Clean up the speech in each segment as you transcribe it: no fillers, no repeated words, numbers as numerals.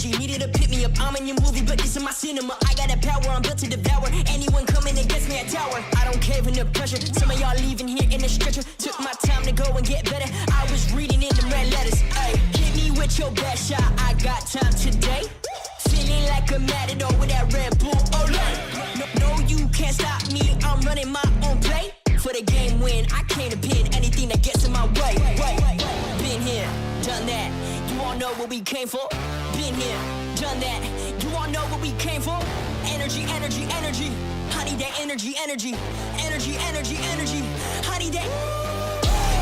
energy. Needed to pick me up, I'm in your movie, but this is my cinema. I got that power, I'm built to devour. Anyone coming against me, a tower. I don't cave in the pressure. Some of y'all leaving here in the stretcher. Took my time to go and get better. I was reading in the red letters. Ay, hit me with your best shot, I got time today. Feeling like a matador with that Red Bull, no, you can't stop me, I'm running my own play. For the game win, I came to pin anything that gets in my way. Been here, done that, you all know what we came for. Been here, done that, you all know what we came for. Energy, energy, energy, I need that energy, energy, energy, energy, energy, I need that.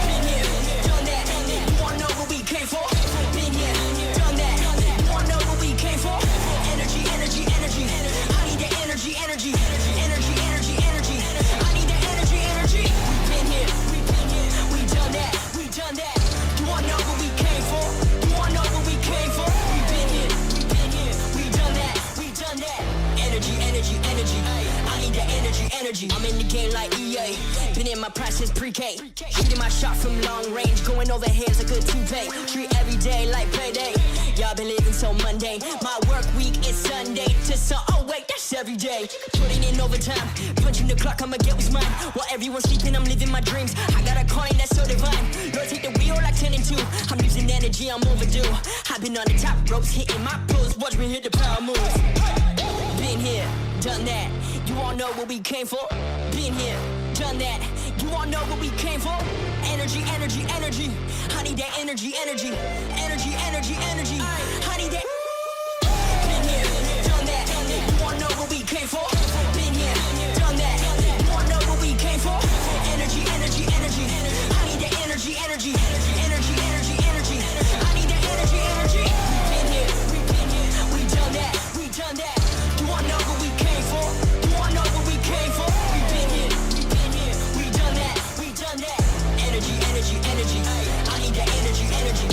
Been here, done that, you all know what we came for. Been here, done that, you all know what we came for. Energy, energy, energy, I need that energy, energy, energy, energy, energy, I need that energy, energy. We've been here, we done that, we done that. You all know what we came for, you all know what we came for. We've been here, we done that, we done that. Energy, energy, energy, I need that energy, energy. I'm in the game like EA, been in my prime since pre-K. Shooting my shot from long range, going over heads like a toupee. Treat every day like payday. Y'all been living so mundane. My work week is Sunday to oh wait, that's every day. Putting in overtime, punching the clock, I'ma get what's mine. While everyone's sleeping, I'm living my dreams. I got a coin that's so divine. Lord, take the wheel like 10 and 2. I'm losing energy, I'm overdue. I've been on the top ropes, hitting my pose. Watch me hit the power moves. Been here, done that. You all know what we came for. Been here, done that. You all know what we came for. Energy, energy, energy. I need that energy, energy, energy, energy, energy. I need that. Been here, done that. You all know what we came for. Been here, done that. You all know what we came for. Energy, energy, energy. I need that energy, energy, energy, energy, energy. I need that energy, energy. Been here, we done that, we done that. You all know what we came for. You all know what we came for. We've been here, we done that, we done that. Energy, energy, energy. I need that energy, energy.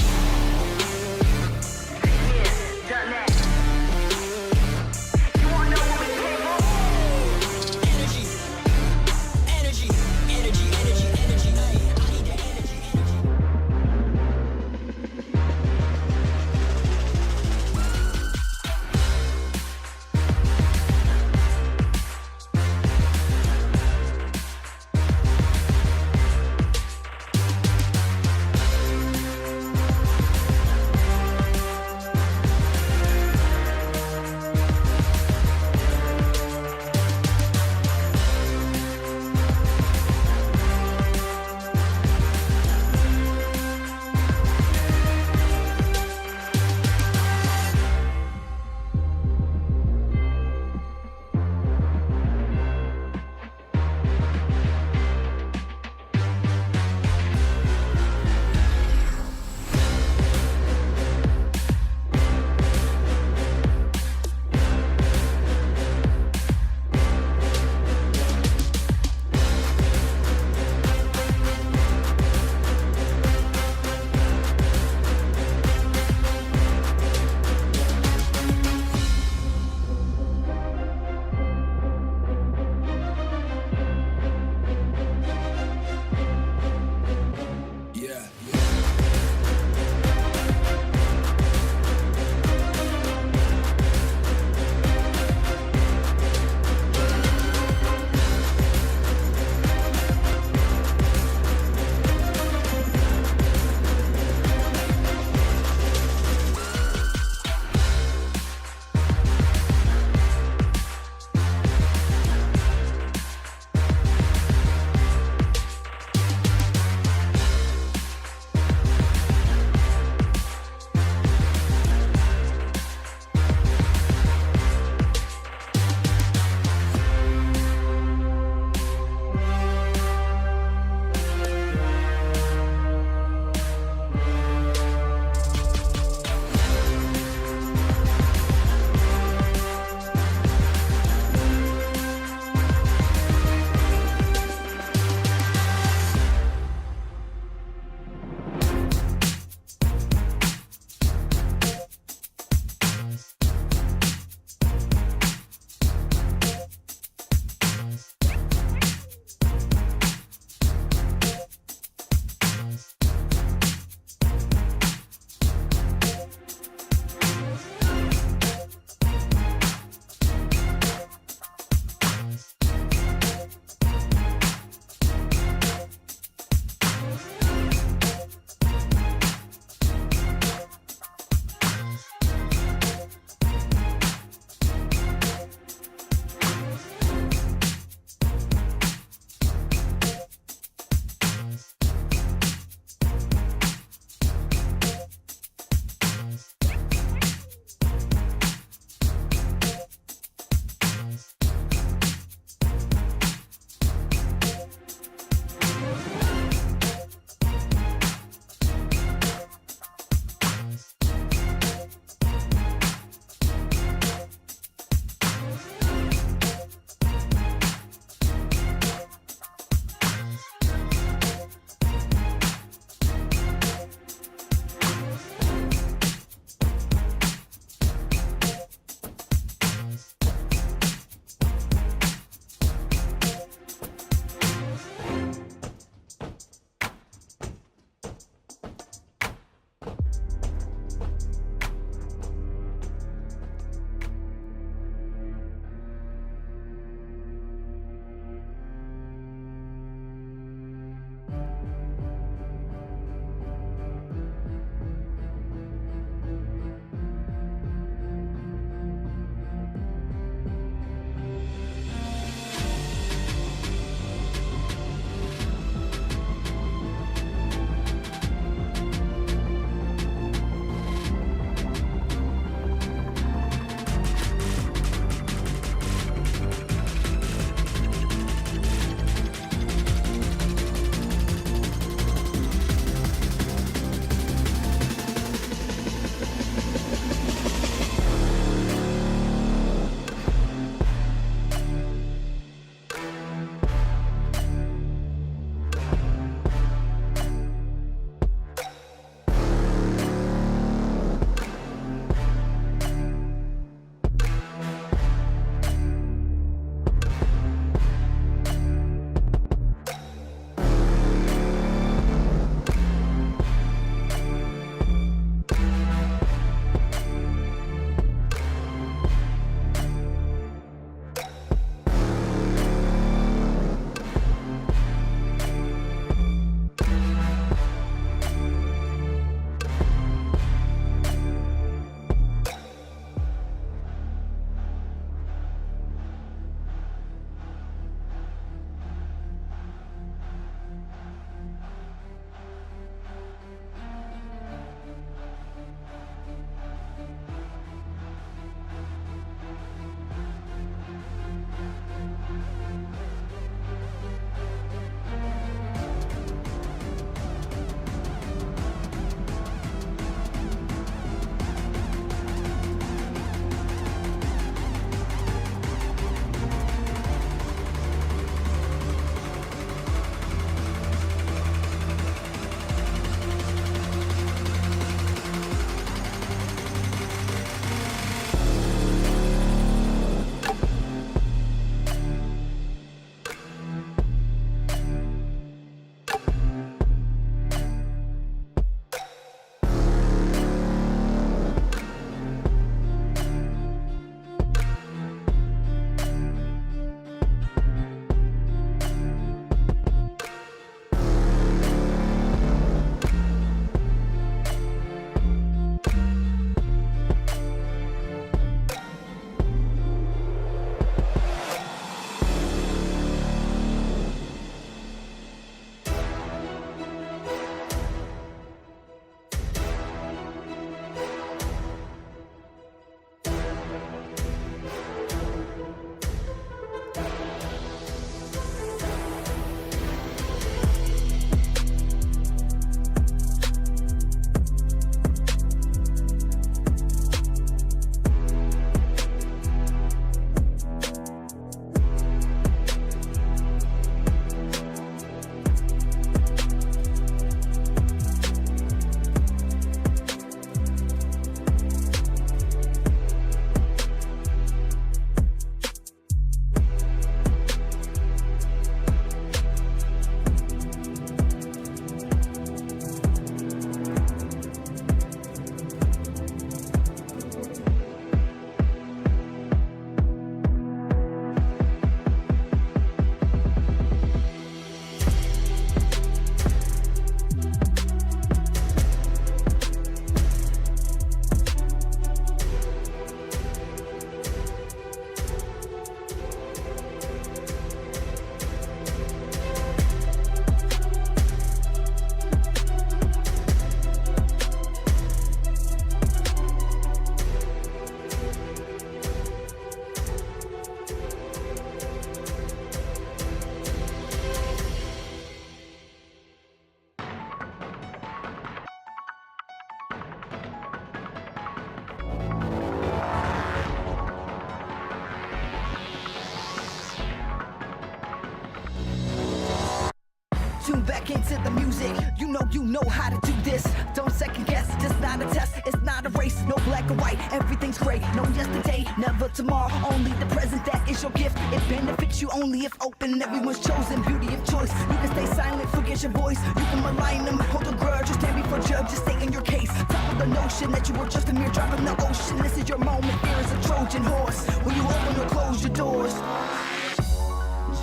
tune back into the music. You know how to do this. Don't second guess, just not a test. It's not a race, no black or white. Everything's great, no yesterday, never tomorrow. Only the present, that is your gift. It benefits you only if open. Everyone's chosen, beauty of choice. You can stay silent, forget your voice. You can malign them, hold a grudge, or stand before judge, just stay in your case. Top of the notion that you were just a mere drop in the ocean. This is your moment, fear is a Trojan horse. Will you open or close your doors?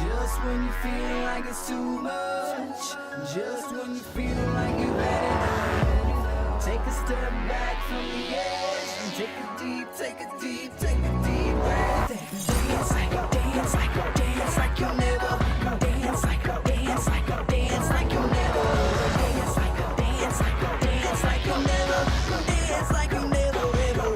Just when you feel like it's too much, just when you feel like you've had enough, take a step back from the edge and take a deep breath. Dance like you'll never. Dance like you'll never. Dance like you'll never.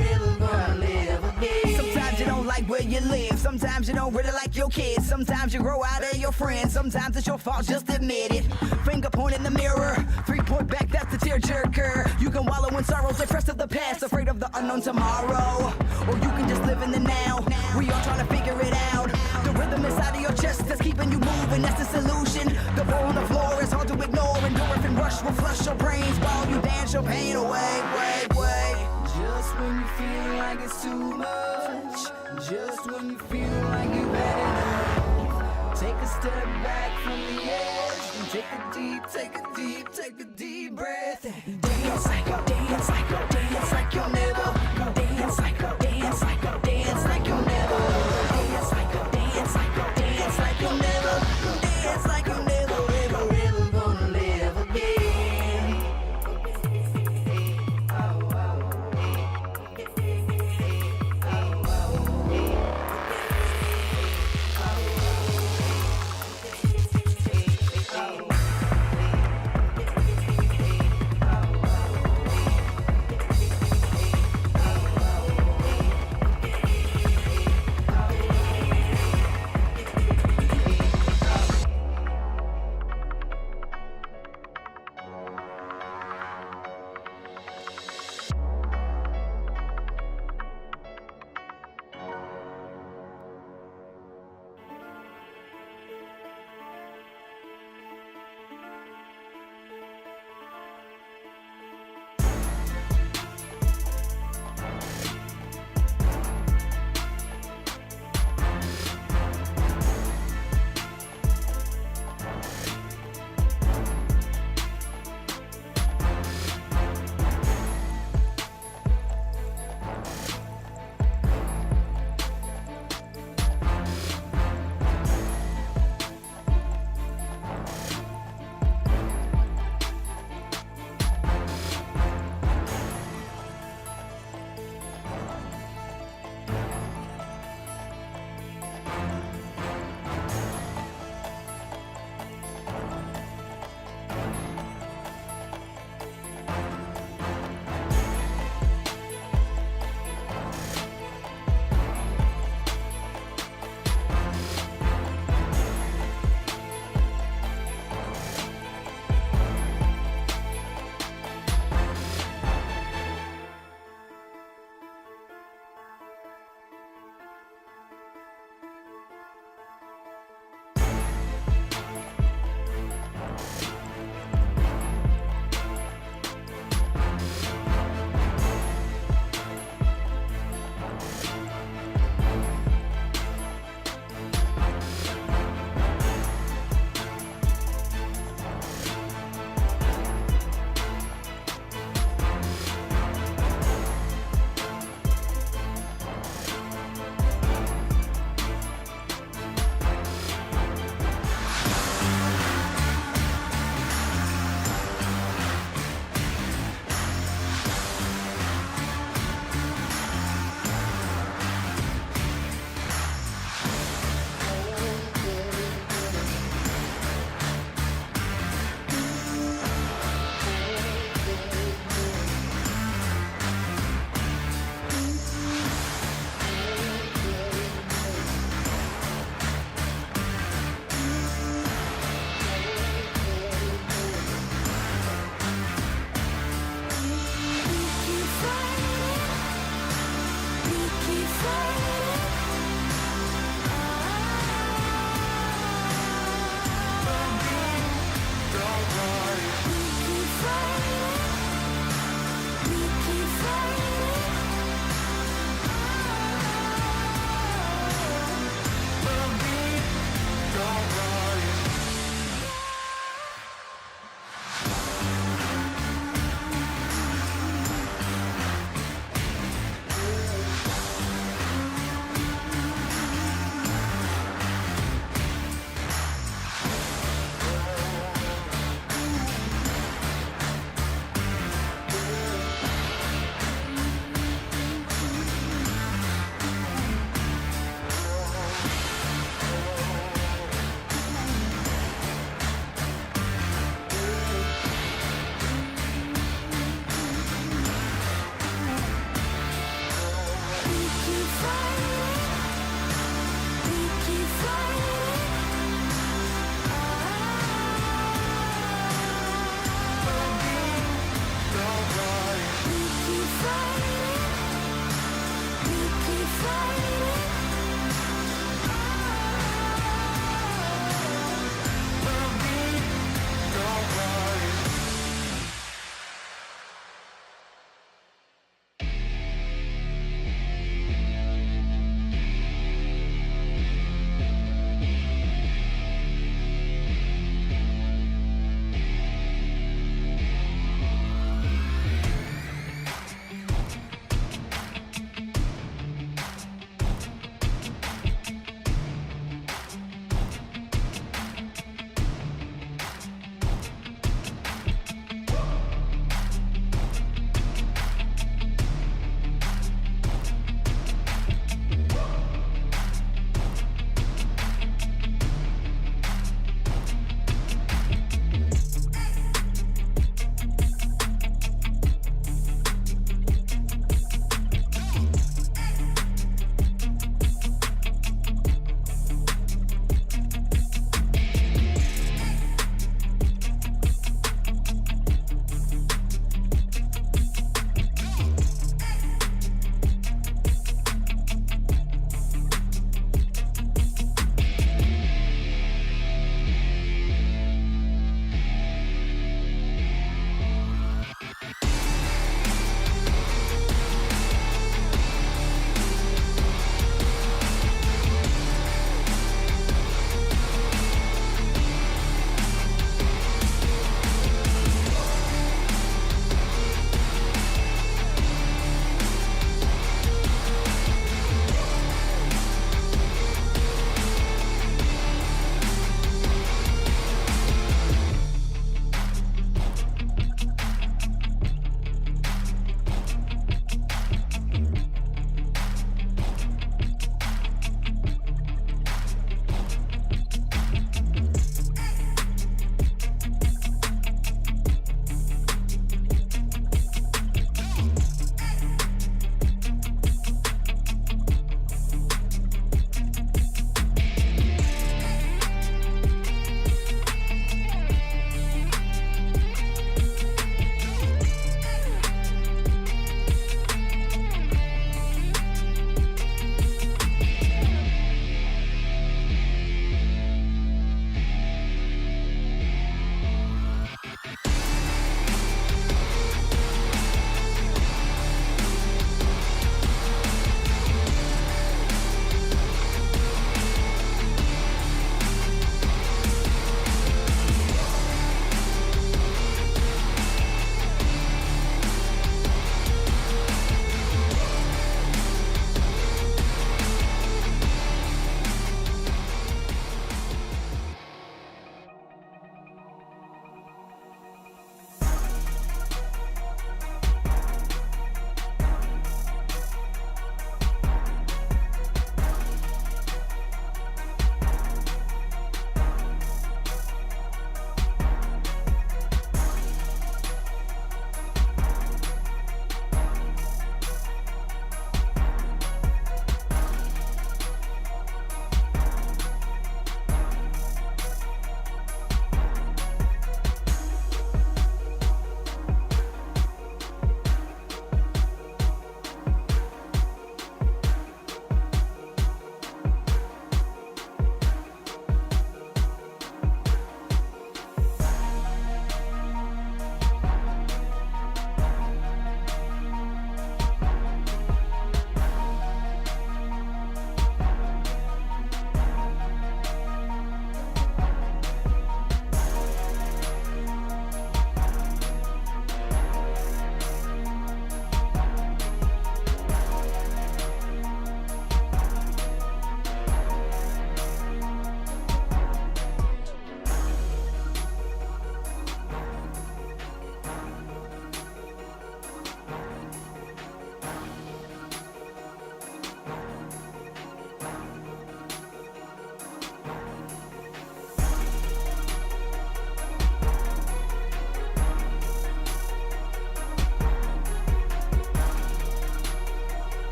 Ever gonna live again. Sometimes you don't like where you live. Sometimes you don't really like your kids. Sometimes you grow out of your friends. Sometimes it's your fault, just admit it. Finger point in the mirror, 3-point back, that's the tearjerker. You can wallow in sorrows, depressed of the past, afraid of the unknown tomorrow. Or you can just live in the now. We all trying to figure it out. The rhythm inside of your chest that's keeping you moving, that's the solution. The ball on the floor is hard to ignore. Endorphin rush will flush your brains while you dance your pain away. Just when you feel like it's too much, just when you feel like you've had enough, take a step back from the edge and take a deep breath. Dance like you'll never. Dance like you'll never. Dance like you'll never. Dance like you'll never ever gonna live again.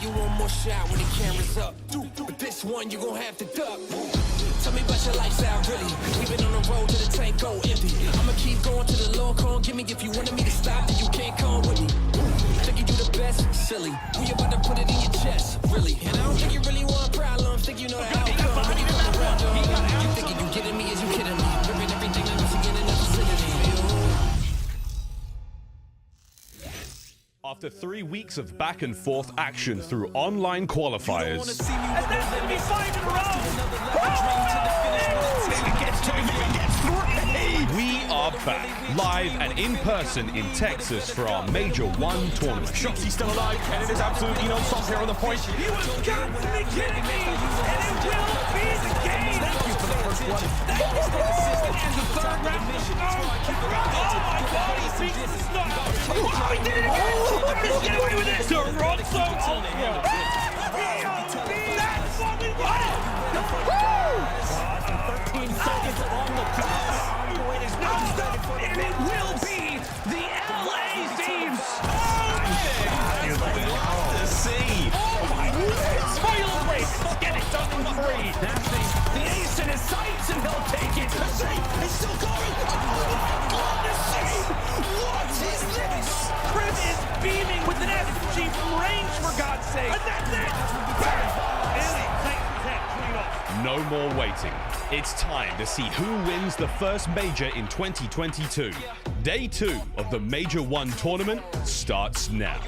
you one more shot when the camera's up. But this one you gon' have to duck. Tell me about your lifestyle, really. We've been on the road to the tank go empty. I'ma keep going to the Lord, come give me. If you wanted me to stop, then you can't come with me. Thinking you the best, silly. We about to put it in your chest, really. And I don't think you really want problems. Think you know the outcome when you come around, dog. You thinking you kidding me? Is you kidding me? Ripping everything that was again in the vicinity. After 3 weeks of back and forth action through online qualifiers, And that's gonna be 5 in a row! we are back, live and in person in Texas for our Major 1 tournament. Shotzzy still alive, and it is absolutely non-stop here on the point. You have got to be kidding me! And it will be the game! Thank you for the first one. And the third round. Oh my God, he's beating the snot! Oh, he did it again! He's getting away with it! Toronto Ultra! That's what we want! Woo! 13 seconds along the pass. And it will be the LA Thieves! Spoiler race! Get it done in 3! Dashy, the ace in his sights, and he'll take it! He's still going! Oh my goodness! What is this? Chris is beaming with an SG from range, for God's sake! And that's it! No more waiting. It's time to see who wins the first major in 2022. Day 2 of the Major 1 tournament starts now.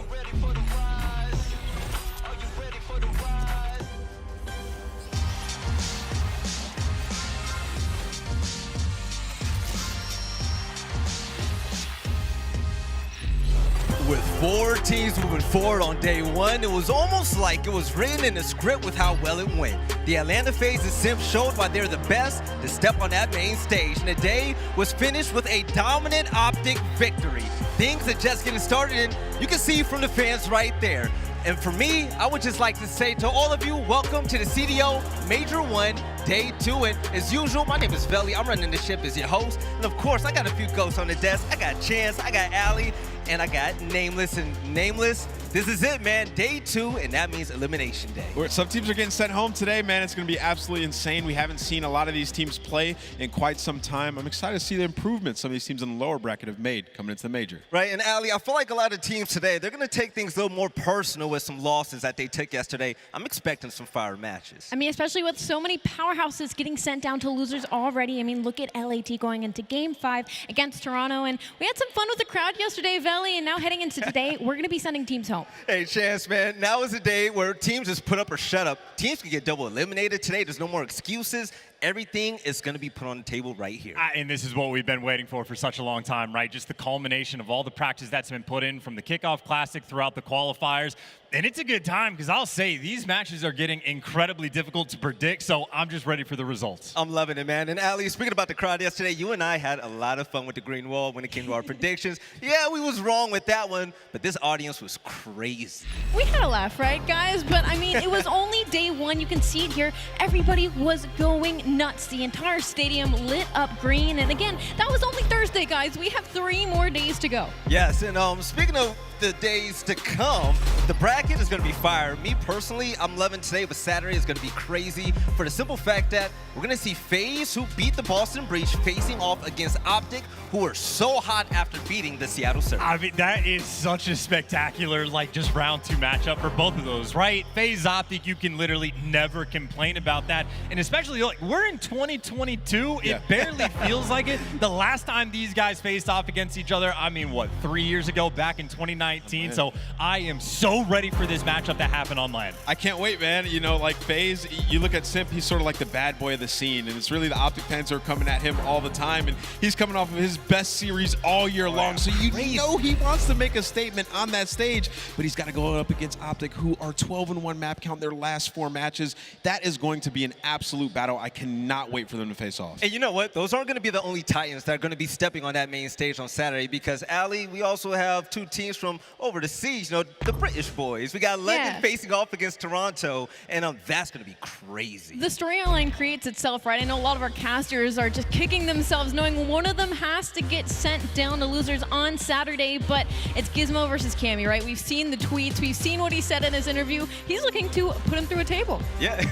With 4 teams moving forward on day 1, it was almost like it was written in the script with how well it went. The Atlanta FaZe and Simp showed why they're the best to step on that main stage, and the day was finished with a dominant OpTic victory. Things are just getting started, and you can see from the fans right there. And for me, I would just like to say to all of you, welcome to the CDL Major 1 Day 2. And as usual, my name is aBeZy. I'm running the ship as your host. And of course, I got a few ghosts on the desk. I got Chance, I got aLLeY, and I got Nameless. And Nameless, this is it, man. Day 2, and that means elimination day. Some teams are getting sent home today, man. It's going to be absolutely insane. We haven't seen a lot of these teams play in quite some time. I'm excited to see the improvements some of these teams in the lower bracket have made coming into the major. Right, and aLLeY, I feel like a lot of teams today, they're going to take things a little more personal with some losses that they took yesterday. I'm expecting some fire matches. I mean, especially with so many powerhouses getting sent down to losers already. I mean, look at LAT going into Game 5 against Toronto. And we had some fun with the crowd yesterday, aBeZy, and now heading into today, we're going to be sending teams home. Hey, Chance, man, now is a day where teams just put up or shut up. Teams can get double eliminated today. There's no more excuses. Everything is going to be put on the table right here. And this is what we've been waiting for such a long time, right? Just the culmination of all the practice that's been put in from the kickoff classic throughout the qualifiers. And it's a good time because I'll say these matches are getting incredibly difficult to predict, so I'm just ready for the results. I'm loving it, man. And aLLeY, speaking about the crowd yesterday, you and I had a lot of fun with the green wall when it came to our predictions. Yeah, we was wrong with that one, but this audience was crazy. We had a laugh, right, guys? But, I mean, it was only day 1. You can see it here. Everybody was going nuts. The entire stadium lit up green. And, again, that was only Thursday, guys. We have 3 more days to go. Yes, and speaking of the days to come, the bracket is going to be fire. Me personally, I'm loving today, but Saturday is going to be crazy for the simple fact that we're going to see FaZe, who beat the Boston Breach, facing off against OpTic, who are so hot after beating the Seattle Surf. I mean, that is such a spectacular, like, just round 2 matchup for both of those, right? FaZe OpTic, you can literally never complain about that. And especially, like, we're in 2022. Yeah. It barely feels like it. The last time these guys faced off against each other, I mean, what, 3 years ago, back in 2019? So I am so ready for this matchup to happen on land. I can't wait, man. You know, like FaZe, you look at Simp, he's sort of like the bad boy of the scene, and it's really the OpTic fans who are coming at him all the time, and he's coming off of his best series all year long, so you know he wants to make a statement on that stage, but he's got to go up against OpTic, who are 12-1 map count their last 4 matches. That is going to be an absolute battle. I cannot wait for them to face off. And you know what? Those aren't going to be the only Titans that are going to be stepping on that main stage on Saturday, because, aLLeY, we also have 2 teams from over the seas, you know, the British boys. We got London facing off against Toronto, and that's going to be crazy. The storyline creates itself, right? I know a lot of our casters are just kicking themselves knowing one of them has has to get sent down to losers on Saturday, but it's Gismo versus Cammy, right? We've seen the tweets. We've seen what he said in his interview. He's looking to put him through a table. Yeah,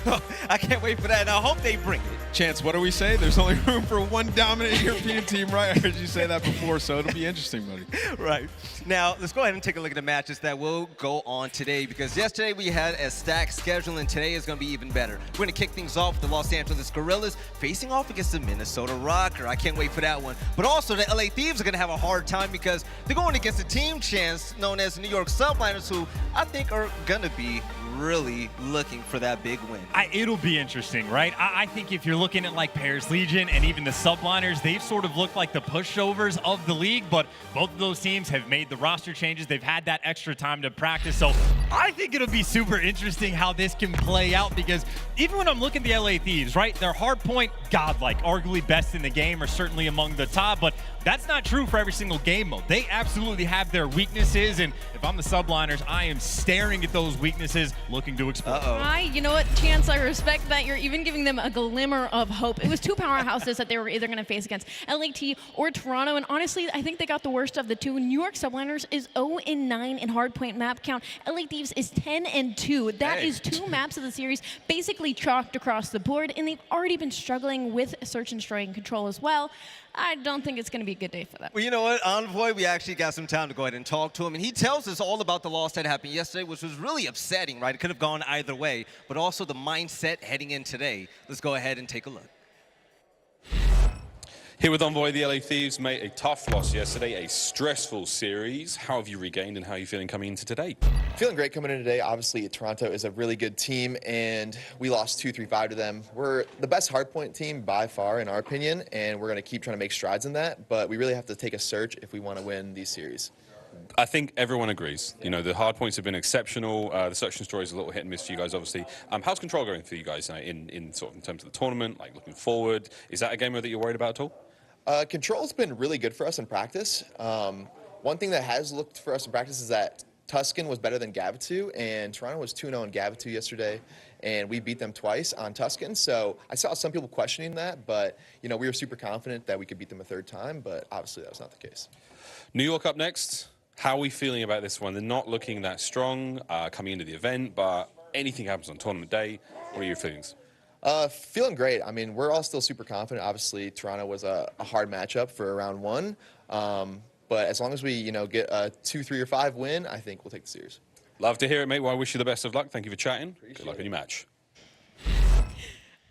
I can't wait for that, and I hope they bring it. Chance, what do we say? There's only room for one dominant European team, right? I heard you say that before, so it'll be interesting, buddy. Right. Now, let's go ahead and take a look at the matches that will go on today, because yesterday we had a stacked schedule, and today is going to be even better. We're going to kick things off with the Los Angeles Guerrillas facing off against the Minnesota Røkkr. I can't wait for that one. But also, the LA Thieves are going to have a hard time because they're going against a team chance known as the New York Subliners, who I think are going to be really looking for that big win. It'll be interesting, right? I think if you're looking at like Paris Legion and even the Subliners, they've sort of looked like the pushovers of the league, but both of those teams have made the roster changes. They've had that extra time to practice. So I think it'll be super interesting how this can play out, because even when I'm looking at the LA Thieves, right, their hard point, godlike, arguably best in the game, or certainly among the top, but that's not true for every single game mode. They absolutely have their weaknesses, and if I'm the Subliners, I am staring at those weaknesses, looking to exploit. You know what, Chance, I respect that you're even giving them a glimmer of hope. It was two powerhouses that they were either going to face against, LAT or Toronto, and honestly, I think they got the worst of the two. New York Subliners is 0-9 in hardpoint map count. LA Thieves is 10-2. That is two maps of the series basically chalked across the board, and they've already been struggling with search and destroy and control as well. I don't think it's going to be a good day for them. Well, you know what, Envoy, we actually got some time to go ahead and talk to him, and he tells us all about the loss that happened yesterday, which was really upsetting, right? It could have gone either way, but also the mindset heading in today. Let's go ahead and take a look. Here with Envoy, the LA Thieves made a tough loss yesterday, a stressful series. How have you regained and how are you feeling coming into today? Feeling great coming in today. Obviously, Toronto is a really good team, and we lost 2-3-5 to them. We're the best hardpoint team by far, in our opinion, and we're going to keep trying to make strides in that, but we really have to take a search if we want to win these series. I think everyone agrees. You know, the hard points have been exceptional. The search and story is a little hit and miss for you guys, obviously. How's control going for you guys in terms of the tournament, like looking forward? Is that a game that you're worried about at all? Control's been really good for us in practice. One thing that has looked for us in practice is that Tuscan was better than Gavitu, and Toronto was 2-0 in Gavitu yesterday, and we beat them twice on Tuscan. So I saw some people questioning that, but you know, we were super confident that we could beat them a third time, but obviously that was not the case. New York up next. How are we feeling about this one? They're not looking that strong coming into the event, but anything happens on tournament day. What are your feelings? Feeling great. I mean, we're all still super confident. Obviously, Toronto was a hard matchup for round one. But as long as we, you know, get a 2, 3, or 5 win, I think we'll take the series. Love to hear it, mate. Well, I wish you the best of luck. Thank you for chatting. Good luck in your match.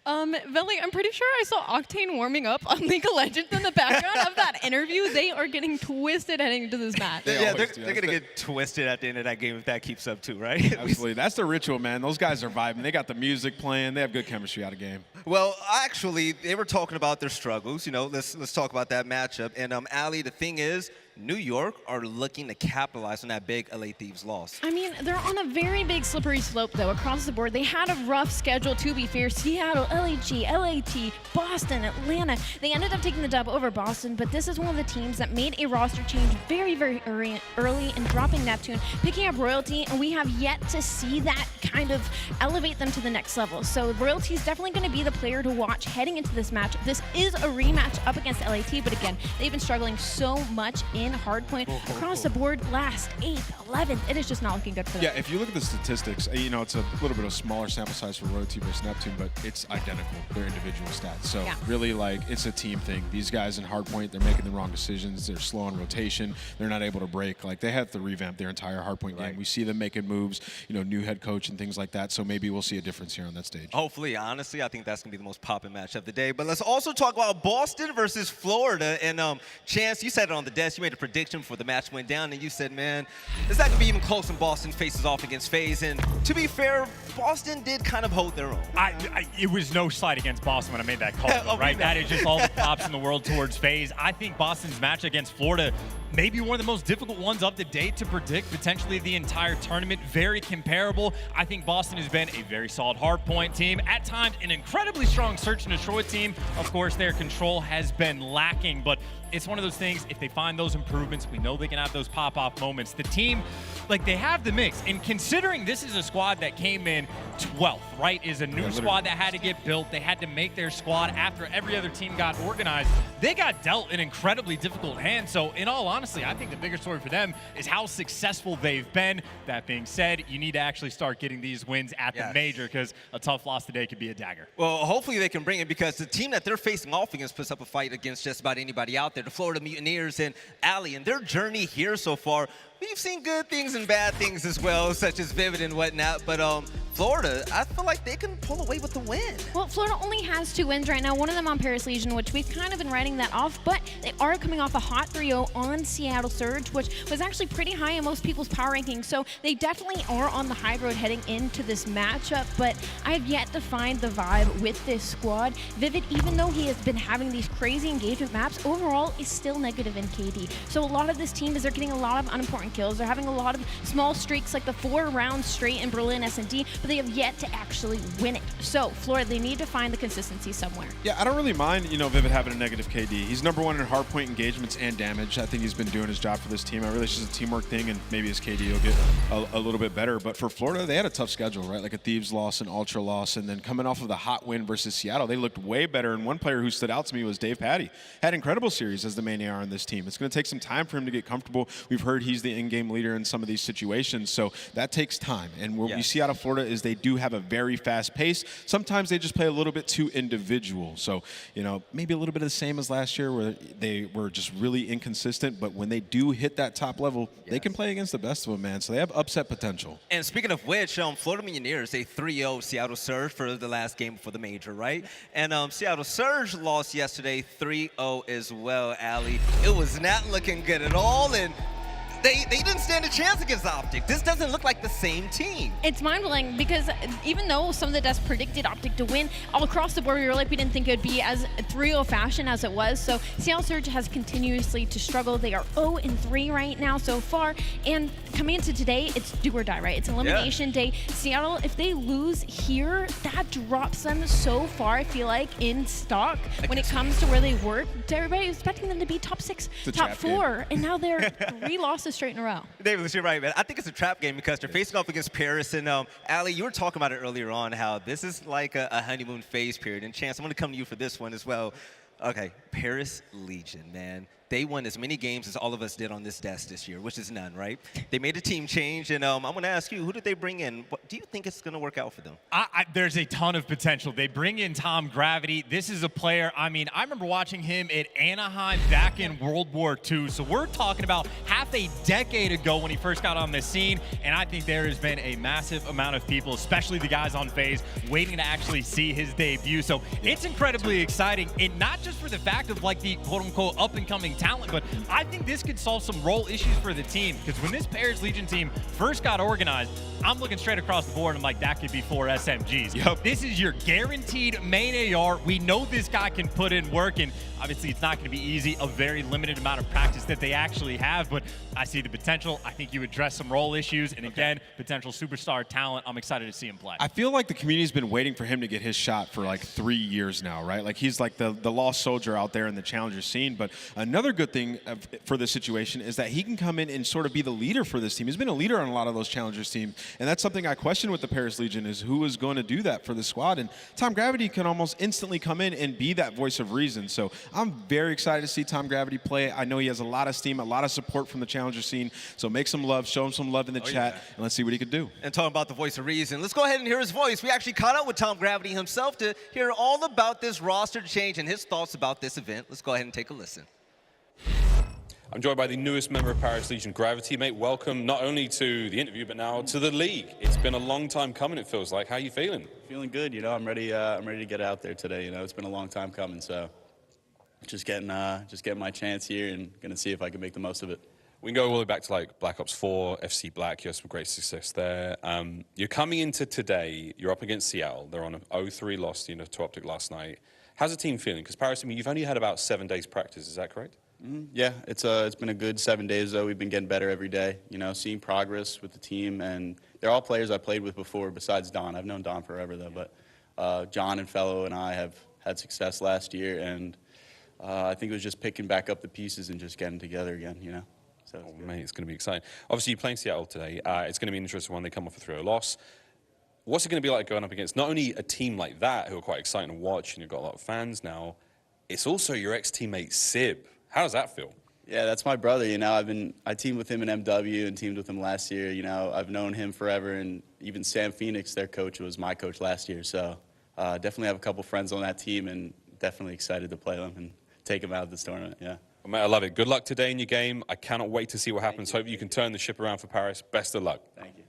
Veli, I'm pretty sure I saw Octane warming up on League of Legends in the background of that interview. They are getting twisted heading into this match. Yeah, they're going to get twisted at the end of that game if that keeps up too, right? Absolutely. That's the ritual, man. Those guys are vibing. They got the music playing. They have good chemistry out of game. Well, actually, they were talking about their struggles. You know, let's talk about that matchup. And aLLeY, the thing is, New York are looking to capitalize on that big LA Thieves loss. I mean, they're on a very big slippery slope, though, across the board. They had a rough schedule, to be fair. Seattle, LAG, LAT, Boston, Atlanta. They ended up taking the dub over Boston, but this is one of the teams that made a roster change very, very early in dropping Neptune, picking up Royalty, and we have yet to see that kind of elevate them to the next level. So Royalty is definitely going to be the player to watch heading into this match. This is a rematch up against LAT, but again, they've been struggling so much in hardpoint across the board, last 8th, 11th. It is just not looking good for them. Yeah, if you look at the statistics, you know, it's a little bit of smaller sample size for Royalty versus Neptune, but it's identical, their individual stats. So really, like, it's a team thing. These guys in hardpoint, they're making the wrong decisions. They're slow on rotation. They're not able to break. Like, they have to revamp their entire hardpoint game. We see them making moves, you know, new head coach and things like that. So maybe we'll see a difference here on that stage. Hopefully, honestly, I think that's going to be the most popping match of the day. But let's also talk about Boston versus Florida. And Chance, you said it on the desk. You made a prediction before the match went down, and you said, man, it's not going to be even close when Boston faces off against FaZe. And to be fair, Boston did kind of hold their own. It was no slight against Boston when I made that call, though, right? That is just all the props in the world towards FaZe. I think Boston's match against Florida maybe one of the most difficult ones of the day to predict, potentially the entire tournament. Very comparable. I think Boston has been a very solid hardpoint team. At times, an incredibly strong search and destroy team. Of course, their control has been lacking, but it's one of those things, if they find those improvements, we know they can have those pop-off moments. The team, like, they have the mix. And considering this is a squad that came in 12th, right, is a new squad that had to get built. They had to make their squad after every other team got organized. They got dealt an incredibly difficult hand. So in all honesty, I think the bigger story for them is how successful they've been. That being said, you need to actually start getting these wins at the major, because a tough loss today could be a dagger. Well, hopefully they can bring it, because the team that they're facing off against puts up a fight against just about anybody out there. The Florida Mutineers and aLLeY, and their journey here so far, we've seen good things and bad things as well, such as Vivid and whatnot, but Florida, I feel like they can pull away with the win. Well, Florida only has 2 wins right now, one of them on Paris Legion, which we've kind of been writing that off, but they are coming off a hot 3-0 on Seattle Surge, which was actually pretty high in most people's power rankings, so they definitely are on the high road heading into this matchup, but I have yet to find the vibe with this squad. Vivid, even though he has been having these crazy engagement maps, overall is still negative in KD. So a lot of this team is they're getting a lot of unimportant kills. They're having a lot of small streaks, like the 4 rounds straight in Berlin S&D, but they have yet to actually win it. So Florida, they need to find the consistency somewhere. Yeah, I don't really mind, Vivid having a negative KD. He's #1 in hardpoint engagements and damage. I think he's been doing his job for this team. I really, it's just a teamwork thing, and maybe his KD will get a little bit better. But for Florida, they had a tough schedule, right? Like a Thieves loss, an Ultra loss, and then coming off of the hot win versus Seattle, they looked way better. And one player who stood out to me was Dave Patty. Had incredible series as the main AR on this team. It's going to take some time for him to get comfortable. We've heard he's the in-game leader in some of these situations, so that takes time. And what we see out of Florida is they do have a very fast pace. Sometimes they just play a little bit too individual. So, maybe a little bit of the same as last year, where they were just really inconsistent, but when they do hit that top level, they can play against the best of them, man. So they have upset potential. And speaking of which, Florida Mutineers, they 3-0 Seattle Surge for the last game before the major, right? And Seattle Surge lost yesterday 3-0 as well, aLLeY. It was not looking good at all, and they didn't stand a chance against OpTic. This doesn't look like the same team. It's mind-blowing, because even though some of the devs predicted OpTic to win, all across the board we were like, we didn't think it would be as 3-0 fashion as it was. So Seattle Surge has continuously to struggle. They are 0-3 right now so far, and coming into today, it's do or die, right? It's elimination day. Seattle, if they lose here, that drops them so far, I feel like, in stock when it comes to where they were. Everybody was expecting them to be top 6, top 4, and now they're 3 losses straight in a row. David, you're right, man. I think it's a trap game, because they're facing off against Paris. And aLLeY, you were talking about it earlier on, how this is like a honeymoon phase period. And Chance, I'm going to come to you for this one as well. Okay, Paris Legion, man. They won as many games as all of us did on this desk this year, which is none, right? They made a team change, and I'm going to ask you, who did they bring in? Do you think it's going to work out for them? There's a ton of potential. They bring in Tom Gravity. This is a player, I remember watching him at Anaheim back in World War II. So we're talking about half a decade ago when he first got on the scene, and I think there has been a massive amount of people, especially the guys on FaZe, waiting to actually see his debut. So it's incredibly exciting, and not just for the fact of like the quote-unquote up-and-coming talent, but I think this could solve some role issues for the team, because when this Paris Legion team first got organized, I'm looking straight across the board and I'm like, that could be 4 SMGs. Yep. This is your guaranteed main AR. We know this guy can put in work, and obviously it's not going to be easy, a very limited amount of practice that they actually have, but I see the potential. I think you address some role issues, and again, potential superstar talent. I'm excited to see him play. I feel like the community's been waiting for him to get his shot for like 3 years now, right? Like he's like the lost soldier out there in the challenger scene. But another good thing for this situation is that he can come in and sort of be the leader for this team. He's been a leader on a lot of those challengers teams, and that's something I question with the Paris Legion, is who is going to do that for the squad. And Tom Gravity can almost instantly come in and be that voice of reason. So I'm very excited to see Tom Gravity play. I know he has a lot of steam, a lot of support from the challenger scene. So make some love, show him some love in the chat, and let's see what he can do. And talking about the voice of reason, let's go ahead and hear his voice. We actually caught up with Tom Gravity himself to hear all about this roster change and his thoughts about this event. Let's go ahead and take a listen. I'm joined by the newest member of Paris Legion, Gravity. Mate, welcome not only to the interview, but now to the league. It's been a long time coming, it feels like. How are you feeling? Feeling good, I'm ready to get out there today, It's been a long time coming, so just getting my chance here and gonna see if I can make the most of it. We can go all the way back to like Black Ops 4, FC Black. You had some great success there. You're coming into today, you're up against Seattle. They're on an 0-3 loss, to OpTic last night. How's the team feeling? Because Paris, you've only had about 7 days practice, is that correct? Yeah, it's been a good 7 days, though. We've been getting better every day, you know, seeing progress with the team. And they're all players I played with before besides Don. I've known Don forever, though. But John and Fellow and I have had success last year. And I think it was just picking back up the pieces and just getting together again, you know. So mate, it's going to be exciting. Obviously, you're playing Seattle today. It's going to be an interesting one. They come off a 3-0 loss. What's it going to be like going up against not only a team like that, who are quite exciting to watch, and you've got a lot of fans now, it's also your ex-teammate Sib. How does that feel? Yeah, that's my brother. You know, I teamed with him in MW and teamed with him last year. You know, I've known him forever, and even Sam Phoenix, their coach, was my coach last year. So definitely have a couple friends on that team, and definitely excited to play them and take them out of this tournament. Yeah. Well, mate, I love it. Good luck today in your game. I cannot wait to see what happens. Hope you can turn the ship around for Paris. Best of luck. Thank you.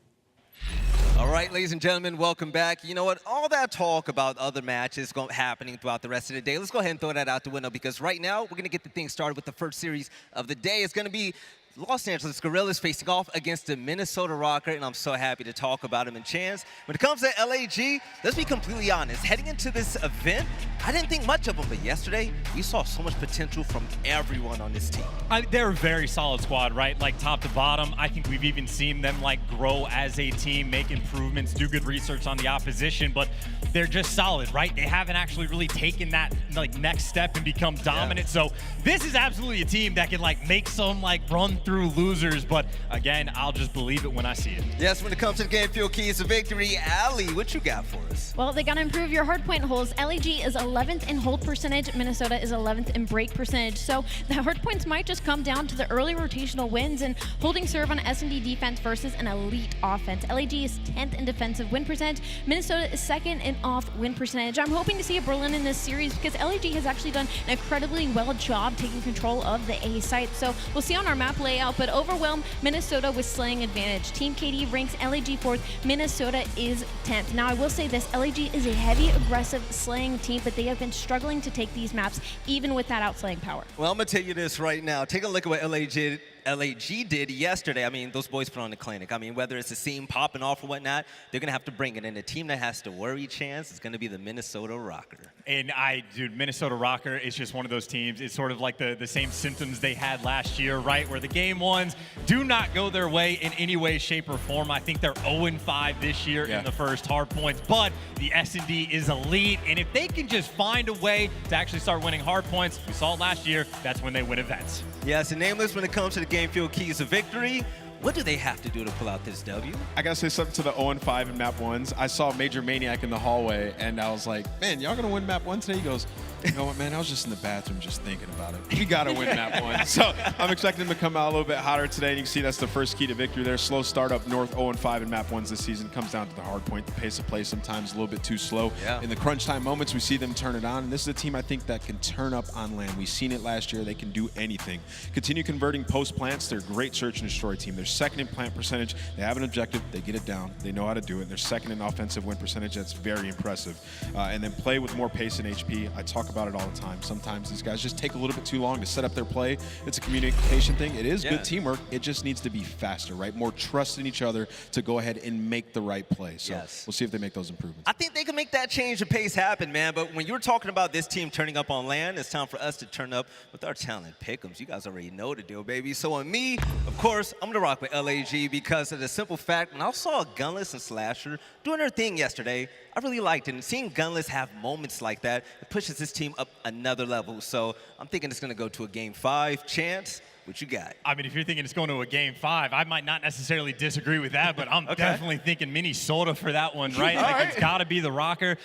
All right, ladies and gentlemen, welcome back. You know what? All that talk about other matches happening throughout the rest of the day, let's go ahead and throw that out the window, because right now we're going to get the thing started with the first series of the day. It's going to be Los Angeles Guerrillas facing off against the Minnesota Røkkr, and I'm so happy to talk about him in chance. When it comes to LAG, let's be completely honest. Heading into this event, I didn't think much of them, but yesterday, we saw so much potential from everyone on this team. They're a very solid squad, right? Like top to bottom. I think we've even seen them like grow as a team, make improvements, do good research on the opposition, but they're just solid, right? They haven't actually really taken that like next step and become dominant. So this is absolutely a team that can like make some like run through losers, but again, I'll just believe it when I see it. Yes, when it comes to the game field keys to victory, aLLeY, what you got for us? Well, they got to improve your hardpoint holes. LAG is 11th in hold percentage. Minnesota is 11th in break percentage. So the hardpoints might just come down to the early rotational wins and holding serve on S&D defense versus an elite offense. LAG is 10th in defensive win percentage. Minnesota is 2nd in off win percentage. I'm hoping to see a Berlin in this series because LAG has actually done an incredibly well job taking control of the A site. So we'll see on our map layout, but overwhelm Minnesota with slaying advantage. Team KD ranks LAG 4th. Minnesota is 10th. Now I will say this, LAG is a heavy aggressive slaying team, but they have been struggling to take these maps even with that outslaying power. Well, I'm going to tell you this right now. Take a look at what LAG did yesterday. I mean, those boys put on the clinic. I mean, whether it's a scene popping off or whatnot, they're going to have to bring it in. A team that has to worry chance is going to be the Minnesota Røkkr. And dude, Minnesota Røkkr is just one of those teams. It's sort of like the same symptoms they had last year, right? Where the game ones do not go their way in any way, shape, or form. I think they're 0-5 this year in the first hard points, but the S&D is elite. And if they can just find a way to actually start winning hard points, we saw it last year, that's when they win events. Yes, and Nameless, when it comes to the game field keys of victory, what do they have to do to pull out this W? I gotta say something to the 0-5 in map 1s. I saw MajorManiak in the hallway, and I was like, man, y'all gonna win map 1 today? He goes, you know what, man, I was just in the bathroom just thinking about it. We gotta win map 1. So I'm expecting them to come out a little bit hotter today, and you can see that's the first key to victory there. Slow start up north, 0-5 in map 1s this season. Comes down to the hard point, the pace of play sometimes a little bit too slow. Yeah. In the crunch time moments, we see them turn it on, and this is a team I think that can turn up on land. We've seen it last year. They can do anything. Continue converting post plants. They're a great search and destroy team. They're 2nd in plant percentage. They have an objective. They get it down. They know how to do it. They're 2nd in offensive win percentage. That's very impressive. And then play with more pace and HP. I talk about it all the time. Sometimes these guys just take a little bit too long to set up their play. It's a communication thing. It is good teamwork. It just needs to be faster, right? More trust in each other to go ahead and make the right play. So we'll see if they make those improvements. I think they can make that change of pace happen, man. But when you were talking about this team turning up on land, it's time for us to turn up with our talent pick'ems. You guys already know the deal, baby. So on me, of course, I'm going to rock with LAG because of the simple fact, when I saw Gunless and Slasher doing their thing yesterday, I really liked it. And seeing Gunless have moments like that, it pushes this team up another level. So I'm thinking it's going to go to a Game 5. Chance, what you got? I mean, if you're thinking it's going to a Game 5, I might not necessarily disagree with that, but I'm definitely thinking Minnesota for that one, right? Like, it's got to be the Røkkr.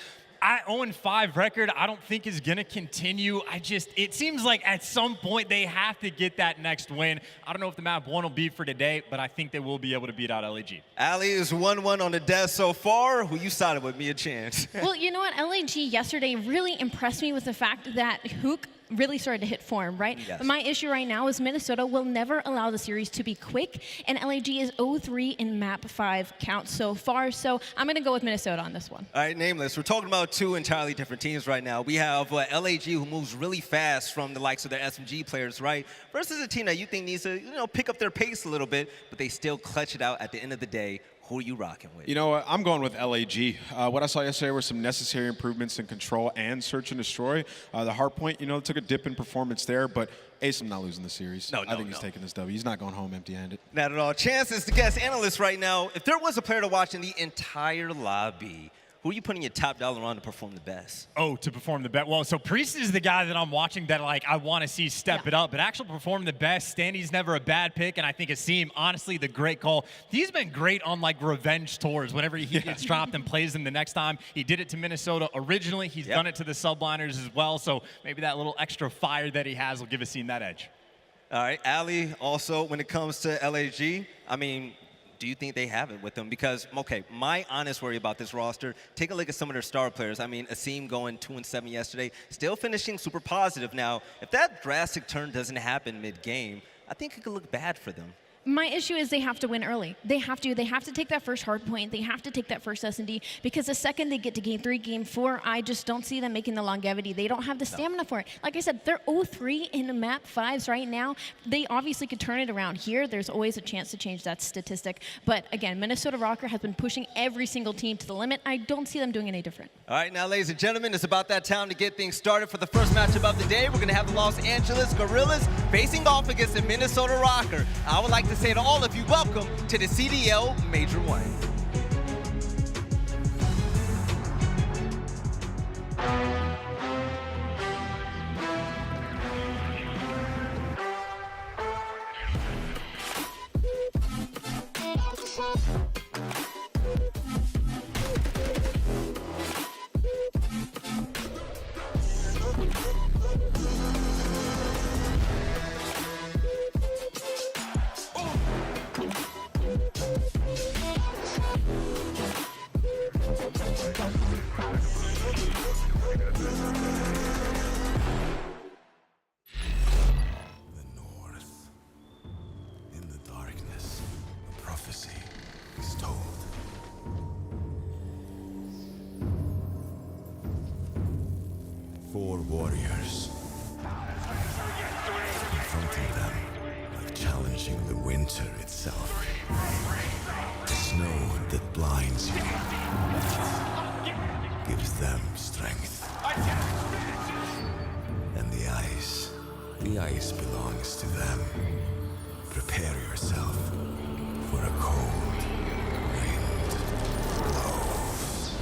0-5 record, I don't think is going to continue. It seems like at some point they have to get that next win. I don't know if the map 1 will be for today, but I think they will be able to beat out LAG. aLLeY is 1-1 on the desk so far. Who you sided with, me a chance? Well, you know what? LAG yesterday really impressed me with the fact that Hook really started to hit form, right? Yes. But my issue right now is Minnesota will never allow the series to be quick, and LAG is 0-3 in map 5 counts so far, so I'm going to go with Minnesota on this one. All right, Nameless. We're talking about 2 entirely different teams right now. We have LAG, who moves really fast from the likes of their SMG players, right? Versus a team that you think needs to, pick up their pace a little bit, but they still clutch it out at the end of the day. Who are you rocking with? You know what? I'm going with LAG. What I saw yesterday were some necessary improvements in control and search and destroy. The hard point, took a dip in performance there, but Ace, I'm not losing the series. I think he's taking this W. He's not going home empty-handed. Not at all. Chance is the guest analyst right now. If there was a player to watch in the entire lobby, who are you putting your top dollar on to perform the best? Oh, to perform the best. Well, so Priestahh is the guy that I'm watching that I want to see step it up, but actually perform the best. Standy's never a bad pick, and I think Asim, honestly, the great call. He's been great on revenge tours. Whenever he gets dropped and plays them the next time, he did it to Minnesota originally. He's done it to the Subliners as well. So maybe that little extra fire that he has will give Asim that edge. All right, aLLeY. Also, when it comes to LAG, I mean, do you think they have it with them? Because, okay, my honest worry about this roster, take a look at some of their star players. I mean, Asim going 2-7 yesterday, still finishing super positive. Now, if that drastic turn doesn't happen mid-game, I think it could look bad for them. My issue is they have to win early. They have to take that first hard point. They have to take that first S&D, because the second they get to game 3, game 4, I just don't see them making the longevity. They don't have the stamina for it. Like I said, they're 0-3 in the map 5s right now. They obviously could turn it around here. There's always a chance to change that statistic. But again, Minnesota Røkkr has been pushing every single team to the limit. I don't see them doing any different. All right, now, ladies and gentlemen, it's about that time to get things started for the first matchup of the day. We're going to have the Los Angeles Guerrillas facing off against the Minnesota Røkkr. I would like to say to all of you, welcome to the CDL Major 1. Four warriors. Confronting them, like challenging the winter itself. The snow that blinds you gives them strength. And the ice belongs to them. Prepare yourself for a cold wind blows.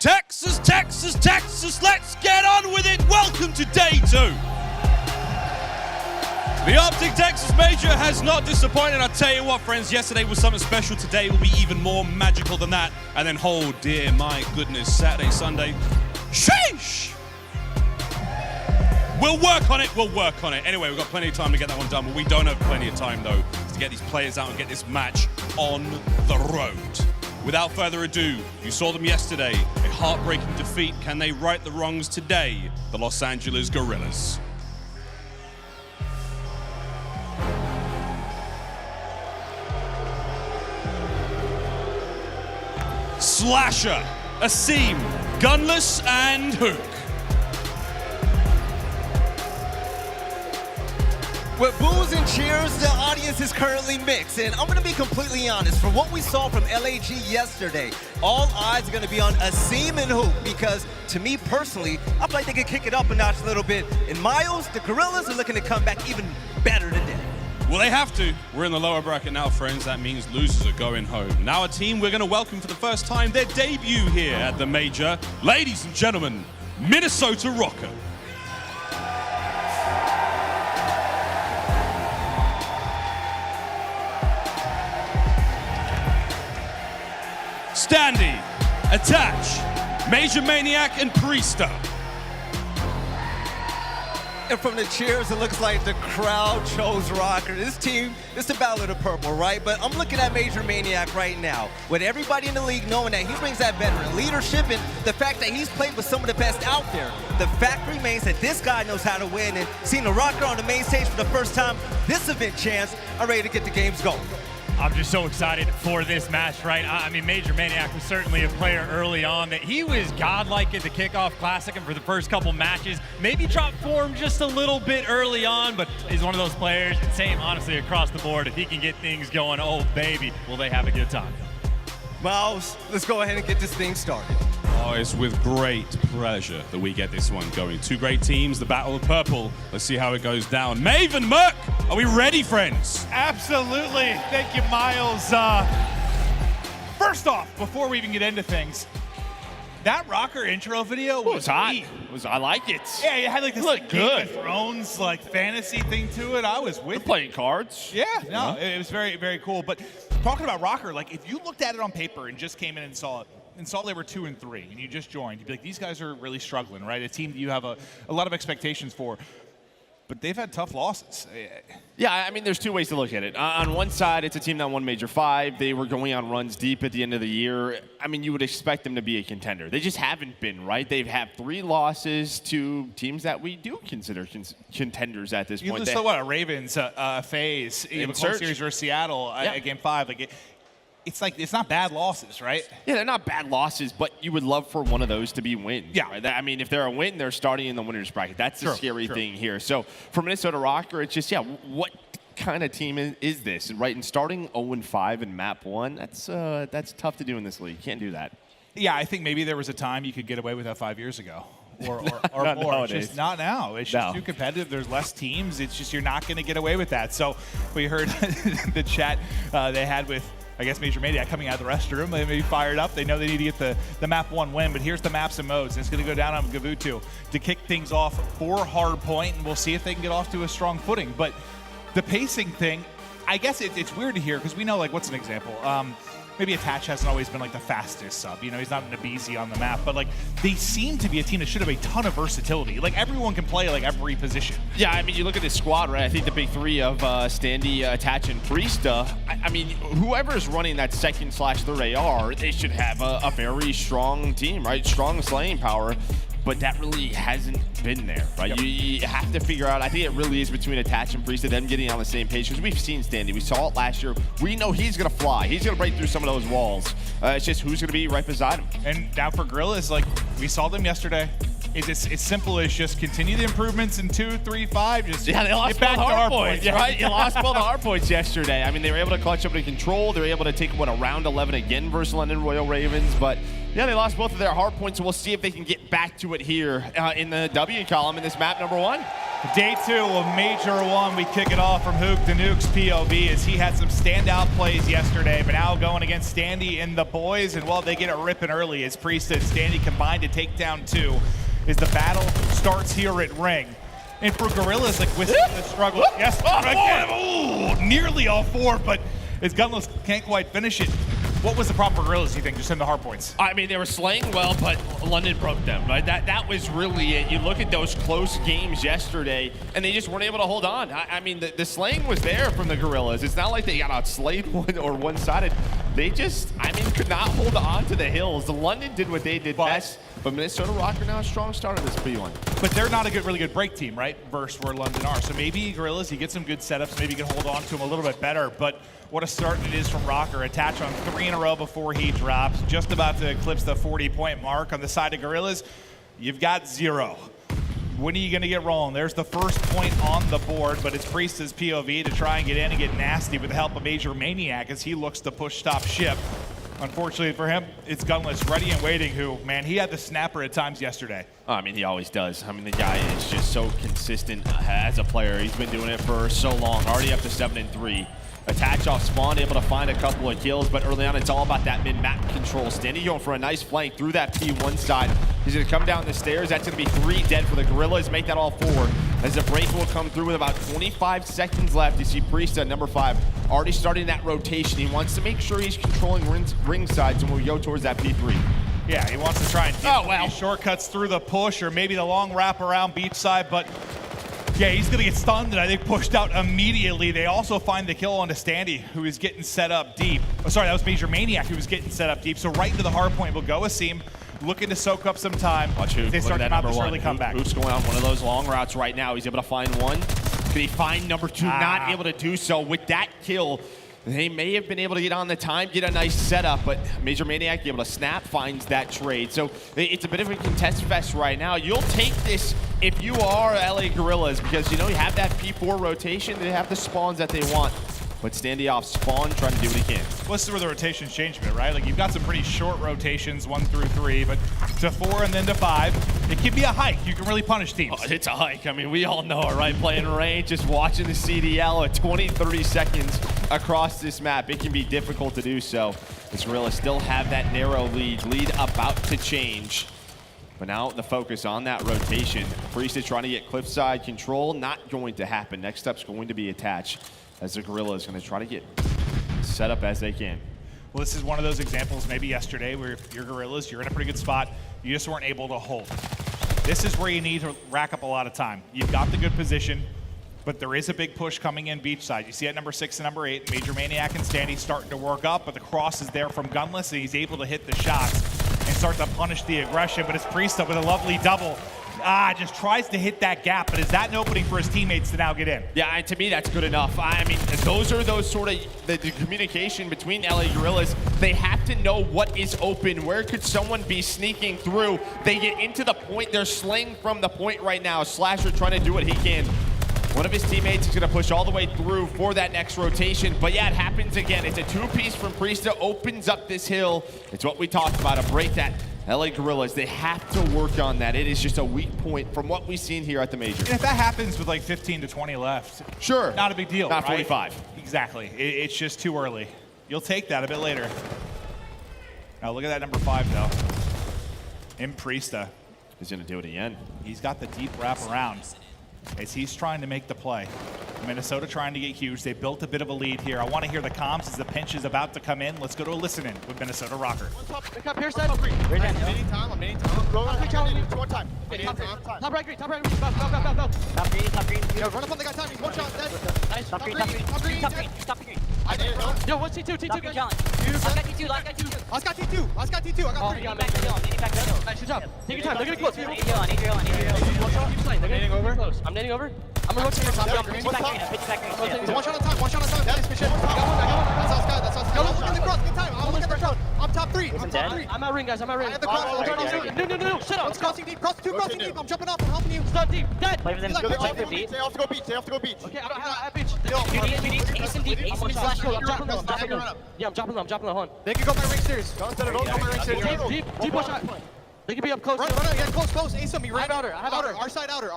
Texas, Texas, Texas, let's get on with it. Welcome to day 2. The OpTic Texas Major has not disappointed. I'll tell you what, friends, yesterday was something special. Today will be even more magical than that. And then, oh dear, my goodness, Saturday, Sunday, sheesh! We'll work on it, we'll work on it. Anyway, we've got plenty of time to get that one done, but we don't have plenty of time, though, to get these players out and get this match on the road. Without further ado, you saw them yesterday, a heartbreaking defeat. Can they right the wrongs today? The Los Angeles Guerrillas. Slasher, Asim, Gunless, and Hook. With boos and cheers, the audience is currently mixed. And I'm going to be completely honest. From what we saw from LAG yesterday, all eyes are going to be on Asim and Hook, because to me personally, I feel like they could kick it up a notch a little bit. And Miles, the Guerrillas are looking to come back even better today. Well, they have to. We're in the lower bracket now, friends. That means losers are going home. Now a team we're going to welcome for the first time, their debut here at the Major. Ladies and gentlemen, Minnesota Røkkr. Standy, Attach, MajorManiak, and Priestahh. And from the cheers, it looks like the crowd chose Røkkr. This team, it's the Battle of the Purple, right? But I'm looking at MajorManiak right now, with everybody in the league knowing that he brings that veteran leadership and the fact that he's played with some of the best out there. The fact remains that this guy knows how to win, and seeing the Røkkr on the main stage for the first time this event, Chance, I'm ready to get the games going. I'm just so excited for this match, right? I mean, MajorManiak was certainly a player early on that he was godlike at the kickoff classic and for the first couple matches. Maybe dropped form just a little bit early on, but he's one of those players, and same honestly across the board. If he can get things going, oh baby, will they have a good time. Well, let's go ahead and get this thing started. Oh, it's with great pleasure that we get this one going. Two great teams, the Battle of Purple. Let's see how it goes down. Maeve and Merc, are we ready, friends? Absolutely. Thank you, Miles. First off, before we even get into things, that Røkkr intro video was hot. neat. I like it. Yeah, it had like this Looked Game good. of Thrones like fantasy thing to it. I was with We're playing cards. Yeah, no, it was very, very cool. But talking about Røkkr, like if you looked at it on paper and just came in and saw it, and saw they were 2-3, and you just joined, you'd be like, these guys are really struggling, right? A team that you have a lot of expectations for. But they've had tough losses. Yeah, I mean, there's two ways to look at it. On one side, it's a team that won Major 5. They were going on runs deep at the end of the year. I mean, you would expect them to be a contender. They just haven't been, right? They've had 3 losses to teams that we do consider contenders at this You point. lose to what? Ravens, FaZe, you have a close series versus Seattle at Game 5. Like it's not bad losses, right? Yeah, they're not bad losses, but you would love for one of those to be wins. Yeah. Right? I mean, if they're a win, they're starting in the winner's bracket. That's the scary thing here. So for Minnesota Røkkr, it's just, what kind of team is this? Right, and starting 0-5 in map 1, that's tough to do in this league. You can't do that. Yeah, I think maybe there was a time you could get away with that 5 years ago. Or Not more. nowadays. It's just not now. It's just too competitive. There's less teams. It's just you're not going to get away with that. So we heard the chat they had with, I guess, MajorManiak coming out of the restroom. They may be fired up. They know they need to get the map 1 win. But here's the maps and modes. And it's going to go down on Gavutu to kick things off for Hardpoint. And we'll see if they can get off to a strong footing. But the pacing thing, I guess it's weird to hear because we know, like, what's an example? Maybe Attach hasn't always been like the fastest sub. You know, he's not an aBeZy on the map, but like they seem to be a team that should have a ton of versatility. Like everyone can play like every position. Yeah, I mean, you look at this squad, right? I think the big 3 of Standy, Attach, and Priestahh. I mean, whoever's running that second/third AR, they should have a very strong team, right? Strong slaying power. But that really hasn't been there, right? Yep. You have to figure out, I think it really is between Attach and Priestahh, them getting on the same page. Because we've seen Standy. We saw it last year. We know he's going to fly. He's going to break through some of those walls. It's just who's going to be right beside him. And now for Guerrillas, like we saw them yesterday. It's as simple as just continue the improvements in 2, 3, 5. Just they lost get back both to hard points, points, right? You lost both hard points yesterday. I mean, they were able to clutch up in control. They were able to take, a round 11 again versus London Royal Ravens. But yeah, they lost both of their hard points. So we'll see if they can get back to it here in the W column in this map number 1. Day 2 of Major 1, we kick it off from Hook to Nuke's POV as he had some standout plays yesterday, but now going against Standy and the boys, and well, they get it ripping early as Priestahh and Standy combined to take down 2 as the battle starts here at Ring. And for Guerrillas, like with the struggle, yes, again, nearly all 4, but as Gunless can't quite finish it. What was the problem for Guerrillas, do you think, just in the hard points? I mean, they were slaying well, but London broke them, right? That was really it. You look at those close games yesterday, and they just weren't able to hold on. I mean, the slaying was there from the Guerrillas. It's not like they got outslayed one-sided. They just, could not hold on to the hills. The London did what they did best, but Minnesota Røkkr now a strong start of this P1. But they're not a really good break team, right? Versus where London are. So maybe Guerrillas, you get some good setups, maybe you can hold on to them a little bit better, but what a start it is from Røkkr. Attach on 3 in a row before he drops. Just about to eclipse the 40-point mark. On the side of Guerrillas, you've got 0. When are you going to get rolling? There's the first point on the board, but it's Priesth's POV to try and get in and get nasty with the help of MajorManiak as he looks to push stop ship. Unfortunately for him, it's Gunless ready and waiting who, man, he had the snapper at times yesterday. I mean, he always does. I mean, the guy is just so consistent as a player. He's been doing it for so long, already up to 7-3. Attach off spawn, able to find a couple of kills, but early on it's all about that mid-map control. Standy going for a nice flank through that P1 side. He's going to come down the stairs. That's going to be 3 dead for the Guerrillas. Make that all 4. As the break will come through with about 25 seconds left. You see Priestahh, number 5, already starting that rotation. He wants to make sure he's controlling ring sides when we go towards that P3. Yeah, he wants to try and get shortcuts through the push or maybe the long wrap around beach side, but yeah, he's going to get stunned and I think pushed out immediately. They also find the kill onto Standy, who is getting set up deep. Oh, sorry, that was MajorManiak who was getting set up deep. So right into the hard point will go Asim, looking to soak up some time. Watch who. They start to mount this early comeback. Who's going on one of those long routes right now. He's able to find one. Can he find number 2? Not able to do so. With that kill, They may have been able to get on the time, get a nice setup, but MajorManiak able to snap, finds that trade. So it's a bit of a contest fest right now. You'll take this if you are LA Guerrillas because, you know, you have that P4 rotation. They have the spawns that they want. But Standy off spawn, trying to do what he can. Well, this is where the rotations change a bit, right? Like, you've got some pretty short rotations, 1 through 3, but to 4 and then to 5, it can be a hike. You can really punish teams. Oh, it's a hike. I mean, we all know it, right? Playing range, just watching the CDL at 20, 30 seconds across this map. It can be difficult to do so. As Guerrillas still have that narrow lead about to change. But now the focus on that rotation. Priestahh trying to get cliffside control, not going to happen. Next step's going to be attach, as the Guerrillas going to try to get set up as they can. Well, this is one of those examples maybe yesterday where you're Guerrillas, you're in a pretty good spot, you just weren't able to hold. This is where you need to rack up a lot of time. You've got the good position, but there is a big push coming in beachside. You see at number 6 and number 8, MajorManiak and Standy starting to work up, but the cross is there from Gunless, and he's able to hit the shots and start to punish the aggression, but it's Priestahh with a lovely double. Just tries to hit that gap, but is that an opening for his teammates to now get in? Yeah, and to me, that's good enough. I mean, those are those sort of the communication between LA Guerrillas. They have to know what is open. Where could someone be sneaking through? They get into the point. They're slaying from the point right now. Slasher trying to do what he can. One of his teammates is going to push all the way through for that next rotation. But yeah, it happens again. It's a 2-piece from Priestahh. Opens up this hill. It's what we talked about, to break that. LA Guerrillas, they have to work on that. It is just a weak point from what we've seen here at the Major. And if that happens with like 15 to 20 left, sure, not a big deal, not right? 45. Exactly. It's just too early. You'll take that a bit later. Now look at that number 5 though. In Priestahh. He's going to do it again. He's got the deep wrap around as he's trying to make the play. Minnesota trying to get huge. They built a bit of a lead here. I want to hear the comms as the pinch is about to come in. Let's go to a listen-in with Minnesota Røkkr. Pick up here, side. I'm needing time. Go on, quick challenge. One time. Top right green. Top right green. Go. Top green. Yo, run up on the guy. Time. He's one shot. Dead. Nice. Top green. I did it. Yo, what's T2? T2 good. Last guy T2. I got T2. I got 3. Nice, good job. Take your time. Look at it close. I need over. I'm nading over. I'm gonna rotate your top. One shot at a time. That is for shit. I got one. That's us. Yo, look at the cross. Good time. I'm looking at the cross. I'm top 3. I'm at ring, guys. I'm at ring. I have the cross. No. Shut up. Crossing deep. Crossing deep. I'm jumping off. I'm helping you. Stun deep. Dead. Play for them. They have to go beach. Okay, I don't have beach. Ace him deep. Yeah, I'm dropping the horn. They can go by ring stairs. Don't go by ring stairs. Deep push shot. They can be up close. Run, yeah, close. Ace him. I have outer. Our side outer.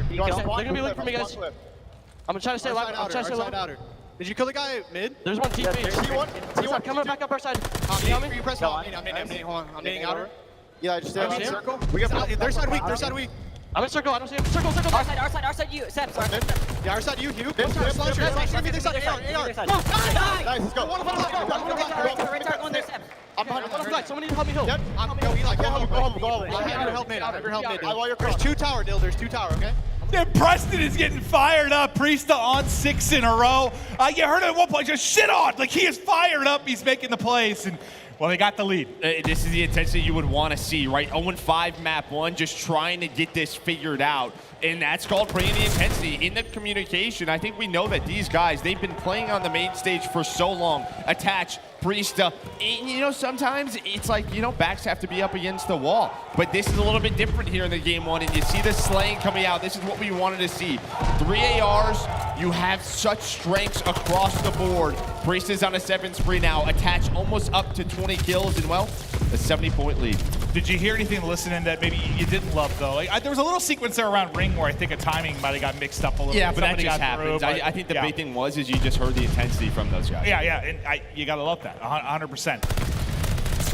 They're gonna be looking for me, guys. I'm gonna try to stay alive. Did you kill the guy mid? There's one team mid. T1. Coming back up our side. You press I'm nading outer. Yeah, I just stay in circle. We got their side weak. I'm in circle. I don't see him. Circle. Our side, you. Seb, sorry. Yeah, our side, you. Slash me this side. AR. Nice, let's go. I'm on the flag. Someone need to help me heal. Yep. Go home. I'm your help mid. There's 2 tower, Dill. There's 2 tower, okay? And Preston is getting fired up. Priestahh on 6 in a row. You heard him at one point just shit on. Like, he is fired up. He's making the plays. And, well, they got the lead. This is the intensity you would want to see, right? 0-5 map 1, just trying to get this figured out. And that's called bringing the intensity. In the communication, I think we know that these guys, they've been playing on the main stage for so long. Attach, Priestahh. And, you know, sometimes it's like, you know, backs have to be up against the wall. But this is a little bit different here in the game 1. And you see the slaying coming out. This is what we wanted to see. 3 ARs. You have such strengths across the board. Priestahh's on a 7 spree now. Attach almost up to 20 kills. And, well, a 70-point lead. Did you hear anything listening that maybe you didn't love, though? Like, there was a little sequence there around ring where I think a timing might have got mixed up a little bit. Yeah, but that just happens. I think the big thing was you just heard the intensity from those guys. Yeah, and you got to love that, 100%.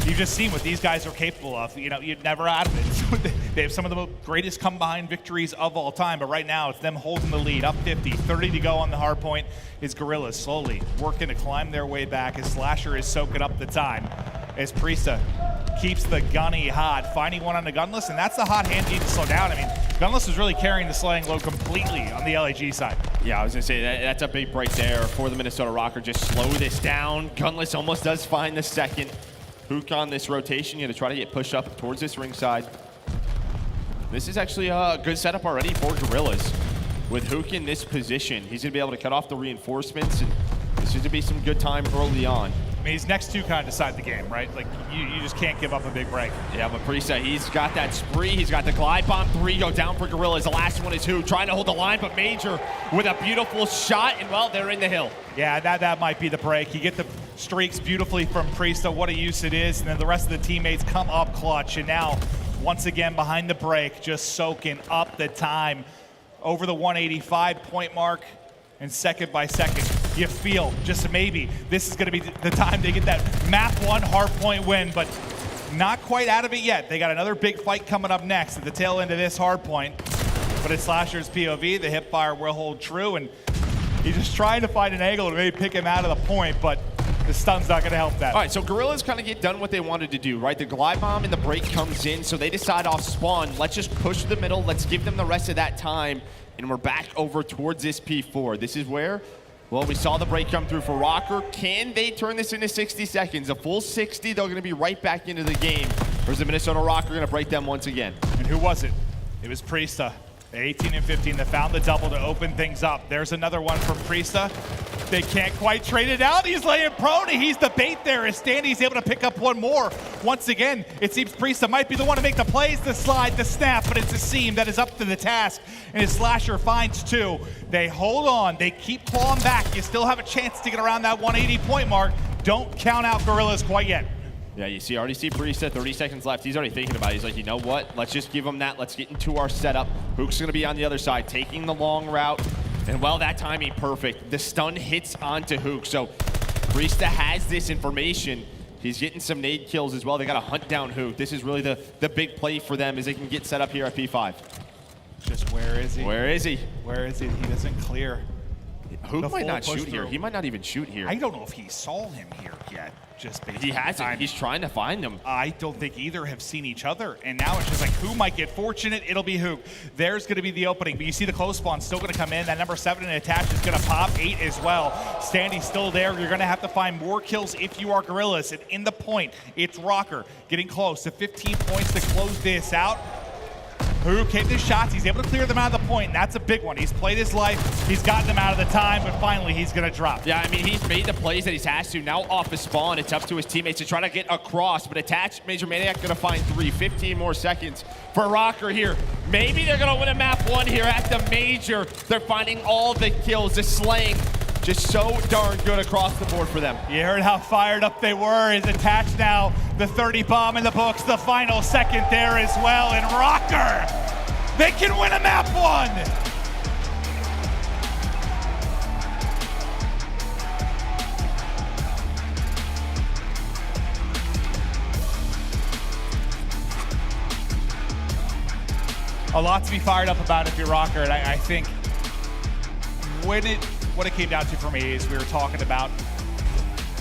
You've just seen what these guys are capable of. You know, you'd never out of it. They have some of the greatest come-behind victories of all time, but right now it's them holding the lead, up 50, 30 to go on the hard point. Is Guerrillas slowly working to climb their way back as Slasher is soaking up the time, as Priestahh keeps the gunny hot, finding one on the gunless, and that's the hot hand you need to slow down. I mean, gunless is really carrying the slaying load completely on the LAG side. Yeah, I was gonna say that's a big break there for the Minnesota Røkkr. Just slow this down. Gunless almost does find the second. Hook on this rotation, you gotta try to get pushed up towards this ringside. This is actually a good setup already for Guerrillas. With Hook in this position, he's gonna be able to cut off the reinforcements, and this to be some good time early on. I mean, these next two kind of decide the game, right? Like, you just can't give up a big break. Yeah, but Priestahh, he's got that spree. He's got the glide bomb. 3 go down for Guerrillas. The last one is who? Trying to hold the line, but Major with a beautiful shot, and well, they're in the hill. Yeah, that might be the break. You get the streaks beautifully from Priestahh. What a use it is. And then the rest of the teammates come up clutch. And now, once again, behind the break, just soaking up the time over the 185 point mark. And second by second, you feel just maybe this is going to be the time they get that map 1 hard point win, but not quite out of it yet. They got another big fight coming up next at the tail end of this hard point, but it's Slasher's POV. The hip fire will hold true, and he's just trying to find an angle to maybe pick him out of the point, but the stun's not going to help that. All right, so Guerrillas kind of get done what they wanted to do, right? The glide bomb and the break comes in, so they decide off spawn, let's just push the middle, let's give them the rest of that time, and we're back over towards this P4. This is where, well, we saw the break come through for Røkkr. Can they turn this into 60 seconds? A full 60, they're going to be right back into the game. Or is the Minnesota Røkkr going to break them once again? And who was it? It was Priestahh. 18 and 15 that found the double to open things up. There's another one from Priestahh. They can't quite trade it out. He's laying prone. He's the bait there as Standy's able to pick up one more. Once again, it seems Priestahh might be the one to make the plays, the slide, the snap, but it's a seam that is up to the task. And his Slasher finds 2. They hold on. They keep clawing back. You still have a chance to get around that 180 point mark. Don't count out Guerrillas quite yet. Yeah, you already see Priestahh, 30 seconds left. He's already thinking about it. He's like, you know what? Let's just give him that. Let's get into our setup. Hook's going to be on the other side, taking the long route. And, well, that timing perfect. The stun hits onto Hook. So Priestahh has this information. He's getting some nade kills as well. They got to hunt down Hook. This is really the big play for them as they can get set up here at P5. Just where is he? Where is he? Where is he? He doesn't clear. Hook might not shoot here. He might not even shoot here. I don't know if he saw him here yet. Just based he hasn't. He's trying to find him. I don't think either have seen each other. And now it's just like, who might get fortunate? It'll be Hook. There's going to be the opening. But you see the close spawn still going to come in. That number 7 and attach is going to pop. 8 as well. Standy's still there. You're going to have to find more kills if you are Guerrillas. And in the point, it's Røkkr getting close to 15 points to close this out. Hook hit his shots. He's able to clear them out of the point, and that's a big one. He's played his life. He's gotten them out of the time, but finally he's going to drop. Yeah, I mean, he's made the plays that he's has to. Now off his spawn, it's up to his teammates to try to get across, but attach MajorManiak going to find 3. 15 more seconds for Røkkr here. Maybe they're going to win a map 1 here at the Major. They're finding all the kills, the slaying. Just so darn good across the board for them. You heard how fired up they were. Is attached now. The 30 bomb in the books. The final second there as well. And Røkkr, they can win a map 1. A lot to be fired up about if you're Røkkr. And I think what it came down to for me is we were talking about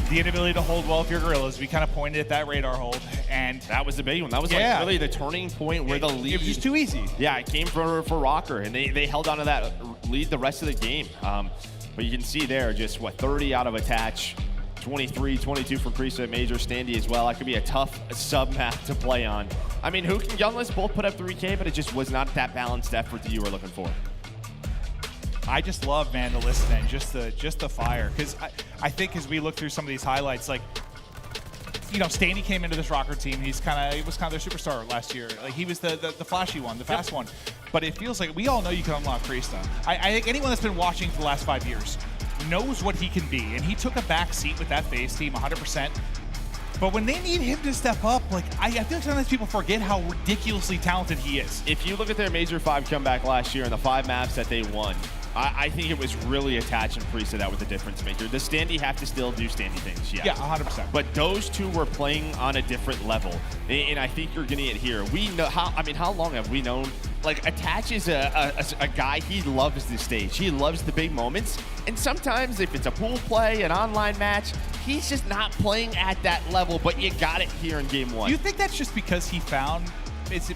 the inability to hold well if you're Guerrillas. We kind of pointed at that radar hold, and that was the big one. That was like really the turning point where the lead. It was just too easy. Yeah, it came for Røkkr, and they held on to that lead the rest of the game. But you can see there, just what, 30 out of attach, 23, 22 from Priestahh, Major, Standy as well. That could be a tough sub map to play on. I mean, Hook and Gunless both put up 3K, but it just was not that balanced effort that you were looking for. I just love, man, the listen and just the fire. Because I think as we look through some of these highlights, like, you know, Standy came into this Røkkr team. He was kind of their superstar last year. Like, he was the flashy one, the fast one. But it feels like we all know you can unlock Priestahh. I think anyone that's been watching for the last 5 years knows what he can be. And he took a back seat with that FaZe team 100%. But when they need him to step up, like, I feel like sometimes people forget how ridiculously talented he is. If you look at their Major 5 comeback last year and the 5 maps that they won, I think it was really attached and Priestahh that was the difference maker. Does Standy have to still do Standy things? Yeah, 100%. But those two were playing on a different level, and I think you're getting it here. We know how long have we known? Like, Attach is a guy, he loves this stage. He loves the big moments, and sometimes if it's a pool play, an online match, he's just not playing at that level, but you got it here in game 1. Do you think that's just because he found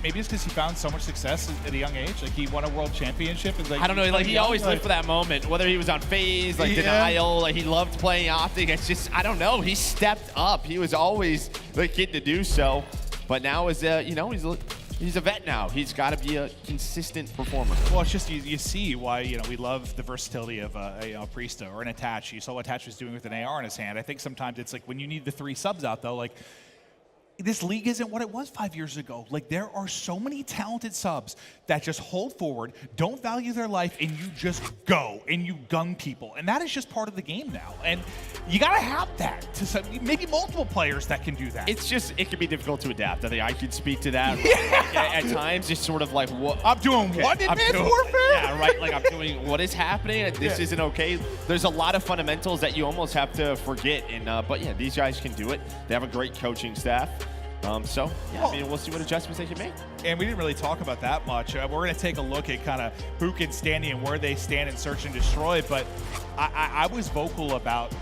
maybe it's because he found so much success at a young age? Like, he won a world championship. And, like, I don't know. Like, he always lived for that moment. Whether he was on FaZe, like Denial, like he loved playing OpTic. It's just, I don't know. He stepped up. He was always the kid to do so. But now is, you know, he's He's a vet now. He's got to be a consistent performer. Well, it's just you see why we love the versatility of a Priestahh or an Attach. You saw what Attach was doing with an AR in his hand. I think sometimes it's like when you need the 3 subs out though, like this league isn't what it was 5 years ago. Like there are so many talented subs that just hold forward, don't value their life, and you just go and you gun people. And that is just part of the game now. And you gotta have that to some, maybe multiple players that can do that. It's just, it can be difficult to adapt. I think I could speak to that. At times, it's sort of like, what? I'm doing what in Advanced Warfare? Yeah, right. Like I'm doing, what is happening? This isn't okay. There's a lot of fundamentals that you almost have to forget. And but yeah, these guys can do it. They have a great coaching staff. So, yeah, I mean, we'll see what adjustments they can make. And we didn't really talk about that much. We're going to take a look at kind of who can Standy and where they stand in Search and Destroy. But I was vocal about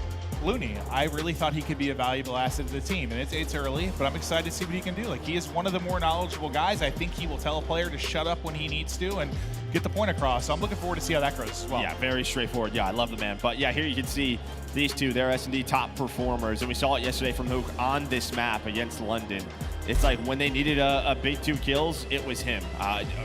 Looney. I really thought he could be a valuable asset to the team. And it's early, but I'm excited to see what he can do. Like, he is one of the more knowledgeable guys. I think he will tell a player to shut up when he needs to and get the point across. So I'm looking forward to see how that grows as well. Yeah, very straightforward. Yeah, I love the man. But yeah, here you can see these two, they're S&D top performers. And we saw it yesterday from Hook on this map against London. It's like when they needed a big 2 kills, it was him.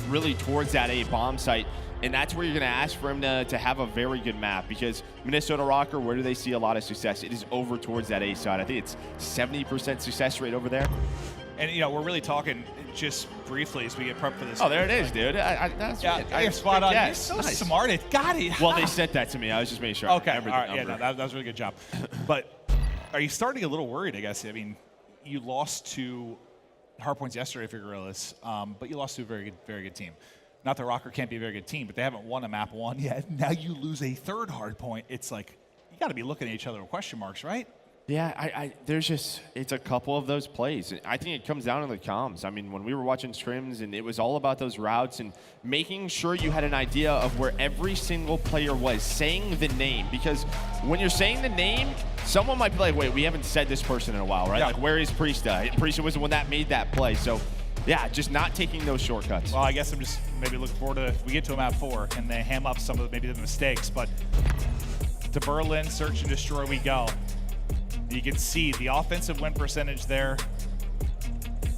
Really towards that A bomb site. And that's where you're going to ask for him to have a very good map, because Minnesota Røkkr, where do they see a lot of success? It is over towards that A side. I think it's 70% success rate over there. And, we're really talking just briefly as we get prepped for this. Oh, there it is, dude. That's you're spot on. You're so smart. It got it. Well, they sent that to me. I was just making sure. Okay, all right. Yeah, no, that was a really good job. But are you starting a little worried, I guess? I mean, you lost to Hardpoints yesterday for Guerrillas, but you lost to a very good team. Not that Røkkr can't be a very good team, but they haven't won a map 1 yet. Now you lose a 3rd Hardpoint. It's like, you got to be looking at each other with question marks, right? Yeah, there's just, it's a couple of those plays. I think it comes down to the comms. I mean, when we were watching scrims, and it was all about those routes and making sure you had an idea of where every single player was, saying the name. Because when you're saying the name, someone might be like, wait, we haven't said this person in a while, right? Yeah. Like, where is Priestahh? Priestahh was the one that made that play. So, yeah, just not taking those shortcuts. Well, I guess I'm just maybe looking forward to, if we get to a map 4, can they ham up some of maybe the mistakes? But to Berlin, Search and Destroy we go. You can see the offensive win percentage there,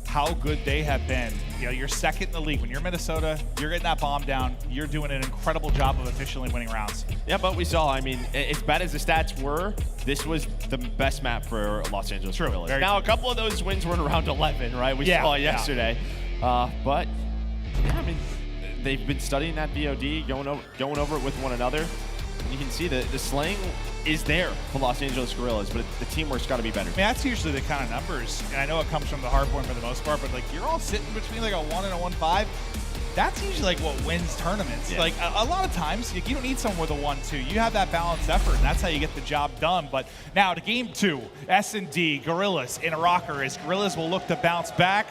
how good they have been. You're second in the league. When you're Minnesota, you're getting that bomb down. You're doing an incredible job of efficiently winning rounds. Yeah, but we saw, I mean, as bad as the stats were, this was the best map for Los Angeles Guerrillas. Now, a couple of those wins were in round 11, right? We saw it yesterday. But, yeah, I mean, they've been studying that VOD, going over it with one another. You can see the slaying is there for Los Angeles Guerrillas, but the teamwork's got to be better. I mean, that's usually the kind of numbers, and I know it comes from the hardpoint for the most part, but like you're all sitting between like a 1 and a 1-5. That's usually like what wins tournaments. Yeah. Like a lot of times, you don't need someone with a 1-2. You have that balanced effort, and that's how you get the job done. But now to game 2, S&D, Guerrillas in Røkkr, as Guerrillas will look to bounce back.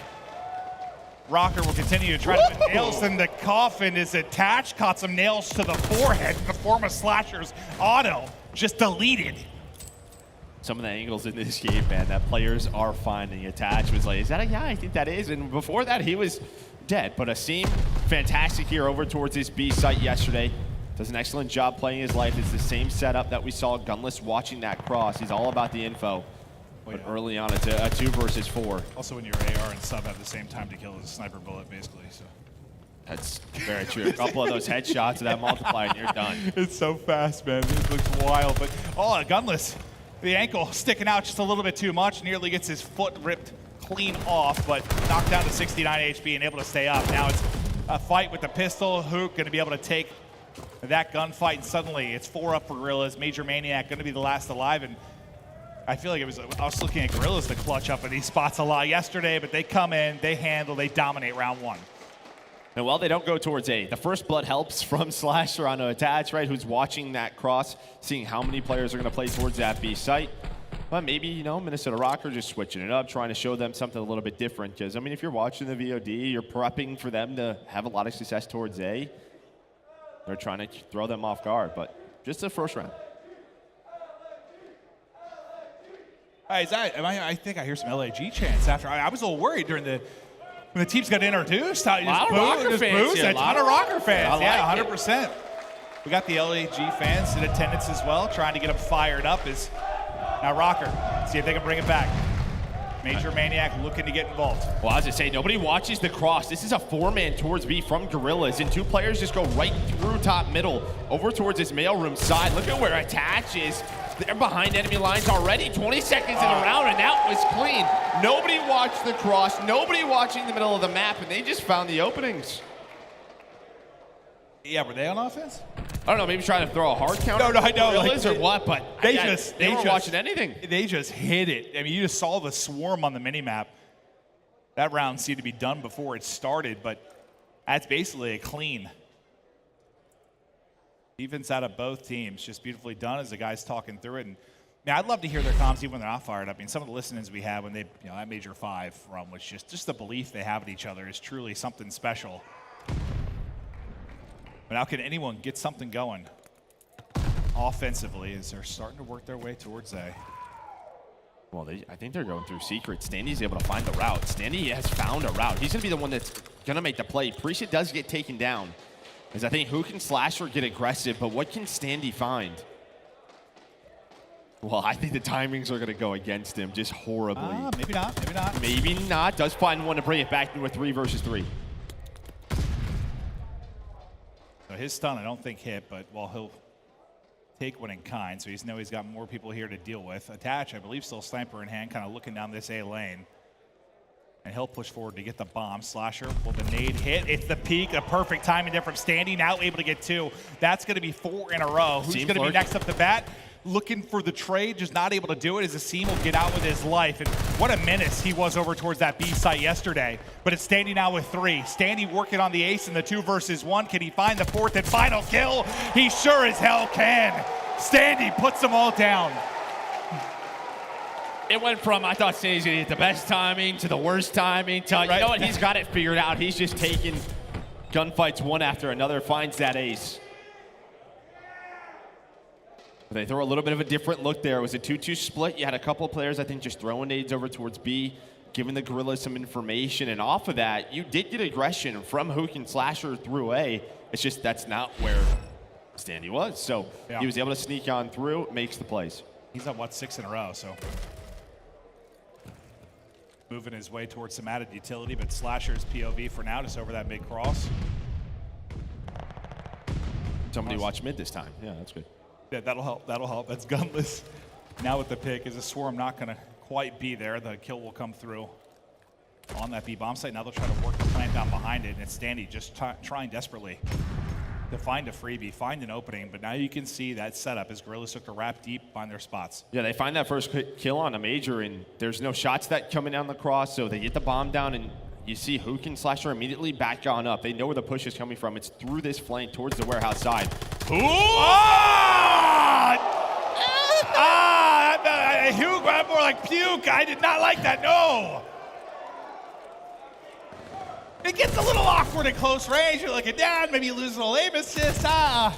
Røkkr will continue to try to put nails in the coffin. Is attached, caught some nails to the forehead in the form of Slasher's auto. Just deleted. Some of the angles in this game, man, that players are finding. Attached was like, is that a guy? I think that is. And before that, he was dead. But Asim, fantastic here over towards his B site yesterday. Does an excellent job playing his life. It's the same setup that we saw Gunless watching that cross. He's all about the info. But early on, it's a 2 versus 4. Also, when your AR and sub have the same time to kill as a sniper bullet, basically. So that's very true. A couple of those headshots of that multiplier, and you're done. It's so fast, man. It looks wild. But Gunless, the ankle sticking out just a little bit too much. Nearly gets his foot ripped clean off, but knocked down to 69 HP and able to stay up. Now it's a fight with the pistol. Hook going to be able to take that gunfight, and suddenly it's 4 up for Guerrillas. MajorManiak going to be the last alive, and I feel like I was looking at Guerrillas to clutch up in these spots a lot yesterday, but they come in, they handle, they dominate round 1. And well, they don't go towards A. The first blood helps from Slasher on Attach, right? Who's watching that cross, seeing how many players are going to play towards that B site. But maybe, Minnesota Røkkr just switching it up, trying to show them something a little bit different. Because, I mean, if you're watching the VOD, you're prepping for them to have a lot of success towards A. They're trying to throw them off guard, but just the first round. I think I hear some LAG chants after. I was a little worried during when the teams got introduced. A lot of Røkkr fans. A lot of Røkkr fans. Yeah, 100%. We got the LAG fans in attendance as well, trying to get them fired up. Now Røkkr, see if they can bring it back. MajorManiak looking to get involved. Well, as I say, nobody watches the cross. This is a 4-man towards B from Guerrillas, and 2 players just go right through top middle over towards this mailroom side. Look at where Attach is. They're behind enemy lines already. 20 seconds in the round, and that was clean. Nobody watched the cross. Nobody watching the middle of the map, and they just found the openings. Yeah, were they on offense? I don't know, maybe trying to throw a hard counter. No, I know. Guerrillas or what, but they weren't watching anything. They just hit it. I mean, you just saw the swarm on the minimap. That round seemed to be done before it started, but that's basically a clean. Defense out of both teams, just beautifully done as the guys talking through it. And man, I'd love to hear their comms even when they're not fired up. I mean, some of the listenings we had when they, that Major 5 run was just the belief they have in each other is truly something special. But how can anyone get something going offensively as they're starting to work their way towards A? Well, I think they're going through secret. Standy's able to find the route. Standy has found a route. He's going to be the one that's going to make the play. Priestahh does get taken down. As I think who can Slasher get aggressive, but what can Standy find? Well, I think the timings are going to go against him just horribly. Maybe not, maybe not. Maybe not. Does find one to bring it back to a 3 versus 3. So his stun, I don't think hit, but well, he'll take one in kind. So he's got more people here to deal with. Attach, I believe, still sniper in hand, kind of looking down this A lane. And he'll push forward to get the bomb. Slasher, will the nade hit? It's the peak, a perfect timing there from Standy. Now able to get 2. That's going to be 4 in a row. Who's going to be next up to bat? Looking for the trade, just not able to do it as Asim will get out with his life. And what a menace he was over towards that B site yesterday. But it's Standy now with 3. Standy working on the ace in the 2 versus 1. Can he find the 4th and final kill? He sure as hell can. Standy puts them all down. It went from, I thought Standy's going to get the best timing to the worst timing to, you know what, he's got it figured out. He's just taking gunfights one after another, finds that ace. They throw a little bit of a different look there. It was a 2-2 split. You had a couple of players, I think, just throwing nades over towards B, giving the Guerrillas some information. And off of that, you did get aggression from Hook and Slasher through A. It's just that's not where Standy was. So he was able to sneak on through, makes the plays. He's at, what, 6 in a row, so. Moving his way towards some added utility, but Slasher's POV for now, just over that mid cross. Somebody watch mid this time. Yeah, that's good. Yeah, that'll help. That'll help. That's gunless. Now with the pick, is a swarm not going to quite be there. The kill will come through on that B bomb site. Now they'll try to work the plant down behind it, and it's Standy just trying desperately to find a freebie, find an opening. But now you can see that setup as Guerrillas took the wrap deep, find their spots. Yeah, they find that first kill on a Major, and there's no shots that coming down the cross, so they get the bomb down, and you see Hook and Slasher immediately back on up. They know where the push is coming from. It's through this flank towards the warehouse side. Hugh, more like puke. I did not like that, no. It gets a little awkward at close range. You're looking down, maybe you lose a little aim assist. All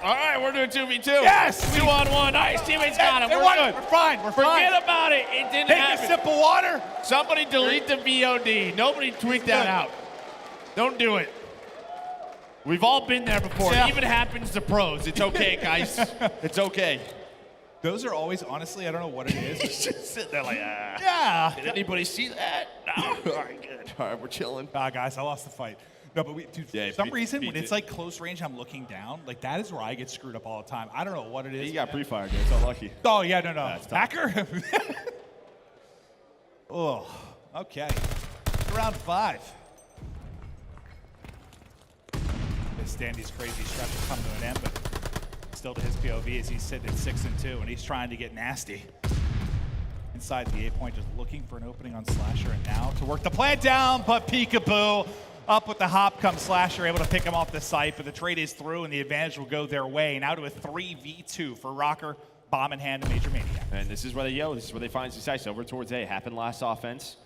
right, we're doing 2v2. Yes! 2-on-1. Nice, teammates got him. We're good. We're fine. We're fine. Forget about it. It didn't happen. Take a sip of water. Somebody delete the VOD. Nobody tweet that out. Don't do it. We've all been there before. Yeah. It even happens to pros. It's okay, guys. It's okay. Those are always, honestly, I don't know what it is. He's just sitting there like, yeah. Did anybody see that? No. All right, good. All right, we're chilling. Guys, I lost the fight. No, but for some reason, when it's like close range, I'm looking down. Like, that is where I get screwed up all the time. I don't know what it is. You got pre-fire, dude. So lucky. Oh, yeah, no. Hacker? Oh, okay. Round 5. Standy's crazy stretch will come to an end, but still to his POV as he's sitting at 6-2, and he's trying to get nasty. Inside the A point, just looking for an opening on Slasher, and now to work the plant down, but peekaboo. Up with the hop comes Slasher, able to pick him off the site, but the trade is through, and the advantage will go their way. Now to a 3v2 for Røkkr, bomb in hand to MajorManiak. And this is where they go. This is where they find success. Over towards A. Happened last offense.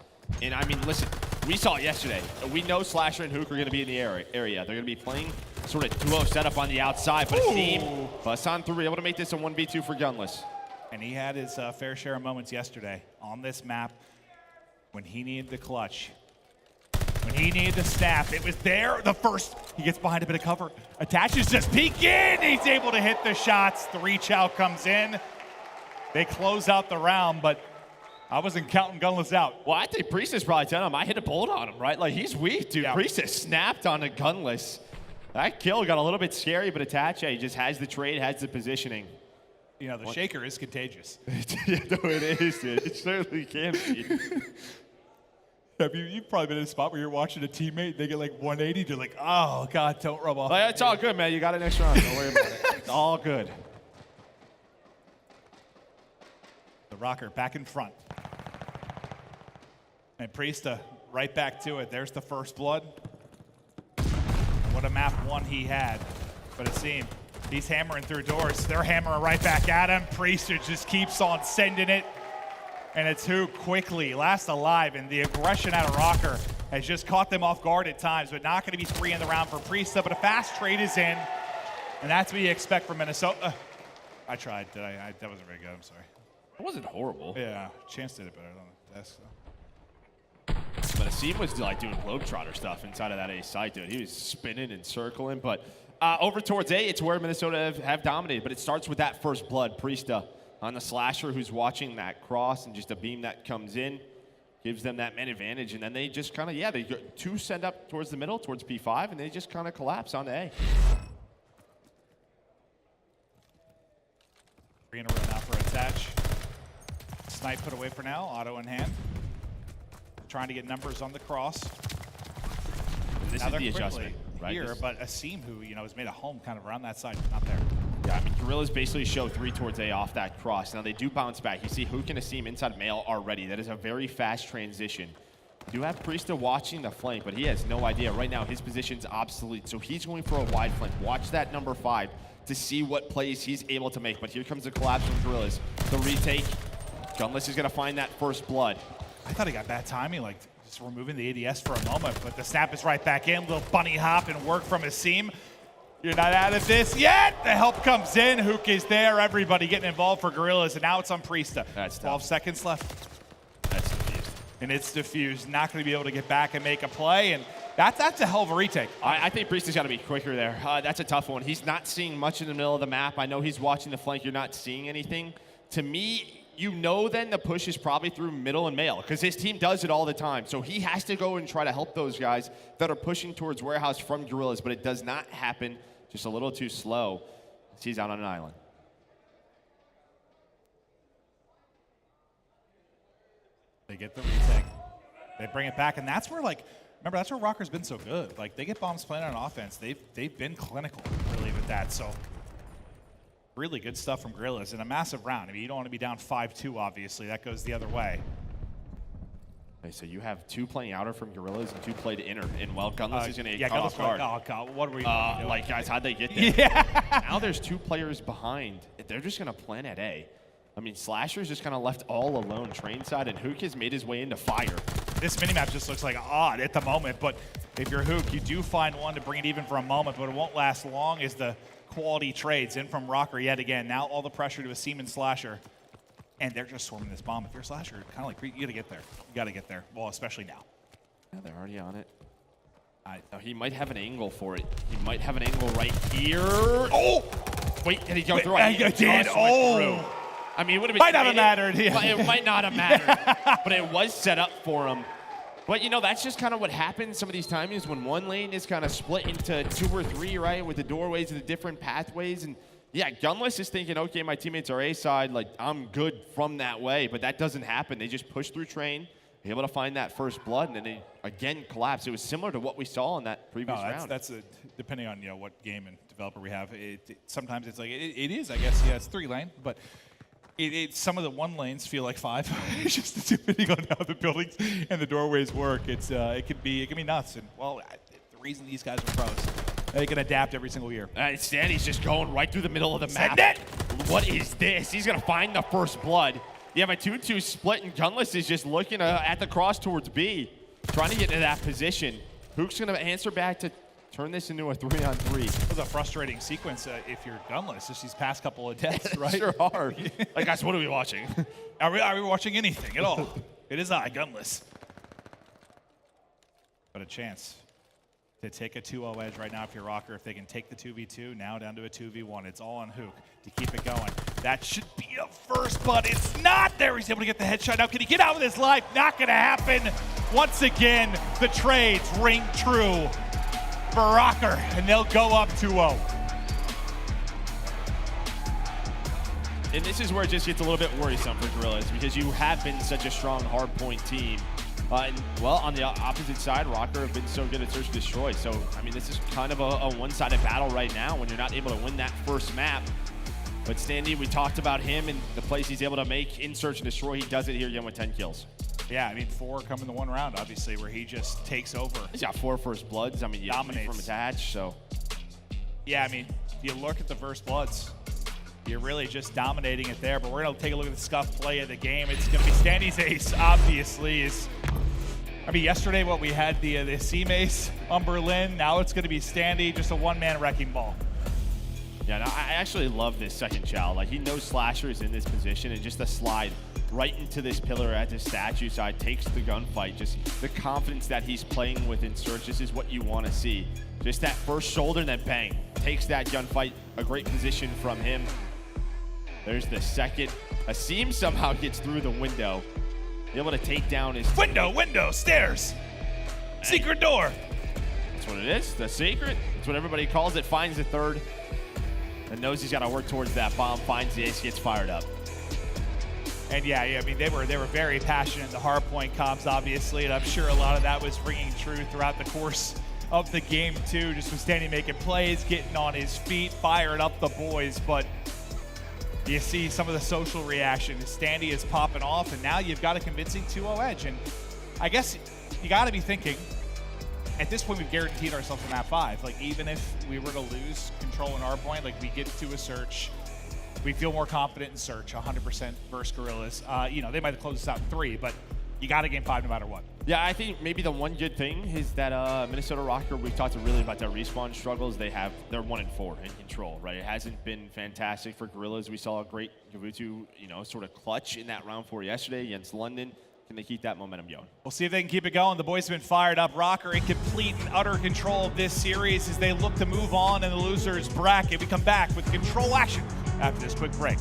And I mean, listen, we saw it yesterday. We know Slasher and Hook are going to be in the area. They're going to be playing sort of duo setup on the outside, but a team bust on through, able to make this a 1v2 for Gunless. And he had his fair share of moments yesterday on this map when he needed the clutch. When he needed the snap, it was there. The first, he gets behind a bit of cover. Attaches just peek in. He's able to hit the shots. The reach out comes in. They close out the round, but I wasn't counting Gunless out. Well, I think Priestahh's probably telling him, I hit a bullet on him, right? Like, he's weak, dude. Yeah. Priestahh snapped on a Gunless. That kill got a little bit scary, but Itachi, he just has the trade, has the positioning. You know, the shaker is contagious. Yeah, no, it is, dude. It certainly can be. You've probably been in a spot where you're watching a teammate, they get like 180, you're like, oh, God, don't rub off. Like, it's all good, man. You got it next round. Don't worry about it. It's all good. The Røkkr back in front. And Priestahh right back to it. There's the first blood. What a map one he had. But it seemed he's hammering through doors. They're hammering right back at him. Priestahh just keeps on sending it. And it's who quickly, last alive, and the aggression out of Røkkr has just caught them off guard at times, but not going to be 3 in the round for Priestahh, but a fast trade is in, and that's what you expect from Minnesota. I tried, did I? That wasn't very good, I'm sorry. It wasn't horrible. Yeah, Chance did it better on the desk, so. But aBeZy was like doing globetrotter stuff inside of that A site, dude. He was spinning and circling, but over towards A, it's where Minnesota have dominated, but it starts with that first blood. Priestahh on the slasher who's watching that cross and just a beam that comes in, gives them that man advantage, and then they just kind of, yeah, they go 2 send up towards the middle, towards P5, and they just kind of collapse on A. 3 in a row now for Attach. Snipe put away for now, auto in hand. Trying to get numbers on the cross. And this now is the adjustment, right? Here, but Asim, who has made a home kind of around that side, not there. Yeah, I mean, Guerrillas basically show 3 towards A off that cross. Now they do bounce back. You see Hook and Asim inside mail already. That is a very fast transition. You do have Priestahh watching the flank, but he has no idea. Right now, his position's obsolete, so he's going for a wide flank. Watch that number 5 to see what plays he's able to make. But here comes the collapse from Guerrillas. The retake. Gunless is going to find that first blood. I thought he got bad timing, like just removing the ADS for a moment, but the snap is right back in. Little bunny hop and work from Asim. You're not out of this yet. The help comes in. Hook is there. Everybody getting involved for Guerrillas, and now it's on Priestahh. That's 12 tough. seconds left. That's diffused. And it's diffused. Not going to be able to get back and make a play, and that's a hell of a retake. I think Priestahh's got to be quicker there. That's a tough one. He's not seeing much in the middle of the map. I know he's watching the flank. You're not seeing anything. To me, you know then the push is probably through middle and mail because his team does it all the time. So he has to go and try to help those guys that are pushing towards warehouse from Guerrillas, but it does not happen. Just a little too slow. He's out on an island. They get the retake. They bring it back, and that's where, like, remember, that's where Røkkr's been so good. Like, they get bombs planted on offense. They've been clinical, really, with that. So really good stuff from Guerrillas in a massive round. I mean, you don't want to be down 5-2, obviously. That goes the other way. Okay, so you have 2 playing outer from Guerrillas and 2 played inner. And well, Gunless is going to get Gunless off guard. Oh, God, what were you doing? Like, guys, how'd they get there? Yeah. Now there's 2 players behind. They're just going to plan at A. I mean, Slasher's just kind of left all alone train side, and Hook has made his way into fire. This minimap just looks like odd at the moment, but if you're Hook, you do find one to bring it even for a moment, but it won't last long as the quality trades in from Røkkr yet again. Now all the pressure to Asim and Slasher, and they're just swarming this bomb. If you're Slasher, kind of like, you got to get there. You got to get there. Well, especially now. Yeah, they're already on it. He might have an angle for it. He might have an angle right here. Oh! Wait, did he go through? I did. Oh! I mean, it would have been. Might not have mattered. It might not have mattered, but it was set up for him. But, you know, that's just kind of what happens some of these timings when one lane is kind of split into 2 or 3, right, with the doorways and the different pathways. And, yeah, Gunless is thinking, okay, my teammates are A side, like, I'm good from that way. But that doesn't happen. They just push through train, able to find that first blood, and then they, again, collapse. It was similar to what we saw in that previous round. That's depending on, what game and developer we have. Sometimes it's like, it is, I guess, yeah, it's 3 lane, but some of the 1 lanes feel like 5. It's just depending on how the buildings and the doorways work. It can be nuts. And well, the reason these guys are pros, they can adapt every single year. Standy's just going right through the middle of the map. Send it! What is this? He's gonna find the first blood. You have a 2-2 split, and Gunless is just looking at the cross towards B, trying to get into that position. Hook's gonna answer back to turn this into a 3-on-3. It was a frustrating sequence if you're Gunless, just these past couple of deaths, right? Sure are. Like, guys, what are we watching? Are we watching anything at all? It is Gunless. But a chance to take a 2-0 edge right now if you're Røkkr. If they can take the 2v2, now down to a 2v1. It's all on Hook to keep it going. That should be a first, but it's not there. He's able to get the headshot. Now, can he get out with his life? Not going to happen. Once again, the trades ring true for Røkkr, and they'll go up 2-0. And this is where it just gets a little bit worrisome for Guerrillas, because you have been such a strong hardpoint team. And, well, on the opposite side, Røkkr have been so good at search and destroy. So, I mean, this is kind of a one-sided battle right now when you're not able to win that first map. But Standy, we talked about him and the plays he's able to make in search and destroy. He does it here again with 10 kills. Yeah, I mean, 4 come in the one round, obviously, where he just takes over. He's got 4 first bloods. I mean, dominates from attached, so. Yeah, I mean, if you look at the first bloods, you're really just dominating it there. But we're going to take a look at the scuff play of the game. It's going to be Standy's ace, obviously. I mean, yesterday, what we had the C-Mace on Berlin. Now it's going to be Standy, just a one-man wrecking ball. Yeah, no, I actually love this second chow. Like, he knows Slasher is in this position, and just a slide right into this pillar at the statue side takes the gunfight. Just the confidence that he's playing with in search. This is what you want to see. Just that first shoulder, and then bang, takes that gunfight. A great position from him. There's the second. Asim somehow gets through the window, able to take down his window, stairs, secret door. That's what it is. The secret. That's what everybody calls it. Finds the third, and knows he's got to work towards that bomb. Finds the ace, gets fired up. And yeah, I mean, they were very passionate in the hardpoint comms, obviously, and I'm sure a lot of that was ringing true throughout the course of the game too. Just with Standy making plays, getting on his feet, firing up the boys, but you see some of the social reaction. Standy is popping off, and now you've got a convincing 2-0 edge. And I guess you got to be thinking, at this point, we've guaranteed ourselves a map 5. Like, even if we were to lose control in our point, like, we get to a search, we feel more confident in search, 100% versus Guerrillas. You know, they might have closed us out in 3, but you got to game 5 no matter what. Yeah, I think maybe the one good thing is that Minnesota Røkkr, we've talked really about their respawn struggles. They're 1-4 in control, right? It hasn't been fantastic for Guerrillas. We saw a great Gavutu, you know, sort of clutch in that round 4 yesterday against London. Can they keep that momentum going? We'll see if they can keep it going. The boys have been fired up. Røkkr in complete and utter control of this series as they look to move on in the losers bracket. We come back with control action after this quick break.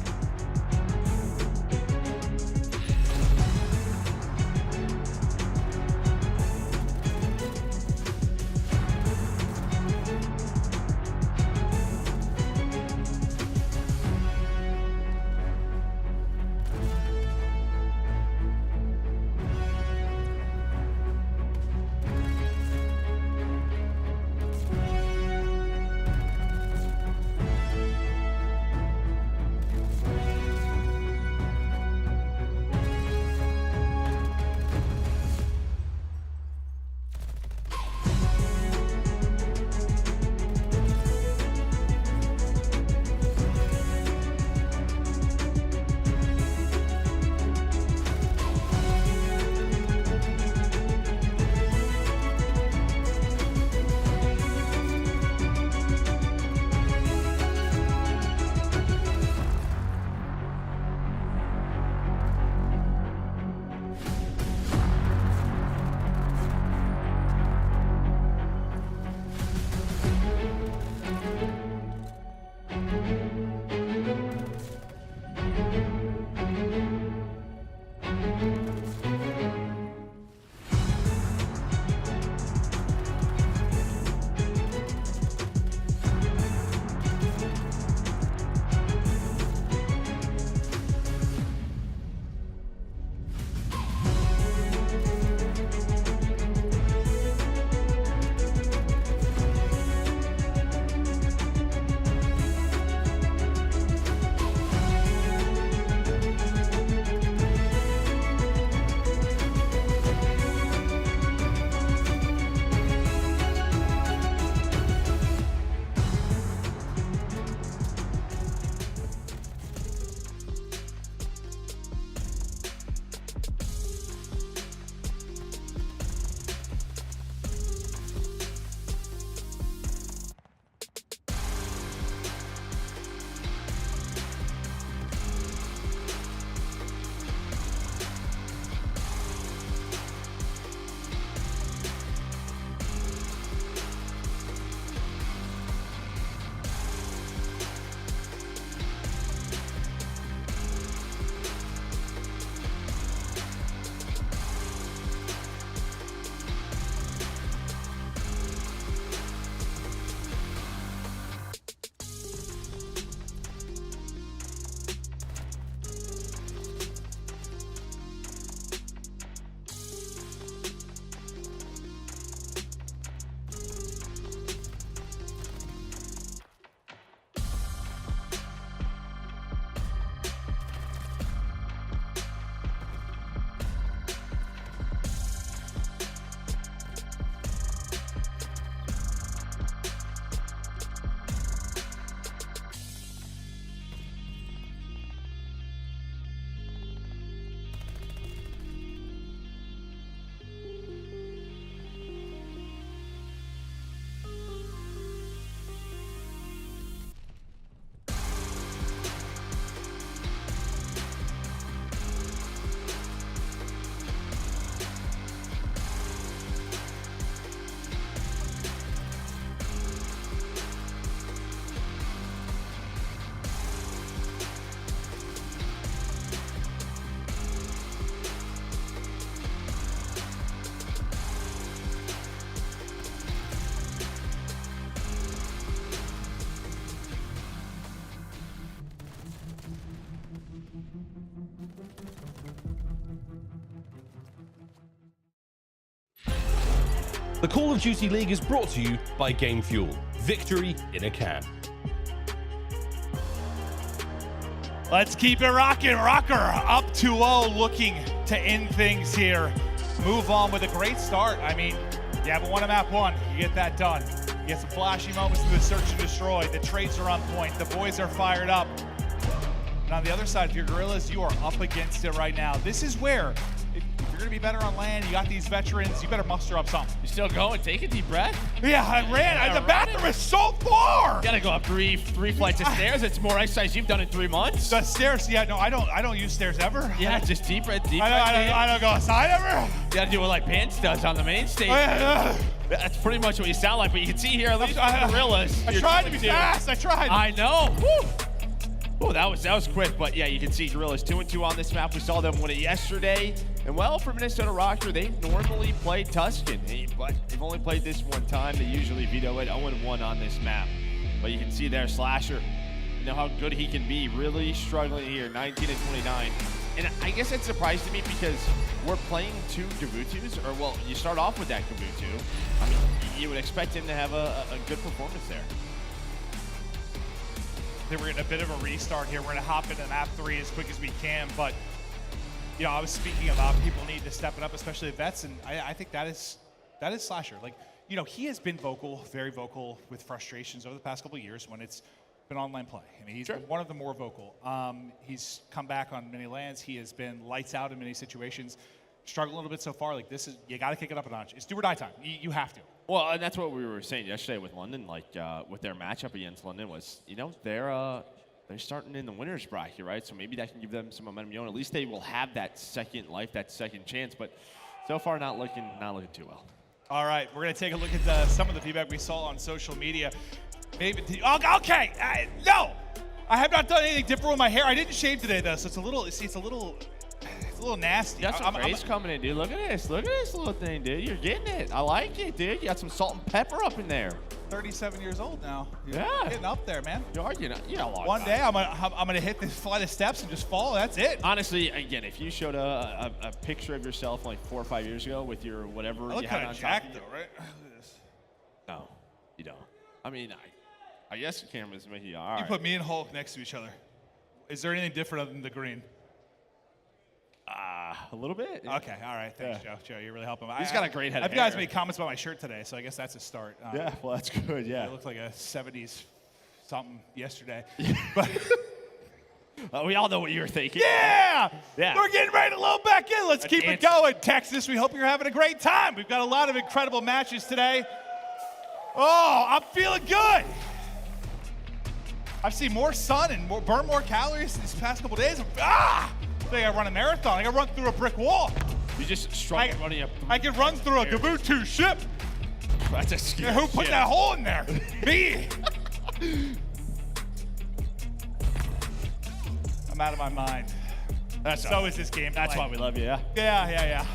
The Call of Duty League is brought to you by Game Fuel. Victory in a can. Let's keep it rocking. Røkkr up 2-0, looking to end things here. Move on with a great start. I mean, you have a one map one, you get that done. You get some flashy moments through the search and destroy. The trades are on point. The boys are fired up. And on the other side, if you're Guerrillas, you are up against it right now. This is where, if you're going to be better on land, you got these veterans, you better muster up something. You still going? Take a deep breath. Yeah, I ran. The bathroom is so far. You gotta go up three flights of stairs. It's more exercise you've done in 3 months. The stairs, yeah, no, I don't use stairs ever. Yeah, just deep breath, I don't go outside ever. You gotta do what like Pants does on the main stage. That's pretty much what you sound like, but you can see here, at least Guerrillas. I tried to be fast, I tried. I know. Woo. Oh, that was quick, but yeah, you can see Guerrillas 2-2 on this map. We saw them win it yesterday. And well, for Minnesota Røkkr, they normally play Tuscan, but they've only played this one time. They usually veto it 0-1 on this map. But you can see there, Slasher, you know how good he can be, really struggling here, 19-29. And I guess it surprised me because we're playing 2 Gavutus, or well, you start off with that Gavutu. I mean, you would expect him to have a good performance there. I think we're getting a bit of a restart here. We're gonna hop into map 3 as quick as we can, but you know, I was speaking about people need to step it up, especially the vets, and I think that is Slasher. Like, you know, he has been vocal, very vocal with frustrations over the past couple of years when it's been online play. I mean, he's been one of the more vocal. He's come back on many lands. He has been lights out in many situations. Struggled a little bit so far. Like, this is, you got to kick it up a notch. It's do or die time. You have to. Well, and that's what we were saying yesterday with London, like with their matchup against London was, you know, they're starting in the winner's bracket, right? So maybe that can give them some momentum. You know, at least they will have that second life, that second chance. But so far, not looking too well. All right, we're gonna take a look at some of the feedback we saw on social media. Maybe okay, no, I have not done anything different with my hair. I didn't shave today though, so it's a little nasty. You got some rays coming in, dude. Look at this little thing, dude. You're getting it. I like it, dude. You got some salt and pepper up in there. 37 years old now. Yeah, getting up there, man. You are getting up. Yeah, one day I'm gonna hit this flight of steps and just fall. That's it. Honestly, again, if you showed a picture of yourself like 4 or 5 years ago with your whatever I look you had kind on of top jacked of though, right? No, you don't. I mean, I guess the camera's making you all right. You put me and Hulk next to each other. Is there anything different other than the green? A little bit. Yeah. Okay, all right. Thanks, Joe. Joe, you're really helping. He's got a great head of You guys hair. made comments about my shirt today, so I guess that's a start. Yeah, well, that's good, yeah. It looked like a 70s something yesterday. But we all know what you were thinking. Yeah! Yeah. We're getting ready to load back in. Let's keep it going. Texas, we hope you're having a great time. We've got a lot of incredible matches today. Oh, I'm feeling good. I've seen more sun and burn more calories these past couple days. I think I run a marathon. I got to run through a brick wall. You just struggle running up. I can run through a Gavutu ship. That's a scary Who put that hole in there? Me. I'm out of my mind. So is this game. That's why we love you, yeah? Yeah.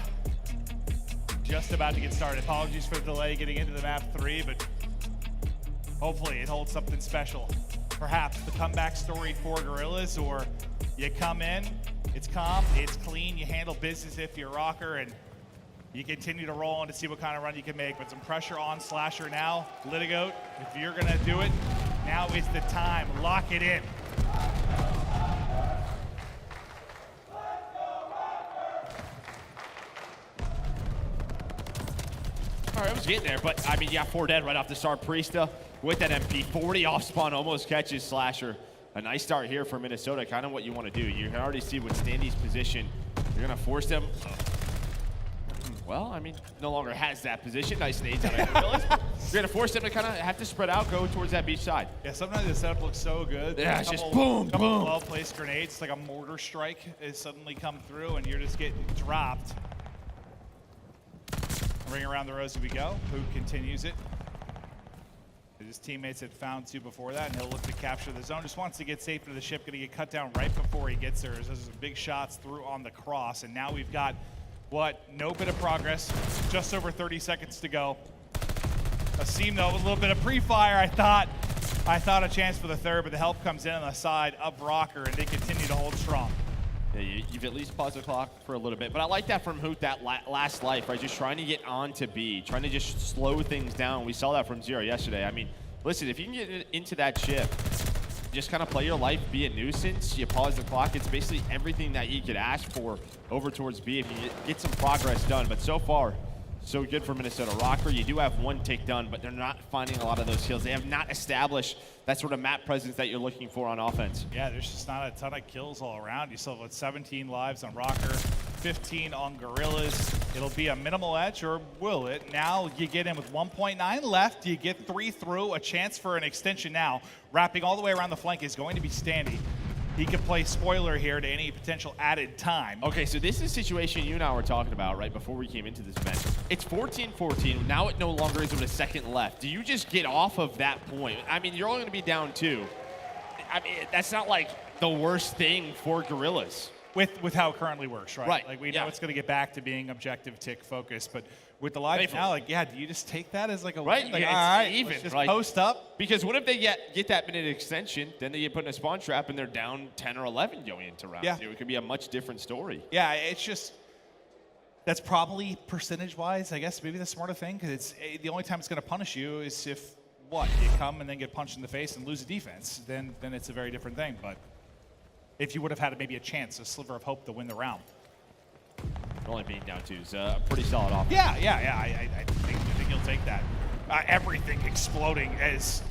Just about to get started. Apologies for the delay getting into the map 3, but hopefully it holds something special. Perhaps the comeback story for Guerrillas, or you come in, it's calm, it's clean, you handle business if you're Røkkr, and you continue to roll on to see what kind of run you can make. But some pressure on Slasher now. Litigoat, if you're gonna do it, now is the time. Lock it in. All right, I was getting there, but I mean, yeah, 4 dead right off the start. Priestahh with that MP40 off spawn almost catches Slasher. A nice start here for Minnesota, kind of what you want to do. You can already see with Standy's position, you're going to force them. Well, I mean, no longer has that position. Nice nades out of Guerrillas. You're going to force them to kind of have to spread out, go towards that beach side. Yeah, sometimes the setup looks so good. Yeah, it's just boom, boom. Well-placed grenades, like a mortar strike has suddenly come through, and you're just getting dropped. Ring around the rosy we go. Who continues it? His teammates had found 2 before that, and he'll look to capture the zone. Just wants to get safe to the ship. Going to get cut down right before he gets there. There's some big shots through on the cross, and now we've got, no bit of progress. Just over 30 seconds to go. Asim, though, with a little bit of pre-fire, I thought a chance for the third, but the help comes in on the side of Røkkr, and they continue to hold strong. Yeah, you've at least paused the clock for a little bit. But I like that from Hoot, that last life, right? Just trying to get on to B, trying to just slow things down. We saw that from Zero yesterday. I mean, listen, if you can get into that chip, just kind of play your life, be a nuisance, you pause the clock. It's basically everything that you could ask for over towards B if you get some progress done. But so far, so good for Minnesota. Røkkr, you do have one take done, but they're not finding a lot of those kills. They have not established that sort of map presence that you're looking for on offense. Yeah, there's just not a ton of kills all around. You still have 17 lives on Røkkr, 15 on Guerrillas. It'll be a minimal edge, or will it? Now you get in with 1.9 left. You get 3 through, a chance for an extension now. Wrapping all the way around the flank is going to be Standy. He can play spoiler here to any potential added time. Okay, so this is a situation you and I were talking about right before we came into this event. It's 14-14. Now it no longer is with a second left. Do you just get off of that point? I mean, you're only going to be down 2. I mean, that's not like the worst thing for Guerrillas. With how it currently works, right? Right. Like we know it's going to get back to being objective tick focused, but with the live now, like, yeah, do you just take that as like a right? win? Like, Yeah, all right, even let's just like, post up. Because what if they get that minute extension, then they get put in a spawn trap and they're down 10 or 11 going into round 2. It could be a much different story. Yeah, it's just that's probably percentage-wise, I guess, maybe the smarter thing, because it's the only time it's going to punish you is if you come and then get punched in the face and lose a defense. Then it's a very different thing, but. If you would have had maybe a chance, a sliver of hope to win the round. Only being down 2 is pretty solid offense. Yeah. I think you'll take that. Everything exploding as,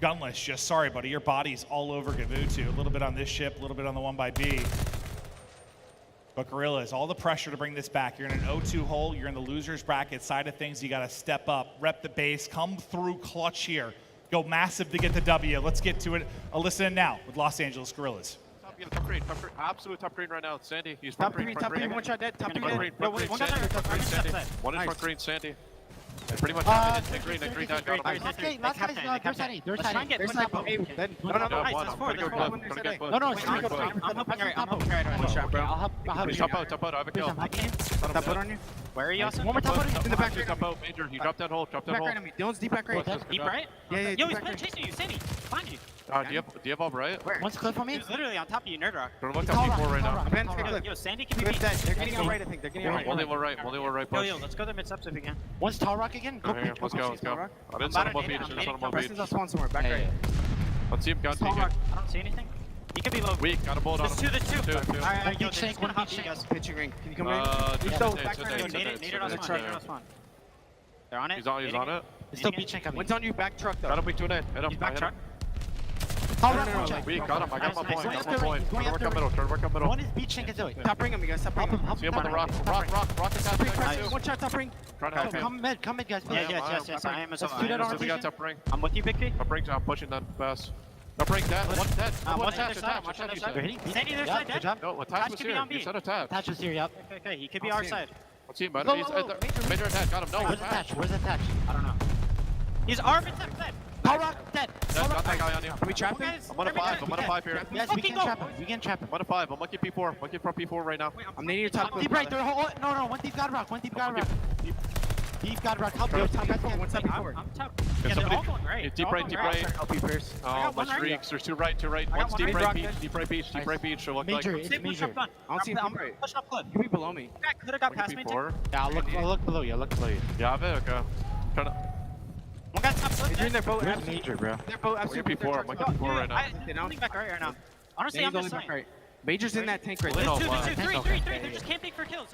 gunless. Just sorry, buddy. Your body's all over Gavutu. A little bit on this ship, a little bit on the one by B. But Guerrillas, all the pressure to bring this back. You're in an 0-2 hole. You're in the loser's bracket side of things. You got to step up, rep the base, come through clutch here. Go massive to get the W. Let's get to it. Listen in now with Los Angeles Guerrillas. Top green, absolute top green right now. Sandy, he's top green, one shot dead, top green. One in front green, Sandy. And pretty much green down. Okay, last guy's there's Sandy. There's Sandy. There's Sandy. No. I'm helping right now. I'll help you. Top out, I have a kill. Top out on you. Where are you also? One more top out in the back. Top out, Major. He dropped that hole. Back right on me. Dylan's deep back right. Deep right? Yeah. Yo, he's chasing you, Sandy. Find you. Do you have all right? Where? One's clip on me. He's literally on top of you, Nerd Rock. Don't look top P4 right now. Yo, Sandy can be beat. They're getting out right, I think. They're getting out right. One level right, push. Yo, let's go to mid subs if we can. One's tall rock again. Go here, let's go. I didn't set him up beach. Preston's on spawn somewhere. Back right. Let's see him gun I don't see anything. He could be low. Weak, got a bullet on him. There's two. Alright, beach shank, one beach shank. Pitching ring. Can you come in? Need it on spawn. They're on it. He's on it. It's still beach shank coming. One's on you, back truck though. Got him, weak 2 net. Hit him. He's back truck. Weak, got him. I got my point. Try to work up middle. One is beach shank and Zoe. Top ring him, you guys. Top ring him. See him on the rock. Rock is out. One shot, top ring. Trying to help him. Come mid, guys. Yes. I am as well. We got top ring. I'm with you, Big P. Top ring, I'm pushing that fast. Top ring dead. One dead. One side. Sandy, their side dead. No, Attach was here. You said Attach. Attach was here, yep. Okay, he could be our side. Let's see him, man. Major Attach. Got him. No, Where's Attach? I don't know. He's Arvin dead. Tall rock, dead. Got that guy on you. Can we trap him? I'm on a 5 here. Yes, we can trap him. We can trap him. I'm on a 5. I'm lucky P4. Lucky from P4 right now. I'm needing your top. Deep right. No. One deep God rock. Deep God rock. Help me. Top P4. One side P4. I'm top. Yeah, they're all going right. Deep right. Help you first. Oh, my streaks. There's 2 right. One's deep right beach. So look like. Major. It's major. I don't see him. I'm pushing up cliff. You be below me. Could have got past me too. Yeah, I'll look below you. Yeah, I have it. Okay. Trying to. One guy's top cliff. They're in their boat. Where's major, bro? Their boat. Absolutely. P4. I'm looking P4 right now. I'm back right now. Honestly, I'm just saying. Major's in that tank right There's there. two, three. They're just camping for kills.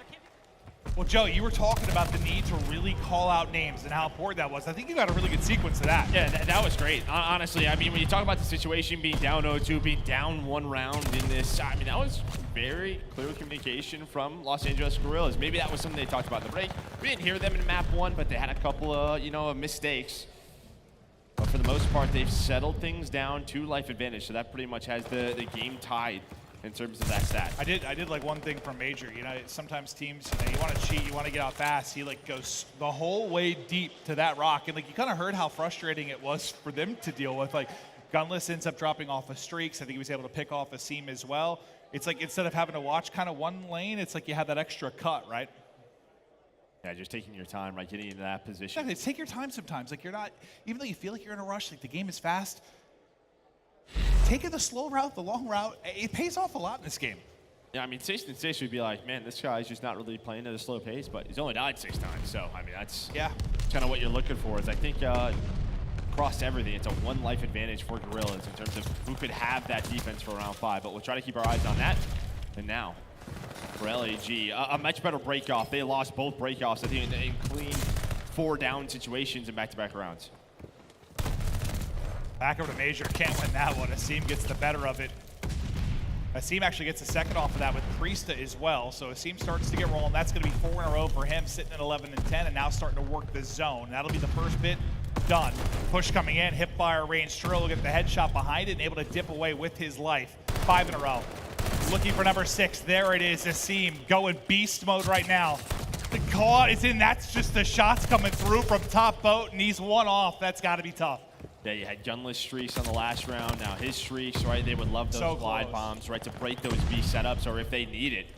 Well, Joe, you were talking about the need to really call out names and how important that was. I think you got a really good sequence of that. Yeah, that was great. Honestly, I mean, when you talk about the situation being down 0-2, being down 1 round in this, I mean, that was very clear communication from Los Angeles Guerrillas. Maybe that was something they talked about in the break. We didn't hear them in map 1, but they had a couple of, mistakes. But for the most part, they've settled things down to life advantage, so that pretty much has the game tied in terms of that stat. I did like one thing from Major. Sometimes teams, you want to cheat, you want to get out fast. He goes the whole way deep to that rock, and you kind of heard how frustrating it was for them to deal with. Gunless ends up dropping off of streaks. I think he was able to pick off a seam as well. It's like instead of having to watch kind of one lane, it's like you have that extra cut, right? Yeah, just taking your time, right, getting into that position. Exactly. Take your time sometimes. You're not, even though you feel like you're in a rush, the game is fast. taking the slow route, the long route, it pays off a lot in this game. Yeah, I mean, 6 and 6 would be like, man, this guy's just not really playing at a slow pace, but he's only died 6 times. So, I mean, that's kind of what you're looking for. Is I think across everything, it's a 1 life advantage for Guerrillas in terms of who could have that defense for round 5. But we'll try to keep our eyes on that. And now, for LAG, a much better break-off. They lost both break-offs, I think, in clean 4-down situations in back-to-back rounds. Back over to Major, can't win that one. Asim gets the better of it. Asim actually gets a second off of that with Priestahh as well. So Asim starts to get rolling. That's going to be 4 in a row for him, sitting at 11 and 10, and now starting to work the zone. That'll be the first bit done. Push coming in, hip fire, range Trill will get the headshot behind it and able to dip away with his life. 5 in a row. Looking for number 6. There it is, Asim going beast mode right now. The call is in. That's just the shots coming through from top boat, and he's 1 off. That's got to be tough. Yeah, you had gunless streaks on the last round. Now his streaks, right? They would love those glide bombs, right, to break those B setups, or if they need it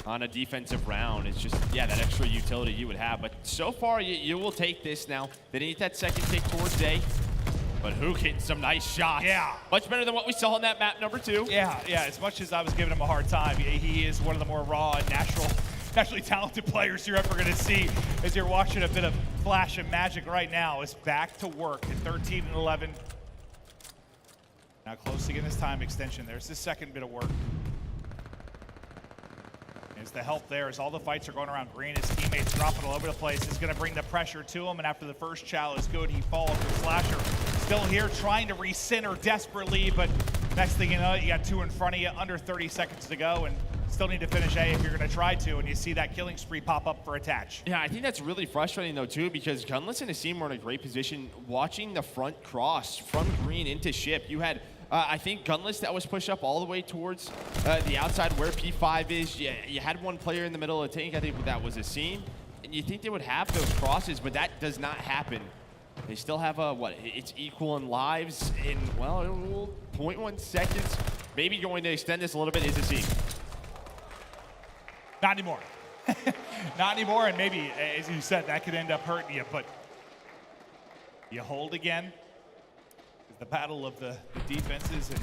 on a defensive round. It's just, yeah, that extra utility you would have. But so far, you will take this now. They need that second kick towards A. But Hook hitting some nice shots. Yeah. Much better than what we saw on that map number 2. Yeah, as much as I was giving him a hard time, he is one of the more raw and naturally talented players you're ever going to see. As you're watching a bit of flash and magic right now, is back to work at 13 and 11. Now close to getting his time extension. There's his second bit of work. Is the help there as all the fights are going around green. His teammates dropping all over the place. Is going to bring the pressure to him, and after the first chow is good, he falls for Slasher. Still here trying to recenter desperately, but next thing you know, you got 2 in front of you, under 30 seconds to go, and still need to finish A if you're going to try to, and you see that killing spree pop up for attach. Yeah, I think that's really frustrating, though, too, because Gunless and Asim were in a great position watching the front cross from green into ship. You had, I think, Gunless that was pushed up all the way towards the outside where P5 is. Yeah, you had one player in the middle of the tank. I think that was Asim. And you think they would have those crosses, but that does not happen. They still have it's equal in lives in, well, 0.1 seconds. Maybe going to extend this a little bit is Asim. Not anymore. Not anymore, and maybe, as you said, that could end up hurting you, but you hold again. The battle of the defenses and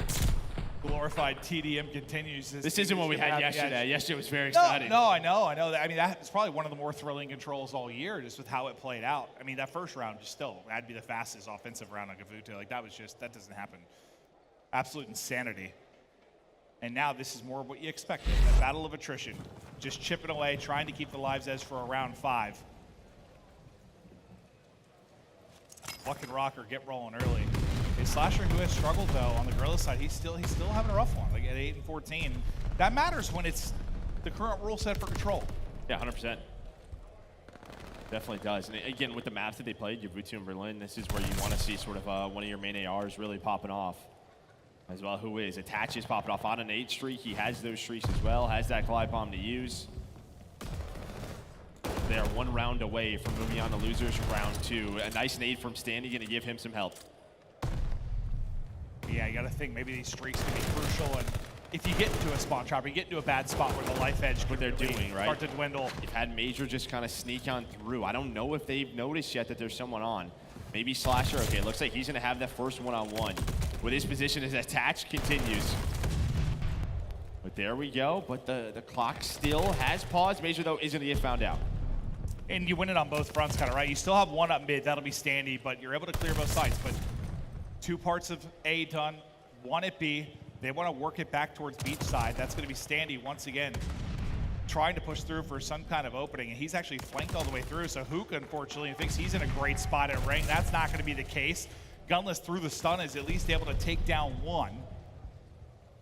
glorified TDM continues. This isn't what we had yesterday. Yesterday was very exciting. No, I know. I mean, that's probably one of the more thrilling controls all year, just with how it played out. I mean, that first round, that'd be the fastest offensive round on Gavuto. Like, that doesn't happen. Absolute insanity. And now this is more of what you expected, a battle of attrition. Just chipping away, trying to keep the lives as for a round 5. Luck and Røkkr get rolling early. A Slasher who has struggled, though, on the Guerrilla side, he's still having a rough one, like at 8 and 14. That matters when it's the current rule set for control. Yeah, 100%. Definitely does. And again, with the maps that they played, Gavuto and Berlin, this is where you want to see sort of one of your main ARs really popping off. As well, who is? Attach is popping off on an 8 streak. He has those streaks as well, has that glide bomb to use. They are 1 round away from moving on to losers round 2. A nice nade from Standy, going to give him some help. Yeah, you got to think maybe these streaks can be crucial, and if you get into a spawn trap, or you get into a bad spot where the life edge what they're doing, right? Start to dwindle. You've had Major just kind of sneak on through. I don't know if they've noticed yet that there's someone on. Maybe Slasher. Okay, it looks like he's going to have that first one-on-one. With his position as attached continues. But there we go. But the clock still has paused. Major, though, isn't going to get found out. And you win it on both fronts, kind of, right? You still have 1 up mid. That'll be Standy, but you're able to clear both sides. But 2 parts of A done, 1 at B. They want to work it back towards beach side. That's going to be Standy once again, trying to push through for some kind of opening, and he's actually flanked all the way through. So Hook, unfortunately, thinks he's in a great spot at ring. That's not going to be the case. Gunless through the stun is at least able to take down 1.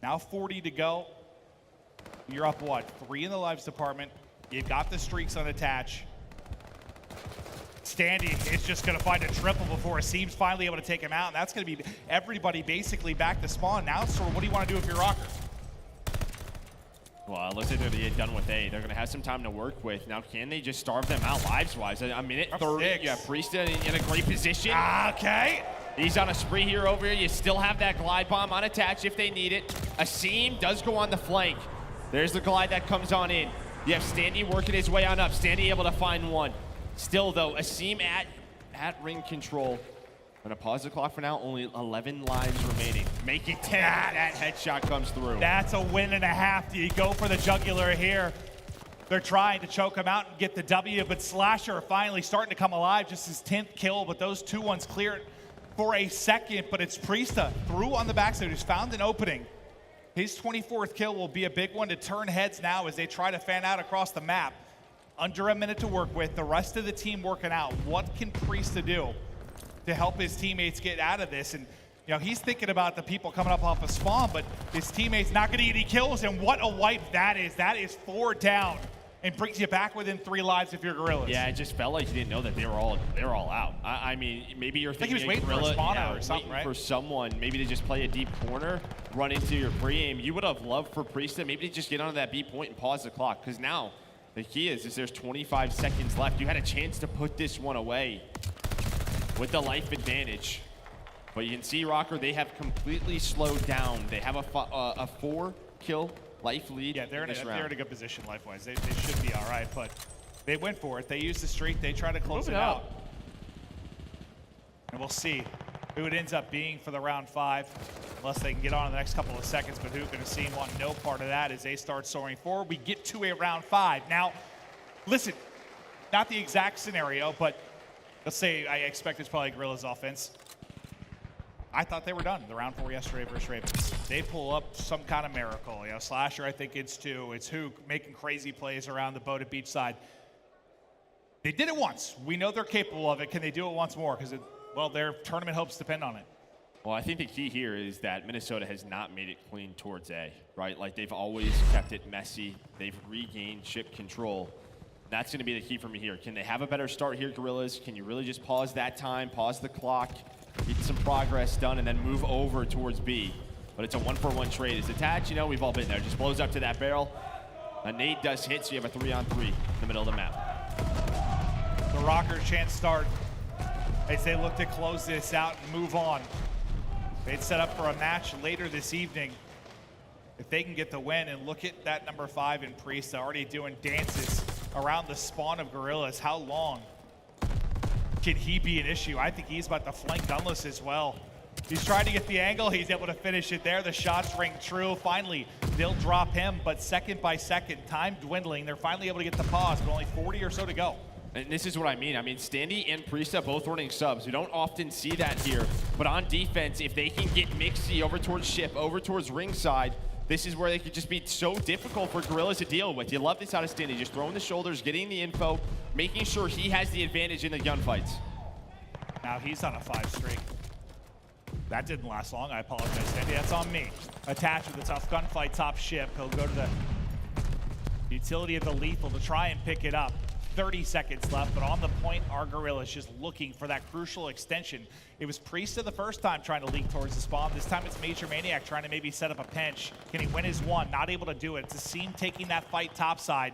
Now 40 to go. You're up, 3 in the lives department. You've got the streaks on attach. Standy is just going to find a triple before Asim's finally able to take him out, and that's going to be everybody basically back to spawn. Now, sort of, what do you want to do if you're Røkkr? Well, it looks like they're done with A. They're going to have some time to work with. Now, can they just starve them out lives-wise? A minute 30, you have Priestahh in a great position. Okay. He's on a spree here over here. You still have that glide bomb on attach if they need it. Asim does go on the flank. There's the glide that comes on in. You have Standy working his way on up. Standy able to find 1. Still, though, Asim at ring control. Gonna pause the clock for now. Only 11 lives remaining. Make it 10. That headshot comes through. That's a win and a half. Do you go for the jugular here? They're trying to choke him out and get the W, but Slasher finally starting to come alive. Just his 10th kill, but those 2 ones cleared for a second. But it's Priestahh through on the backside, who's found an opening. His 24th kill will be a big one to turn heads now as they try to fan out across the map. Under a minute to work with. The rest of the team working out. What can Priestahh do to help his teammates get out of this? And you know, he's thinking about the people coming up off of spawn, but his teammates not gonna get any kills, and what a wipe that is. That is 4 down and brings you back within 3 lives if you're Guerrillas. Yeah, it just felt like you didn't know that they were all out. I mean, maybe you're thinking he was waiting for a spawner or something, right? For someone, maybe to just play a deep corner, run into your pre-aim. You would have loved for Priestahh maybe to just get onto that B point and pause the clock, because now the key is there's 25 seconds left. You had a chance to put this one away with the life advantage. But you can see, Røkkr, they have completely slowed down. They have a 4-kill life lead. Yeah, they're in round. a good position life-wise. They should be all right, but they went for it. They used the streak. They try to close it out. And we'll see who it ends up being for the round 5, unless they can get on in the next couple of seconds. But who's going to see want no part of that as they start soaring forward. We get to a round 5. Now, listen, not the exact scenario, but let's say I expect it's probably Guerrillas offense. I thought they were done the round 4 yesterday versus Ravens. They pull up some kind of miracle. You know, Slasher, I think it's 2. It's Hook making crazy plays around the boat at beachside. They did it once. We know they're capable of it. Can they do it once more? Because, well, their tournament hopes depend on it. Well, I think the key here is that Minnesota has not made it clean towards A, right? Like, they've always kept it messy. They've regained ship control. That's going to be the key for me here. Can they have a better start here, Guerrillas? Can you really just pause that time, pause the clock, get some progress done, and then move over towards B? But it's a 1-for-1 trade. As attached, you know, we've all been there. Just blows up to that barrel. A nade does hit, so you have a 3-on-3 in the middle of the map. The Røkkr chance start as they look to close this out and move on. They'd set up for a match later this evening. If they can get the win, and look at that number 5 in Priestahh already doing dances around the spawn of Guerrillas. How long can he be an issue? I think he's about to flank Gunless as well. He's trying to get the angle. He's able to finish it there. The shots ring true. Finally, they'll drop him, but second by second, time dwindling. They're finally able to get the pause, but only 40 or so to go. And this is what I mean. I mean, Standy and Priestahh both running subs. We don't often see that here. But on defense, if they can get Mixy over towards ship, over towards ringside, this is where they could just be so difficult for Guerrillas to deal with. You love this out of Standy, just throwing the shoulders, getting the info, making sure he has the advantage in the gunfights. Now he's on a 5 streak. That didn't last long. I apologize, Standy. That's on me. Attached with a tough gunfight, top ship. He'll go to the utility of the lethal to try and pick it up. 30 seconds left, but on the point are Guerrillas just looking for that crucial extension. It was Priestahh the first time trying to leak towards the spawn. This time it's MajorManiak trying to maybe set up a pinch. Can he win his one? Not able to do it. It's a Seam taking that fight topside.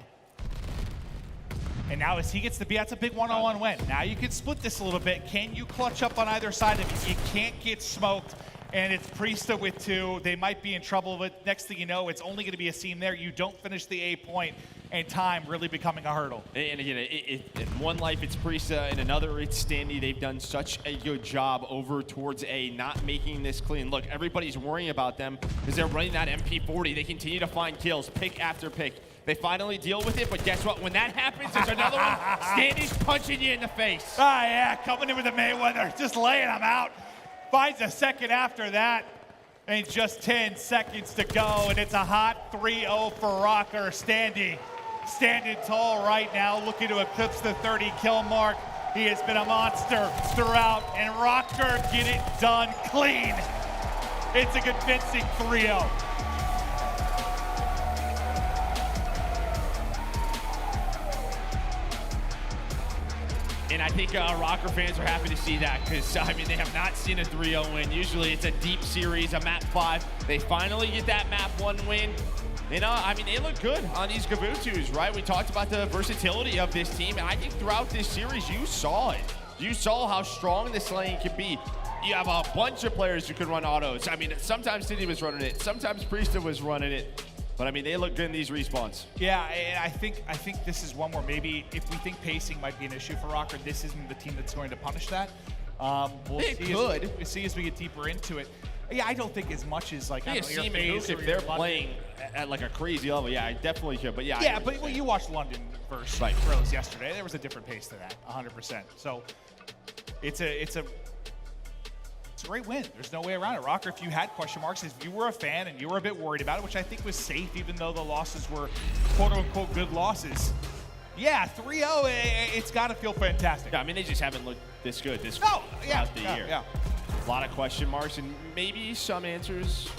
And now as he gets the B, that's a big one-on-one win. Now you can split this a little bit. Can you clutch up on either side of it? You can't get smoked, and it's Priestahh with 2. They might be in trouble, but next thing you know, it's only gonna be a Seam there. You don't finish the A point, and time really becoming a hurdle. And again, in one life it's Priestahh, in another it's Standy. They've done such a good job over towards A, not making this clean. Look, everybody's worrying about them because they're running that MP40. They continue to find kills, pick after pick. They finally deal with it, but guess what? When that happens, there's another one. Standy's punching you in the face. Ah, yeah, coming in with the Mayweather, just laying them out. Finds a second after that, and just 10 seconds to go, and it's a hot 3-0 for Røkkr. Standy standing tall right now, looking to eclipse the 30 kill mark. He has been a monster throughout, and Røkkr get it done clean. It's a convincing 3-0. And I think Røkkr fans are happy to see that because, I mean, they have not seen a 3-0 win. Usually it's a deep series, a map 5. They finally get that map 1 win. And, I mean, they look good on these Gavutus, right? We talked about the versatility of this team, and I think throughout this series, you saw it. You saw how strong this lane can be. You have a bunch of players who could run autos. I mean, sometimes City was running it. Sometimes Priestahh was running it. But I mean, they look good in these respawns. Yeah, and I think this is one where maybe if we think pacing might be an issue for Røkkr, this isn't the team that's going to punish that. We'll They see could. We'll see as we get deeper into it. Yeah, I don't think as much as like, I don't know, your Simp FaZe if or they're your London. playing at like a crazy level, yeah, I definitely could. But yeah, Yeah, but when you watched London versus Guerrillas yesterday, there was a different pace to that, 100%. So it's a great win. There's no way around it. Røkkr, if you had question marks, if you were a fan and you were a bit worried about it, which I think was safe, even though the losses were quote-unquote good losses. Yeah, 3-0, it's got to feel fantastic. Yeah, I mean, they just haven't looked this good throughout the year. Yeah. A lot of question marks and maybe some answers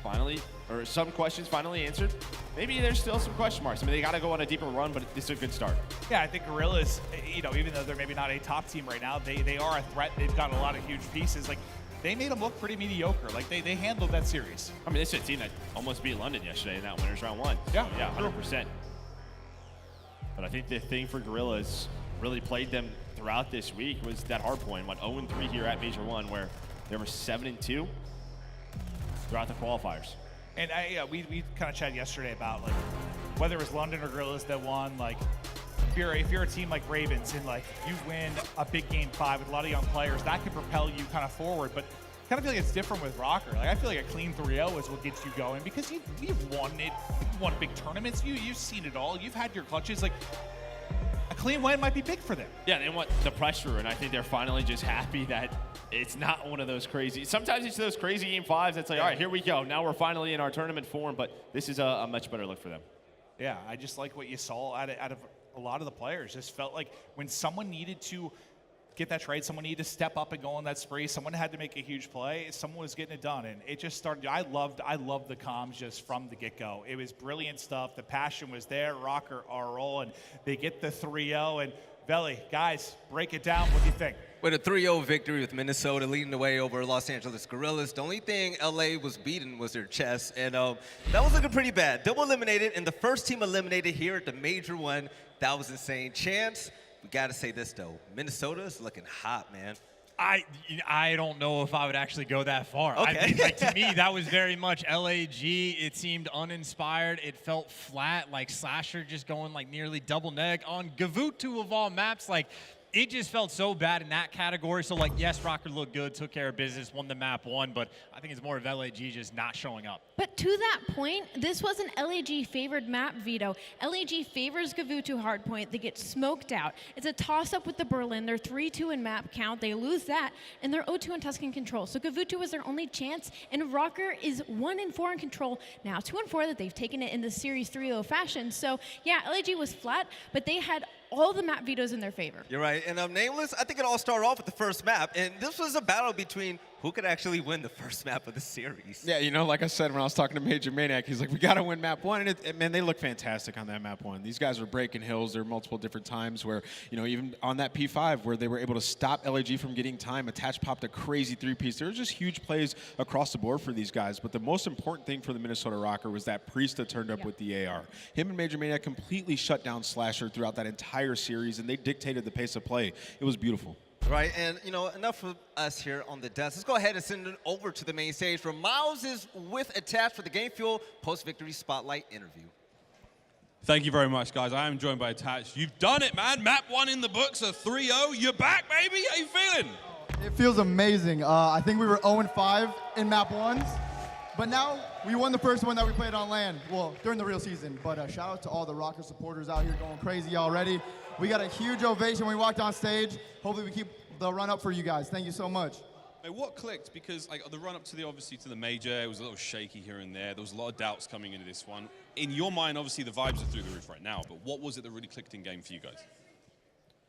finally, or some questions finally answered. Maybe there's still some question marks. I mean, they got to go on a deeper run, but it's a good start. Yeah, I think Guerrillas, even though they're maybe not a top team right now, they are a threat. They've got a lot of huge pieces. Like, they made them look pretty mediocre. Like, they handled that series. I mean, this is a team that almost beat London yesterday in that winners round 1. Yeah, so, yeah, 100%. But I think the thing for Guerrillas really played them throughout this week was that hard point. Went 0-3 here at Major 1, where they were 7-2 throughout the qualifiers. And we kind of chatted yesterday about like whether it was London or Guerrillas that won. Like, if you're a team like Ravens and like you win a big game 5 with a lot of young players, that could propel you kind of forward. But I kind of feel like it's different with Røkkr. Like, I feel like a clean 3-0 is what gets you going because you've won it. You've won big tournaments. You've seen it all. You've had your clutches. Like, a clean win might be big for them. Yeah, they want the pressure, and I think they're finally just happy that it's not one of those crazy. Sometimes it's those crazy game 5s that's like, all right, here we go. Now we're finally in our tournament form, but this is a much better look for them. Yeah, I just like what you saw out of a lot of the players. Just felt like when someone needed to get that trade, someone needed to step up and go on that spree, someone had to make a huge play, someone was getting it done, and it just started. I loved the comms just from the get-go. It was brilliant stuff. The passion was there. Røkkr are rolling. They get the 3-0, and aBeZy, guys, break it down. What do you think? With a 3-0 victory with Minnesota leading the way over Los Angeles Guerrillas, the only thing LA was beating was their chest, and that was looking pretty bad. Double eliminated, and the first team eliminated here at the Major 1. That was insane. Chance, we got to say this, though. Minnesota is looking hot, man. I don't know if I would actually go that far. Okay. I mean, like, to me, that was very much LAG. It seemed uninspired. It felt flat, like Slasher just going like nearly double neg on Gavutu of all maps. Like, it just felt so bad in that category. So, like, yes, Røkkr looked good, took care of business, won the map 1, but I think it's more of LAG just not showing up. But to that point, this was an LAG favored map veto. LAG favors Gavutu hardpoint. They get smoked out. It's a toss-up with the Berlin. They're 3-2 in map count. They lose that, and they're 0-2 in Tuscan control. So Gavutu was their only chance, and Røkkr is 1-4 in control. Now 2-4 that they've taken it in the series 3-0 fashion. So yeah, LAG was flat, but they had all the map vetoes in their favor. You're right. And Nameless, I think it all started off with the first map, and this was a battle between who could actually win the first map of the series. Yeah, you know, like I said when I was talking to MajorManiak, he's like, we got to win map 1. And man, they look fantastic on that map 1. These guys are breaking hills. There are multiple different times where, you know, even on that P5 where they were able to stop LAG from getting time, Attach popped a crazy 3-piece. There were just huge plays across the board for these guys. But the most important thing for the Minnesota Røkkr was that Priestahh turned up with the AR. Him and MajorManiak completely shut down Slasher throughout that entire series, and they dictated the pace of play. It was beautiful. Right, and you know, enough of us here on the desk. Let's go ahead and send it over to the main stage where Miles is with Attach for the Game Fuel post-victory spotlight interview. Thank you very much, guys. I am joined by Attach. You've done it, man. Map 1 in the books, a 3-0. You're back, baby. How you feeling? It feels amazing. I think we were 0-5 in map 1s, but now we won the first one that we played on LAN, well, during the real season. But shout out to all the Røkkr supporters out here going crazy already. We got a huge ovation when we walked on stage. Hopefully we keep the run up for you guys. Thank you so much. Hey, what clicked? Because like the run up to obviously to the major, it was a little shaky here and there. There was a lot of doubts coming into this one. In your mind, obviously the vibes are through the roof right now, but what was it that really clicked in game for you guys?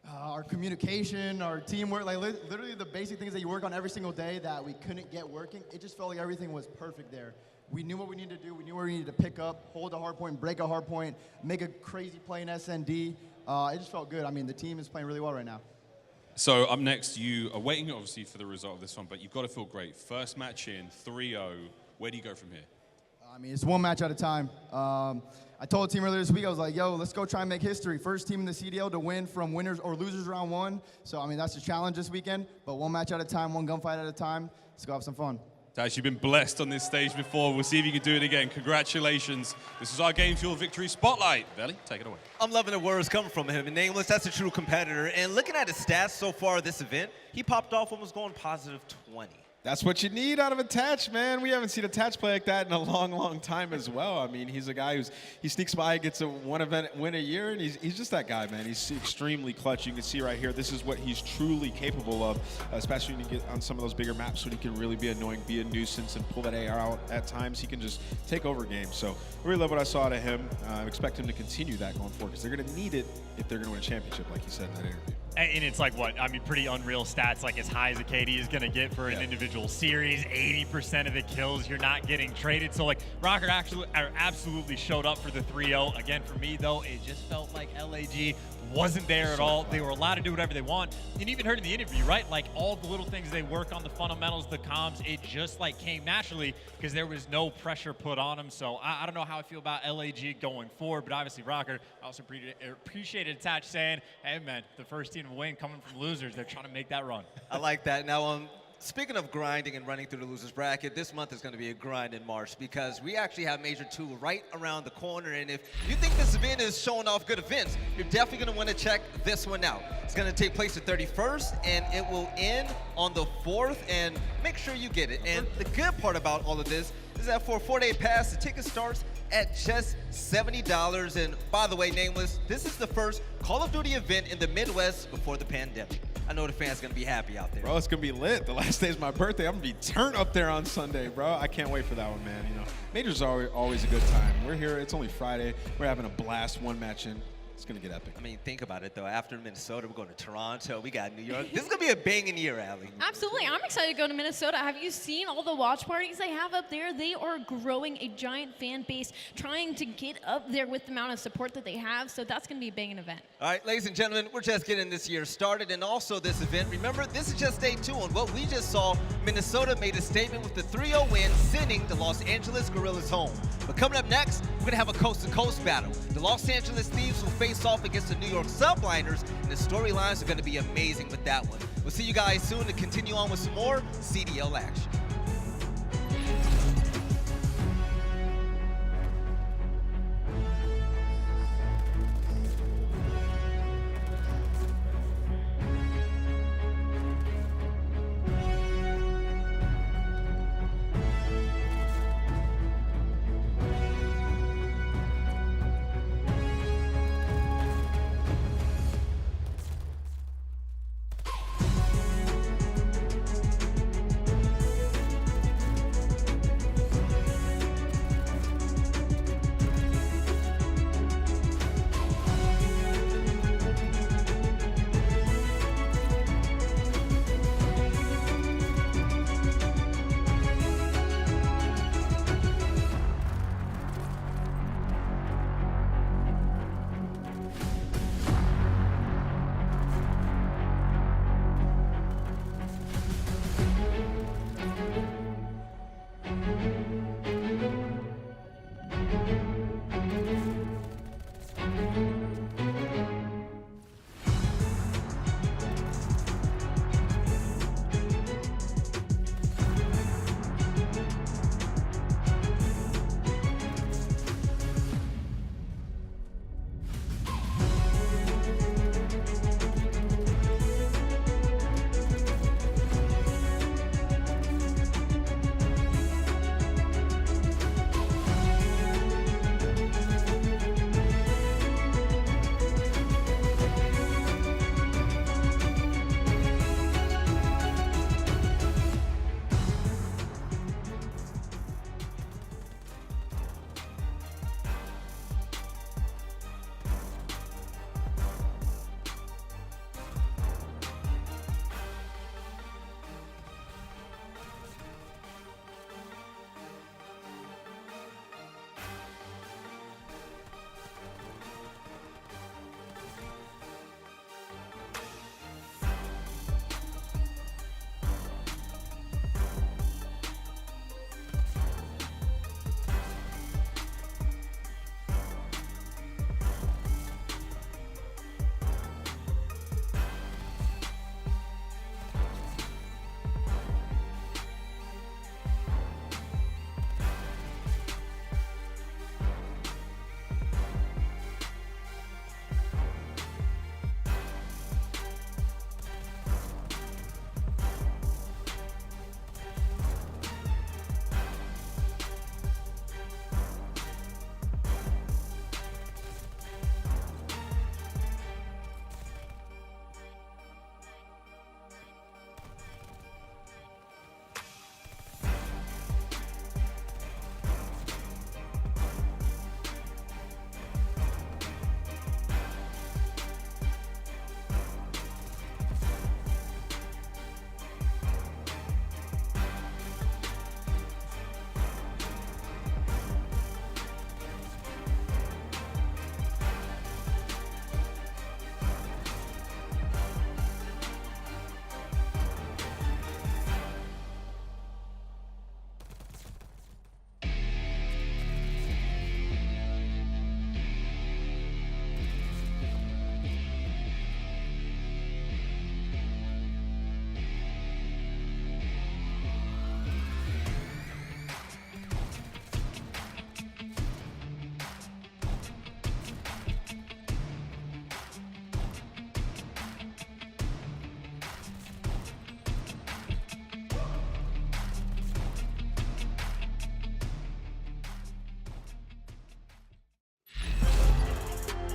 Our communication, our teamwork, like literally the basic things that you work on every single day that we couldn't get working. It just felt like everything was perfect there. We knew what we needed to do. We knew where we needed to pick up, hold a hard point, break a hard point, make a crazy play in SND. It just felt good. I mean, the team is playing really well right now. So up next, you are waiting obviously for the result of this one, but you've got to feel great. First match in, 3-0. Where do you go from here? I mean, it's one match at a time. I told the team earlier this week, I was like, yo, let's go try and make history. First team in the CDL to win from winners or losers round 1. So, I mean, that's the challenge this weekend. But one match at a time, one gunfight at a time. Let's go have some fun. Dash, you've been blessed on this stage before. We'll see if you can do it again. Congratulations. This is our Game Fuel Victory Spotlight. Veli, take it away. I'm loving the words coming from him. And Nameless, that's a true competitor. And looking at his stats so far this event, he popped off almost going positive 20. That's what you need out of Attach, man. We haven't seen Attach play like that in a long, long time as well. I mean, he's a guy he sneaks by, gets a one event win a year, and he's just that guy, man. He's extremely clutch. You can see right here, this is what he's truly capable of, especially when you get on some of those bigger maps when he can really be annoying, be a nuisance, and pull that AR out at times. He can just take over games. So I really love what I saw out of him. I expect him to continue that going forward because they're going to need it if they're going to win a championship, like he said in that interview. And it's like what? I mean, pretty unreal stats, like as high as a KD is going to get for an individual series. 80% of the kills you're not getting traded. So like Røkkr absolutely showed up for the 3-0. Again, for me though, it just felt like LAG wasn't there at all. They were allowed to do whatever they want. And even heard in the interview, right? Like all the little things they work on, the fundamentals, the comms, it just like came naturally because there was no pressure put on them. So I don't know how I feel about LAG going forward, but obviously Røkkr, I also appreciated Attach saying, hey man, the first team to win coming from losers, they're trying to make that run. I like that. Now, speaking of grinding and running through the losers bracket, this month is going to be a grind in March because we actually have Major 2 right around the corner. And if you think this event is showing off good events, you're definitely going to want to check this one out. It's going to take place the 31st, and it will end on the 4th. And make sure you get it. And the good part about all of this is that for a 4-day pass, the ticket starts at just $70. And by the way, Nameless, this is the first Call of Duty event in the Midwest before the pandemic. I know the fans gonna be happy out there. Bro, it's gonna be lit. The last day is my birthday. I'm gonna be turned up there on Sunday, bro. I can't wait for that one, man. You know, Major's always a good time. We're here. It's only Friday. We're having a blast. One match in. It's gonna get epic. I mean, think about it though. After Minnesota, we're going to Toronto. We got New York. This is gonna be a banging year, aLLeY. Absolutely. I'm excited to go to Minnesota. Have you seen all the watch parties they have up there? They are growing a giant fan base, trying to get up there with the amount of support that they have. So that's gonna be a banging event. All right, ladies and gentlemen, we're just getting this year started, and also this event. Remember, this is just day 2 on what we just saw. Minnesota made a statement with the 3-0 win, sending the Los Angeles Guerrillas home. But coming up next, we're gonna have a coast-to-coast battle. The Los Angeles Thieves will face off against the New York Subliners, and the storylines are gonna be amazing with that one. We'll see you guys soon to continue on with some more CDL action.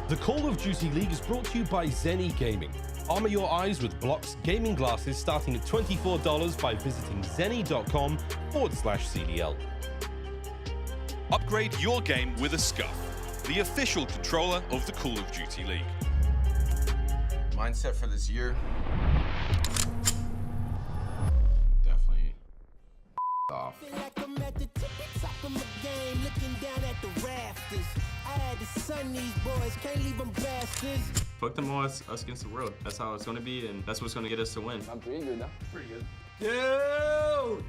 The Call of Duty League is brought to you by Zenny Gaming. Armor your eyes with Block's gaming glasses starting at $24 by visiting zenny.com/CDL. Upgrade your game with a Scump, the official controller of the Call of Duty League. Mindset for this year. Definitely off. Fuck them all, us against the world. That's how it's gonna be, and that's what's gonna get us to win. I'm pretty good now. Pretty good. Dude! Oh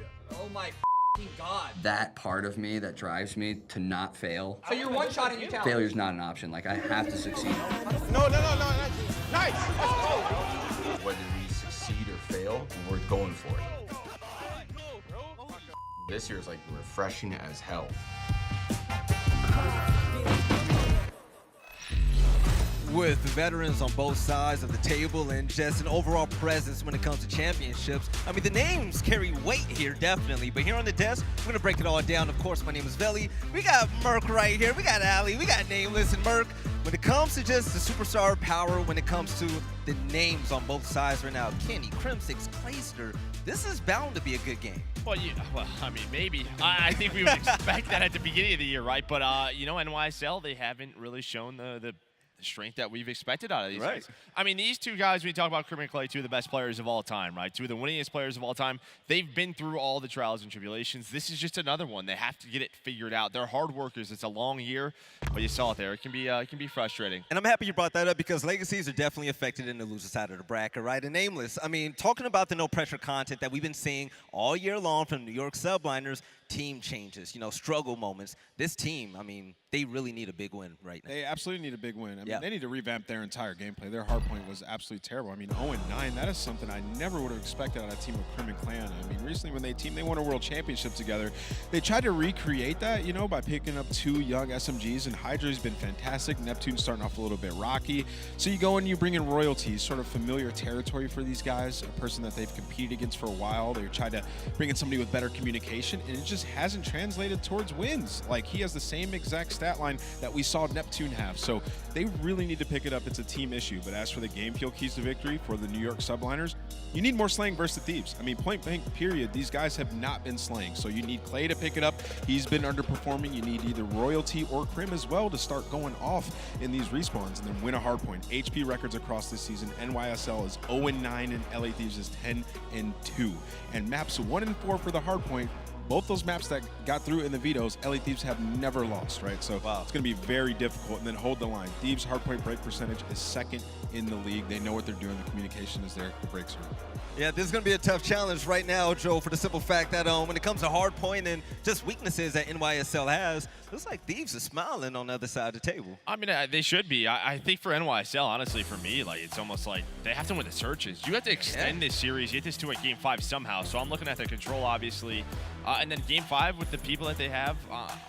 my God. That part of me that drives me to not fail. So you're one shot and you count. Failure's not an option. Like, I have to succeed. No. Nice! Whether we succeed or fail, we're going for it. This year is like refreshing as hell. With veterans on both sides of the table and just an overall presence when it comes to championships, I mean, the names carry weight here, definitely. But here on the desk, we're going to break it all down. Of course, my name is aBeZy. We got Merc right here. We got aLLeY. We got Nameless. And Merc, when it comes to just the superstar power, when it comes to the names on both sides right now, Kenny, Crimsix, Clayster, this is bound to be a good game. Well, I mean, maybe. I think we would expect that at the beginning of the year, right? But, you know, NYSL, they haven't really shown the strength that we've expected out of these guys. I mean, these two guys, when you talk about Crim and Clay, two of the best players of all time, right? Two of the winningest players of all time. They've been through all the trials and tribulations. This is just another one. They have to get it figured out. They're hard workers. It's a long year, but you saw it there. It can be frustrating. And I'm happy you brought that up because legacies are definitely affected in the loser side of the bracket, right? And Nameless, I mean, talking about the no pressure content that we've been seeing all year long from New York Subliners, team changes, you know, struggle moments. This team, I mean, they really need a big win right now. They absolutely need a big win. I mean, they need to revamp their entire gameplay. Their hardpoint was absolutely terrible. I mean, 0-9, that is something I never would have expected out of a team of Crim and Clan. I mean, recently when they won a world championship together, they tried to recreate that, you know, by picking up two young SMGs, and Hydra's been fantastic. Neptune's starting off a little bit rocky. So you go and you bring in Royalty, sort of familiar territory for these guys, a person that they've competed against for a while. They tried to bring in somebody with better communication, and it just hasn't translated towards wins. Like, he has the same exact stat line that we saw Neptune have. So they really need to pick it up. It's a team issue. But as for the game kill keys to victory for the New York Subliners, you need more slaying versus the Thieves. I mean, point blank period, these guys have not been slaying. So you need Clay to pick it up. He's been underperforming. You need either Royalty or Crim as well to start going off in these respawns and then win a hard point. HP records across this season. NYSL is 0-9 and LA Thieves is 10-2. And maps 1-4 for the hard point. Both those maps that got through in the vetoes, LA Thieves have never lost, right? So it's going to be very difficult. And then hold the line. Thieves' hardpoint break percentage is second in the league. They know what they're doing. The communication is there. The breaks are. Yeah, this is going to be a tough challenge right now, Joe, for the simple fact that when it comes to hardpoint and just weaknesses that NYSL has, looks like Thieves is smiling on the other side of the table. I mean, they should be. I think for NYSL, honestly, for me, like, it's almost like they have to win the searches. You have to extend this series, get this to a Game 5 somehow. So I'm looking at the control, obviously. And then Game 5, with the people that they have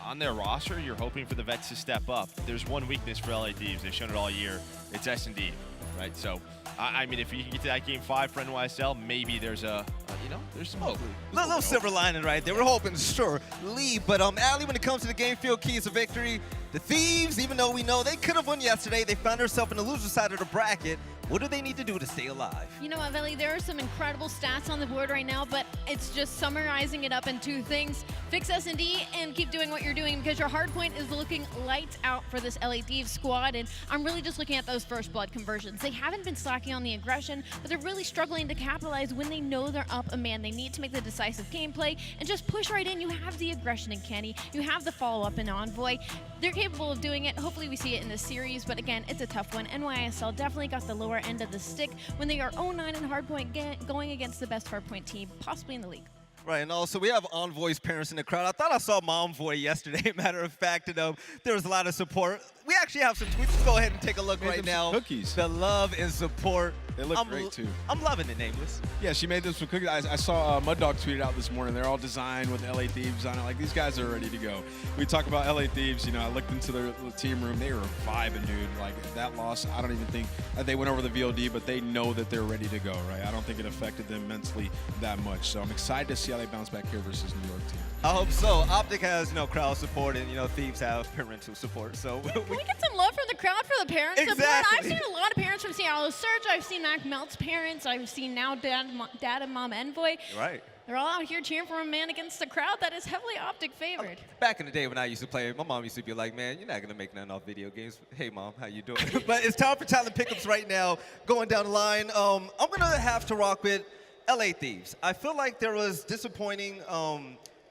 on their roster, you're hoping for the vets to step up. There's one weakness for LA Thieves. They've shown it all year. It's S&D, right? So, I mean, if you can get to that Game 5 for NYSL, maybe there's there's some hope. Little silver lining right there. We're hoping, sure, lead. But aLLeY, when it comes to the game field keys of victory, the Thieves, even though we know they could have won yesterday, they found themselves in the loser side of the bracket. What do they need to do to stay alive? You know what, aBeZy, there are some incredible stats on the board right now, but it's just summarizing it up in two things. Fix S&D and keep doing what you're doing because your hardpoint is looking lights out for this LA Thieves squad, and I'm really just looking at those first blood conversions. They haven't been slacking on the aggression, but they're really struggling to capitalize when they know they're up a man. They need to make the decisive gameplay and just push right in. You have the aggression in Kenny. You have the follow-up in Envoy. They're capable of doing it. Hopefully we see it in this series, but again, it's a tough one. NYSL definitely got the lower end of the stick when they are 0-9 in hardpoint, going against the best hardpoint team possibly in the league. Right, and also we have Envoy's parents in the crowd. I thought I saw my Envoy yesterday, matter of fact, and there was a lot of support. We actually have some tweets. Let's go ahead and take a look right now. Cookies. The love and support. They look great too. I'm loving it, Nameless. Yeah, she made them some cookies. I saw Muddog tweeted out this morning. They're all designed with LA Thieves on it. Like, these guys are ready to go. We talk about LA Thieves. You know, I looked into their team room. They were vibing, dude. Like, that loss, I don't even think that they went over the VOD, but they know that they're ready to go, right? I don't think it affected them mentally that much. So I'm excited to see how they bounce back here versus New York team. I hope so. OpTic has, crowd support, and, Thieves have parental support. So Can we get some love from the crowd for the parents support. Exactly. I've seen a lot of parents from Seattle Surge. I've seen Mack Melt's parents. I've seen now Dad and Mom Envoy. Right. They're all out here cheering for a man against a crowd that is heavily OpTic favored. Back in the day when I used to play, my mom used to be like, man, you're not going to make nothing off video games. Hey, Mom, how you doing? But it's time for talent pickups right now. Going down the line, I'm going to have to rock with LA Thieves. I feel like there was disappointing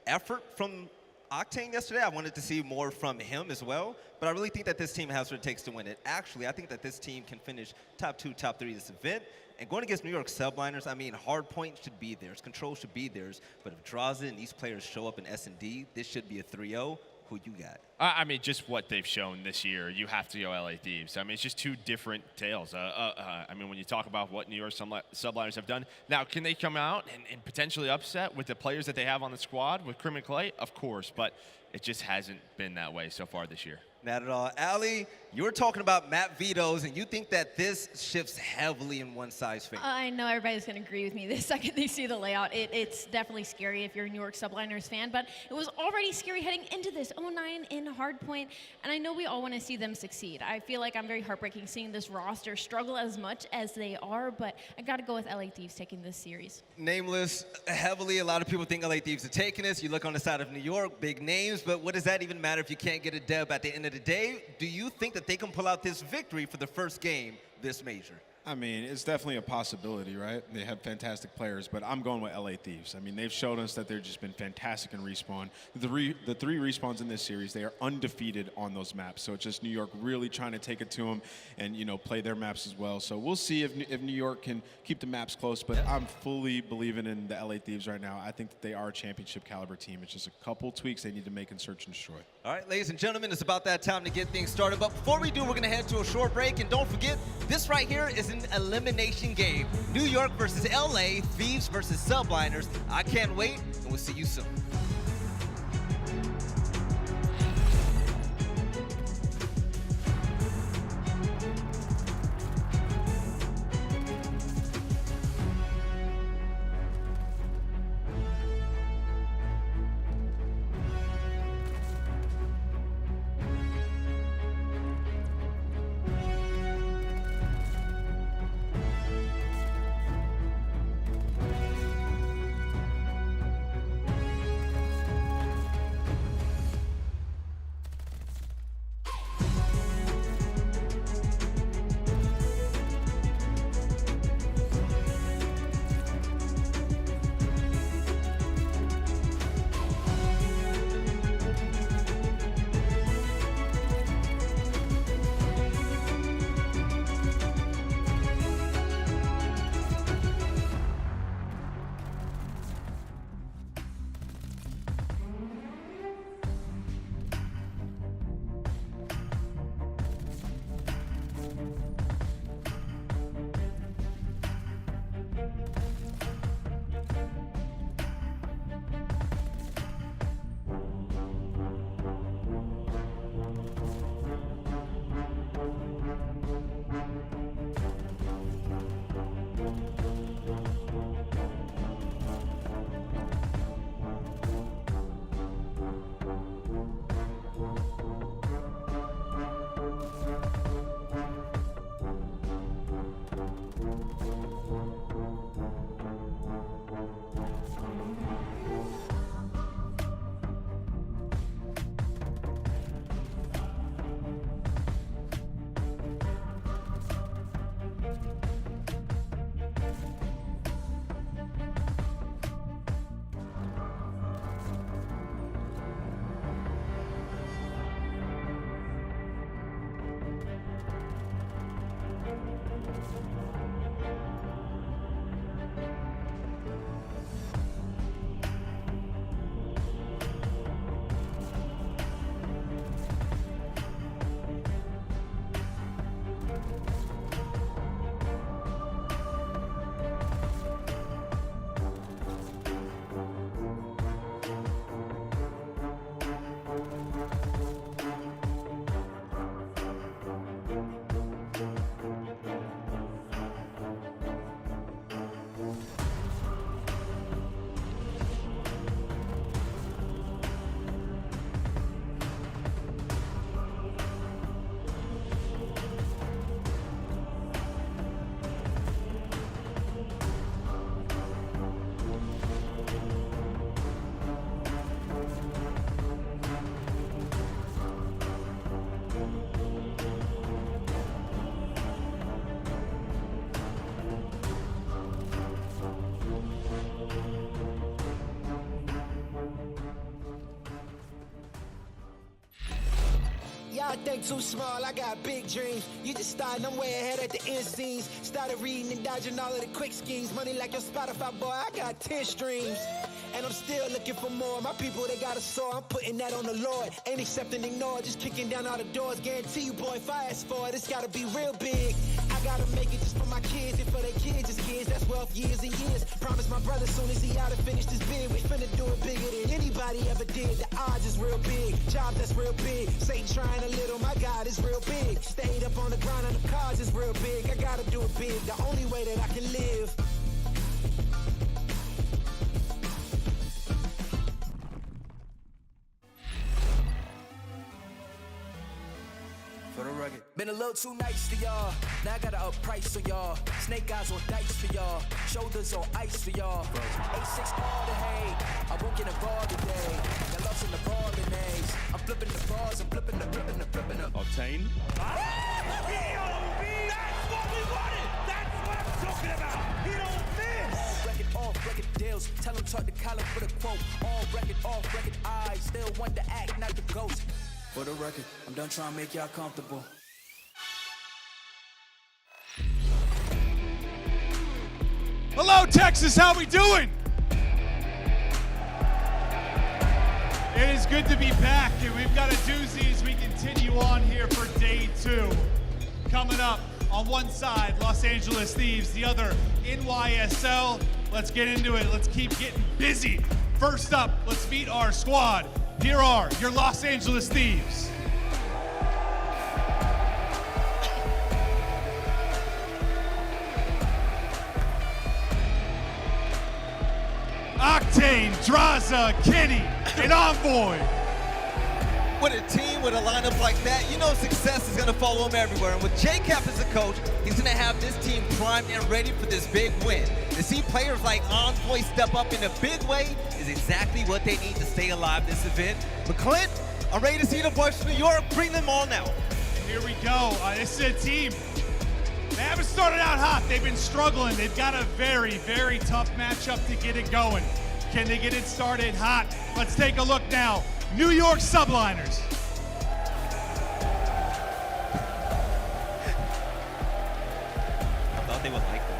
effort from Octane yesterday. I wanted to see more from him as well. But I really think that this team has what it takes to win it. Actually, I think that this team can finish top 2, top 3 this event. And going against New York Subliners, I mean, hardpoint should be theirs. Control should be theirs. But if Drazah and these players show up in S&D, this should be a 3-0. Who you got? I mean, just what they've shown this year, you have to go LA Thieves. I mean, it's just two different tales. I mean, when you talk about what New York Subliners have done, now, can they come out and potentially upset with the players that they have on the squad with Crim and Clay? Of course, but it just hasn't been that way so far this year. Not at all. aLLeY, you were talking about map vetoes, and you think that this shifts heavily in one side's favor. I know everybody's going to agree with me the second they see the layout. It's definitely scary if you're a New York Subliners fan, but it was already scary heading into this 0-9 in hardpoint, and I know we all want to see them succeed. I feel like I'm very heartbreaking seeing this roster struggle as much as they are, but I got to go with LA Thieves taking this series. Nameless, heavily, a lot of people think LA Thieves are taking this. You look on the side of New York, big names, but what does that even matter if you can't get a dub at the end of the day? Do you think that they can pull out this victory for the first game this major? I mean, it's definitely a possibility, right? They have fantastic players, but I'm going with LA Thieves. I mean, they've shown us that they've just been fantastic in respawn. The three respawns in this series, they are undefeated on those maps. So it's just New York really trying to take it to them and, you know, play their maps as well. So we'll see if New York can keep the maps close, but I'm fully believing in the LA Thieves right now. I think that they are a championship caliber team. It's just a couple tweaks they need to make in search and destroy. All right, ladies and gentlemen, it's about that time to get things started. But before we do, we're going to head to a short break. And don't forget, this right here is an elimination game. New York versus LA, Thieves versus Subliners. I can't wait, and we'll see you soon. I think too small, I got big dreams. You just starting, I'm way ahead at the end scenes. Started reading and dodging all of the quick schemes. Money like your Spotify, boy, I got 10 streams. And I'm still looking for more. My people, they got a soar. I'm putting that on the Lord. Ain't accepting, ignore, just kicking down all the doors. Guarantee you, boy, if I ask for it, it's gotta be real big. I gotta make it just for my kids and for their kids. Just kids, that's wealth, years and years. Promise my brother soon as he out and finish this bid, we finna do it bigger than anybody ever did. The odds is real big, job that's real big. Satan trying a little, my God is real big. Stayed up on the grind on the cards is real big. I gotta do it big, the only way that I can live. For the rugged. Been a little too nice to y'all. Now I gotta up price on y'all. Snake eyes on dice for y'all. Shoulders on ice for y'all. A6 all the hay. I won't get involved today. Got lost in the ball and A's. I'm flipping the balls. I'm flipping the Octane. That's what we wanted. That's what I'm talking about. He don't miss. Off record deals. Tell him talk to Colin for the quote. All record, off record eyes. Still want to act, not the ghost. For the record, I'm done trying to make y'all comfortable. Hello, Texas. How we doing? It is good to be back, and we've got a doozy as we continue on here for day 2. Coming up on one side, Los Angeles Thieves, the other, NYSL. Let's get into it. Let's keep getting busy. First up, let's meet our squad. Here are your Los Angeles Thieves. Octane, Drazah, Kenny, and Envoy. With a team with a lineup like that, you know success is going to follow him everywhere. And with J-Cap as a coach, he's going to have this team primed and ready for this big win. To see players like Envoy step up in a big way is exactly what they need to stay alive this event. But Clint, I'm ready to see the boys from New York. Bring them on now. Here we go. This is a team. They haven't started out hot. They've been struggling. They've got a very, very tough matchup to get it going. Can they get it started hot? Let's take a look now. New York Subliners. I thought they would like that.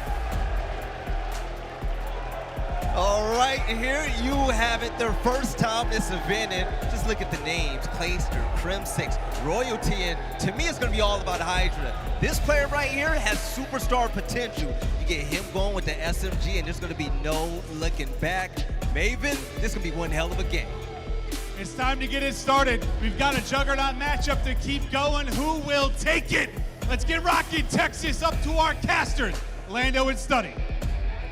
All right, here you have it. Their first time this event, and just look at the names. Clayster, Crim6, Royalty, and to me it's going to be all about Hydra. This player right here has superstar potential. You get him going with the SMG, and there's going to be no looking back. Maven, this is going to be one hell of a game. It's time to get it started. We've got a juggernaut matchup to keep going. Who will take it? Let's get rocking, Texas, up to our casters, Lando and Study.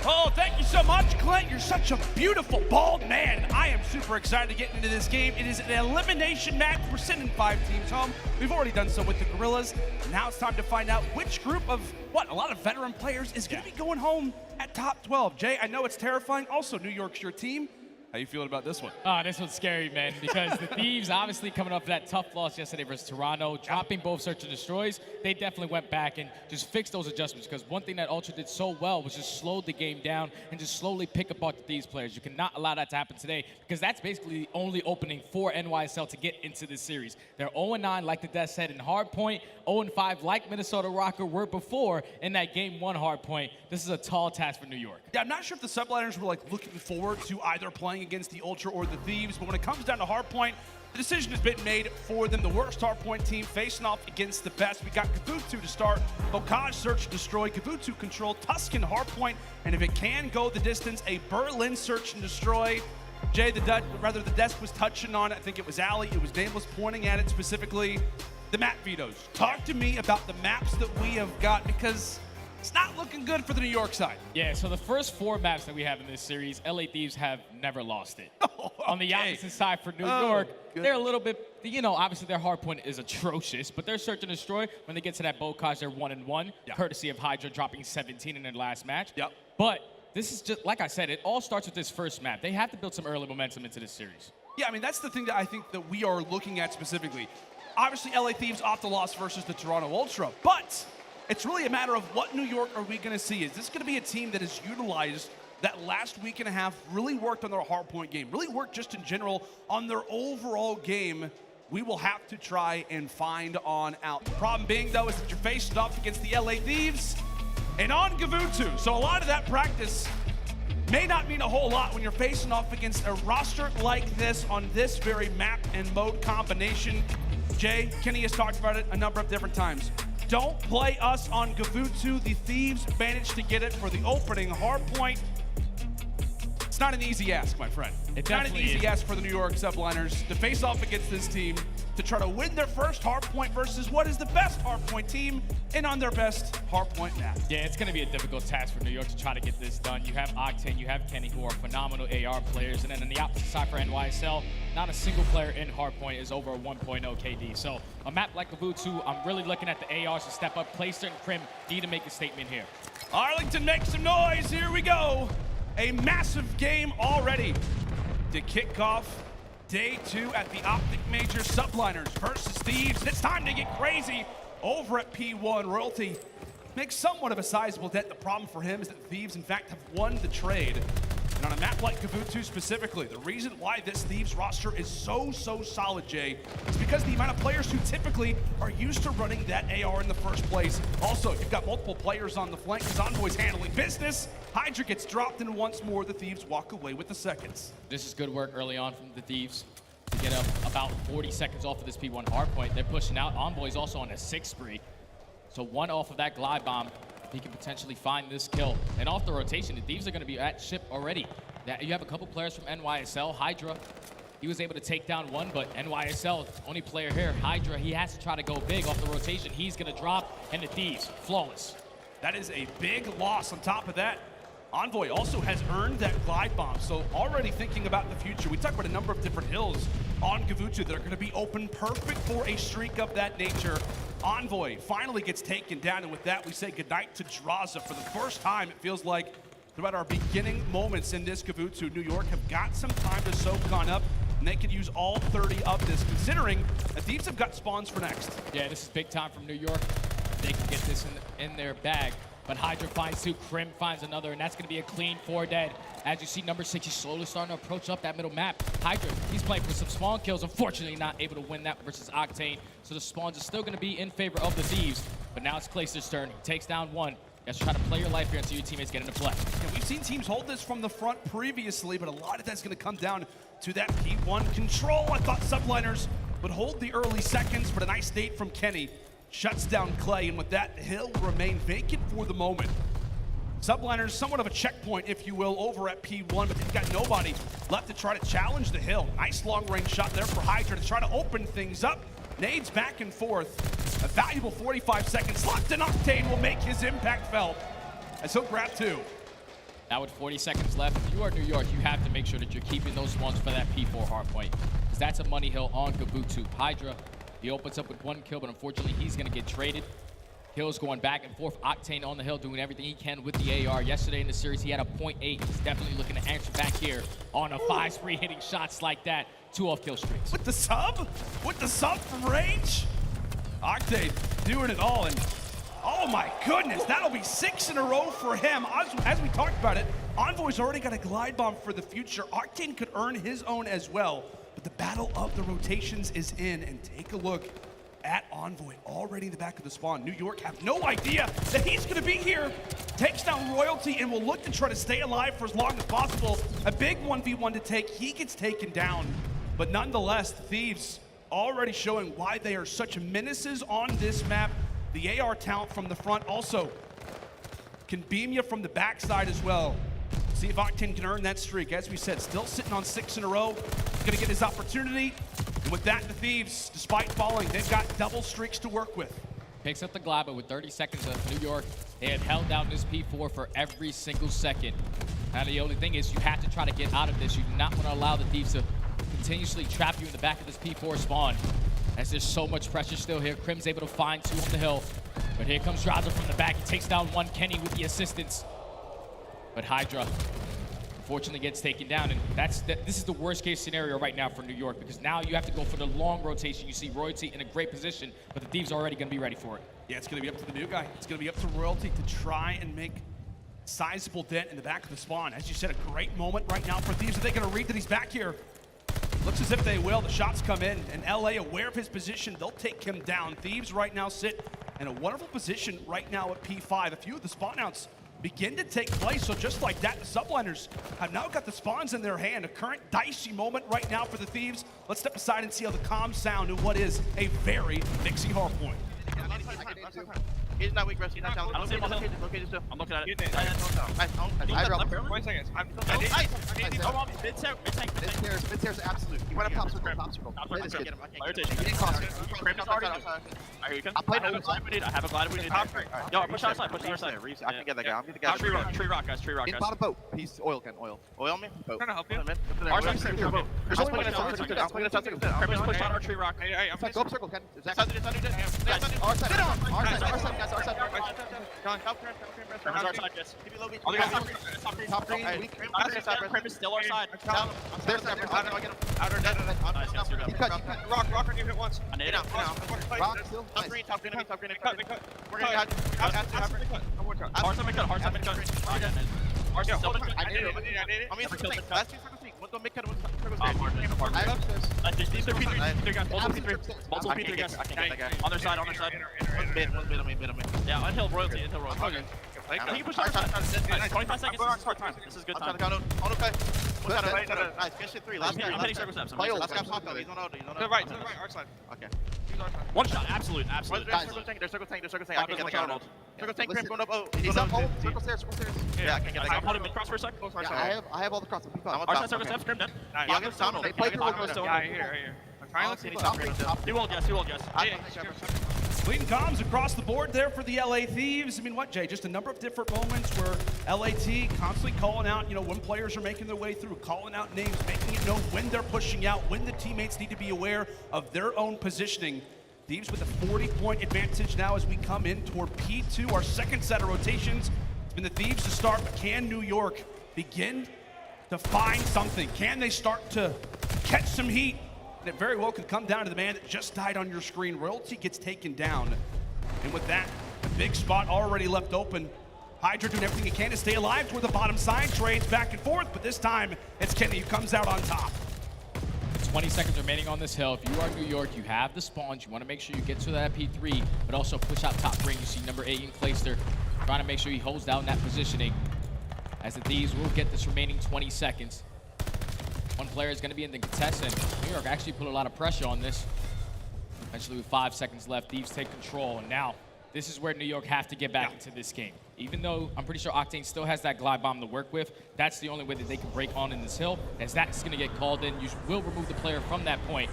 Oh, thank you so much, Clint. You're such a beautiful, bald man. I am super excited to get into this game. It is an elimination match. We're sending 5 teams home. We've already done so with the Guerrillas. Now it's time to find out which group of, a lot of veteran players is going to be going home at top 12. Jay, I know it's terrifying. Also, New York's your team. How you feeling about this one? Oh, this one's scary, man, because the Thieves obviously coming off that tough loss yesterday versus Toronto, dropping both search and destroys. They definitely went back and just fixed those adjustments, because one thing that Ultra did so well was just slow the game down and just slowly pick apart the Thieves players. You cannot allow that to happen today, because that's basically the only opening for NYSL to get into this series. They're 0-9, like the Death said, in Hardpoint, 0-5, like Minnesota Røkkr were before in that Game 1 Hardpoint. This is a tall task for New York. Yeah, I'm not sure if the Subliners were looking forward to either playing against the Ultra or the Thieves, but when it comes down to Hardpoint, the decision has been made for them. The worst Hardpoint team facing off against the best. We got Kuavo to start, Bocage search and destroy, Kuavo control, Tuscan Hardpoint, and if it can go the distance, a Berlin search and destroy. Jay, the desk was touching on it. I think it was aLLeY. It was Nameless pointing at it specifically. The map vetoes. Talk to me about the maps that we have got, because it's not looking good for the New York side. Yeah, so the first 4 maps that we have in this series, LA Thieves have never lost it. On the opposite side for New York, they're a little bit, obviously their hardpoint is atrocious, but their search and destroy, when they get to that Bocage, they're 1-1, courtesy of Hydra dropping 17 in their last match. Yep. But this is just, like I said, it all starts with this first map. They have to build some early momentum into this series. Yeah, I mean, that's the thing that I think that we are looking at specifically. Obviously, LA Thieves off the loss versus the Toronto Ultra, but it's really a matter of what New York are we going to see. Is this going to be a team that has utilized that last week and a half, really worked on their hardpoint game, really worked just in general on their overall game we will have to try and find on out. The problem being, though, is that you're facing off against the LA Thieves and on Gavutu. So a lot of that practice may not mean a whole lot when you're facing off against a roster like this on this very map and mode combination. Jay, Kenny has talked about it a number of different times. Don't play us on Gavutu. The Thieves managed to get it for the opening hard point. It's not an easy ask, my friend. It's not an easy ask for the New York Subliners to face off against this team to try to win their first hard point versus what is the best hard point team and on their best hard point map. Yeah, it's going to be a difficult task for New York to try to get this done. You have Octane, you have Kenny, who are phenomenal AR players, and then on the opposite side for NYSL, not a single player in hardpoint is over a 1.0 KD. So a map like Gavutu, I'm really looking at the ARs to step up. Placer and Crim need to make a statement here. Arlington, make some noise. Here we go. A massive game already to kick off day 2 at the OpTic Major. Subliners versus Thieves. It's time to get crazy over at P1. Royalty makes somewhat of a sizable dent. The problem for him is that Thieves, in fact, have won the trade. And on a map like Gavutu specifically, the reason why this Thieves roster is so solid, Jay, is because the amount of players who typically are used to running that AR in the first place. Also, you've got multiple players on the flank because Envoy's handling business. Hydra gets dropped, and once more, the Thieves walk away with the seconds. This is good work early on from the Thieves to get up about 40 seconds off of this P1 hardpoint. They're pushing out. Envoy's also on a 6 spree. So 1 off of that glide bomb, he can potentially find this kill. And off the rotation, the Thieves are going to be at ship already. You have a couple players from NYSL. Hydra, he was able to take down 1, but NYSL, only player here. Hydra, he has to try to go big off the rotation. He's going to drop, and the Thieves, flawless. That is a big loss. On top of that, Envoy also has earned that glide bomb, so already thinking about the future. We talked about a number of different hills on Gavutu that are going to be open, perfect for a streak of that nature. Envoy finally gets taken down, and with that, we say goodnight to Drazah. For the first time, it feels like throughout our beginning moments in this Gavutu, New York have got some time to soak on up, and they could use all 30 of this, considering the Thieves have got spawns for next. Yeah, this is big time from New York. They can get this in their bag. But Hydra finds 2, Crim finds another, and that's going to be a clean 4 dead. As you see, number 6, he's slowly starting to approach up that middle map. Hydra, he's playing for some spawn kills. Unfortunately, not able to win that versus Octane. So the spawns are still going to be in favor of the Thieves. But now it's Placer's turn. He takes down 1. You guys try to play your life here until your teammates get into play. Yeah, we've seen teams hold this from the front previously, but a lot of that's going to come down to that P1 control. I thought Subliners would hold the early seconds, but a nice nade from Kenny shuts down Clay, and with that, the hill will remain vacant for the moment. Subliners, somewhat of a checkpoint, if you will, over at P1, but they've got nobody left to try to challenge the hill. Nice long-range shot there for Hydra to try to open things up. Nades back and forth. A valuable 45 seconds left, and Octane will make his impact felt as he'll grab 2. Now with 40 seconds left, if you are New York, you have to make sure that you're keeping those spawns for that P4 hardpoint, because that's a money hill on Gavutu. Hydra, he opens up with 1 kill, but unfortunately, he's going to get traded. Kills going back and forth. Octane on the hill doing everything he can with the AR. Yesterday in the series, he had a .8. He's definitely looking to answer back here on a 5 spree, hitting shots like that. 2 off kill streaks. With the sub? With the sub from range? Octane doing it all, and oh my goodness, that'll be 6 in a row for him. As we talked about it, Envoy's already got a glide bomb for the future. Octane could earn his own as well. But the battle of the rotations is in, and take a look at Envoy already in the back of the spawn. New York have no idea that he's going to be here. Takes down Royalty and will look to try to stay alive for as long as possible. A big 1v1 to take. He gets taken down. But nonetheless, the Thieves already showing why they are such menaces on this map. The AR talent from the front also can beam you from the backside as well. See if Octane can earn that streak. As we said, still sitting on 6 in a row. Gonna get his opportunity. And with that, the Thieves, despite falling, they've got double streaks to work with. Picks up the glide, but with 30 seconds of New York, they have held down this P4 for every single second. Now the only thing is you have to try to get out of this. You do not want to allow the Thieves to continuously trap you in the back of this P4 spawn, as there's so much pressure still here. Crim's able to find 2 on the hill. But here comes Drazah from the back. He takes down 1, Kenny with the assistance. But Hydra unfortunately gets taken down, and this is the worst case scenario right now for New York, because now you have to go for the long rotation. You see Royalty in a great position, but the Thieves are already going to be ready for it. Yeah, it's going to be up to the new guy. It's going to be up to Royalty to try and make a sizable dent in the back of the spawn. As you said, a great moment right now for Thieves. Are they going to read that he's back here? Looks as if they will. The shots come in, and LA, aware of his position, they'll take him down. Thieves right now sit in a wonderful position right now at P5. A few of the spawn outs begin to take place, so just like that, the Subliners have now got the spawns in their hand. A current dicey moment right now for the Thieves. Let's step aside and see how the comms sound in what is a very mixy hard point. He's not weak, bro. He's not down. I'm looking at it. I dropped him. 20 seconds. Mid-stairs, absolute. You want to pop circle. Play this kid. I played over time. I have a glide. We need Yo, push outside. Push outside. I can get that guy. I'm the guy. Tree rock, guys. He's bought a boat. He's oil can. Oil me. Boat. Trying to help you. I'm playing a circle. Creepers push out our tree rock. Go up circle, Ken. Our side, guys. Our side. Top green. Crimp is still our side. There's that. Rock, you hit once. I need it. Rock, still. Top green. We're gonna have hard time cut. I need it. I mean, last 2 circles. One go mid cut, one circle stairs. I have upstairs. These are P3. Multiple P3 guys. I can't get that guy. On their side. One's mid on me. Yeah, on hill royalty. Okay. Can you push on 25 seconds. This is good time. Nice. Finish it 3. Last guy. I'm hitting circle steps. Last guy pop out. He's on auto. To the right. Our side. Okay. One shot. Absolute. There's circle tank. I can get the counter. Circle tank. Crimp going up. Oh, he's up. Circle stairs. Yeah, I can get that guy. I'm holding mid cross for a sec. I have all the cross. Our side circle steps. Crimp dead. Yeah, they play through right here. He won't guess. Clean comms across the board there for the LA Thieves. I mean, what, Jay? Just a number of different moments where LAT constantly calling out, when players are making their way through, calling out names, making it known when they're pushing out, when the teammates need to be aware of their own positioning. Thieves with a 40-point advantage now as we come in toward P2, our second set of rotations. It's been the Thieves to start, but can New York begin to find something? Can they start to catch some heat? And it very well could come down to the man that just died on your screen. Royalty gets taken down. And with that, a big spot already left open. Hydra doing everything he can to stay alive toward the bottom side. Trades back and forth, but this time it's Kenny who comes out on top. 20 seconds remaining on this hill. If you are New York, you have the spawns. You want to make sure you get to that P3, but also push out top ring. You see number 8 in Clayster trying to make sure he holds down that positioning. As the Thieves will get this remaining 20 seconds. One player is going to be in the contest, and New York actually put a lot of pressure on this. Eventually, with 5 seconds left, Thieves take control, and now this is where New York have to get back into this game. Even though I'm pretty sure Octane still has that glide bomb to work with, that's the only way that they can break on in this hill, as that's going to get called in. You will remove the player from that point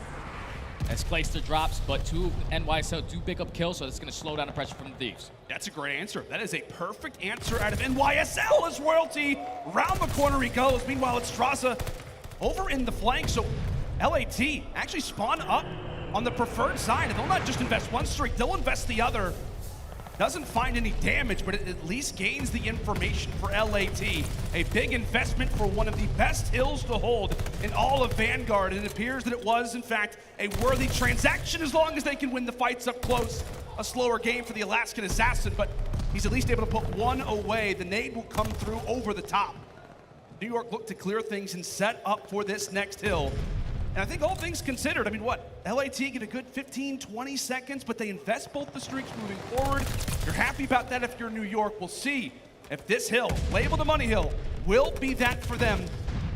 as Clayster drops, but 2 NYSL do pick up kills, so that's going to slow down the pressure from the Thieves. That's a great answer. That is a perfect answer out of NYSL as Royalty. Round the corner he goes. Meanwhile, it's Drazah over in the flank, so LAT actually spawn up on the preferred side. And they'll not just invest one streak, they'll invest the other. Doesn't find any damage, but it at least gains the information for LAT. A big investment for one of the best hills to hold in all of Vanguard. And it appears that it was, in fact, a worthy transaction as long as they can win the fights up close. A slower game for the Alaskan Assassin, but he's at least able to put one away. The nade will come through over the top. New York looked to clear things and set up for this next hill. And I think all things considered, I mean, what? LAT get a good 15, 20 seconds, but they invest both the streaks moving forward. You're happy about that if you're New York. We'll see if this hill, labeled the money hill, will be that for them.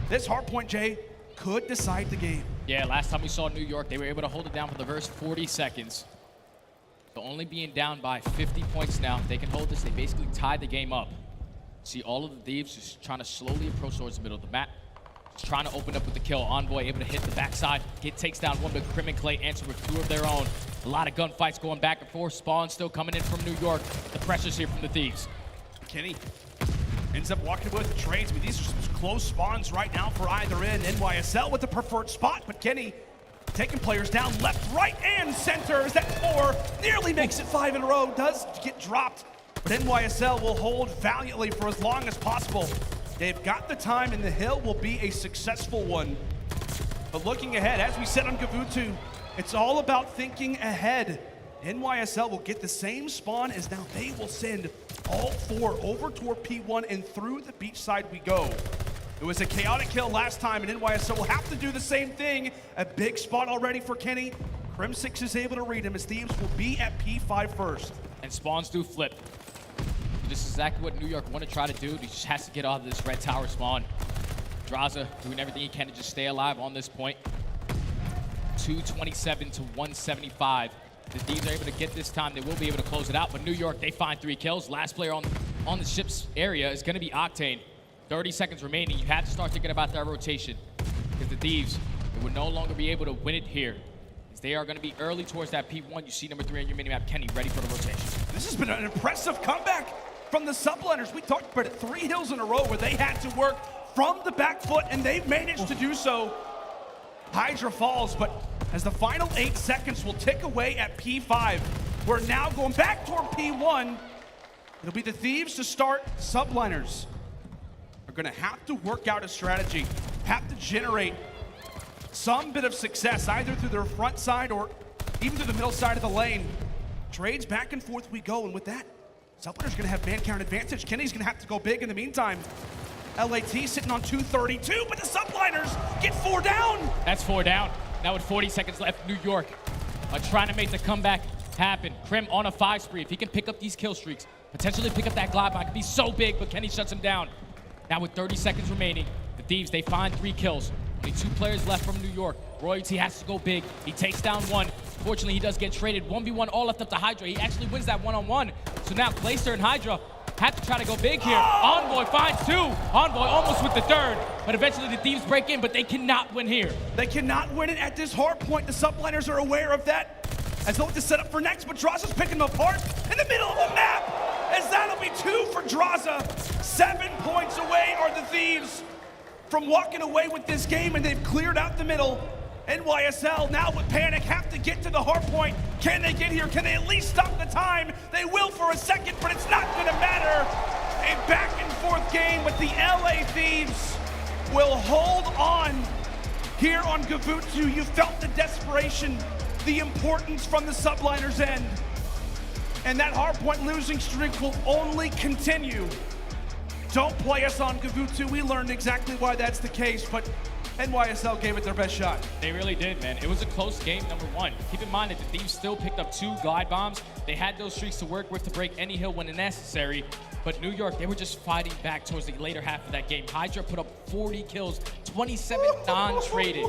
This hardpoint, Jay, could decide the game. Yeah, last time we saw New York, they were able to hold it down for the first 40 seconds. So only being down by 50 points now. If they can hold this, they basically tie the game up. See all of the Thieves just trying to slowly approach towards the middle of the map. Just trying to open up with the kill. Envoy able to hit the backside. Takes down one, but Crim and Clay answer with 2 of their own. A lot of gunfights going back and forth. Spawn still coming in from New York. The pressure's here from the Thieves. Kenny ends up walking with the trades. I mean, these are some close spawns right now for either end. NYSL with the preferred spot, but Kenny taking players down left, right, and center. Is that 4? Nearly makes it 5 in a row. Does get dropped. But NYSL will hold valiantly for as long as possible. They've got the time, and the hill will be a successful one. But looking ahead, as we said on Gavutu, it's all about thinking ahead. NYSL will get the same spawn as now they will send all 4 over toward P1 and through the beach side we go. It was a chaotic kill last time, and NYSL will have to do the same thing. A big spot already for Kenny. Crim6 is able to read him as Thieves will be at P5 first. And spawns do flip. This is exactly what New York want to try to do. He just has to get out of this red tower spawn. Drazah doing everything he can to just stay alive on this point. 227 to 175. The Thieves are able to get this time. They will be able to close it out, but New York, they find 3 kills. Last player on the ship's area is going to be Octane. 30 seconds remaining. You have to start thinking about that rotation because the Thieves, they would no longer be able to win it here. As they are going to be early towards that P1. You see number 3 on your minimap, Kenny, ready for the rotation. This has been an impressive comeback from the Subliners. We talked about it, 3 hills in a row where they had to work from the back foot, and they've managed to do so. Hydra falls, but as the final 8 seconds will tick away at P5, we're now going back toward P1. It'll be the Thieves to start. Subliners are gonna have to work out a strategy, have to generate some bit of success, either through their front side or even through the middle side of the lane. Trades back and forth we go, and with that, Subliners gonna have man count advantage. Kenny's gonna have to go big in the meantime. LAT sitting on 232, but the Subliners get 4 down. That's 4 down. Now with 40 seconds left, New York are trying to make the comeback happen. Crim on a 5 spree. If he can pick up these kill streaks, potentially pick up that glide bomb, it could be so big, but Kenny shuts him down. Now with 30 seconds remaining, the Thieves, they find 3 kills. Only 2 players left from New York. Royalty has to go big. He takes down 1. Fortunately, he does get traded. 1v1 all left up to Hydra. He actually wins that one-on-one. So now Glacier and Hydra have to try to go big here. Envoy finds 2. Envoy almost with the 3rd, but eventually the Thieves break in, but they cannot win here. They cannot win it at this hard point. The Subliners are aware of that as they look to set up for next, but Drazah's picking them apart in the middle of the map, as that'll be 2 for Drazah. 7 points away are the Thieves from walking away with this game, and they've cleared out the middle. NYSL now with panic have to get to the hard point. Can they get here? Can they at least stop the time? They will for a second, but it's not gonna matter. A back and forth game, but the LA Thieves will hold on here on Gavutu. You felt the desperation, the importance from the Subliners' end. And that hardpoint losing streak will only continue. Don't play us on Gavutu. We learned exactly why that's the case, but NYSL gave it their best shot. They really did, man. It was a close game, number 1. Keep in mind that the Thieves still picked up 2 glide bombs. They had those streaks to work with to break any hill when necessary. But New York, they were just fighting back towards the later half of that game. Hydra put up 40 kills, 27 non-traded.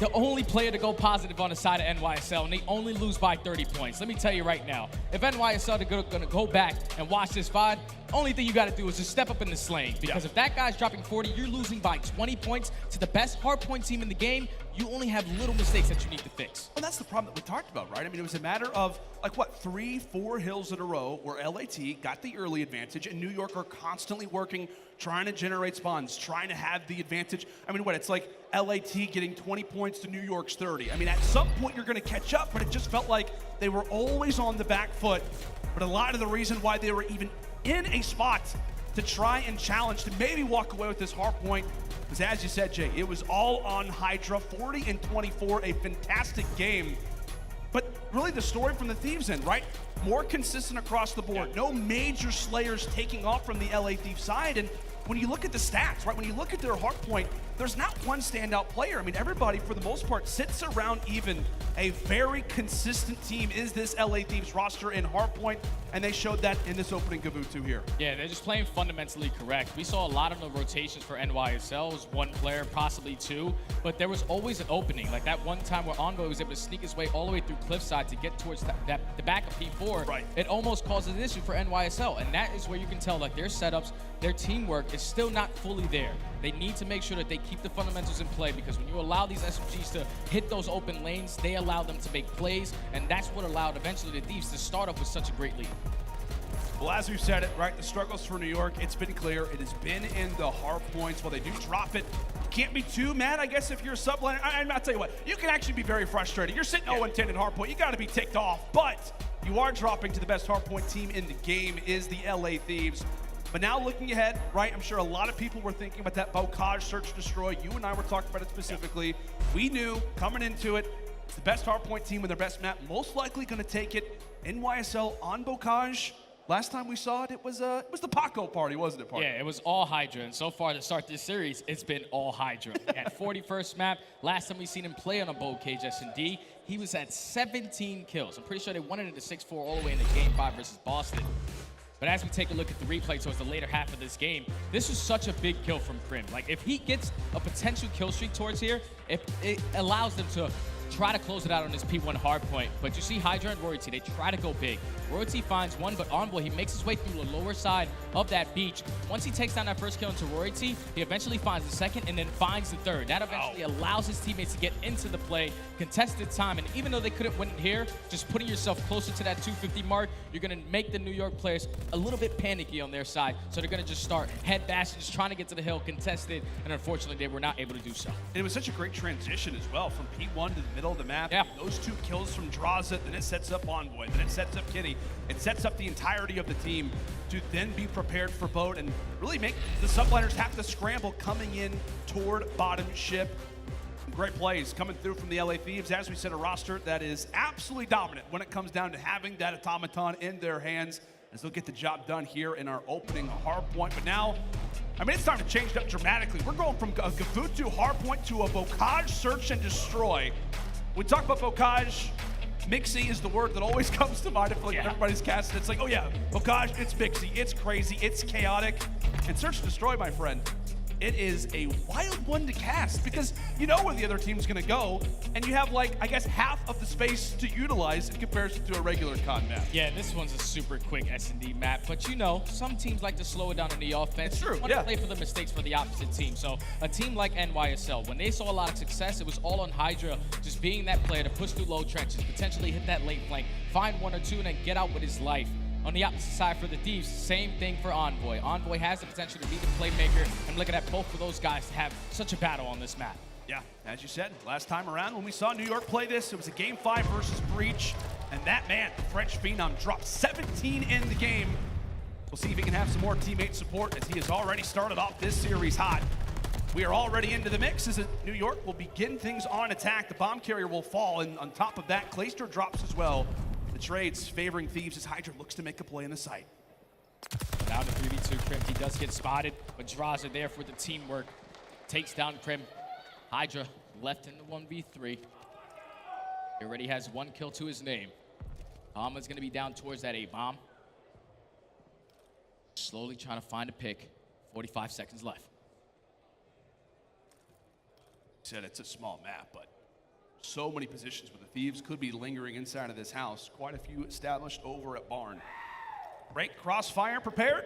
The only player to go positive on the side of NYSL, and they only lose by 30 points. Let me tell you right now, if NYSL are gonna go back and watch this VOD, only thing you gotta do is just step up in the slaying. Because if that guy's dropping 40, you're losing by 20 points to the best hardpoint team in the game. You only have little mistakes that you need to fix. And that's the problem that we talked about, right? I mean, it was a matter of, like, what, 3-4 hills in a row where LAT got the early advantage, and New York are constantly working, trying to generate spawns, trying to have the advantage. I mean, what, it's like LAT getting 20 points to New York's 30. I mean, at some point you're gonna catch up, but it just felt like they were always on the back foot. But a lot of the reason why they were even in a spot to try and challenge, to maybe walk away with this hard point, because as you said, Jay, it was all on Hydra, 40 and 24, a fantastic game. But really the story from the Thieves end, right? More consistent across the board. No major slayers taking off from the LA Thieves side. And when you look at the stats, right? When you look at their hard point, there's not one standout player. I mean, everybody, for the most part, sits around even. A very consistent team is this LA Thieves roster in hardpoint, and they showed that in this opening Gavutu here. Yeah, they're just playing fundamentally correct. We saw a lot of the rotations for NYSL. It was 1 player, possibly 2, but there was always an opening. Like that one time where Envoy was able to sneak his way all the way through Cliffside to get towards the back of P4. Right. It almost caused an issue for NYSL, and that is where you can tell like their setups, their teamwork is still not fully there. They need to make sure that they keep the fundamentals in play, because when you allow these SMGs to hit those open lanes, they allow them to make plays, and that's what allowed eventually the Thieves to start off with such a great lead. Well, as we've said it, right, the struggles for New York, it's been clear. It has been in the hard points. While they do drop it, you can't be too mad, I guess, if you're a subliner. I'll tell you what, you can actually be very frustrated. You're sitting 0-10 in hard point. You got to be ticked off, but you are dropping to the best hard point team in the game is the LA Thieves. But now looking ahead, right, I'm sure a lot of people were thinking about that Bocage search destroy. You and I were talking about it specifically. We knew coming into it, it's the best hardpoint team with their best map, most likely going to take it. NYSL on Bocage, last time we saw it, it was the Paco party, wasn't it, partner? Yeah, it was all Hydra, and so far to start this series, it's been all Hydra. At 41st map, last time we seen him play on a bold cage S&D, he was at 17 kills. I'm pretty sure they won it into 6-4 all the way into Game 5 versus Boston. But as we take a look at the replay towards the later half of this game, this was such a big kill from Crim. Like, if he gets a potential kill streak towards here, it allows them to try to close it out on this P1 hardpoint. But you see Hydra and Royalty, they try to go big. Royalty finds one, but Envoy, he makes his way through the lower side of that beach. Once he takes down that first kill into Royalty, he eventually finds the second and then finds the third. That eventually allows his teammates to get into the play, contested time, and even though they couldn't win it here, just putting yourself closer to that 250 mark, you're gonna make the New York players a little bit panicky on their side. So they're gonna just start head bashing, just trying to get to the hill, contested, and unfortunately they were not able to do so. And it was such a great transition as well, from P1 to the middle of the map. Yeah. Those 2 kills from Drazah, then it sets up Envoy, then it sets up Kitty. It sets up the entirety of the team to then be prepared for boat and really make the Subliners have to scramble coming in toward bottom ship. Great plays coming through from the LA Thieves. As we said, a roster that is absolutely dominant when it comes down to having that automaton in their hands, as they'll get the job done here in our opening hardpoint. But now, I mean, it's starting to change up dramatically. We're going from a Gafutu hardpoint to a Bocage search and destroy. We talk about Bocage, mixy is the word that always comes to mind. I feel like everybody's casting. It's like, oh yeah, Bocage, it's mixy, it's crazy, it's chaotic. And search and destroy, my friend, it is a wild one to cast because you know where the other team's gonna go, and you have, like, I guess half of the space to utilize in comparison to a regular COD map. Yeah, this one's a super quick S&D map, but you know, some teams like to slow it down on the offense. It's true, want to play for the mistakes for the opposite team. So a team like NYSL, when they saw a lot of success, it was all on Hydra, just being that player to push through low trenches, potentially hit that late flank, find 1 or 2, and then get out with his life. On the opposite side for the Thieves, same thing for Envoy. Envoy has the potential to be the playmaker. I'm looking at both of those guys to have such a battle on this map. Yeah, as you said, last time around when we saw New York play this, it was a Game 5 versus Breach, and that man, the French Phenom, dropped 17 in the game. We'll see if he can have some more teammate support as he has already started off this series hot. We are already into the mix as New York will begin things on attack. The bomb carrier will fall, and on top of that, Clayster drops as well. The trades favoring Thieves as Hydra looks to make a play in the site. Down to 3v2, Crim. He does get spotted, but Drazah there for the teamwork. Takes down Crim. Hydra left in the 1v3. He already has 1 kill to his name. Alma's gonna be down towards that A-bomb. Slowly trying to find a pick. 45 seconds left. Said it's a small map, but so many positions where the Thieves could be lingering inside of this house. Quite a few established over at Barn. Great crossfire prepared.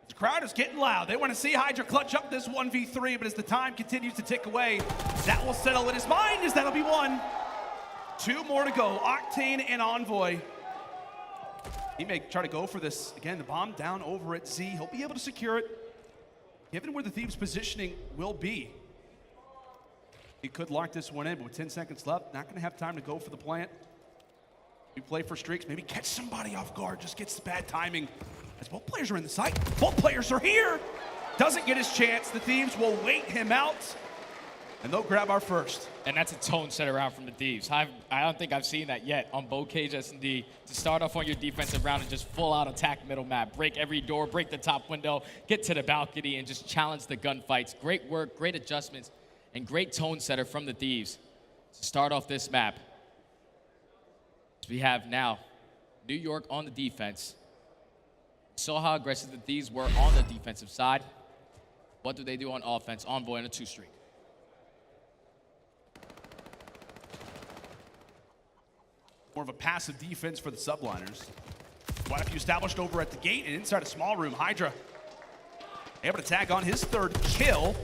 The crowd is getting loud. They want to see Hydra clutch up this 1v3, but as the time continues to tick away, that will settle in his mind as that'll be 1. 2 more to go. Octane and Envoy. He may try to go for this. Again, the bomb down over at Z. He'll be able to secure it, given where the Thieves' positioning will be. He could lock this one in, but with 10 seconds left, not going to have time to go for the plant. We play for streaks, maybe catch somebody off guard, just gets bad timing. As both players are in the site, both players are here. Doesn't get his chance. The Thieves will wait him out, and they'll grab our first. And that's a tone set around from the Thieves. I don't think I've seen that yet on both cage S&D. To start off on your defensive round and just full out attack middle map, break every door, break the top window, get to the balcony, and just challenge the gunfights. Great work, great adjustments, and great tone setter from the Thieves to start off this map. We have now New York on the defense. Saw how aggressive the Thieves were on the defensive side. What do they do on offense? Envoy on a 2-streak. More of a passive defense for the Subliners. Quite a few established over at the gate and inside a small room. Hydra able to tag on his 3rd kill.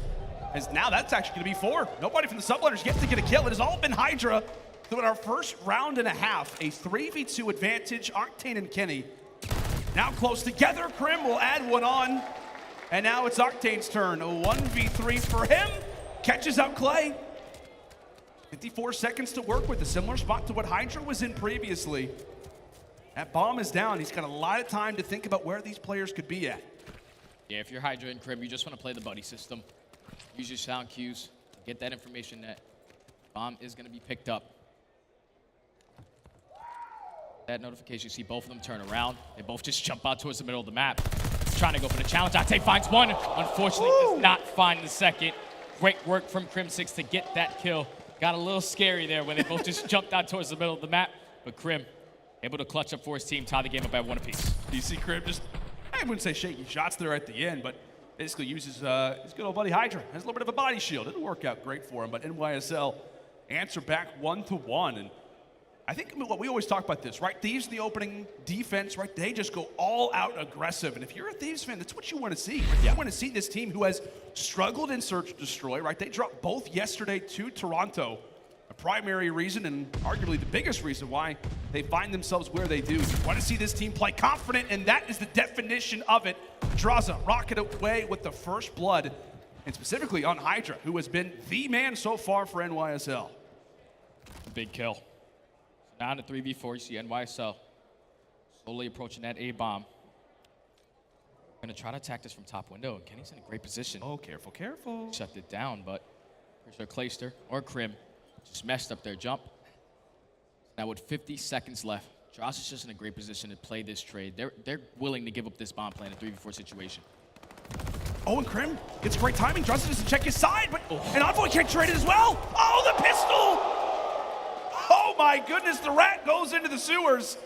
As now that's actually going to be 4. Nobody from the Subliners gets to get a kill. It has all been Hydra through our first round and a half. A 3v2 advantage. Octane and Kenny now close together. Crim will add 1 on. And now it's Octane's turn. A 1v3 for him. Catches out Clay. 54 seconds to work with. A similar spot to what Hydra was in previously. That bomb is down. He's got a lot of time to think about where these players could be at. Yeah, if you're Hydra and Crim, you just want to play the buddy system. Use your sound cues. Get that information that bomb is going to be picked up. That notification, you see both of them turn around. They both just jump out towards the middle of the map. Trying to go for the challenge. Octane finds one. Unfortunately, does not find the second. Great work from Crim6 to get that kill. Got a little scary there when they both just jumped out towards the middle of the map. But Crim able to clutch up for his team, tie the game up at 1 apiece. You see Crim just, I wouldn't say shaky shots there at the end, but basically uses his good old buddy Hydra. Has a little bit of a body shield. Didn't work out great for him, but NYSL answer back 1-1. And I think what we always talk about this, right? Thieves in the opening defense, right? They just go all out aggressive. And if you're a Thieves fan, that's what you want to see. Right? You want to see this team who has struggled in Search and Destroy, right? They dropped both yesterday to Toronto. A primary reason and arguably the biggest reason why they find themselves where they do. You want to see this team play confident, and that is the definition of it. Drazah rocket away with the first blood, and specifically on Hydra, who has been the man so far for NYSL. Big kill. So now in the 3v4, you see NYSL slowly approaching that A-bomb. Gonna try to attack this from top window, and Kenny's in a great position. Oh, careful, careful. Shut it down, but pretty sure Clayster or Crim just messed up their jump. Now with 50 seconds left, Drazah's just in a great position to play this trade. They're willing to give up this bomb play in a 3v4 situation. Oh, and Crim gets great timing. Drazah doesn't check his side, but and Envoy can't trade it as well. Oh, the pistol! Oh my goodness, the rat goes into the sewers.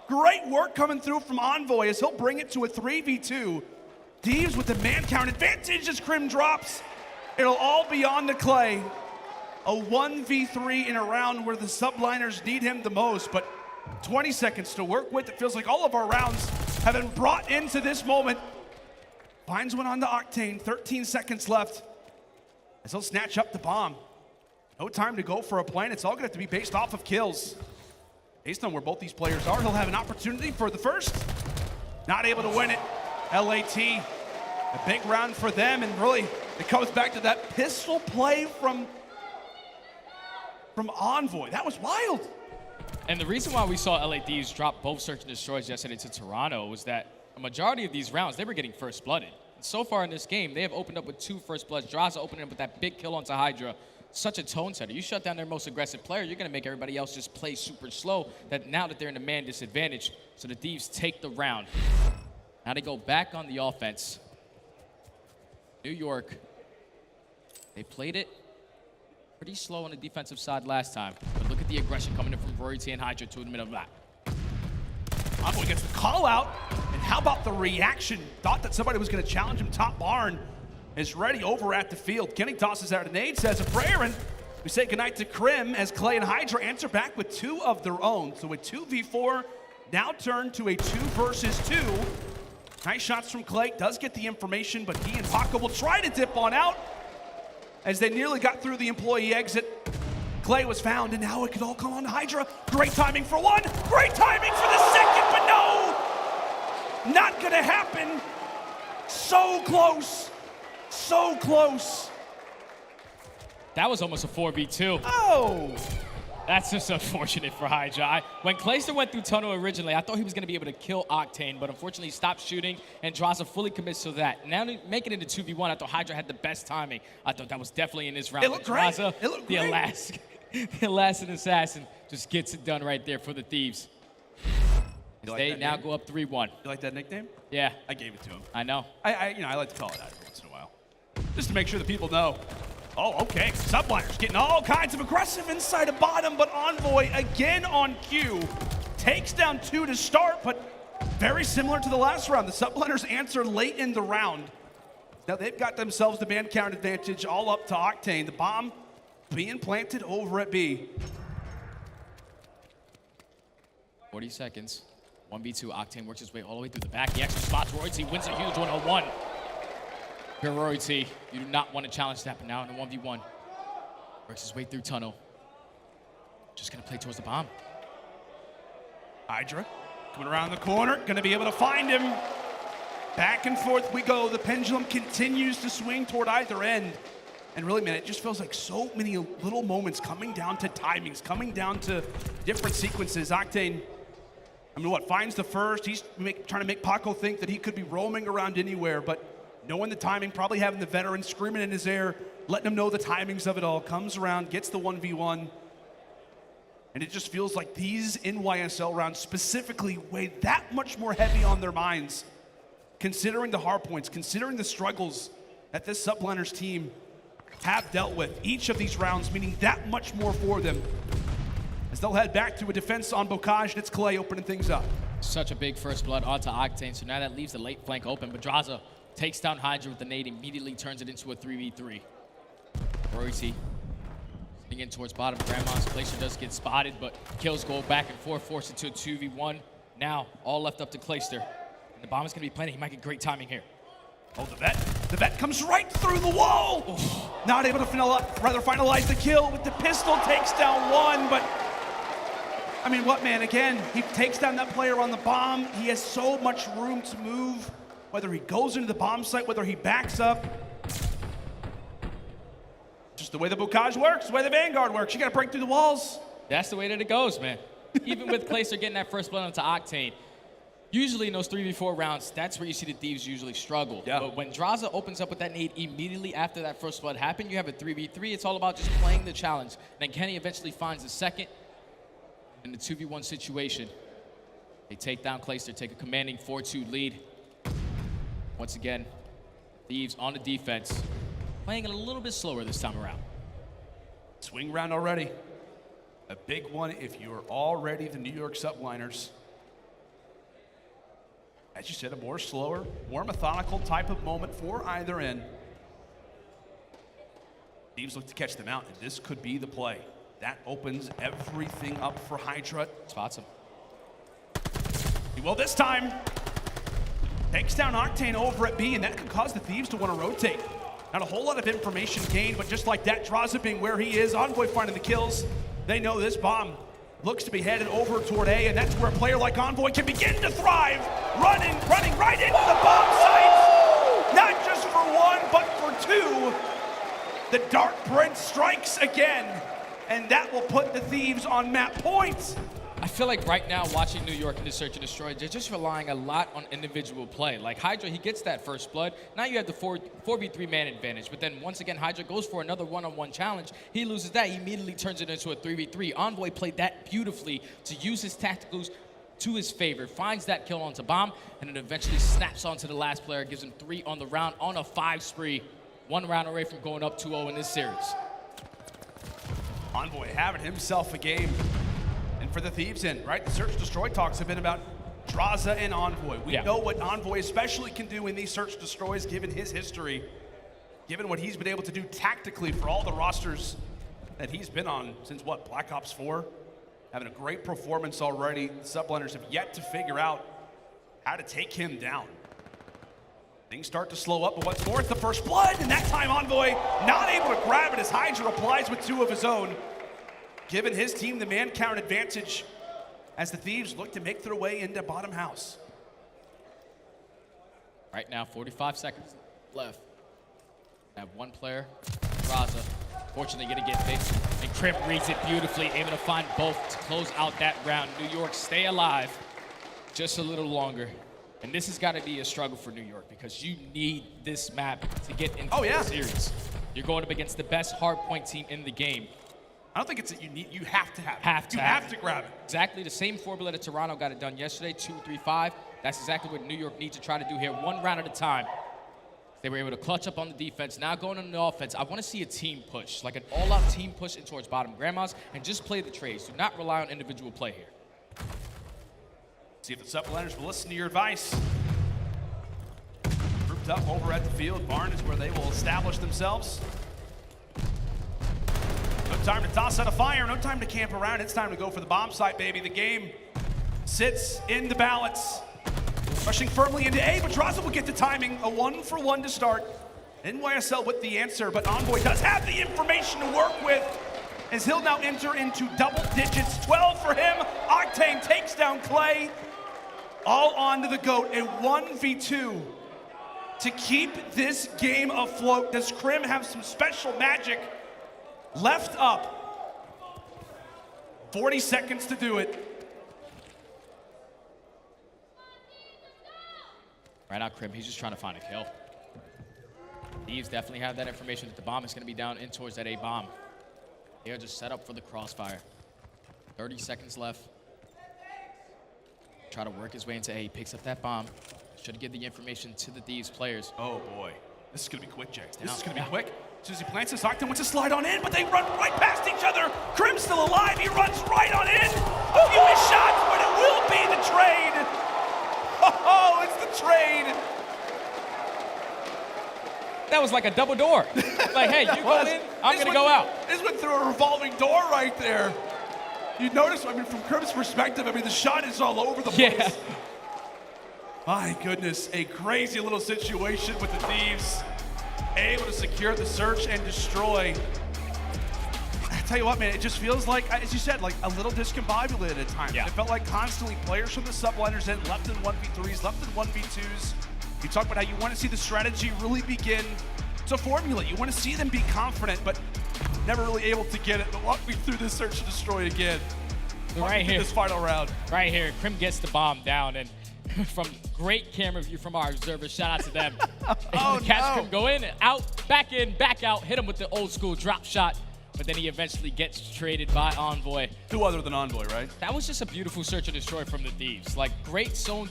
Great work coming through from Envoy as he'll bring it to a 3v2. Thieves with the man count advantage as Crim drops. It'll all be on to Clay. A 1v3 in a round where the Subliners need him the most, but 20 seconds to work with. It feels like all of our rounds have been brought into this moment. Finds one on the Octane, 13 seconds left as he'll snatch up the bomb. No time to go for a plan. It's all gonna have to be based off of kills. Based on where both these players are, he'll have an opportunity for the first. Not able to win it. LAT, a big round for them, and really, it comes back to that pistol play from Envoy. That was wild. And the reason why we saw LA Thieves drop both Search and Destroys yesterday to Toronto was that a majority of these rounds, they were getting first blooded. And so far in this game, they have opened up with 2 first bloods. Drazah opening up with that big kill onto Hydra. Such a tone setter. You shut down their most aggressive player, you're going to make everybody else just play super slow. That now that they're in a man disadvantage, so the Thieves take the round. Now they go back on the offense. New York, they played it pretty slow on the defensive side last time. But look at the aggression coming in from Rory and Hydra to the middle of that. Envoy gets the call out, and how about the reaction? Thought that somebody was going to challenge him top barn. Is ready over at the field. Kenny tosses out a nade, says a prayer, and we say goodnight to Crim as Clay and Hydra answer back with 2 of their own. So a 2v4 now turned to a 2 versus 2. Nice shots from Clay, does get the information, but he and Paco will try to dip on out as they nearly got through the employee exit. Clay was found, and now it could all come on to Hydra. Great timing for one, great timing for the second, but no! Not gonna happen. So close. So close. That was almost a 4v2. Oh! That's just unfortunate for Hydra. When Clayster went through tunnel originally, I thought he was going to be able to kill Octane, but unfortunately he stopped shooting, and Drazah fully commits to that. Now to make it into 2v1, I thought Hydra had the best timing. I thought that was definitely in this round. It looked great. Drazah, It looked the great. The Alaskan Assassin just gets it done right there for the Thieves. You like They that now name? go up 3-1. You like that nickname? Yeah. I gave it to him. I know. I like to call it out every once in a while. Just to make sure that people know. Oh, okay. Subliners getting all kinds of aggressive inside of bottom, but Envoy again on cue. Takes down 2 to start, but very similar to the last round. The Subliners answer late in the round. Now they've got themselves the man count advantage all up to Octane. The bomb being planted over at B. 40 seconds. 1v2. Octane works his way all the way through the back. He actually spots Roy T. Wins a huge 1-on-1. Here, Rory T. You do not want to challenge that, but now in a 1v1. Works his way through tunnel. Just going to play towards the bomb. Hydra coming around the corner. Going to be able to find him. Back and forth we go. The pendulum continues to swing toward either end. And really, man, it just feels like so many little moments coming down to timings, coming down to different sequences. Octane, I mean, what, finds the first. He's trying to make Paco think that he could be roaming around anywhere, but knowing the timing, probably having the veteran screaming in his ear, letting him know the timings of it all. Comes around, gets the 1v1. And it just feels like these NYSL rounds specifically weigh that much more heavy on their minds, considering the hard points, considering the struggles that this Subliners team have dealt with. Each of these rounds meaning that much more for them, as they'll head back to a defense on Bocage, and it's Clay opening things up. Such a big first blood onto Octane, so now that leaves the late flank open, but Drazah takes down Hydra with the nade, immediately turns it into a 3v3. Røkkr sitting in towards bottom. Grandma's Glacier does get spotted, but kills go back and forth, forced into a 2v1. Now, all left up to Clayster. And the bomb is going to be planted. He might get great timing here. Oh, the vet comes right through the wall! Oh. Not able to finalize the kill with the pistol, takes down one, but I mean, what man, again, he takes down that player on the bomb. He has so much room to move, whether he goes into the bomb site, whether he backs up. Just the way the Bocage works, the way the Vanguard works. You gotta break through the walls. That's the way that it goes, man. Even with Clayster getting that first blood onto Octane, usually in those 3v4 rounds, that's where you see the Thieves usually struggle. Yeah. But when Drazah opens up with that nade immediately after that first blood happened, you have a 3v3. It's all about just playing the challenge. And then Kenny eventually finds the second. In the 2v1 situation, they take down Clayster, take a commanding 4-2 lead. Once again, Thieves on the defense, playing it a little bit slower this time around. Swing round already. A big one if you're already the New York Subliners. As you said, a more slower, more methodical type of moment for either end. Thieves look to catch them out, and this could be the play. That opens everything up for Hydra. Spots him. He will this time. Takes down Octane over at B, and that could cause the Thieves to want to rotate. Not a whole lot of information gained, but just like that, Drazah being where he is, Envoy finding the kills. They know this bomb looks to be headed over toward A, and that's where a player like Envoy can begin to thrive. Running right into the bomb site. Not just for one, but for two. The Dark Prince strikes again. And that will put the Thieves on map points. I feel like right now, watching New York in the Search and Destroy, they're just relying a lot on individual play. Like Hydra, he gets that first blood. Now you have the 4v3 man advantage. But then once again, Hydra goes for another one-on-one challenge. He loses that, he immediately turns it into a 3v3. Envoy played that beautifully to use his tacticals to his favor. Finds that kill onto Bomb, and then eventually snaps onto the last player, gives him 3 on the round on a 5 spree. 1 round away from going up 2-0 in this series. Envoy having himself a game. And for the Thieves in, right? The Search Destroy talks have been about Drazah and Envoy. We know what Envoy especially can do in these Search Destroys, given his history, given what he's been able to do tactically for all the rosters that he's been on since, what, Black Ops 4? Having a great performance already. The Subliners have yet to figure out how to take him down. Things start to slow up, but what's more, it's the first blood, and that time Envoy not able to grab it as Hydra applies with 2 of his own, giving his team the man count advantage as the Thieves look to make their way into bottom house. Right now, 45 seconds left. Have one player, Drazah, fortunately gonna get fixed, and Crimp reads it beautifully, able to find both to close out that round. New York stay alive just a little longer. And this has got to be a struggle for New York because you need this map to get into the series. You're going up against the best hardpoint team in the game. I don't think it's that you need, you have to have it. You have to grab it. Exactly the same formula that Toronto got it done yesterday, 2-3-5. That's exactly what New York needs to try to do here, 1 round at a time. They were able to clutch up on the defense. Now going on the offense, I want to see a team push, like an all-out team push in towards bottom grandmas, and just play the trades. Do not rely on individual play here. See if the Subliners will listen to your advice. Grouped up over at the field. Barn is where they will establish themselves. No time to toss out a fire. No time to camp around. It's time to go for the bomb site, baby. The game sits in the balance. Rushing firmly into A, but Drazah will get the timing. A 1-for-1 to start. NYSL with the answer, but Envoy does have the information to work with, as he'll now enter into double digits. 12 for him. Octane takes down Clay. All on to the GOAT, a 1v2 to keep this game afloat. Does Crim have some special magic left up? 40 seconds to do it. Right now, Crim, he's just trying to find a kill. Thieves definitely have that information that the bomb is going to be down in towards that A bomb. They are just set up for the crossfire. 30 seconds left. Try to work his way into A. He picks up that bomb. Should give the information to the Thieves players. Oh boy. This is gonna be quick, Jay. This is gonna be quick. As soon as he plants this, Octane wants to slide on in, but they run right past each other. Crim's still alive. He runs right on in. A few missed shots, but it will be the trade. Oh, it's the trade. That was like a double door. Like, hey, you go in, I'm gonna go out. This went through a revolving door right there. You notice, I mean, from Crim's perspective, I mean, the shot is all over the place. Yeah. My goodness, a crazy little situation with the Thieves. Able to secure the search and destroy. I tell you what, man, it just feels like, as you said, like a little discombobulated at times. Yeah. It felt like constantly players from the Subliners in, left in 1v3s, left in 1v2s. You talk about how you want to see the strategy really begin to formulate. You want to see them be confident, but never really able to get it. But walk me through this search and destroy again. Right here. This final round. Right here, Crim gets the bomb down, and from great camera view from our observers, shout out to them. Oh, Catch no. Crim go in, out, back in, back out, hit him with the old school drop shot, but then he eventually gets traded by Envoy. Who other than Envoy, right? That was just a beautiful search and destroy from the Thieves. Like, great tone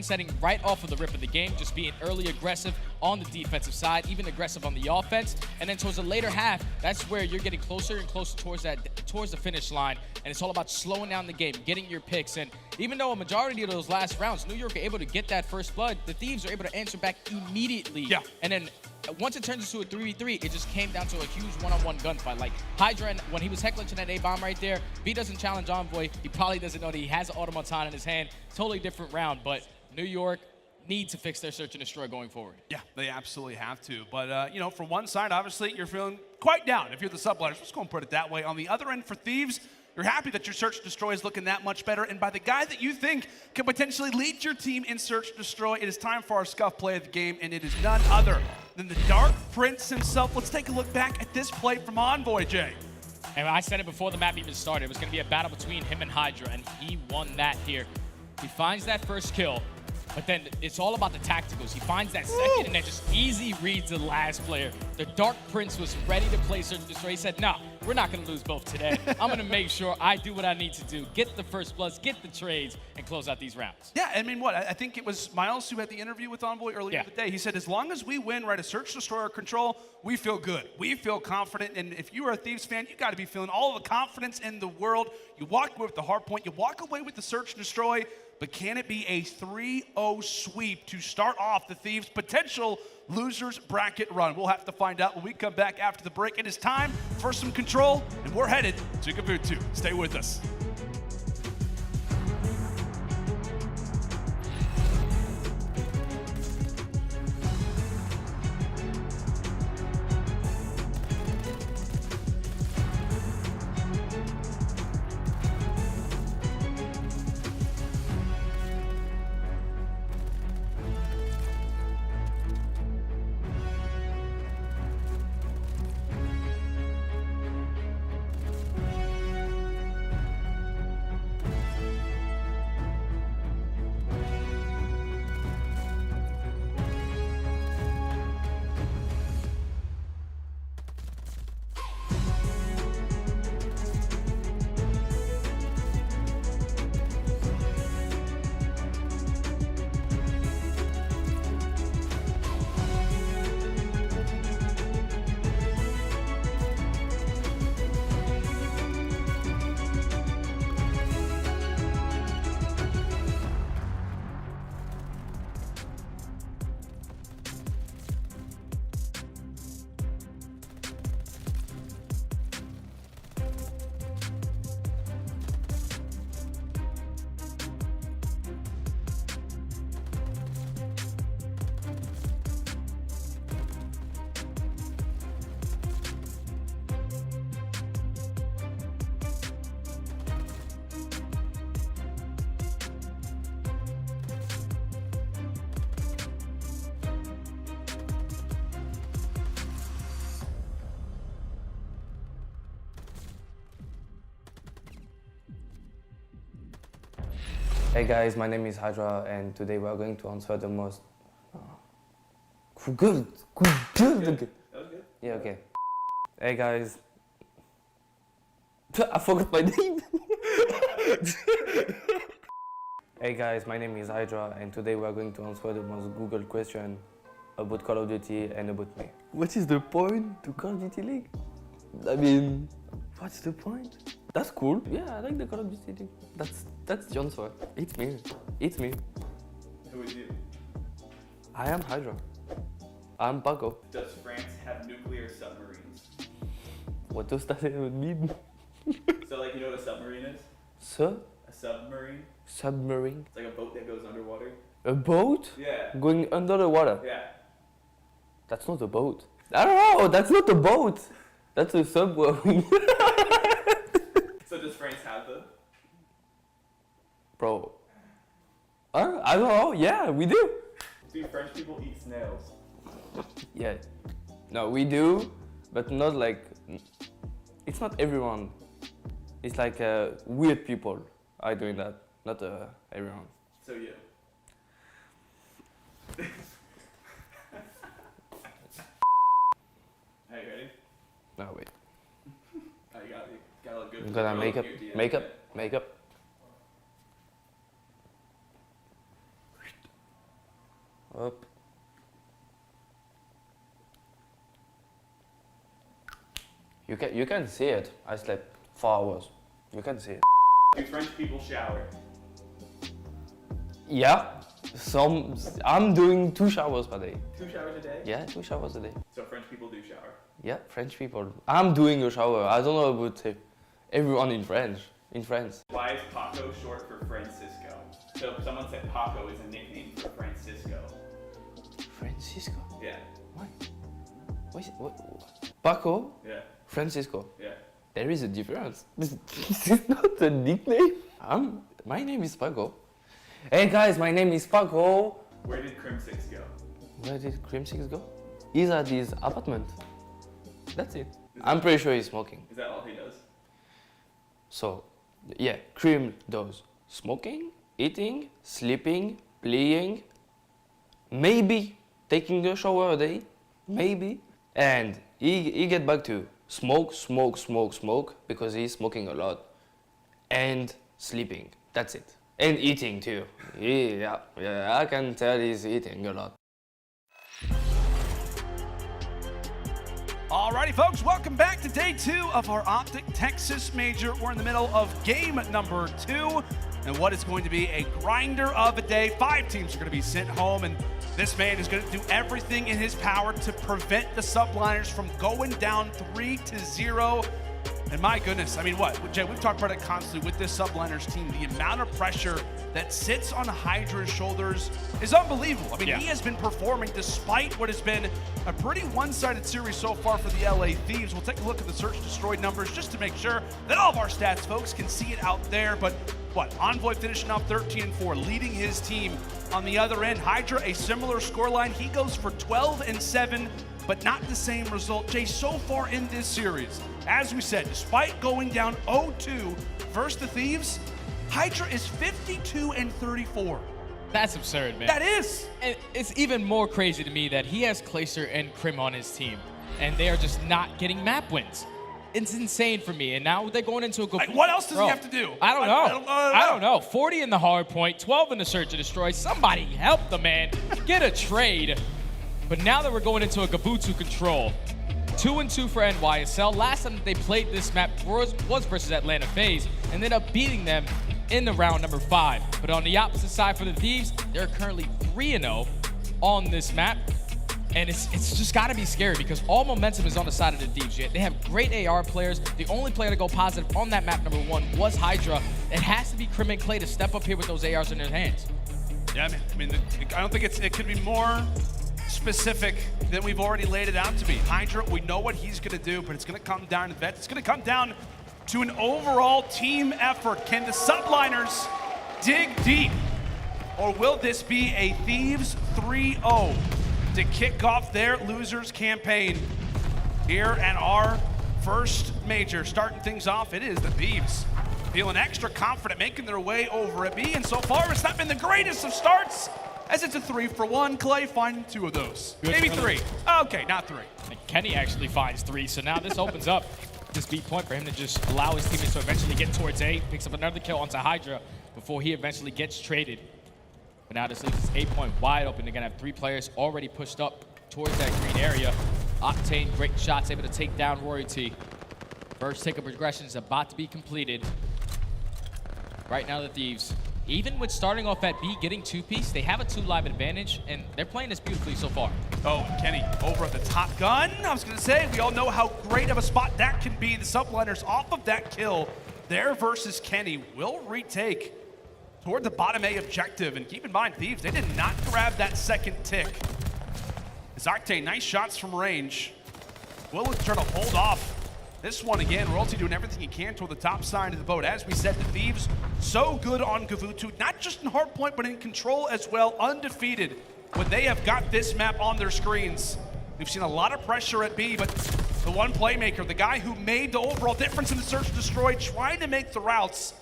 setting right off of the rip of the game, just being early aggressive on the defensive side, even aggressive on the offense. And then towards the later half, that's where you're getting closer and closer towards the finish line. And it's all about slowing down the game, getting your picks. And even though a majority of those last rounds, New York are able to get that first blood, the Thieves are able to answer back immediately. Yeah. And then once it turns into a 3v3, it just came down to a huge one-on-one gunfight. Like, Hydra, when he was heckling that A-bomb right there, if he doesn't challenge Envoy, he probably doesn't know that he has an automaton in his hand. Totally different round, but New York need to fix their search and destroy going forward. Yeah, they absolutely have to. But, you know, from one side, obviously, you're feeling quite down if you're the Subliners. Let's go and put it that way. On the other end, for Thieves, you're happy that your search and destroy is looking that much better. And by the guy that you think can potentially lead your team in search and destroy, it is time for our scuff play of the game, and it is none other than the Dark Prince himself. Let's take a look back at this play from Envoy, Jay. And I said it before the map even started. It was going to be a battle between him and Hydra, and he won that here. He finds that first kill, but then it's all about the tacticals. He finds that second and then just easy reads the last player. The Dark Prince was ready to play search and destroy. He said, nah, we're not going to lose both today. I'm going to make sure I do what I need to do, get the first bloods, get the trades, and close out these rounds. Yeah, I mean, what? I think it was Miles who had the interview with Envoy earlier in the day. He said, as long as we win, right, a search, destroy, or control, we feel good. We feel confident, and if you are a Thieves fan, you got to be feeling all the confidence in the world. You walk away with the hard point. You walk away with the search and destroy, but can it be a 3-0 sweep to start off the Thieves' potential losers bracket run? We'll have to find out when we come back after the break. It is time for some control, and we're headed to Kuavo. Stay with us. Hey guys, my name is Hydra, and today we are going to answer the most... Good. Yeah, okay. Hey guys. I forgot my name. Hey guys, my name is Hydra, and today we are going to answer the most Googled question about Call of Duty and about me. What is the point to Call of Duty League? I mean, what's the point? That's cool. Yeah, I like the Call of Duty League. That's the answer. It's me. It's me. Who is you? I am Hydra. I'm Paco. Does France have nuclear submarines? What does that even mean? So, like, you know what a submarine is? Sir? A submarine? Submarine? It's like a boat that goes underwater. A boat? Yeah. Going under the water? Yeah. That's not a boat. I don't know, that's not a boat. That's a submarine. So does France have them? Bro. I don't know, yeah, we do. Do French people eat snails? Yeah. No, we do, but not like, it's not everyone. It's like weird people are doing that, not everyone. So you. Are you ready? No, wait. Oh, you got a look good. I'm gonna makeup. Up. You can see it. I slept 4 hours. You can see it. Do French people shower? Yeah. I'm doing 2 showers per day. 2 showers a day? Yeah, 2 showers a day. So French people do shower? Yeah, French people. I'm doing a shower. I don't know about everyone in France. Why is Paco short for Francisco? So if someone said Paco is a nickname for Francisco. Francisco? Yeah. Why? What? Paco? Yeah. Francisco? Yeah. There is a difference. This is not a nickname. My name is Paco. Hey guys, my name is Paco. Where did Crim 6 go? Where did Crim 6 go? He's at his apartment. That's it. I'm pretty sure he's smoking. Is that all he does? So, yeah, Crim does smoking, eating, sleeping, playing, maybe taking a shower a day, maybe. And he get back to smoke, because he's smoking a lot. And sleeping, that's it. And eating too. Yeah, I can tell he's eating a lot. Alrighty, folks, welcome back to day 2 of our OpTic Texas Major. We're in the middle of game number 2, and what is going to be a grinder of a day. 5 teams are going to be sent home, and this man is going to do everything in his power to prevent the Subliners from going down 3-0. And my goodness, I mean, what? Jay, we've talked about it constantly with this Subliners team. The amount of pressure that sits on Hydra's shoulders is unbelievable. I mean, he has been performing despite what has been a pretty one-sided series so far for the LA Thieves. We'll take a look at the search destroyed numbers just to make sure that all of our stats, folks, can see it out there. But what? Envoy finishing off 13-4, leading his team. On the other end, Hydra, a similar scoreline. He goes for 12-7, but not the same result. Jay, so far in this series, as we said, despite going down 0-2 versus the Thieves, Hydra is 52-34. That's absurd, man. That is. And it's even more crazy to me that he has Clayster and Crim on his team, and they are just not getting map wins. It's insane for me, and now they're going into a good. What else does he have to do? I don't know. I don't know. 40 in the hard point, 12 in the search and destroy. Somebody help the man. Get a trade. But now that we're going into a Gabutu control, 2-2 for NYSL. Last time that they played this map was versus Atlanta FaZe, and ended up beating them in the round number 5. But on the opposite side for the Thieves, they're currently 3-0 on this map. And it's just got to be scary because all momentum is on the side of the Thieves. They have great AR players. The only player to go positive on that map number 1 was Hydra. It has to be Crim and Clay to step up here with those ARs in their hands. Yeah, I mean, I don't think it could be more specific than we've already laid it out to be. Hydra, we know what he's going to do, but it's going to come down to vets. It's going to come down to an overall team effort. Can the Subliners dig deep? Or will this be a Thieves 3-0 to kick off their losers campaign here at our first major? Starting things off, it is the Thieves. Feeling extra confident, making their way over at B, and so far it's not been the greatest of starts, as it's a 3-for-1. Clay finding 2 of those. Maybe 3. Okay, not 3. And Kenny actually finds 3, so now this opens up this beat point for him to just allow his teammates to eventually get towards A. Picks up another kill onto Hydra before he eventually gets traded. But now this leaves this A point wide open. They're gonna have 3 players already pushed up towards that green area. Octane, great shots, able to take down Royalty. First take of progression is about to be completed. Right now the Thieves, even with starting off at B, getting 2-piece, they have a 2-live advantage, and they're playing this beautifully so far. Oh, and Kenny over at the top gun. I was going to say, we all know how great of a spot that can be. The Subliners off of that kill there versus Kenny will retake toward the bottom A objective. And keep in mind, Thieves, they did not grab that second tick. As Octane, nice shots from range. Will trying to hold off this one again. Royalty doing everything he can toward the top side of the boat. As we said, the Thieves so good on Gavutu, not just in hardpoint, but in control as well, undefeated when they have got this map on their screens. We've seen a lot of pressure at B, but the one playmaker, the guy who made the overall difference in the search and destroy, trying to make the routes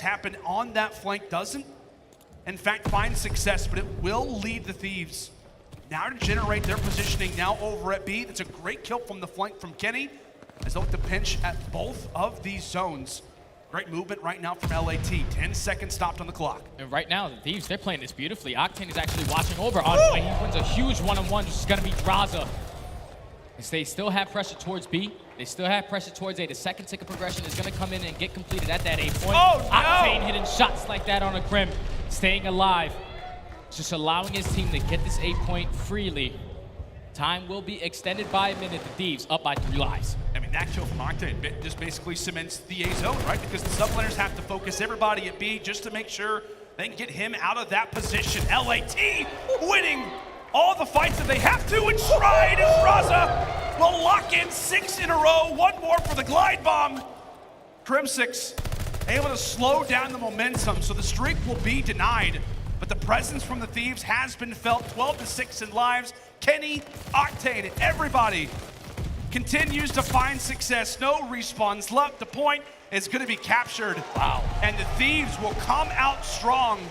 happen on that flank, doesn't, in fact, find success, but it will lead the Thieves now to generate their positioning now over at B. That's a great kill from the flank from Kenny, as they look to pinch at both of these zones. Great movement right now from LAT. 10 seconds stopped on the clock. And right now, the Thieves, they're playing this beautifully. Octane is actually watching over Envoy. He wins a huge one-on-one, which is going to be Drazah. As they still have pressure towards B. They still have pressure towards A. The second tick of progression is going to come in and get completed at that A point. Oh, no! Octane hitting shots like that on a Grim, staying alive. Just allowing his team to get this A point freely. Time will be extended by a minute. The Thieves up by 3 lives. I mean, that kill from Octane just basically cements the A zone, right? Because the Subliners have to focus everybody at B just to make sure they can get him out of that position. LAT winning all the fights that they have to, and Stride and Drazah will lock in 6 in a row. 1 more for the glide bomb. Crimsix able to slow down the momentum, so the streak will be denied. But the presence from the Thieves has been felt. 12-6 in lives. Kenny, Octane, everybody continues to find success. No respawns left. The point is going to be captured. Wow. And the Thieves will come out strong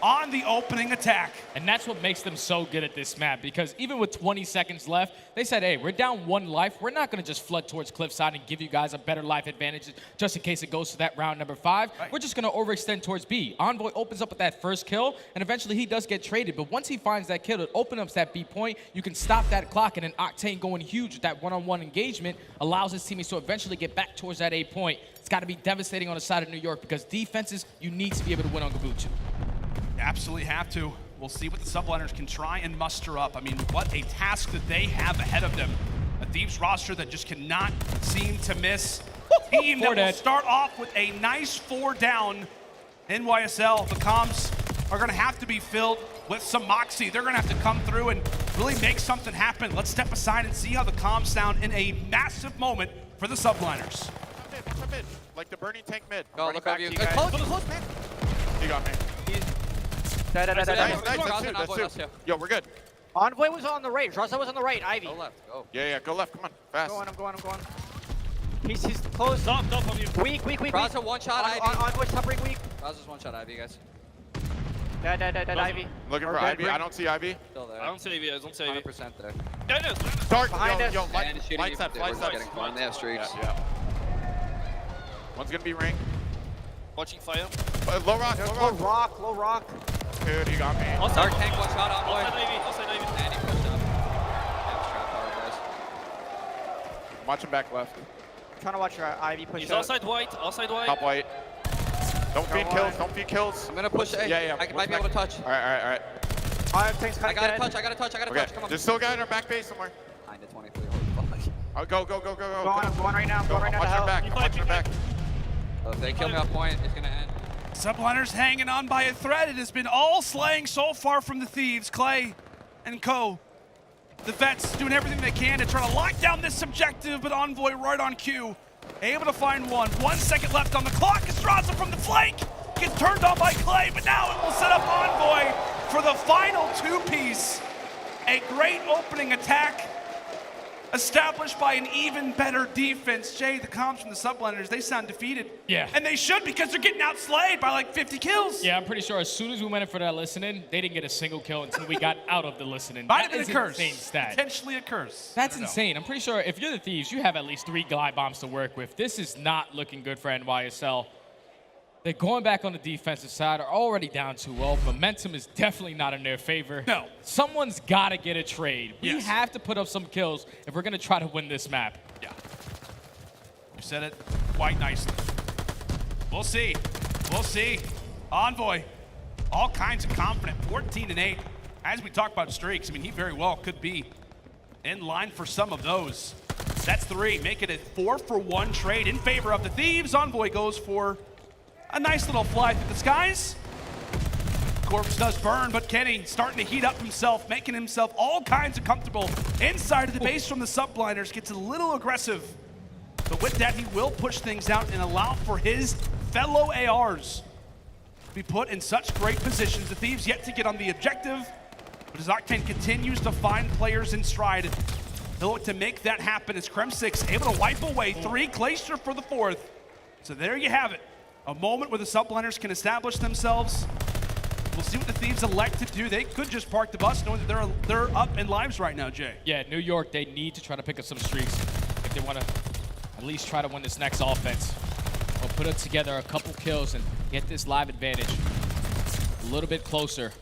on the opening attack. And that's what makes them so good at this map, because even with 20 seconds left, they said, hey, we're down 1 life. We're not going to just flood towards cliffside and give you guys a better life advantage just in case it goes to that round number 5. Right. We're just going to overextend towards B. Envoy opens up with that first kill, and eventually he does get traded. But once he finds that kill, it opens up that B point. You can stop that clock, and then Octane going huge with that one-on-one engagement allows his teammates to eventually get back towards that A point. It's got to be devastating on the side of New York, because defenses, you need to be able to win on Gavutu. Absolutely have to. We'll see what the Subliners can try and muster up. I mean, what a task that they have ahead of them. A Thieves roster that just cannot seem to miss. Team that will start off with a nice 4 down. NYSL, the comms are going to have to be filled with some moxie. They're going to have to come through and really make something happen. Let's step aside and see how the comms sound in a massive moment for the Subliners. Come in. Like the burning tank mid. Oh, look over you. Close, man. You got me. Nice, that's 2. Yo, we're good. Envoy was on the right. Drazah was on the right. Ivy. Go left, go. Yeah, go left. Come on, fast. I'm going. He's close. Stop on you. Weak. Drazah one shot Ivy. Envoy's top ring weak. Drazah's one shot Ivy, guys. Dead Ivy. Looking for Ivy. I don't see Ivy. Still there. I don't see Ivy. 100% there. Dark. Behind us. Yo, And shooting lights up. getting fun. They have streaks. Yeah. One's gonna be ring. Watching fire. Low rock. Low rock. Dude, you got me. Dark tank one shot on boy. Outside Ivy. And he pushed up. Yeah, trap power, guys. Watch him back left. Trying to watch your Ivy push He's up. outside white. Top white. Don't feed kills. I'm gonna push A. Yeah. I might be able to touch. Alright. I gotta touch. Come on. There's still a guy in our back base somewhere. Behind the 23. Holy fuck. Oh, go. I'm going right now. Watch your back. If they kill me off point, it's gonna end. Subliners hanging on by a thread. It has been all slaying so far from the Thieves. Clay and Co. The vets doing everything they can to try to lock down this objective, but Envoy right on cue. Able to find one. 1 second left on the clock. Drazah from the flank. Gets turned on by Clay, but now it will set up Envoy for the final 2-piece. A great opening attack established by an even better defense. Jay, the comms from the Subliners, they sound defeated. Yeah. And they should, because they're getting outslayed by like 50 kills. Yeah, I'm pretty sure as soon as we went in for that listening, they didn't get a single kill until we got out of the listening. Might have That been is a an curse. insane stat. Potentially a curse. That's insane. I'm pretty sure if you're the Thieves, you have at least 3 glide bombs to work with. This is not looking good for NYSL. They're going back on the defensive side, are already down 2-0. Momentum is definitely not in their favor. No. Someone's got to get a trade. We Yes. have to put up some kills if we're going to try to win this map. Yeah. You said it quite nicely. We'll see. We'll see. Envoy, all kinds of confident, 14-8. As we talk about streaks, I mean, he very well could be in line for some of those. That's 3. Make it a 4-for-1 trade in favor of the Thieves. Envoy goes for a nice little fly through the skies. Corpse does burn, but Kenny starting to heat up himself, making himself all kinds of comfortable inside of the base from the Subliners. Gets a little aggressive, but with that, he will push things out and allow for his fellow ARs to be put in such great positions. The Thieves yet to get on the objective, but as Octane continues to find players in stride, they'll look to make that happen as Krem6 able to wipe away 3, Glacier for the 4th. So there you have it. A moment where the Subliners can establish themselves. We'll see what the Thieves elect to do. They could just park the bus knowing that they're up in lives right now, Jay. Yeah, New York, they need to try to pick up some streaks if they want to at least try to win this next offense. Or put it together a couple kills and get this live advantage a little bit closer.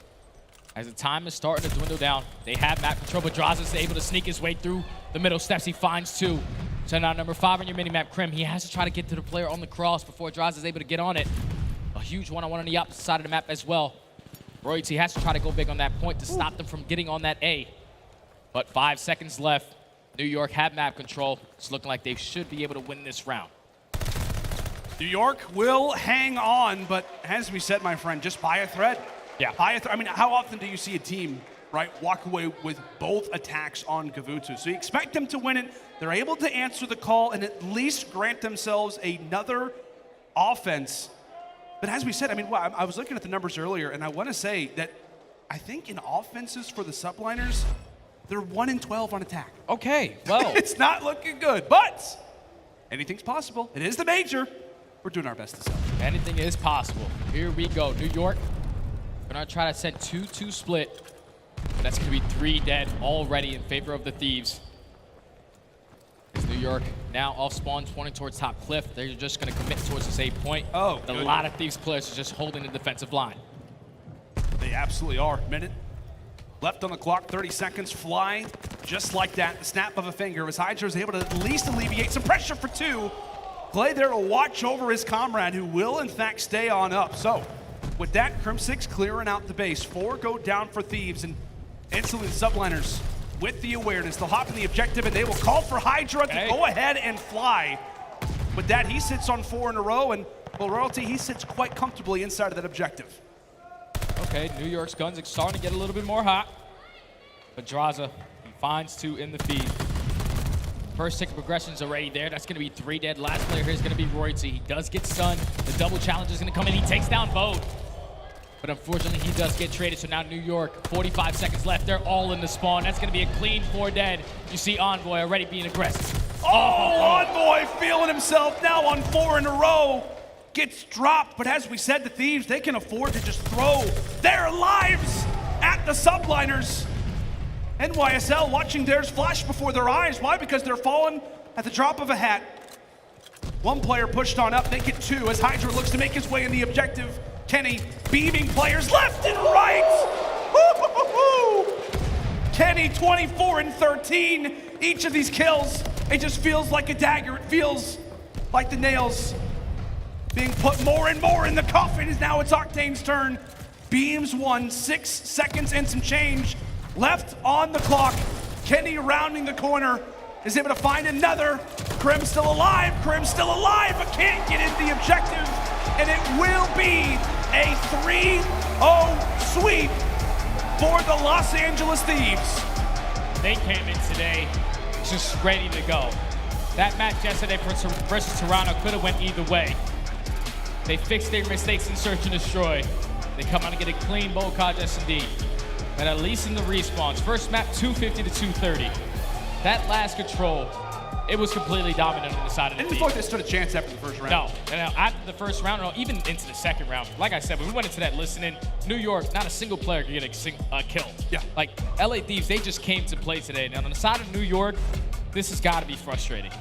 As the time is starting to dwindle down, they have map control, but Drazah's able to sneak his way through the middle steps. He finds 2. So now number 5 on your minimap, Krim, he has to try to get to the player on the cross before Drazah is able to get on it. A huge one-on-one on the opposite side of the map as well. Royalty has to try to go big on that point to stop them from getting on that A. But 5 seconds left. New York have map control. It's looking like they should be able to win this round. New York will hang on, but as we said, my friend, just buy a thread. Yeah. Buy a thread. I mean, how often do you see a team, right, walk away with both attacks on Kavutu? So you expect them to win it. They're able to answer the call and at least grant themselves another offense. But as we said, I mean, well, I was looking at the numbers earlier, and I want to say that I think in offenses for the Subliners, they're 1-12 on attack. Okay, well. It's not looking good, but anything's possible. It is the major. We're doing our best to sell. Anything is possible. Here we go. New York, gonna try to send 2-2 split. But that's gonna be 3 dead already in favor of the Thieves. As New York now off spawn, pointing towards top cliff. They're just gonna commit towards the save point. Oh, a lot of Thieves players are just holding the defensive line. They absolutely are. Minute left on the clock, 30 seconds fly. Just like that, the snap of a finger as Hydra is able to at least alleviate some pressure for 2. Clay there to watch over his comrade who will in fact stay on up. So with that, Krem6 clearing out the base. 4 go down for Thieves, and instantly the Subliners with the awareness. They'll hop in the objective and they will call for Hydra to go ahead and fly. With that, he sits on 4 in a row, and well, Royalty, he sits quite comfortably inside of that objective. Okay, New York's guns are starting to get a little bit more hot. But Drazah, he finds 2 in the feed. First tick progression's already there. That's gonna be 3 dead. Last player here is gonna be Royalty. He does get stunned. The double challenge is gonna come in. He takes down both. But unfortunately, he does get traded. So now New York, 45 seconds left. They're all in the spawn. That's gonna be a clean 4 dead. You see Envoy already being aggressive. Oh, Envoy feeling himself now on 4 in a row. Gets dropped, but as we said, the Thieves, they can afford to just throw their lives at the Subliners. NYSL watching theirs flash before their eyes. Why? Because they're falling at the drop of a hat. 1 player pushed on up, they get 2 as Hydra looks to make his way in the objective. Kenny beaming players left and right. Kenny 24 and 13. Each of these kills, it just feels like a dagger. It feels like the nails being put more and more in the coffin. As now it's Octane's turn. Beams 1, 6 seconds and some change left on the clock. Kenny rounding the corner is able to find another. Krim's still alive, but can't get into the objective. And it will be a 3-0 sweep for the Los Angeles Thieves. They came in today just ready to go. That match yesterday versus Toronto could have went either way. They fixed their mistakes in search and destroy. They come out and get a clean Bocage S&D. But at least in the respawns, first map 250 to 230. that last control, it was completely dominant on the side of the And team. before they stood a chance after the first round. No, and after the first round, no, even into the second round. Like I said, when we went into that listening, New York, not a single player could get a kill. Yeah. Like LA Thieves, they just came to play today. Now on the side of New York, this has got to be frustrating.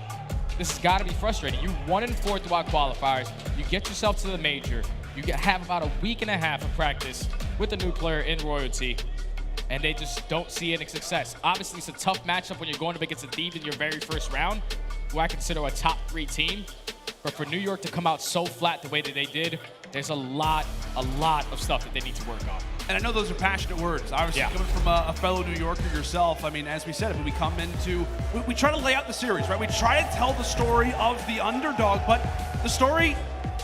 This has got to be frustrating. You 1-4 throughout qualifiers. You get yourself to the major. You have about a week and a half of practice with the new player in Royalty, and they just don't see any success. Obviously, it's a tough matchup when you're going up against a Thieves in your very first round, who I consider a top 3 team. But for New York to come out so flat the way that they did, there's a lot of stuff that they need to work on. And I know those are passionate words. Obviously, coming from a fellow New Yorker yourself, I mean, as we said, when we come into, we try to lay out the series, right? We try to tell the story of the underdog, but the story,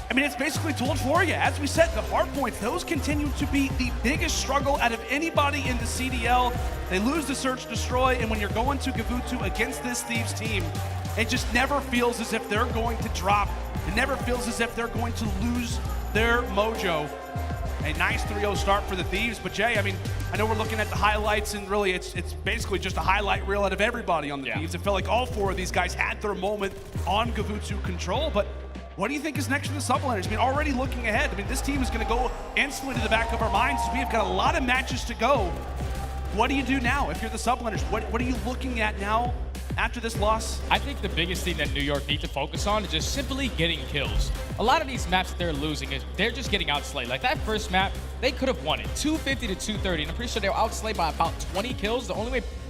I mean, it's basically told for you. As we said, the hard points, those continue to be the biggest struggle out of anybody in the CDL. They lose the Search Destroy, and when you're going to Gavutu against this Thieves team, it just never feels as if they're going to drop. It never feels as if they're going to lose their mojo. A nice 3-0 start for the Thieves, but Jay, I mean, I know we're looking at the highlights, and really it's basically just a highlight reel out of everybody on the Thieves. It felt like all 4 of these guys had their moment on Gavutu control, but what do you think is next for the Subliners? I mean, already looking ahead, I mean, this team is going to go instantly to the back of our minds. We've got a lot of matches to go. What do you do now if you're the Subliners? What are you looking at now after this loss? I think the biggest thing that New York need to focus on is just simply getting kills. A lot of these maps that they're losing, they're just getting outslayed. Like that first map, they could have won it, 250 to 230, and I'm pretty sure they were outslayed by about 20 kills. The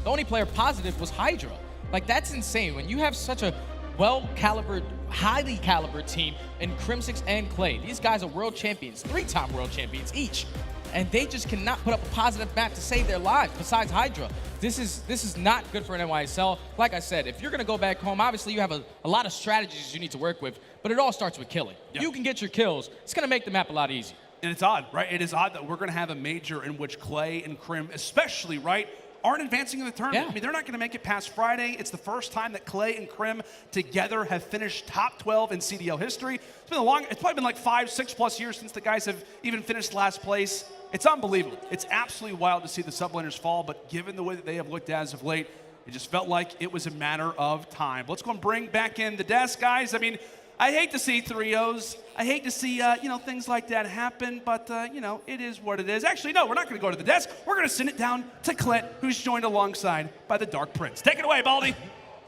only player positive was Hydra. Like that's insane. When you have such a well-calibered, highly calibered team in Crimsix and Clay, these guys are world champions, 3-time world champions each. And they just cannot put up a positive map to save their lives besides Hydra. This is not good for an NYSL. Like I said, if you're going to go back home, obviously you have a lot of strategies you need to work with, but it all starts with killing. Yep. You can get your kills. It's going to make the map a lot easier. And it's odd, right? It is odd that we're going to have a major in which Clay and Crim, especially, right, aren't advancing in the tournament. I mean, they're not going to make it past Friday. It's the first time that Clay and Crim together have finished top 12 in CDL history. It's probably been like 5-6+ years since the guys have even finished last place. It's unbelievable. It's absolutely wild to see the Subliners fall, but given the way that they have looked as of late, it just felt like it was a matter of time. Let's go and bring back in the desk, guys. I mean, I hate to see 3-0s. I hate to see, things like that happen, but, it is what it is. Actually, no, we're not going to go to the desk. We're going to send it down to Clint, who's joined alongside by the Dark Prince. Take it away, Baldy.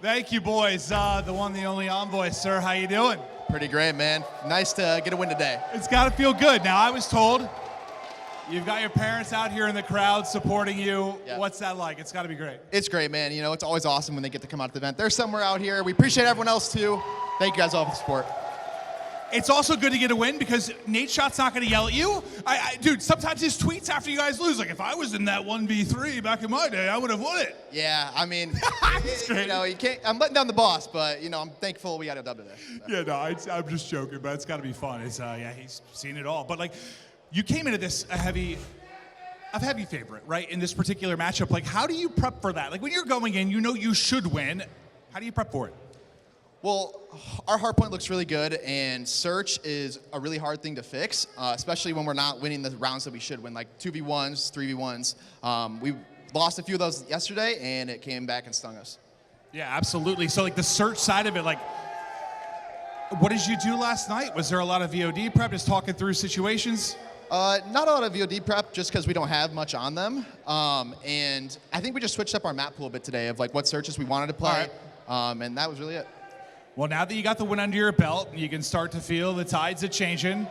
Thank you, boys. The one, the only Envoy, sir. How you doing? Pretty great, man. Nice to get a win today. It's got to feel good. Now, I was told you've got your parents out here in the crowd supporting you. Yeah. What's that like? It's got to be great. It's great, man. It's always awesome when they get to come out to the event. They're somewhere out here. We appreciate everyone else, too. Thank you guys all for the support. It's also good to get a win because Nate Shot's not going to yell at you. Dude, sometimes his tweets after you guys lose, like, if I was in that 1v3 back in my day, I would have won it. Yeah, I mean, you can't. I'm letting down the boss, but, I'm thankful we got a dub today. So. Yeah, no, I'm just joking, but it's got to be fun. It's, he's seen it all. But, like, you came into this a heavy favorite, right, in this particular matchup. Like, how do you prep for that? Like, when you're going in, you know you should win. How do you prep for it? Well, our hardpoint looks really good, and search is a really hard thing to fix, especially when we're not winning the rounds that we should win, like 2v1s, 3v1s. We lost a few of those yesterday, and it came back and stung us. Yeah, absolutely. So, like, the search side of it, like, what did you do last night? Was there a lot of VOD prep, just talking through situations? Not a lot of VOD prep, just because we don't have much on them. And I think we just switched up our map pool a bit today of, like, what searches we wanted to play, and that was really it. Well, now that you got the win under your belt, you can start to feel the tides are changing.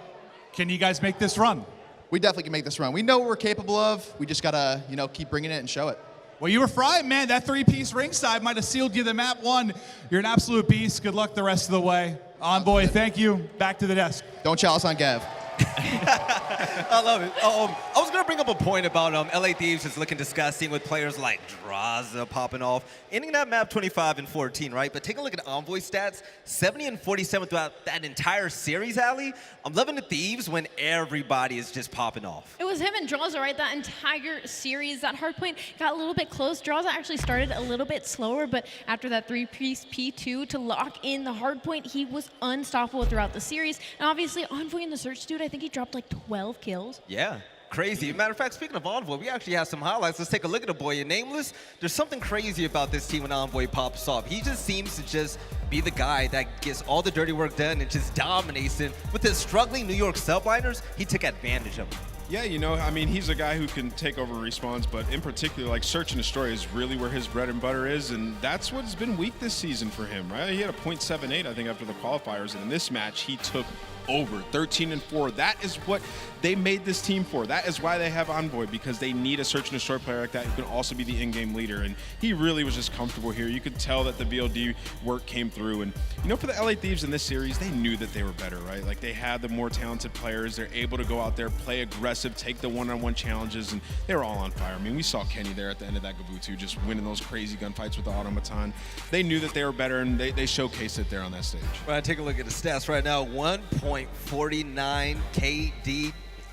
Can you guys make this run? We definitely can make this run. We know what we're capable of. We just got to, keep bringing it and show it. Well, you were frying, man. That 3-piece ringside might have sealed you the map one. You're an absolute beast. Good luck the rest of the way. Envoy, thank you. Back to the desk. Don't chalice on Gav. I love it. I was going to bring up a point about LA Thieves is looking disgusting with players like Drazah popping off. Ending that map 25-14, right? But take a look at Envoy stats. 70-47 throughout that entire series, aLLeY. I'm loving the Thieves when everybody is just popping off. It was him and Drazah, right? That entire series, that hardpoint got a little bit close. Drazah actually started a little bit slower, but after that 3-piece P2 to lock in the hardpoint, he was unstoppable throughout the series. And obviously, Envoy in the search, dude, I think he dropped like 12 kills. Yeah. crazy. Matter of fact, speaking of Envoy, we actually have some highlights. Let's take a look at the boy in Nameless. There's something crazy about this team when Envoy pops off. He just seems to just be the guy that gets all the dirty work done and just dominates it. With his struggling New York Subliners, he took advantage of it. Yeah, you know, I mean, he's a guy who can take over respawns, but in particular, like, search and destroy is really where his bread and butter is, and that's what's been weak this season for him, right? He had a .78, I think, after the qualifiers, and in this match, he took over 13-4. That is what they made this team for. That is why they have Envoy, because they need a search and destroy player like that who can also be the in-game leader, and he really was just comfortable here. You could tell that the VOD work came through, and you know, for the LA Thieves in this series, they knew that they were better, right? Like, they had the more talented players. They're able to go out there, play aggressive, take the one-on-one challenges, and they were all on fire. I mean, we saw Kenny there at the end of that Gabutu just winning those crazy gunfights with the automaton. They knew that they were better, and they showcased it there on that stage. Right, take a look at the stats right now. 1.49 KD.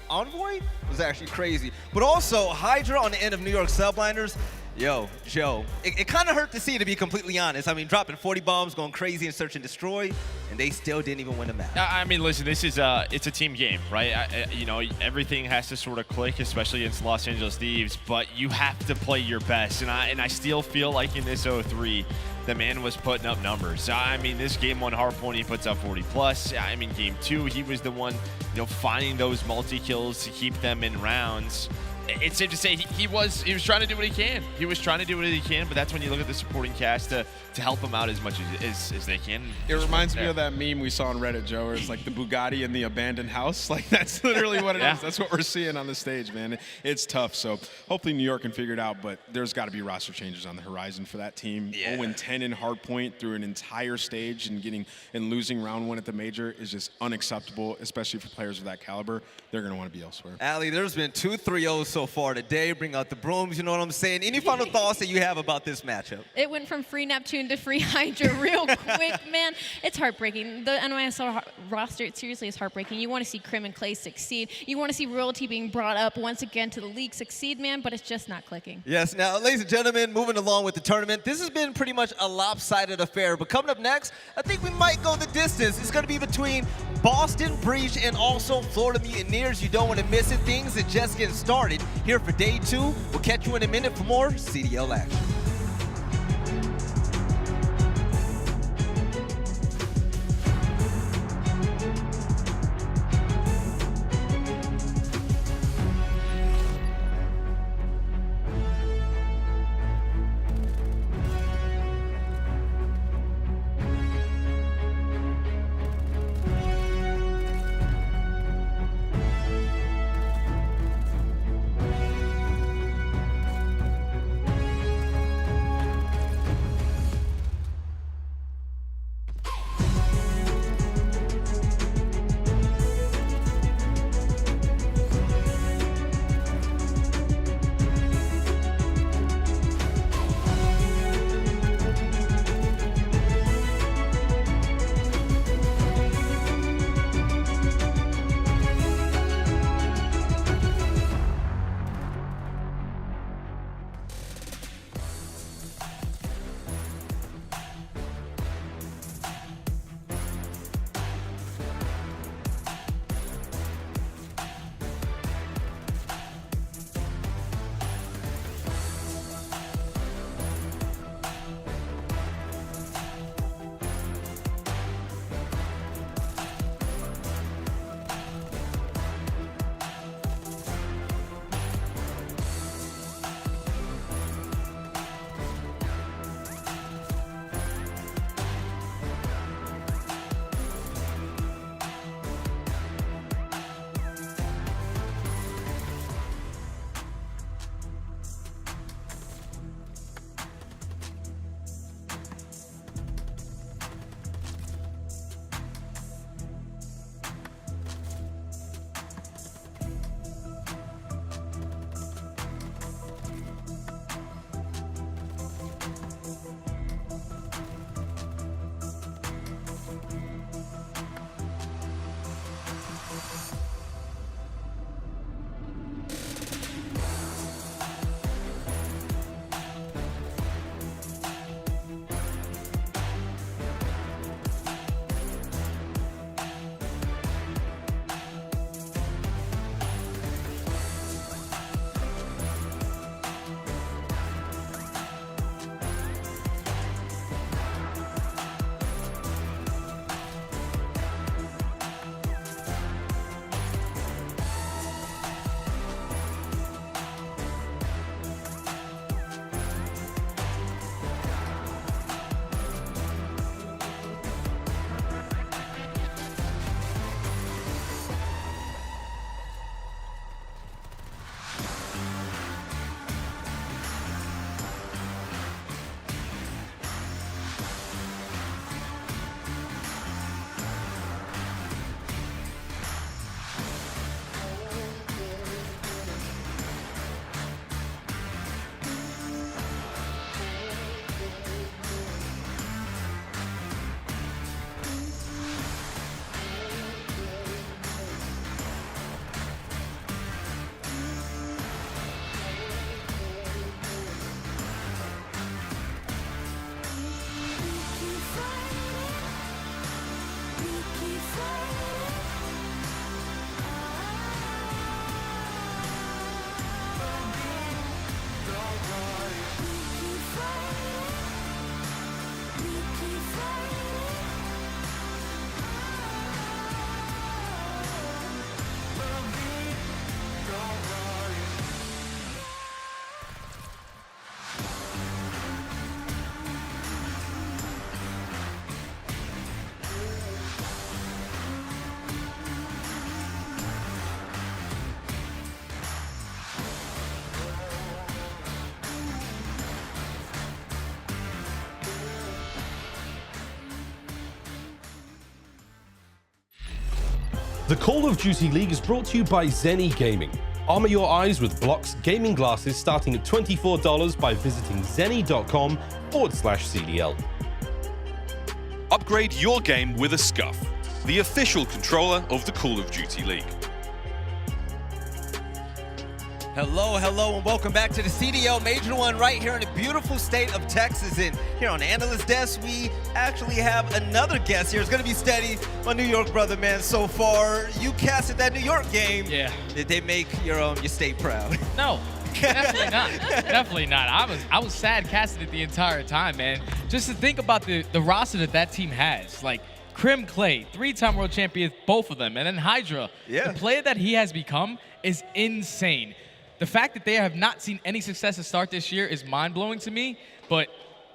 Envoy was actually crazy. But also, Hydra on the end of New York Subliners. Yo, Joe, it kind of hurt to see, to be completely honest. I mean, dropping 40 bombs, going crazy in search and destroy, and they still didn't even win the match. I mean, listen, this is it's a team game, right? You know, everything has to sort of click, especially against Los Angeles Thieves, but you have to play your best. And I still feel like in this 0-3, the man was putting up numbers. I mean, this game 1 hardpoint, he puts up 40 plus. I mean, game 2, he was the one, you know, finding those multi-kills to keep them in rounds. It's safe to say he was trying to do what he can. He was trying to do what he can, but that's when you look at the supporting cast to help him out as much as they can. It reminds me of that meme we saw on Reddit, Joe, where it's like the Bugatti in the abandoned house. Like, that's literally what it is. That's what we're seeing on the stage, man. It's tough. So hopefully New York can figure it out, but there's got to be roster changes on the horizon for that team. 0-10 in hardpoint through an entire stage and losing round 1 at the major is just unacceptable, especially for players of that caliber. They're going to want to be elsewhere. aLLeY, there's been 2 3-0s so far today. Bring out the brooms, you know what I'm saying? Any final thoughts that you have about this matchup? It went from free Neptune to free Hydra real quick, man. It's heartbreaking. The NY roster, it seriously is heartbreaking. You want to see Krim and Clay succeed. You want to see Royalty being brought up once again to the league succeed, man, but it's just not clicking. Yes, now, ladies and gentlemen, moving along with the tournament, this has been pretty much a lopsided affair, but coming up next, I think we might go the distance. It's going to be between Boston Breach and also Florida Mutineers. You don't want to miss it. Things are just getting started here for day 2. We'll catch you in a minute for more CDL action. The Call of Duty League is brought to you by Zenny Gaming. Armor your eyes with Block's gaming glasses starting at $24 by visiting zenny.com/CDL. Upgrade your game with a Scuff, the official controller of the Call of Duty League. Hello, and welcome back to the CDL Major One right here in the beautiful state of Texas. And here on the analyst desk, we actually have another guest here. It's going to be Standy, my New York brother, man. So far, you casted that New York game. Yeah. Did they make your state proud? No, definitely not. Definitely not. I was sad casting it the entire time, man. Just to think about the roster that team has. Like, Crim Clay, 3-time world champion, both of them. And then Hydra, the player that he has become is insane. The fact that they have not seen any success to start this year is mind-blowing to me, but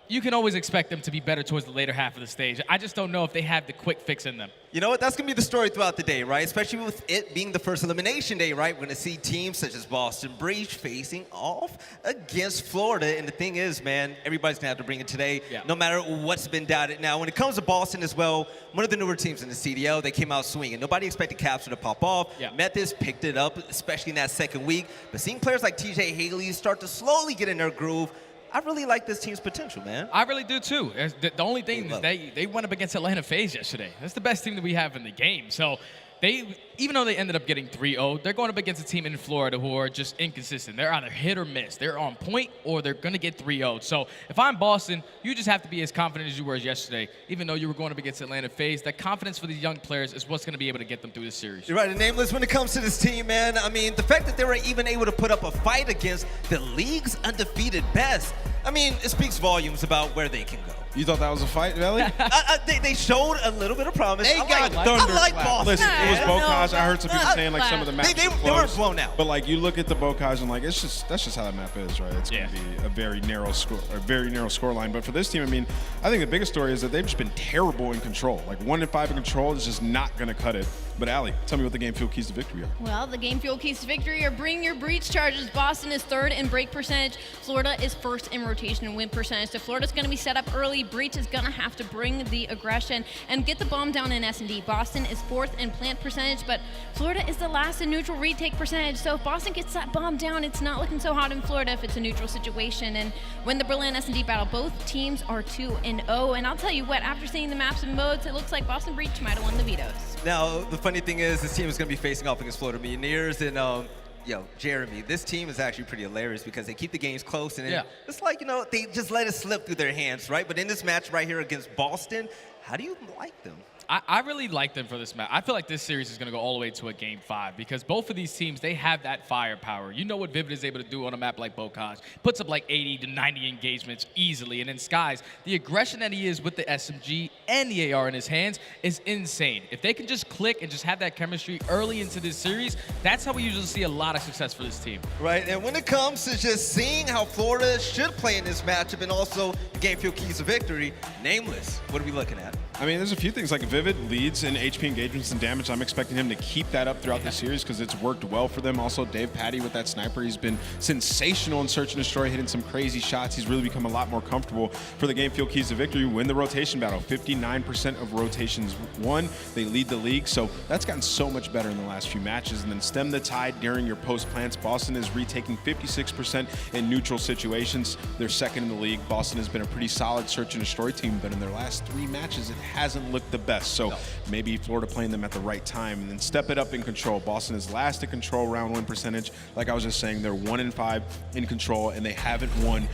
you can always expect them to be better towards the later half of the stage. I just don't know if they have the quick fix in them. You know what? That's going to be the story throughout the day, right? Especially with it being the first elimination day, right? We're going to see teams such as Boston Breach facing off against Florida. And the thing is, man, everybody's going to have to bring it today, no matter what's been doubted. Now, when it comes to Boston as well, one of the newer teams in the CDL, they came out swinging. Nobody expected Capsidal to pop off. Methodz picked it up, especially in that second week. But seeing players like TJHaly start to slowly get in their groove, I really like this team's potential, man. I really do, too. The only thing is they went up against Atlanta FaZe yesterday. That's the best team that we have in the game. So even though they ended up getting 3-0, they're going up against a team in Florida who are just inconsistent. They're either hit or miss. They're on point or they're going to get 3-0. So if I'm Boston, you just have to be as confident as you were yesterday. Even though you were going up against Atlanta FaZe, that confidence for these young players is what's going to be able to get them through this series. You're right, and Nameless, when it comes to this team, man, I mean, the fact that they were even able to put up a fight against the league's undefeated best, I mean, it speaks volumes about where they can go. You thought that was a fight, Valley? They showed a little bit of promise. They got I like Boston. Listen, it was Bocage. I heard some people saying like some of the maps they were blown out. But like you look at the Bocage and like that's just how that map is, right? It's going to be a very narrow score line. But for this team, I mean, I think the biggest story is that they've just been terrible in control. Like 1-5 in control is just not going to cut it. But Allie, tell me what the game fuel keys to victory are. Well, the game fuel keys to victory are bring your breach charges. Boston is 3rd in break percentage. Florida is 1st in rotation and win percentage. So Florida's going to be set up early. Breach is going to have to bring the aggression and get the bomb down in S&D. Boston is 4th in plant percentage, but Florida is the last in neutral retake percentage. So if Boston gets that bomb down, it's not looking so hot in Florida if it's a neutral situation. And when the Berlin S&D battle, both teams are 2-0. And I'll tell you what, after seeing the maps and modes, it looks like Boston Breach might have won the vetoes. Now, the funny thing is, this team is going to be facing off against Florida Mutineers and, Jeremy. This team is actually pretty hilarious because they keep the games close and it's like, they just let it slip through their hands, right? But in this match right here against Boston, how do you like them? I really like them for this match. I feel like this series is going to go all the way to a Game 5 because both of these teams, they have that firepower. You know what Vivid is able to do on a map like Bocage. Puts up like 80 to 90 engagements easily. And then Skies, the aggression that he is with the SMG and the AR in his hands is insane. If they can just click and just have that chemistry early into this series, that's how we usually see a lot of success for this team. Right, and when it comes to just seeing how Florida should play in this matchup and also the game field keys of victory, Nameless, what are we looking at? I mean, there's a few things. Like Vivid leads in HP engagements and damage. I'm expecting him to keep that up throughout the series because it's worked well for them. Also, Dave Patty with that sniper. He's been sensational in Search and Destroy, hitting some crazy shots. He's really become a lot more comfortable for the game field keys to victory. Win the rotation battle. 59% of rotations won. They lead the league. So that's gotten so much better in the last few matches. And then stem the tide during your post plants. Boston is retaking 56% in neutral situations. They're 2nd in the league. Boston has been a pretty solid Search and Destroy team, but in their last 3 matches, it hasn't looked the best. So maybe Florida playing them at the right time and then step it up in control. Boston is last in control round win percentage. Like I was just saying, they're 1-5 in control and they haven't won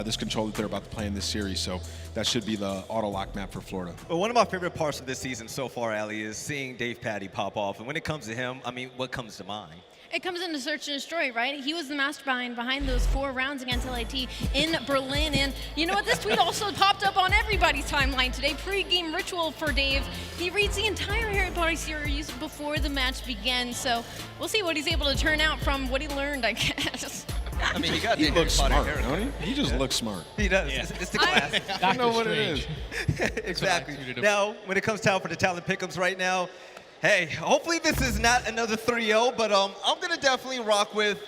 this control that they're about to play in this series. So that should be the auto lock map for Florida. Well, one of my favorite parts of this season so far, Allie, is seeing Dave Patty pop off. And when it comes to him, I mean, what comes to mind? It comes into Search and Destroy, right? He was the mastermind behind those 4 rounds against LIT in Berlin. And you know what? This tweet also popped up on everybody's timeline today. Pre-game ritual for Dave. He reads the entire Harry Potter series before the match begins. So we'll see what he's able to turn out from what he learned, I guess. I mean, he got he looks smart, don't he? He just looks smart. He does. Yeah. It's the class. I know what it is. Exactly. Now, when it comes time for the talent pick'ems right now, hey, hopefully this is not another 3-0, but I'm going to definitely rock with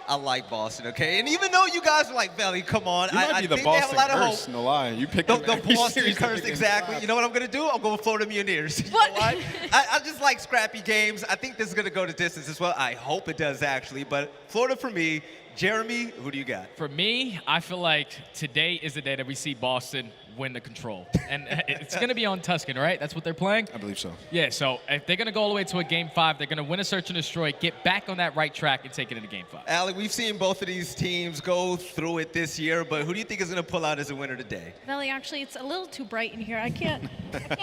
I like Boston, okay? And even though you guys are like, Belly, come on. You might I be the think they have a Boston lot of curse, hope. no lie. You picked The up every Boston series curse, that exactly. You know what I'm going to do? I'm going to Florida Mutineers. You know what? I just like scrappy games. I think this is going to go to distance as well. I hope it does, actually. But Florida for me. Jeremy, who do you got? For me, I feel like today is the day that we see Boston win the control. And it's going to be on Tuscan, right? That's what they're playing? I believe so. Yeah, so if they're going to go all the way to a Game 5, they're going to win a search and destroy, get back on that right track, and take it into Game 5. Allie, we've seen both of these teams go through it this year, but who do you think is going to pull out as a winner today? Belly, actually, it's a little too bright in here. I can't quite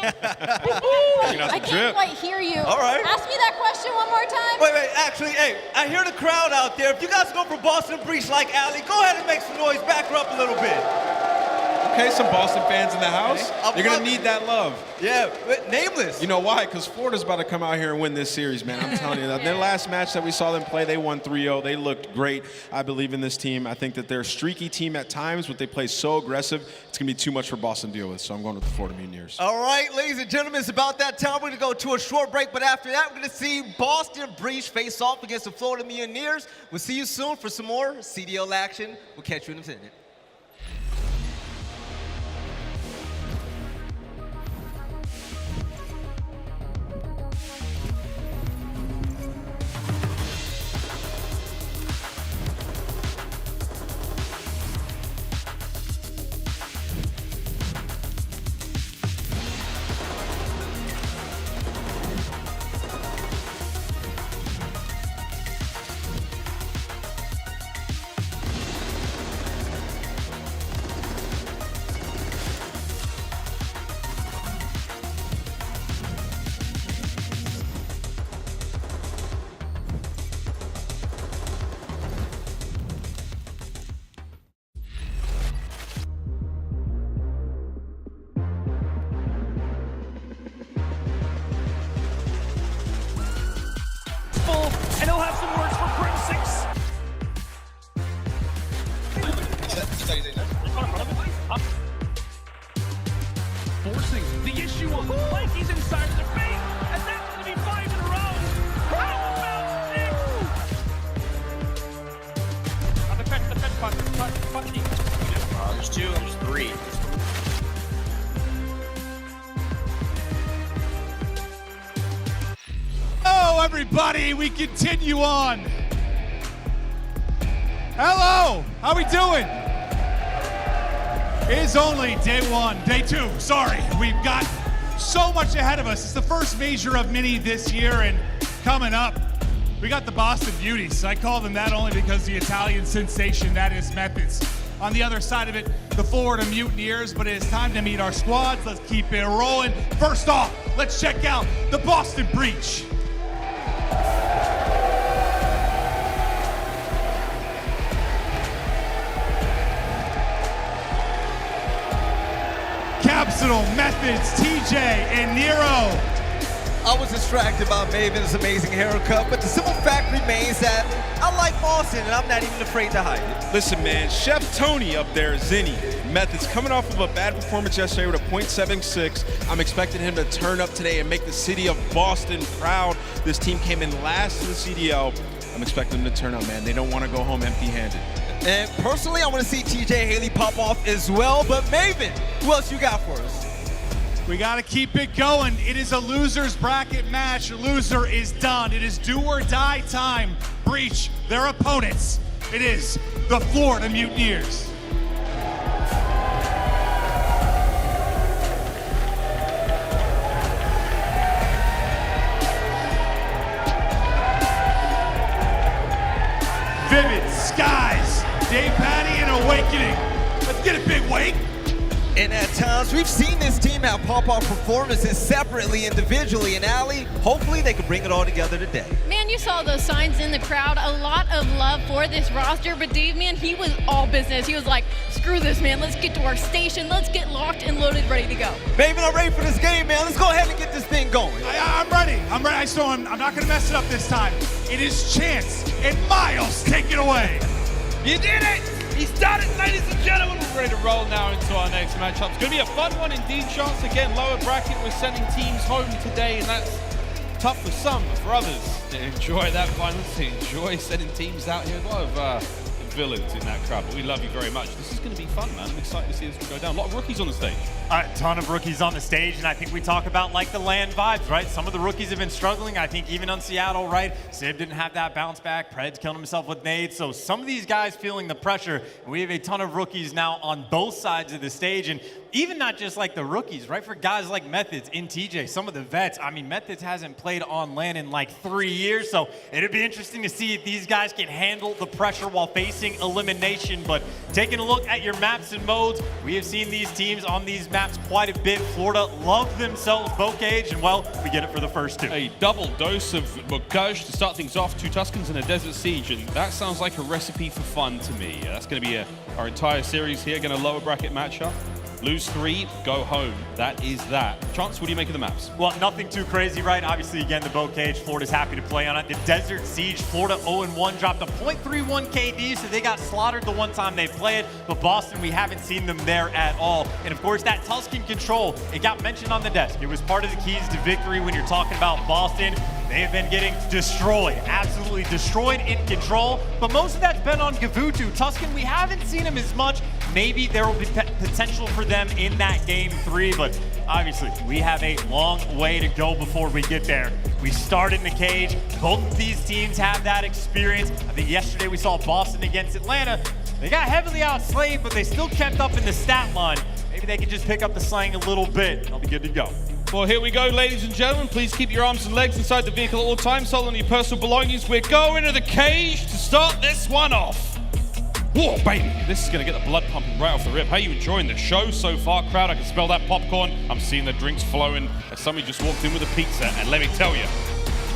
hear you. All right. Ask me that question one more time. Wait, actually, hey, I hear the crowd out there. If you guys go for Boston Breach like Allie, go ahead and make some noise. Back her up a little bit. Okay, some Boston fans in the house. You're going to need that love. Yeah, but nameless. You know why? Because Florida's about to come out here and win this series, man. I'm telling you. Their last match that we saw them play, they won 3-0. They looked great. I believe in this team. I think that they're a streaky team at times, but they play so aggressive, it's going to be too much for Boston to deal with. So I'm going with the Florida Mutineers. All right, ladies and gentlemen, it's about that time. We're going to go to a short break, but after that, we're going to see Boston Breach face off against the Florida Mutineers. We'll see you soon for some more CDL action. We'll catch you in a minute. And he'll have some words for Prince 6. Forcing the issue of like he's inside of the paint, and that's going to be 5 in a row. How about 6? On the fence, punch. There's 2, there's 3. Hello, everybody. We continue on. Hello. How we doing? It is only day 2. Sorry. We've got so much ahead of us. It's the first major of many this year, and coming up, we got the Boston Beauties. I call them that only because the Italian sensation that is Methodz. On the other side of it, the Florida Mutineers, but it is time to meet our squads. Let's keep it rolling. First off, let's check out the Boston Breach. Capsidal, Methodz, TJ, and Nero. I was distracted by Maven's amazing haircut, but the simple fact remains that I like Boston, and I'm not even afraid to hide it. Listen, man, Chef Tony up there, Zinni. Methodz coming off of a bad performance yesterday with a .76. I'm expecting him to turn up today and make the city of Boston proud. This team came in last to the CDL. I'm expecting them to turn up, man. They don't want to go home empty-handed. And personally, I want to see TJHaly pop off as well, but Maven, who else you got for us? We got to keep it going. It is a loser's bracket match. Loser is done. It is do or die time. Breach their opponents. It is the Florida Mutineers. Vivid Skies, Dave Patty, and Awakening. Let's get it, big weight. And at times, we've seen this team have pop-off performances separately, individually, and aLLeY, hopefully they can bring it all together today. Man, you saw those signs in the crowd. A lot of love for this roster, but Dave, man, he was all business. He was like, screw this, man. Let's get to our station. Let's get locked and loaded, ready to go. Maven, I'm ready for this game, man. Let's go ahead and get this thing going. I'm ready. I'm ready. So I'm not going to mess it up this time. It is Chance and Miles. Take it away. You did it! He's done it, ladies and gentlemen. We're ready to roll now into our next matchup. It's going to be a fun one indeed, Shots. Again, lower bracket. We're sending teams home today, and that's tough for some, but for others, they enjoy that violence, they enjoy sending teams out here. A lot of villains in that crowd, but we love you very much. This is going to be fun, man. I'm excited to see this go down. A lot of rookies on the stage. A ton of rookies on the stage, and I think we talk about like the land vibes, right? Some of the rookies have been struggling. I think even on Seattle, right? Simp didn't have that bounce back. Pred's killing himself with nades. So some of these guys feeling the pressure. And we have a ton of rookies now on both sides of the stage, and even not just like the rookies, right? For guys like Methodz in TJ, some of the vets. I mean, Methodz hasn't played on LAN in like 3 years, so it'd be interesting to see if these guys can handle the pressure while facing elimination. But taking a look at your maps and modes, we have seen these teams on these maps quite a bit. Florida love themselves Bocage, and well, we get it for the first two. A double dose of Bocage to start things off. 2 Tuscans and a Desert Siege, and that sounds like a recipe for fun to me. That's going to be our entire series here. Going to lower bracket matchup. Lose 3, go home. That is that. Chance, what do you make of the maps? Well, nothing too crazy, right? Obviously, again, the Bocage, Florida's happy to play on it. The Desert Siege, Florida 0-1, dropped a .31 KD, so they got slaughtered the one time they played. But Boston, we haven't seen them there at all. And of course, that Tuscan control, it got mentioned on the desk. It was part of the keys to victory when you're talking about Boston. They have been getting destroyed, absolutely destroyed in control. But most of that's been on Gavutu. Tuscan, we haven't seen him as much. Maybe there will be potential for them in that game 3, but obviously we have a long way to go before we get there. We start in the cage. Both of these teams have that experience. I think yesterday we saw Boston against Atlanta. They got heavily outslayed, but they still kept up in the stat line. Maybe they can just pick up the slang a little bit. They'll be good to go. Well, here we go, ladies and gentlemen. Please keep your arms and legs inside the vehicle at all times. Hold on your personal belongings. We're going to the cage to start this one off. Whoa, baby. This is going to get the blood pumping right off the rip. How are you enjoying the show so far, crowd? I can smell that popcorn. I'm seeing the drinks flowing. Somebody just walked in with a pizza, and let me tell you,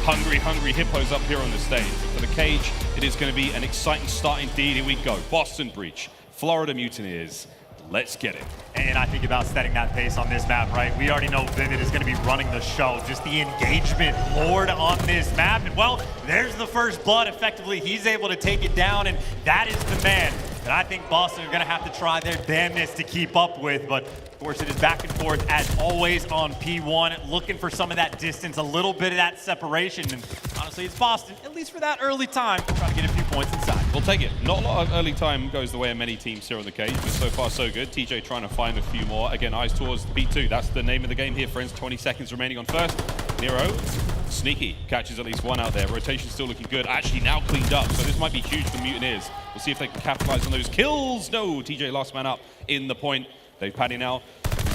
hungry, hungry hippos up here on the stage. For the cage, it is going to be an exciting start indeed. Here we go. Boston Breach, Florida Mutineers. Let's get it. And I think about setting that pace on this map, right? We already know Vivid is going to be running the show. Just the engagement lord on this map. And well, there's the first blood. Effectively, he's able to take it down, and that is the man that I think Boston are going to have to try their damnedest to keep up with. But of course, it is back and forth as always on P1, looking for some of that distance, a little bit of that separation. And honestly, it's Boston, at least for that early time, trying to get a few points inside. We'll take it. Not a lot of early time goes the way of many teams here on the cage, but so far so good. TJ trying to find a few more. Again, eyes towards B2. That's the name of the game here, friends. 20 seconds remaining on first. Nero, sneaky, catches at least one out there. Rotation still looking good. Actually now cleaned up, so this might be huge for Mutineers. We'll see if they can capitalize on those kills. No, TJ last man up in the point. Dave Paddy now.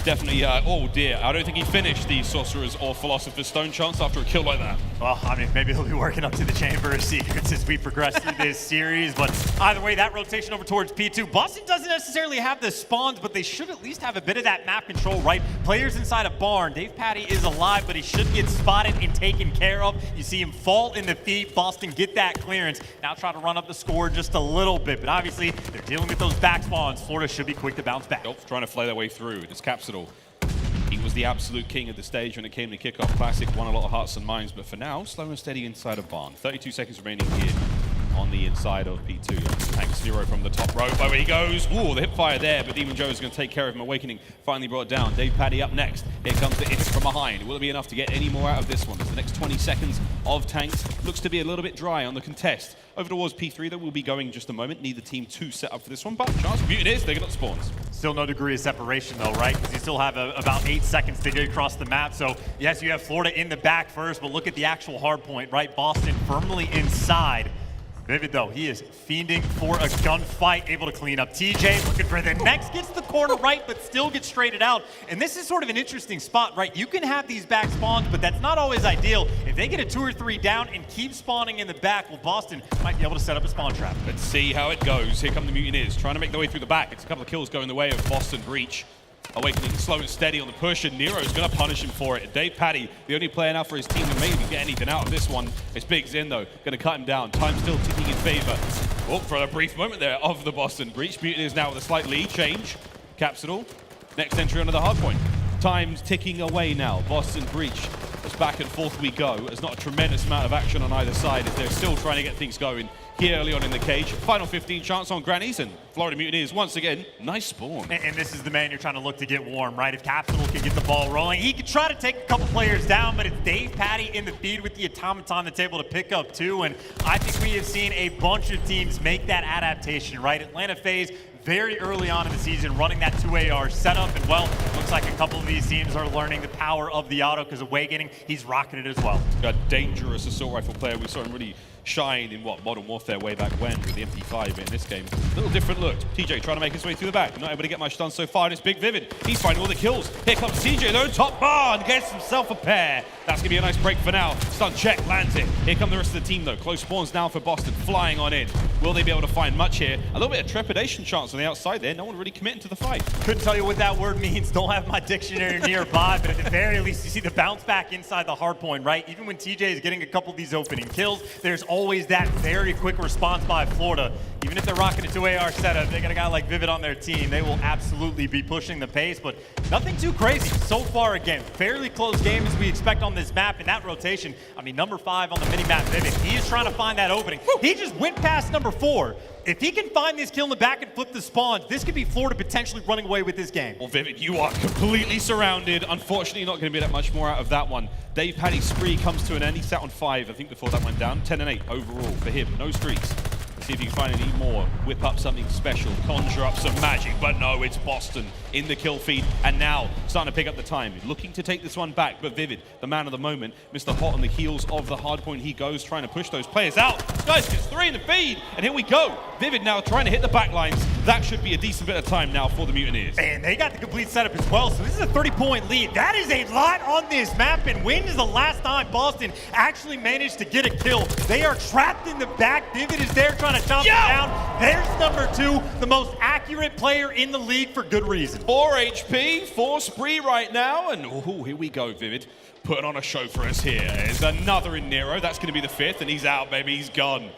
Definitely, oh dear, I don't think he finished the Sorcerer's or Philosopher's Stone chance after a kill like that. Well, I mean, maybe he'll be working up to the Chamber of Secrets as we progress through this series, but either way, that rotation over towards P2. Boston doesn't necessarily have the spawns, but they should at least have a bit of that map control, right? Players inside a barn. Dave Paddy is alive, but he should get spotted and taken care of. You see him fall in the feet. Boston get that clearance. Now try to run up the score just a little bit, but obviously, they're dealing with those back spawns. Florida should be quick to bounce back. Nope, trying to flay their way through. It's Capsidal. He was the absolute king of the stage when it came to kickoff. Classic won a lot of hearts and minds, but for now, slow and steady inside of barn. 32 seconds remaining here on the inside of P2. Tanks Nero from the top row. Where he goes. Ooh, the hip fire there, but Demon Joe is going to take care of him. Awakening finally brought down. Dave Paddy up next. Here comes the hit from behind. Will it be enough to get any more out of this one? As the next 20 seconds of tanks looks to be a little bit dry on the contest. Over towards P3, that will be going in just a moment. Neither team to set up for this one, but chance Mutineers, they got spawns. Still no degree of separation though, right? Because you still have about 8 seconds to get across the map. So yes, you have Florida in the back first, but look at the actual hard point, right? Boston firmly inside. Vivid though, he is fiending for a gunfight, able to clean up. TJ looking for the next, gets the corner right, but still gets traded out. And this is sort of an interesting spot, right? You can have these back spawns, but that's not always ideal. If they get a 2 or 3 down and keep spawning in the back, well, Boston might be able to set up a spawn trap. Let's see how it goes. Here come the Mutineers, trying to make their way through the back. It's a couple of kills going the way of Boston Breach. Awakening slow and steady on the push, and Nero's going to punish him for it. Dave Paddy, the only player now for his team to maybe get anything out of this one. It's Big Zin, though, going to cut him down. Time still ticking in favor. Oh, for a brief moment there of the Boston Breach. Mutineers now with a slight lead change. Capsidal, next entry onto the hard point. Time's ticking away now. Boston Breach as back and forth we go. There's not a tremendous amount of action on either side as they're still trying to get things going here early on in the cage. Final 15 chance on Grannies, and Florida Mutineers once again, nice spawn. And this is the man you're trying to look to get warm, right? If Capsidal can get the ball rolling, he could try to take a couple players down, but it's Dave Patty in the feed with the automaton that's able to pick up 2, and I think we have seen a bunch of teams make that adaptation, right? Atlanta FaZe, very early on in the season, running that 2AR setup, and well, looks like a couple of these teams are learning the power of the auto, because Awakening, he's rocking it as well. A dangerous assault rifle player. We saw him really shine in Modern Warfare way back when with the MP5 in this game. A little different look. TJ trying to make his way through the back. Not able to get much done so far, and it's Big Vivid. He's finding all the kills. Here comes TJ though, top bar, and gets himself a pair. That's gonna be a nice break for now. Stun check, lands it. Here come the rest of the team though. Close spawns now for Boston, flying on in. Will they be able to find much here? A little bit of trepidation chance on the outside there. No one really committing to the fight. Couldn't tell you what that word means. Don't have my dictionary nearby, but at the very least, you see the bounce back inside the hard point, right? Even when TJ is getting a couple of these opening kills, there's always that very quick response by Florida. Even if they're rocking a 2AR setup, they got a guy like Vivid on their team. They will absolutely be pushing the pace, but nothing too crazy so far. Again, fairly close game as we expect on this map. In that rotation, I mean, number 5 on the mini-map, Vivid, he is trying to find that opening. He just went past number 4. If he can find this kill in the back and flip the spawns, this could be Florida potentially running away with this game. Well, Vivid, you are completely surrounded. Unfortunately, not going to be that much more out of that one. Dave Patty's spree comes to an end. He sat on 5, I think, before that went down. 10 and 8 overall for him. No streaks. Let's see if you can find any more. Whip up something special. Conjure up some magic. But no, it's Boston in the kill feed. And now, starting to pick up the time. Looking to take this one back. But Vivid, the man of the moment, Mr. Hot on the heels of the hard point. He goes, trying to push those players out. Guys, gets 3 in the feed. And here we go. Vivid now trying to hit the back lines. That should be a decent bit of time now for the Mutineers. And they got the complete setup as well. So this is a 30-point lead. That is a lot on this map. And when is the last time Boston actually managed to get a kill? They are trapped in the back. Vivid is there trying to chomp it down. There's number 2, the most accurate player in the league for good reason. 4 HP, 4 spree right now. And oh, here we go, Vivid. Putting on a show for us here. There's another in Nero. That's going to be the 5th, and he's out, baby. He's gone.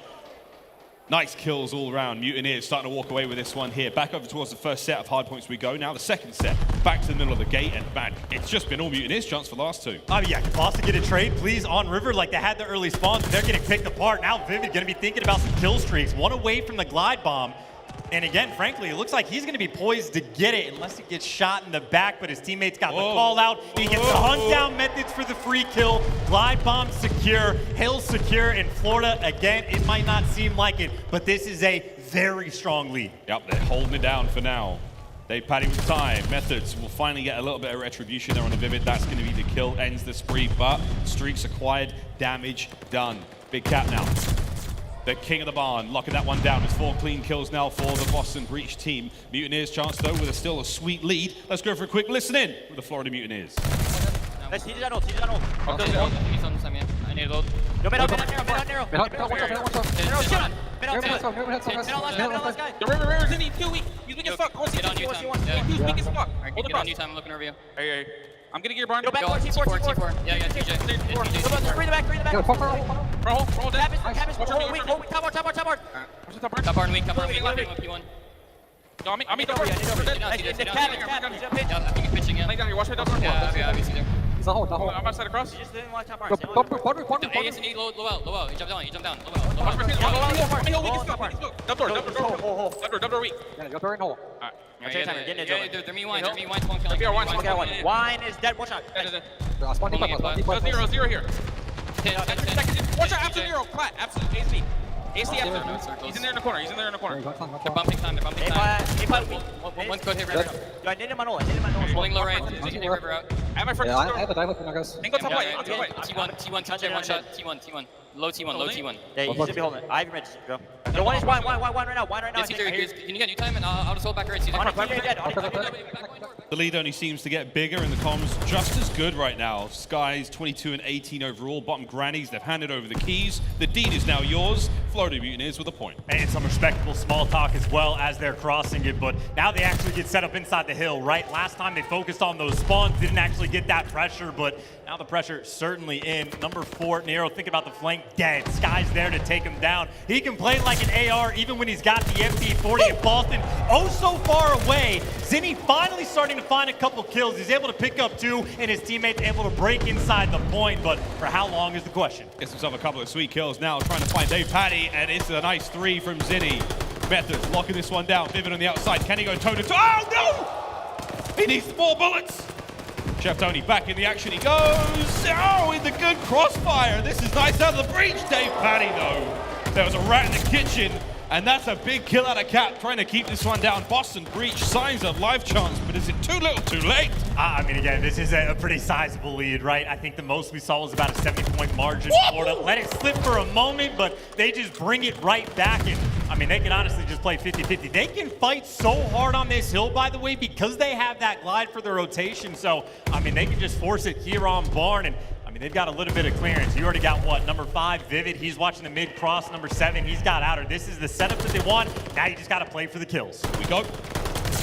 Nice kills all around. Mutineers starting to walk away with this one here. Back over towards the first set of hard points we go. Now the second set. Back to the middle of the gate, and man, it's just been all Mutineers chance for the last 2. Oh yeah, can Boston get a trade, please, on River like they had the early spawns, and they're getting picked apart. Now Vivid going to be thinking about some kill streaks. 1 away from the glide bomb. And again, frankly, it looks like he's going to be poised to get it unless he gets shot in the back, but his teammates got the call out. He gets the hunt down Methodz for the free kill. Glide bomb secure, Hill secure in Florida. Again, it might not seem like it, but this is a very strong lead. Yep, they're holding it down for now. They padding with time. Methodz will finally get a little bit of retribution there on the Vivid. That's going to be the kill, ends the spree, but streaks acquired, damage done. Big cap now. The king of the barn, locking that one down. It's 4 clean kills now for the Boston Breach team. Mutineers chance though with still a sweet lead. Let's go for a quick listen in with the Florida Mutineers. Nice, TJ down, TJ down. I need a load. Yo, Nero. River's in, he's too weak. He's weak as fuck. Get on you, Tom. He's weak as fuck. Get on you, Tom. I'm looking over you. Hey. I'm gonna get your barn. Go back, T4. Yeah, TJ. Three in the back. Roll that. Top board. Top barn weak, P1. No, I'm top barn. I think he's pitching in. Lay down here, watch my top barn. Yeah, obviously there. I'm outside across. He just didn't watch top barn. A is in E, low out. He jumped down. Low out. Double door weak. Alright. They're me wine. One killing. Wine is dead. Watch out. Zero here. 10 seconds. Watch out. Absolute Nero. Flat. Absolute. AC. AC after. He's in there in the corner. They're bumping time. One's code hit river. I need him on all. Holding low range. Taking river out. I have my first. I have a dive with me, guys. Then go top right. T1. TJ one shot. T1. Low T1. Yeah, you should be holding it. I have your message, go. No, one is wine right now. Can you get new time and I'll just hold back right. The lead only seems to get bigger and the comms just as good right now. Skies 22 and 18 overall. Bottom Grannies, they've handed over the keys. The deed is now yours. Florida Mutineers with a point. And some respectable small talk as well as they're crossing it, but now they actually get set up inside the hill, right? Last time they focused on those spawns, didn't actually get that pressure, but now the pressure certainly in. Number 4, Nero, think about the flank, dead. Sky's there to take him down. He can play like an AR even when he's got the MP40 in Boston. Oh, so far away. Zinni finally starting to find a couple kills. He's able to pick up 2, and his teammates able to break inside the point, but for how long is the question? Gets himself a couple of sweet kills now, trying to find TJHaly, and it's a nice 3 from Zinni. Methodz locking this one down. Vivid on the outside. Can he go toe-to-toe? Oh, no! He needs more bullets. Chef Tony back in the action. He goes. Oh, with the good crossfire. This is nice out of the breach. TJHaly, though. There was a rat in the kitchen, and that's a big kill out of Cap, trying to keep this one down. Boston breach, signs of life chance, but is it too little, too late? I mean, again, this is a pretty sizable lead, right? I think the most we saw was about a 70-point margin. Florida let it slip for a moment, but they just bring it right back. And I mean, they can honestly just play 50-50. They can fight so hard on this hill, by the way, because they have that glide for the rotation. So, I mean, they can just force it here on Barn. And I mean, they've got a little bit of clearance. You already got what? Number 5, Vivid. He's watching the mid cross. Number 7, he's got outer. This is the setup that they want. Now you just got to play for the kills. Here we go.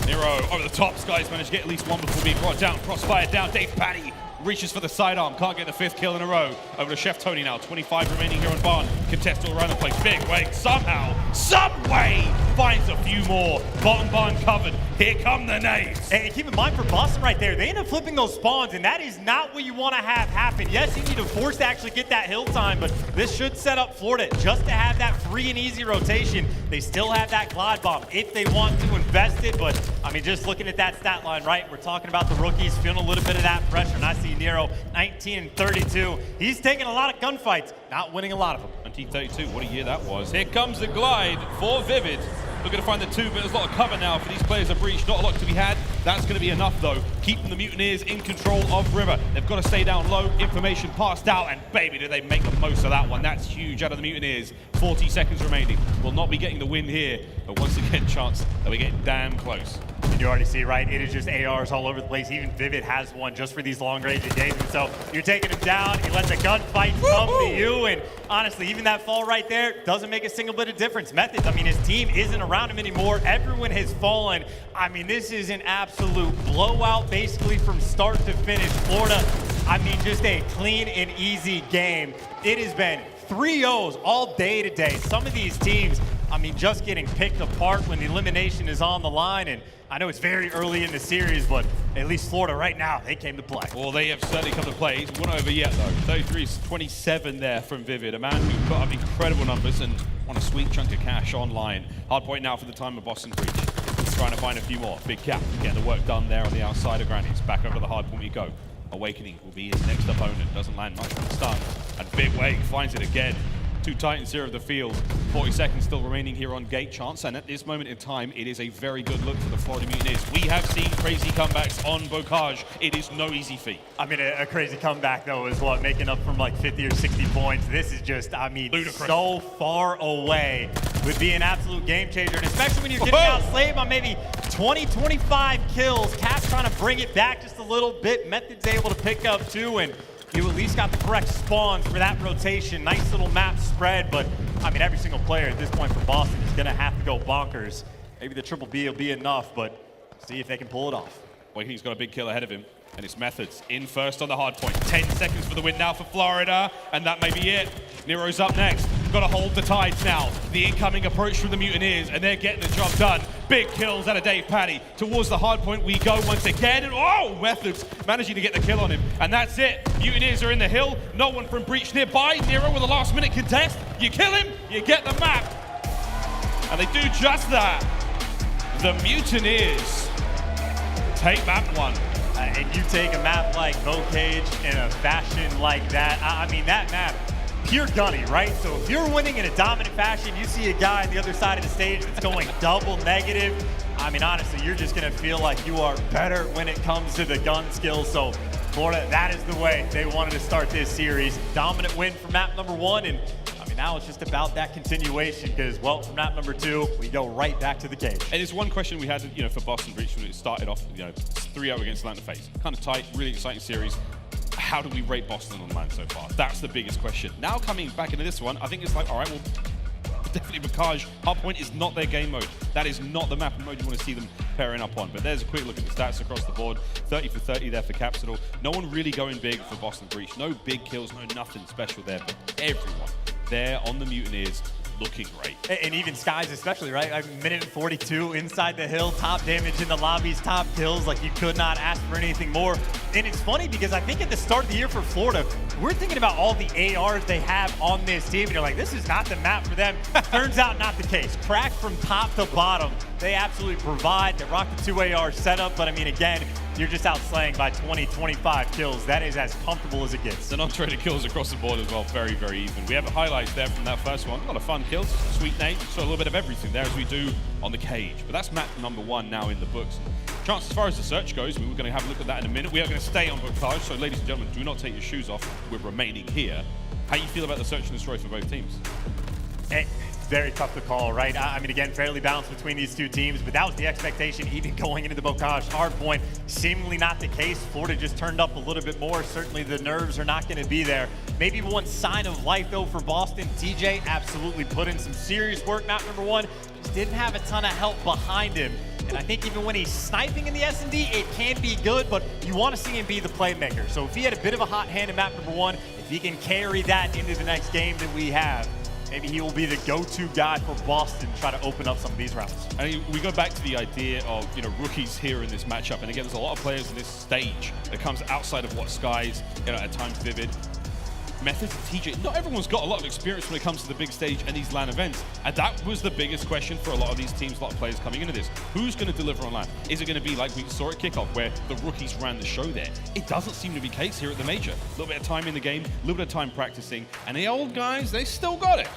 Nero over the top. Skies managed to get at least one before being brought down. Crossfire down. TJHaly reaches for the sidearm. Can't get the 5th kill in a row. Over to Chef Tony now. 25 remaining here on Barn. Contest all around the place. Big Wake somehow, some way, finds a few more. Bottom Barn covered. Here come the nades. And keep in mind for Boston right there, they end up flipping those spawns, and that is not what you want to have happen. Yes, you need to force to actually get that hill time, but this should set up Florida just to have that free and easy rotation. They still have that glide bomb if they want to invest it, but I mean, just looking at that stat line, right? We're talking about the rookies feeling a little bit of that pressure, and I see Nero 19 and 32. He's taking a lot of gunfights, not winning a lot of them. 1932, what a year that was. Here comes the glide for Vivid. Looking to find the 2, but there's a lot of cover now for these players of Breach. Not a lot to be had. That's going to be enough, though. Keeping the Mutineers in control of River. They've got to stay down low. Information passed out, and baby, do they make the most of that one. That's huge out of the Mutineers. 40 seconds remaining. Will not be getting the win here, but once again, chance that we get damn close. And you already see, right? It is just ARs all over the place. Even Vivid has one just for these long-range engagements. So you're taking him down. He lets a gunfight come to you. And honestly, even that fall right there doesn't make a single bit of difference. Methodz, I mean, his team isn't around him anymore. Everyone has fallen. I mean, this is an absolute blowout, basically from start to finish. Florida, I mean, just a clean and easy game. It has been 3-0s all day today. Some of these teams, I mean, just getting picked apart when the elimination is on the line. And I know it's very early in the series, but at least Florida right now, they came to play. Well, they have certainly come to play. He's won over yet, though. 33-27 there from Vivid, a man who put up incredible numbers and won a sweet chunk of cash online. Hard point now for the time of Boston Breach. Trying to find a few more. Big Cap getting the work done there on the outside of Granny's. Back over to the hard point we go. Awakening will be his next opponent. Doesn't land much on the stun. And Big Wake finds it again. 2 Titans here of the field. 40 seconds still remaining here on gate chance, and at this moment in time, it is a very good look for the Florida Mutineers. We have seen crazy comebacks on Bocage. It is no easy feat. I mean, a crazy comeback, though, is what, making up from like 50 or 60 points. This is just, I mean, ludicrous. So far away. Would be an absolute game changer, and especially when you're getting outslaved on maybe 20, 25 kills. Cap's trying to bring it back just a little bit. Methodz able to pick up 2, and you at least got the correct spawns for that rotation. Nice little map spread, but I mean, every single player at this point for Boston is gonna have to go bonkers. Maybe the triple B will be enough, but see if they can pull it off. Awakening's got a big kill ahead of him, and it's Methodz in first on the hard point. 10 seconds for the win now for Florida, and that may be it. Nero's up next. Got to hold the tides now. The incoming approach from the Mutineers, and they're getting the job done. Big kills out of TJHaly. Towards the hard point we go once again, and oh, Methodz managing to get the kill on him, and that's it. Mutineers are in the hill. No one from Breach nearby. Nero with a last-minute contest. You kill him, you get the map, and they do just that. The Mutineers take map 1. And you take a map like Bocage in a fashion like that. I mean, that map, pure gunny, right? So if you're winning in a dominant fashion, you see a guy on the other side of the stage that's going double negative. I mean, honestly, you're just going to feel like you are better when it comes to the gun skills. So Florida, that is the way they wanted to start this series. Dominant win for map number 1, and I mean, now it's just about that continuation because, well, from map number 2, we go right back to the cage. And it's one question we had, for Boston Breach when it started off, 3-0 against Atlanta FaZe. Kind of tight, really exciting series. How do we rate Boston on land so far? That's the biggest question. Now coming back into this one, I think it's like, all right, well, definitely Bocage. Hardpoint is not their game mode. That is not the map and mode you want to see them pairing up on. But there's a quick look at the stats across the board. 30 for 30 there for Capsidal. No one really going big for Boston Breach. No big kills, no nothing special there. But everyone there on the Mutineers looking great. And even Skies especially, right? I mean, minute and 42 inside the hill, top damage in the lobbies, top kills. Like, you could not ask for anything more. And it's funny because I think at the start of the year for Florida, we're thinking about all the ARs they have on this team. And you're like, this is not the map for them. Turns out not the case. Crack from top to bottom. They absolutely provide. They rock the 2 AR setup. But I mean, again, you're just outslaying by 20, 25 kills. That is as comfortable as it gets. The non-traded kills across the board as well, very, very even. We have the highlights there from that first one. A lot of fun kills, sweet nade, so a little bit of everything there as we do on the cage. But that's map number 1 now in the books. Chance, as far as the search goes, we were going to have a look at that in a minute. We are going to stay on Bookage, so ladies and gentlemen, do not take your shoes off. We're remaining here. How you feel about the search and destroy for both teams? Very tough to call, right? I mean, again, fairly balanced between these two teams, but that was the expectation even going into the Bocage hardpoint. Seemingly not the case. Florida just turned up a little bit more. Certainly the nerves are not going to be there. Maybe one sign of life, though, for Boston. TJ absolutely put in some serious work. Map number 1, just didn't have a ton of help behind him. And I think even when he's sniping in the S&D, it can be good, but you want to see him be the playmaker. So if he had a bit of a hot hand in map number 1, if he can carry that into the next game that we have, maybe he will be the go-to guy for Boston to try to open up some of these rounds. And we go back to the idea of, rookies here in this matchup. And again, there's a lot of players in this stage that comes outside of what Skies, at times Vivid, Methodz, and TJ. Not everyone's got a lot of experience when it comes to the big stage and these LAN events. And that was the biggest question for a lot of these teams, a lot of players coming into this. Who's going to deliver on LAN? Is it going to be like we saw at kickoff, where the rookies ran the show there? It doesn't seem to be the case here at the Major. A little bit of time in the game, a little bit of time practicing, and the old guys, they still got it.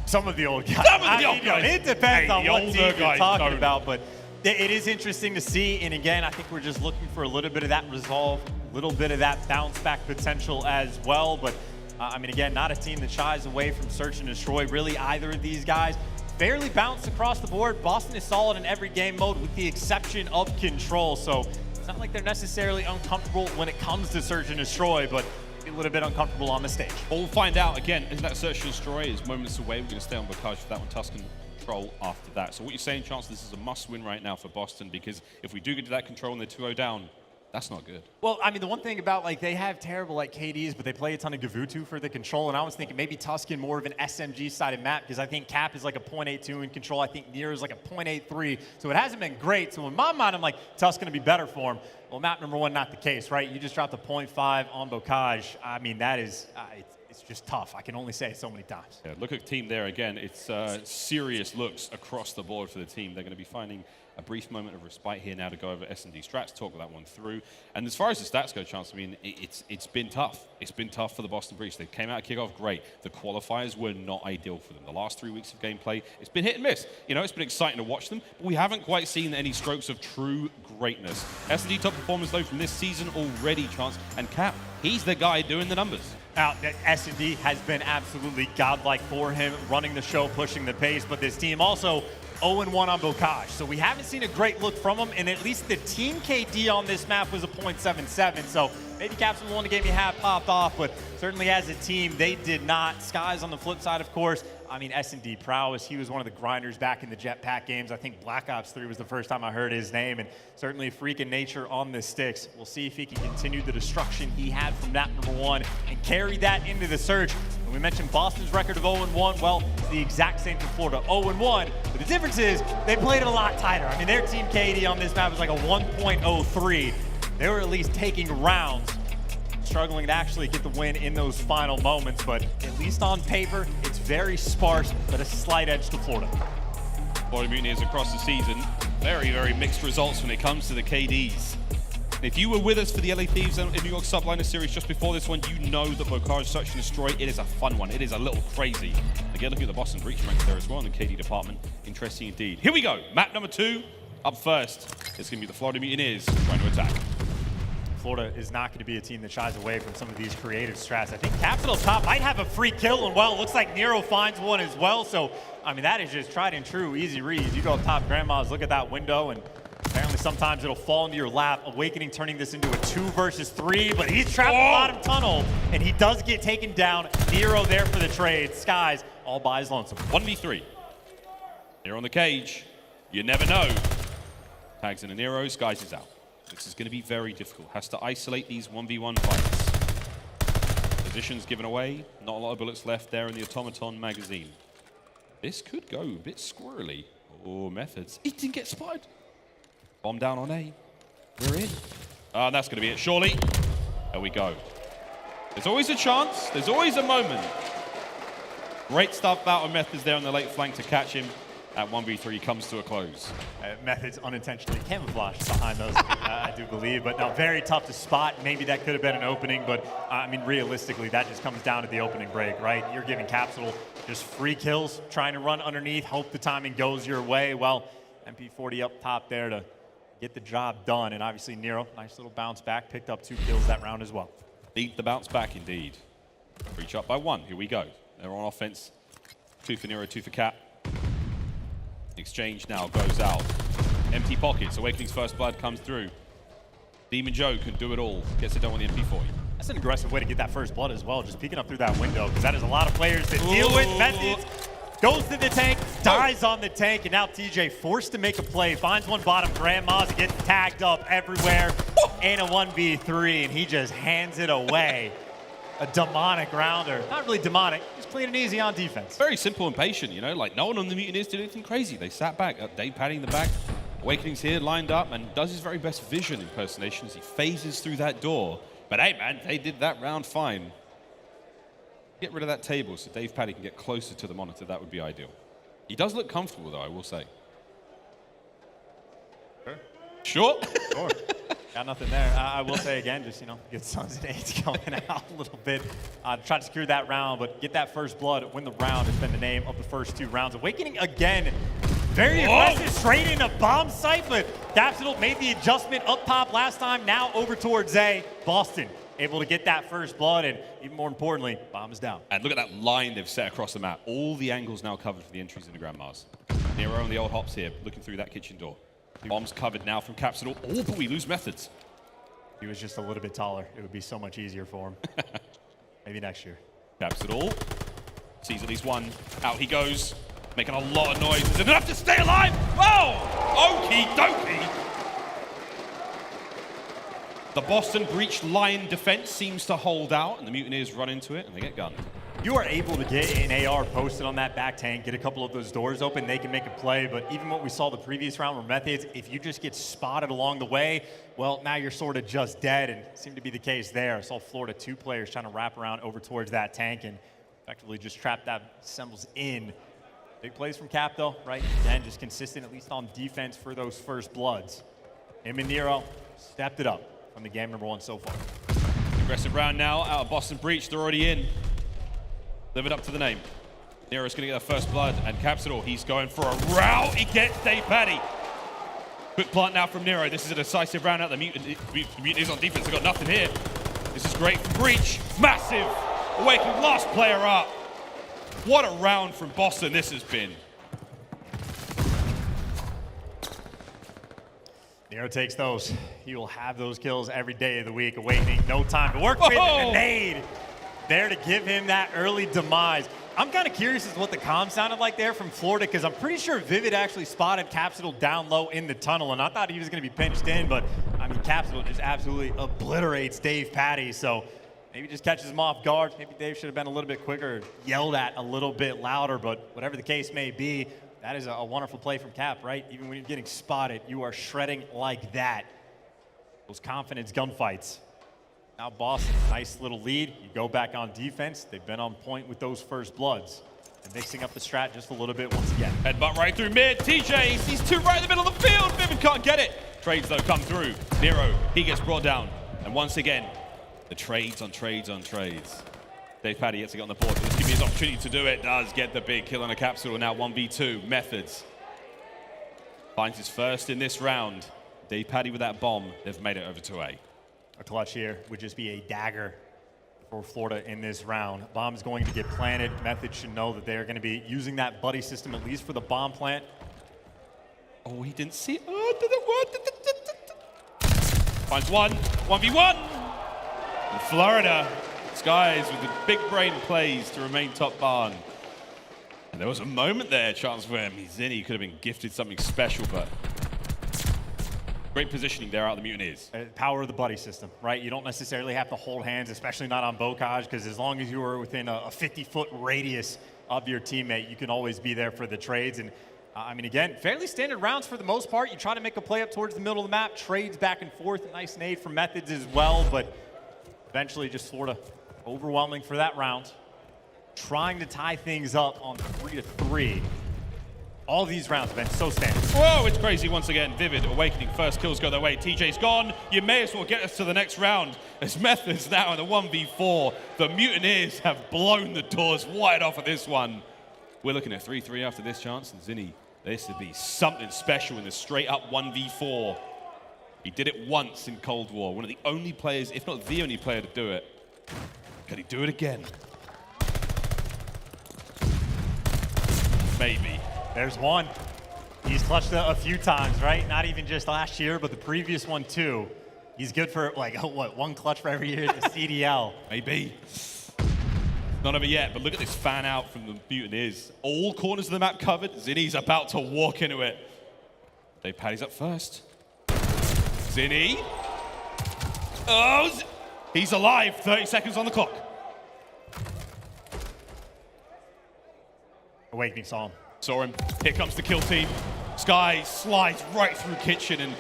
Some of the old guys. Some of the old guys. It depends on what team you're talking don't. about, but it is interesting to see. And again, I think we're just looking for a little bit of that resolve, a little bit of that bounce back potential as well. But I mean, again, not a team that shies away from search and destroy, really, either of these guys. Fairly balanced across the board. Boston is solid in every game mode with the exception of control. So it's not like they're necessarily uncomfortable when it comes to search and destroy, but a little bit uncomfortable on the stage. Well, we'll find out again. Is that search and destroy is moments away. We're going to stay on Bocage for that one. Tuscan control after that. So what you're saying, Chance, this is a must-win right now for Boston, because if we do get to that control and they're 2-0 down, that's not good. Well, I mean, the one thing about, they have terrible, KDs, but they play a ton of Gavutu for the control, and I was thinking maybe Tuscan more of an SMG-sided map, because I think Cap is like a 0.82 in control. I think Nero is like a 0.83, so it hasn't been great. So in my mind, I'm like, Tuscan to be better for him. Well, map number 1, not the case, right? You just dropped a 0.5 on Bocage. I mean, that is, it's just tough. I can only say it so many times. Yeah, look at the team there again. It's serious looks across the board for the team. They're going to be finding a brief moment of respite here now to go over S&D strats, talk that one through. And as far as the stats go, Chance, I mean, it's been tough. It's been tough for the Boston Breach. They came out of kickoff great. The qualifiers were not ideal for them. The last 3 weeks of gameplay, it's been hit and miss. It's been exciting to watch them, but we haven't quite seen any strokes of true greatness. S&D top performers, though, from this season already, Chance. And Cap, he's the guy doing the numbers. Now, S&D has been absolutely godlike for him, running the show, pushing the pace, but this team also 0-1 on Bocage. So we haven't seen a great look from him, and at least the team KD on this map was a 0.77. So maybe Cap's the one to get me half popped off, but certainly as a team, they did not. Skies on the flip side, of course. I mean, S&D prowess. He was one of the grinders back in the Jetpack games. I think Black Ops 3 was the first time I heard his name, and certainly a freak in nature on the sticks. We'll see if he can continue the destruction he had from map number 1 and carry that into the search. And we mentioned Boston's record of 0-1. Well, it's the exact same for Florida, 0-1. But the difference is they played it a lot tighter. I mean, their team KD on this map was like a 1.03. They were at least taking rounds, struggling to actually get the win in those final moments, but at least on paper, it's very sparse, but a slight edge to Florida. Florida Mutineers across the season, very, very mixed results when it comes to the KDs. If you were with us for the LA Thieves and New York Subliners series just before this one, you know that Bocage Search and Destroy, it is a fun one. It is a little crazy. Again, look at the Boston Breach rank there as well in the KD department. Interesting indeed. Here we go. Map number 2, up first. It's going to be the Florida Mutineers trying to attack. Florida is not going to be a team that shies away from some of these creative strats. I think Capsidal top might have a free kill, and well, it looks like Nero finds one as well. So, I mean, that is just tried and true, easy reads. You go up top, grandmas, look at that window, and apparently sometimes it'll fall into your lap. Awakening turning this into a 2 versus 3, but he's trapped in the bottom tunnel, and he does get taken down. Nero there for the trade. Skies all by his lonesome. 1v3. Nero on the cage. You never know. Tags in a Nero, Skies is out. This is going to be very difficult. Has to isolate these 1v1 fights. Positions given away. Not a lot of bullets left there in the Automaton magazine. This could go a bit squirrely. Oh, Methodz. He didn't get spotted. Bomb down on A. We're in. And that's going to be it, surely. There we go. There's always a chance. There's always a moment. Great stuff out of Methodz there on the late flank to catch him. That 1v3 comes to a close. Methodz unintentionally camouflaged behind those, I do believe. But now very tough to spot. Maybe that could have been an opening, but I mean, realistically, that just comes down to the opening break, right? You're giving Capsidal just free kills, trying to run underneath, hope the timing goes your way. Well, MP40 up top there to get the job done. And obviously Nero, nice little bounce back, picked up 2 kills that round as well. Need the bounce back indeed. Reach up by 1, here we go. They're on offense. 2 for Nero, 2 for Cap. Exchange now goes out. Empty pockets, Awakening's first blood comes through. Demon Joe can do it all, gets it done with the MP40. That's an aggressive way to get that first blood as well, just peeking up through that window, because that is a lot of players to deal with. Methodz goes to the tank, dies on the tank, and now TJ forced to make a play, finds one bottom, Grandma's gets tagged up everywhere, and a 1v3, and he just hands it away. A demonic rounder. Not really demonic, just clean and easy on defense. Very simple and patient, you know, like no one on the Mutineers did anything crazy. They sat back, Dave Paddy in the back, Awakening's here, lined up, and does his very best vision impersonation as he phases through that door. But hey, man, they did that round fine. Get rid of that table so Dave Paddy can get closer to the monitor. That would be ideal. He does look comfortable, though, I will say. Sure. Sure. Got nothing there. I will say again, just, you know, get Sons and Eights going out a little bit. Try to secure that round, but get that first blood, win the round has been the name of the first 2 rounds. Awakening again, very aggressive, straight in a bomb site, but Capsidal made the adjustment up top last time, now over towards A. Boston able to get that first blood, and even more importantly, bomb is down. And look at that line they've set across the map. All the angles now covered for the entries into Grandma's. Nero and the old hops here, looking through that kitchen door. Bombs covered now from Capsidal. Oh, but we lose Methodz. He was just a little bit taller. It would be so much easier for him. Maybe next year. Capsidal sees at least one. Out he goes, making a lot of noise. Is it enough to stay alive? Oh, okie dokie. The Boston breach line defense seems to hold out, and the Mutineers run into it, and they get gunned. You are able to get an AR posted on that back tank, get a couple of those doors open, they can make a play. But even what we saw the previous round where Methodz, if you just get spotted along the way, well, now you're sort of just dead, and it seemed to be the case there. I saw Florida 2 players trying to wrap around over towards that tank and effectively just trap that Sembles in. Big plays from Cap, though, right? Again, just consistent, at least on defense for those first bloods. Him and Nero stepped it up from the game number 1 so far. Aggressive round now out of Boston breach. They're already in. Live it up to the name. Nero's going to get the first blood, and Capsidal, he's going for a rout. He gets Dave Paddy. Quick plant now from Nero. This is a decisive round out. The Mutineers on defense have got nothing here. This is great from breach. Massive. Awakening, last player up. What a round from Boston this has been. Nero takes those. He will have those kills every day of the week. Awakening, no time to work with. A grenade there to give him that early demise. I'm kind of curious as to what the comm sounded like there from Florida, because I'm pretty sure Vivid actually spotted Capsidal down low in the tunnel, and I thought he was going to be pinched in, but I mean, Capsidal just absolutely obliterates Dave Paddy, so maybe just catches him off guard. Maybe Dave should have been a little bit quicker, yelled at a little bit louder, but whatever the case may be, that is a wonderful play from Cap, right? Even when you're getting spotted, you are shredding like that. Those confidence gunfights. Now Boston, nice little lead. You go back on defense. They've been on point with those first bloods. And mixing up the strat just a little bit once again. Headbutt right through mid. TJ sees 2 right in the middle of the field. Vivid can't get it. Trades, though, come through. Nero, he gets brought down. And once again, the trades on trades on trades. Dave Paddy gets to get on the board. This gives me his opportunity to do it. Does get the big kill on a Capsidal. Now 1v2. Methodz finds his first in this round. Dave Paddy with that bomb. They've made it over to A. A clutch here would just be a dagger for Florida in this round. Bomb is going to get planted. Methodz should know that they're going to be using that buddy system at least for the bomb plant. Oh, he didn't see it. Oh, did it work? Finds one. 1v1. And Florida, Skies with the big brain plays to remain top barn. And there was a moment there, chance where Mizini could have been gifted something special, but great positioning there out of the Mutineers. Power of the buddy system, right? You don't necessarily have to hold hands, especially not on Bocage, because as long as you are within a 50-foot radius, of your teammate, you can always be there for the trades. And I mean, again, fairly standard rounds for the most part. You try to make a play up towards the middle of the map, trades back and forth, a nice nade from Methodz as well, but eventually just Florida overwhelming for that round. Trying to tie things up on 3-3. All these rounds have been so standard. Whoa, it's crazy once again. Vivid, Awakening, first kills go their way. TJ's gone. You may as well get us to the next round. As Methodz now in the 1v4. The Mutineers have blown the doors wide off of this one. We're looking at 3-3 after this chance. And Zinni, this would be something special in the straight-up 1v4. He did it once in Cold War. One of the only players, if not the only player to do it. Can he do it again? Maybe. There's one. He's clutched a few times, right? Not even just last year, but the previous one too. He's good for like, what, one clutch for every year at the CDL. Maybe. None of it yet, but look at this fan out from the Mutineers. All corners of the map covered. Zinni's about to walk into it. aBeZy's up first. Zinni. Oh, he's alive. 30 seconds on the clock. Awakening saw him. Saw him. Here comes the kill team. Sky slides right through Kitchen, and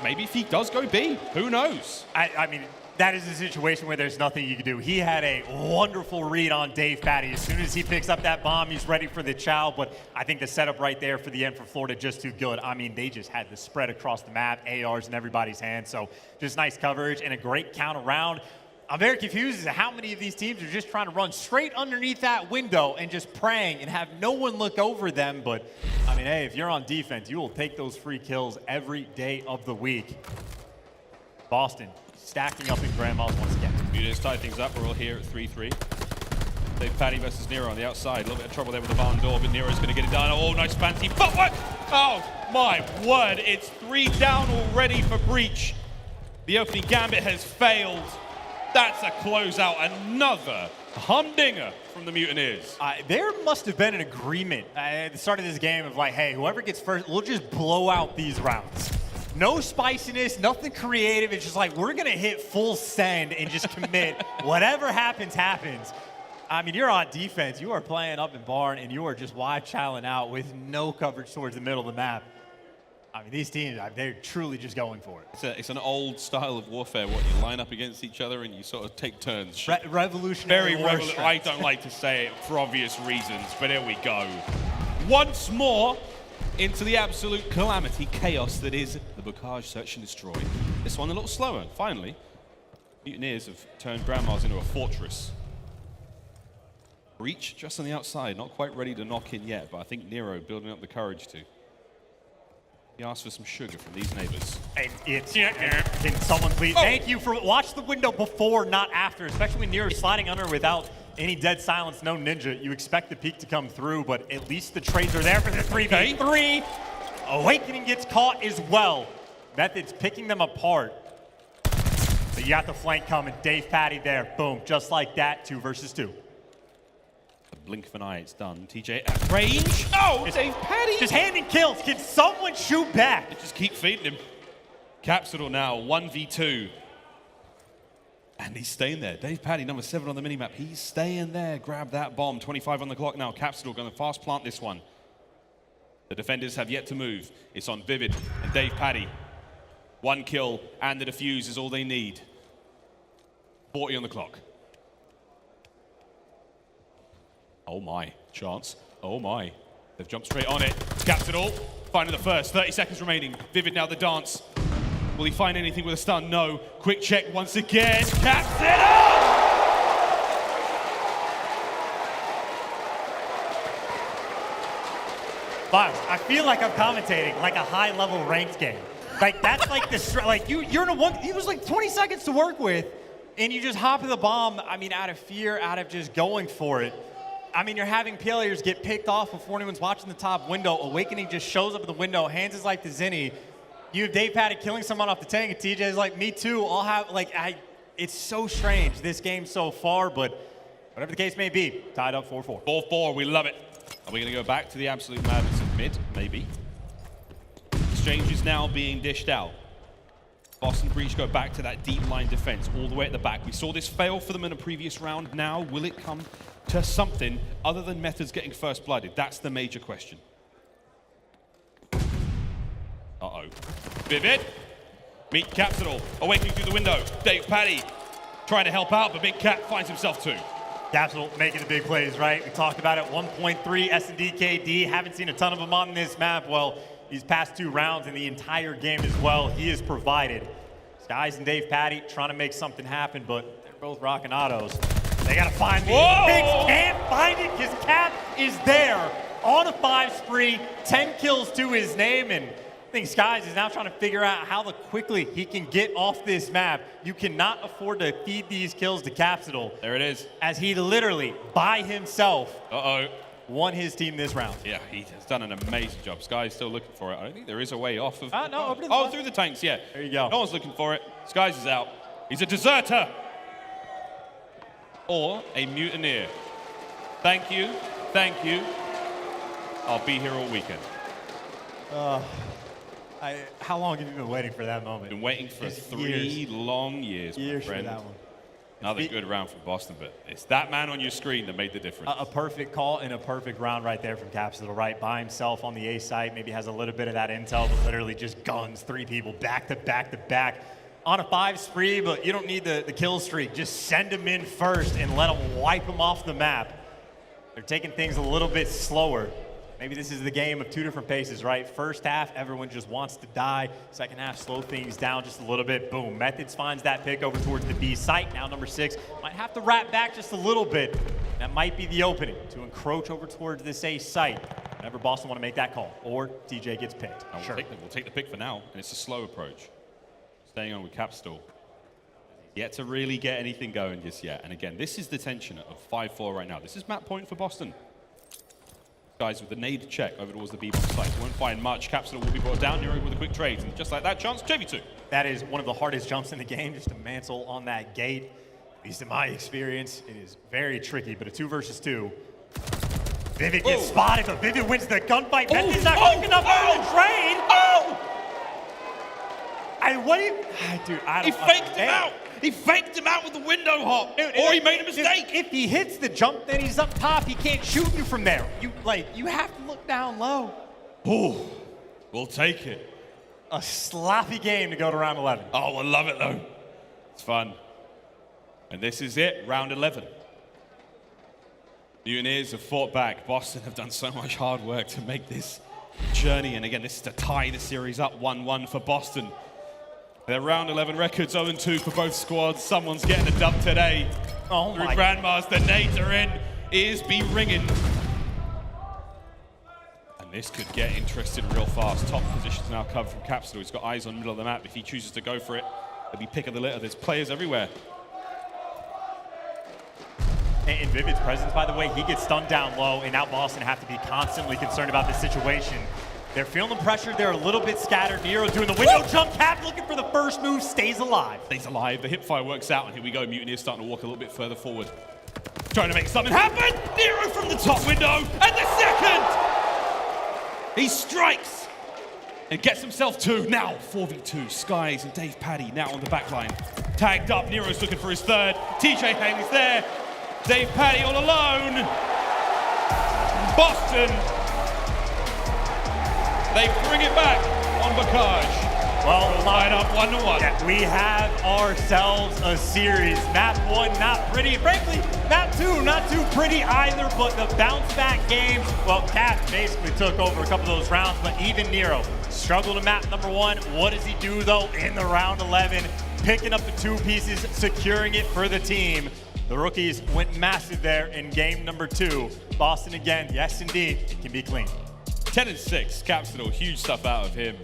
maybe if he does go B, who knows? I mean, that is a situation where there's nothing you can do. He had a wonderful read on DavePatty. As soon as he picks up that bomb, he's ready for the chow, but I think the setup right there for the end for Florida just too good. I mean, they just had the spread across the map, ARs in everybody's hands, so just nice coverage and a great count around. I'm very confused as to how many of these teams are just trying to run straight underneath that window and just praying and have no one look over them. But, I mean, hey, if you're on defense, you will take those free kills every day of the week. Boston stacking up in grandmas once again. Mutineers tie things up. We're all here at 3-3. aBeZy versus Nero on the outside. A little bit of trouble there with the barn door, but Nero's going to get it done. Oh, nice fancy footwork. Oh, my word. It's 3 down already for Breach. The opening gambit has failed. That's a closeout. Another humdinger from the Mutineers. There must have been an agreement at the start of this game of like, hey, whoever gets first, we'll just blow out these rounds. No spiciness, nothing creative. It's just like, we're going to hit full send and just commit. Whatever happens, happens. I mean, you're on defense. You are playing up in barn, and you are just wide challenging out with no coverage towards the middle of the map. I mean, these teams, they're truly just going for it. It's an old style of warfare. What, you line up against each other and you sort of take turns. Revolutionary. Very revolutionary. I don't like to say it for obvious reasons, but here we go. Once more into the absolute calamity, chaos that is the Bocage Search and Destroy. This one a little slower. Finally, Mutineers have turned grandmas into a fortress. Breach just on the outside, not quite ready to knock in yet, but I think Nero building up the courage to. He asked for some sugar from these neighbors. And it's, can someone please, thank you for, watch the window before, not after, especially when Nero's sliding under without any dead silence, no ninja. You expect the peek to come through, but at least the trades are there for the 3v3. Awakening gets caught as well. Methodz picking them apart. But you got the flank coming, aBeZy there, boom, just like that, 2 versus 2. Blink of an eye, it's done. TJ at range. Oh, aBeZy! Just handing kills. Can someone shoot back? Just keep feeding him. Capsidal now, 1v2. And he's staying there. aBeZy, number 7 on the minimap. He's staying there. Grab that bomb. 25 on the clock now. Capsidal going to fast plant this one. The defenders have yet to move. It's on Vivid and aBeZy. 1 kill and the defuse is all they need. 40 on the clock. Oh my, chance. Oh my. They've jumped straight on it. Capsidal, finding the first. 30 seconds remaining. Vivid now the dance. Will he find anything with a stun? No. Quick check once again. Capsidal! Box, I feel like I'm commentating like a high-level ranked game. Like, that's like the, like, you're in a one, it was like 20 seconds to work with, and you just hop in the bomb, I mean, out of fear, out of just going for it. I mean, you're having players get picked off before anyone's watching the top window. Awakening just shows up at the window, hands is like to Zinni. You have aBeZy killing someone off the tank, and TJ's like, me too. I'll have, like, it's so strange, this game so far, but whatever the case may be, tied up 4-4. 4-4, we love it. Are we going to go back to the absolute madness of mid? Maybe. Exchange is now being dished out. Boston Breach go back to that deep line defense all the way at the back. We saw this fail for them in a previous round. Now, will it come to something other than Methodz getting first blooded? That's the major question. Uh-oh. Vivid. Meet Capsidal, awakening through the window. DavePaDi trying to help out, but Big Cap finds himself too. Capsidal making the big plays, right? We talked about it, 1.3 S&D KD. Haven't seen a ton of them on this map. Well, these past 2 rounds in the entire game as well, he has provided. Skies and DavePaDi trying to make something happen, but they're both rocking autos. They gotta find me. Biggs can't find it because Cap is there on a 5 spree, 10 kills to his name, and I think Skies is now trying to figure out how quickly he can get off this map. You cannot afford to feed these kills to Capsidal. There it is. As he literally, by himself, won his team this round. Yeah, he has done an amazing job. Sky's still looking for it. I don't think there is a way off of... no, over to the left. Through the tanks, yeah. There you go. No one's looking for it. Skies is out. He's a deserter. Or a mutineer. Thank you. Thank you. I'll be here all weekend. How long have you been waiting for that moment? Been waiting for 3 long years, my friend. For that one. Another good round from Boston, but it's that man on your screen that made the difference. A perfect call and a perfect round right there from Capsidal, right? By himself on the A site, maybe has a little bit of that intel, but literally just guns 3 people back to back to back on a 5 spree, but you don't need the kill streak. Just send them in first and let them wipe them off the map. They're taking things a little bit slower. Maybe this is the game of 2 different paces, right? First half, everyone just wants to die. Second half, slow things down just a little bit. Boom. Methodz finds that pick over towards the B site. Now number 6 might have to wrap back just a little bit. That might be the opening to encroach over towards this A site. Whenever Boston want to make that call, or TJ gets picked. Sure. We'll take the pick for now, and it's a slow approach. Staying on with Capsidal. Yet to really get anything going just yet. And again, this is the tension of 5-4 right now. This is map point for Boston. Guys with the nade check over towards the B-bomb site. Won't find much. Capsidal will be brought down. Nero with a quick trade. And just like that, chance, JV2. That is one of the hardest jumps in the game, just to mantle on that gate. At least in my experience, it is very tricky, but a 2 versus 2. Vivid gets spotted, but Vivid wins the gunfight. Methodz not quick enough for the trade. Dude, I don't He faked him out. He faked him out with the window hop. Dude, or he made a mistake. If he hits the jump, then he's up top. He can't shoot you from there. You have to look down low. Ooh, we'll take it. A sloppy game to go to round 11. Oh, we'll love it though. It's fun. And this is it, round 11. Mutineers have fought back. Boston have done so much hard work to make this journey. And again, this is to tie the series up 1-1 for Boston. Their round 11 records 0-2 for both squads. Someone's getting a dub today. Oh Through my Grandmas, the nades are in. Ears be ringing. And this could get interesting real fast. Top positions now covered from Capsidal. He's got eyes on the middle of the map. If he chooses to go for it, he'll be pick of the litter. There's players everywhere. In Vivid's presence, by the way, he gets stunned down low, and now Boston have to be constantly concerned about this situation. They're feeling the pressure. They're a little bit scattered. Nero doing the window jump. Cap looking for the first move. Stays alive. Stays alive. The hipfire works out, and here we go. Mutineers starting to walk a little bit further forward. Trying to make something happen. Nero from the top window, and the second! He strikes and gets himself 2. Now 4v2. Skies and DavePaDi now on the back line. Tagged up. Nero's looking for his 3rd. TJHaly's there. DavePaDi all alone. Boston. They bring it back on Bacage. Well, line up 1-1. Yeah, we have ourselves a series. Map 1, not pretty. Frankly, map 2, not too pretty either, but the bounce back games, well, Cap basically took over a couple of those rounds, but even Nero struggled in map number 1. What does he do, though, in the round 11? Picking up the 2 pieces, securing it for the team. The rookies went massive there in game number 2. Boston again, yes, indeed, it can be clean. 10-6, Capsidal, huge stuff out of him.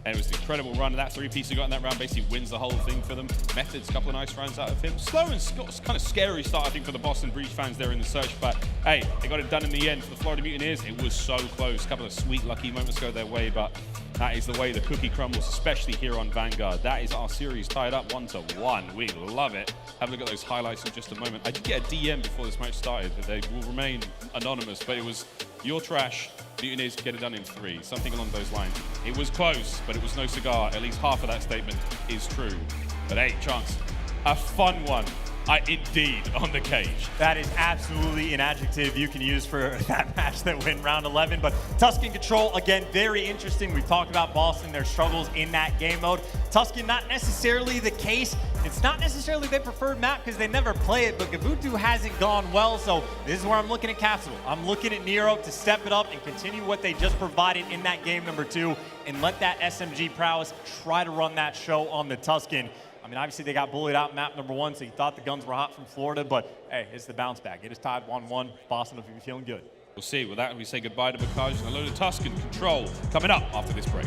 And it was an incredible run. That 3-piece he got in that round basically wins the whole thing for them. Methodz, a couple of nice rounds out of him. Slow and kind of scary start, I think, for the Boston Breach fans there in the search. But hey, they got it done in the end for the Florida Mutineers. It was so close. A couple of sweet, lucky moments go their way. But that is the way the cookie crumbles, especially here on Vanguard. That is our series tied up 1-1. We love it. Have a look at those highlights in just a moment. I did get a DM before this match started, but they will remain anonymous. But it was your trash. Mutineers get it done in 3, something along those lines. It was close, but it was no cigar. At least half of that statement is true. But hey, Chance, a fun one. Indeed, on the cage. That is absolutely an adjective you can use for that match that went round 11. But Tuscan control, again, very interesting. We've talked about Boston, their struggles in that game mode. Tuscan, not necessarily the case. It's not necessarily their preferred map because they never play it, but Gavutu hasn't gone well. So this is where I'm looking at Capsidal. I'm looking at Nero to step it up and continue what they just provided in that game number 2 and let that SMG prowess try to run that show on the Tuscan. I mean, obviously they got bullied out in map number 1, so you thought the guns were hot from Florida, but hey, it's the bounce back. It is tied 1-1. Boston will be feeling good. We'll see. With that, we say goodbye to Bakaj and hello to Tuscan control coming up after this break.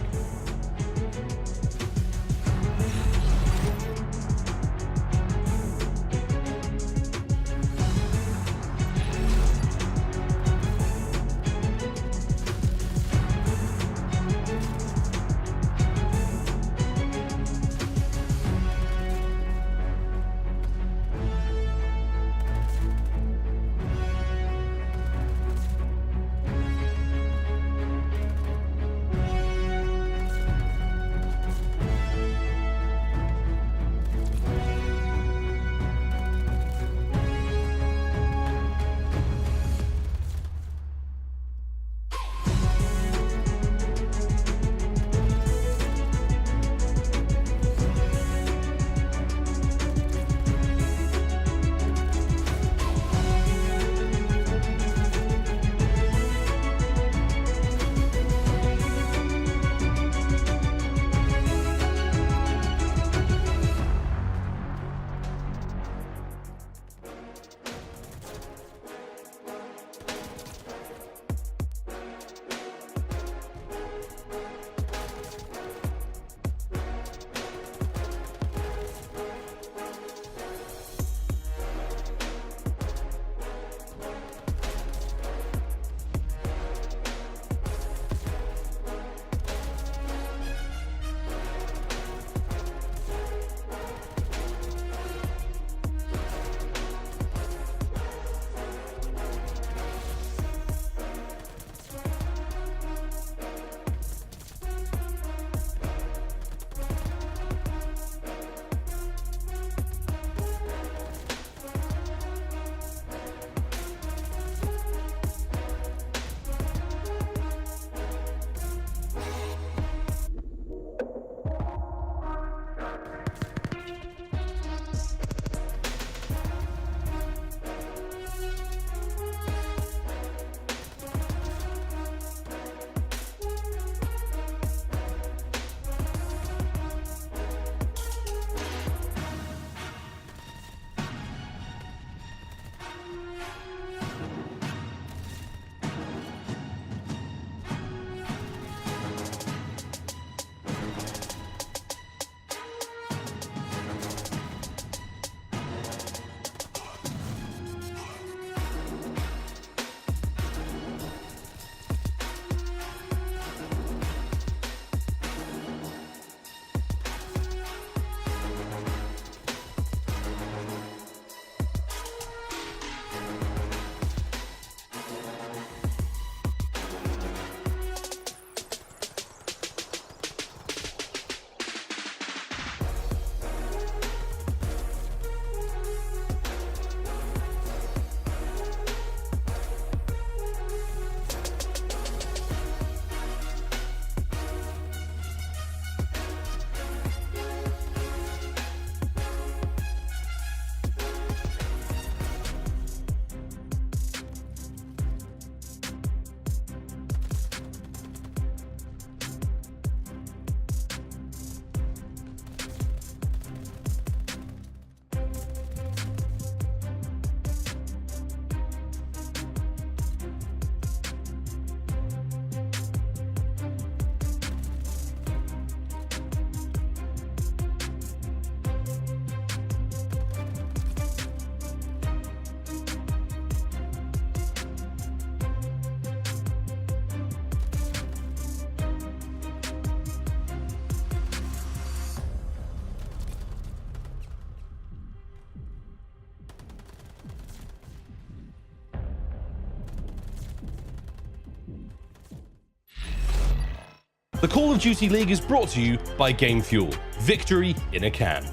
The Call of Duty League is brought to you by Game Fuel. Victory in a can.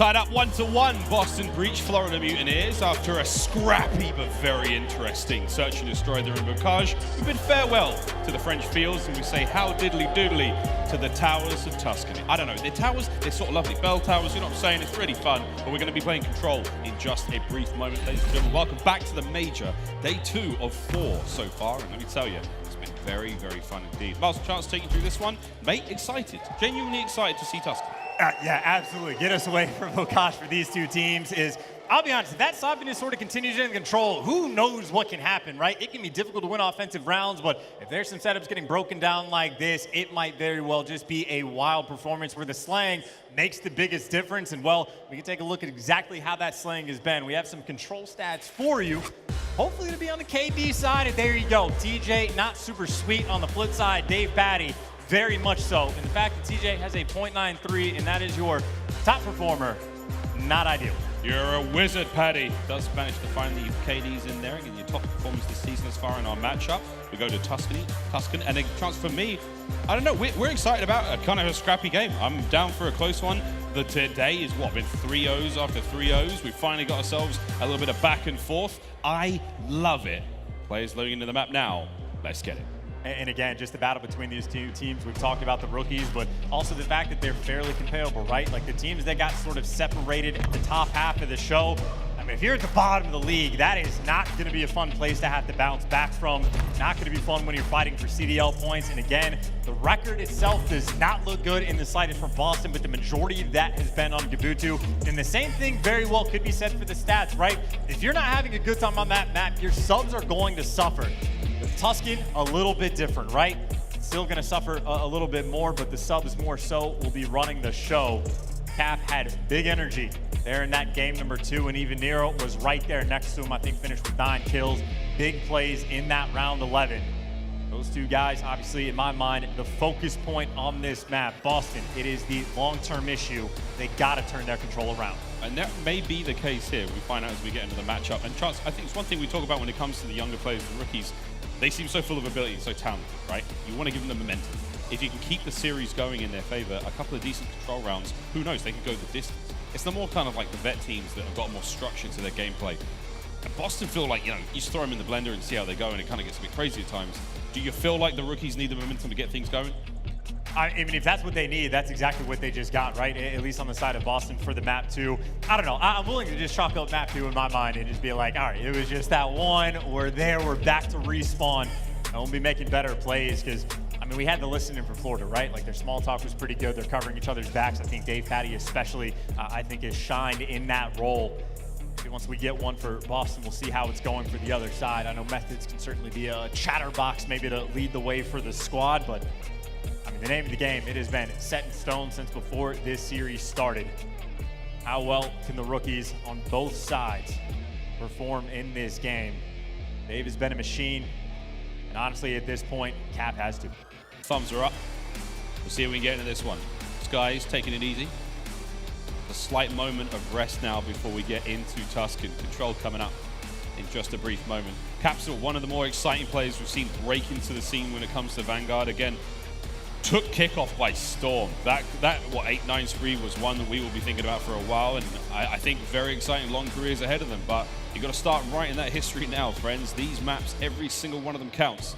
Tied up 1-1, Boston breach Florida Mutineers after a scrappy but very interesting search and destroy there in Røkkr. We bid farewell to the French fields and we say how diddly doodly to the towers of Tuscany. I don't know, the towers, they're sort of lovely bell towers, you know what I'm saying? It's really fun, but we're going to be playing Control in just a brief moment, ladies and gentlemen. Welcome back to the Major, day 2 of 4 so far, and let me tell you, it's been very, very fun indeed. Last chance to take you through this one. Mate, excited, genuinely excited to see Tuscany. Yeah, absolutely. Get us away from Røkkr for these two teams is, I'll be honest, if that sloppiness sort of continues in Control, who knows what can happen, right? It can be difficult to win offensive rounds, but if there's some setups getting broken down like this, it might very well just be a wild performance where the slang makes the biggest difference. And well, we can take a look at exactly how that slang has been. We have some Control stats for you. Hopefully to be on the KD side, and there you go. TJ, not super sweet on the flip side. Dave Patty, very much so. And the fact that TJ has a .93 and that is your top performer, not ideal. You're a wizard, Paddy. Does manage to find the KDs in there and get your top performance this season as far in our matchup. We go to Tuscan, and a chance for me. I don't know, we're excited about a kind of a scrappy game. I'm down for a close one. The today is what, been 3-0s after 3-0s. We've finally got ourselves a little bit of back and forth. I love it. Players loading into the map now. Let's get it. And again, just the battle between these two teams. We've talked about the rookies, but also the fact that they're fairly comparable, right? Like the teams that got sort of separated at the top half of the show. I mean, if you're at the bottom of the league, that is not going to be a fun place to have to bounce back from. Not going to be fun when you're fighting for CDL points. And again, the record itself does not look good in the slightest for Boston, but the majority of that has been on Gabutu. And the same thing very well could be said for the stats, right? If you're not having a good time on that map, your subs are going to suffer. With Tuscan, a little bit different, right? Still going to suffer a little bit more, but the subs more so will be running the show. Cap had big energy there in that game number 2, and even Nero was right there next to him. I think finished with 9 kills. Big plays in that round 11. Those two guys, obviously, in my mind, the focus point on this map. Boston, it is the long-term issue. They got to turn their Control around. And that may be the case here. We find out as we get into the matchup. And Chance, I think it's one thing we talk about when it comes to the younger players, the rookies. They seem so full of ability, so talented, right? You want to give them the momentum. If you can keep the series going in their favor, a couple of decent Control rounds, who knows, they can go the distance. It's the more kind of like the vet teams that have got more structure to their gameplay. And Boston feel like, you know, you just throw them in the blender and see how they go, and it kind of gets a bit crazy at times. Do you feel like the rookies need the momentum to get things going? I mean, if that's what they need, that's exactly what they just got, right? At least on the side of Boston for the map 2. I don't know. I'm willing to just chalk up map 2 in my mind and just be like, all right, it was just that one. We're there. We're back to respawn. And we'll be making better plays because, I mean, we had the listening for Florida, right? Like, their small talk was pretty good. They're covering each other's backs. I think Dave Patty especially, I think, has shined in that role. Maybe once we get one for Boston, we'll see how it's going for the other side. I know Methodz can certainly be a chatterbox maybe to lead the way for the squad, but I mean, the name of the game, it has been set in stone since before this series started. How well can the rookies on both sides perform in this game? Dave has been a machine, and honestly, at this point, Cap has to. Thumbs are up. We'll see if we can get into this one. Sky's taking it easy. A slight moment of rest now before we get into Tuscan. Control coming up in just a brief moment. Capsidal, one of the more exciting players we've seen break into the scene when it comes to Vanguard. Again, took kickoff by storm. That what 8-9-3 was one that we will be thinking about for a while, and I think very exciting long careers ahead of them. But you got to start writing that history now, friends. These maps, every single one of them counts.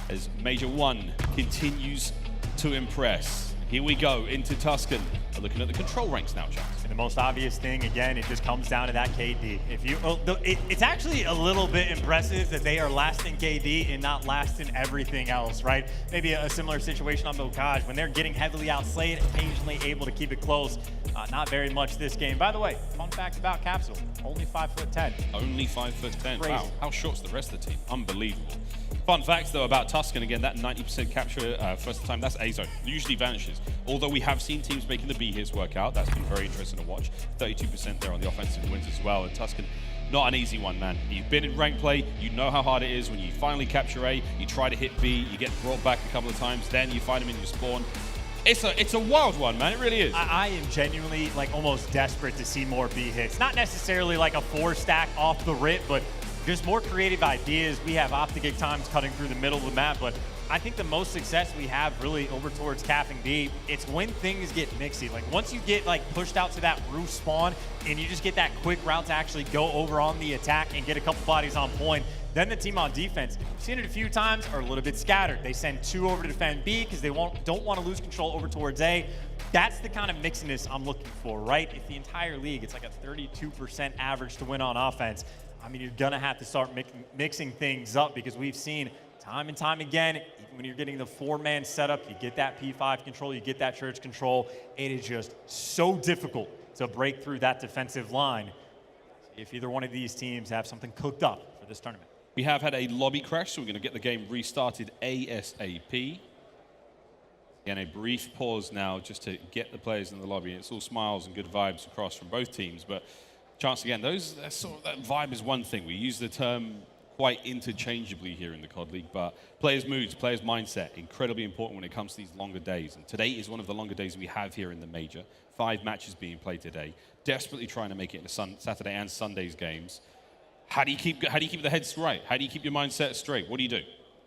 As Major 1 continues to impress. Here we go into Tuscan. Looking at the Control ranks now, Chuck. And the most obvious thing, again, it just comes down to that KD. If you, it's actually a little bit impressive that they are last in KD and not last in everything else, right? Maybe a similar situation on Røkkr when they're getting heavily outslayed, occasionally able to keep it close. Not very much this game. By the way, fun fact about Capsidal, only 5'10". Only 5'10". Crazy. Wow, how short's the rest of the team? Unbelievable. Fun facts though about Tuscan, again, that 90% capture first time, that's aBeZy, usually vanishes. Although we have seen teams making the B hits work out, that's been very interesting to watch. 32% there on the offensive wins as well, and Tuscan, not an easy one, man. You've been in rank play, you know how hard it is when you finally capture A, you try to hit B, you get brought back a couple of times, then you find them in your spawn. It's a wild one, man, it really is. I am genuinely like almost desperate to see more B hits. Not necessarily like a 4-stack off the rip, but just more creative ideas. We have OpTic times cutting through the middle of the map, but I think the most success we have really over towards capping B, it's when things get mixy. Like once you get like pushed out to that roof spawn and you just get that quick route to actually go over on the attack and get a couple bodies on point, then the team on defense, we've seen it a few times, are a little bit scattered. They send 2 over to defend B because they don't want to lose control over towards A. That's the kind of mixiness I'm looking for, right? If the entire league, it's like a 32% average to win on offense, I mean, you're going to have to start mixing things up because we've seen time and time again, even when you're getting the 4-man setup, you get that P5 control, you get that church control. It is just so difficult to break through that defensive line if either one of these teams have something cooked up for this tournament. We have had a lobby crash, so we're going to get the game restarted ASAP. Again, a brief pause now just to get the players in the lobby. It's all smiles and good vibes across from both teams, but chance again, that vibe is one thing. We use the term quite interchangeably here in the COD League, but players' moods, players' mindset, incredibly important when it comes to these longer days. And today is one of the longer days we have here in the Major. 5 matches being played today. Desperately trying to make it into Saturday and Sunday's games. How do you keep the heads right? How do you keep your mindset straight? What do you do?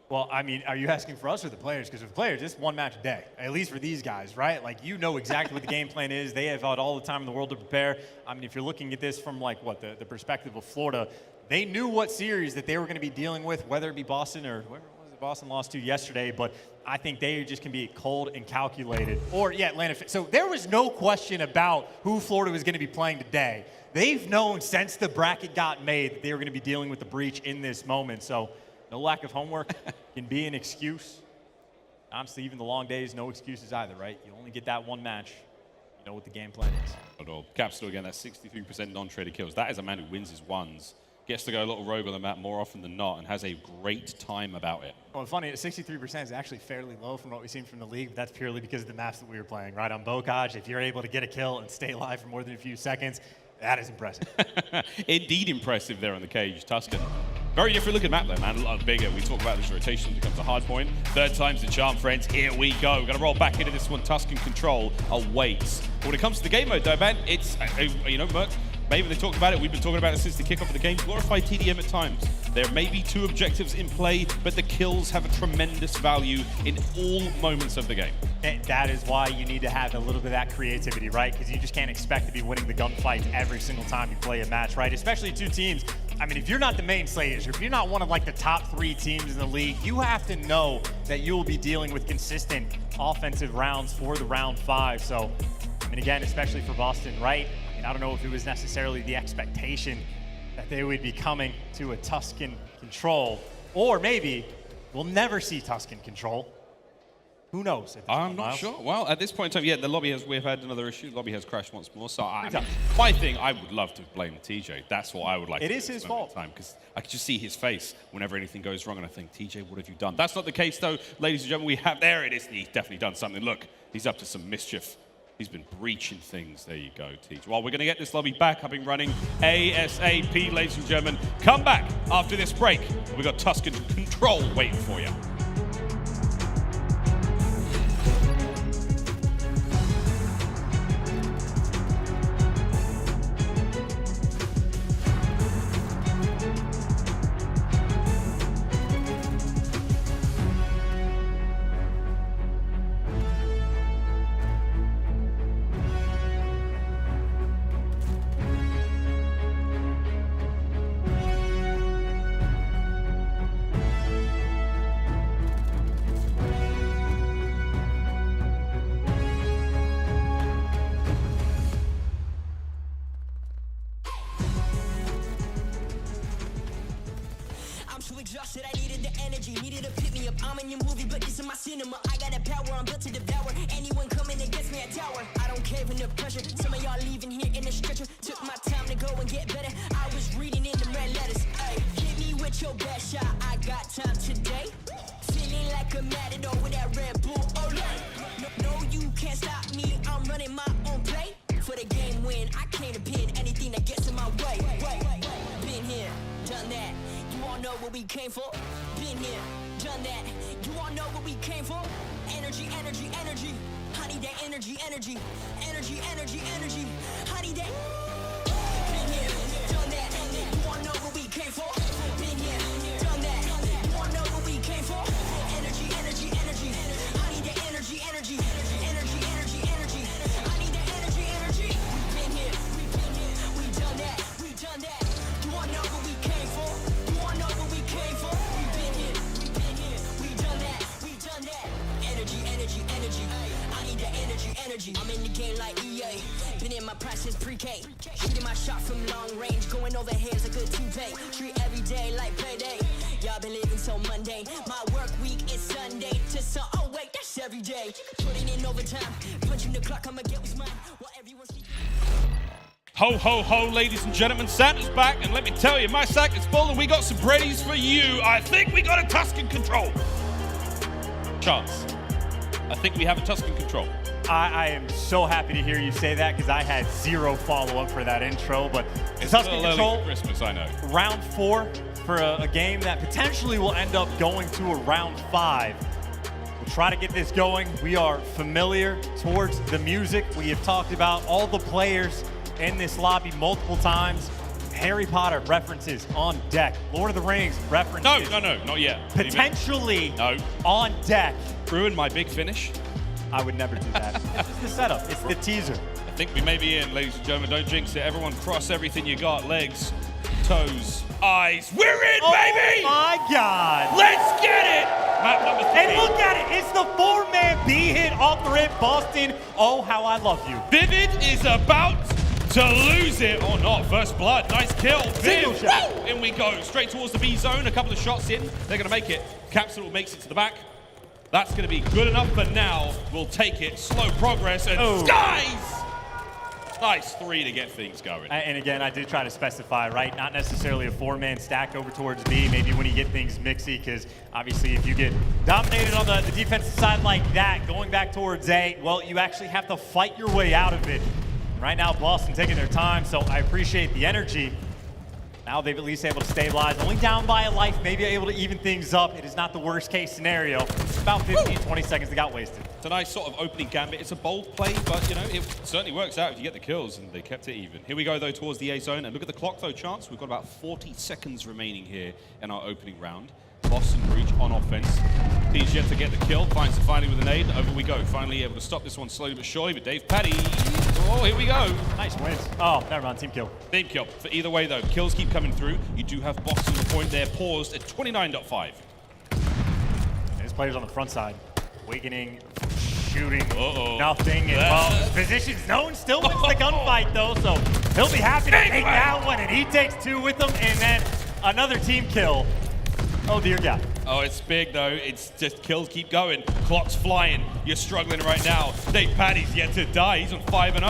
Well, I mean, are you asking for us or the players? Because with players, it's 1 match a day, at least for these guys, right? Like, you know exactly what the game plan is. They have had all the time in the world to prepare. I mean, if you're looking at this from, like, what, the perspective of Florida, they knew what series that they were going to be dealing with, whether it be Boston or whoever it was that Boston lost to yesterday, but I think they just can be cold and calculated. Or, yeah, Atlanta. So there was no question about who Florida was going to be playing today. They've known since the bracket got made that they were going to be dealing with the breach in this moment. So no lack of homework can be an excuse. Honestly, even the long days, no excuses either, right? You only get that 1 match. You know what the game plan is. At all. Capsidal again, that's 63% non-traded kills. That is a man who wins his ones. Gets to go a little rogue on the map more often than not and has a great time about it. Well, funny, 63% is actually fairly low from what we've seen from the league, but that's purely because of the maps that we were playing, right? On Bocage, if you're able to get a kill and stay alive for more than a few seconds, that is impressive. Indeed impressive there on the cage, Tuscan. Very different looking map there, man. A lot bigger. We talk about this rotation becomes a hard point. 3rd time's the charm, friends. Here we go. Gonna roll back into this one. Tuscan control awaits. But when it comes to the game mode, though, man, it's, you know, Merc, maybe they talked about it. We've been talking about it since the kickoff of the game. Glorify TDM at times. There may be 2 objectives in play, but the kills have a tremendous value in all moments of the game. And that is why you need to have a little bit of that creativity, right? Because you just can't expect to be winning the gunfights every single time you play a match, right? Especially 2 teams. I mean, if you're not the main Slayers, or if you're not one of like the top 3 teams in the league, you have to know that you will be dealing with consistent offensive rounds for the round 5. So, I mean, again, especially for Boston, right? I mean, I don't know if it was necessarily the expectation that they would be coming to a Tuscan control, or maybe we'll never see Tuscan control. Who knows? I'm not sure. Well, at this point in time, yeah, the lobby we've had another issue. The lobby has crashed once more. So my thing, I would love to blame TJ. That's what I would like to do. It is his fault. Because I could just see his face whenever anything goes wrong, and I think, TJ, what have you done? That's not the case, though. Ladies and gentlemen, there it is. He's definitely done something. Look, he's up to some mischief. He's been breaching things. There you go, TJ. Well, we're going to get this lobby back up and running ASAP, ladies and gentlemen. Come back after this break. We've got Tuscan control waiting for you. Exhausted, I needed the energy, needed to pick me up. I'm in your movie, but this is my cinema. I got the power, I'm built to devour anyone coming against me at tower. I don't cave under pressure. Some of y'all leaving here in a stretcher. Took my time to go and get better. I was reading in the red letters. Ay, hit me with your best shot. I got time today. Feeling like a matador with that Red Bull. Oh no, you can't stop me. I'm running my own play. For the game win, I came to pin anything that gets in my way. Been here, done that. You all know what we came for. Been here, done that. You all know what we came for. Energy, energy, energy. I need that energy, energy. Energy, energy, energy. I need that. Been here, done that. You all know what we came for. game like EA. Been in my prime since pre-K. Shooting my shot from long range, going over here's a good two-pay. Treat every day like payday. Y'all been living so mundane. My work week is Sunday to sun. Oh wait, that's every day. Putting in overtime, punching the clock, I'ma get what's mine. While everyone's Ho, ho, ho, ladies and gentlemen, Santa's back, and let me tell you, my sack is full, and we got some breadies for you. I think we got a Tuscan control. Chance, I think we have a Tuscan control. I am so happy to hear you say that because I had zero follow-up for that intro, but It's Tuscan a little control, early for Christmas, I know. round 4 for a game that potentially will end up going to a round 5. We'll try to get this going. We are familiar towards the music. We have talked about all the players in this lobby multiple times. Harry Potter references on deck. Lord of the Rings references. No, not yet. Potentially no. on deck. Ruin my big finish. I would never do that. It's just the setup. It's the teaser. I think we may be in, ladies and gentlemen. Don't jinx it. Everyone cross everything you got. Legs, toes, eyes. We're in, baby! Oh my God. Let's get it! Map number 3. And look at it. It's the 4-man B hit off the rip. Boston, oh, how I love you. Vivid is about to lose it or not. First blood. Nice kill. Single Viv. shot. In we go. Straight towards the B zone. A couple of shots in. They're going to make it. Capsidal makes it to the back. That's going to be good enough for now. We'll take it. Slow progress and skies! Nice 3 to get things going. And again, I did try to specify, right? Not necessarily a 4-man stack over towards B, maybe when you get things mixy, because obviously if you get dominated on the defensive side like that, going back towards A, well, you actually have to fight your way out of it. Right now, Boston taking their time, so I appreciate the energy. Now they've at least able to stabilize, only down by a life, maybe able to even things up. It is not the worst case scenario. About 15, 20 seconds that got wasted. It's a nice sort of opening gambit. It's a bold play, but you know, it certainly works out if you get the kills, and they kept it even. Here we go though towards the A zone, and look at the clock though, Chance. We've got about 40 seconds remaining here in our opening round. Boston Breach on offense. He's yet to get the kill, finds it finally with a nade, over we go. Finally able to stop this one slowly but surely, but Dave Paddy, oh, here we go. Nice wins. Oh, never mind, team kill. Team kill. For either way though, kills keep coming through. You do have Boston on the point there, paused at 29.5. His players on the front side, awakening, shooting, nothing. And well, his position's known, still wins the gunfight though, so he'll be happy to take that one, and he takes 2 with him, and then another team kill. Oh dear God. Oh, it's big though. It's just kills keep going. Clock's flying. You're struggling right now. Dave Paddy's yet to die. He's on 5-0.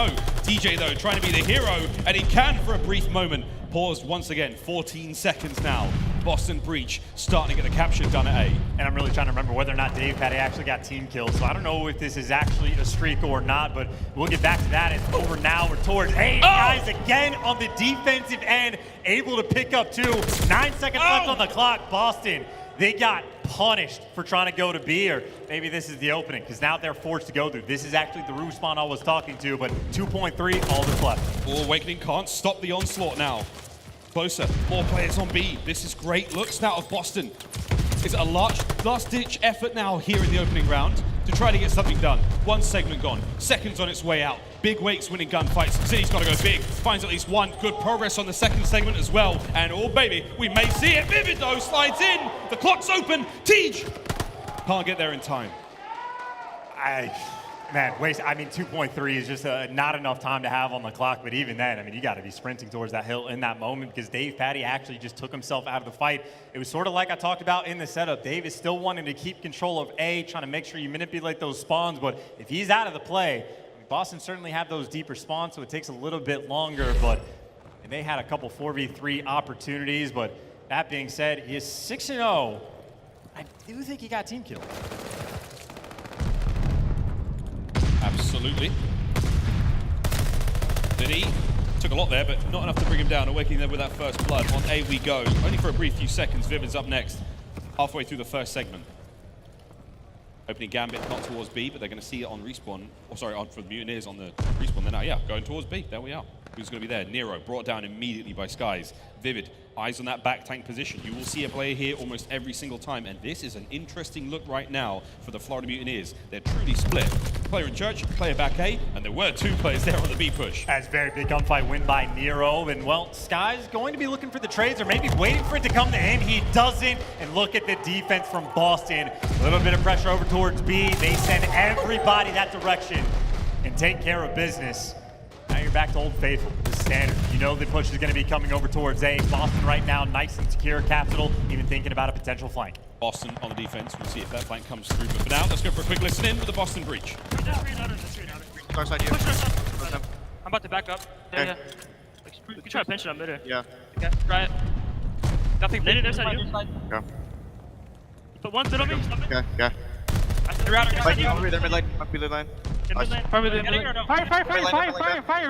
TJ though, trying to be the hero, and he can for a brief moment. Paused once again. 14 seconds now. Boston Breach starting to get the capture done at A. And I'm really trying to remember whether or not Dave Paddy actually got team kills. So I don't know if this is actually a streak or not, but we'll get back to that. It's over now. We're towards A. Guys again on the defensive end, able to pick up 2. 9 seconds left on the clock. Boston, they got punished for trying to go to B, or maybe this is the opening, because now they're forced to go through. This is actually the respawn I was talking to, but 2.3, all that's left. Awakening can't stop the onslaught now. Closer, more players on B. This is great looks now of Boston. It's a last-ditch effort now here in the opening round to try to get something done. 1 segment gone, seconds on its way out. Big Wake's winning gunfights. City's got to go big. Finds at least 1. Good progress on the 2nd segment as well. And oh baby, we may see it. Vivid though slides in. The clock's open. Tej can't get there in time. Man, I mean, 2.3 is just not enough time to have on the clock, but even then, I mean, you got to be sprinting towards that hill in that moment, because Dave Paddy actually just took himself out of the fight. It was sort of like I talked about in the setup. Dave is still wanting to keep control of A, trying to make sure you manipulate those spawns, but if he's out of the play, Boston certainly have those deeper spawns, so it takes a little bit longer, but and they had a couple 4v3 opportunities, but that being said, he is 6-0. I do think he got team killed. Absolutely. Did he? Took a lot there, but not enough to bring him down. Awakening there with that first blood. On A we go. Only for a brief few seconds. Vivid's up next. Halfway through the first segment. Opening gambit, not towards B, but they're going to see it on respawn. Oh, sorry, for the Mutineers on the respawn. They're now, yeah, going towards B. There we are. Who's going to be there? Nero, brought down immediately by Skies. Vivid, eyes on that back tank position. You will see a player here almost every single time, and this is an interesting look right now for the Florida Mutineers. They're truly split. Player in church, player back A, and there were 2 players there on the B push. That's a very big gunfight win by Nero, and well, Sky's going to be looking for the trades, or maybe waiting for it to come to him. He doesn't, and look at the defense from Boston. A little bit of pressure over towards B. They send everybody that direction. and take care of business, now you're back to Old Faithful, the standard. You know the push is going to be coming over towards A. Boston right now, nice and secure. Capsidal even thinking about a potential flank. Boston on the defense. We'll see if that flank comes through. But for now, let's go for a quick listen in with the Boston breach. Far side, you. I'm about to back up. Okay. You can try to pinch it on mid. Yeah. Okay, try it. Nothing. Go. Put one mid on me. Okay, yeah. They're out. Over there, mid lane. Up mid lane. Fire,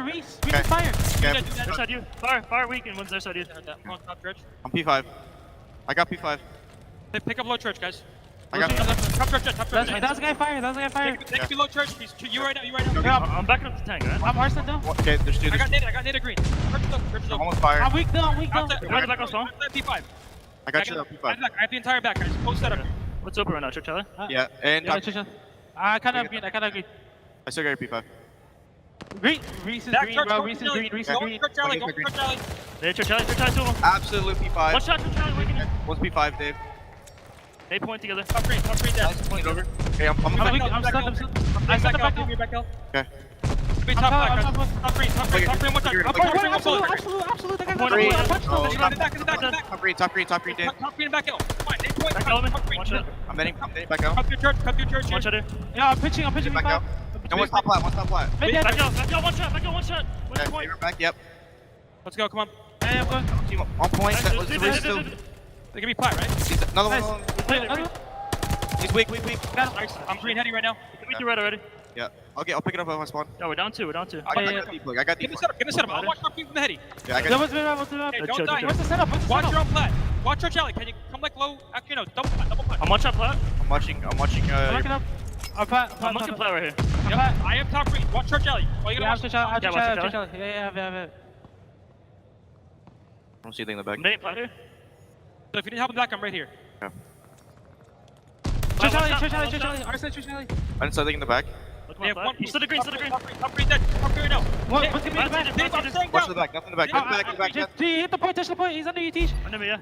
Reese. Okay. Fire. Okay. Their side you. Fire weak and one's their side you. On top church. I'm P5. I got P5. Pick up low church, guys. I got top church. That was a guy fire. They can be low church. He's you right now. I'm backing up the tank, right? I'm Arslan down. Okay, there's two. I got nade green. Church I'm almost fired. I'm weak down. Back on stone. P5. I got you up P5. I have the entire back, guys. Post setup. What's open right now, Church? Yeah, and I kind of agree. I still got your P5. Reese is green, bro. Reese is green. Church alley. There, Church alley. Absolute P5. One shot, Church alley. One's P5, Dave. They point together. Top green dead. Point over. Okay, I'm stuck. I stuck the back up. Okay. Top green, one time. Absolute. Top green, Dave. Top green back out. Fine, I'm netting back out. Cut your church. Yeah, I'm pitching Back out. And one's top flat. Back out, one shot. Okay, you're back, yep. Let's go, come on. Hey, I'm going. On point. Still. They can be plat, right? Another one. He's weak. I'm green heady right now. Give me 2 red already. Yeah. Okay, I'll pick it up on my spawn. Yeah, we're down 2. I got deep look. Give me the setup. I'll watch top green from the heady. Yeah, I got Hey, don't die. What's the setup? Watch your own plat. Watch Church alley. Can you come like low? Actually, no. Double plat. I'm one shot plat. I'm watching. I'm looking plat right here. Yep. I am top green. Watch Church alley. Oh, you gotta watch. Church alley. Yeah. I don't see anything in the back. Nate plat here. So if you need help in the back, I'm right here. Okay. Church alley. Arslan, Church alley. I didn't see anything in the back. He's to the green. Top green dead. Top green now. What's gonna be in the back? Watch the back. Nothing in the back. Nothing in the back. Hit the point, touch the point. He's under you, Teach. Under me, yeah.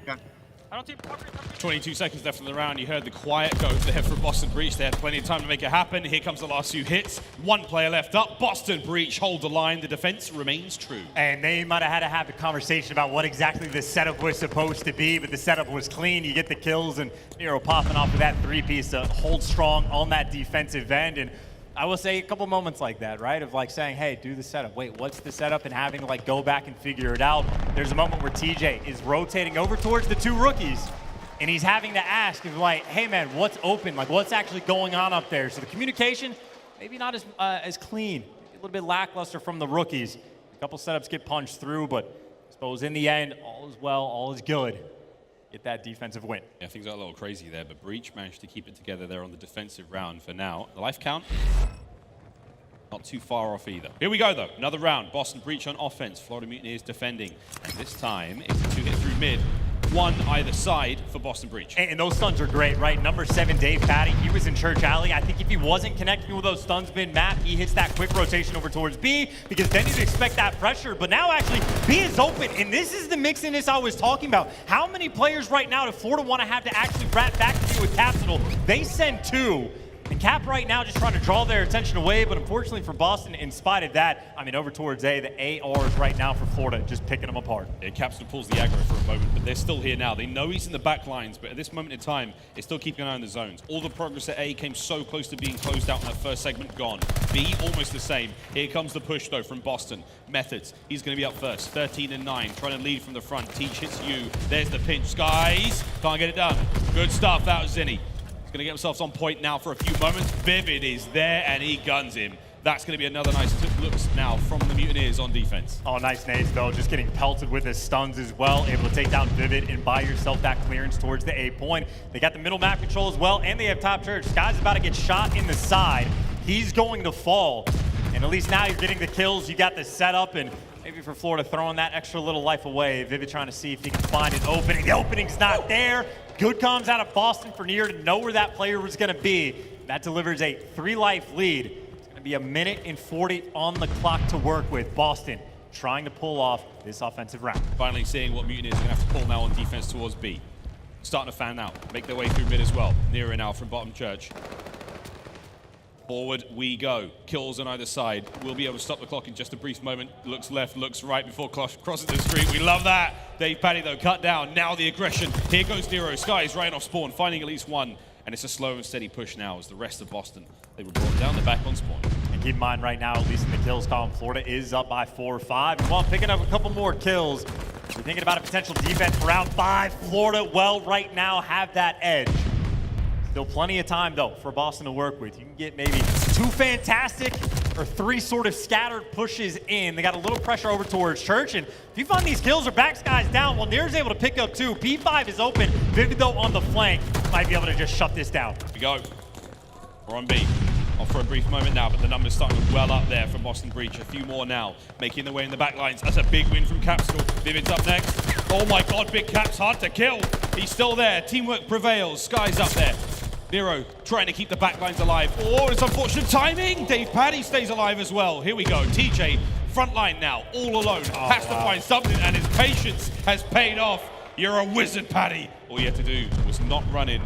I don't see top green. 22 seconds left in the round. You heard the quiet go there for Boston Breach. They had plenty of time to make it happen. Here comes the last few hits. One player left up. Boston Breach hold the line. The defense remains true. And they might have had to have a conversation about what exactly the setup was supposed to be, but the setup was clean. You get the kills, and Nero popping off of that 3-piece to hold strong on that defensive end. And I will say a couple moments like that, right? Of like saying, hey, do the setup. Wait, what's the setup? And having to like go back and figure it out. There's a moment where TJ is rotating over towards the 2 rookies, and he's having to ask, of like, hey man, what's open? Like, what's actually going on up there? So the communication, maybe not as clean, maybe a little bit lackluster from the rookies. A couple setups get punched through, but I suppose in the end, all is well, all is good. Get that defensive win. Yeah, things got a little crazy there, but Breach managed to keep it together there on the defensive round for now. The life count, not too far off either. Here we go though, another round. Boston Breach on offense, Florida Mutineers defending. And this time, it's a 2-hit through mid. 1 either side for Boston Breach. And those stuns are great, right? Number 7, Dave Patty, he was in Church alley. I think if he wasn't connecting with those stuns mid-map, he hits that quick rotation over towards B, because then you'd expect that pressure. But now actually, B is open, and this is the mixiness I was talking about. How many players right now do Florida want to have to actually wrap back to you with Capsidal? They send 2. And Cap right now just trying to draw their attention away, but unfortunately for Boston, in spite of that, I mean, over towards A, the ARs right now for Florida just picking them apart. Yeah, Capsidal pulls the aggro for a moment, but they're still here now. They know he's in the back lines, but at this moment in time, they're still keeping an eye on the zones. All the progress at A came so close to being closed out in that first segment, gone. B, almost the same. Here comes the push, though, from Boston. Methodz, he's going to be up first. 13 and 9, trying to lead from the front. Teach hits you. There's the pinch. Skies, can't get it done. Good stuff, that was Zinni. He's going to get himself on point now for a few moments. Vivid is there, and he guns him. That's going to be another nice look now from the Mutineers on defense. Oh, nice nades, though. Just getting pelted with his stuns as well. Able to take down Vivid and buy yourself that clearance towards the A point. They got the middle map control as well, and they have top church. Guy's about to get shot in the side. He's going to fall. And at least now you're getting the kills. You got the setup, and maybe for Florida throwing that extra little life away. Vivid trying to see if he can find an opening. The opening's not there. Good comes out of Boston for Nero to know where that player was going to be. That delivers a 3-life lead. It's going to be 1:40 on the clock to work with. Boston trying to pull off this offensive round. Finally seeing what Mutineers are going to have to pull now on defense towards B. Starting to fan out, make their way through mid as well. Nero now from bottom church. Forward we go. Kills on either side. We'll be able to stop the clock in just a brief moment. Looks left, looks right before crossing the street. We love that. aBeZy though, cut down. Now the aggression. Here goes Nero. Sky is right off spawn, finding at least one. And it's a slow and steady push now as the rest of Boston, they were brought down. They're back on spawn. And keep in mind right now, at least in the kills column, Florida is up by 4 or 5. And while picking up a couple more kills, we're thinking about a potential defense for round 5. Florida, well, right now have that edge. Still plenty of time, though, for Boston to work with. You can get maybe 2 fantastic or 3 sort of scattered pushes in. They got a little pressure over towards Church, and if you find these kills or backs guys down, well, Nero's able to pick up 2. P5 is open. Vivid, though, on the flank might be able to just shut this down. Here we go. We're on B. Off for a brief moment now, but the numbers starting well up there for Boston Breach. A few more now, making their way in the back lines. That's a big win from Capsidal. Vivid's up next. Oh my God, Big Cap's hard to kill. He's still there. Teamwork prevails. Sky's up there. Nero trying to keep the back lines alive. Oh, it's unfortunate timing. aBeZy stays alive as well. Here we go. TJ, front line now, all alone. Has to find something, and his patience has paid off. You're a wizard, Paddy. All you had to do was not run in.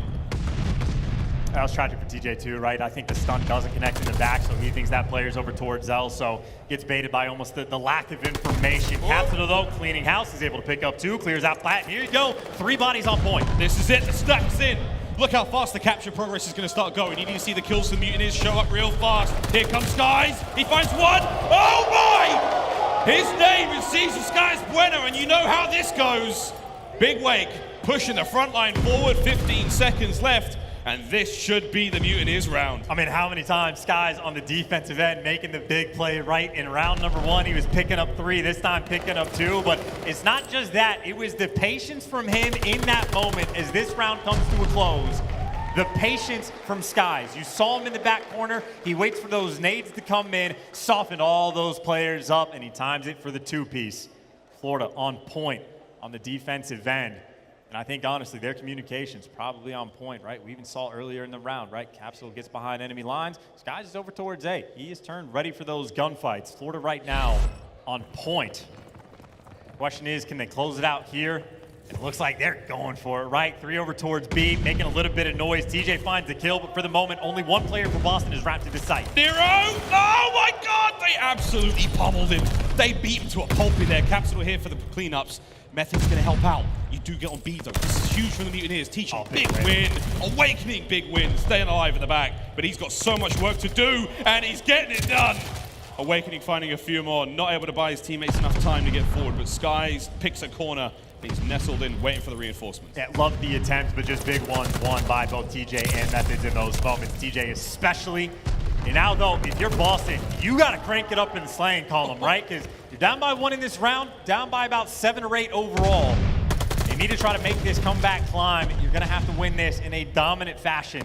That was tragic for TJ too, right? I think the stun doesn't connect in the back, so he thinks that player's over towards Zell, so gets baited by almost the lack of information. Capsidal though, cleaning house, is able to pick up 2, clears out flat. Here you go, 3 bodies on point. This is it, the stack's in. Look how fast the capture progress is going to start going. You need to see the kills for the Mutineers show up real fast. Here comes Skies. He finds one. Oh my! His name is Cesar Skies Bueno, and you know how this goes. Big Wake pushing the front line forward. 15 seconds left. And this should be the Mutineers round. I mean, how many times Sky's on the defensive end making the big play right in round number 1? He was picking up 3, this time picking up 2. But it's not just that. It was the patience from him in that moment as this round comes to a close. The patience from Skies. You saw him in the back corner. He waits for those nades to come in, softened all those players up, and he times it for the 2-piece. Florida on point on the defensive end. And I think, honestly, their communication's probably on point, right? We even saw earlier in the round, right? Capsidal gets behind enemy lines. Skies is over towards A. He is turned ready for those gunfights. Florida right now on point. The question is, can they close it out here? It looks like they're going for it, right? 3 over towards B, making a little bit of noise. TJ finds the kill, but for the moment, only 1 player for Boston is wrapped to the site. Nero! Oh my God! They absolutely pummeled him. They beat him to a pulp in there. Capsidal here for the cleanups. Method's going to help out. You do get on B though. This is huge for the Mutineers. Teaching big win. Awakening big win. Staying alive in the back. But he's got so much work to do, and he's getting it done. Awakening finding a few more. Not able to buy his teammates enough time to get forward, but Skies picks a corner. He's nestled in, waiting for the reinforcements. Yeah, love the attempt, but just big ones won by both TJ and Methodz in those moments. TJ especially. And now though, if you're Boston, you got to crank it up in the slaying column, right? Because you're down by 1 in this round, down by about 7 or 8 overall. You need to try to make this comeback climb. You're going to have to win this in a dominant fashion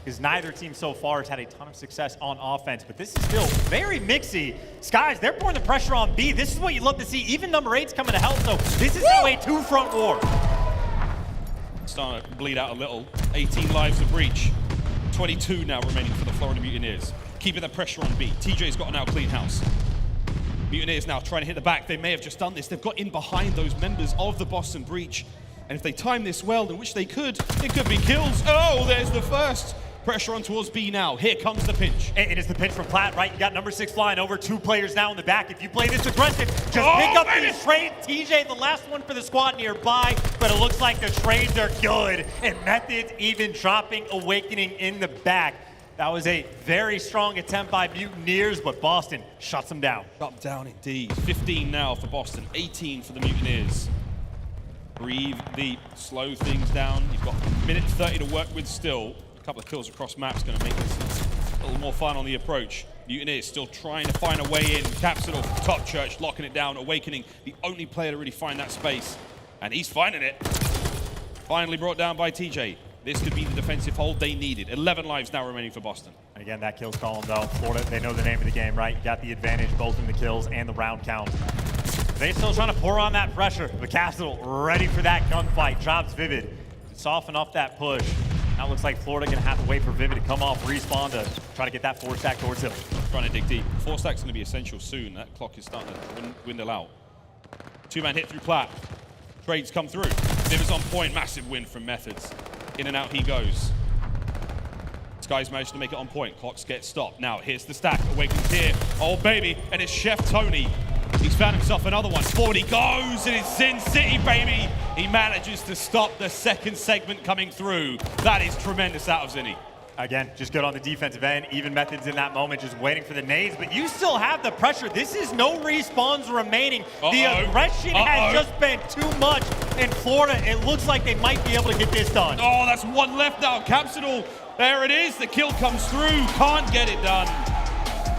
because neither team so far has had a ton of success on offense. But this is still very mixy. Skies, they're pouring the pressure on B. This is what you love to see. Even number 8's coming to help, so this is now a 2-front war. Starting to bleed out a little. 18 lives of Breach. 22 now remaining for the Florida Mutineers. Keeping the pressure on B. TJ's got a now clean house. Mutineers now trying to hit the back. They may have just done this. They've got in behind those members of the Boston Breach. And if they time this well, in which they could, it could be kills. Oh, there's the first. Pressure on towards B now. Here comes the pinch. It is the pinch from Platt, right? You got number 6 flying over, 2 players now in the back. If you play this aggressive, just pick up these trades. TJ, the last one for the squad nearby, but it looks like the trades are good. And Methodz even dropping Awakening in the back. That was a very strong attempt by Mutineers, but Boston shuts them down. Shut them down indeed. 15 now for Boston, 18 for the Mutineers. Breathe deep, slow things down. You've got a minute 30 to work with still. Couple of kills across maps going to make this a little more fun on the approach. Mutineers still trying to find a way in. Capsidal, Top Church locking it down. Awakening, the only player to really find that space. And he's finding it. Finally brought down by TJ. This could be the defensive hold they needed. 11 lives now remaining for Boston. And again, that kills column though. Florida, they know the name of the game, right? You got the advantage both in the kills and the round count. They're still trying to pour on that pressure. But Capsidal ready for that gunfight. Drops Vivid. Soften off that push. Now it looks like Florida going to have to wait for Vivid to come off respawn to try to get that 4-stack towards him. Trying to dig deep. 4-stack's going to be essential soon. That clock is starting to dwindle out. 2-man hit through Platt. Trades come through. Vivid's on point. Massive win from Methodz. In and out he goes. Sky's managed to make it on point. Clocks get stopped. Now, here's the stack. Awakens here. Oh, baby. And it's Chef Tony. He's found himself another one. Forward he goes, and it's Sin City, baby. He manages to stop the second segment coming through. That is tremendous out of Zinni. Again, just good on the defensive end. Even Methodz in that moment, just waiting for the nades. But you still have the pressure. This is no respawns remaining. The aggression has just been too much in Florida. It looks like they might be able to get this done. Oh, that's one left now. Capsidal, there it is. The kill comes through. Can't get it done.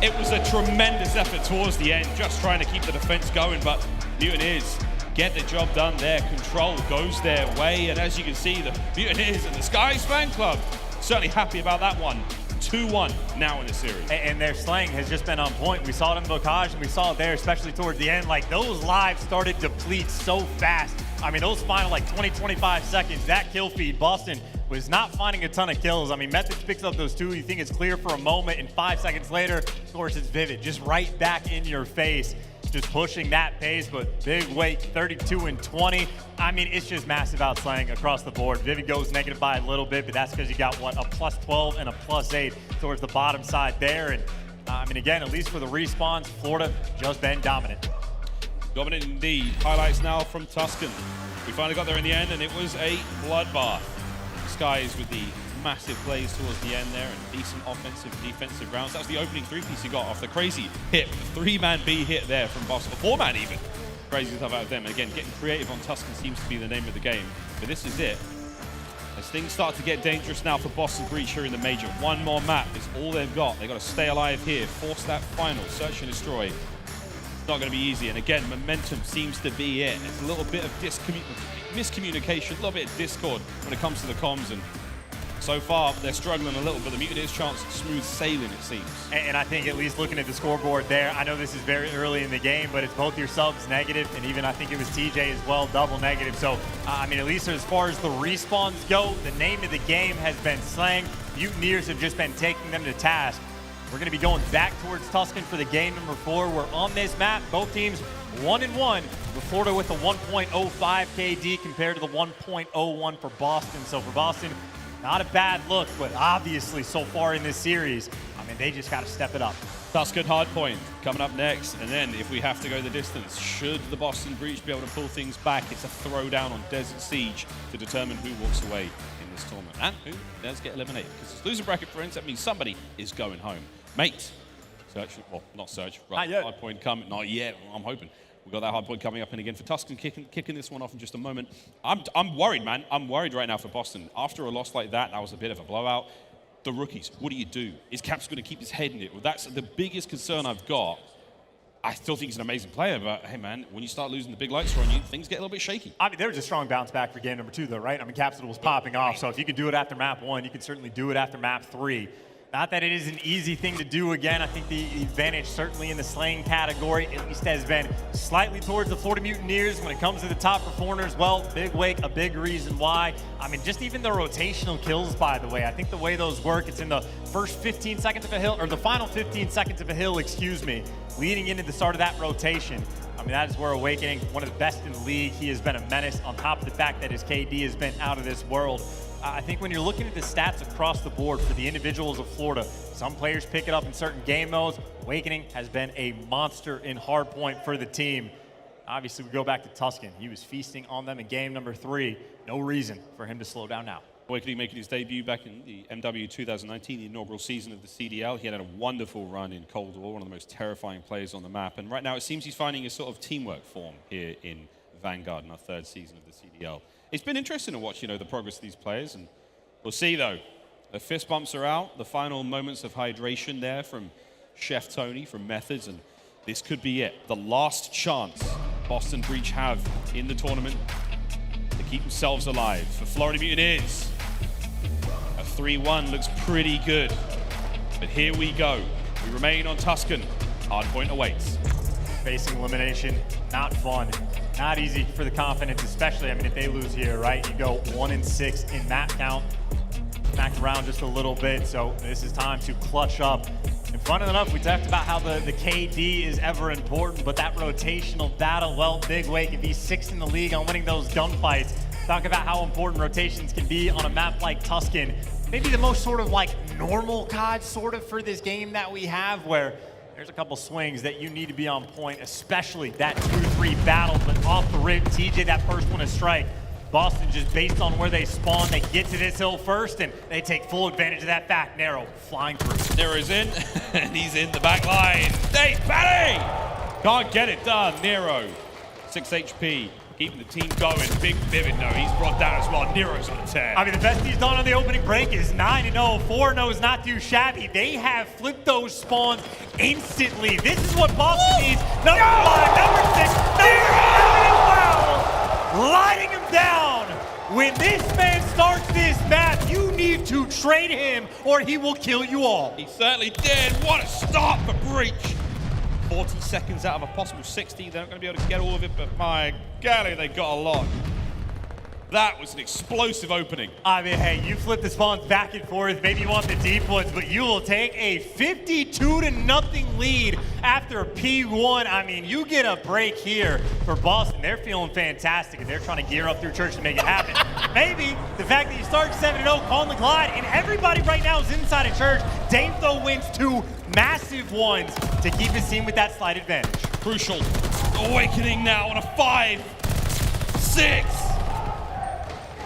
It was a tremendous effort towards the end, just trying to keep the defense going. But Mutineers get the job done there. Control goes their way. And as you can see, the Mutineers and the Skies fan club certainly happy about that one. 2-1 now in the series. And their slaying has just been on point. We saw it in Bocage, and we saw it there, especially towards the end. Like, those lives started to deplete so fast. I mean, those final, like, 20, 25 seconds, that kill feed, Boston was not finding a ton of kills. I mean, Methodz picks up those two. You think it's clear for a moment, and 5 seconds later, of course, it's Vivid. Just right back in your face. Just pushing that pace, but big weight, 32 and 20. I mean, it's just massive outslaying across the board. Vivid goes negative by a little bit, but that's because you got, what, a +12 and a +8 towards the bottom side there. And I mean, again, at least for the respawns, Florida just been dominant. Dominant indeed. Highlights now from Tuscan. We finally got there in the end, and it was a bloodbath. Skies with the massive plays towards the end there and decent offensive, defensive rounds. That's the opening 3-piece he got off the crazy hit. The 3-man B hit there from Boston. 4-man even. Crazy stuff out of them. And again, getting creative on Tuscan seems to be the name of the game. But this is it. As things start to get dangerous now for Boston Breach here in the Major. One more map is all they've got. They've got to stay alive here, force that final, search and destroy. It's not going to be easy. And again, momentum seems to be it. It's a little bit of miscommunication, a little bit of discord when it comes to the comms. And so far, they're struggling a little, but the Mutineers' chance of smooth sailing, it seems. And I think at least looking at the scoreboard there, I know this is very early in the game, but it's both your subs negative, and even I think it was TJ as well, double negative. So, I mean, at least as far as the respawns go, the name of the game has been slang. Mutineers have just been taking them to task. We're going to be going back towards Tuscan for the game number 4. We're on this map, both teams 1-1, with Florida with a 1.05 KD compared to the 1.01 for Boston. So for Boston, not a bad look, but obviously so far in this series, I mean, they just got to step it up. Tuscan hardpoint coming up next, and then if we have to go the distance, should the Boston Breach be able to pull things back, it's a throwdown on Desert Siege to determine who walks away in this tournament and who does get eliminated. Because it's loser bracket, friends, that means somebody is going home. Mate, search, well, not search, right, hardpoint coming, not yet, I'm hoping. We've got that hard point coming up, and again for Tuscan kicking this one off in just a moment. I'm worried, man. I'm worried right now for Boston. After a loss like that was a bit of a blowout. The rookies, what do? Is Caps going to keep his head in it? Well, that's the biggest concern I've got. I still think he's an amazing player, but hey, man, when you start losing the big lights on you, things get a little bit shaky. I mean, there was a strong bounce back for game number 2, though, right? I mean, Capsidal was popping off, so if you could do it after map 1, you can certainly do it after map 3. Not that it is an easy thing to do again. I think the advantage certainly in the slaying category at least has been slightly towards the Florida Mutineers when it comes to the top performers. Well, Big Wake, a big reason why. I mean, just even the rotational kills, by the way. I think the way those work, it's in the first 15 seconds of a hill, or the final 15 seconds of a hill, excuse me, leading into the start of that rotation. I mean, that is where Awakening, one of the best in the league, he has been a menace on top of the fact that his KD has been out of this world. I think when you're looking at the stats across the board for the individuals of Florida, some players pick it up in certain game modes. Awakening has been a monster in hardpoint for the team. Obviously, we go back to Tuscan. He was feasting on them in game number 3. No reason for him to slow down now. Awakening making his debut back in the MW 2019, the inaugural season of the CDL. He had a wonderful run in Cold War, one of the most terrifying players on the map. And right now, it seems he's finding a sort of teamwork form here in Vanguard in our 3rd season of the CDL. It's been interesting to watch, the progress of these players, and we'll see, though. The fist bumps are out, the final moments of hydration there from Chef Tony, from Methodz, and this could be it. The last chance Boston Breach have in the tournament to keep themselves alive. For Florida Mutineers, a 3-1 looks pretty good, but here we go. We remain on Tuscan. Hardpoint awaits. Facing elimination, not fun. Not easy for the confidence, especially, I mean, if they lose here, right? You go 1-6 in map count. Smacked around just a little bit, so this is time to clutch up. And fun enough, we talked about how the KD is ever important, but that rotational battle, well, Big Wake, if he's 6th in the league on winning those gunfights, talk about how important rotations can be on a map like Tuscan. maybe the most sort of like normal COD sort of for this game that we have, where there's a couple swings that you need to be on point, especially that 2-3 battle, but off the rip, TJ, that first one to strike. Boston, just based on where they spawn, they get to this hill first, and they take full advantage of that fact. Nero flying through. Nero's in, and he's in the back line. DavePaDi! Can't get it done. Nero, 6 HP, keeping the team going. Big Vivid, no, he's brought down as well. Nero's on a tear. I mean, the best he's done on the opening break is 9-0. 4-0 is not too shabby. They have flipped those spawns instantly. This is what Boston needs. Number 5, number 6, lighting him down. When this man starts this map, you need to trade him or he will kill you all. He certainly did. What a start for Breach. 40 seconds out of a possible 60. They're not going to be able to get all of it, but my golly, they got a lot. That was an explosive opening. I mean, hey, you flip the spawns back and forth. Maybe you want the deep ones, but you will take a 52-0 lead after P1. I mean, you get a break here for Boston. They're feeling fantastic, and they're trying to gear up through church to make it happen. Maybe the fact that you start 7-0, calling the glide, and everybody right now is inside of church. Dave, though, wins 2 massive ones to keep his team with that slight advantage. Crucial. Awakening now on a 5-6.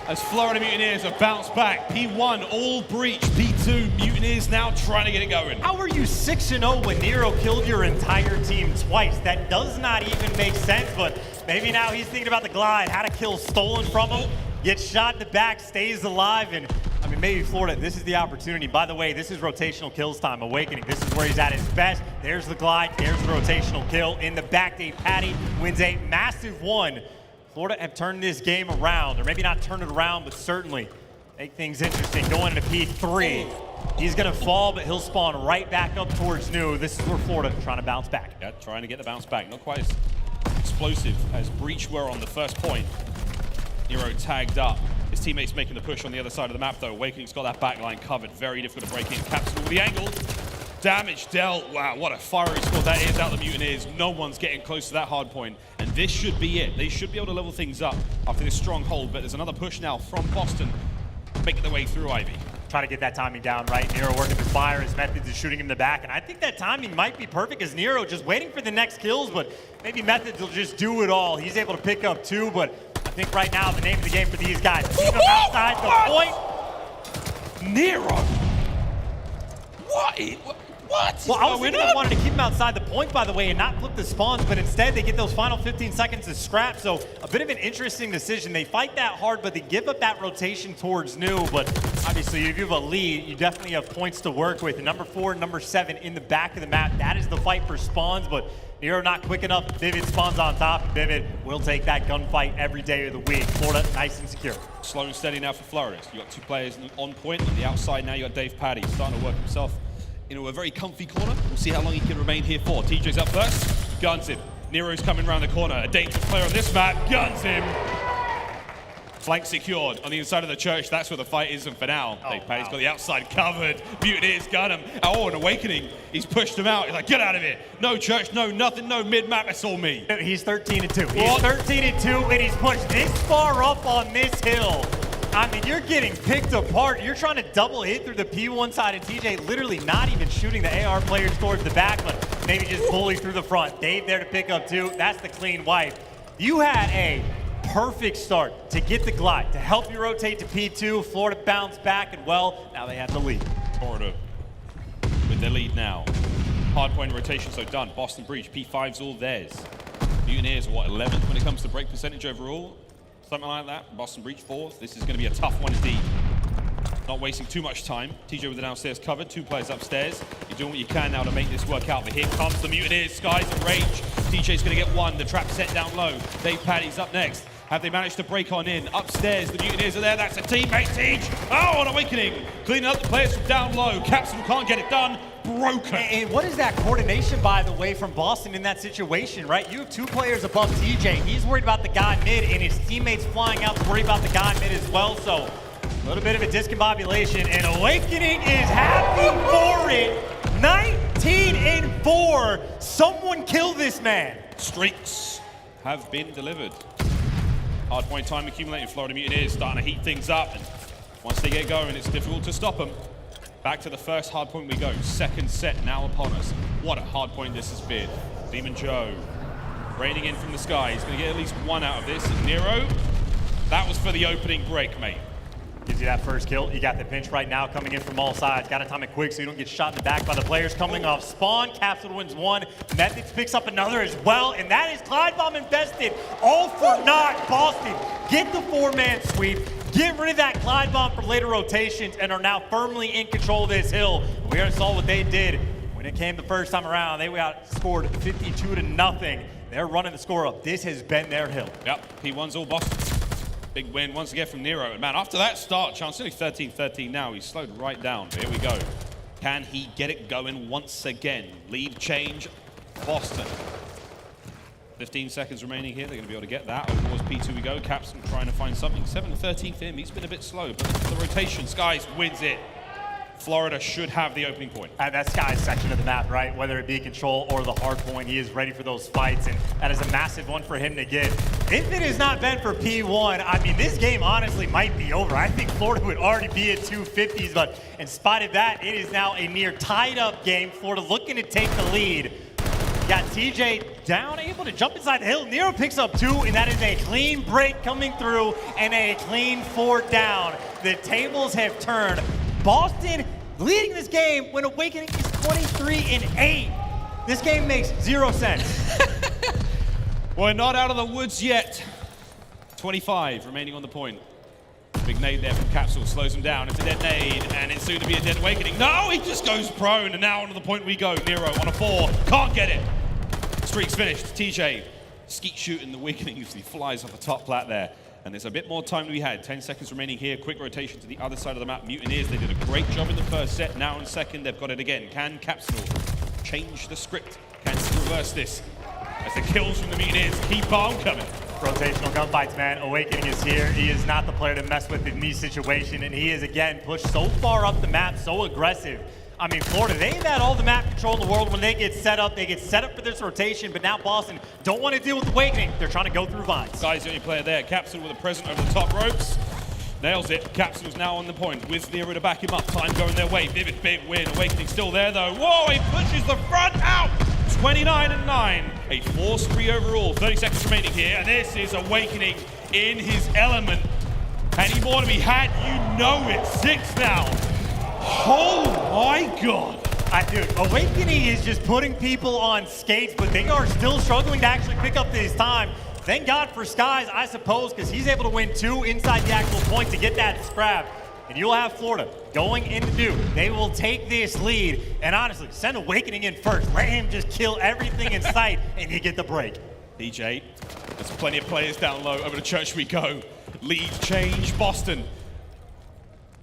As Florida Mutineers have bounced back. P1, all Breach. P2, Mutineers now trying to get it going. How are you 6-0 when Nero killed your entire team twice? That does not even make sense, but maybe now he's thinking about the glide, how to kill stolen from him, gets shot in the back, stays alive, and I mean, maybe Florida, this is the opportunity. By the way, this is rotational kills time. Awakening, this is where he's at his best. There's the glide, there's the rotational kill. In the back, DavePaDi wins a massive 1. Florida have turned this game around, or maybe not turn it around, but certainly make things interesting. Going into P3, he's gonna fall, but he'll spawn right back up towards New. This is where Florida trying to bounce back. Yeah, trying to get the bounce back. Not quite as explosive as Breach were on the first point. Nero tagged up. His teammates making the push on the other side of the map, though. Awakening's got that back line covered. Very difficult to break in. Capsidal with the angle. Damage dealt. Wow, what a fiery squad that is out the Mutineers. No one's getting close to that hard point. And this should be it. They should be able to level things up after this stronghold. But there's another push now from Boston, making their way through iBeZy. Trying to get that timing down, right? Nero working with fire. His Methodz is shooting him in the back. And I think that timing might be perfect as Nero just waiting for the next kills. But maybe Methodz will just do it all. He's able to pick up 2. But I think right now the name of the game for these guys, keep them outside the point. Nero! What? What? Well, I was thinking I wanted to keep him outside the point, by the way, and not flip the spawns, but instead they get those final 15 seconds to scrap. So a bit of an interesting decision. They fight that hard, but they give up that rotation towards New. But obviously, if you have a lead, you definitely have points to work with. Number 4, number 7 in the back of the map. That is the fight for spawns, but Nero not quick enough. Vivid spawns on top. Vivid will take that gunfight every day of the week. Florida, nice and secure. Slow and steady now for Florida. You got 2 players on point. On the outside now, you got DavePaDi starting to work himself into a very comfy corner. We'll see how long he can remain here for. TJ's up first, guns him. Nero's coming around the corner. A dangerous player on this map, guns him. Flank secured on the inside of the church. That's where the fight is, and for now, DavePaDi's got the outside covered. Mutineers got him. Oh, an Awakening. He's pushed him out. He's like, get out of here. No church, no nothing, no mid-map, it's all me. He's 13-2. He's 13-2, and he's pushed this far up on this hill. I mean, you're getting picked apart. You're trying to double hit through the P1 side, and TJ literally not even shooting the AR players towards the back, but maybe just bully through the front. Dave there to pick up 2. That's the clean wipe. You had a perfect start to get the glide, to help you rotate to P2. Florida bounced back, and well, now they have the lead. Florida with their lead now. Hard point rotation, so done. Boston Breach, P5's all theirs. Mutineers are what, 11th when it comes to break percentage overall? Something like that. Boston Breach 4th. This is going to be a tough one indeed. Not wasting too much time. TJ with the downstairs covered. 2 players upstairs. You're doing what you can now to make this work out. But here comes the Mutineers. Skies in range. TJ's going to get 1. The trap set down low. DavePaDi's up next. Have they managed to break on in? Upstairs, the Mutineers are there. That's a teammate, Siege. Oh, an Awakening. Cleaning up the players from down low. Capsidal can't get it done. Broken. And what is that coordination, by the way, from Boston in that situation, right? You have 2 players above TJ. He's worried about the guy mid, and his teammates flying out to worry about the guy mid as well. So a little bit of a discombobulation, and Awakening is happy for it. 19-4. Someone kill this man. Streaks have been delivered. Hard point time accumulating. Florida Mutineers starting to heat things up. And Once they get going, it's difficult to stop them. Back to the first hard point we go. Second set now upon us. What a hard point this has been. Demon Joe raining in from the sky. He's going to get at least one out of this. Nero, that was for the opening break, mate. Gives you that first kill. You got the pinch right now coming in from all sides. Got to time it quick so you don't get shot in the back by the players coming off spawn. Capsidal wins one. Methodz picks up another as well, and that is Clyde Bomb invested. All for naught. Boston get the four-man sweep. Get rid of that Clyde Bomb for later rotations and are now firmly in control of this hill. We already saw what they did when it came the first time around. They got scored 52-0. They're running the score up. This has been their hill. Yep, P1's all Boston. Big win once again from Nero. And man, after that start, chance only 13-13 now. He's slowed right down. But here we go. Can he get it going once again? Lead change, Boston. 15 seconds remaining here. They're going to be able to get that. Over towards P2 we go. Capsidal trying to find something. 7-13 for him. He's been a bit slow, but the rotation, Skies wins it. Florida should have the opening point. That's Sky's section of the map, right? Whether it be control or the hard point, he is ready for those fights, and that is a massive one for him to get. If it has not been for P1, I mean, this game honestly might be over. I think Florida would already be at 250s, but in spite of that, it is now a near tied-up game. Florida looking to take the lead. Got TJ down, able to jump inside the hill. Nero picks up two, and that is a clean break coming through and a clean 4 down. The tables have turned. Boston leading this game when Awakening is 23-8. This game makes 0 sense. We're not out of the woods yet. 25 remaining on the point. Big nade there from Capsidal, slows him down. It's a dead nade, and it's soon to be a dead Awakening. No, he just goes prone, and now onto the point we go. Nero on a 4, can't get it. Streak's finished. TJ, skeet shooting the Awakening as he flies off the top plat there. And there's a bit more time to be had. 10 seconds remaining here. Quick rotation to the other side of the map. Mutineers, they did a great job in the first set. Now in second, they've got it again. Can Capsidal change the script? Can he reverse this? As the kills from the Mutineers keep on coming. Rotational gunfights, man. Awakening is here. He is not the player to mess with in these situations, and he is, again, pushed so far up the map, so aggressive. I mean, Florida, they've had all the map control in the world when they get set up. They get set up for this rotation, but now Boston don't want to deal with Awakening. They're trying to go through vines. Guys, the only player there. Capsidal with a present over the top ropes. Nails it. Capsidal's now on the point with Nero to back him up. Time going their way. Vivid big win. Awakening still there, though. Whoa, he pushes the front out. 29-9. A 4-3 overall. 30 seconds remaining here, and this is Awakening in his element. Any more to be had? You know it. 6 now. Oh my God. Dude, Awakening is just putting people on skates, but they are still struggling to actually pick up this time. Thank God for Skies, I suppose, because he's able to win 2 inside the actual point to get that scrap. And you'll have Florida going into Duke. They will take this lead. And honestly, send Awakening in first. Let him just kill everything in sight, and you get the break. DJ, there's plenty of players down low. Over to church we go. Lead change, Boston.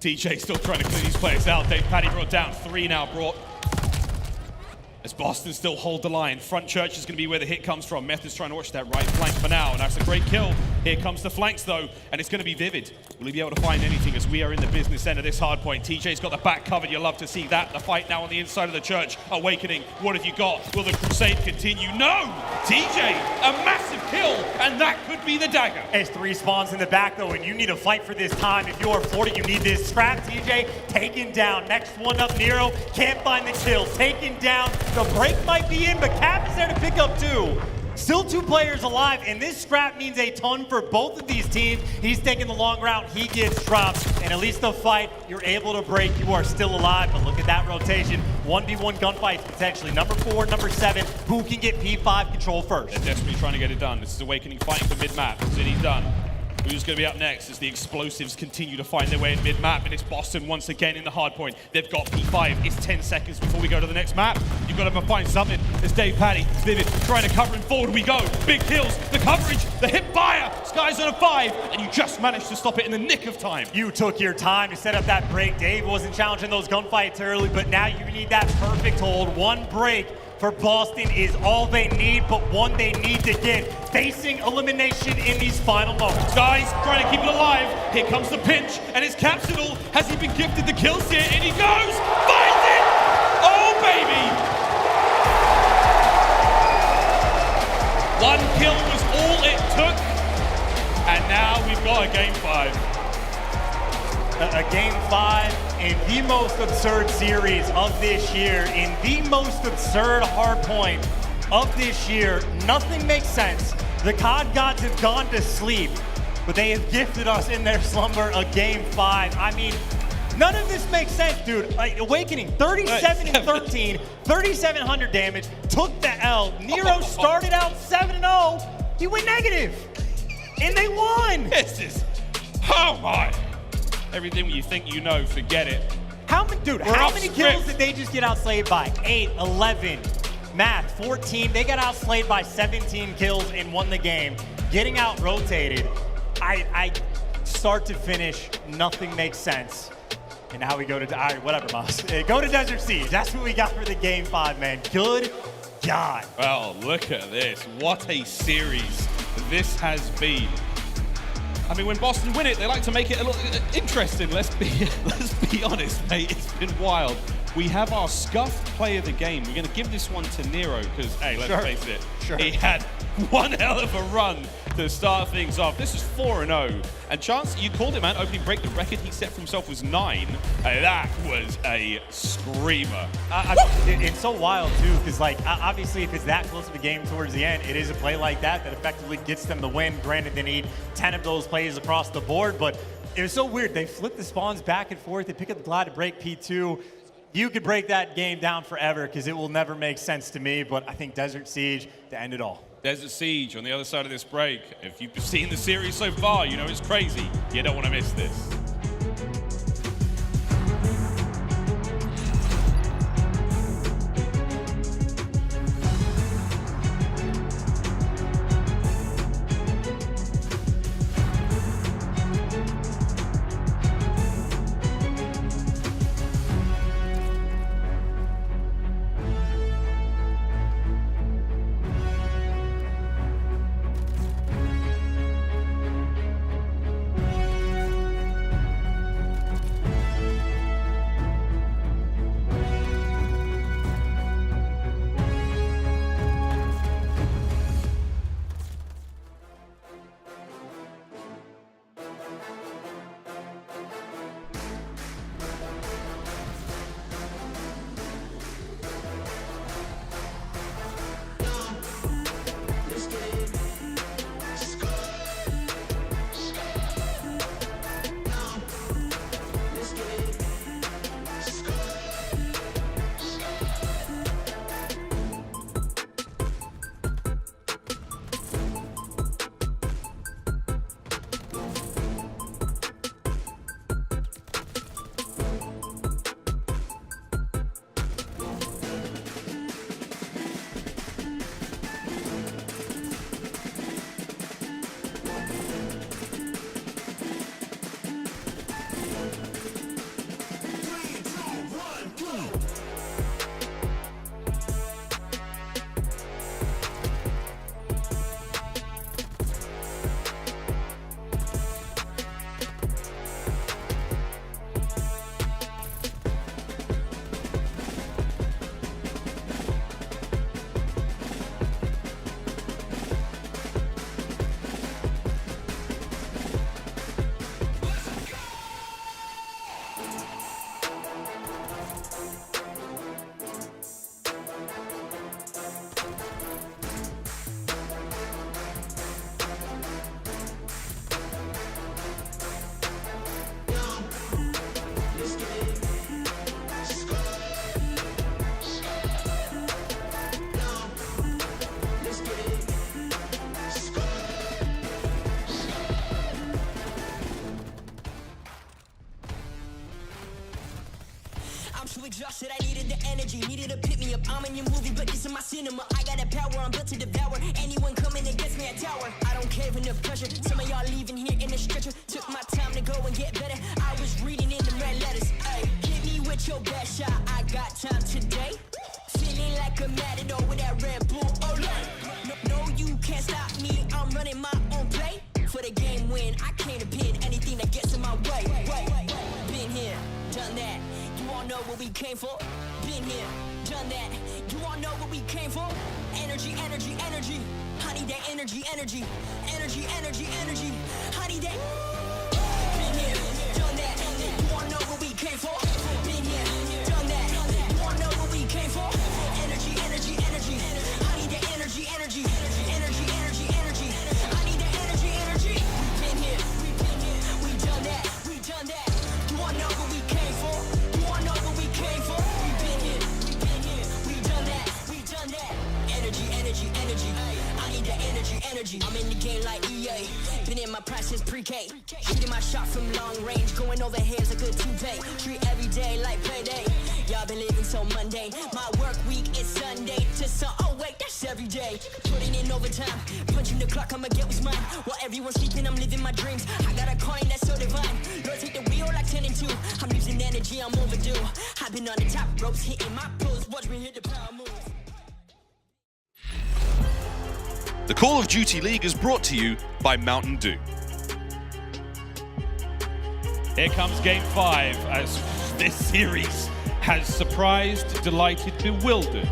TJ still trying to clear these players out. Dave Paddy brought down 3 now brought. As Boston still hold the line. Front church is going to be where the hit comes from. Methodz trying to watch that right flank for now, and that's a great kill. Here comes the flanks though, and it's going to be Vivid. Will he be able to find anything as we are in the business end of this hard point? TJ's got the back covered. You'll love to see that. The fight now on the inside of the church. Awakening, what have you got? Will the crusade continue? No! TJ, a massive kill, and that could be the dagger. It's 3 spawns in the back though, and you need to fight for this time. If you are Florida, you need this scrap. TJ taken down. Next one up, Nero can't find the kill. Taken down. The break might be in, but Cap is there to pick up 2. Still 2 players alive, and this scrap means a ton for both of these teams. He's taking the long route, he gets dropped, and at least the fight, you're able to break, you are still alive, but look at that rotation. 1v1 gunfights potentially. Number 4, number 7, who can get P5 control first? They're desperately trying to get it done. This is Awakening fighting for mid-map. City's done. Who's going to be up next as the explosives continue to find their way in mid-map, and it's Boston once again in the hard point. They've got P5. It's 10 seconds before we go to the next map. You've got to find something. There's Dave Paddy, Vivid, trying to cover him forward. We go. Big kills, the coverage, the hip fire. Sky's on a 5, and you just managed to stop it in the nick of time. You took your time to set up that break. Dave wasn't challenging those gunfights early, but now you need that perfect hold. 1 break for Boston is all they need, but one they need to get. Facing elimination in these final moments. Guys trying to keep it alive. Here comes the pinch, and it's Capsidal. Has he been gifted the kill here? And he goes, finds it! Oh, baby! 1 kill was all it took, and now we've got a game 5. A most absurd series of this year in the most absurd hard point of this year. Nothing makes sense. The COD gods have gone to sleep, but they have gifted us in their slumber a Game 5. I mean, none of this makes sense, dude. Like, Awakening, 37-13, 3,700 damage, took the L. Nero started out 7-0. He went negative, and they won. This is, oh my. Everything you think you know, forget it. How many, dude, how many kills did they just get outslayed by? 8, 11, math, 14. They got outslayed by 17 kills and won the game. Getting out-rotated, I start to finish, nothing makes sense. And now we go to, all right, whatever, boss. Go to Desert Siege. That's what we got for the Game 5, man. Good God. Well, look at this. What a series this has been. I mean, when Boston win it, they like to make it a little interesting. Let's be honest, mate. It's been wild. We have our scuffed play of the game. We're going to give this one to Nero because, hey, let's face it, he had one hell of a run to start things off. This is 4-0. And Chance, you called it, man. Opening break, the record he set for himself was 9. That was a screamer. It's so wild, too, because, like, obviously, if it's that close to the game towards the end, it is a play like that that effectively gets them the win. Granted, they need 10 of those plays across the board, but it was so weird. They flip the spawns back and forth. They pick up the Glide to break P2. You could break that game down forever because it will never make sense to me, but I think Desert Siege to end it all. Desert Siege on the other side of this break. If you've seen the series so far, you know it's crazy. You don't want to miss this. Exhausted, I needed the energy, needed to pick me up. I'm in your movie, but this is my cinema. I got a power, I'm built to devour. Anyone coming against me, a tower. I don't care enough pressure. Some of y'all leaving here in the stretcher. Took my time to go and get better. I was reading in the red letters. Ay, hit me with your best shot. I got time today. Feeling like a matador with that Red Bull. Oh, no, you can't stop me. I'm running my own play. For the game win, I came to pin anything that gets in my way. Been here, done that. You all know what we came for. Been here, done that. You all know what we came for. Energy, energy, energy. I need that energy, energy. Energy, energy, energy. I need that. Been here, done that. You all know what we came for. Been here, energy. I'm in the game like EA. Been in my prime since pre-K. Shooting my shot from long range. Going over here's a good toupee. Treat every day like payday. Y'all been living so mundane. My work week is Sunday to Sun. Oh wait, that's every day. Putting in overtime. Punching the clock, I'ma get what's mine. While everyone's sleeping, I'm living my dreams. I got a coin that's so divine. Lord, take the wheel like 10 and 2. I'm losing energy, I'm overdue. I've been on the top ropes, hitting my pros. Watch me hit the power move. The Call of Duty League is brought to you by Mountain Dew. Here comes Game 5 as this series has surprised, delighted, bewildered,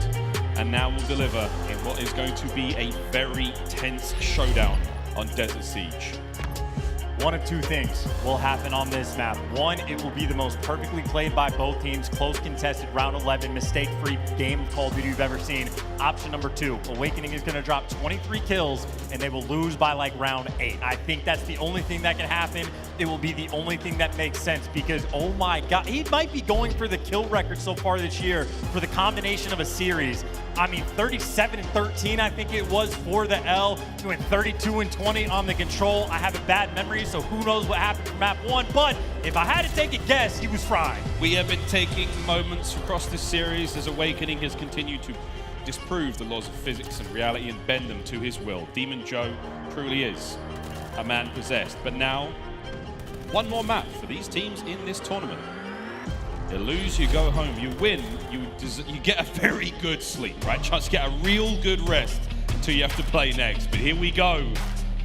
and now will deliver in what is going to be a very tense showdown on Desert Siege. One of two things will happen on this map. One, it will be the most perfectly played by both teams, close contested, round 11, mistake-free game of Call of Duty you've ever seen. Option number 2, Awakening is gonna drop 23 kills and they will lose by like round 8. I think that's the only thing that can happen. It will be the only thing that makes sense because, oh my God, he might be going for the kill record so far this year for the combination of a series. I mean, 37 and 13, I think it was for the L, doing 32 and 20 on the control. I have a bad memory, so who knows what happened from map 1, but if I had to take a guess, he was fried. We have been taking moments across this series as Awakening has continued to disprove the laws of physics and reality and bend them to his will. Demon Joe truly is a man possessed, but now, one more map for these teams in this tournament. You lose, you go home. You win, you get a very good sleep, right? Chance to get a real good rest until you have to play next. But here we go.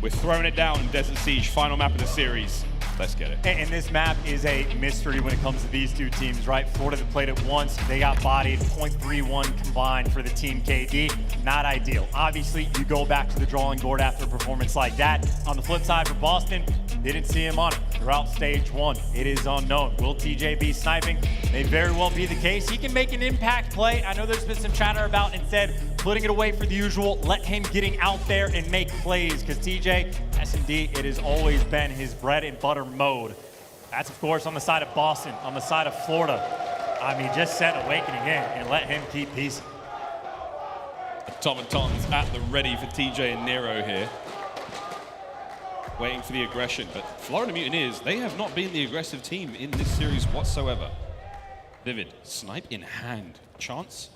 We're throwing it down in Desert Siege, final map of the series. Let's get it. And this map is a mystery when it comes to these two teams, right? Florida that played it once, they got bodied, 0.31 combined for the Team KD. Not ideal. Obviously, you go back to the drawing board after a performance like that. On the flip side for Boston, didn't see him on it throughout stage 1. It is unknown. Will TJ be sniping? May very well be the case. He can make an impact play. I know there's been some chatter about instead putting it away for the usual. Let him getting out there and make plays because TJ, S&D, it has always been his bread and butter mode. That's, of course, on the side of Boston, on the side of Florida. I mean, just set Awakening in and let him keep peace. Automatons at the ready for TJ and Nero here. Waiting for the aggression, but Florida Mutineers, they have not been the aggressive team in this series whatsoever. Vivid, snipe in hand. Chance?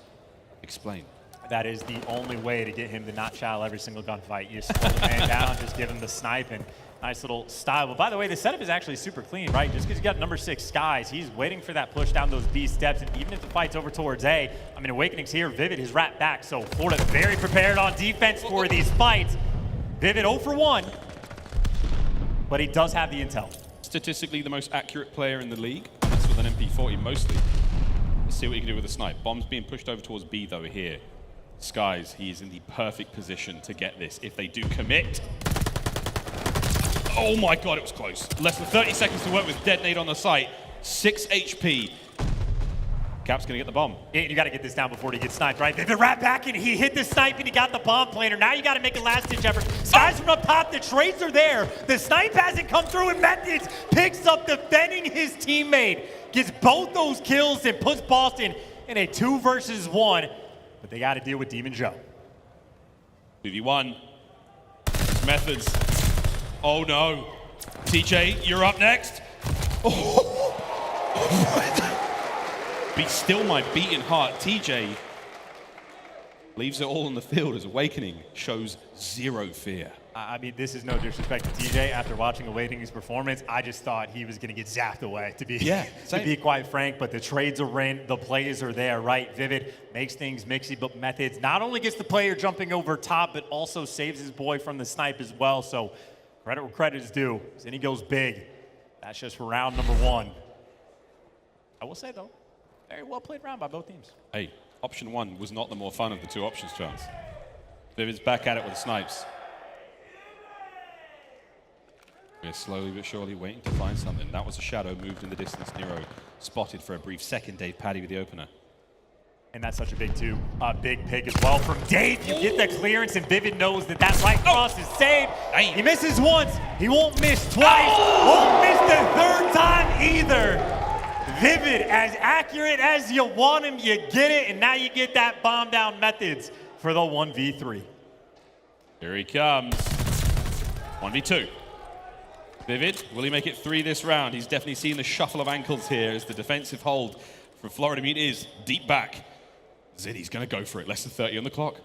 Explain. That is the only way to get him to not chow every single gunfight. You slow the man down, just give him the snipe, and nice little style. But by the way, the setup is actually super clean, right? Just because you got number 6 Skies, he's waiting for that push down those B steps, and even if the fight's over towards A, I mean, Awakening's here, Vivid is wrapped back, so Florida very prepared on defense for these fights. Vivid 0 for 1, but he does have the intel. Statistically the most accurate player in the league. That's with an MP40 mostly. Let's see what he can do with the snipe. Bomb's being pushed over towards B though here. Skies, he is in the perfect position to get this if they do commit. Oh my God, it was close. Less than 30 seconds to work with detonate on the site. 6 HP. Cap's gonna get the bomb. You gotta get this down before he gets sniped, right? They've been right back and he hit the snipe and he got the bomb planter. Now you gotta make a last ditch effort. Skies from up top, the trades are there. The snipe hasn't come through and Methodz picks up defending his teammate. Gets both those kills and puts Boston in a 2 versus 1. But they gotta deal with Demon Joe. 2v1. Methodz. Oh no. TJ, you're up next. Oh. Be still my beating heart. TJ leaves it all on the field as Awakening shows zero fear. I mean, this is no disrespect to TJ. After watching Awakening's performance, I just thought he was going to get zapped away, to be quite frank. But the trades are in, the plays are there, right? Vivid makes things mixy, but Methodz not only gets the player jumping over top, but also saves his boy from the snipe as well. So credit where credit is due. Then he goes big. That's just for round number 1. I will say, though, very well played round by both teams. Hey, option 1 was not the more fun of the 2 options, Chance. Vivid's back at it with the snipes. We're slowly but surely waiting to find something. That was a shadow moved in the distance. Nero spotted for a brief second. Dave Paddy with the opener. And that's such a big big pick as well from Dave. You get the clearance and Vivid knows that that right cross is saved. He misses once. He won't miss twice. Won't miss the 3rd time either. Vivid, as accurate as you want him, you get it. And now you get that bomb down Methodz for the 1v3. Here he comes. 1v2. Vivid, will he make it 3 this round? He's definitely seen the shuffle of ankles here as the defensive hold from Florida Mutineers deep back. Ziddy's gonna go for it, less than 30 on the clock.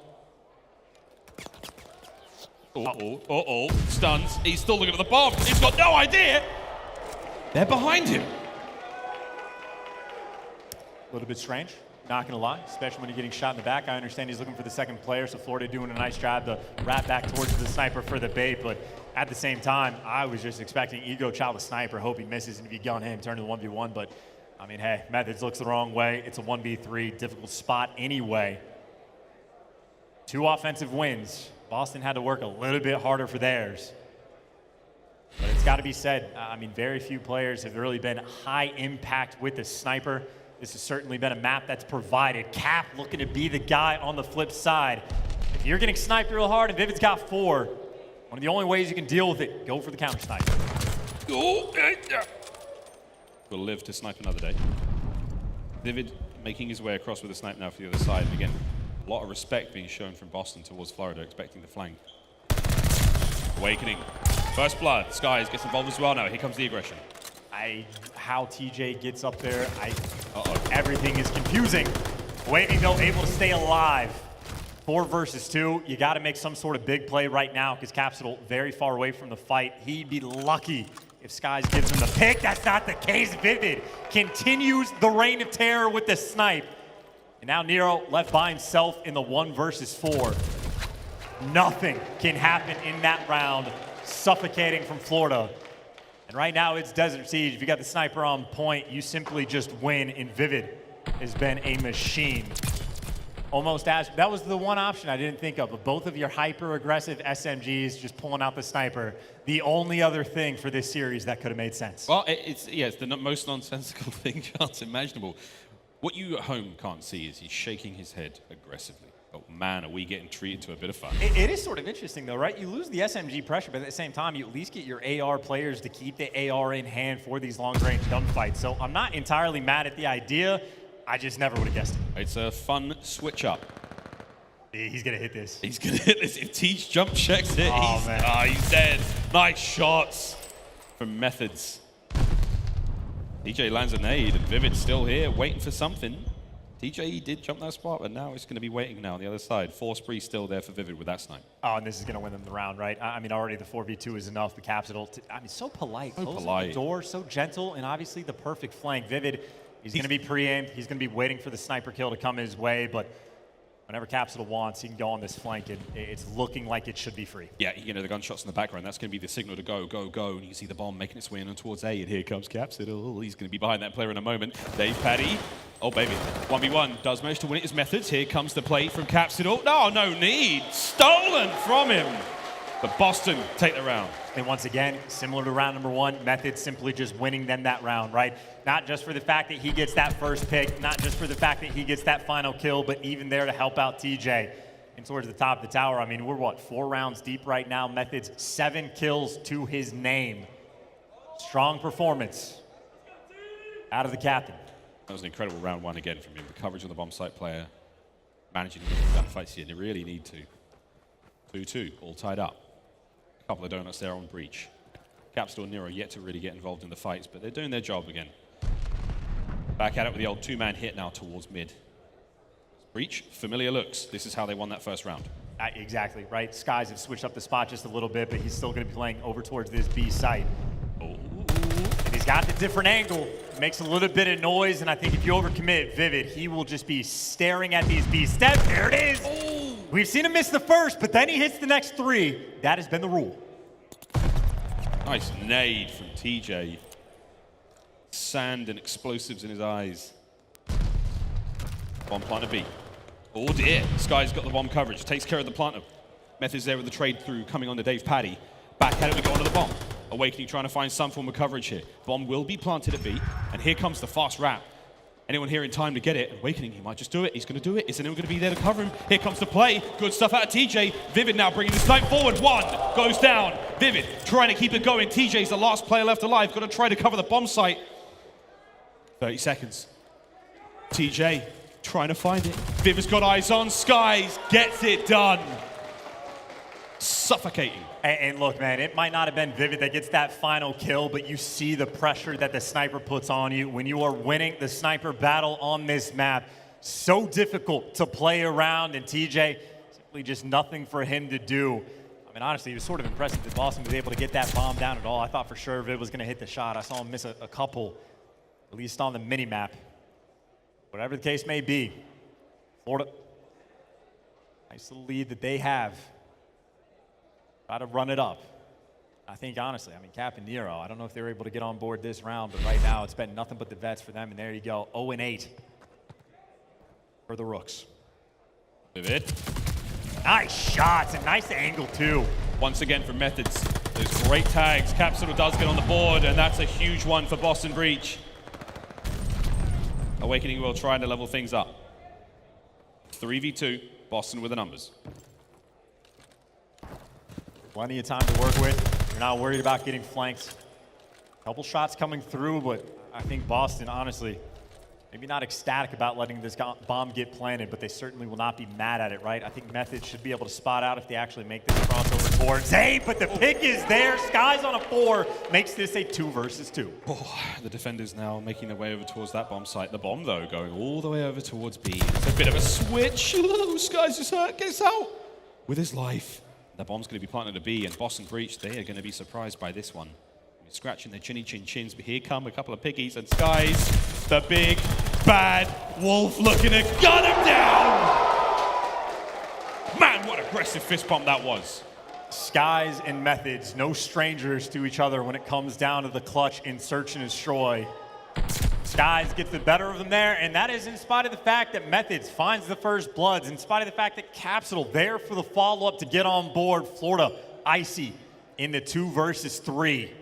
Uh-oh, stuns. He's still looking at the bomb. He's got no idea. They're behind him. A little bit strange, not gonna lie, especially when you're getting shot in the back. I understand he's looking for the second player, so Florida doing a nice job to wrap back towards the sniper for the bait, but at the same time, I was just expecting Ego Chow the sniper, hope he misses, and if you gun him, turn to the 1v1, but I mean, hey, Methodz looks the wrong way. It's a 1v3, difficult spot anyway. 2 offensive wins. Boston had to work a little bit harder for theirs. But it's got to be said, I mean, very few players have really been high impact with the sniper. This has certainly been a map that's provided. Cap looking to be the guy on the flip side. If you're getting sniped real hard and Vivid's got 4, one of the only ways you can deal with it, go for the counter snipe. Will live to snipe another day. Vivid making his way across with a snipe now for the other side. And again, a lot of respect being shown from Boston towards Florida, expecting the flank. Awakening. First blood. Skies gets involved as well now. Here comes the aggression. How TJ gets up there, everything is confusing. Awakening though, able to stay alive. 4 versus 2. You got to make some sort of big play right now because Capsidal very far away from the fight. He'd be lucky if Skies gives him the pick. That's not the case. Vivid continues the reign of terror with the snipe. And now Nero left by himself in the 1 versus 4. Nothing can happen in that round. Suffocating from Florida. And right now it's Desert Siege. If you got the sniper on point, you simply just win. And Vivid has been a machine. Almost as, that was the one option I didn't think of, but both of your hyper-aggressive SMGs just pulling out the sniper. The only other thing for this series that could have made sense. Well, it's the most nonsensical thing chance imaginable. What you at home can't see is he's shaking his head aggressively. Oh man, are we getting treated to a bit of fun? It is sort of interesting though, right? You lose the SMG pressure, but at the same time, you at least get your AR players to keep the AR in hand for these long-range gunfights. So I'm not entirely mad at the idea. I just never would have guessed it. It's a fun switch up. He's gonna hit this. He's gonna hit this. If Teach jump checks it, man. He's dead. Nice shots from Methodz. TJ lands a nade, and Vivid's still here, waiting for something. TJ did jump that spot, but now it's going to be waiting now on the other side. 4 spree still there for Vivid with that snipe. Oh, and this is going to win them the round, right? I mean, already the 4v2 is enough. The Capsidal, I mean, so polite. So closing polite. the door, so gentle, and obviously the perfect flank. Vivid, he's going to be pre-aimed. He's going to be waiting for the sniper kill to come his way, but whenever Capsidal wants, he can go on this flank, and it's looking like it should be free. Yeah, you know, the gunshots in the background, that's going to be the signal to go, go, go, and you see the bomb making its way in towards A, and here comes Capsidal. He's going to be behind that player in a moment. Dave Paddy. Oh, baby. 1v1 does manage to win it as Methodz. Here comes the play from Capsidal. No, no need. Stolen from him. But Boston take the round. And once again, similar to round number 1, Methodz simply just winning them that round, right? Not just for the fact that he gets that first pick, not just for the fact that he gets that final kill, but even there to help out TJ. And towards the top of the tower, I mean, we're what, 4 rounds deep right now. Methodz 7 kills to his name. Strong performance out of the captain. That was an incredible round 1 again from him. The coverage on the bomb site player, managing to get the gunfights here. They really need to. 2-2, all tied up. A couple of donuts there on breach. Capsidal and Nero yet to really get involved in the fights, but they're doing their job again. Back at it with the old 2-man hit now towards mid. Breach, familiar looks. This is how they won that first round. Exactly, right? Skies have switched up the spot just a little bit, but he's still going to be playing over towards this B site. And he's got the different angle. Makes a little bit of noise, and I think if you overcommit Vivid, he will just be staring at these B steps. There it is. Oh. We've seen him miss the first, but then he hits the next 3. That has been the rule. Nice nade from TJ. Sand and explosives in his eyes. Bomb planter B. Oh dear, Sky's got the bomb coverage, takes care of the planter. Methodz there with the trade through, coming on to Dave Paddy. Back at it, we go onto the bomb. Awakening trying to find some form of coverage here. Bomb will be planted at B, and here comes the fast wrap. Anyone here in time to get it? Awakening, he might just do it. He's going to do it. Is anyone going to be there to cover him? Here comes the play. Good stuff out of TJ. Vivid now bringing the snipe forward. 1 goes down. Vivid trying to keep it going. TJ's the last player left alive. Got to try to cover the bomb site. 30 seconds. TJ trying to find it. Vivid's got eyes on. Skies gets it done. suffocating. And look, man, it might not have been Vivid that gets that final kill, but you see the pressure that the sniper puts on you when you are winning the sniper battle on this map. So difficult to play around, and TJ, simply just nothing for him to do. I mean, honestly, it was sort of impressive that Boston was able to get that bomb down at all. I thought for sure Viv was going to hit the shot. I saw him miss a couple, at least on the mini-map. Whatever the case may be, Florida, nice little lead that they have. Try to run it up. I think, honestly, I mean, Cap and Nero, I don't know if they were able to get on board this round, but right now it's been nothing but the vets for them, and there you go, 0-8 for the Rooks. Vivid. Nice shots and nice angle, too. Once again from Methodz. Those great tags. Capsidal does get on the board, and that's a huge one for Boston Breach. Awakening will try to level things up. 3v2, Boston with the numbers. Plenty of time to work with. You're not worried about getting flanked. Couple shots coming through, but I think Boston, honestly, maybe not ecstatic about letting this bomb get planted, but they certainly will not be mad at it, right? I think Methodz should be able to spot out if they actually make this crossover towards Zay, but the pick is there. Sky's on a 4, makes this a 2 versus 2. Oh, the defenders now making their way over towards that bomb site. The bomb, though, going all the way over towards B. It's a bit of a switch. Sky's just hurt, gets out with his life. The bomb's going to be planted to B, and Boston Breach, they are going to be surprised by this one. Scratching their chinny chin chins, but here come a couple of piggies, and Skies, the big bad wolf, looking to gun him down. Man, what aggressive fist bump that was. Skies and Methodz, no strangers to each other when it comes down to the clutch in search and destroy. Skies gets the better of them there, and that is in spite of the fact that Methodz finds the first bloods, in spite of the fact that Capsidal there for the follow-up to get on board. Florida, icy in the 2 versus 3.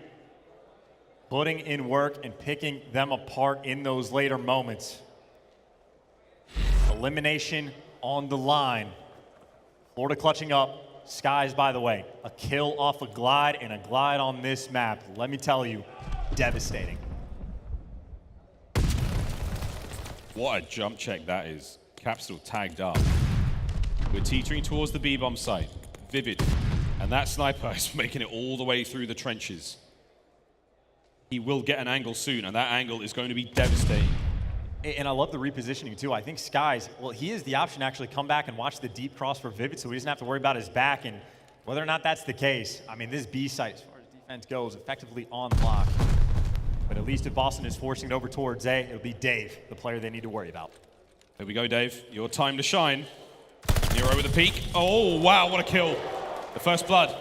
Putting in work and picking them apart in those later moments. Elimination on the line. Florida clutching up. Skies, by the way, a kill off a glide, and a glide on this map. Let me tell you, devastating. What a jump check that is. Capsidal tagged up. We're teetering towards the B-bomb site. Vivid. And that sniper is making it all the way through the trenches. He will get an angle soon, and that angle is going to be devastating. And I love the repositioning, too. I think Skies, well, he has the option to actually come back and watch the deep cross for Vivid, so he doesn't have to worry about his back. And whether or not that's the case, I mean, this B site, as far as defense goes, effectively on lock. But at least if Boston is forcing it over towards A, it'll be Dave, the player they need to worry about. There we go, Dave. Your time to shine. Nero with a peek. Oh, wow, what a kill. The first blood.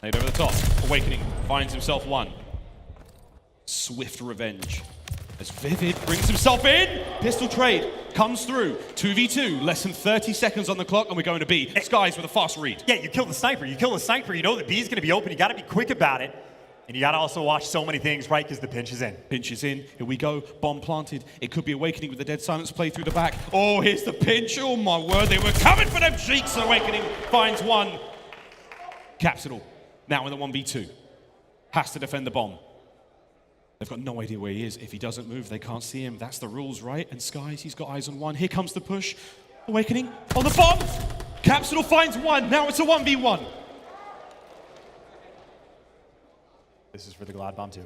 Nade over the top. Awakening finds himself one. Swift revenge. As Vivid brings himself in. Pistol trade comes through. 2v2, less than 30 seconds on the clock, and we're going to B. Skies with a fast read. Yeah, you kill the sniper. You kill the sniper. You know that B is going to be open. You got to be quick about it. And you got to also watch so many things, right? Because the pinch is in. Pinch is in. Here we go. Bomb planted. It could be Awakening with the dead silence play through the back. Oh, here's the pinch. Oh, my word. They were coming for them cheeks. Awakening finds one. Capsidal now in the 1v2. Has to defend the bomb. They've got no idea where he is. If he doesn't move, they can't see him. That's the rules, right? And Skies, he's got eyes on one. Here comes the push. Awakening on the bomb. Capsidal finds one. Now it's a 1v1. This is for the Glide Bomb, too.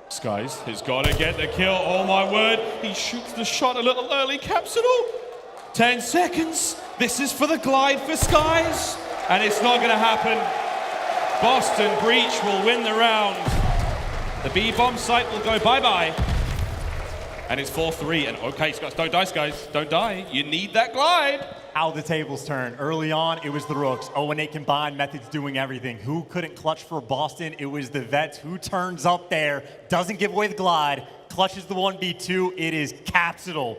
Skies has got to get the kill. Oh, my word. He shoots the shot a little early. Capsidal. 10 seconds. This is for the glide for Skies. And it's not going to happen. Boston Breach will win the round. The B-bomb site will go bye-bye. And it's 4-3. And okay, Skies, don't die, Skies. Don't die. You need that glide. How the tables turn. Early on, it was the Rooks. 0-8 combined, Methodz doing everything. Who couldn't clutch for Boston? It was the vets. Who turns up there, doesn't give away the glide, clutches the 1v2. It is Capsidal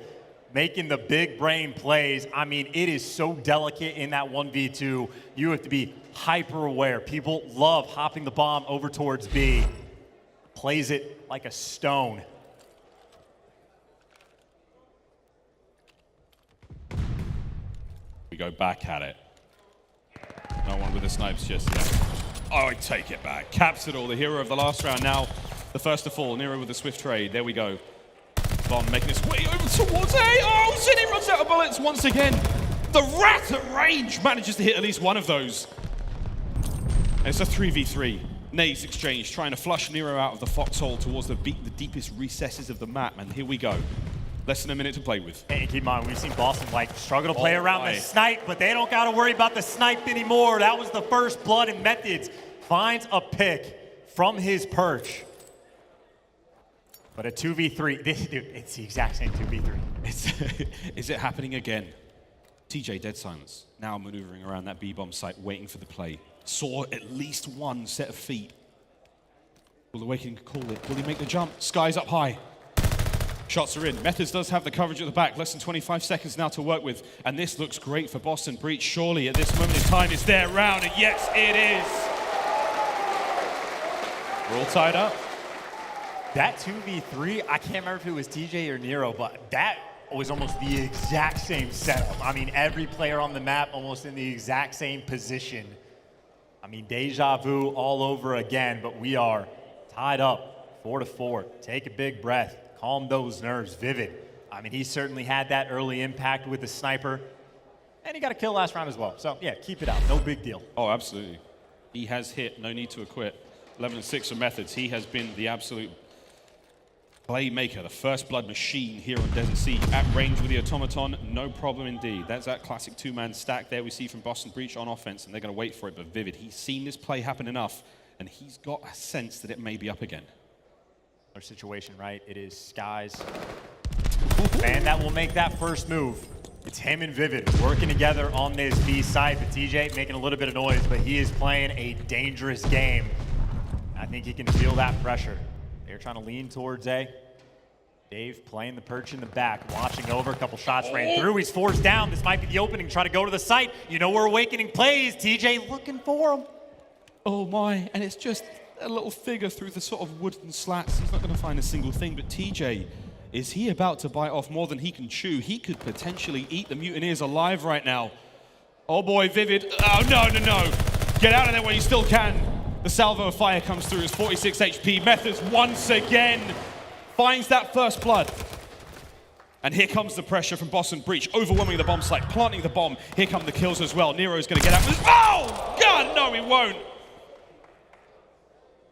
making the big brain plays. I mean, it is so delicate in that 1v2. You have to be hyper aware. People love hopping the bomb over towards B. Plays it like a stone. We go back at it. No one with the snipes just yet. Oh, I take it back. Capsidal, the hero of the last round, now the first to fall. Nero with the swift trade. There we go. Bomb making its way over towards A. Oh, Zinni runs out of bullets once again. The rat at range manages to hit at least one of those. And it's a 3v3. Nades exchange, trying to flush Nero out of the foxhole towards the deepest recesses of the map. And here we go. Less than a minute to play with. And keep in mind, we've seen Boston like struggle to play around the snipe, but they don't got to worry about the snipe anymore. That was the first blood, and Methodz finds a pick from his perch. But a 2v3, dude, it's the exact same 2v3. Is it happening again? TJ, dead silence. Now maneuvering around that B-bomb site, waiting for the play. Saw at least one set of feet. Will Awakening call it? Will he make the jump? Sky's up high. Shots are in. Methodz does have the coverage at the back. Less than 25 seconds now to work with. And this looks great for Boston Breach. Surely at this moment in time, it's their round. And yes, it is. We're all tied up. That 2v3, I can't remember if it was TJ or Nero, but that was almost the exact same setup. I mean, every player on the map almost in the exact same position. I mean, deja vu all over again, but we are tied up 4-4. Take a big breath. Calm those nerves. Vivid. I mean, he certainly had that early impact with the sniper. And he got a kill last round as well. So, yeah, keep it out. No big deal. Oh, absolutely. He has hit. No need to acquit. 11-6 for Methodz. He has been the absolute playmaker, the first blood machine here on Desert Sea. At range with the automaton, no problem indeed. That's that classic two-man stack there we see from Boston Breach on offense, and they're going to wait for it. But Vivid, he's seen this play happen enough, and he's got a sense that it may be up again. Our situation, right? It is Skies. And that will make that first move. It's him and Vivid working together on this B side, but TJ making a little bit of noise, but he is playing a dangerous game. I think he can feel that pressure. They're trying to lean towards A. Dave playing the perch in the back, watching over. A couple shots ran through. He's forced down. This might be the opening. Try to go to the site. You know where Awakening plays. TJ looking for him. Oh my, and it's just a little figure through the sort of wooden slats. He's not going to find a single thing, but TJ, is he about to bite off more than he can chew? He could potentially eat the Mutineers alive right now. Oh boy, Vivid. Oh, no, no, no. Get out of there while you still can. The salvo of fire comes through. It's 46 HP. Methodz once again finds that first blood. And here comes the pressure from Boston Breach, overwhelming the bomb site, planting the bomb. Here come the kills as well. Nero's going to get out with... Oh! God, no, he won't.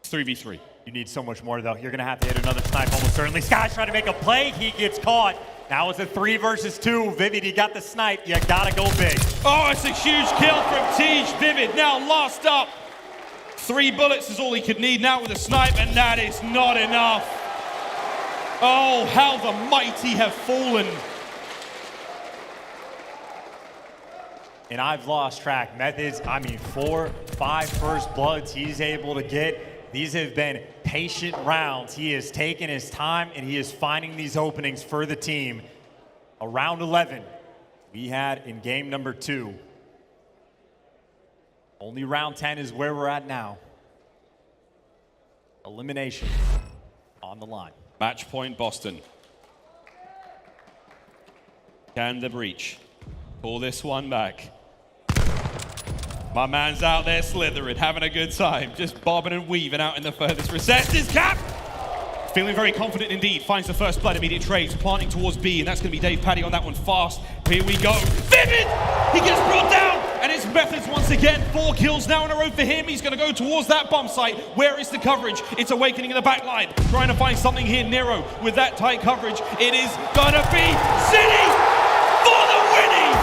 3v3. You need so much more, though. You're going to have to hit another snipe almost certainly. Sky's trying to make a play. He gets caught. Now it's a 3 versus 2. Vivid, you got the snipe. You got to go big. Oh, it's a huge kill from Tej. Vivid now last up. 3 bullets is all he could need now with a snipe, and that is not enough. Oh, how the mighty have fallen. And I've lost track. Methodz, I mean, 4, 5 first bloods he's able to get. These have been patient rounds. He has taken his time, and he is finding these openings for the team. Around 11, we had in game number 2. Only round 10 is where we're at now. Elimination on the line. Match point, Boston. Can the Breach pull this one back? My man's out there slithering, having a good time, just bobbing and weaving out in the furthest recess. Is Cap! Feeling very confident indeed, finds the first blood, immediate trades, planting towards B, and that's going to be Dave Paddy on that one fast. Here we go. Vivid! He gets brought down, and it's Methodz once again. 4 kills now in a row for him. He's going to go towards that bomb site. Where is the coverage? It's Awakening in the back line, trying to find something here. Nero with that tight coverage. It is going to be City for the winning!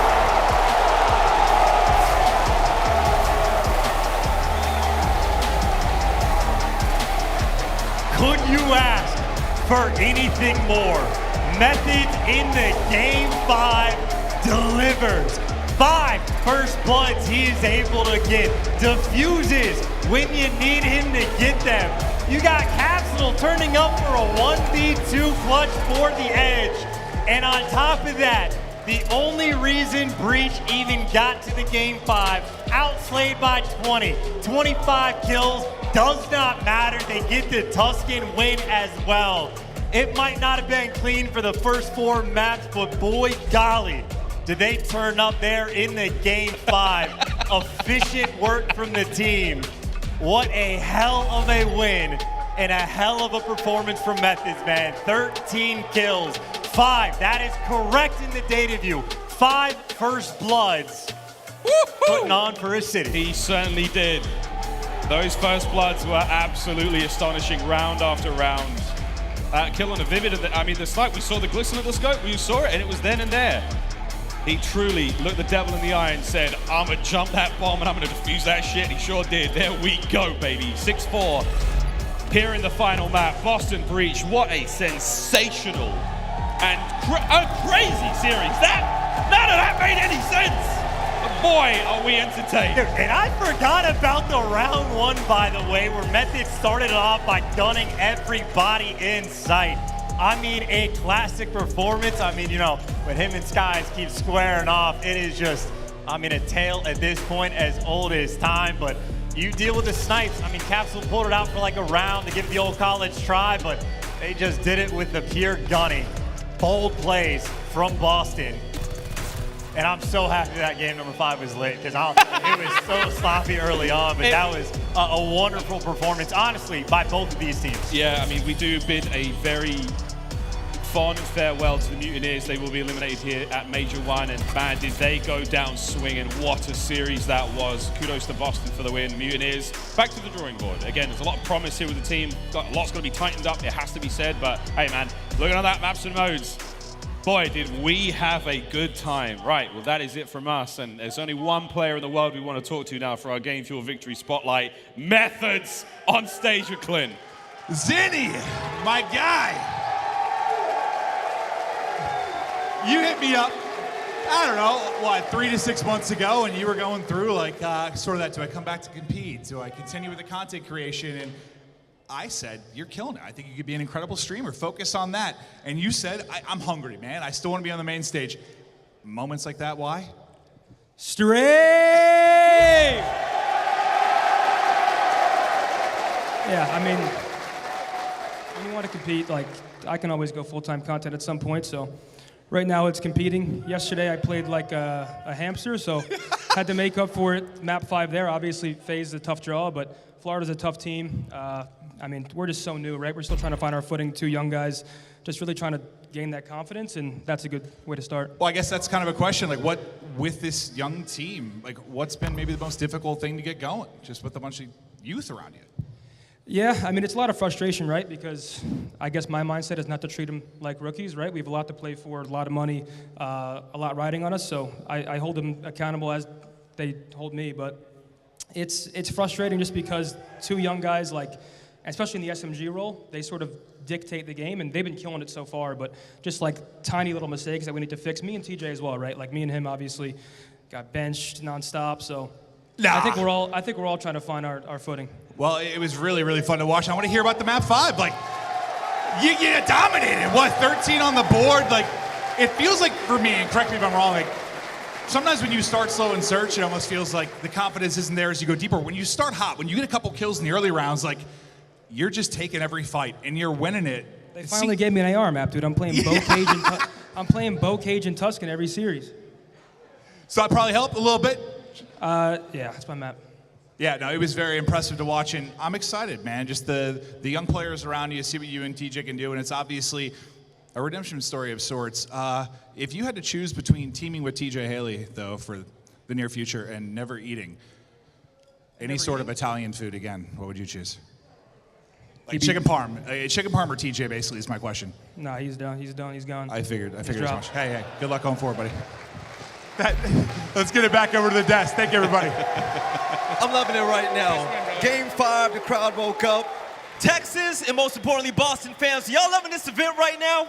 Could you ask for anything more? Methodz in the game 5 delivers. 5 first bloods he is able to get. Diffuses when you need him to get them. You got Capsidal turning up for a 1v2 clutch for the edge. And on top of that, the only reason Breach even got to the game 5, outslayed by 20, 25 kills, does not matter. They get the Tuscan win as well. It might not have been clean for the first 4 maps, but boy golly, did they turn up there in the game 5. Efficient work from the team. What a hell of a win and a hell of a performance from Methodz, man. 13 kills, 5, that is correct in the data view. 5 first bloods putting on for his city. He certainly did. Those first bloods were absolutely astonishing, round after round. Kill on a Vivid, I mean, the snipe, we saw the glisten of the scope, we saw it, and it was then and there. He truly looked the devil in the eye and said, I'm gonna jump that bomb and I'm gonna defuse that shit. He sure did. There we go, baby. 6-4 here in the final map. Boston Breach, what a sensational and crazy series. None of that made any sense. But boy, are we entertained. Dude, and I forgot about the round 1, by the way, where Methodz started off by gunning everybody in sight. I mean, a classic performance. I mean, you know, when him and Skies keep squaring off, it is just, I mean, a tale at this point as old as time. But you deal with the snipes. I mean, Capsidal pulled it out for like a round to give the old college try, but they just did it with the pure gunning. Bold plays from Boston. And I'm so happy that game number 5 was lit, because it was so sloppy early on, but that was a wonderful performance, honestly, by both of these teams. Yeah, I mean, we do bid a very fond farewell to the Mutineers. They will be eliminated here at Major 1, and man, did they go down swinging. What a series that was. Kudos to Boston for the win. Mutineers back to the drawing board. Again, there's a lot of promise here with the team. A lot's going to be tightened up, it has to be said, but hey man, looking at that maps and modes, boy, did we have a good time. Right, well, that is it from us. And there's only one player in the world we want to talk to now for our Game Fuel Victory Spotlight. Methodz on stage with Clint. Zinni, my guy. You hit me up, I don't know, what, 3 to 6 months ago, and you were going through like sort of that, do I come back to compete? Do I continue with the content creation? And I said, you're killing it. I think you could be an incredible streamer. Focus on that. And you said, I'm hungry, man. I still want to be on the main stage. Moments like that, why? Straight! Yeah, I mean, when you want to compete, like, I can always go full-time content at some point, so right now it's competing. Yesterday I played like a hamster, so had to make up for it. Map 5 there, obviously FaZe is a tough draw, but Florida's a tough team. I mean, we're just so new, right? We're still trying to find our footing, 2 young guys, just really trying to gain that confidence, and that's a good way to start. Well, I guess that's kind of a question, like what, with this young team, like what's been maybe the most difficult thing to get going, just with a bunch of youth around you? Yeah, I mean, it's a lot of frustration, right? Because I guess my mindset is not to treat them like rookies, right? We have a lot to play for, a lot of money, a lot riding on us, so I hold them accountable as they hold me, but it's frustrating just because 2 young guys, like, especially in the SMG role, they sort of dictate the game, and they've been killing it so far, but just like tiny little mistakes that we need to fix. Me and TJ as well, right? Like me and him obviously got benched nonstop, so I think we're all trying to find our footing. Well, it was really, really fun to watch. I want to hear about the map 5. Like, you dominated. What, 13 on the board? Like, it feels like for me, and correct me if I'm wrong, like sometimes when you start slow in search, it almost feels like the confidence isn't there as you go deeper. When you start hot, when you get a couple kills in the early rounds, like you're just taking every fight and you're winning it. They finally gave me an AR map, dude. I'm playing Bow Cage and I'm playing Bow Cage and Tuscan every series. So that probably helped a little bit. Yeah, that's my map. Yeah, no, it was very impressive to watch, and I'm excited, man. Just the young players around you, see what you and TJ can do, and it's obviously a redemption story of sorts. If you had to choose between teaming with TJHaly, though, for the near future and never eating any sort of Italian food again, what would you choose? Like chicken parm. Chicken parm or TJ, basically, is my question. Nah, he's done. He's done. He's gone. I figured as much. Hey, good luck going forward, buddy. Let's get it back over to the desk. Thank you, everybody. I'm loving it right now. Game 5, the crowd woke up. Texas, and most importantly, Boston fans, y'all loving this event right now?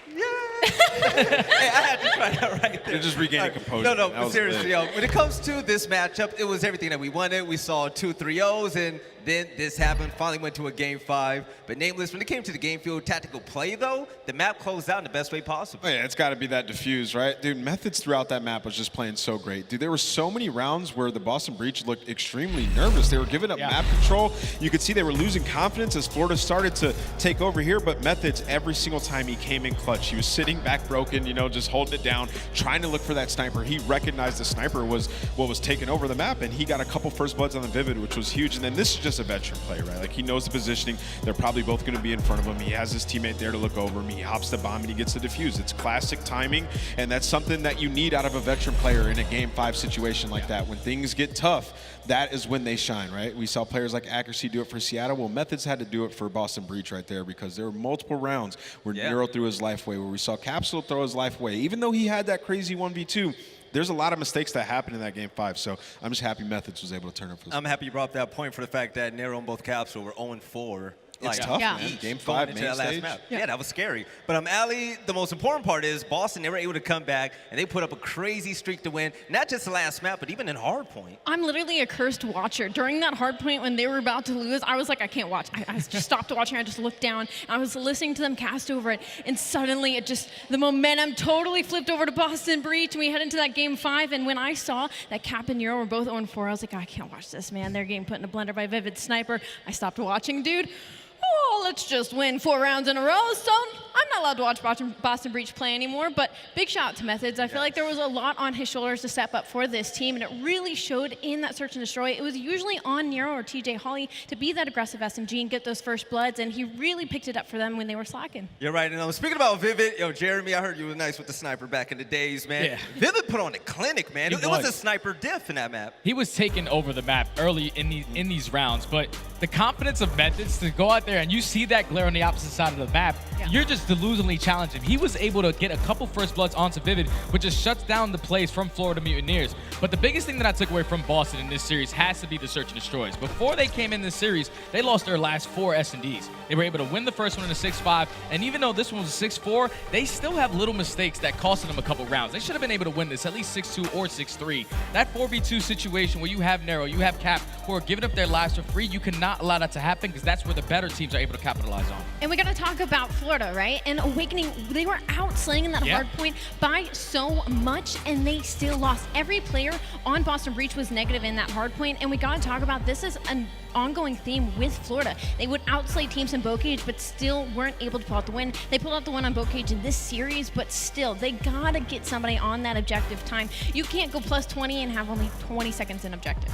Yeah. Hey, I had to try that right there. You're just regaining composure. No, but seriously, yo, when it comes to this matchup, it was everything that we wanted. We saw 2 3-0s, and then this happened. Finally went to a Game 5. But Nameless, when it came to the game field tactical play, though, the map closed out in the best way possible. Oh, yeah, it's got to be that diffuse, right? Dude, Methodz throughout that map was just playing so great. Dude, there were so many rounds where the Boston Breach looked extremely nervous. They were giving up map control. You could see they were losing confidence as Florida started to take over here, but Methodz, every single time he came in clutch, he was sitting back broken, you know, just holding it down, trying to look for that sniper. He recognized the sniper was what was taking over the map, and he got a couple first bloods on the Vivid, which was huge. And then this is just just a veteran player, right? Like, he knows the positioning. They're probably both going to be in front of him. He has his teammate there to look over him. He hops the bomb and he gets the defuse. It's classic timing, and that's something that you need out of a veteran player in a Game 5 situation like that. When things get tough, that is when they shine, right? We saw players like Accuracy do it for Seattle. Well, Methodz had to do it for Boston Breach right there, because there were multiple rounds where Nero threw his life away, where we saw Capsidal throw his life away. Even though he had that crazy 1v2, there's a lot of mistakes that happened in that Game 5, so I'm just happy Methodz was able to turn up for this. I'm happy you brought up that point for the fact that Nero and both Capsidal were 0-4. It's tough, man. Game 5, main stage. Yeah, that was scary. But aLLeY, the most important part is Boston, they were able to come back, and they put up a crazy streak to win, not just the last map, but even in hardpoint. I'm literally a cursed watcher. During that hardpoint when they were about to lose, I was like, I can't watch. I just stopped watching. I just looked down, and I was listening to them cast over it, and suddenly the momentum totally flipped over to Boston Breach, and we head into that Game 5, and when I saw that Cap and Nero were both 0-4, I was like, I can't watch this, man. They're getting put in a blender by Vivid Sniper. I stopped watching, dude. Oh, let's just win 4 rounds in a row, son. I'm not allowed to watch Boston Breach play anymore, but big shout out to Methodz. I feel like there was a lot on his shoulders to step up for this team, and it really showed in that search and destroy. It was usually on Nero or TJHaly to be that aggressive SMG and get those first bloods, and he really picked it up for them when they were slacking. You're right, and speaking about Vivid, Jeremy, I heard you were nice with the sniper back in the days, man. Yeah. Vivid put on a clinic, man. It was a sniper diff in that map. He was taking over the map early in these rounds, but the confidence of Methodz to go out there and you see that glare on the opposite side of the map, you're just delusionally challenging. He was able to get a couple first bloods onto Vivid, which just shuts down the plays from Florida Mutineers. But the biggest thing that I took away from Boston in this series has to be the search and destroys. Before they came in this series, they lost their last 4 S&Ds. They were able to win the first one in a 6-5, and even though this one was a 6-4, they still have little mistakes that costed them a couple rounds. They should have been able to win this at least 6-2 or 6-3. That 4v2 situation where you have Nero, you have Cap, who are giving up their lives for free, you cannot allow that to happen, because that's where the better teams are able to capitalize on. And we got to talk about Florida, right? And Awakening, they were out slinging that hard point by so much, and they still lost. Every player on Boston Breach was negative in that hard point, and we got to talk about this as an ongoing theme with Florida. They would outslay teams in Bocage, but still weren't able to pull out the win. They pulled out the win on Bocage in this series, but still, they gotta get somebody on that objective time. You can't go plus 20 and have only 20 seconds in objective.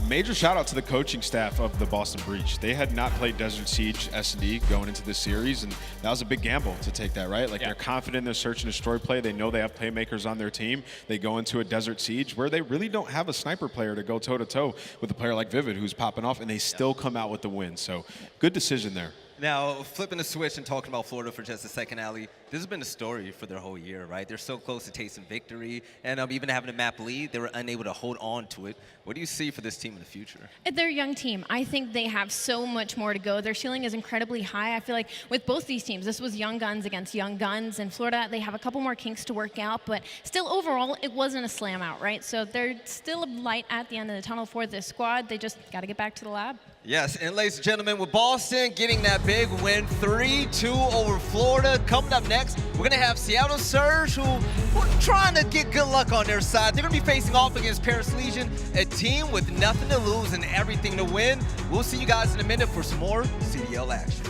Major shout out to the coaching staff of the Boston Breach. They had not played Desert Siege S&D going into this series, and that was a big gamble to take that, right? Like, they're confident in their search and destroy play. They know they have playmakers on their team. They go into a Desert Siege where they really don't have a sniper player to go toe-to-toe with a player like Vivid, who's popping off, and they still come out with the win. So good decision there. Now, flipping the switch and talking about Florida for just a second, aLLeY, this has been the story for their whole year, right? They're so close to tasting victory, and even having a map lead, they were unable to hold on to it. What do you see for this team in the future? They're a young team. I think they have so much more to go. Their ceiling is incredibly high. I feel like with both these teams, this was young guns against young guns. In Florida, they have a couple more kinks to work out, but still overall, it wasn't a slam out, right? So they're still a light at the end of the tunnel for this squad. They just got to get back to the lab. Yes, and ladies and gentlemen, with Boston getting that big win, 3-2 over Florida. Coming up next, we're going to have Seattle Surge, who we're trying to get good luck on their side. They're going to be facing off against Paris Legion, a team with nothing to lose and everything to win. We'll see you guys in a minute for some more CDL action.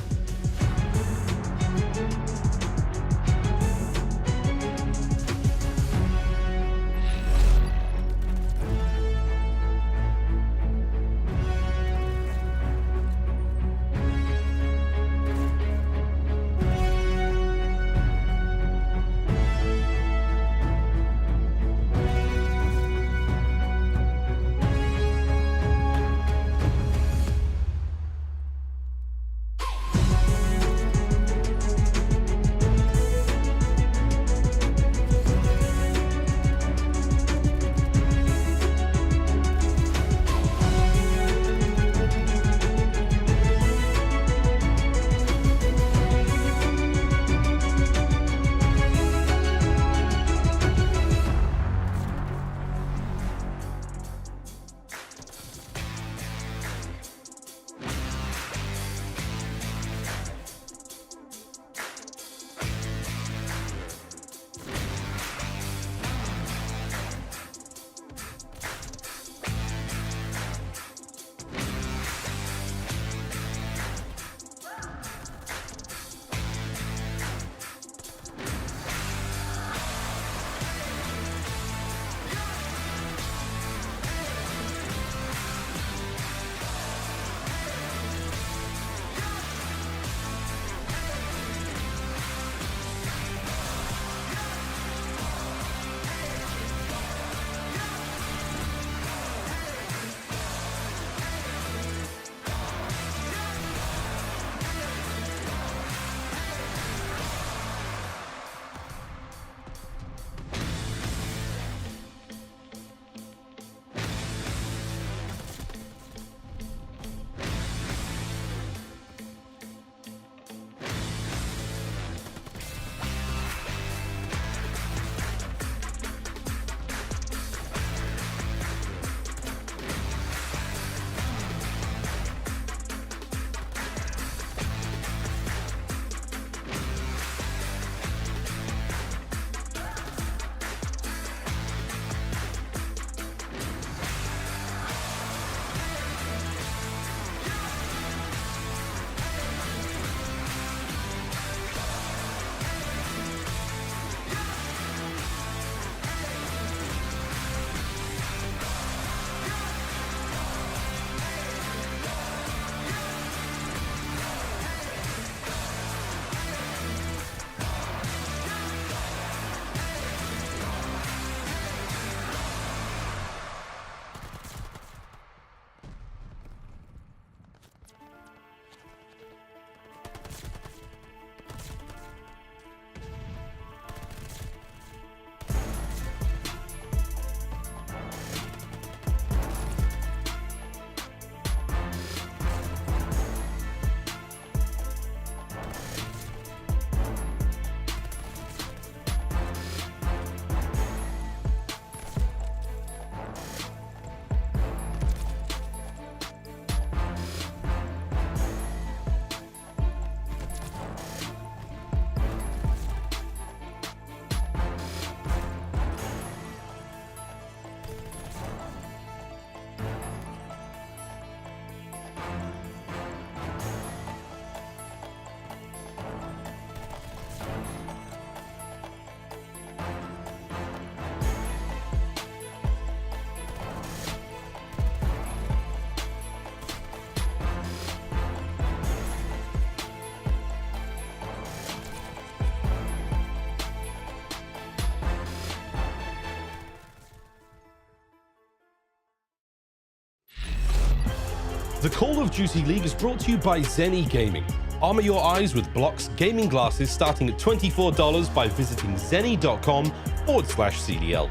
The Call of Duty League is brought to you by Zenny Gaming. Armor your eyes with Block's gaming glasses starting at $24 by visiting zenny.com/CDL.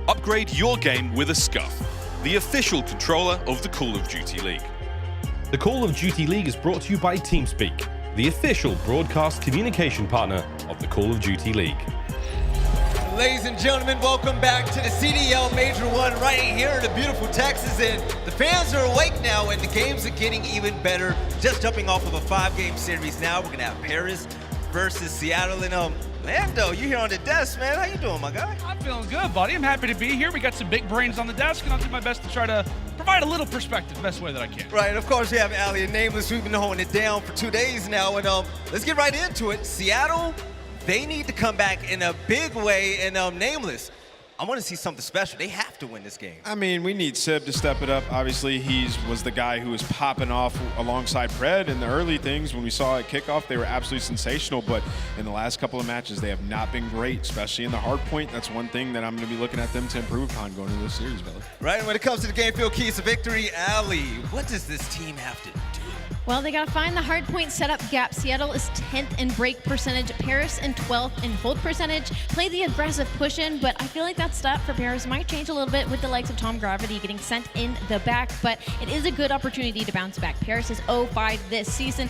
Upgrade your game with a Scump, the official controller of the Call of Duty League. The Call of Duty League is brought to you by TeamSpeak, the official broadcast communication partner of the Call of Duty League. Ladies and gentlemen, welcome back to the CDL Major 1 right here in the beautiful Texas. And the fans are awake now and the games are getting even better. Just jumping off of a 5-game series now. We're going to have Paris versus Seattle. And Lando, you here on the desk, man. How you doing, my guy? I'm feeling good, buddy. I'm happy to be here. We got some big brains on the desk, and I'll do my best to try to provide a little perspective the best way that I can. Right, and of course we have aLLeY and Nameless. We've been holding it down for 2 days now, and let's get right into it. Seattle, they need to come back in a big way, and Nameless, I want to see something special. They have to win this game. I mean, we need Sib to step it up. Obviously, he was the guy who was popping off alongside Pred in the early things. When we saw at kickoff, they were absolutely sensational. But in the last couple of matches, they have not been great, especially in the hard point. That's one thing that I'm going to be looking at them to improve upon going into this series, Billy. Right, and when it comes to the game field keys to victory, aLLeY, what does this team have to do? Well, they got to find the hard point setup gap. Seattle is 10th in break percentage, Paris in 12th in hold percentage. Play the aggressive push in, but I feel like that stat for Paris might change a little bit with the likes of Tom Gravity getting sent in the back, but it is a good opportunity to bounce back. Paris is 0-5 this season.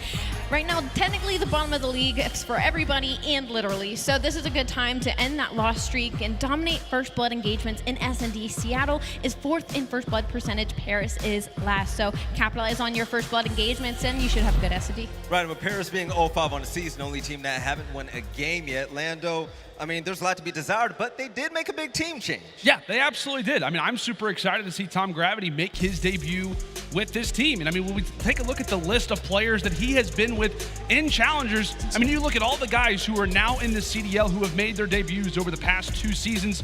Right now, technically the bottom of the league for everybody and literally, so this is a good time to end that loss streak and dominate first blood engagements in S&D. Seattle is 4th in first blood percentage, Paris is last, so capitalize on your first blood engagements and you should have good S&D. Right, with Paris being 0-5 on the season, only team that haven't won a game yet. Lando, I mean, there's a lot to be desired, but they did make a big team change. Yeah, they absolutely did. I mean, I'm super excited to see Tom Gravity make his debut with this team. And I mean, when we take a look at the list of players that he has been with in Challengers, I mean, you look at all the guys who are now in the CDL who have made their debuts over the past 2 seasons.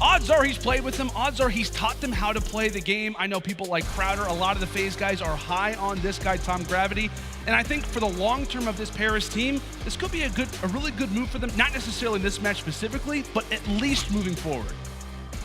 Odds are he's played with them. Odds are he's taught them how to play the game. I know people like Crowder, a lot of the FaZe guys are high on this guy, Tom Gravity. And I think for the long term of this Paris team, this could be a really good move for them. Not necessarily in this match specifically, but at least moving forward.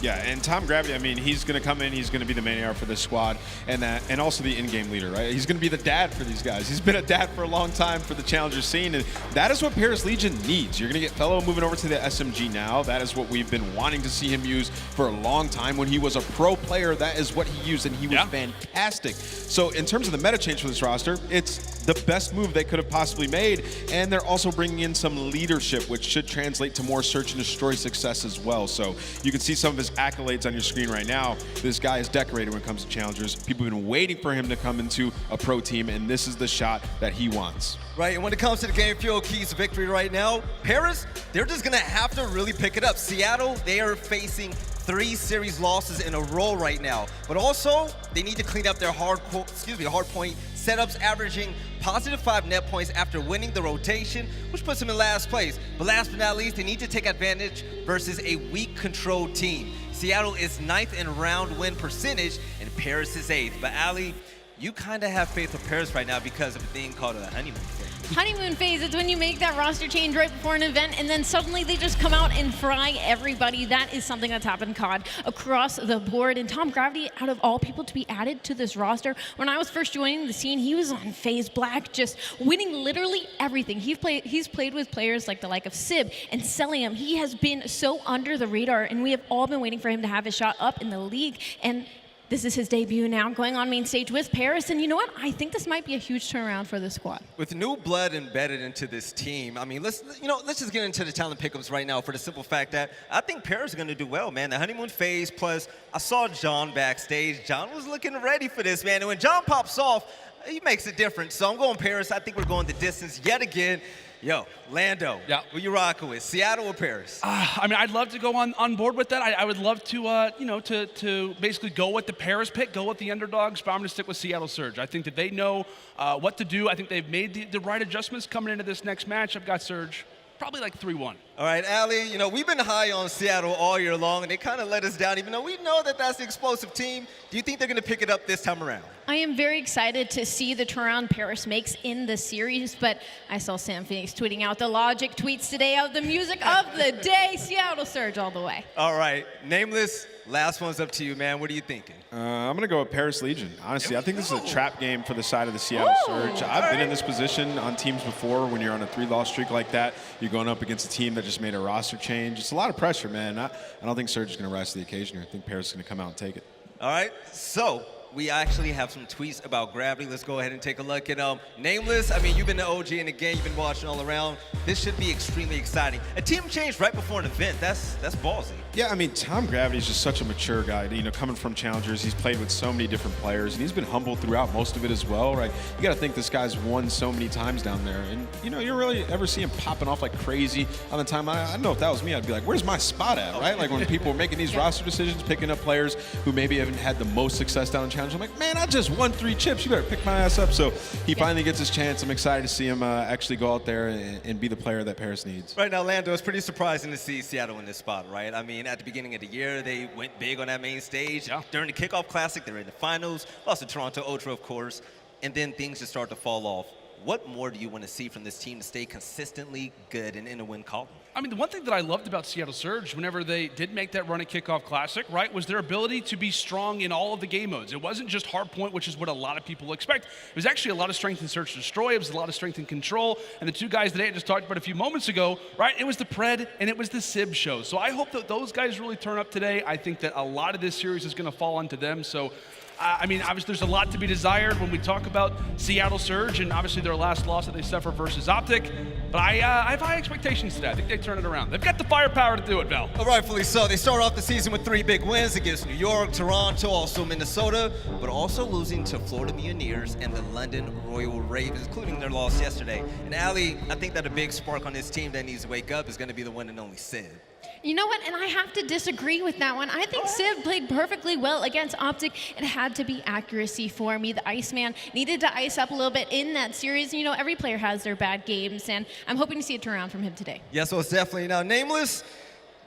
Yeah, and Tom Gravity, I mean, he's going to come in, he's going to be the main AR for this squad, and also the in-game leader, right? He's going to be the dad for these guys. He's been a dad for a long time for the Challenger scene, and that is what Paris Legion needs. You're going to get Fellow moving over to the SMG now. That is what we've been wanting to see him use for a long time. When he was a pro player, that is what he used, and he was fantastic. So in terms of the meta change for this roster, it's the best move they could have possibly made, and they're also bringing in some leadership, which should translate to more search and destroy success as well. So you can see some of his accolades on your screen right now. This guy is decorated when it comes to Challengers. People have been waiting for him to come into a pro team, and this is the shot that he wants. Right, and when it comes to the game field keys to victory right now, Paris, they're just going to have to really pick it up. Seattle, they are facing 3 series losses in a row right now, but also they need to clean up their hard point setups, averaging +5 net points after winning the rotation, which puts them in last place. But last but not least, they need to take advantage versus a weak controlled team. Seattle is 9th in round win percentage, and Paris is 8th. But aLLeY, you kind of have faith with Paris right now because of a thing called a honeymoon phase. Honeymoon phase, it's when you make that roster change right before an event and then suddenly they just come out and fry everybody. That is something that's happened, COD, across the board. And Tom Gravity, out of all people to be added to this roster, when I was first joining the scene, he was on FaZe Black, just winning literally everything. He's played with players like the like of Sib and Cellium. He has been so under the radar, and we have all been waiting for him to have his shot up in the league. And this is his debut now, going on main stage with Paris, and you know what? I think this might be a huge turnaround for the squad. With new blood embedded into this team, I mean, let's just get into the talent pickups right now for the simple fact that I think Paris is going to do well, man. The honeymoon phase, plus I saw John backstage. John was looking ready for this, man, and when John pops off, he makes a difference. So I'm going Paris. I think we're going the distance yet again. Yo, Lando, who you rocking with, Seattle or Paris? I mean, I'd love to go on board with that. I would love to, to basically go with the Paris pick, go with the underdogs, but I'm going to stick with Seattle Surge. I think that they know what to do. I think they've made the right adjustments coming into this next match. I've got Surge probably like 3-1. All right, aLLeY, you know, we've been high on Seattle all year long, and they kind of let us down, even though we know that that's the explosive team. Do you think they're going to pick it up this time around? I am very excited to see the turnaround Paris makes in the series, but I saw Sam Phoenix tweeting out the logic tweets today of the music of the day. Seattle Surge all the way. All right, Nameless, last one's up to you, man. What are you thinking? I'm going to go with Paris Legion. Honestly, I think this is a trap game for the side of the Seattle Surge. I've been in this position on teams before when you're on a 3-loss streak like that. You're going up against a team that just made a roster change. It's a lot of pressure, man. I don't think Surge is going to rise to the occasion here. I think Paris is going to come out and take it. All right, so we actually have some tweets about Gravity. Let's go ahead and take a look at Nameless. I mean, you've been the OG in the game. You've been watching all around. This should be extremely exciting. A team change right before an event. That's ballsy. Yeah, I mean, Tom Gravity is just such a mature guy. You know, coming from Challengers, he's played with so many different players, and he's been humble throughout most of it as well, right? You got to think this guy's won so many times down there, and you know, you don't really ever see him popping off like crazy on the time. I don't know if that was me. I'd be like, "Where's my spot at?" Right? Like when people were making these roster decisions, picking up players who maybe haven't had the most success down in Challenge. I'm like, man, I just won 3 chips. You better pick my ass up. So he finally gets his chance. I'm excited to see him actually go out there and be the player that Paris needs. Right now, Lando, it's pretty surprising to see Seattle in this spot, right? I mean, at the beginning of the year, they went big on that main stage. Yeah. During the Kickoff Classic, they were in the finals, lost to Toronto Ultra, of course, and then things just start to fall off. What more do you want to see from this team to stay consistently good and in a win column? I mean, the one thing that I loved about Seattle Surge whenever they did make that run at Kickoff Classic, right, was their ability to be strong in all of the game modes. It wasn't just hardpoint, which is what a lot of people expect. It was actually a lot of strength in Search and Destroy. It was a lot of strength in Control. And the two guys that I just talked about a few moments ago, right, it was the Pred and it was the Sib show. So I hope that those guys really turn up today. I think that a lot of this series is going to fall onto them. So I mean, obviously there's a lot to be desired when we talk about Seattle Surge and obviously their last loss that they suffer versus OpTic. But I have high expectations today. I think they turn it around. They've got the firepower to do it, Val. Rightfully so. They start off the season with 3 big wins against New York, Toronto, also Minnesota, but also losing to Florida Mutineers and the London Royal Ravens, including their loss yesterday. And aLLeY, I think that a big spark on this team that needs to wake up is going to be the one and only Sid. You know what, and I have to disagree with that one. I think Civ played perfectly well against OpTic. It had to be accuracy for me. The Iceman needed to ice up a little bit in that series. You know, every player has their bad games, and I'm hoping to see a turnaround from him today. Yeah, so it's definitely now Nameless.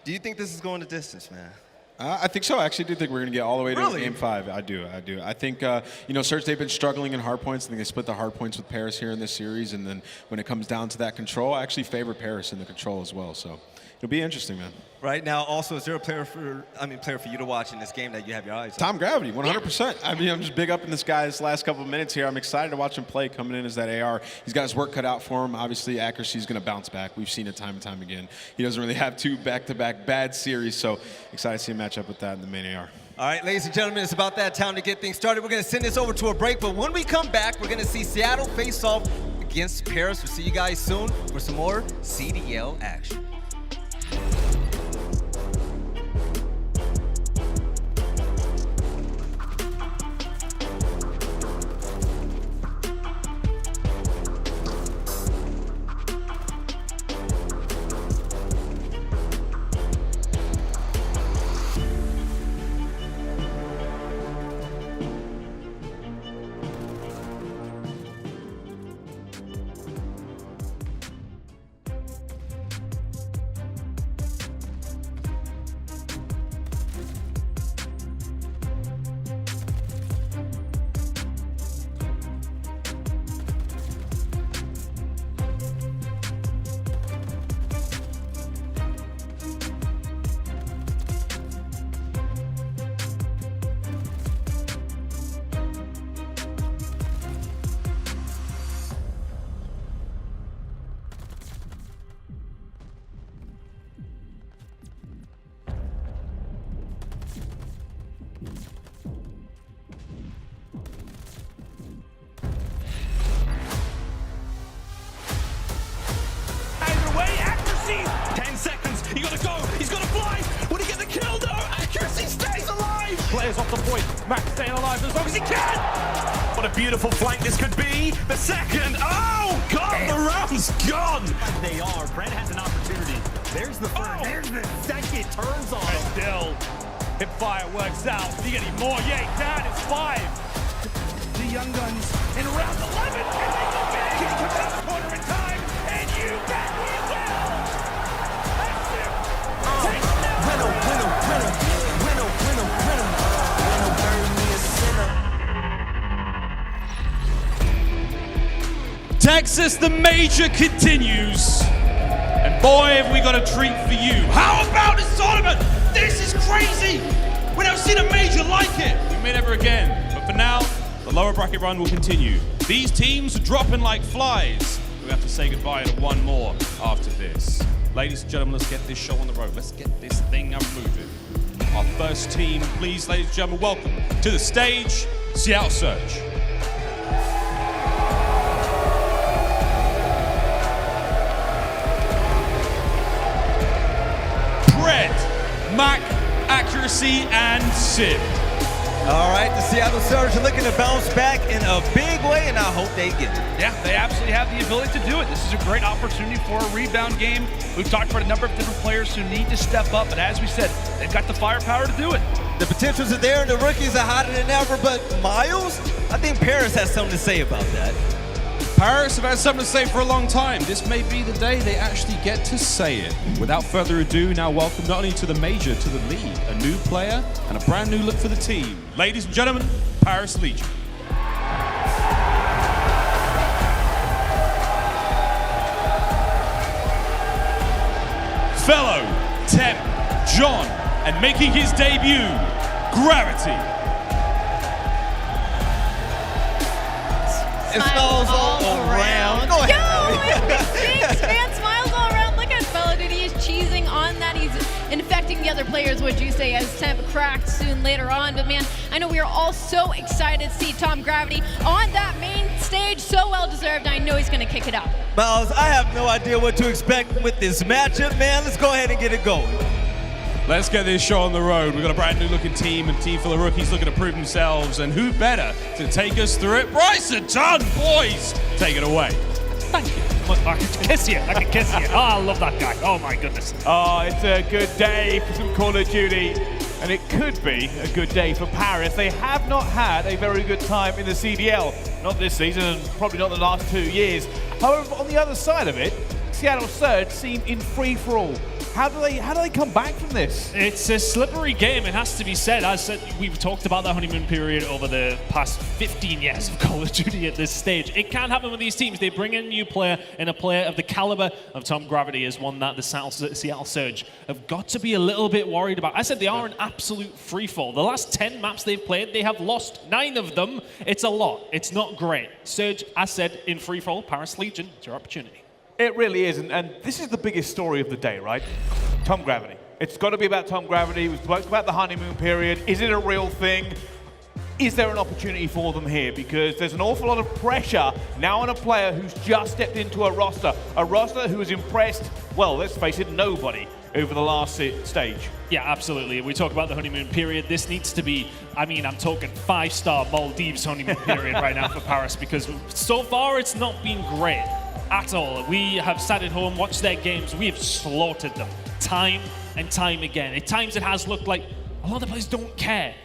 Do you think this is going the distance, man? I think so. I actually do think we're going to get all the way to Game 5. I do. I think, you know, Surge, they've been struggling in hardpoints. I think they split the hardpoints with Paris here in this series. And then when it comes down to that control, I actually favor Paris in the control as well. So it'll be interesting, man. Right now, also, is there a player for you to watch in this game that you have your eyes on? Tom Gravity, 100%. I mean, I'm just big up in this guy's last couple of minutes here. I'm excited to watch him play coming in as that AR. He's got his work cut out for him. Obviously, accuracy is going to bounce back. We've seen it time and time again. He doesn't really have 2 back-to-back bad series, so excited to see him match up with that in the main AR. All right, ladies and gentlemen, it's about that time to get things started. We're going to send this over to a break, but when we come back, we're going to see Seattle face off against Paris. We'll see you guys soon for some more CDL action. Players off the point. Mack staying alive as long as he can. What a beautiful flank this could be. The second. Oh, God, the round's gone. They are. Brent has an opportunity. There's the first. There's the second. Turns on. And still, hip fire works out. You get any more? Yeah, that is 5. The Young Guns in round 11. And they go big. He comes out the corner in time. And you bet he will. Texas, the major continues. And boy, have we got a treat for you. How about this tournament? This is crazy. We've never seen a major like it. We may never again. But for now, the lower bracket run will continue. These teams are dropping like flies. We have to say goodbye to one more after this. Ladies and gentlemen, let's get this show on the road. Let's get this thing up moving. Our first team, please, ladies and gentlemen, welcome to the stage, Seattle Surge. Mack, Accuracy, and Simp. All right, the Seattle Surge are looking to bounce back in a big way, and I hope they get it. Yeah, they absolutely have the ability to do it. This is a great opportunity for a rebound game. We've talked about a number of different players who need to step up, but as we said, they've got the firepower to do it. The potentials are there, and the rookies are hotter than ever, but Miles, I think Paris has something to say about that. Paris have had something to say for a long time. This may be the day they actually get to say it. Without further ado, now welcome not only to the major, to the league, a new player and a brand new look for the team. Ladies and gentlemen, Paris Legion. Fellow Temp John, and making his debut, Gravity. It smells all around. Go ahead. Man, smiles all around. Look at fellow dude. He is cheesing on that. He's infecting the other players, would you say, as Temp cracked soon later on. But man, I know we are all so excited to see Tom Gravity on that main stage. So well deserved. I know he's going to kick it up. Miles, I have no idea what to expect with this matchup, man. Let's go ahead and get it going. Let's get this show on the road. We've got a brand new looking team and team full of rookies looking to prove themselves. And who better to take us through it? Bryson Dunn, boys, take it away. Thank you. I could kiss you. I could kiss you. Oh, I love that guy. Oh, my goodness. Oh, it's a good day for some Call of Duty. And it could be a good day for Paris. They have not had a very good time in the CDL. Not this season, and probably not the last 2 years. However, on the other side of it, Seattle Surge seem in free-for-all. How do they come back from this? It's a slippery game, it has to be said. As said, we've talked about the honeymoon period over the past 15 years of Call of Duty at this stage. It can happen with these teams. They bring in a new player, and a player of the caliber of Tom Gravity is one that the Seattle Surge have got to be a little bit worried about. I said they are an absolute free-fall. The last 10 maps they've played, they have lost 9 of them. It's a lot. It's not great. Surge, as said, in free-fall, Paris Legion, it's your opportunity. It really is, and this is the biggest story of the day, right? Tom Gravity. It's got to be about Tom Gravity. We've talked about the honeymoon period. Is it a real thing? Is there an opportunity for them here? Because there's an awful lot of pressure now on a player who's just stepped into a roster who has impressed, well, let's face it, nobody over the last stage. Yeah, absolutely. We talk about the honeymoon period. This needs to be, I mean, I'm talking 5-star Maldives honeymoon period right now for Paris, because so far it's not been great at all. We have sat at home, watched their games. We have slaughtered them time and time again. At times it has looked like a lot of the players don't care.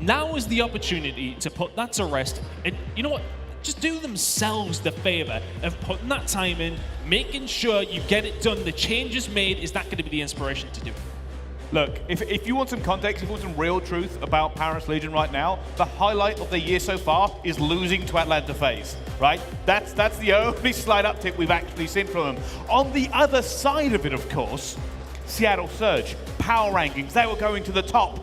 Now is the opportunity to put that to rest, and you know what? Just do themselves the favor of putting that time in, making sure you get it done. The changes made, is that going to be the inspiration to do it? Look, if you want some context, if you want some real truth about Paris Legion right now, the highlight of the year so far is losing to Atlanta FaZe, right? That's the only slight uptick we've actually seen from them. On the other side of it, of course, Seattle Surge, power rankings, they were going to the top.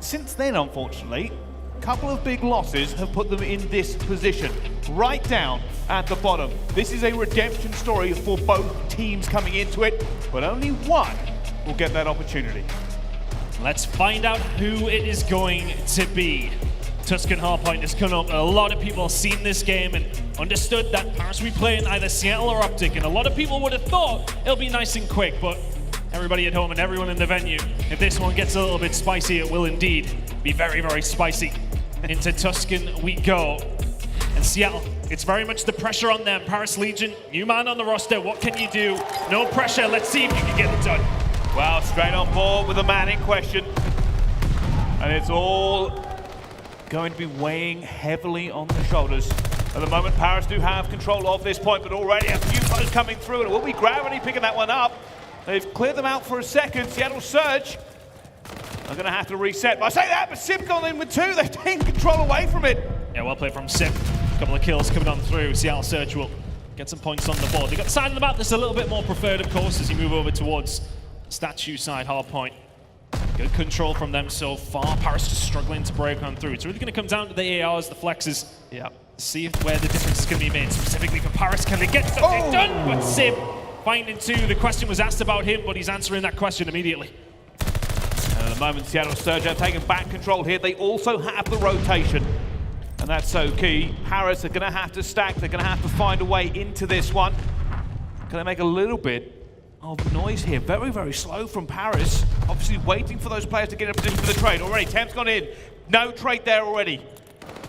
Since then, unfortunately, a couple of big losses have put them in this position, right down at the bottom. This is a redemption story for both teams coming into it, but only one will get that opportunity. Let's find out who it is going to be. Tuscan Hardpoint has come up. A lot of people have seen this game and understood that Paris will be playing either Seattle or OpTic, and a lot of people would have thought it'll be nice and quick, but everybody at home and everyone in the venue, if this one gets a little bit spicy, it will indeed be very, very spicy. Into Tuscan we go. And Seattle, it's very much the pressure on them. Paris Legion, new man on the roster, what can you do? No pressure, let's see if you can get it done. Well, straight on board with the man in question. And it's all going to be weighing heavily on the shoulders. At the moment, Paris do have control of this point, but already a few players coming through, and it will be Gravity picking that one up. They've cleared them out for a second. Seattle Surge are going to have to reset. But I say that, but Simp gone in with 2. They've taken control away from it. Yeah, well played from Simp. A couple of kills coming on through. Seattle Surge will get some points on the board. They got the side of the map that's a little bit more preferred, of course, as you move over towards the statue side hard point. Good control from them so far. Paris just struggling to break on through. It's really going to come down to the ARs, the flexes. Yeah. See where the difference is going to be made. Specifically for Paris, can they get something done? But Simp finding two. The question was asked about him, but he's answering that question immediately. And at the moment, Seattle Surge are taking back control here. They also have the rotation, and that's so key. Paris are going to have to stack. They're going to have to find a way into this one. Can they make a little bit of noise here? Very, very slow from Paris. Obviously waiting for those players to get in a position for the trade. Already, Temp's gone in. No trade there already.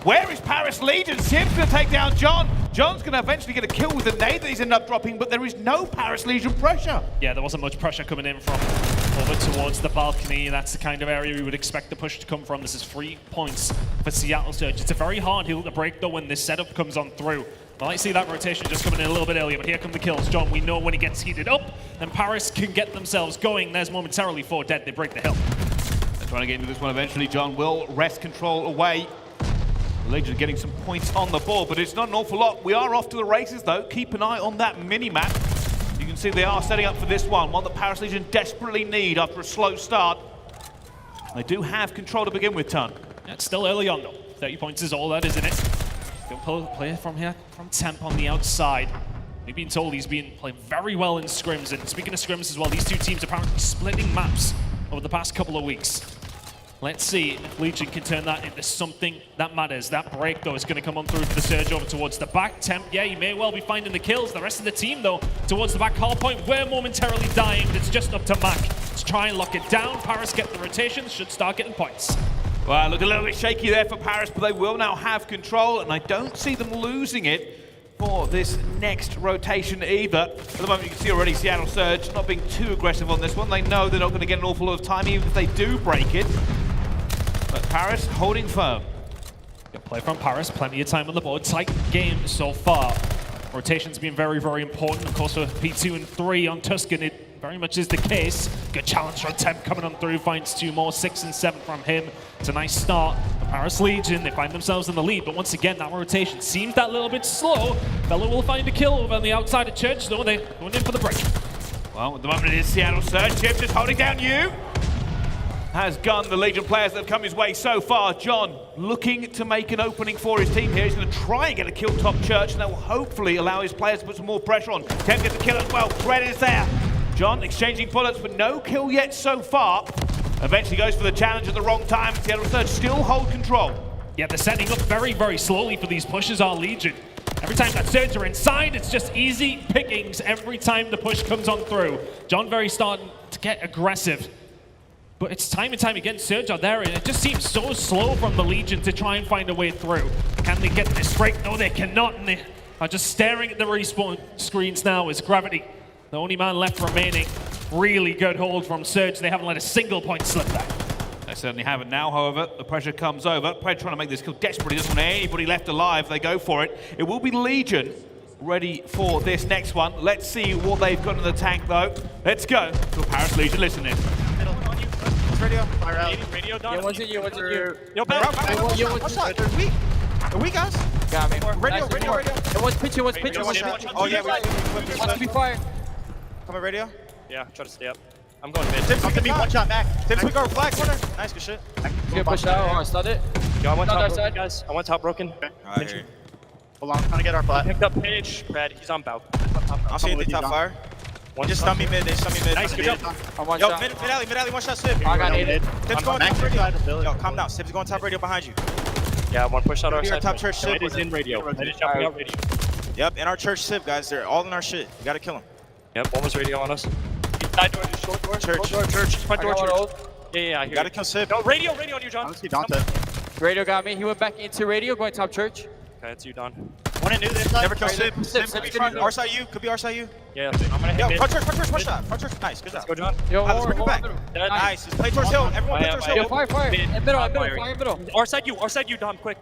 Where is Paris Legion? Simp's going to take down John. John's going to eventually get a kill with the nade that he's ended up dropping, but there is no Paris Legion pressure. Yeah, there wasn't much pressure coming in from over towards the balcony. That's the kind of area we would expect the push to come from. This is 3 points for Seattle Surge. It's a very hard hill to break, though, when this setup comes on through. I might see that rotation just coming in a little bit earlier, but here come the kills. John, we know when he gets heated up, then Paris can get themselves going. There's momentarily 4 dead. They break the hill. They're trying to get into this one eventually. John will wrest control away. Legion getting some points on the board, but it's not an awful lot. We are off to the races, though. Keep an eye on that mini-map. You can see they are setting up for this one that Paris Legion desperately need after a slow start. They do have control to begin with, Ton. Yeah, it's still early on, though. 30 points is all that is in it. Good play from here, from Temp on the outside. We've been told he's been playing very well in scrims, and speaking of scrims as well, these two teams are apparently splitting maps over the past couple of weeks. Let's see if Legion can turn that into something that matters. That break, though, is going to come on through for the Surge over towards the back. Temp, yeah, he may well be finding the kills. The rest of the team, though, towards the back hard point, we're momentarily dying, but it's just up to Mack to try and lock it down. Paris get the rotations, should start getting points. Well, look a little bit shaky there for Paris, but they will now have control, and I don't see them losing it for this next rotation either. At the moment, you can see already Seattle Surge not being too aggressive on this one. They know they're not going to get an awful lot of time, even if they do break it. But Paris holding firm. Good play from Paris, plenty of time on the board. Tight game so far. Rotation's been very, very important. Of course, for P2 and 3 on Tuscan, it very much is the case. Good challenge from Temp coming on through, finds 2 more, 6 and 7 from him. It's a nice start for Paris Legion. They find themselves in the lead, but once again, that rotation seems that little bit slow. Fellow will find a kill over on the outside of Church, though. They're going in for the break. Well, at the moment it is Seattle Surge. Chip just holding down you. Has gunned the Legion players that have come his way so far. John looking to make an opening for his team here. He's going to try and get a kill top Church, and that will hopefully allow his players to put some more pressure on. Temp gets the kill as well. Fred is there. John exchanging bullets, but no kill yet so far. Eventually goes for the challenge at the wrong time. Seattle Surge still hold control. Yeah, they're setting up very, very slowly for these pushes, our Legion. Every time that Surge are inside, it's just easy pickings every time the push comes on through. John very starting to get aggressive. But it's time and time again, Surge are there, and it just seems so slow from the Legion to try and find a way through. Can they get this break? No, they cannot, and they are just staring at the respawn screens now as Gravity, the only man left remaining. Really good hold from Surge. They haven't let a single point slip there. They certainly haven't now, however. The pressure comes over. Pred trying to make this kill desperately. Doesn't want anybody left alive. They go for it. It will be Legion ready for this next one. Let's see what they've got in the tank, though. Let's go to Paris Legion. Listen in. Radio. Radio done. Yeah, what's it you? What's it you? Yo, back. What's up? They're weak. Are we guys? Got me. Radio. It was pitch. Oh, yeah. Watch me fire. Come on, radio. Yeah, try to stay up. I'm going mid. Tim's gonna be one shot back. Tim's gonna go flag corner. Nice, good shit. Good push out. Oh, I stun it. Yo, I went top broken, guys. I went top broken. Alright. Hold on, I'm trying to get our flat. Picked up Page. Brad, he's on bow. I'll see the top fire. Just stun me mid, they stun me mid. Nice, good job. Yo, mid alley, one shot Sib. I got needed. Tim's going top radio. Yo, calm down. Sib's going top radio behind you. Yeah, one push out our side. Top church Sib. It is in radio. It is jumping out radio. Yep, in our church Sib, guys. They're all in our shit. You gotta kill them. Yep, one was radio on us. Side door, short door. Church. Front door, church. Yeah, I hear you. Gotta kill Sib. No, radio on you, John. Let's see Dante. Radio got me. He went back into radio, going top church. Okay, that's you, Don. One in new this side. Never kill Sib. Sib could be front. Our side you. Could be our side you. Yeah, I'm gonna hit Yo, mid. front church, one shot. Front church, nice. Good job. Let's go, John. Yo, Let's bring it back. Nice. Just play towards hill. Everyone play towards hill. Yo, fire. In middle. Our side you, Dom, quick.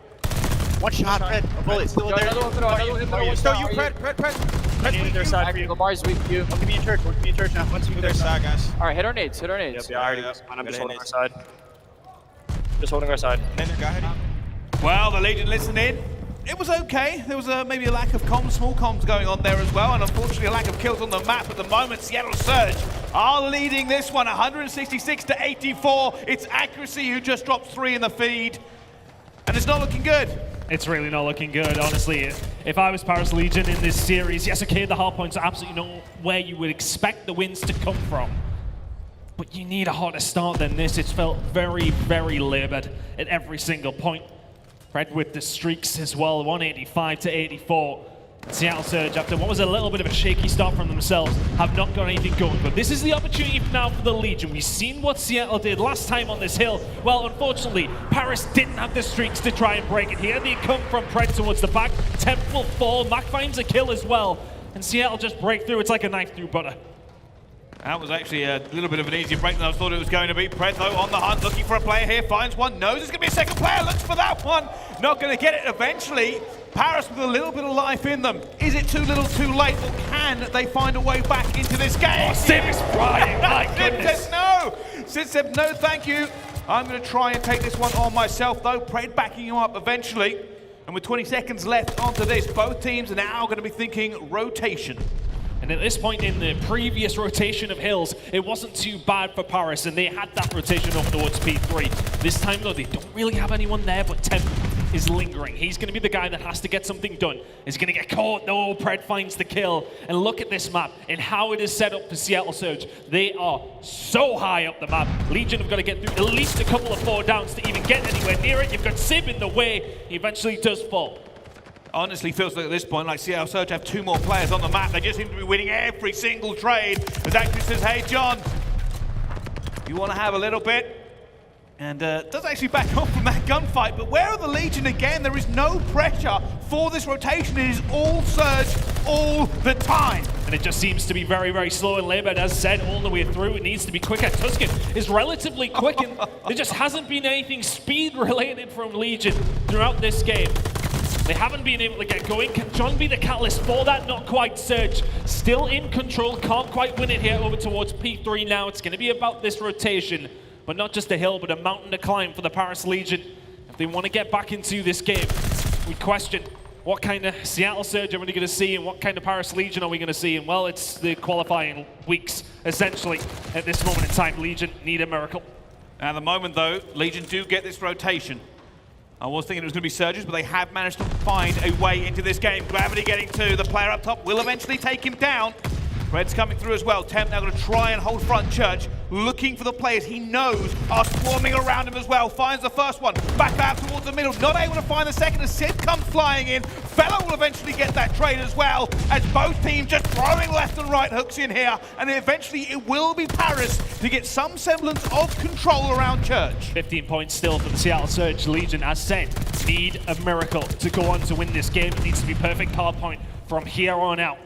One shot, Fred. A bullet. Still there. Another one. Still you, Fred. I need their side for you. Lamar's weak to you. Give me in church now. Let's move their side, guys. Alright, hit our nades. Yep, yeah, I already was. I'm just holding our side. Just holding our side. Then go ahead. Well, the Legion listen in. it was okay. There was maybe a lack of comms, small comms going on there as well, and unfortunately a lack of kills on the map at the moment. Seattle Surge are leading this one, 166 to 84. It's Accuracy who just dropped 3 in the feed, and it's not looking good. It's really not looking good, honestly. If I was Paris Legion in this series, yes, okay, the hard points are absolutely not where you would expect the wins to come from. But you need a harder start than this. It's felt very, very labored at every single point. Pred with the streaks as well, 185 to 84. Seattle Surge, after what was a little bit of a shaky start from themselves, have not got anything going. But this is the opportunity now for the Legion. We've seen what Seattle did last time on this hill. Well, unfortunately, Paris didn't have the streaks to try and break it here. They come from Pred towards the back. Temp will fall. Mack finds a kill as well. And Seattle just break through. It's like a knife through butter. That was actually a little bit of an easier break than I thought it was going to be. Pred, though, on the hunt, looking for a player here, finds one, knows there's going to be a second player, looks for that one, not going to get it eventually. Paris with a little bit of life in them. Is it too little, too late, or can they find a way back into this game? Oh, Simp is flying, my goodness. Says no. Sid said no, thank you. I'm going to try and take this one on myself, though. Pred backing him up eventually. And with 20 seconds left onto this, both teams are now going to be thinking rotation. And at this point in the previous rotation of hills, it wasn't too bad for Paris, and they had that rotation over towards P3. This time, though, they don't really have anyone there, but Temp is lingering. He's going to be the guy that has to get something done. He's going to get caught. No, Pred finds the kill. And look at this map and how it is set up for Seattle Surge. They are so high up the map. Legion have got to get through at least a couple of 4 downs to even get anywhere near it. You've got Simp in the way. He eventually does fall. Honestly, feels like at this point, like Seattle Surge have 2 more players on the map. They just seem to be winning every single trade. As Actually says, hey, John, you want to have a little bit? And does actually back off from that gunfight. But where are the Legion again? There is no pressure for this rotation. It is all Surge all the time. And it just seems to be very, very slow and labored. As said, all the way through, it needs to be quicker. Tuscan is relatively quick, and there just hasn't been anything speed-related from Legion throughout this game. They haven't been able to get going. Can John be the catalyst for that? Not quite. Surge still in control. Can't quite win it here over towards P3 now. It's going to be about this rotation, but not just a hill, but a mountain to climb for the Paris Legion. If they want to get back into this game, we question what kind of Seattle Surge are we going to see and what kind of Paris Legion are we going to see? And well, it's the qualifying weeks, essentially. At this moment in time, Legion need a miracle. At the moment, though, Legion do get this rotation. I was thinking it was going to be Surges, but they have managed to find a way into this game. Gravity getting to the player up top will eventually take him down. Red's coming through as well. Temp now going to try and hold front Church, looking for the players he knows are swarming around him as well. Finds the first one, back out towards the middle, not able to find the second as Sid comes flying in. Fellow will eventually get that trade as well, as both teams just throwing left and right hooks in here, and eventually it will be Paris to get some semblance of control around Church. 15 points still for the Seattle Surge. Legion, as said, need a miracle to go on to win this game. It needs to be perfect hard point from here on out.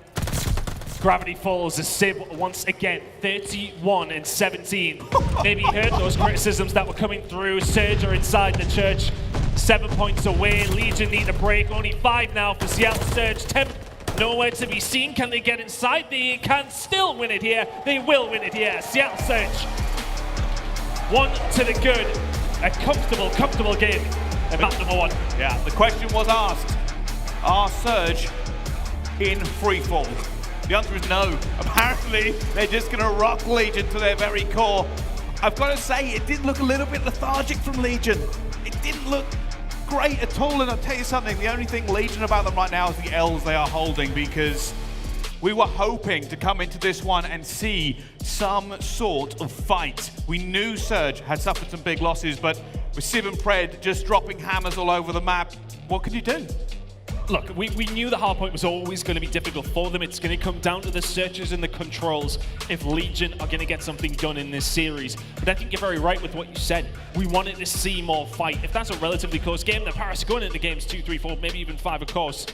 Gravity falls as Sib once again, 31 and 17. Maybe heard those criticisms that were coming through. Surge are inside the Church, 7 points away. Legion need a break, only 5 now for Seattle Surge. Temp nowhere to be seen. Can they get inside? They can still win it here. They will win it here. Seattle Surge, 1 to the good. A comfortable game at map number 1. Yeah, the question was asked, are Surge in freefall? The answer is no. Apparently, they're just going to rock Legion to their very core. I've got to say, it did look a little bit lethargic from Legion. It didn't look great at all, and I'll tell you something, the only thing Legion about them right now is the L's they are holding, because we were hoping to come into this one and see some sort of fight. We knew Surge had suffered some big losses, but with Sib and Pred just dropping hammers all over the map, what could you do? Look, we knew the hardpoint was always going to be difficult for them. It's going to come down to the searches and the controls if Legion are going to get something done in this series. But I think you're very right with what you said. We wanted to see more fight. If that's a relatively close game, then Paris are going into games 2, 3, 4, maybe even 5, of course,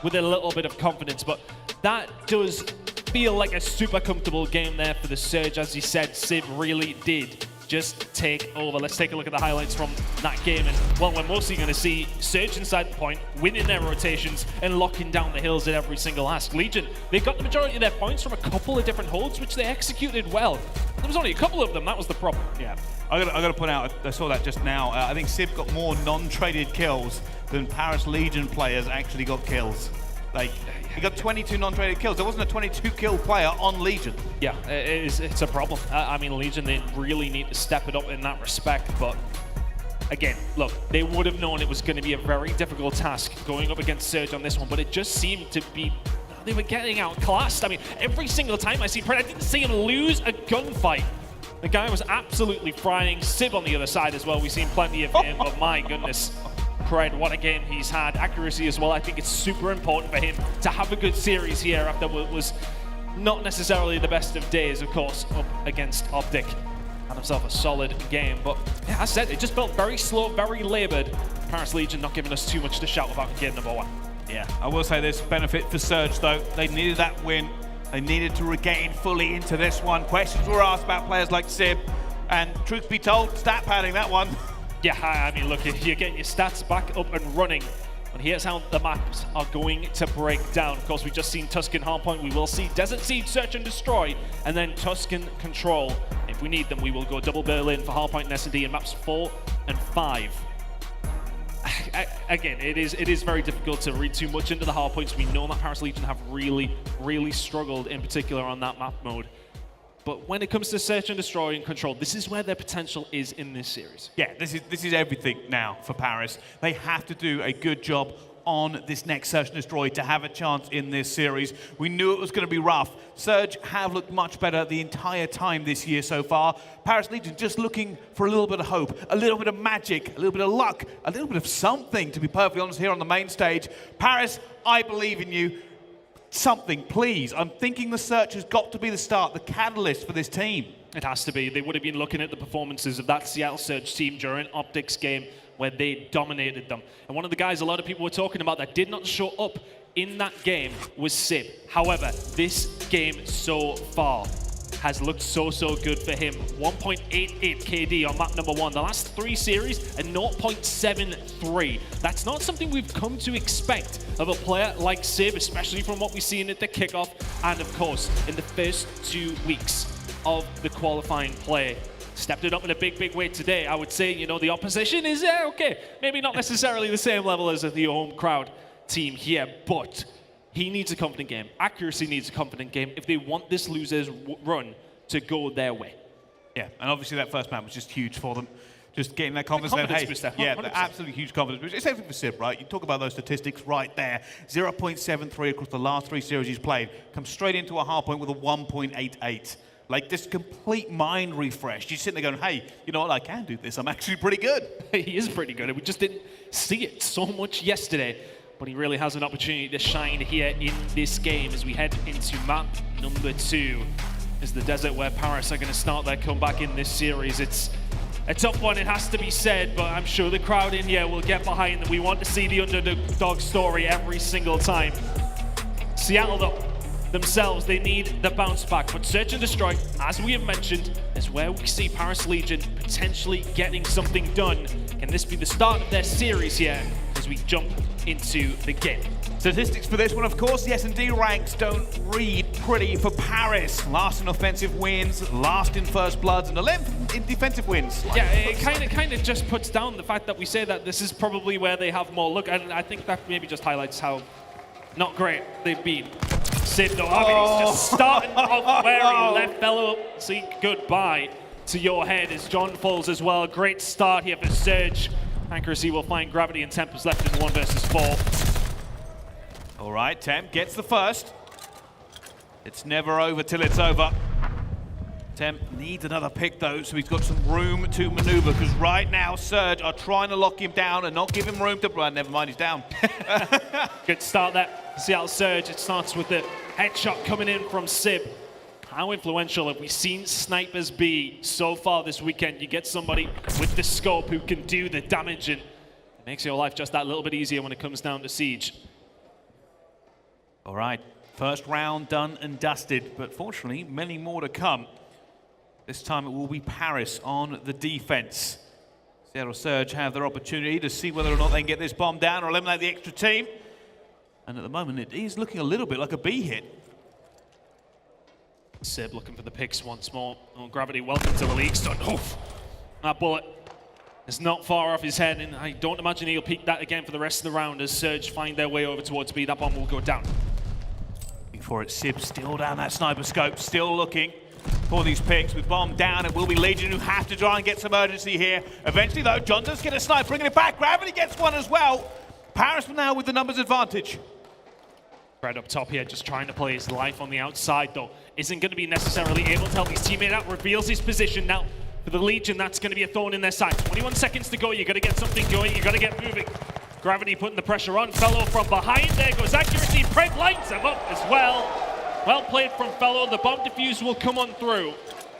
with a little bit of confidence. But that does feel like a super comfortable game there for the Surge. As you said, Sib really did just take over. Let's take a look at the highlights from that game. And, well, we're mostly going to see Surge inside the point, winning their rotations, and locking down the hills at every single ask. Legion, they got the majority of their points from a couple of different holds, which they executed well. There was only a couple of them. That was the problem. Yeah. I got to point out, I saw that just now. I think Simp got more non-traded kills than Paris Legion players actually got kills. Like, he got 22 non-traded kills. There wasn't a 22-kill player on Legion. Yeah, it's a problem. I mean, Legion, they really need to step it up in that respect. But again, look, they would have known it was going to be a very difficult task going up against Surge on this one. But it just seemed to be, they were getting outclassed. I mean, every single time I see Pred, I didn't see him lose a gunfight. The guy was absolutely frying. Sib on the other side as well. We've seen plenty of him, but my goodness. Pred, what a game he's had. Accuracy as well. I think it's super important for him to have a good series here after what was not necessarily the best of days, of course, up against OpTic. Had himself a solid game, but yeah, as I said, it just felt very slow, very labored. Paris Legion not giving us too much to shout about game number one. Yeah, I will say this benefit for Surge though. They needed that win. They needed to regain fully into this one. Questions were asked about players like Sib, and truth be told, stat padding that one. Yeah, I mean, look, if you're getting your stats back up and running, and here's how the maps are going to break down. Of course, we've just seen Tuscan Hardpoint. We will see Desert Siege, Search and Destroy, and then Tuscan Control. If we need them, we will go double Berlin for Hardpoint and S&D in maps 4 and 5. Again, it is very difficult to read too much into the hardpoints. We know that Paris Legion have really struggled, in particular on that map mode. But when it comes to Search and Destroy and Control, this is where their potential is in this series. Yeah, this is everything now for Paris. They have to do a good job on this next Search and Destroy to have a chance in this series. We knew it was going to be rough. Surge have looked much better the entire time this year so far. Paris Legion just looking for a little bit of hope, a little bit of magic, a little bit of luck, a little bit of something, to be perfectly honest, here on the main stage. Paris, I believe in you. Something, please. I'm thinking the Search has got to be the start, the catalyst for this team. It has to be. They would have been looking at the performances of that Seattle Surge team during OpTic's game where they dominated them. And one of the guys a lot of people were talking about that did not show up in that game was Sib. However, this game so far has looked so good for him. 1.88 KD on map number 1. The last 3 series, a 0.73. That's not something we've come to expect of a player like Sib, especially from what we've seen at the kickoff and, of course, in the first 2 weeks of the qualifying play. Stepped it up in a big way today. I would say, you know, the opposition is, okay, maybe not necessarily the same level as the home crowd team here, but he needs a confident game. Accuracy needs a confident game if they want this loser's run to go their way. Yeah, and obviously that first map was just huge for them. Just getting that confidence. Booster, yeah, absolutely huge confidence boost. It's everything for Sib, right? You talk about those statistics right there. 0.73 across the last 3 series he's played. Comes straight into a hard point with a 1.88. Like, this complete mind refresh. You're sitting there going, hey, you know what, I can do this. I'm actually pretty good. He is pretty good. We just didn't see it so much yesterday. But he really has an opportunity to shine here in this game as we head into map number 2. Is the desert where Paris are going to start their comeback in this series. It's a tough one, it has to be said, but I'm sure the crowd in here will get behind them. We want to see the underdog story every single time. Seattle, though, themselves, they need the bounce back. But Search and Destroy, as we have mentioned, is where we see Paris Legion potentially getting something done. Can this be the start of their series here as we jump into the game? Statistics for this one, of course, the S&D ranks don't read pretty for Paris. Last in offensive wins, last in first bloods, and 11th in defensive wins. Yeah, it kind of just puts down the fact that we say that this is probably where they have more luck, and I think that maybe just highlights how not great they've been. Sib, though, I mean, he's just starting off where he left fellow. See, goodbye to your head as John falls as well. Great start here for Surge. Accuracy will find Gravity and Temp is left in 1 versus 4. All right, Temp gets the first. It's never over till it's over. Temp needs another pick, though, so he's got some room to maneuver, because right now Surge are trying to lock him down and not give him room to... Well, never mind, he's down. Good start there. Seattle Surge, it starts with the headshot coming in from Sib. How influential have we seen snipers be so far this weekend? You get somebody with the scope who can do the damage, and it makes your life just that little bit easier when it comes down to Siege. All right, first round done and dusted, but fortunately, many more to come. This time it will be Paris on the defense. Seattle Surge have their opportunity to see whether or not they can get this bomb down or eliminate the extra team. And at the moment, it is looking a little bit like a B hit. Sib looking for the picks once more. Oh, Gravity, welcome to the league. Oof. That bullet is not far off his head, and I don't imagine he'll peek that again for the rest of the round as Surge find their way over towards B. That bomb will go down. Before it, Sib still down that sniper scope, still looking for these picks. With bomb down, it will be Legion who have to try and get some urgency here. Eventually, though, Johnson's get a snipe, bringing it back. Gravity gets one as well. Paris now with the numbers advantage. Right up top here, just trying to play his life on the outside, though. Isn't going to be necessarily able to help his teammate out. Reveals his position now. For the Legion, that's going to be a thorn in their side. 21 seconds to go. You got to get something going. You got to get moving. Gravity putting the pressure on. Fellow from behind. There goes accuracy. Pred lights him up as well. Well played from Fellow. The bomb diffuse will come on through.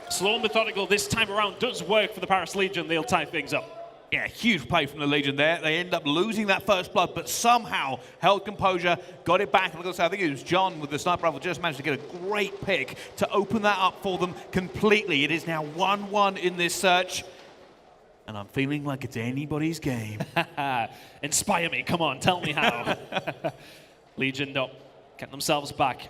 Slow and methodical this time around does work for the Paris Legion. They'll tie things up. Yeah, huge play from the Legion there. They end up losing that first blood, but somehow held composure, got it back. I think it was John with the sniper rifle just managed to get a great pick to open that up for them completely. It is now 1-1 in this search, and I'm feeling like it's anybody's game. Inspire me, come on, tell me how. Legion, though, getting themselves back.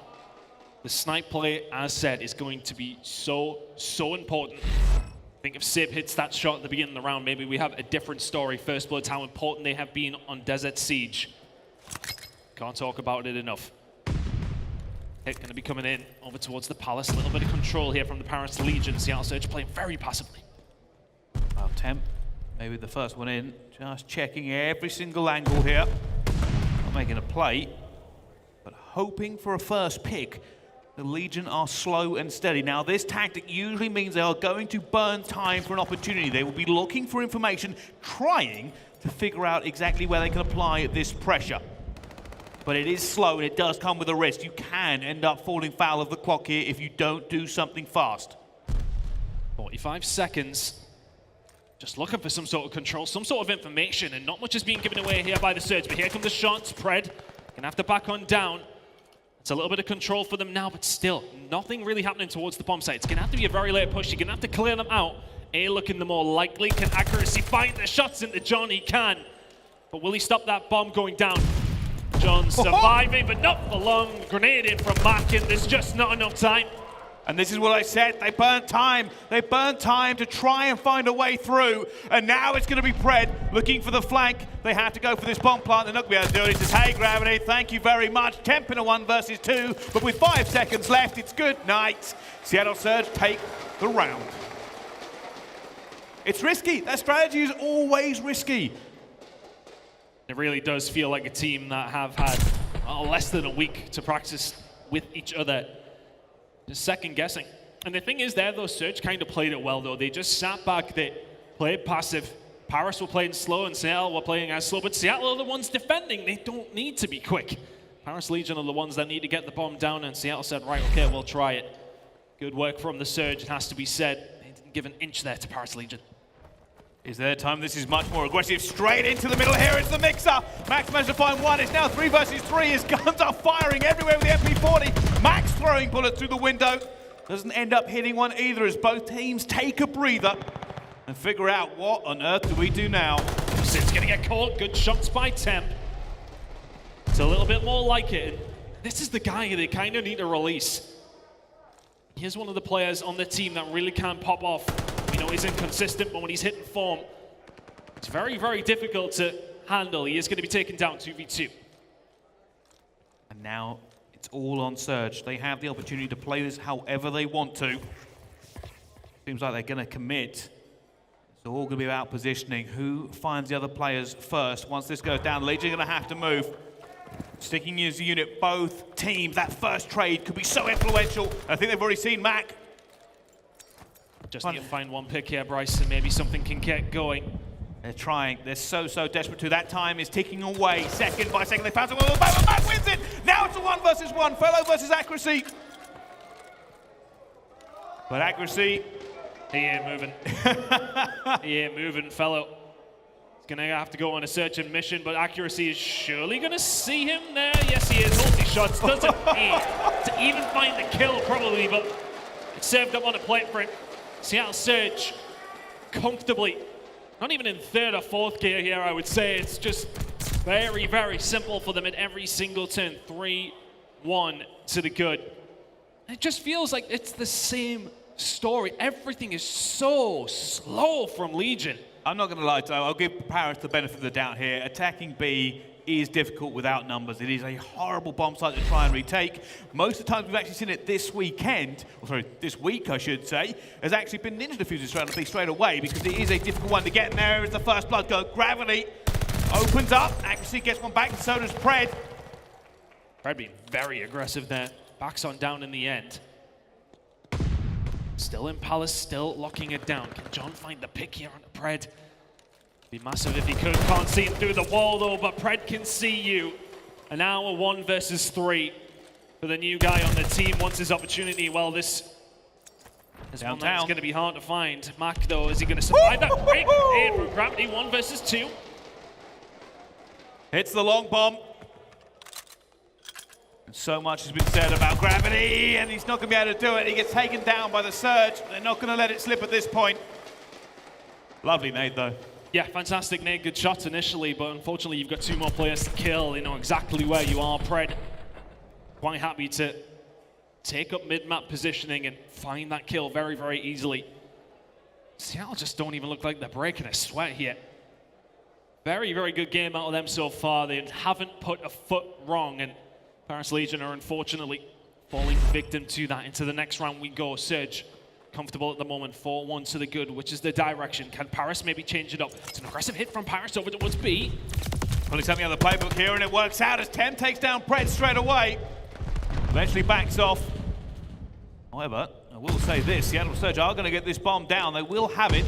The snipe play, as said, is going to be so important. I think if Sib hits that shot at the beginning of the round, maybe we have a different story. First Blood's how important they have been on Desert Siege. Can't talk about it enough. Hit going to be coming in over towards the Palace. A little bit of control here from the Paris Legion. Seattle Surge playing very passively. Well, Temp, maybe the first one in. Just checking every single angle here. Not making a play, but hoping for a first pick. The Legion are slow and steady. Now, this tactic usually means they are going to burn time for an opportunity. They will be looking for information, trying to figure out exactly where they can apply this pressure. But it is slow, and it does come with a risk. You can end up falling foul of the clock here if you don't do something fast. 45 seconds. Just looking for some sort of control, some sort of information, and not much is being given away here by the Surge. But here come the shots. Pred gonna have to back on down. It's a little bit of control for them now, but still, nothing really happening towards the bomb site. It's going to have to be a very late push. You're going to have to clear them out. A looking the more likely. Can accuracy find the shots into John? He can. But will he stop that bomb going down? John surviving, but not for long. Grenade in from Mack, and there's just not enough time. And this is what I said, they burn time. They burn time to try and find a way through. And now it's going to be Pred looking for the flank. They have to go for this bomb plant. They're not going to be able to do it. He says, hey, Gravity, thank you very much. Temp in a 1 versus 2. But with 5 seconds left, it's good night. Seattle Surge take the round. It's risky. That strategy is always risky. It really does feel like a team that have had less than a week to practice with each other. Just second guessing. And the thing is there, though, Surge kind of played it well, though. They just sat back, they played passive. Paris were playing slow and Seattle were playing as slow, but Seattle are the ones defending. They don't need to be quick. Paris Legion are the ones that need to get the bomb down, and Seattle said, right, okay, we'll try it. Good work from the Surge, it has to be said. They didn't give an inch there to Paris Legion. Is their time? This is much more aggressive. Straight into the middle here. It's the mixer. Max managed to find one. It's now 3 versus 3. His guns are firing everywhere with the MP40. Max throwing bullets through the window. Doesn't end up hitting one either as both teams take a breather and figure out what on earth do we do now. Sid's gonna get caught. Good shots by Temp. It's a little bit more like it. This is the guy they kind of need to release. Here's one of the players on the team that really can pop off. We know he's inconsistent, but when he's hitting form, it's very, very difficult to handle. He is going to be taken down 2v2. And now it's all on Surge. They have the opportunity to play this however they want to. Seems like they're going to commit. It's all going to be about positioning. Who finds the other players first? Once this goes down, Legion are going to have to move. Sticking as a unit, both teams, that first trade could be so influential. I think they've already seen Mack. Just need to find one pick here, Bryce, and maybe something can get going. They're trying. They're so desperate to. That time is ticking away. Second by second, they found someone. Mack wins it. Now it's a 1 versus 1. Fellow versus accuracy. But accuracy, he ain't moving. He ain't moving, Fellow. He's gonna have to go on a searching mission, but accuracy is surely gonna see him there. Yes, he is. Multi-shots doesn't need to even find the kill, probably, but it's served up on a plate for him. Seattle Surge comfortably, not even in third or fourth gear here, I would say. It's just very, very simple for them at every single turn. 3-1 to the good. It just feels like it's the same story. Everything is so slow from Legion. I'm not going to lie, though. I'll give Paris the benefit of the doubt here. Attacking B is difficult without numbers. It is a horrible bomb site to try and retake. Most of the times we've actually seen it this weekend, or sorry, this week, I should say, has actually been Ninja defusers straight away because it is a difficult one to get in there. As the first blood go, Gravity opens up, accuracy gets one back, and so does Pred. Pred being very aggressive there. Backs on down in the end. Still in Palace, still locking it down. Can John find the pick here on the Pred? Be massive if he could. Can't see him through the wall though, but Pred can see you. An hour 1 versus 3 for the new guy on the team. Wants his opportunity. Well, this is one that's going to be hard to find. Mack though, is he going to survive that? Great aid from Gravity, 1 versus 2. Hits the long bomb. And so much has been said about Gravity, and he's not going to be able to do it. He gets taken down by the Surge. They're not going to let it slip at this point. Lovely nade though. Yeah, fantastic nade, good shots initially, but unfortunately you've got 2 more players to kill. They know exactly where you are. Pred quite happy to take up mid-map positioning and find that kill very, very easily. Seattle just don't even look like they're breaking a sweat here. Very, very good game out of them so far. They haven't put a foot wrong, and Paris Legion are unfortunately falling victim to that. Into the next round we go. Surge comfortable at the moment, 4-1 to the good, which is the direction. Can Paris maybe change it up? It's an aggressive hit from Paris over towards B. Pulling something out of the playbook here, and it works out as Tem takes down Pred straight away. Eventually backs off. However, I will say this, Seattle Surge are going to get this bomb down. They will have it.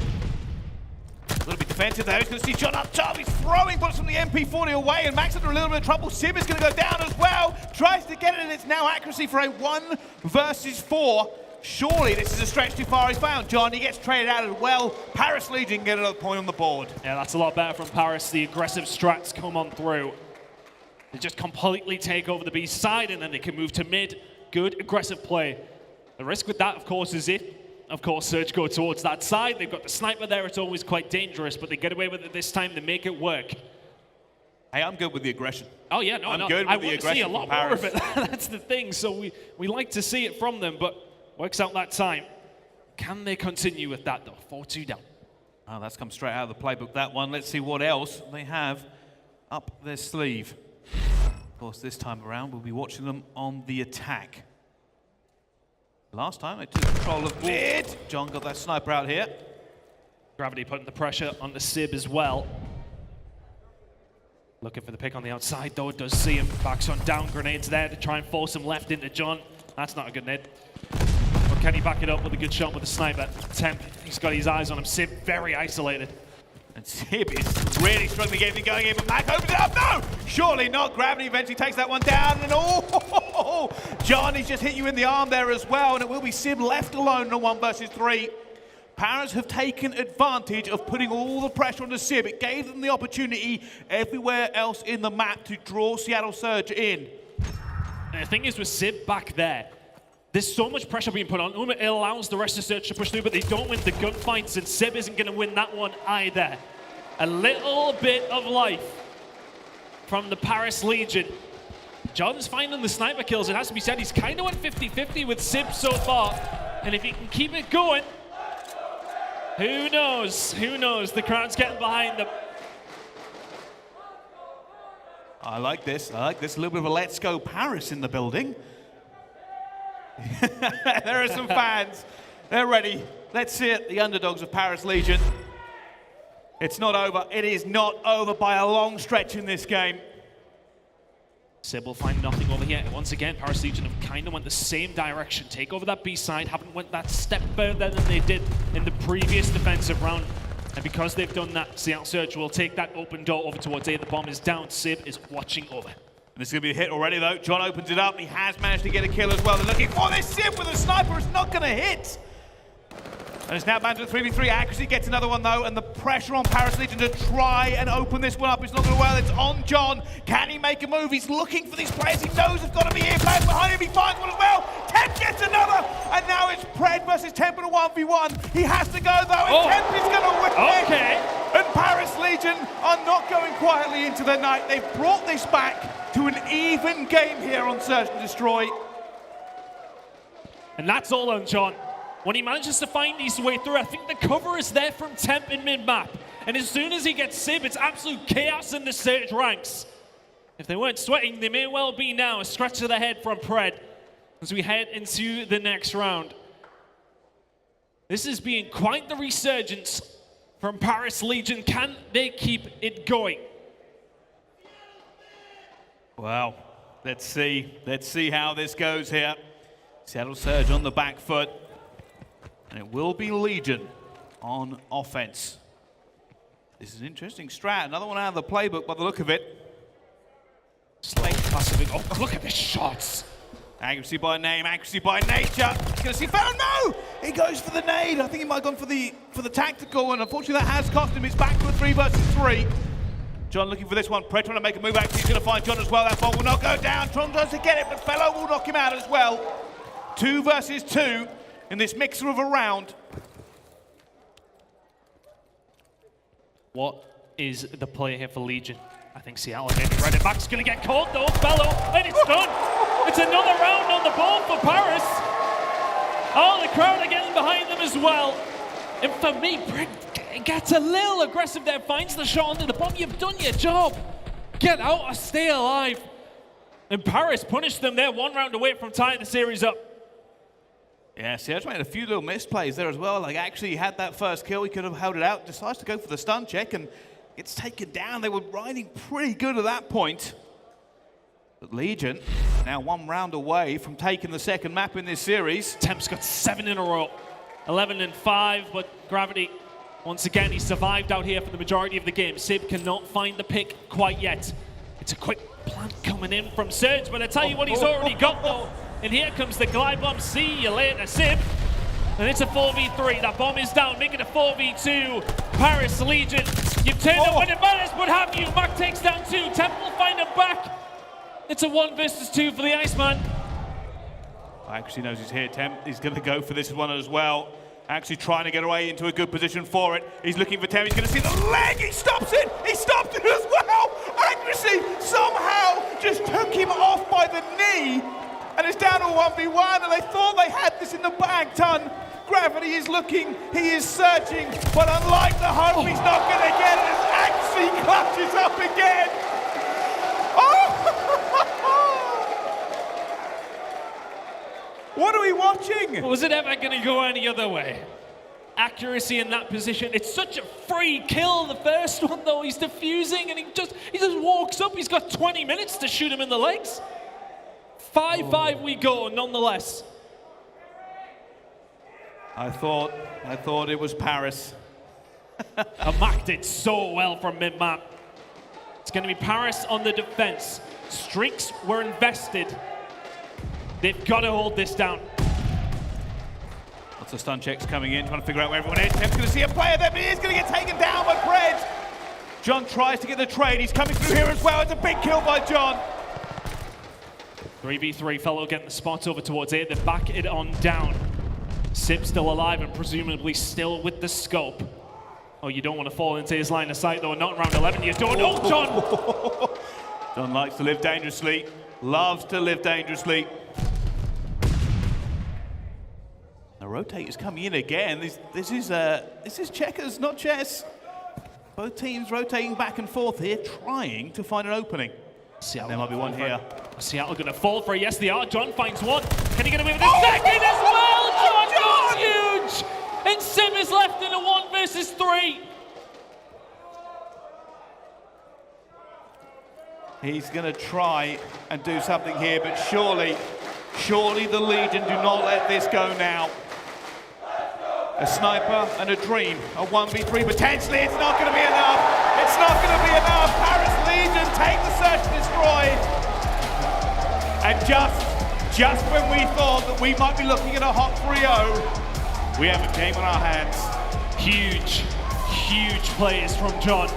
A little bit defensive there. He's going to see John up top. He's throwing bullets from the MP40 away, and Mack's under a little bit of trouble. Simp is going to go down as well. Tries to get it, and it's now accuracy for a 1 versus 4. Surely this is a stretch too far. He's found John. He gets traded out as well. Paris Legion get another point on the board. Yeah, that's a lot better from Paris. The aggressive strats come on through. They just completely take over the B side, and then they can move to mid. Good aggressive play. The risk with that, of course, is if, of course, Surge go towards that side. They've got the sniper there. It's always quite dangerous, but they get away with it this time. They make it work. Hey, I'm good with the aggression. Oh, yeah, no, I'm good with the aggression. I want to see a lot more of it. That's the thing. So we like to see it from them, but works out that time. Can they continue with that, though? 4-2 down. Oh, that's come straight out of the playbook, that one. Let's see what else they have up their sleeve. Of course, this time around, we'll be watching them on the attack. Last time, they took control of mid. John got that sniper out here. Gravity putting the pressure on the Sib as well. Looking for the pick on the outside, though. Does see him. Backs on down. Grenades there to try and force him left into John. That's not a good nade. But can he back it up with a good shot with the sniper? Temp, he's got his eyes on him. Sib very isolated. And Sib is really struggling to get anything going here, but Mack opens it up. No! Surely not. Gravity eventually takes that one down. And oh, John, he's just hit you in the arm there as well. And it will be Sib left alone in a 1 versus 3. Paris have taken advantage of putting all the pressure on the Sib. It gave them the opportunity everywhere else in the map to draw Seattle Surge in. And the thing is with Sib back there, there's so much pressure being put on them. It allows the rest of Surge to push through, but they don't win the gunfights, and Sib isn't going to win that one either. A little bit of life from the Paris Legion. John's finding the sniper kills. It has to be said, he's kind of went 50-50 with Sib so far. And if he can keep it going, who knows? Who knows? The crowd's getting behind them. I like this. I like this. A little bit of a let's go Paris in the building. There are some fans. They're ready. Let's see it. The underdogs of Paris Legion. It's not over. It is not over by a long stretch in this game. Sib will find nothing over here. Once again, Paris Legion have kind of went the same direction. Take over that B side. Haven't went that step further than they did in the previous defensive round. And because they've done that, Seattle Surge will take that open door over towards A. The bomb is down. Sib is watching over. And this is going to be a hit already, though. John opens it up. He has managed to get a kill as well. They're looking for this Sib with a sniper. It's not going to hit. And it's now back to the 3v3. Accuracy gets another one though, and the pressure on Paris Legion to try and open this one up. It's not going well. It's on John. Can he make a move? He's looking for these players. He knows there's got to be here. Players behind him. He finds one as well. Temp gets another. And now it's Pred versus Temp in a 1v1. He has to go though, and Temp is going to win it. And Paris Legion are not going quietly into the night. They've brought this back to an even game here on Search and Destroy. And that's all on John. When he manages to find his way through, I think the cover is there from Temp in mid-map. And as soon as he gets Sib, it's absolute chaos in the Surge ranks. If they weren't sweating, they may well be now. A scratch to the head from Pred as we head into the next round. This has been quite the resurgence from Paris Legion. Can they keep it going? Well, let's see. Let's see how this goes here. Seattle Surge on the back foot. And it will be Legion on offense. This is an interesting strat. Another one out of the playbook by the look of it. Slate Pacific. Oh, look at the shots. Accuracy by name, accuracy by nature. He's going to see found. No! He goes for the nade. I think he might have gone for the tactical, and unfortunately that has cost him. It's back to a 3 versus 3. John looking for this one. Pred trying to make a move. Actually, he's going to find John as well. That ball will not go down. Tron tries to get it, but Fellow will knock him out as well. 2 versus 2. In this mixer of a round. What is the play here for Legion? I think Seattle are getting ready. Mack's going to get caught though, Fellow, and it's done. It's another round on the board for Paris. Oh, the crowd are getting behind them as well. And for me, Pred gets a little aggressive there, finds the shot under the bomb. You've done your job. Get out or stay alive. And Paris punished them there, 1 round away from tying the series up. Yeah, Serge made a few little misplays there as well. Like, actually, he had that first kill. He could have held it out. Decides to go for the stun check and gets taken down. They were riding pretty good at that point. But Legion now 1 round away from taking the second map in this series. Temp's got 7 in a row. 11 and 5, but Gravity, once again, he survived out here for the majority of the game. Sib cannot find the pick quite yet. It's a quick plant coming in from Surge, but I tell you what he's already got, though. And here comes the glide bomb. See you later, Sib. And it's a 4v3. That bomb is down, making it a 4v2. Paris Legion, you've turned up when it matters, but have you? Mack takes down 2. Temp will find him back. It's a 1 versus 2 for the Iceman. Actually knows he's here, Temp. He's going to go for this one as well. Actually trying to get away into a good position for it. He's looking for Temp. He's going to see the leg. He stops it. He stopped it as well. Accuracy somehow just took him off by the knee. And it's down to a 1v1, and they thought they had this in the bag ton. Gravity is looking, he is searching, but unlike the hope, he's not going to get it as Accuracy clutches up again. What are we watching? Was it ever going to go any other way? Accuracy in that position. It's such a free kill, the first one, though. He's defusing, and he just walks up. He's got 20 minutes to shoot him in the legs. 5-5 we go, nonetheless. I thought it was Paris. And Mack did so well from mid-map. It's going to be Paris on the defense. Streaks were invested. They've got to hold this down. Lots of stun checks coming in, trying to figure out where everyone is. Temp's going to see a player there, but he is going to get taken down by Pred. John tries to get the trade. He's coming through here as well. It's a big kill by John. 3v3, Fellow getting the spot over towards A. They back it on down. Sip still alive and presumably still with the scope. Oh, you don't want to fall into his line of sight, though. Not round 11. You don't. Oh, John! John likes to live dangerously. Loves to live dangerously. The rotate is coming in again. This is checkers, not chess. Both teams rotating back and forth here, trying to find an opening. Seattle there might be one here. Seattle going to fall for it. Yes, they are. John finds one. Can he get away with the second as well? John goes huge! And Sim is left in a 1 versus 3. He's going to try and do something here, but surely the Legion do not let this go now. A sniper and a dream, a 1v3 potentially. It's not going to be enough. It's not going to be enough. Paris Legion take the search and destroy. And just when we thought that we might be looking at a hot 3-0, We have a game on our hands. Huge plays from John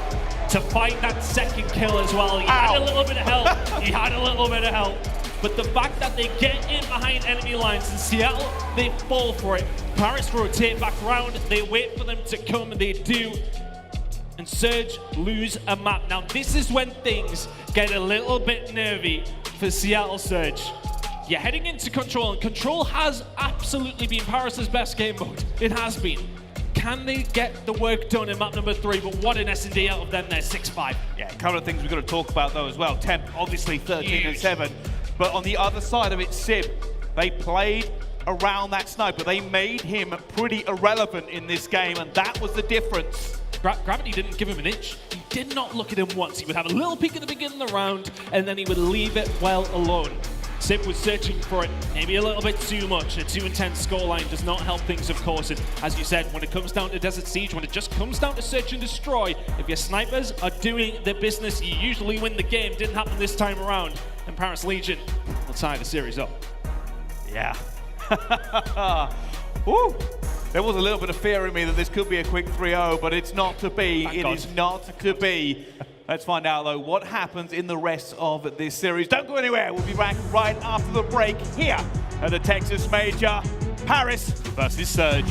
to find that second kill as well. He had a little bit of help. But the fact that they get in behind enemy lines in Seattle, they fall for it. Paris rotate back around, they wait for them to come, and they do. And Surge lose a map. Now this is when things get a little bit nervy for Seattle Surge. You're heading into Control, and Control has absolutely been Paris' best game mode. It has been. Can they get the work done in map number 3? But what an S&D out of them there, 6-5. Yeah, a couple of things we've got to talk about though as well. Temp, obviously 13 and 7. But on the other side of it, Simp, they played around that sniper. They made him pretty irrelevant in this game, and that was the difference. Gravity didn't give him an inch. He did not look at him once. He would have a little peek at the beginning of the round, and then he would leave it well alone. Simp was searching for it, maybe a little bit too much. A too intense scoreline does not help things, of course. And as you said, when it comes down to Desert Siege, when it just comes down to search and destroy, if your snipers are doing their business, you usually win the game. Didn't happen this time around, and Paris Legion will tie the series up. Yeah. Woo. There was a little bit of fear in me that this could be a quick 3-0, but it's not to be. It is not to be. Let's find out, though, what happens in the rest of this series. Don't go anywhere. We'll be back right after the break here at the Texas Major. Paris versus Surge.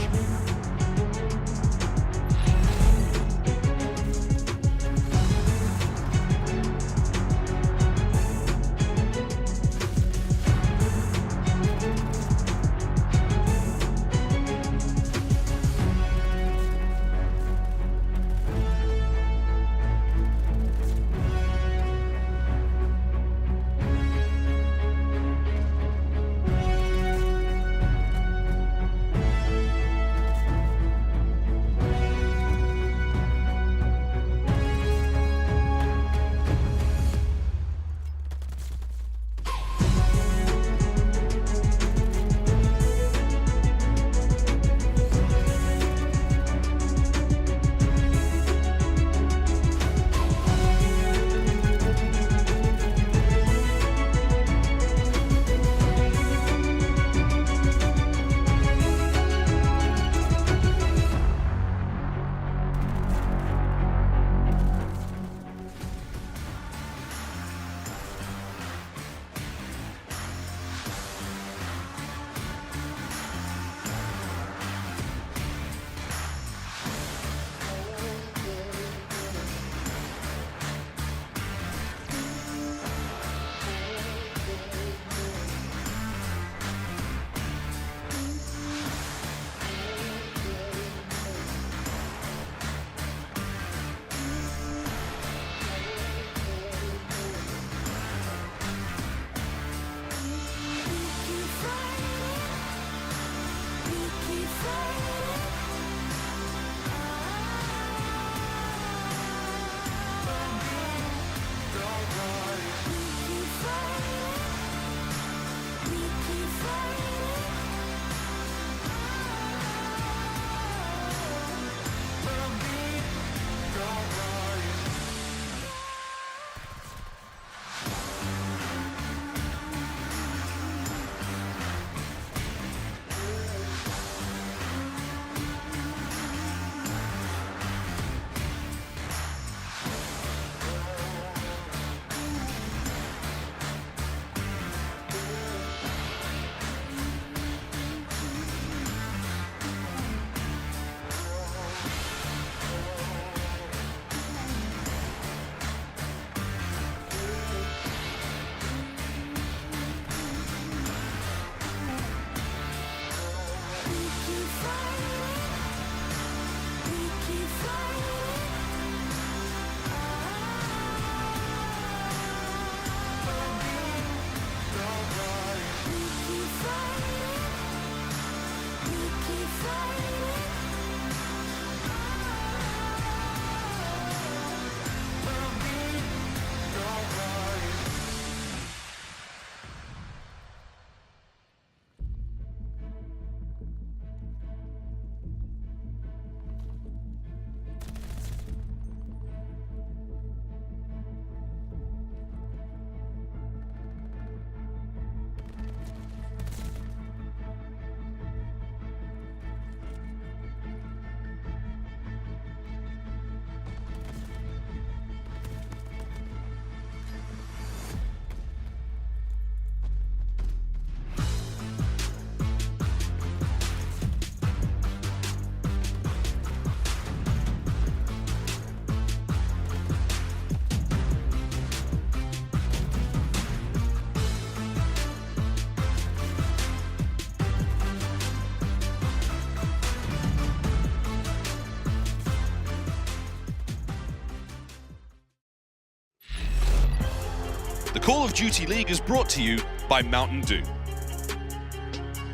The Call of Duty League is brought to you by Mountain Dew.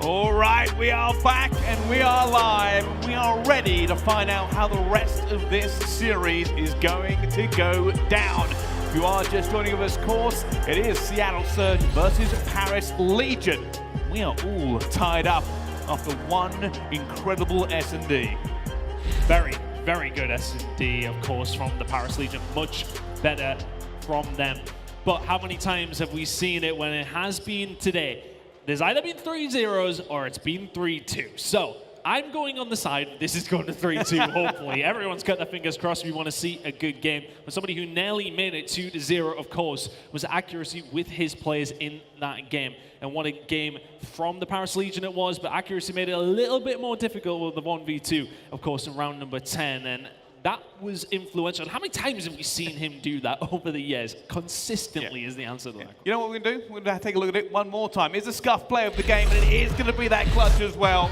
All right, we are back and we are live. We are ready to find out how the rest of this series is going to go down. If you are just joining us, of course, it is Seattle Surge versus Paris Legion. We are all tied up after one incredible S&D. Very, very good S&D, of course, from the Paris Legion. Much better from them. But how many times have we seen it when it has been today? There's either been 3-0s or it's been 3-2. So I'm going on the side, this is going to 3-2, hopefully. Everyone's got their fingers crossed. We want to see a good game. But somebody who nearly made it 2-0, of course, was accuracy with his players in that game. And what a game from the Paris Legion it was, but accuracy made it a little bit more difficult with the 1v2, of course, in round number 10. And that was influential. And how many times have we seen him do that over the years? Consistently is the answer to that. You know what we're going to do? We're going to take a look at it one more time. Here's a scuff play of the game, and it is going to be that clutch as well.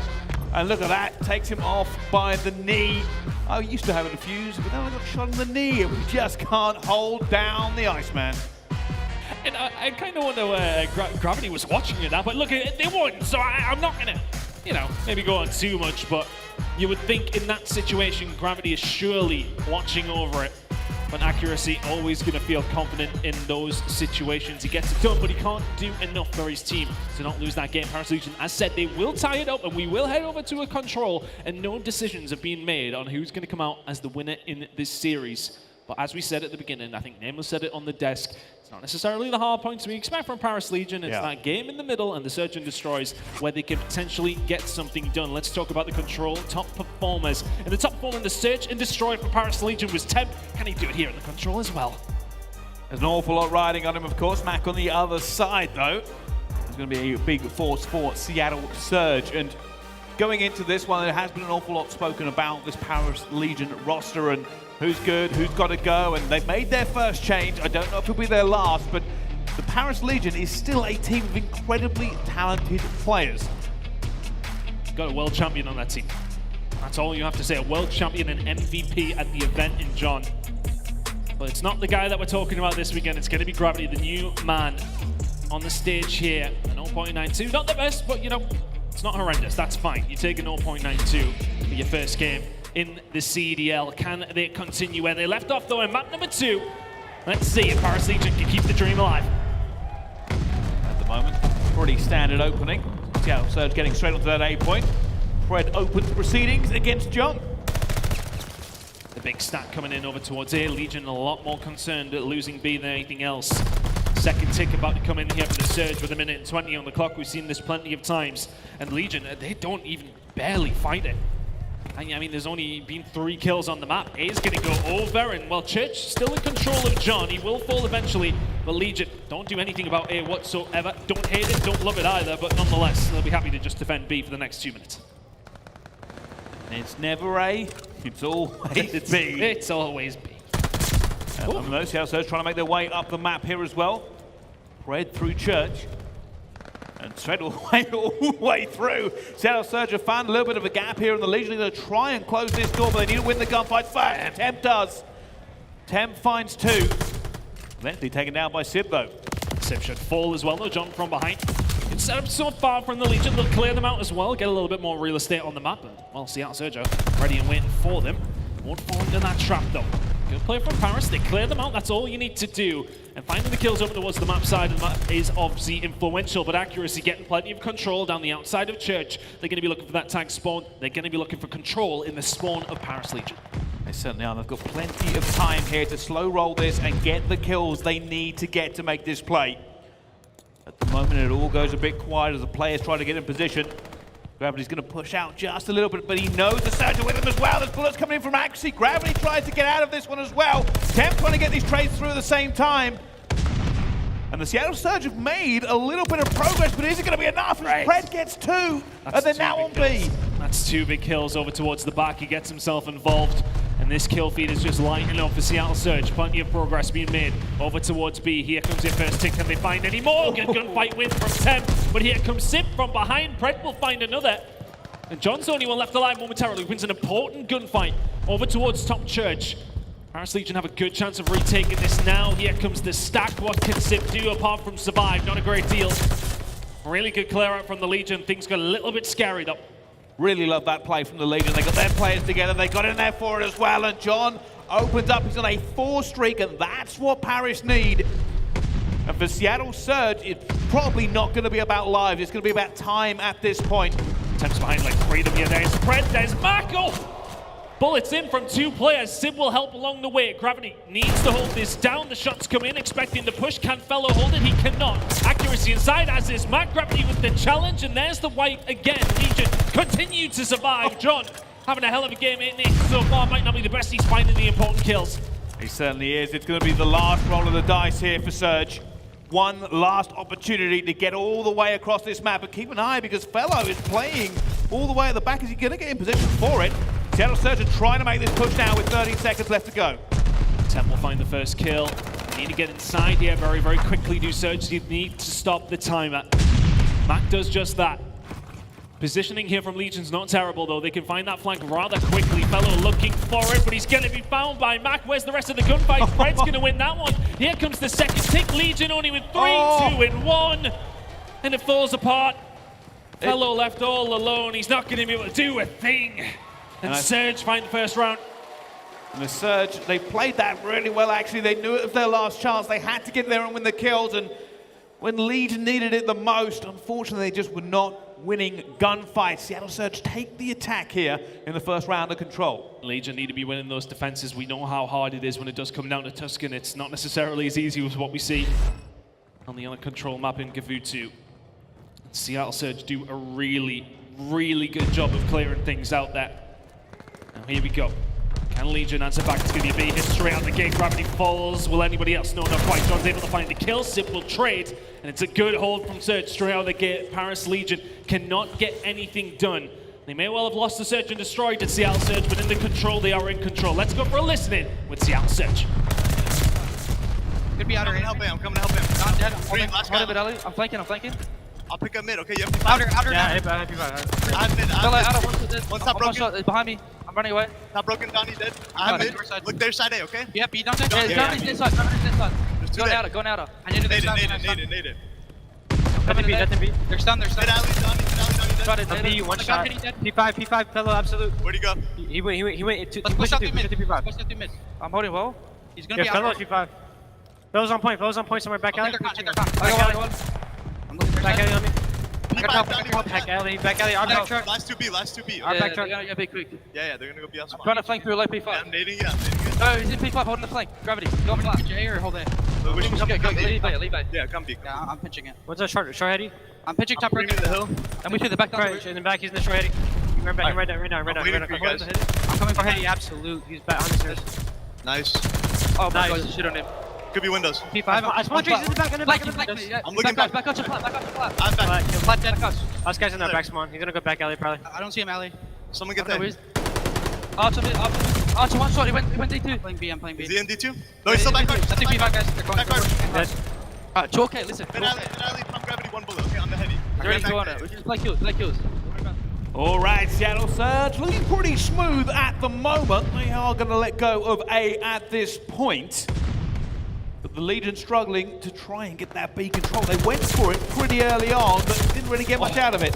And look at that, takes him off by the knee. I used to have a defuse, but then I got shot in the knee, and we just can't hold down the Iceman. And I kind of wonder Gravity was watching it now, but look, they won, so I'm not going to, you know, maybe go on too much, but you would think in that situation, Gravity is surely watching over it. But accuracy, always going to feel confident in those situations. He gets it done, but he can't do enough for his team to not lose that game. Paris Legion, as said, they will tie it up, and we will head over to a control, and no decisions are being made on who's going to come out as the winner in this series. But as we said at the beginning, I think Nameless said it on the desk, it's not necessarily the hard points we expect from Paris Legion. It's that game in the middle and the Search and Destroys where they can potentially get something done. Let's talk about the control top performers. And the top performer in the Search and Destroy for Paris Legion was Temp. Can he do it here in the control as well? There's an awful lot riding on him, of course. Mack on the other side, though. There's going to be a big force for Seattle Surge. And going into this one, there has been an awful lot spoken about this Paris Legion roster and who's good, who's got to go, and they've made their first change. I don't know if it'll be their last, but the Paris Legion is still a team of incredibly talented players. Got a world champion on that team. That's all you have to say, a world champion and MVP at the event in John. But it's not the guy that we're talking about this weekend. It's going to be Gravity, the new man on the stage here. A 0.92, not the best, but you know, it's not horrendous. That's fine. You take a 0.92 for your first game in the CDL. Can they continue where they left off, though, in map number 2? Let's see if Paris Legion can keep the dream alive. At the moment, pretty standard opening. Seattle Surge getting straight onto that A point. Fred opens proceedings against John. The big stack coming in over towards A. Legion a lot more concerned at losing B than anything else. Second tick about to come in here for the Surge with 1:20 on the clock. We've seen this plenty of times. And Legion, they don't even barely fight it. I mean, there's only been 3 kills on the map. A is going to go over, and well, Church still in control of John. He will fall eventually, but Legion don't do anything about A whatsoever. Don't hate it, don't love it either, but nonetheless, they'll be happy to just defend B for the next 2 minutes. And it's never A, it's always B. It's always B. And those Seattle Surge trying to make their way up the map here as well. Fred through Church. And straight all the way through. Seattle Surge have found a little bit of a gap here, and the Legion are going to try and close this door, but they need to win the gunfight first. Temp does. Temp finds 2. Eventually taken down by Simp, though. Simp should fall as well, though. John from behind. It's set up so far from the Legion. They'll clear them out as well, get a little bit more real estate on the map. But, well, Seattle Surge are ready and waiting for them. Won't fall into that trap, though. Good play from Paris. They clear them out. That's all you need to do. And finding the kills over towards the map side is obviously influential, but accuracy getting plenty of control down the outside of Church. They're going to be looking for that tag spawn. They're going to be looking for control in the spawn of Paris Legion. They certainly are. They've got plenty of time here to slow roll this and get the kills they need to get to make this play. At the moment, it all goes a bit quiet as the players try to get in position. Gravity's going to push out just a little bit, but he knows the Surge are with him as well. There's bullets coming in from accuracy. Gravity tries to get out of this one as well. Temp trying to get these trades through at the same time. And the Seattle Surge have made a little bit of progress, but is it going to be enough? Fred gets 2, and they're now on B. That's 2 big kills over towards the back. He gets himself involved. And this kill feed is just lighting up for Seattle Surge. Plenty of progress being made over towards B. Here comes your first tick. Can they find any more? Good gunfight win from Temp. But here comes Simp from behind. Pred will find another. And John's the only one left alive momentarily. Wins an important gunfight over towards top Church. Paris Legion have a good chance of retaking this now. Here comes the stack. What can Simp do apart from survive? Not a great deal. Really good clear out from the Legion. Things got a little bit scary though. Really love that play from the Legion. They got their players together. They got in there for it as well. And John opens up. He's on a 4 streak, and that's what Paris need. And for Seattle Surge, it's probably not going to be about lives. It's going to be about time at this point. Attempts behind like freedom here. There's spread. There's Mack. Oh! Bullets in from 2 players. Simp will help along the way. Gravity needs to hold this down. The shots come in, expecting the push. Can Fellow hold it? He cannot. Accuracy inside, as is Mack. Gravity with the challenge, and there's the wipe again. Legion continue to survive. John having a hell of a game in it so far. Might not be the best. He's finding the important kills. He certainly is. It's going to be the last roll of the dice here for Surge. One last opportunity to get all the way across this map. But keep an eye, because Fellow is playing all the way at the back. Is he going to get in position for it? Seattle Surge are trying to make this push now with 13 seconds left to go. Temp will find the first kill. Need to get inside here very, very quickly. Do Surge need to stop the timer. Mack does just that. Positioning here from Legion's not terrible though. They can find that flank rather quickly. Fellow looking for it, but he's going to be found by Mack. Where's the rest of the gunfight? Fred's going to win that one. Here comes the second tick. Legion only with 3, 2, and 1. And it falls apart. Fellow left all alone. He's not going to be able to do a thing. And Surge find the first round. And the Surge, they played that really well actually. They knew it was their last chance. They had to get there and win the kills. And when Legion needed it the most, unfortunately they just were not winning gunfights. Seattle Surge take the attack here in the first round of Control. Legion need to be winning those defenses. We know how hard it is when it does come down to Tuscan. It's not necessarily as easy as what we see on the other Control map in Kuavo. Seattle Surge do a really, really good job of clearing things out there. Now here we go. Can Legion answer back? It's going to be a big hit straight out the gate. Gravity falls. Will anybody else? No, not quite. John's able to find the kill. Simp will trade. And it's a good hold from Surge straight out of the gate. Paris Legion cannot get anything done. They may well have lost the Surge and destroyed the Seattle Surge, but in the Control, they are in control. Let's go for a listening with Seattle Surge. Could be outer. I'm coming to help him. Not dead. I'm flanking. I'll pick up mid, okay? You have to outer. Yeah, I'm mid. One top broken. It's behind me. I'm running away. Top broken, Donnie dead. I'm mid. Look their side A, okay? Yeah, B down there. Donnie's inside. Go out. I need to nade it. Nothing B. They're stunned. Mid alley, Donnie. Dead. B, one shot. P5, fellow, absolute. Where'd he go? He went to P5. Push up through mid. I'm holding well. He's gonna be out. Fellow P5. Fellow's on point somewhere back alley. Back alley. I'm looking for back alley on me. Back alley. Our back truck. Last 2B. Our back truck. Yeah, be quick. Yeah, they're gonna go be outside. I'm trying to flank through light P5. Yeah, I'm nading it. Oh, he's in P5 holding the flank. Gravity. Go over to J or hold A. Leave by. Yeah, come B. Yeah, I'm pinching it. What's that short heady? I'm pitching top right the hill. And we threw the back down. Right, in the back, he's in the short heady. Right now. I'm coming for heady, absolute. He's back on the stairs. Nice. Oh my god, shit on him. Could be windows. P5. I spawned trees in the back, I'm looking back. Back out to flat. I'm back. Flat dead. Last guy's in that back spawn. He's gonna go back alley probably. I don't see him alley. Someone get that. To one shot, he went D2. I'm playing B. Is he in D2? No, he's still back guard. That's P5 guys. They're going back guard. Okay, listen. Mid alley, pump gravity, 1 bullet, okay, on the heady. They're ready to go on it. We just play kills. All right, Seattle Surge looking pretty smooth at the moment. They are going to let go of A at this point. But the Legion struggling to try and get that B control. They went for it pretty early on, but didn't really get much out of it.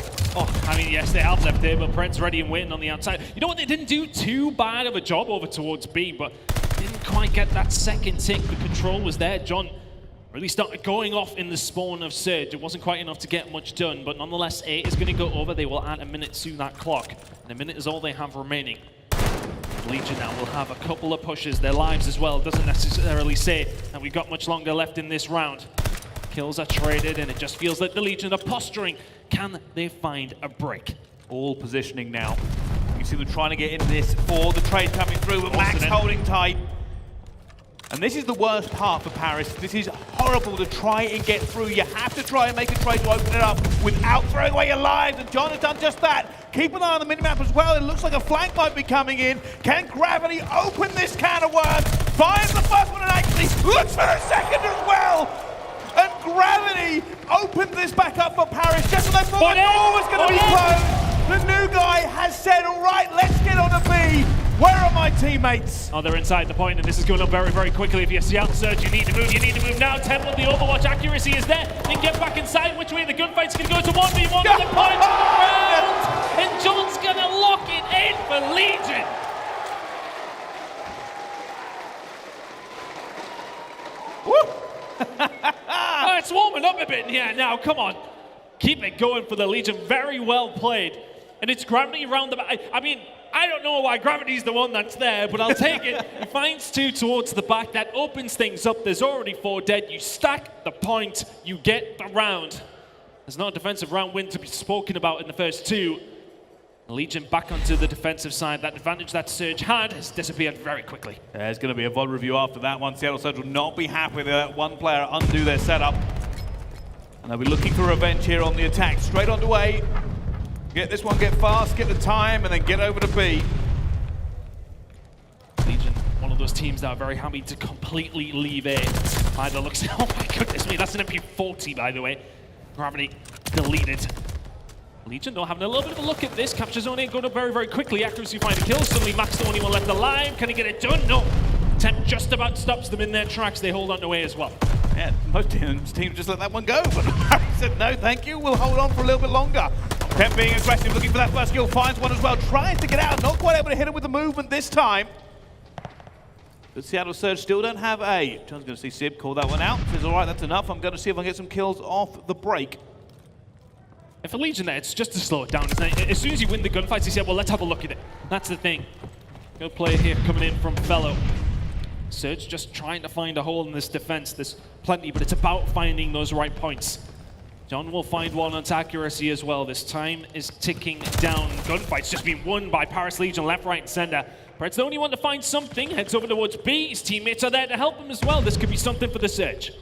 I mean, yes, they have left there, but Brent's ready and waiting on the outside. You know what? They didn't do too bad of a job over towards B, but didn't quite get that second tick. The control was there. John really started going off in the spawn of Surge. It wasn't quite enough to get much done, but nonetheless, A is going to go over. They will add a minute to that clock, and a minute is all they have remaining. Legion now will have a couple of pushes, their lives as well. Doesn't necessarily say that we've got much longer left in this round. Kills are traded, and it just feels like the Legion are posturing. Can they find a break? All positioning now. You can see them trying to get into this for the trade coming through, but Mack's holding tight. And this is the worst part for Paris. This is horrible to try and get through. You have to try and make a trade to open it up without throwing away your lives, and John has done just that. Keep an eye on the minimap as well. It looks like a flank might be coming in. Can Gravity open this can of worms? Finds the first one and actually looks for the second as well. And Gravity opened this back up for Paris just when they thought the door was going to be closed. The new guy has said, all right, let's get on a B. Where are my teammates? Oh, they're inside the point, and this is going up very, very quickly. If you're Seattle Surge, you need to move. You need to move now. 10 with the Overwatch accuracy is there. Then get back inside. Which way the gunfight's going to go to 1v1 on the point of the round. And John's going to lock it in for Legion. Oh, it's warming up a bit in here now. Come on. Keep it going for the Legion. Very well played. And it's Gravity around the back. I mean, I don't know why Gravity's the one that's there, but I'll take it. He finds 2 towards the back. That opens things up. There's already 4 dead. You stack the point. You get the round. There's not a defensive round win to be spoken about in the first 2. Legion back onto the defensive side. That advantage that Surge had has disappeared very quickly. There's going to be a VOD review after that one. Seattle Surge will not be happy with that one player undo their setup. And they'll be looking for revenge here on the attack. Straight on the way. Get this one, get fast, get the time, and then get over to B. Legion, one of those teams that are very happy to completely leave A. By the looks, oh my goodness me, that's an MP40 by the way. Gravity deleted. Legion though having a little bit of a look at this. Capture zone A going up very, very quickly. Accuracy find a kill. Suddenly Mack's the only one left alive. Can he get it done? No. Temp just about stops them in their tracks. They hold on to A as well. Yeah, most teams just let that one go, but Harry said no, thank you. We'll hold on for a little bit longer. Temp being aggressive, looking for that first kill, finds one as well, tries to get out, not quite able to hit it with the movement this time. But Seattle Surge still don't have A. John's going to see Sib call that one out. Says, all right, that's enough. I'm going to see if I can get some kills off the break. And for Legion there, it's just to slow it down, isn't it? As soon as you win the gunfights, you say, well, let's have a look at it. That's the thing. Good play here coming in from Fellow. Surge just trying to find a hole in this defense. There's plenty, but it's about finding those right points. John will find one on accuracy as well. This time is ticking down. Gunfight's just been won by Paris Legion, left, right, and center. Brett's the only one to find something. Heads over towards B. His teammates are there to help him as well. This could be something for the Surge.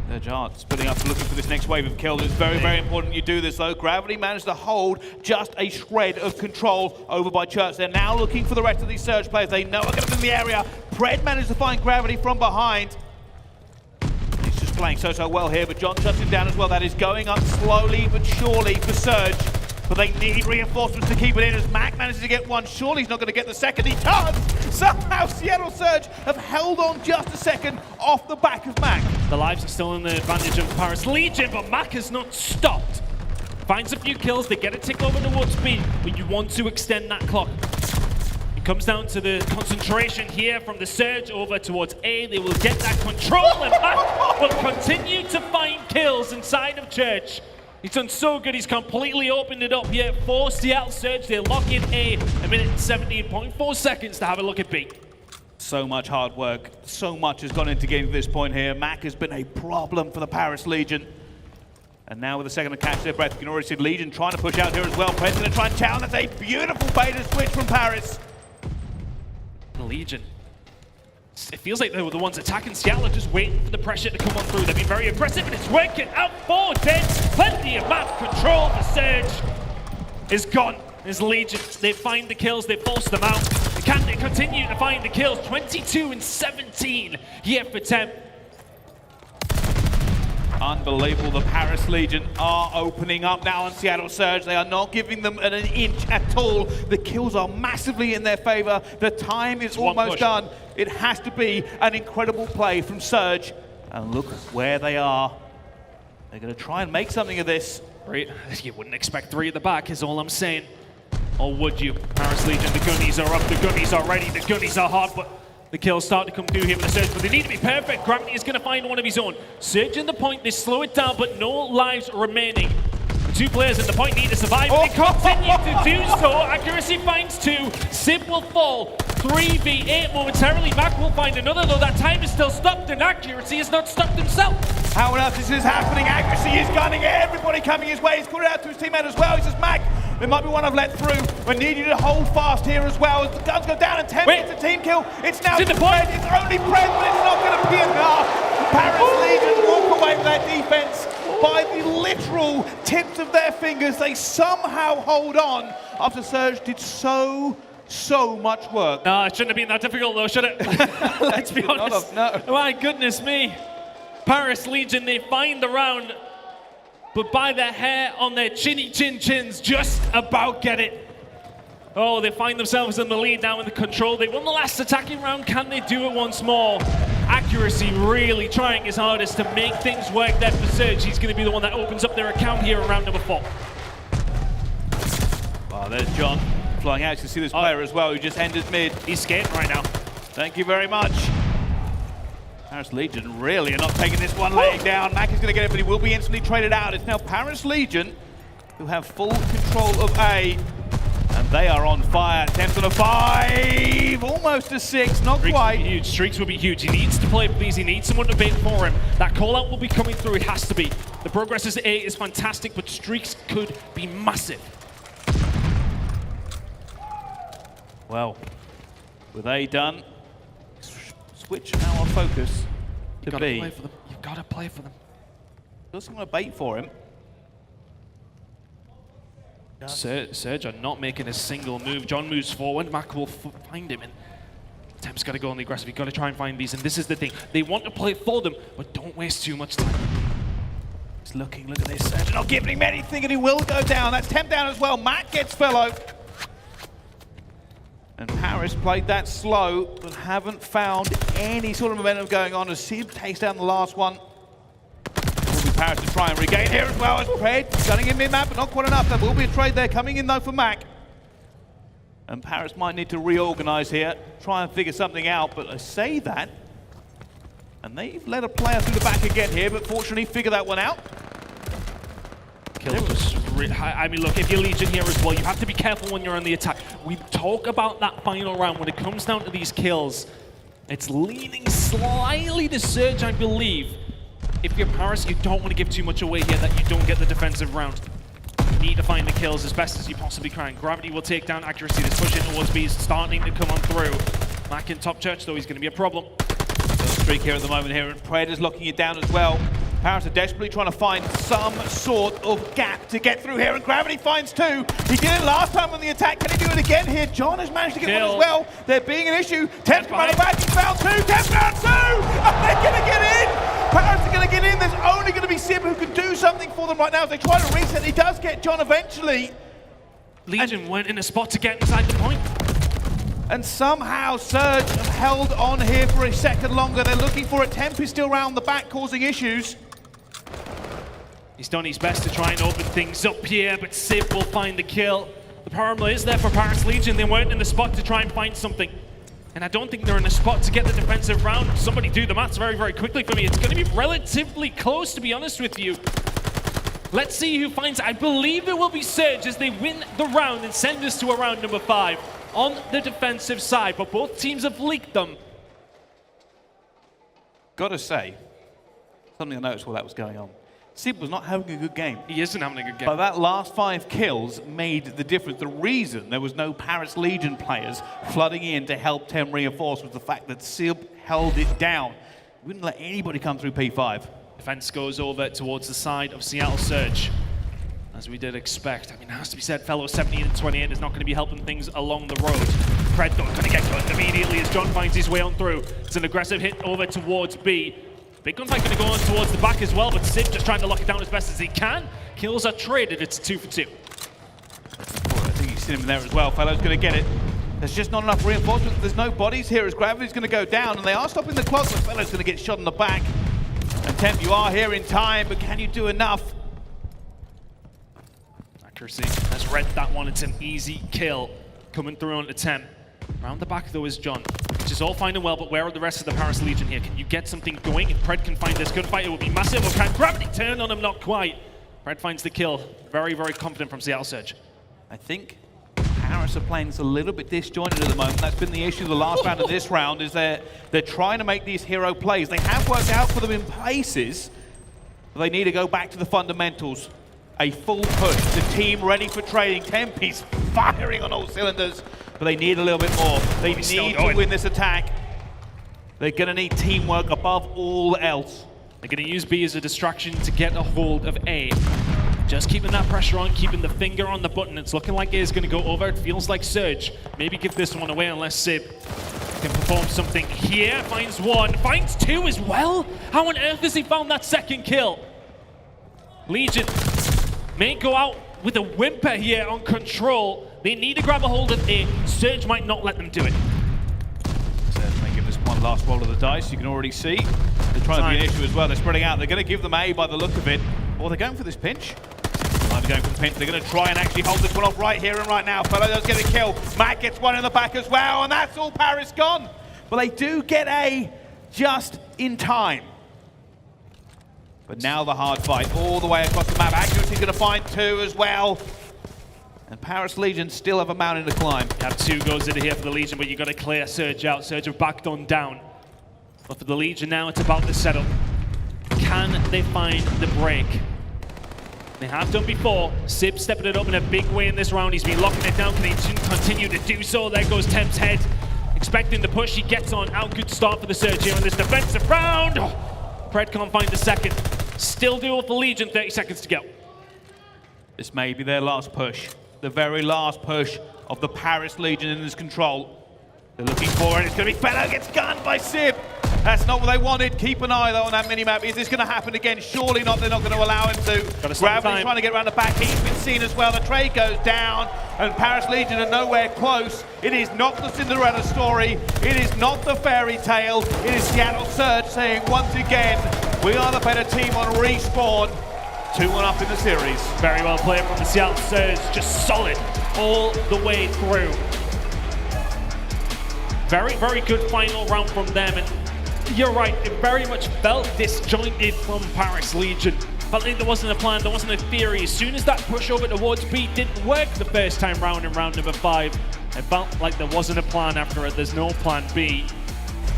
Surge aren't splitting up, looking for this next wave of kills. It's very, very important you do this, though. Gravity managed to hold just a shred of control over by Church. They're now looking for the rest of these Surge players. They know are going to be in the area. Pred managed to find Gravity from behind. He's just playing so well here, but John shuts him down as well. That is going up slowly but surely for Surge. But they need reinforcements to keep it in as Mack manages to get one. Surely he's not going to get the second. He does! Somehow Seattle Surge have held on just a second off the back of Mack. The lives are still in the advantage of Paris Legion, but Mack has not stopped. Finds a few kills, they get a tick over towards B, but you want to extend that clock. It comes down to the concentration here from the Surge over towards A. They will get that control, and Mack will continue to find kills inside of Church. He's done so good, he's completely opened it up here for Seattle Surge. They lock in A, a minute and 17.4 seconds to have a look at B. So much hard work, so much has gone into getting to this point here. Mack has been a problem for the Paris Legion. And now with a second to catch their breath, you can already see Legion trying to push out here as well. Pred's going to try and chow, and that's a beautiful beta switch from Paris. Legion. It feels like they were the ones attacking Seattle, just waiting for the pressure to come on through. They've been very aggressive, and it's working out for dead. Plenty of map control. The Surge is gone. There's Legion. They find the kills. They force them out. Can they continue to find the kills? 22 and 17 here for Temp. Unbelievable. The Paris Legion are opening up now on Seattle Surge. They are not giving them an inch at all. The kills are massively in their favor. The time is almost done. It has to be an incredible play from Surge. And look where they are. They're going to try and make something of this. Right. You wouldn't expect 3 at the back is all I'm saying. Or would you? Paris Legion, the gunnies are up, the gunnies are ready, the gunnies are hot, but the kills start to come through here with the Surge, but they need to be perfect. Gravity is going to find one of his own. Surge in the point, they slow it down, but no lives remaining. The 2 players in the point need to survive. They continue to do so. Accuracy finds 2. Sib will fall. 3v8 momentarily. Mack will find another, though that time is still stopped, and Accuracy has not stopped himself. How on earth is this happening? Accuracy is gunning everybody coming his way. He's called it out to his teammate as well. He says, Mack, there might be one I've let through. I need you to hold fast here as well. As the guns go down and 10 gets a team kill. It's now the point. It's only Pred, but it's not going to be enough. Paris Legion walk away with that defense by the literal tips of their fingers. They somehow hold on after Surge did so much work. No, it shouldn't have been that difficult though, should it? Let's be honest. No. My goodness me. Paris Legion, they find the round, but by the hair on their chins, just about get it. Oh, they find themselves in the lead now in the control. They won the last attacking round. Can they do it once more? Accuracy really trying his hardest to make things work there for Surge. He's going to be the one that opens up their account here in round number 4. Well, there's John flying out to see this player as well, who just entered mid. He's skating right now. Thank you very much. Paris Legion really are not taking this one laying down. Mack is going to get it, but he will be instantly traded out. It's now Paris Legion who have full control of A. And they are on fire. 10 to the 5, almost a 6, not Streaks quite. Will be huge. Streaks will be huge. He needs to play for these. He needs someone to bait for him. That call out will be coming through. It has to be. The progress as A is fantastic, but Streaks could be massive. Well, with A done, switch our focus to B. You've got to play for them. Doesn't want to bait for him. Surge are not making a single move. John moves forward. Mack will find him. And Temp's got to go on the aggressive. You've got to try and find these. And this is the thing. They want to play for them, but don't waste too much time. He's looking. Look at this. Surge not giving him anything, and he will go down. That's Temp down as well. Mack gets fellow. And Paris played that slow, but haven't found any sort of momentum going on as Simp takes down the last one. Will be Paris to try and regain here as well as Pred gunning in mid-map, but not quite enough. There will be a trade there coming in though for Mack. And Paris might need to reorganize here, try and figure something out, but I say that, and they've let a player through the back again here, but fortunately figure that one out. I mean, look, if you're Legion here as well, you have to be careful when you're on the attack. We talk about that final round. When it comes down to these kills, it's leaning slightly to Surge, I believe. If you're Paris, you don't want to give too much away here that you don't get the defensive round. You need to find the kills as best as you possibly can. Gravity will take down Accuracy. This push in towards B is starting to come on through. Mack in top church, though, he's going to be a problem. Streak here at the moment here, and Pred is locking it down as well. Paris are desperately trying to find some sort of gap to get through here, and Gravity finds 2. He did it last time on the attack. Can he do it again here? John has managed to get one as well. There being an issue. Temp's running back. He found 2. Temp's found 2! And they're going to get in! Paris are going to get in. There's only going to be Simp who can do something for them right now as they try to reset. He does get John eventually. Legion went in a spot to get inside the point. And somehow Surge have held on here for a second longer. They're looking for it. Temp is still round the back causing issues. He's done his best to try and open things up here, but Simp will find the kill. The Paramla is there for Paris Legion. They weren't in the spot to try and find something. And I don't think they're in a spot to get the defensive round. Somebody do the maths very, very quickly for me. It's going to be relatively close, to be honest with you. Let's see who finds it. I believe it will be Surge as they win the round and send us to a round number 5 on the defensive side. But both teams have leaked them. Gotta say, something I noticed while that was going on. Simp was not having a good game. He isn't having a good game. But that last 5 kills made the difference. The reason there was no Paris Legion players flooding in to help Tem reinforce was the fact that Simp held it down. Wouldn't let anybody come through P5. Defense goes over towards the side of Seattle Surge, as we did expect. I mean, it has to be said, fellow 17 and 28 is not going to be helping things along the road. Pred going to get gunned immediately as John finds his way on through. It's an aggressive hit over towards B. Big gunfight going to go on towards the back as well, but Simp just trying to lock it down as best as he can. Kills are traded, it's 2 for 2. I think you've seen him there as well. Fellow's going to get it. There's just not enough reinforcement. There's no bodies here as Gravity's going to go down, and they are stopping the clock, but Fellow's going to get shot in the back. And Temp, you are here in time, but can you do enough? Accuracy has read that one. It's an easy kill coming through on the Temp. Round the back, though, is John, which is all fine and well, but where are the rest of the Paris Legion here? Can you get something going? If Pred can find this gunfight, it will be massive. Or can Gravity turn on him? Not quite. Pred finds the kill. Very, very confident from Seattle Surge. I think Paris are playing this a little bit disjointed at the moment. That's been the issue the last round of this round, is they're trying to make these hero plays. They have worked out for them in places, but they need to go back to the fundamentals. A full push, the team ready for trading. Temp is firing on all cylinders, but they need a little bit more. They need to win this attack. They're going to need teamwork above all else. They're going to use B as a distraction to get a hold of A. Just keeping that pressure on, keeping the finger on the button. It's looking like A is going to go over. It feels like Surge. Maybe give this one away unless Simp can perform something here. Finds 1, finds 2 as well. How on earth has he found that second kill? Legion may go out with a whimper here on control. They need to grab a hold of A. Surge might not let them do it. They give this one last roll of the dice. You can already see they're trying to be an issue as well. They're spreading out. They're going to give them A by the look of it. Or they're going for this pinch. They're going for the pinch. They're going to try and actually hold this one off right here and right now. Fellow does get a kill. Mack gets one in the back as well, and that's all Paris gone. But they do get A just in time. But now the hard fight all the way across the map. Accuracy's going to find 2 as well. And Paris Legion still have a mountain to climb. Have 2 goes into here for the Legion, but you've got to clear Surge out. Surge have backed on down. But for the Legion now, it's about to settle. Can they find the break? They have done before. Sib stepping it up in a big way in this round. He's been locking it down. Can he continue to do so? There goes Temp's head. Expecting the push. He gets on. Out. Good start for the Surge here in this defensive round. Pred can't find the second. Still doable for Legion. 30 seconds to go. This may be their last push. The very last push of the Paris Legion in this control. They're looking for it. It's going to be Fellow gets gunned by Sib. That's not what they wanted. Keep an eye, though, on that minimap. Is this going to happen again? Surely not. They're not going to allow him to. Gravity's trying to get around the back. He's been seen as well. The trade goes down, and Paris Legion are nowhere close. It is not the Cinderella story. It is not the fairy tale. It is Seattle Surge saying once again, we are the better team on respawn. 2-1 up in the series. Very well played from the Seattle Surge. Just solid all the way through. Very, very good final round from them. And you're right, it very much felt disjointed from Paris Legion. Felt like there wasn't a plan, there wasn't a theory. As soon as that push over towards B didn't work the first time round in round number 5, it felt like there wasn't a plan after it. There's no plan B.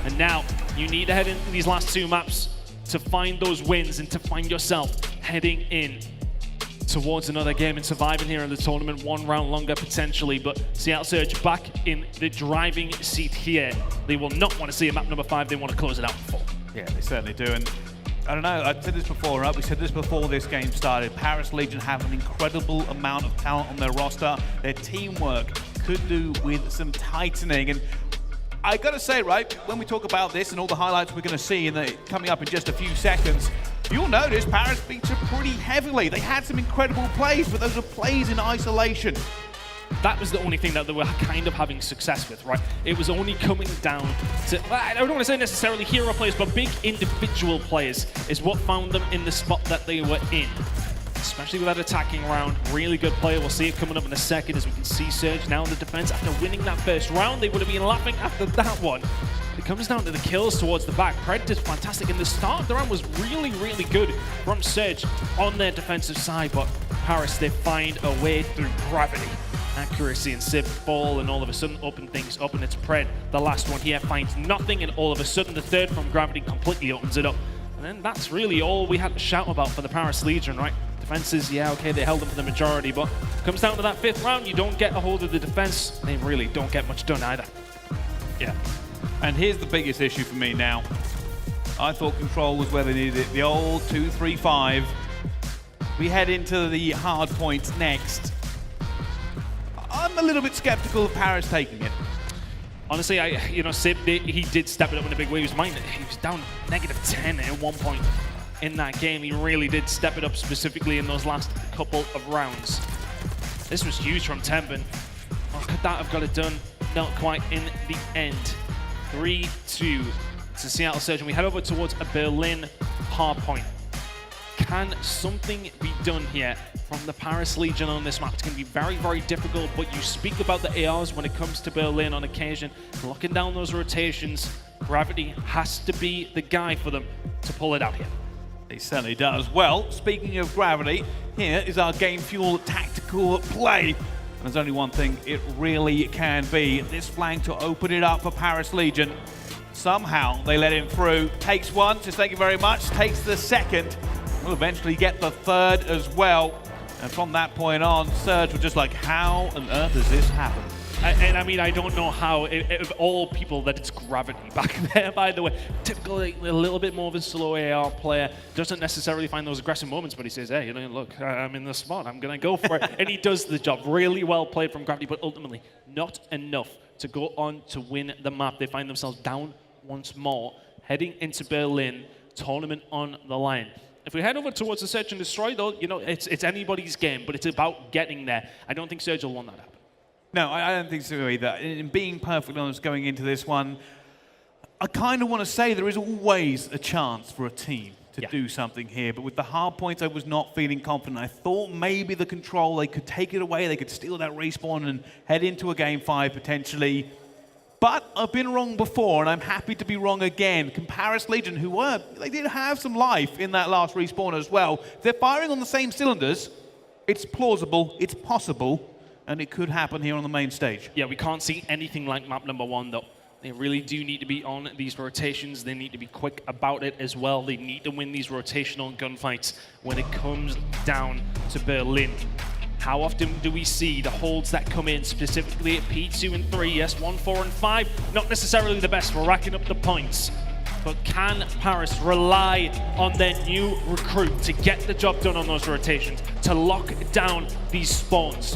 And now, you need to head into these last 2 maps to find those wins and to find yourself heading in towards another game and surviving here in the tournament 1 round longer potentially. But Seattle Surge back in the driving seat here. They will not want to see a map number 5. They want to close it out full. Yeah, they certainly do. And I don't know, I said this before, right? We said this before this game started. Paris Legion have an incredible amount of talent on their roster. Their teamwork could do with some tightening. And I gotta say, right, when we talk about this and all the highlights we're gonna see coming up in just a few seconds, you'll notice Paris featured pretty heavily. They had some incredible plays, but those are plays in isolation. That was the only thing that they were kind of having success with, right? It was only coming down to, I don't want to say necessarily hero players, but big individual players is what found them in the spot that they were in. Especially with that attacking round, really good player. We'll see it coming up in a second as we can see Surge now in the defense. After winning that first round, they would have been laughing after that one. It comes down to the kills towards the back. Pred did fantastic, and the start of the round was really, really good from Surge on their defensive side, but Paris, they find a way through gravity. Accuracy and Sib fall, and all of a sudden open things up, and it's Pred. The last one here finds nothing, and all of a sudden the third from gravity completely opens it up. And then that's really all we had to shout about for the Paris Legion, right? Defenses, yeah, okay, they held them for the majority, but comes down to that 5th round, you don't get a hold of the defense, they really don't get much done either. Yeah, and here's the biggest issue for me now. I thought control was where they needed it, the old 2-3-5. We head into the hard points next. I'm a little bit skeptical of Paris taking it. Honestly, Sib, he did step it up in a big way. He was down -10 at one point in that game. He really did step it up specifically in those last couple of rounds. This was huge from Tempen. Oh, could that have got it done? Not quite in the end. 3-2 to Seattle Surge, and we head over towards a Berlin hard point. Can something be done here from the Paris Legion on this map? It's going to be very, very difficult, but you speak about the ARs when it comes to Berlin on occasion. Locking down those rotations, Gravity has to be the guy for them to pull it out here. He certainly does. Well, speaking of Gravity, here is our Game Fuel tactical play. And there's only one thing it really can be. This flank to open it up for Paris Legion. Somehow they let him through. Takes one, says thank you very much. Takes the second. Will eventually get the third as well. And from that point on, Surge was just like, how on earth does this happen? And I mean, I don't know how, of all people, that it's Gravity back there, by the way. Typically, a little bit more of a slow AR player. Doesn't necessarily find those aggressive moments, but he says, hey, look, I'm in the spot. I'm going to go for it. And he does the job. Really well played from Gravity, but ultimately not enough to go on to win the map. They find themselves down once more, heading into Berlin, tournament on the line. If we head over towards the Search and Destroy, though, it's anybody's game, but it's about getting there. I don't think Surge will want that happen. No, I don't think so either. In being perfectly honest going into this one, I kind of want to say there is always a chance for a team to do something here, but with the hard points, I was not feeling confident. I thought maybe the control, they could take it away, they could steal that respawn and head into a game 5 potentially. But I've been wrong before, and I'm happy to be wrong again. Paris Legion, they did have some life in that last respawn as well. If they're firing on the same cylinders, it's plausible, it's possible, and it could happen here on the main stage. Yeah, we can't see anything like map number 1, though. They really do need to be on these rotations. They need to be quick about it as well. They need to win these rotational gunfights when it comes down to Berlin. How often do we see the holds that come in, specifically at P2 and 3? Yes, 1, 4, and 5, not necessarily the best for racking up the points. But can Paris rely on their new recruit to get the job done on those rotations, to lock down these spawns?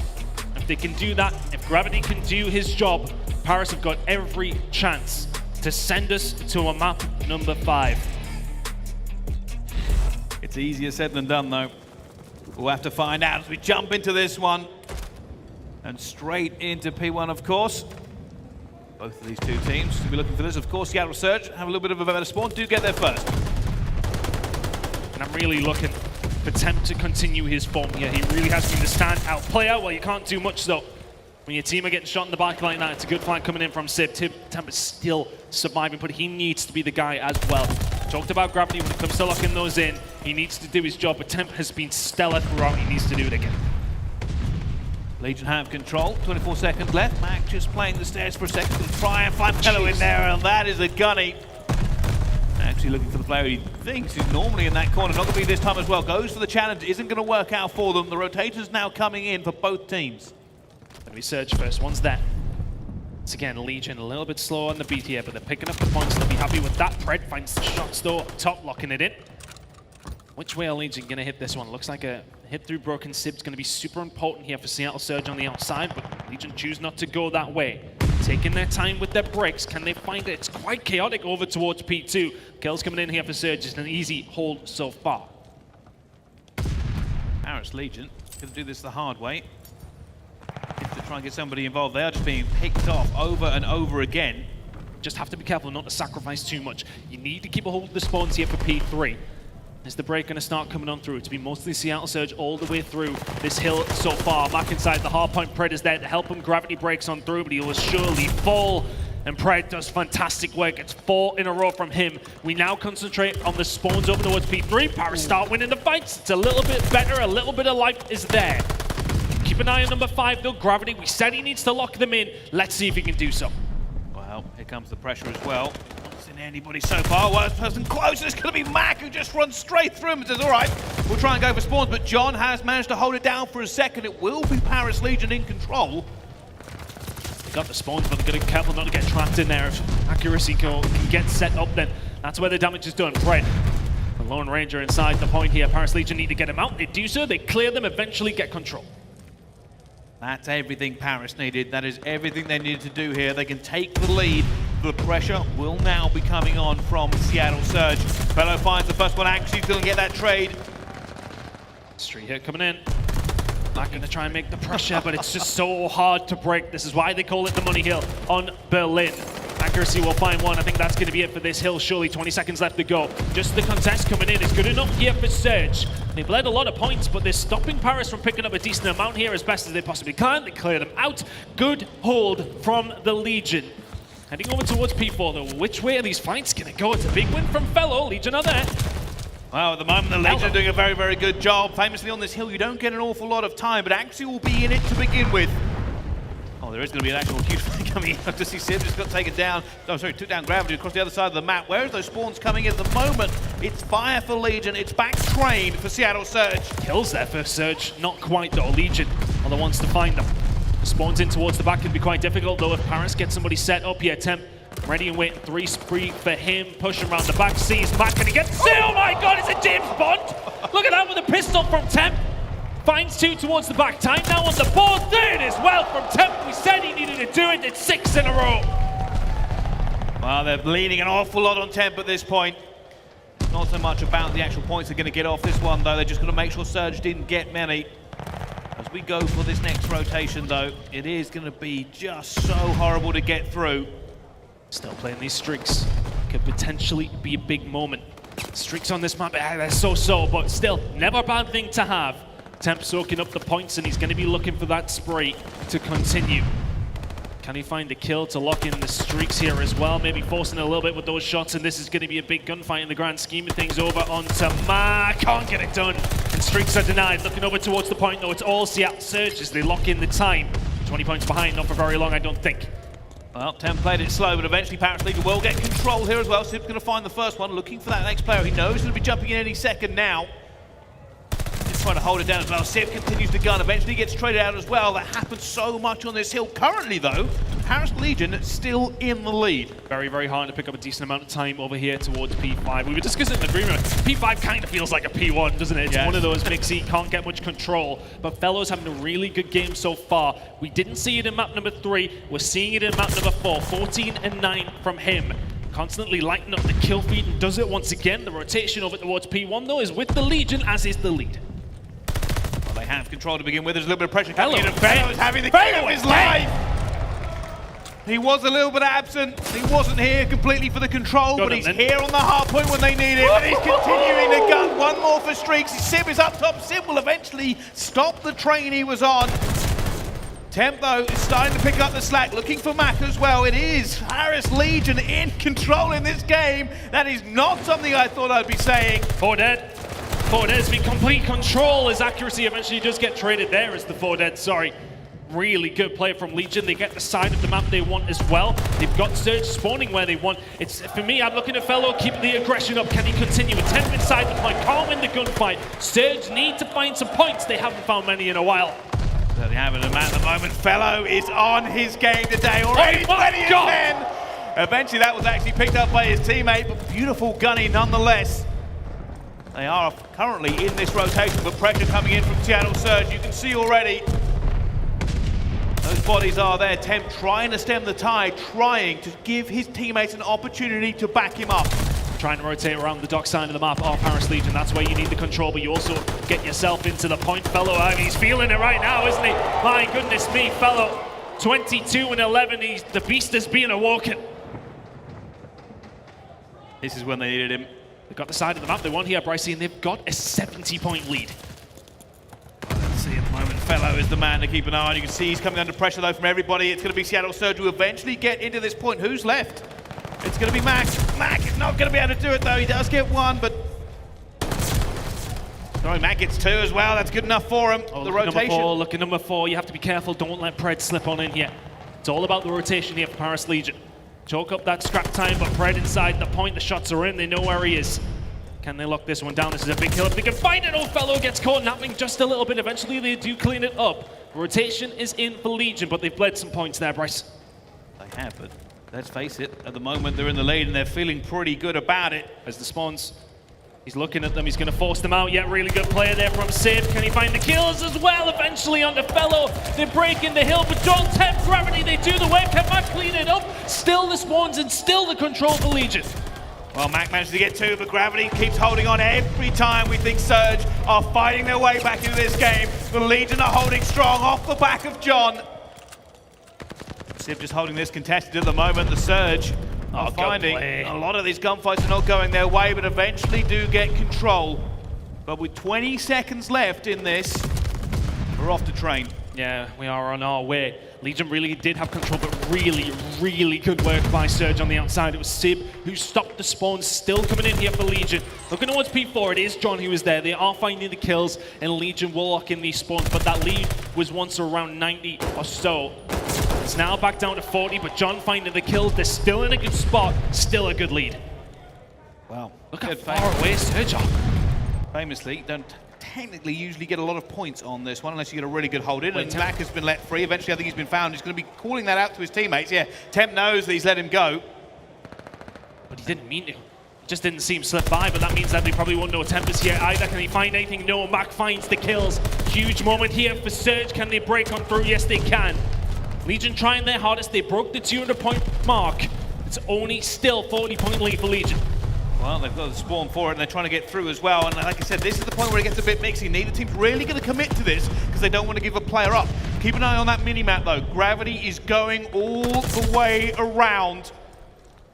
If they can do that, if Gravity can do his job, Paris have got every chance to send us to a map number 5. It's easier said than done, though. We'll have to find out as we jump into this one. And straight into P1, of course. Both of these two teams will be looking for this. Of course, Seattle Surge have a little bit of a better spawn. Do get there first. And I'm really looking for Temp to continue his form here. He really has been the standout player. Well, you can't do much, though. When your team are getting shot in the back like that, it's a good flank coming in from Simp. Temp is still surviving, but he needs to be the guy as well. Talked about Gravity when it comes to locking those in. He needs to do his job, but Temp has been stellar throughout. He needs to do it again. Legion have control. 24 seconds left. Mack just playing the stairs for a second to try and find Fellow in there, and that is a gunny. Actually looking for the player he thinks is normally in that corner. Not going to be this time as well. Goes for the challenge. Isn't going to work out for them. The rotators now coming in for both teams. Let me Surge first. One's there. Once again, Legion a little bit slower on the beat here, but they're picking up the points. They'll be happy with that. Pred finds the shots though up top, locking it in. Which way are Legion going to hit this one? Looks like a hit through Broken Sib is going to be super important here for Seattle Surge on the outside, but Legion choose not to go that way. Taking their time with their breaks. Can they find it? It's quite chaotic over towards P2. Kills coming in here for Surge. It's an easy hold so far. Paris Legion going to do this the hard way. To try and get somebody involved. They are just being picked off over and over again. Just have to be careful not to sacrifice too much. You need to keep a hold of the spawns here for P3. Is the break going to start coming on through? It's been mostly Seattle Surge all the way through this hill so far. Mack inside the hard point. Pred is there to help him. Gravity breaks on through, but he will surely fall. And Pred does fantastic work. It's 4 in a row from him. We now concentrate on the spawns over towards P3. Paris start winning the fights. It's a little bit better. A little bit of life is there. Keep an eye on number 5 though, Gravity. We said he needs to lock them in. Let's see if he can do so. Well, here comes the pressure as well. Not seen anybody so far. Worst person close is going to be Mack, who just runs straight through him and says, all right, we'll try and go for spawns, but John has managed to hold it down for a second. It will be Paris Legion in control. They got the spawns, but they're going to be careful not to get trapped in there. If accuracy can get set up, then that's where the damage is done. Pred, the Lone Ranger inside the point here. Paris Legion need to get him out. They do so. They clear them, eventually get control. That's everything Paris needed. That is everything they needed to do here. They can take the lead. The pressure will now be coming on from Seattle Surge. Fellow finds the first one. Actually, going to get that trade. Street hit coming in. Not going to try and make the pressure, but it's just so hard to break. This is why they call it the money hill on Berlin. Accuracy will find one. I think that's going to be it for this hill, surely. 20 seconds left to go. Just the contest coming in is good enough here for Surge. They've led a lot of points, but they're stopping Paris from picking up a decent amount here as best as they possibly can. They clear them out. Good hold from the Legion. Heading over towards P4, though. Which way are these fights going to go? It's a big win from Fellow. Legion are there. Well, at the moment, the Legion are doing a very, very good job. Famously on this hill, you don't get an awful lot of time, but actually will be in it to begin with. Oh, there is going to be an actual huge fight coming in. To see Simp just got taken down. Oh, sorry, took down Gravity across the other side of the map. Where are those spawns coming in at the moment? It's fire for Legion. It's back trained for Seattle Surge. Kills there for Surge. Not quite, though. Legion are the ones to find them. Spawns in towards the back can be quite difficult, though, if Paris gets somebody set up here. Temp ready and waiting. 3 spree for him. Pushing around the back. Sees Mack, and he gets... Oh, my God, it's a James Bond! Look at that with a pistol from Temp. Finds 2 towards the back. Time now on the board. There it is. Well from Temp. We said he needed to do it. It's 6 in a row. Well, they're leaning an awful lot on Temp at this point. Not so much about the actual points they're going to get off this one, though. They're just going to make sure Surge didn't get many. As we go for this next rotation, though, it is going to be just so horrible to get through. Still playing these streaks. Could potentially be a big moment. Streaks on this map, they're so, but still, never a bad thing to have. Temp soaking up the points, and he's going to be looking for that spray to continue. Can he find a kill to lock in the streaks here as well? Maybe forcing a little bit with those shots, and this is going to be a big gunfight in the grand scheme of things. Over onto Mack, can't get it done, and streaks are denied. Looking over towards the point, though, it's all Seattle Surge as they lock in the time. 20 points behind, not for very long, I don't think. Well, Temp played it slow, but eventually Paris League will get control here as well. Simp's going to find the first one, looking for that next player. He knows he's going to be jumping in any second now. Just trying to hold it down as well. Simp continues to gun, eventually gets traded out as well. That happens so much on this hill. Currently, though, Paris Legion still in the lead. Very hard to pick up a decent amount of time over here towards P5. We were discussing in the agreement, P5 kind of feels like a P1, doesn't it? It's one of those mixy, can't get much control. But Fellows having a really good game so far. We didn't see it in map number 3. We're seeing it in map number 4. 14 and 9 from him. Constantly lighting up the kill feed and does it once again. The rotation over towards P1, though, is with the Legion, as is the lead. Well, they have control to begin with. There's a little bit of pressure coming in, and Fellows having the kill of his life. He was a little bit absent. He wasn't here completely for the control, but he's here on the hard point when they need him. And he's continuing to gun. One more for streaks. Simp is up top. Simp will eventually stop the train he was on. Temp, though, is starting to pick up the slack, looking for Mack as well. It is Paris Legion in control in this game. That is not something I thought I'd be saying. 4 dead. 4 dead in complete control. His accuracy eventually does get traded there as the 4 dead, sorry. Really good play from Legion. They get the side of the map they want as well. They've got Surge spawning where they want. It's, for me, I'm looking at Fellow, keep the aggression up. Can he continue? A 10 inside the point, can't win the gunfight. Surge need to find some points. They haven't found many in a while. So they have a man at the moment. Fellow is on his game today. Already 20 and 10. Eventually that was actually picked up by his teammate, but beautiful gunning nonetheless. They are currently in this rotation, but pressure coming in from Seattle Surge. You can see already those bodies are there. Temp trying to stem the tide, trying to give his teammates an opportunity to back him up. Trying to rotate around the dock side of the map of Paris Legion. That's where you need the control, but you also get yourself into the point. Fellow, I mean, he's feeling it right now, isn't he? My goodness me, Fellow. 22 and 11. The beast is being awoken. This is when they needed him. They've got the side of the map they want here, Brycey, and they've got a 70-point lead. Let's see at the moment, Fellow is the man to keep an eye on. You can see he's coming under pressure, though, from everybody. It's going to be Seattle Surge who eventually get into this point. Who's left? It's going to be Mack. Mack is not going to be able to do it, though. He does get one, but... Sorry, Mack gets 2 as well. That's good enough for him. Oh, the rotation. Look at number 4. You have to be careful. Don't let Pred slip on in here. It's all about the rotation here for Paris Legion. Choke up that scrap time, but Pred inside the point. The shots are in. They know where he is. Can they lock this one down? This is a big kill. If they can find it, old Fellow gets caught napping just a little bit. Eventually, they do clean it up. Rotation is in for Legion, but they've bled some points there, Bryce. They have, but let's face it, at the moment they're in the lead and they're feeling pretty good about it. As the spawns, he's looking at them, he's going to force them out. Yeah, really good player there from Simp. Can he find the kills as well? Eventually on the Fellow, they're breaking the hill, but don't tempt gravity. They do the work. Can Mack clean it up? Still the spawns and still the control for Legion. Well, Mack managed to get 2, but Gravity keeps holding on every time. We think Surge are fighting their way back into this game. The Legion are holding strong off the back of John. Simp just holding this contested at the moment. The Surge are finding a lot of these gunfights are not going their way, but eventually do get control. But with 20 seconds left in this, we're off the train. Yeah, we are on our way. Legion really did have control, but really good work by Surge on the outside. It was Simp who stopped the spawns, still coming in here for Legion. Looking towards P4, it is John who is there. They are finding the kills, and Legion will lock in these spawns, but that lead was once around 90 or so. It's now back down to 40, but John finding the kills. They're still in a good spot, still a good lead. Wow. Look how far away Surge are. Famously, don't technically usually get a lot of points on this one unless you get a really good hold in. And Mack has been let free. Eventually, I think he's been found. He's going to be calling that out to his teammates. Yeah, Temp knows that he's let him go. But he didn't mean to. Just didn't seem slip by, but that means that they probably won't know Temp is here either. Can he find anything? No, Mack finds the kills. Huge moment here for Surge. Can they break on through? Yes, they can. Legion trying their hardest. They broke the 200-point mark. It's only still 40-point lead for Legion. Well, they've got the spawn for it, and they're trying to get through as well. And like I said, this is the point where it gets a bit mixy. Neither team's really going to commit to this because they don't want to give a player up. Keep an eye on that mini-map, though. Gravity is going all the way around.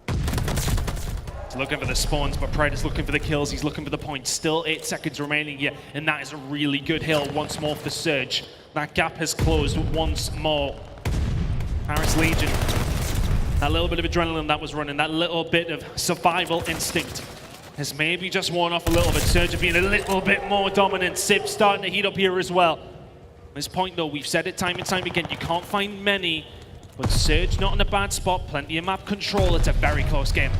He's looking for the spawns, but Pred is looking for the kills. He's looking for the points. Still 8 seconds remaining here, and that is a really good hill once more for Surge. That gap has closed once more. Paris Legion. That little bit of adrenaline that was running, that little bit of survival instinct has maybe just worn off a little bit. Surge being a little bit more dominant. Sip starting to heat up here as well. At this point though, we've said it time and time again, you can't find many, but Surge not in a bad spot, plenty of map control. It's a very close game.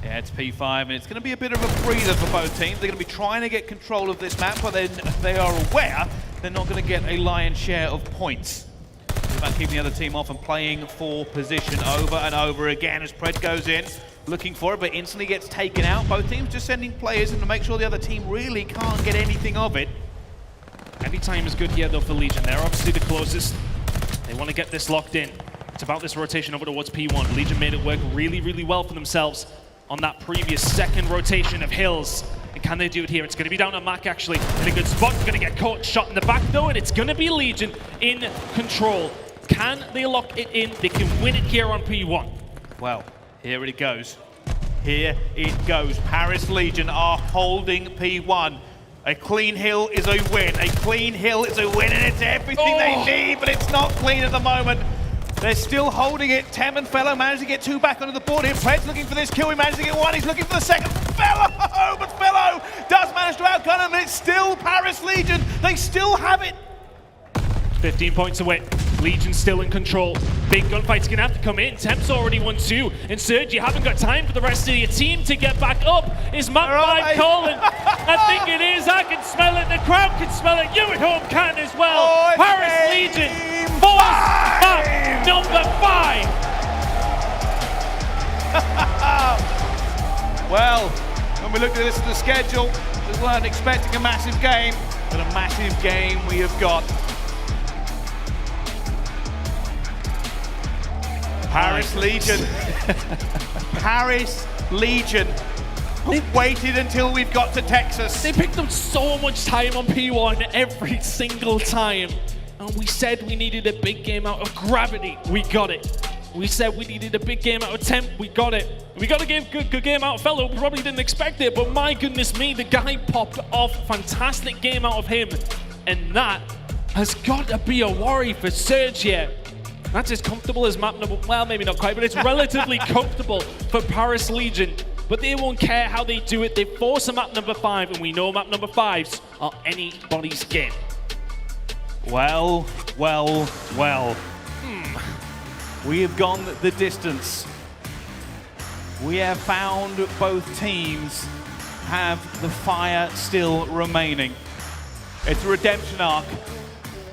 Yeah, it's P5, and it's going to be a bit of a breather for both teams. They're going to be trying to get control of this map, but they are aware they're not going to get a lion's share of points. It's about keeping the other team off and playing for position over and over again as Pred goes in, looking for it, but instantly gets taken out. Both teams just sending players in to make sure the other team really can't get anything of it. Any time is good here though for Legion. They're obviously the closest. They want to get this locked in. It's about this rotation over towards P1. Legion made it work really, really well for themselves on that previous second rotation of hills. And can they do it here? It's going to be down to Mack actually in a good spot. He's going to get caught, shot in the back though, and it's going to be Legion in control. Can they lock it in? They can win it here on P1. Well, here it goes. Here it goes. Paris Legion are holding P1. A clean hill is a win. A clean hill is a win, and it's everything they need, but it's not clean at the moment. They're still holding it. Tem and Fellow managed to get 2 back onto the board here. Pred's looking for this kill. He managed to get 1. He's looking for the second. Fellow! But Fellow does manage to outgun him, and it's still Paris Legion. They still have it. 15 points away. Legion still in control. Big gunfight's gonna have to come in. Temp's already 1-2. And Surge, you haven't got time for the rest of your team to get back up. Is Map 5 calling? I think it is. I can smell it. The crowd can smell it. You at home can as well. Paris Legion force map number 5. Well, when we looked at this in the schedule, we weren't expecting a massive game, but a massive game we have got. Paris Legion. Paris Legion. Waited until we've got to Texas. They picked up so much time on P1 every single time. And we said we needed a big game out of Gravity. We got it. We said we needed a big game out of Temp. We got it. We got a good game out of Fellow. Probably didn't expect it, but my goodness me, the guy popped off. Fantastic game out of him. And that has got to be a worry for Surge here. That's as comfortable as map number, well, maybe not quite, but it's relatively comfortable for Paris Legion. But they won't care how they do it. They force a map number 5, and we know map number 5s are anybody's game. Well. We have gone the distance. We have found both teams have the fire still remaining. It's a redemption arc.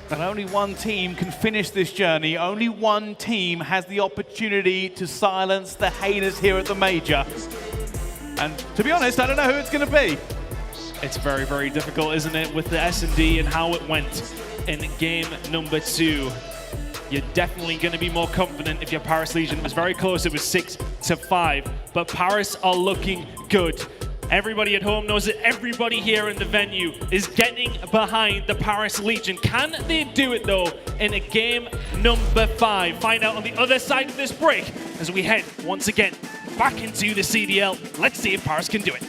But only one team can finish this journey. Only one team has the opportunity to silence the haters here at the Major. And to be honest, I don't know who it's going to be. It's very, very difficult, isn't it, with the S&D and how it went in game number 2. You're definitely going to be more confident if you're Paris Legion. It was very close. It was 6-5. But Paris are looking good. Everybody at home knows that everybody here in the venue is getting behind the Paris Legion. Can they do it, though, in a game number 5? Find out on the other side of this break as we head, once again, back into the CDL. Let's see if Paris can do it.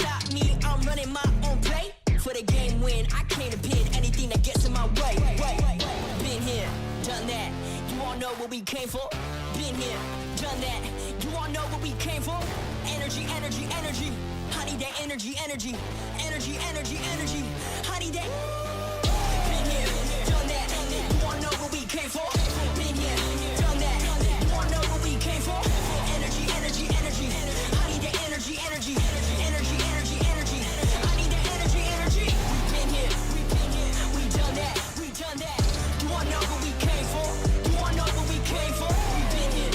Without me, I'm running my own play. For the game win, I came to pin anything that gets in my way. Been here, done that. You all know what we came for. Been here, done that. You all know what we came for. Energy, energy, energy. I need that energy, energy. Energy, energy, energy. I need that. Been here, done that. You all know what we came for. Been here, done that. You all know what we came for. Energy, energy, energy. I need that energy, energy. Energy, energy, energy. I need that energy, energy. We been here, we done that. We done that. You all know what we came for. You all know what we came for. We been here,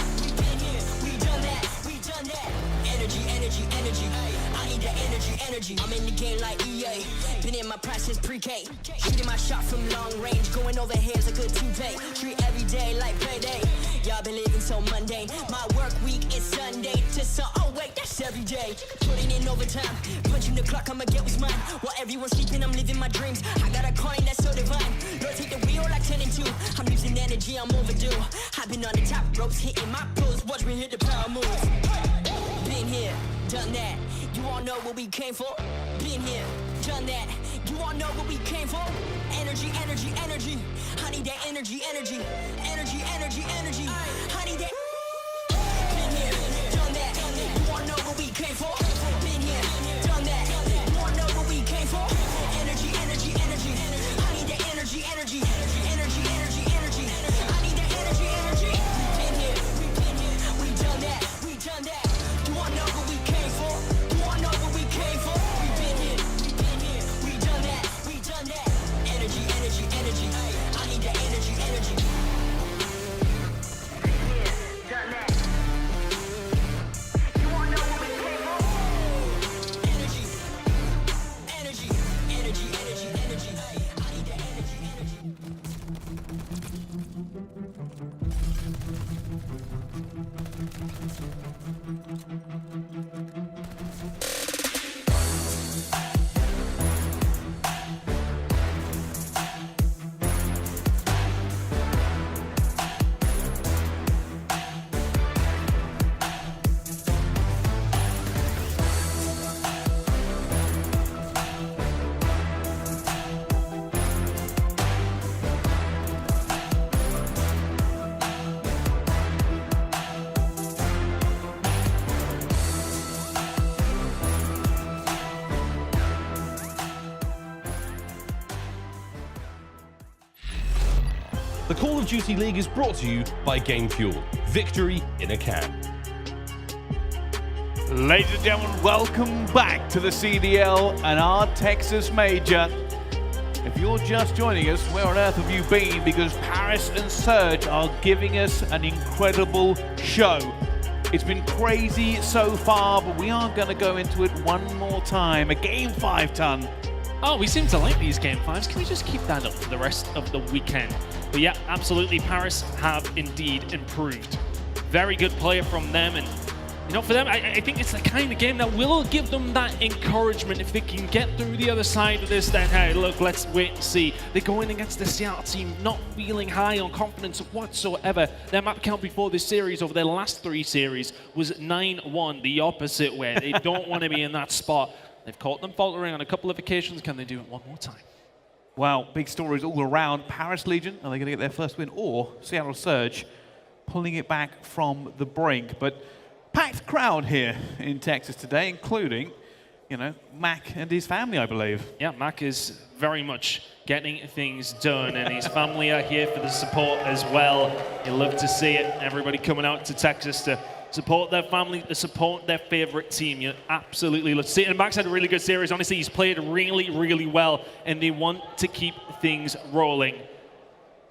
we done that. We done that. Energy, energy, energy. I need that energy, energy. I'm in the game like EA. Been in my prime since pre-K. Shooting my shot from long range. Going over here's a good toupee. Treat every day like payday. Y'all been living so mundane. My work week is Sunday to oh wait, that's every day. Putting in overtime. Punching the clock, I'ma get what's mine. While everyone's sleeping, I'm living my dreams. I got a coin that's so divine. Lord, take the wheel like 10 and 2. I'm losing energy, I'm overdue. I've been on the top ropes, hitting my pulls. Watch me hit the power moves. Been here, done that. You all know what we came for. Been here, done that. You all know what we came for. Energy, energy, energy. I need that energy, energy. Energy, energy, energy. I need that. Been here, done that. You all know what we came for. Been here, done that. You all know what we came for. Energy, energy, energy. I need that energy, energy. Energy, energy, energy. I need that energy, energy. Been here, we done that. We done that. You all know what we came for. You all know what we came for. We been here, we done that. We done that. Energy, energy, energy. I need that energy, energy. Done that. You all know what we came for. Energy, energy, energy, energy, energy. I need that energy, energy. The Call of Duty League is brought to you by Game Fuel. Victory in a can. Ladies and gentlemen, welcome back to the CDL and our Texas Major. If you're just joining us, where on earth have you been? Because Paris and Surge are giving us an incredible show. It's been crazy so far, but we are going to go into it one more time. A Game 5 ton. Oh, we seem to like these Game 5s. Can we just keep that up for the rest of the weekend? But yeah, absolutely, Paris have indeed improved. Very good player from them, and you know, for them, I think it's the kind of game that will give them that encouragement. If they can get through the other side of this, then hey, look, let's wait and see. They're going against the Seattle team, not feeling high on confidence whatsoever. Their map count before this series, over their last 3 series, was 9-1, the opposite way. They don't want to be in that spot. They've caught them faltering on a couple of occasions. Can they do it one more time? Well, big stories all around. Paris Legion, are they going to get their first win? Or Seattle Surge pulling it back from the brink. But packed crowd here in Texas today, including, you know, Mack and his family, I believe. Yeah, Mack is very much getting things done, and his family are here for the support as well. You love to see it. Everybody coming out to Texas to support their family, to support their favorite team. You absolutely love to see it. And Mack's had a really good series. Honestly, he's played really, really well, and they want to keep things rolling.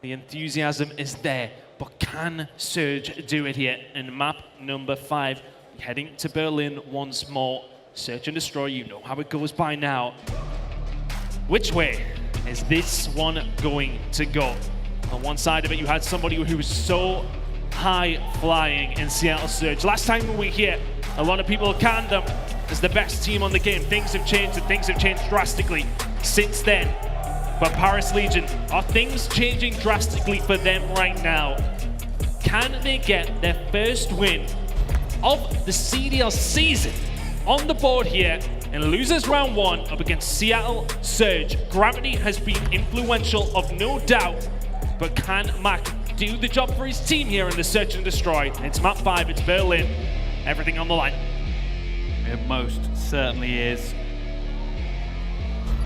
The enthusiasm is there, but can Surge do it here? And map number 5, heading to Berlin once more. Search and destroy, you know how it goes by now. Which way is this one going to go? On one side of it, you had somebody who was so high flying in Seattle Surge. Last time we were here, a lot of people canned them as the best team on the game. Things have changed, and things have changed drastically since then. But Paris Legion, are things changing drastically for them right now? Can they get their first win of the CDL season on the board here and loses round 1 up against Seattle Surge. Gravity has been influential, of no doubt, but can Mack do the job for his team here in the Search and Destroy? It's map 5, it's Berlin, everything on the line. It most certainly is.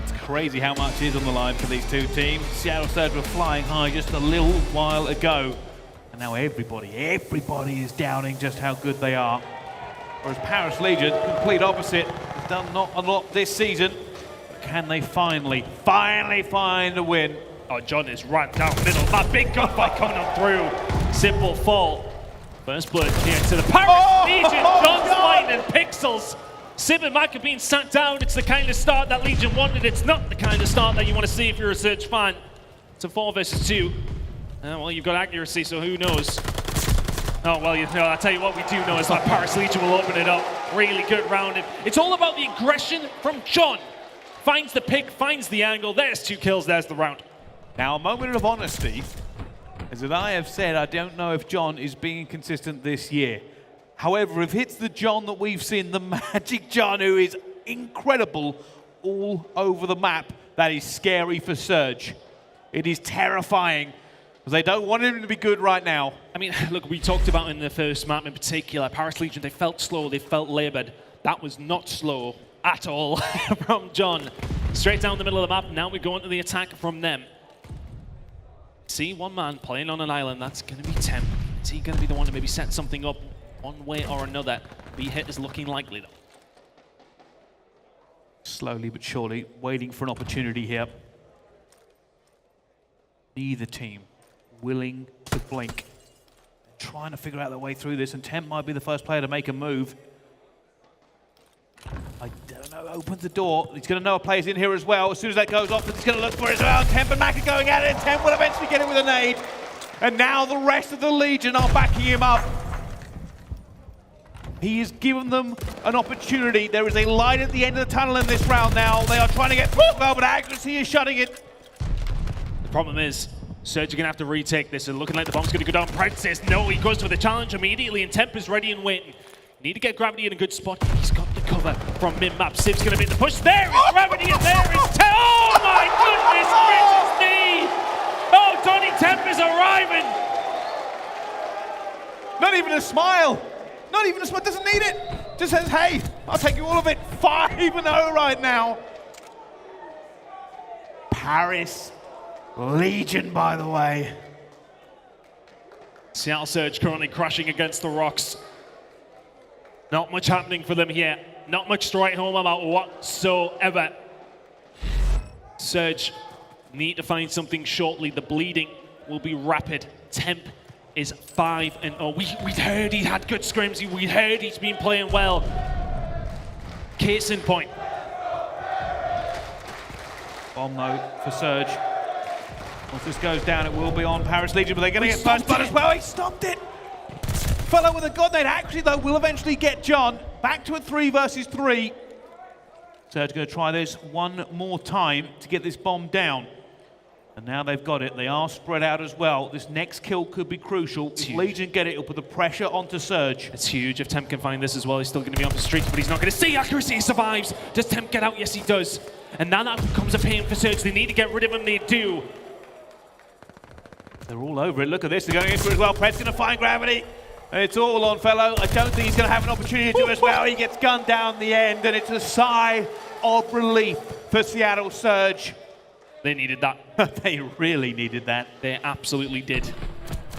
It's crazy how much is on the line for these two teams. Seattle Surge were flying high just a little while ago, and now everybody is doubting just how good they are. Whereas Paris Legion, complete opposite, has done not a lot this season. But can they finally find a win? Oh, John is right down middle. That big gunfight coming on through. Simple fall. First blood here to the Paris Legion. John's fighting Pixels. Simp and Mack are being sat down. It's the kind of start that Legion wanted. It's not the kind of start that you want to see if you're a Surge fan. It's a 4 versus 2. Well, you've got accuracy, so who knows? Oh, well, you know, I'll tell you what we do know is that Paris Legion will open it up. Really good round. It's all about the aggression from John. Finds the pick, finds the angle. There's 2 kills, there's the round. Now, a moment of honesty is that I have said I don't know if John is being consistent this year. However, if it's the John that we've seen, the Magic John, who is incredible all over the map, that is scary for Surge. It is terrifying. They don't want him to be good right now. I mean, look, we talked about in the first map in particular, Paris Legion, they felt slow, they felt labored. That was not slow at all from John. Straight down the middle of the map, now we go into the attack from them. See, one man playing on an island, that's going to be Temp. Is he going to be the one to maybe set something up one way or another? B-hit is looking likely, though. Slowly but surely, waiting for an opportunity here. Neither team willing to blink. Trying to figure out their way through this, and Temp might be the first player to make a move. I don't know, opens the door. He's going to know a player's in here as well. As soon as that goes off, he's going to look for it as well. Temp and Mack are going at it, and Temp will eventually get it with a nade. And now the rest of the Legion are backing him up. He has given them an opportunity. There is a light at the end of the tunnel in this round now. They are trying to get well, but accuracy is shutting it. The problem is, Surge are going to have to retake this, and looking like the bomb's going to go down. Pride says no, he goes for the challenge immediately, and Temp is ready and waiting. Need to get Gravity in a good spot. He's got the cover from mid-map. Siv's going to make the push. There is Gravity, and there is Temp. Oh my goodness gracious me! Oh, Donnie Temp is arriving! Not even a smile. Not even a smile. Doesn't need it. Just says, hey, I'll take you all of it. 5-0 right now. Paris Legion, by the way. Seattle Surge currently crashing against the rocks. Not much happening for them here. Not much straight home about whatsoever. Surge need to find something shortly. The bleeding will be rapid. Temp is 5-0. We'd heard he had good scrims. We'd heard he's been playing well. Case in point. Bomb though for Surge. Once this goes down, it will be on Paris Legion, but they're going to get first blood as well. He stopped it. Fellow with a god nade. Actually, though, will eventually get John back to a 3 versus 3. Surge going to try this one more time to get this bomb down. And now they've got it. They are spread out as well. This next kill could be crucial. If Legion get it, it'll put the pressure onto Surge. It's huge. If Temp can find this as well, he's still going to be on the streets, but he's not going to see accuracy. He survives. Does Temp get out? Yes, he does. And now that becomes a pain for Surge. They need to get rid of him. They do. They're all over it. Look at this. They're going into it as well. Pred's going to find Gravity. And it's all on Fellow. I don't think he's going to have an opportunity to as well. He gets gunned down the end, and it's a sigh of relief for Seattle Surge. They needed that. They really needed that. They absolutely did.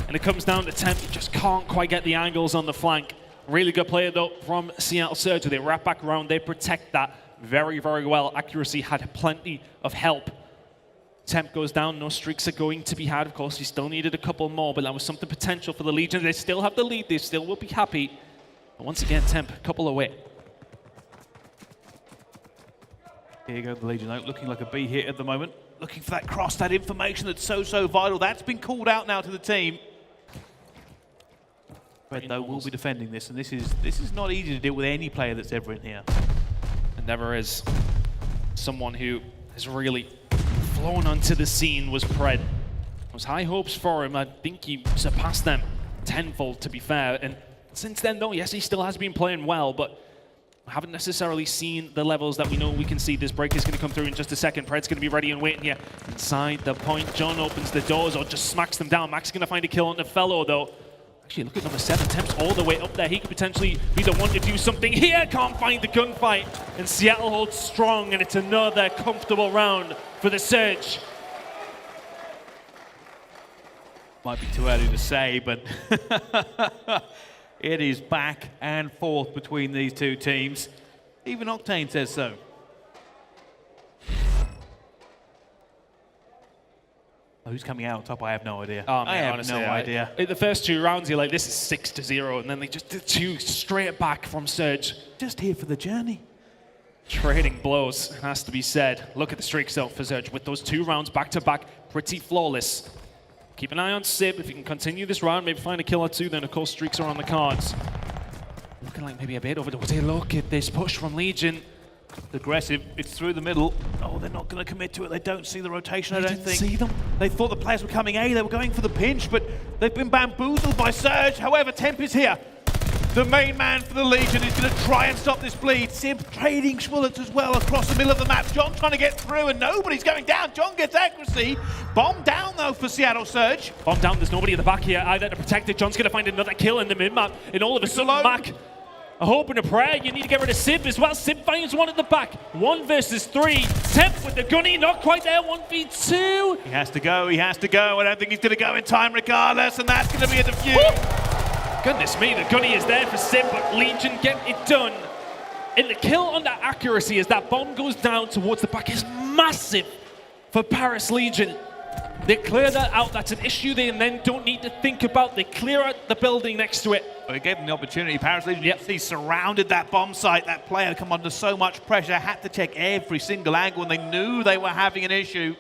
And it comes down to Temp. You just can't quite get the angles on the flank. Really good player, though, from Seattle Surge. They wrap back around. They protect that very, very well. Accuracy had plenty of help. Temp goes down, no streaks are going to be had. Of course, he still needed a couple more, but that was something potential for the Legion. They still have the lead, they still will be happy. But once again, Temp, a couple away. Here you go, the Legion out, looking like a B hit at the moment. Looking for that cross, that information that's so vital. That's been called out now to the team. Red, though, will be defending this, and this is not easy to deal with any player that's ever in here. And never is. Someone who has really flown onto the scene was Pred. There was high hopes for him. I think he surpassed them tenfold, to be fair. And since then, though, yes, he still has been playing well, but Haven't necessarily seen the levels that we know we can see. This break is going to come through in just a second. Pred's going to be ready and waiting here. Inside the point, John opens the doors or just smacks them down. Mack's going to find a kill on the fellow, though. Actually, look at number 7. Temp's all the way up there. He could potentially be the one to do something here. Can't find the gunfight. And Seattle holds strong, and it's another comfortable round for the Surge. Might be too early to say, but it is back and forth between these two teams. Even Octane says so. Who's coming out on top? I have no idea. Oh, man, I have honestly, no idea. The first 2 rounds, you're like, this is 6-0, and then they just did 2 straight back from Surge. Just here for the journey. Trading blows, has to be said. Look at the streaks though for Surge with those 2 rounds back-to-back, pretty flawless. Keep an eye on Sib. If you can continue this round, maybe find a kill or 2, then of course streaks are on the cards. Looking like maybe a bit over the way. Look at this push from Legion. Aggressive, it's through the middle. Oh, they're not going to commit to it. They don't see the rotation, I don't think. See them? They thought the players were coming A, they were going for the pinch, but they've been bamboozled by Surge. However, Temp is here. The main man for the Legion is going to try and stop this bleed. Simp trading bullets as well across the middle of the map. John trying to get through and nobody's going down. John gets accuracy. Bomb down though for Seattle Surge. Bomb down, there's nobody at the back here either to protect it. John's going to find another kill in the mid-map. And all of a sudden, Mack, a hope and a prayer. You need to get rid of Simp as well. Simp finds one at the back. 1 versus 3. Temp with the gunny, not quite there. 1v2. He has to go, he has to go. I don't think he's going to go in time regardless, and that's going to be a defuse. Goodness me, the gunny is there for Simp, but Legion get it done. And the kill on that accuracy as that bomb goes down towards the back is massive for Paris Legion. They clear that out. That's an issue they then don't need to think about. They clear out the building next to it. Well, it gave them the opportunity. Paris Legion, you see, surrounded that bomb site. That player come under so much pressure, had to check every single angle, and they knew they were having an issue.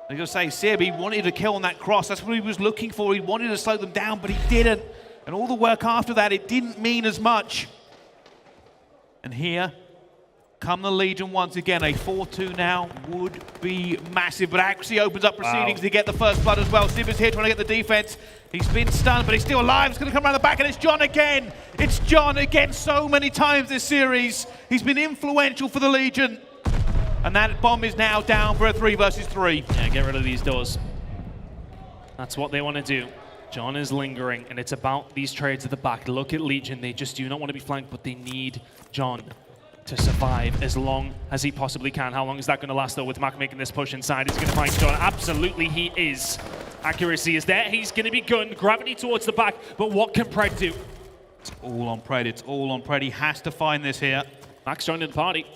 They're going to say, Sib, he wanted to kill on that cross. That's what he was looking for. He wanted to slow them down, but he didn't. And all the work after that, it didn't mean as much. And here come the Legion once again. A 4-2 now would be massive, but accuracy opens up proceedings to get the first blood as well. Sib is here trying to get the defense. He's been stunned, but he's still alive. It's going to come around the back, and it's John again. It's John again so many times this series. He's been influential for the Legion. And that bomb is now down for a 3 versus 3. Yeah, get rid of these doors. That's what they want to do. John is lingering, and it's about these trades at the back. Look at Legion. They just do not want to be flanked, but they need John to survive as long as he possibly can. How long is that going to last, though, with Mack making this push inside? He's going to find John. Absolutely, he is. Accuracy is there. He's going to be gunned. Gravity towards the back, but what can Pred do? It's all on Pred. It's all on Pred. He has to find this here. Mack's joining the party.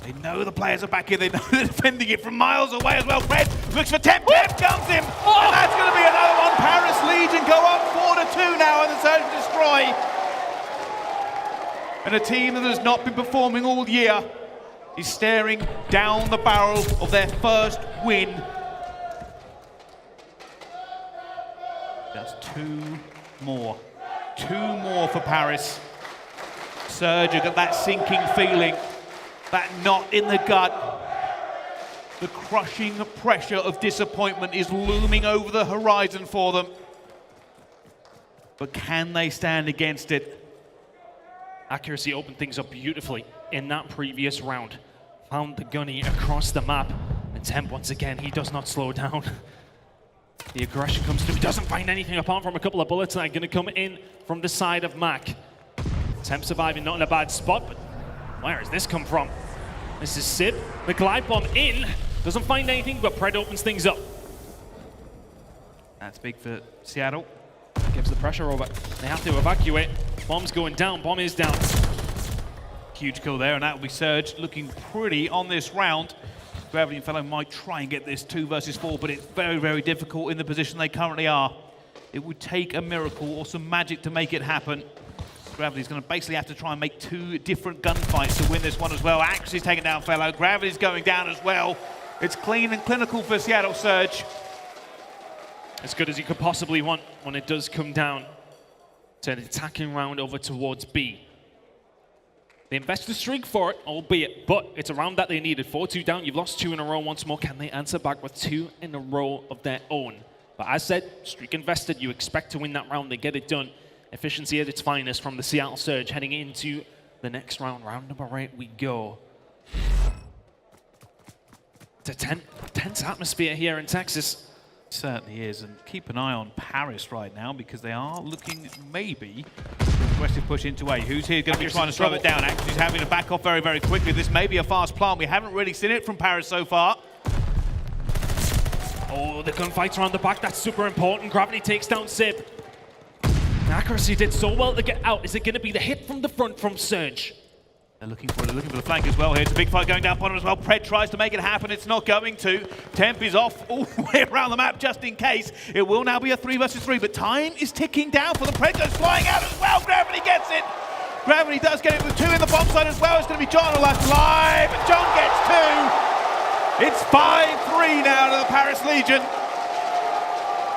They know the players are back here. They know they're defending it from miles away as well. Pred looks for Temp. Temp comes him. Oh! And that's going to be another one. Paris Legion go up 4-2 now in the Search and Destroy. And a team that has not been performing all year is staring down the barrel of their first win. Just 2 more. 2 more for Paris. Surge, you got that sinking feeling. That knot in the gut. The crushing pressure of disappointment is looming over the horizon for them. But can they stand against it? Accuracy opened things up beautifully in that previous round. Found the gunny across the map. And Temp, once again, he does not slow down. The aggression comes through. He doesn't find anything apart from a couple of bullets that are going to come in from the side of Mack. Temp surviving, not in a bad spot, but where has this come from? This is Sib. The glide bomb in. Doesn't find anything, but Pred opens things up. That's big for Seattle. Gives the pressure over. They have to evacuate. Bomb's going down. Bomb is down. Huge kill there, and that will be Surge looking pretty on this round. Gravity and Fellow might try and get this 2 versus 4, but it's very, very difficult in the position they currently are. It would take a miracle or some magic to make it happen. Gravity's going to basically have to try and make 2 different gunfights to win this one as well. Accuracy's taking down Fellow. Gravity's going down as well. It's clean and clinical for Seattle Surge. As good as you could possibly want when it does come down to an attacking round over towards B. They invested a streak for it, albeit, but it's a round that they needed. 4-2 down, you've lost 2 in a row once more. Can they answer back with 2 in a row of their own? But as said, streak invested, you expect to win that round, they get it done. Efficiency at its finest from the Seattle Surge heading into the next round, round number 8, we go. It's a tense atmosphere here in Texas. Certainly is, and keep an eye on Paris right now because they are looking maybe aggressive push into A. Who's here going to be trying to slow it down? Actually, he's having to back off very, very quickly. This may be a fast plant. We haven't really seen it from Paris so far. Oh, the gunfights around the back, that's super important. Gravity takes down Simp. Accuracy did so well to get out. Is it going to be the hit from the front from Surge? They're looking for the flank as well here. It's a big fight going down on him as well. Pred tries to make it happen. It's not going to. Temp is off all the way around the map just in case. It will now be a 3 versus 3, but time is ticking down for the Pred. Goes flying out as well. Gravity gets it. Gravity does get it with 2 in the bomb side as well. It's going to be John left live, and John gets 2. It's 5-3 now to the Paris Legion.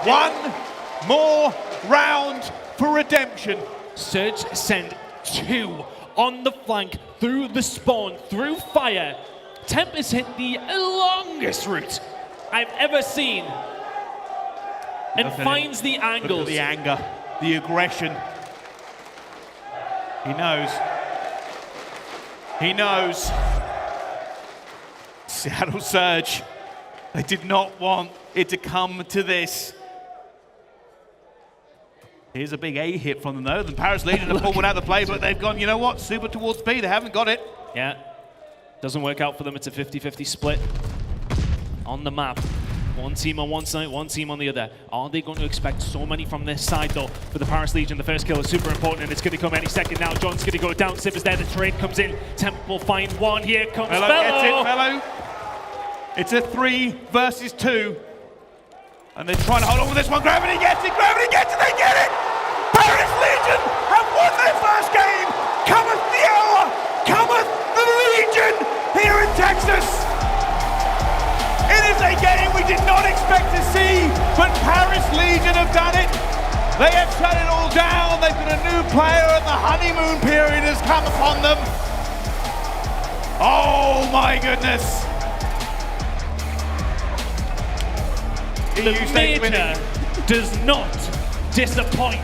1 more round for redemption. Surge send 2 on the flank, through the spawn, through fire. Temp has hit the longest route I've ever seen. And finds the angles. Look at the anger, the aggression. He knows. He knows. Seattle Surge, they did not want it to come to this. Here's a big A hit from them though. The Paris Legion have pulled one out of the play, but they've gone, you know what, super towards B. They haven't got it. Yeah, doesn't work out for them. It's a 50-50 split on the map. One team on one side, one team on the other. Are they going to expect so many from this side though? For the Paris Legion, the first kill is super important and it's going to come any second now. John's going to go down, Simp is there, the trade comes in. Temp will find one, here comes Fellow. Gets it, Fellow. It's a 3 versus 2. And they're trying to hold on with this one. Gravity gets it, they get it! Paris Legion have won their first game! Cometh the hour! Cometh the Legion here in Texas! It is a game we did not expect to see, but Paris Legion have done it. They have shut it all down. They've got a new player and the honeymoon period has come upon them. Oh my goodness. The Major does not disappoint.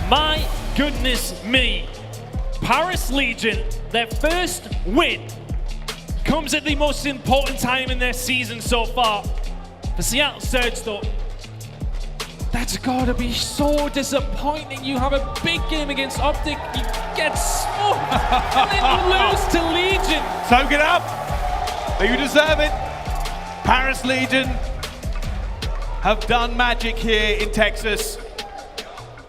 My goodness me. Paris Legion, their first win, comes at the most important time in their season so far. For Seattle Surge though, that's gotta be so disappointing. You have a big game against OpTic, you get smoked, and then you lose to Legion. Soak it up. You deserve it. Paris Legion have done magic here in Texas.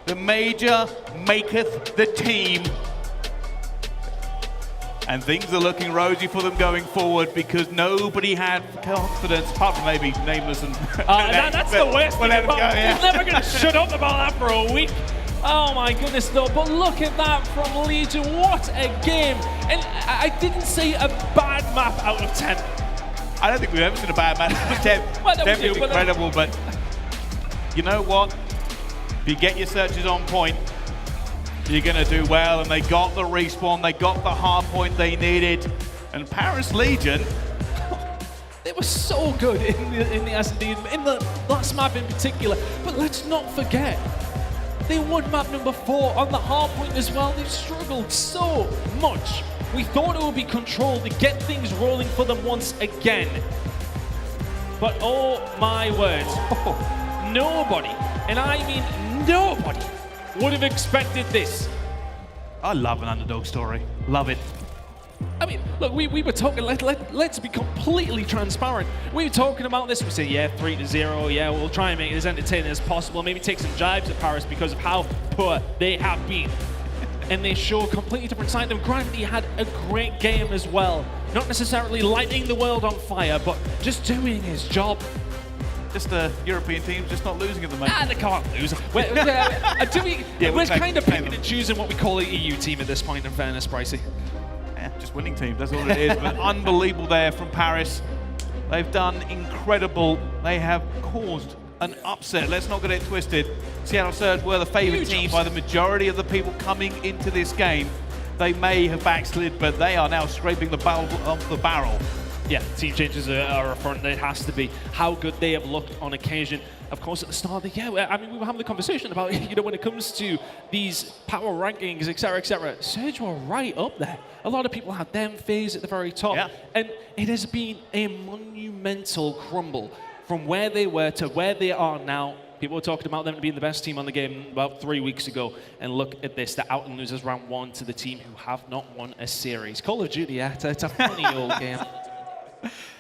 The Major maketh the team. And things are looking rosy for them going forward because nobody had confidence, apart from maybe Nameless and... that's the worst thing about it. Yeah. He's never going to shut up about that for a week. Oh my goodness though, but look at that from Legion. What a game. And I didn't say a bad map out of 10. I don't think we've ever seen a bad map out of 10. Well, 10 is incredible, but you know what? If you get your searches on point, you're going to do well. And they got the respawn, they got the hard point they needed. And Paris Legion, they were so good in the S&D, in the last map in particular. But let's not forget, they won map number 4 on the hard point as well. They've struggled so much. We thought it would be control to get things rolling for them once again. But oh my word, nobody, and I mean nobody, would have expected this. I love an underdog story. Love it. I mean, look, we were talking, let's be completely transparent. We were talking about this, we said, yeah, 3-0, yeah, we'll try and make it as entertaining as possible, maybe take some jibes at Paris because of how poor they have been. And they show a completely different side of them. Granted, he had a great game as well. Not necessarily lighting the world on fire, but just doing his job. Just the European team just not losing at the moment. They can't lose. We're kind of picking and choosing what we call an EU team at this point, in fairness, Pricey. Yeah, just winning teams, that's all it is. But unbelievable there from Paris. They've done incredible. They have caused an upset. Let's not get it twisted. Seattle Surge were the favorite team by the majority of the people coming into this game. They may have backslid, but they are now scraping the barrel off the barrel Yeah, team changes are a front. It has to be how good they have looked on occasion. Of course, at the start of the year, I mean, we were having the conversation about, you know, when it comes to these power rankings, etc., Surge were right up there. A lot of people had them FaZe at the very top. Yeah. And it has been a monumental crumble from where they were to where they are now. People were talking about them being the best team on the game about 3 weeks ago. And look at this, they're out in losers round 1 to the team who have not won a series. Call of Duty, it's a funny old game.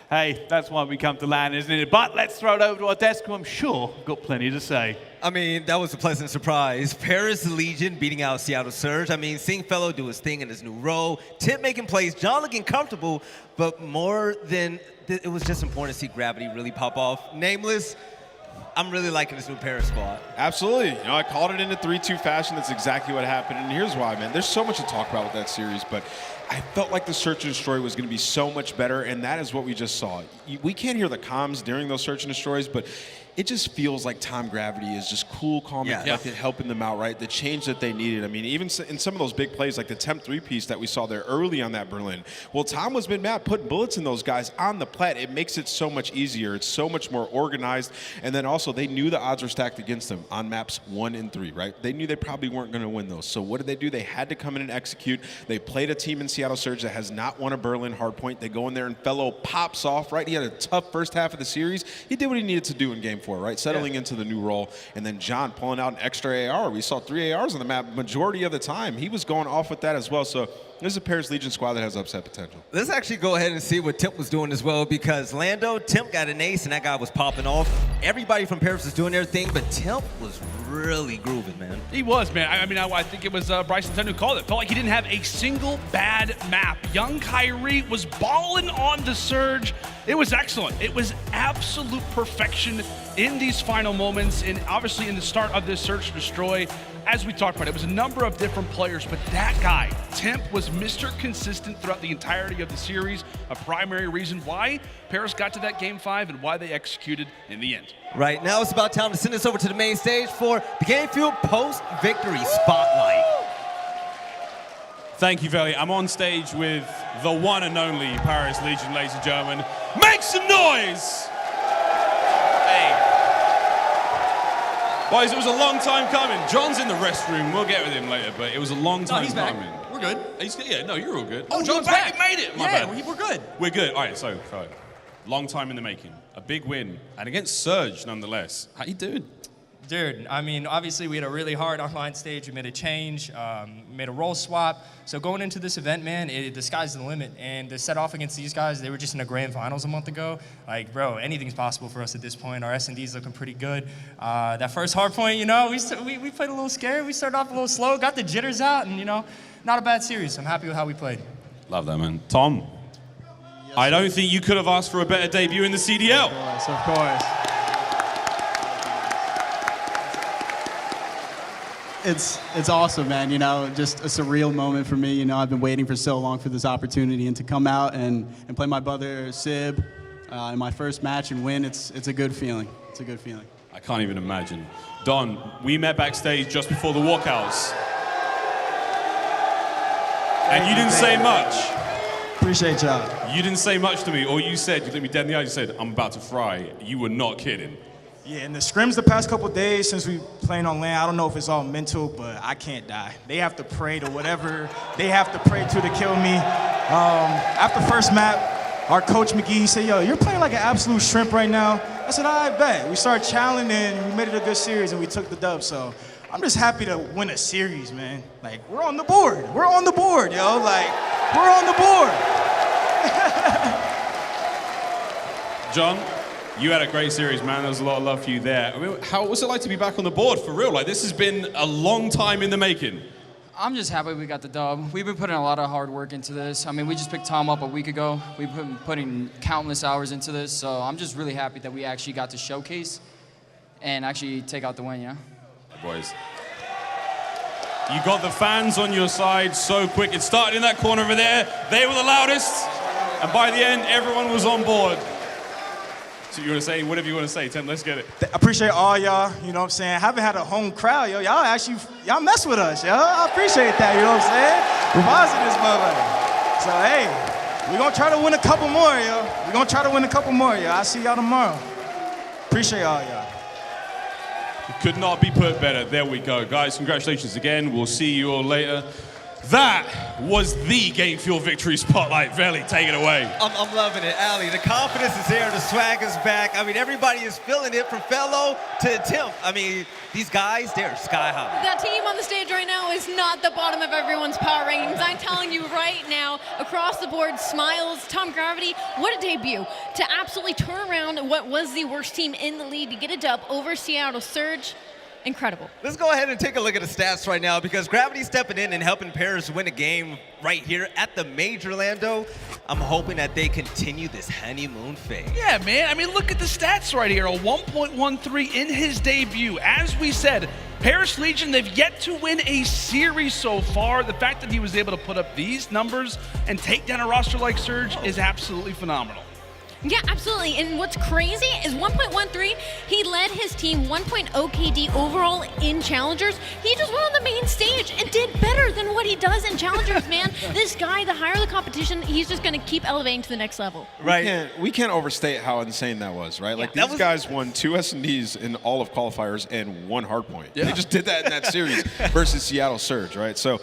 Hey, that's why we come to LAN, isn't it? But let's throw it over to our desk, who I'm sure got plenty to say. I mean, that was a pleasant surprise. Paris Legion beating out Seattle Surge. I mean, seeing Fellow do his thing in his new role, Tip making plays, John looking comfortable, but more than it was just important to see Gravity really pop off. Nameless, I'm really liking this new Paris squad. Absolutely. You know, I called it in a 3-2 fashion. That's exactly what happened. And here's why, man. There's so much to talk about with that series, but I felt like the Search and Destroy was going to be so much better, and that is what we just saw. We can't hear the comms during those Search and Destroys, but it just feels like Tom Gravity is just cool, calm, and collected, helping them out, right? The change that they needed. I mean, even in some of those big plays, like the Temp 3-piece that we saw there early on that Berlin. Well, Tom was mid-map, putting bullets in those guys on the plat. It makes it so much easier. It's so much more organized. And then also, they knew the odds were stacked against them on maps 1 and 3, right? They knew they probably weren't going to win those. So what did they do? They had to come in and execute. They played a team in Seattle Surge that has not won a Berlin hardpoint. They go in there and Fellow pops off, right? He had a tough first half of the series. He did what he needed to do in Game 4, right? Settling into the new role, and then John pulling out an extra AR. We saw 3 ARs on the map majority of the time. He was going off with that as well. So this is a Paris Legion squad that has upset potential. Let's actually go ahead and see what Timp was doing as well, because Lando, Timp got an ace, and that guy was popping off. Everybody from Paris was doing their thing, but Timp was really grooving, man. He was, man. I mean, I think it was Bryson Ten who called it. Felt like he didn't have a single bad map. Young Kyrie was balling on the Surge. It was excellent. It was absolute perfection in these final moments, and obviously in the start of this Search and Destroy. As we talked about, it was a number of different players, but that guy, Temp, was Mr. Consistent throughout the entirety of the series, a primary reason why Paris got to that Game 5 and why they executed in the end. Right, now it's about time to send us over to the main stage for the Game Fuel post-victory spotlight. Thank you, Veli. I'm on stage with the one and only Paris Legion, ladies and gentlemen. Make some noise! Boys, it was a long time coming. John's in the restroom. We'll get with him later, but it was a long time coming. We're good. Yeah, no, you're all good. Oh, John's back. You made it. My bad. We're good. We're good. All right, so long time in the making. A big win, and against Surge, nonetheless. How you doing? Dude, I mean, obviously we had a really hard online stage. We made a change, made a role swap. So going into this event, man, the sky's the limit. And to set off against these guys, they were just in the grand finals a month ago. Like, bro, anything's possible for us at this point. Our S&D's looking pretty good. That first hard point, you know, we played a little scared. We started off a little slow, got the jitters out, and, you know, not a bad series. I'm happy with how we played. Love that, man. Tom, yes, I don't think you could have asked for a better debut in the CDL. Of course. It's awesome, man. You know, just a surreal moment for me. You know, I've been waiting for so long for this opportunity, and to come out and play my brother Sib in my first match and win, it's a good feeling. It's a good feeling. I can't even imagine. Don, we met backstage just before the walkouts, and you didn't say much. Appreciate y'all. You didn't say much to me. All you said, you looked me dead in the eye, you said, I'm about to fry. You were not kidding. Yeah, and the scrims the past couple days since we playing on LAN, I don't know if it's all mental, but I can't die. They have to pray to whatever they have to pray to kill me. After first map, our coach McGee said, yo, you're playing like an absolute shrimp right now. I said, I bet. We started challenging and we made it a good series and we took the dub, so I'm just happy to win a series, man. Like, we're on the board. We're on the board, yo. Like, we're on the board. John, you had a great series, man. There was a lot of love for you there. I mean, what's it like to be back on the board, for real? Like, this has been a long time in the making. I'm just happy we got the dub. We've been putting a lot of hard work into this. I mean, we just picked Tom up a week ago. We've been putting countless hours into this, so I'm just really happy that we actually got to showcase and actually take out the win, yeah? Boys. You got the fans on your side so quick. It started in that corner over there. They were the loudest, and by the end, everyone was on board. So you want to say whatever you want to say, Tim, let's get it. I appreciate all y'all, you know what I'm saying? I haven't had a home crowd, yo. Y'all mess with us, yo. I appreciate that, you know what I'm saying? Revising this mother. So, hey, We're going to try to win a couple more, yo. We're going to try to win a couple more, yo. I'll see y'all tomorrow. Appreciate all y'all. Could not be put better. There we go. Guys, congratulations again. We'll see you all later. That was the Game Fuel Victory Spotlight. Veli, take it away. I'm loving it, aLLeY. The confidence is there. The swag is back. I mean, everybody is feeling it from Fellow to Tim. I mean, these guys, they're sky high. That team on the stage right now is not the bottom of everyone's power rankings. I'm telling you right now, across the board, Smiles, Tom Gravity, what a debut. To absolutely turn around what was the worst team in the league to get a dub over Seattle Surge. Incredible. Let's go ahead and take a look at the stats right now because Gravity's stepping in and helping Paris win a game right here at the Major Lando. I'm hoping that they continue this honeymoon phase. Yeah, man. I mean, look at the stats right here. A 1.13 in his debut. As we said, Paris Legion, they've yet to win a series so far. The fact that he was able to put up these numbers and take down a roster like Surge is absolutely phenomenal. Yeah, absolutely. And what's crazy is 1.13, he led his team 1.0 KD overall in Challengers. He just went on the main stage and did better than what he does in Challengers, man. This guy, the higher the competition, he's just going to keep elevating to the next level. Right. We can't overstate how insane that was, right? Like, these guys won 2 S&Ds in all of qualifiers and 1 hardpoint. Yeah. They just did that in that series versus Seattle Surge, right? So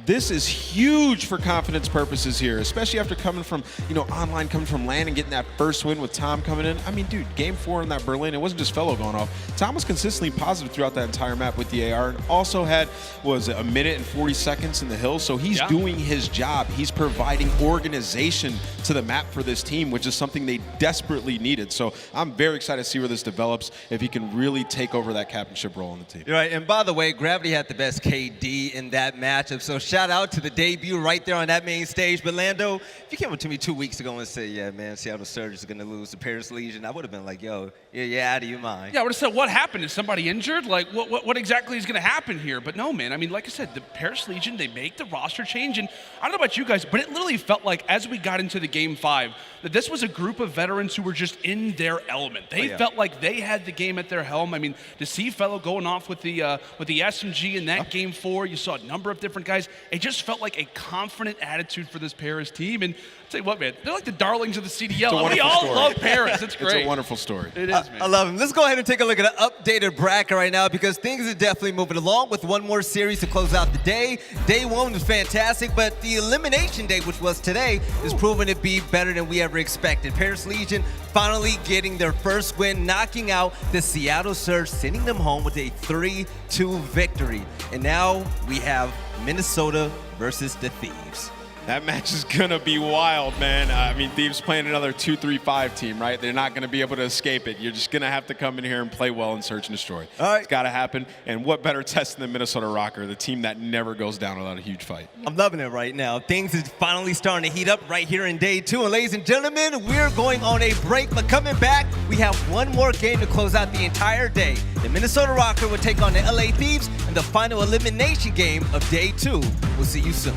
this is huge for confidence purposes here, especially after coming from, online, coming from LAN and getting that first win with Tom coming in. I mean, dude, game 4 in that Berlin, it wasn't just Fellow going off. Tom was consistently positive throughout that entire map with the AR and also had, a minute and 40 seconds in the hills. So he's doing his job. He's providing organization to the map for this team, which is something they desperately needed. So I'm very excited to see where this develops, if he can really take over that captainship role on the team. Right, and by the way, Gravity had the best KD in that matchup, so shout out to the debut right there on that main stage. But Lando, if you came up to me 2 weeks ago and said, yeah, man, Seattle Surge is going to lose to Paris Legion, I would have been like, yo, you're out of your mind. Yeah, I would have said, what happened? Is somebody injured? Like, what exactly is going to happen here? But no, man. I mean, like I said, the Paris Legion, they make the roster change. And I don't know about you guys, but it literally felt like as we got into the Game 5, that this was a group of veterans who were just in their element. They felt like they had the game at their helm. I mean, to see Fellow going off with the SMG in that Game 4, you saw a number of different guys. It just felt like a confident attitude for this Paris team. And I'll tell you what, man, they're like the darlings of the CDL. We all love Paris. It's great. It's a wonderful story. It is, man. I love him. Let's go ahead and take a look at an updated bracket right now because things are definitely moving along with one more series to close out the day. Day 1 was fantastic, but the elimination day, which was today, is proven to be better than we ever expected. Paris Legion finally getting their first win, knocking out the Seattle Surge, sending them home with a 3-2 victory. And now we have Minnesota versus the Thieves. That match is going to be wild, man. I mean, Thieves playing another 2-3-5 team, right? They're not going to be able to escape it. You're just going to have to come in here and play well and search and destroy. All right. It's got to happen. And what better test than Minnesota Røkkr, the team that never goes down without a huge fight. I'm loving it right now. Things is finally starting to heat up right here in day 2. And ladies and gentlemen, we're going on a break, but coming back, we have one more game to close out the entire day. The Minnesota Røkkr will take on the LA Thieves in the final elimination game of day 2. We'll see you soon.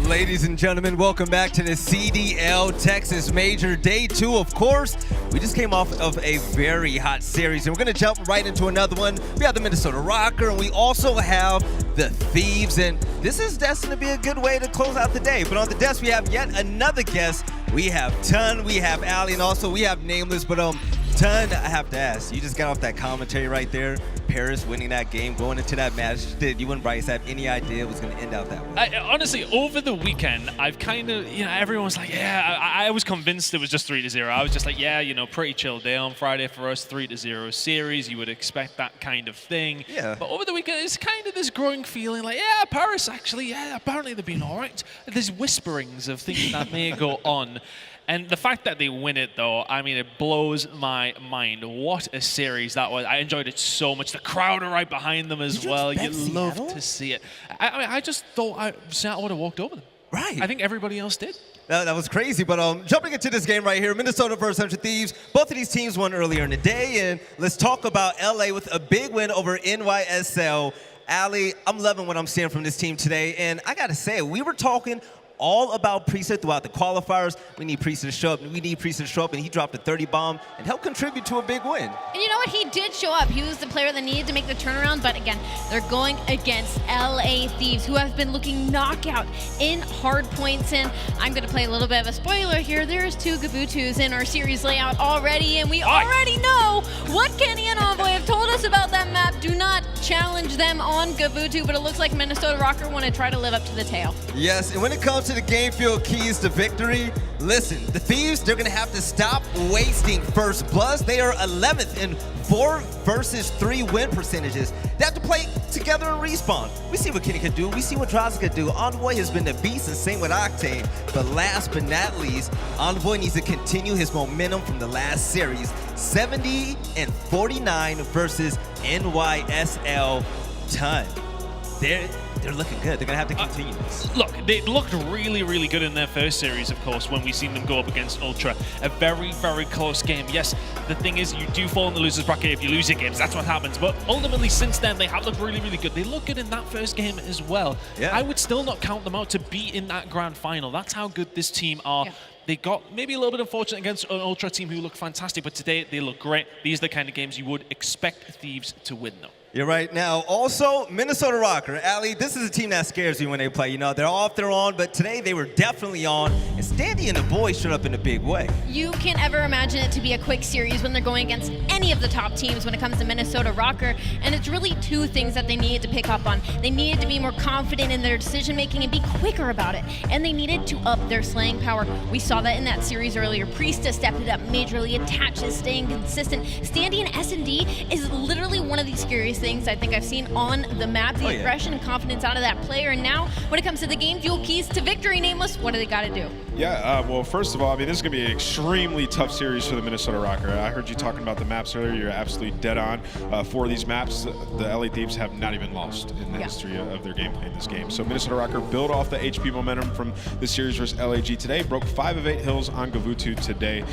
Ladies and gentlemen, welcome back to the CDL Texas Major Day 2. Of course, we just came off of a very hot series, and we're going to jump right into another one. We have the Minnesota Røkkr, and we also have the Thieves, and this is destined to be a good way to close out the day. But on the desk, we have yet another guest. We have Ton, we have aLLeY, and also we have Nameless. But Ton, I have to ask, you just got off that commentary right there. Paris winning that game, going into that match. Did you and Bryce have any idea it was going to end out that way? Honestly, over the weekend, I've kind of, everyone was like, yeah, I was convinced it was just 3-0. I was just like, yeah, pretty chill day on Friday for us, 3-0 series. You would expect that kind of thing. Yeah. But over the weekend, it's kind of this growing feeling like, yeah, Paris actually, yeah, apparently they've been all right. There's whisperings of things that may go on. And the fact that they win it, though, I mean, it blows my mind. What a series that was. I enjoyed it so much. The crowd are right behind them as well. You love to see it. I just thought Seattle would have walked over them. Right. I think everybody else did. That was crazy, but jumping into this game right here, Minnesota versus Thieves. Both of these teams won earlier in the day, and let's talk about LA with a big win over NYSL. aLLeY, I'm loving what I'm seeing from this team today, and I gotta say, we were talking all about Priestahh throughout the qualifiers. We need Priestahh to show up. We need Priestahh to show up, and he dropped a 30 bomb and helped contribute to a big win. And you know what? He did show up. He was the player that needed to make the turnaround, but again, they're going against LA Thieves, who have been looking knockout in hard points. And I'm going to play a little bit of a spoiler here. There's 2 Gavutus in our series layout already, and we already know what Kenny and Envoy have told us about that map. Do not challenge them on Gavutu, but it looks like Minnesota Røkkr want to try to live up to the tale. Yes, and when it comes to the game field keys to victory, listen, the Thieves, they're going to have to stop wasting first bloods. They are 11th in 4 versus 3 win percentages. They have to play together and respawn. We see what Kenny can do. We see what Drazah can do. Envoy has been the beast, and same with Octane. But last but not least, Envoy needs to continue his momentum from the last series. 70-49 versus NYSL Ton. They're looking good. They're going to have to continue this. Look, they looked really, really good in their first series, of course, when we seen them go up against Ultra. A very, very close game. Yes, the thing is, you do fall in the loser's bracket if you lose your games. That's what happens. But ultimately, since then, they have looked really, really good. They look good in that first game as well. Yeah. I would still not count them out to be in that grand final. That's how good this team are. Yeah. They got maybe a little bit unfortunate against an Ultra team who looked fantastic, but today they look great. These are the kind of games you would expect Thieves to win, though. You're right. Now, also, Minnesota Røkkr. aLLeY, this is a team that scares you when they play. They're off, they're on, but today they were definitely on, and Standy and the boys showed up in a big way. You can't ever imagine it to be a quick series when they're going against any of the top teams when it comes to Minnesota Røkkr, and it's really 2 things that they needed to pick up on. They needed to be more confident in their decision-making and be quicker about it, and they needed to up their slaying power. We saw that in that series earlier. Priestahh stepped it up majorly, attaches, staying consistent. Standy and S&D is literally one of the scariest things I think I've seen on the map. The aggression and confidence out of that player. And now, when it comes to the game fuel keys to victory, Nameless, what do they got to do? Yeah, well, first of all, this is going to be an extremely tough series for the Minnesota Røkkr. I heard you talking about the maps earlier. You're absolutely dead on. For these maps, the LA Thieves have not even lost in the history of their gameplay in this game. So Minnesota Røkkr built off the HP momentum from the series versus LAG today, broke 5 of 8 hills on Gavutu today.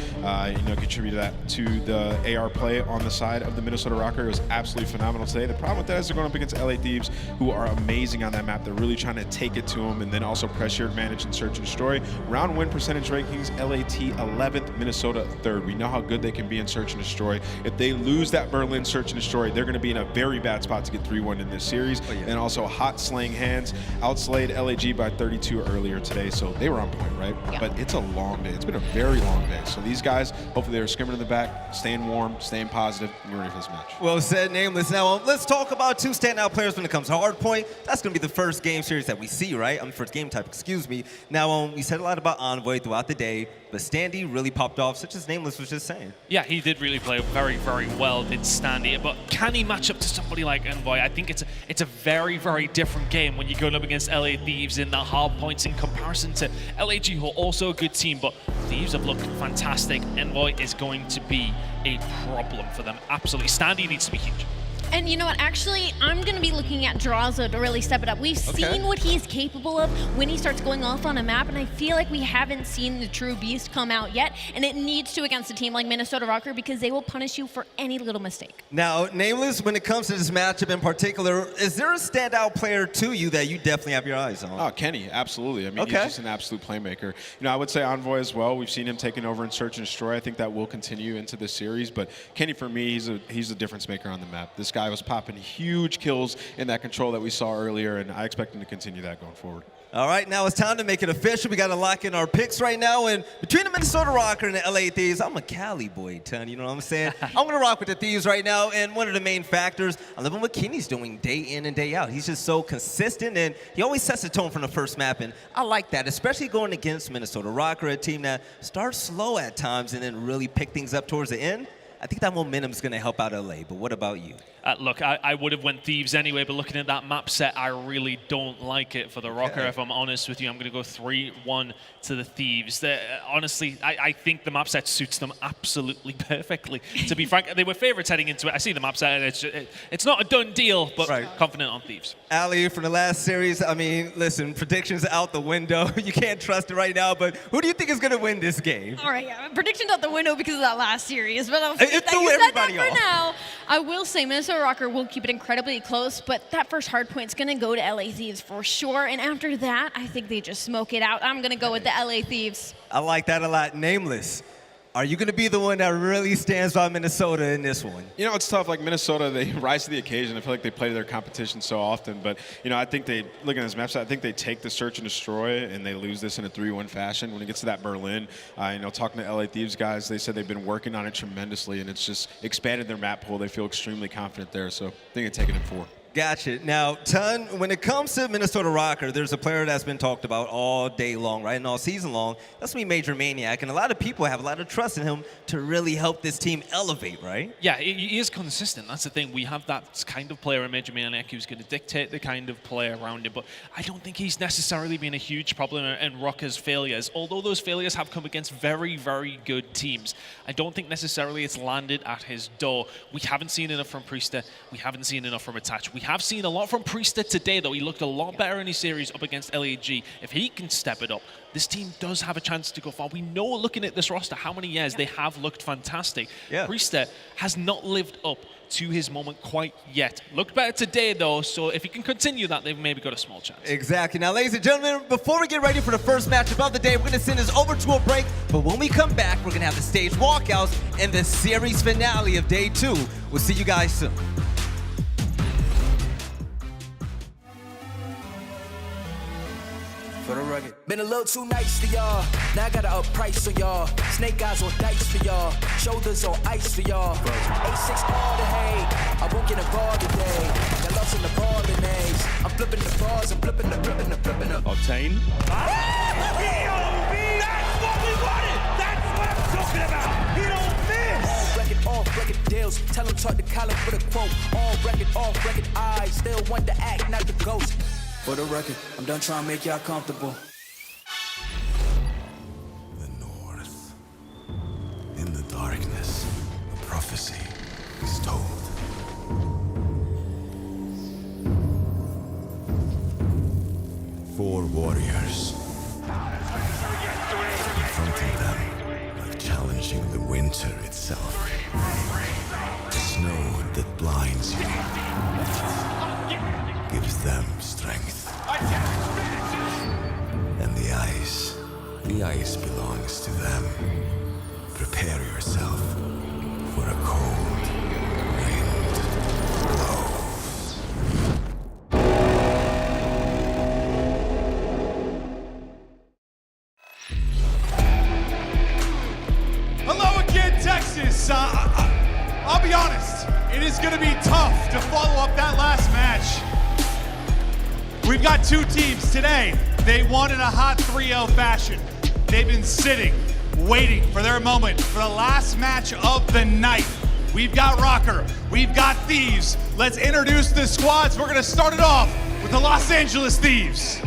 Contributed that to the AR play on the side of the Minnesota Røkkr. It was absolutely phenomenal today. The problem with that is they're going up against LA Thieves, who are amazing on that map. They're really trying to take it to them, and then also press your advantage in search and destroy. Round win percentage rankings, LAT 11th, Minnesota 3rd. We know how good they can be in search and destroy. If they lose that Berlin search and destroy, they're going to be in a very bad spot to get 3-1 in this series. And also hot slaying hands, outslayed LAG by 32 earlier today, so they were on point, right? But it's a long day. It's been a very long day. So these guys, hopefully they're skimming in the back, staying warm, staying positive, and ready for this match. Well said, Nameless. Now, let's talk about 2 standout players when it comes to hardpoint. That's going to be the first game series that we see, right? First game type, excuse me. Now, we said a lot about Envoy throughout the day, but Standy really popped off, such as Nameless was just saying. Yeah, he did really play very, very well, did Standy. But can he match up to somebody like Envoy? I think it's a very, very different game when you're going up against LA Thieves in the hard points in comparison to LAG, who are also a good team, but Thieves have looked fantastic. Envoy is going to be a problem for them. Absolutely. Standy needs to be huge. And you know what? Actually, I'm going to be looking at Drazah to really step it up. We've seen what he's capable of when he starts going off on a map, and I feel like we haven't seen the true beast come out yet, and it needs to against a team like Minnesota Røkkr because they will punish you for any little mistake. Now, Nameless, when it comes to this matchup in particular, is there a standout player to you that you definitely have your eyes on? Oh, Kenny, absolutely. I mean, he's just an absolute playmaker. You know, I would say Envoy as well. We've seen him taking over in Search and Destroy. I think that will continue into this series, but Kenny, for me, he's a difference maker on the map. This guy was popping huge kills in that control that we saw earlier, and I expect him to continue that going forward. All right, now it's time to make it official. We got to lock in our picks right now, and between the Minnesota Røkkr and the LA Thieves, I'm a Cali boy, ton, you know what I'm saying? I'm going to rock with the Thieves right now, and one of the main factors, I love what Kenny's doing day in and day out. He's just so consistent, and he always sets the tone from the first map, and I like that, especially going against Minnesota Røkkr, a team that starts slow at times and then really pick things up towards the end. I think that momentum is going to help out LA, but what about you? Look, I would have went Thieves anyway, but looking at that map set, I really don't like it for the Røkkr, if I'm honest with you. I'm going to go 3-1 to the Thieves. Honestly, I think the map set suits them absolutely perfectly. To be frank, they were favorites heading into it. I see the map set, and it's not a done deal, but confident on Thieves. Ali, from the last series, I mean, listen, predictions out the window. You can't trust it right now, but who do you think is going to win this game? All right, yeah, predictions out the window because of that last series, but I'll It threw everybody off. for now. I will say Minnesota Røkkr will keep it incredibly close, but that first hard point's going to go to LA Thieves for sure, and after that, I think they just smoke it out. I'm going to go with the LA Thieves. I like that a lot. Nameless, are you going to be the one that really stands by Minnesota in this one? You know, it's tough. Like Minnesota, they rise to the occasion. I feel like they play their competition so often. But, you know, I think look at this map set, I think they take the Search and Destroy and they lose this in a 3-1 fashion. When it gets to that Berlin, you know, talking to LA Thieves guys, they said they've been working on it tremendously and it's just expanded their map pool. They feel extremely confident there. So I think they take it in 4. Gotcha. Now, Ton, when it comes to Minnesota Røkkr, there's a player that's been talked about all day long, right, and all season long. That's me, MajorManiak, and a lot of people have a lot of trust in him to really help this team elevate, right? Yeah, he is consistent. That's the thing. We have that kind of player in MajorManiak who's going to dictate the kind of play around him, but I don't think he's necessarily been a huge problem in Røkkr's failures. Although those failures have come against very, very good teams, I don't think necessarily it's landed at his door. We haven't seen enough from Priestahh. We haven't seen enough from Attach. We have seen a lot from Priestahh today, though. He looked a lot better in his series up against LAG. If he can step it up, this team does have a chance to go far. We know, looking at this roster, how many years they have looked fantastic. Priestahh has not lived up to his moment quite yet. Looked better today, though, so if he can continue that, they've maybe got a small chance. Exactly. Now, ladies and gentlemen, before we get ready for the first matchup of the day, we're going to send this over to a break, but when we come back, we're going to have the stage walkouts and the series finale of day 2. We'll see you guys soon. For the rugged. Been a little too nice to y'all. Now I gotta up price for y'all. Snake eyes on dice for y'all. Shoulders on ice for y'all. 8-6 all the hay. I won't get involved today. Got lost in the ball and A's. I'm flipping the bars. I'm flipping the Octane. That's what we wanted. That's what I'm talking about. He don't miss. Off record deals. Tell him talk to Colin for the quote. Off record eyes. Still want to act, not the ghost. For the record, I'm done trying to make y'all comfortable. The north. In the darkness, a prophecy is told. Four warriors. Confronting them, like challenging the winter itself. The snow that blinds you. Gives them strength. And the ice belongs to them. Prepare yourself for a cold wind blows. Hello again, Texas. I'll be honest, it is going to be tough to follow up that last match. We've got 2 teams today. They won in a hot 3-0 fashion. They've been sitting, waiting for their moment for the last match of the night. We've got Røkkr, we've got Thieves. Let's introduce the squads. We're gonna start it off with the Los Angeles Thieves.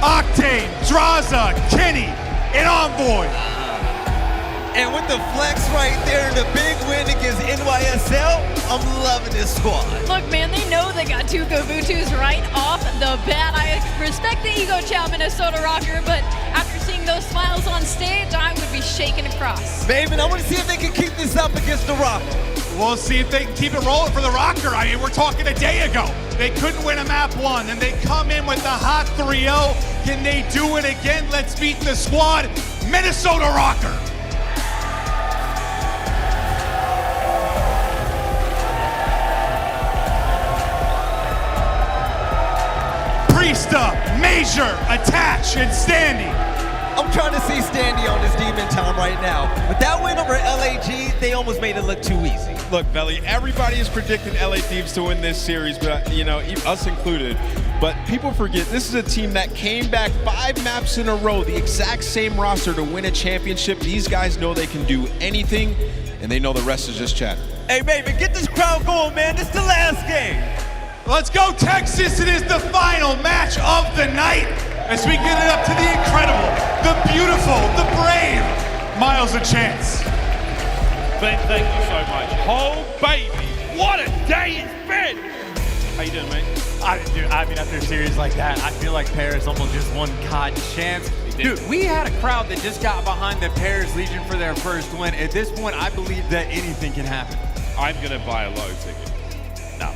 Octane, Drazah, Kenny, and Envoy. And with the flex right there and the big win against NYSL, I'm loving this squad. Look, man, they know they got 2 Gavutus right off the bat. I respect the ego chow, Minnesota Røkkr, but after seeing those smiles on stage, I would be shaking across. Maven, I want to see if they can keep this up against the Røkkr. We'll see if they can keep it rolling for the Røkkr. I mean, we're talking a day ago. They couldn't win a map 1, and they come in with the hot 3-0. Can they do it again? Let's beat the squad, Minnesota Røkkr. Priestahh, Major, Attach, and Standy. I'm trying to see Standy on his demon time right now. But that win over LAG, they almost made it look too easy. Look, Belly, everybody is predicting LA Thieves to win this series, but you know, us included. But people forget this is a team that came back 5 maps in a row, the exact same roster to win a championship. These guys know they can do anything, and they know the rest is just chatter. Hey, Maven, get this crowd going, man. This is the last game. Let's go, Texas. It is the final match of the night as we get it up to the incredible, the beautiful, the brave Miles of Chance. Ben, thank you so much. Oh, baby, what a day it's been. How you doing, mate? I mean, after a series like that, I feel like Paris almost just won COD champs. Dude, we had a crowd that just got behind the Paris Legion for their first win. At this point, I believe that anything can happen. I'm going to buy a low ticket. No,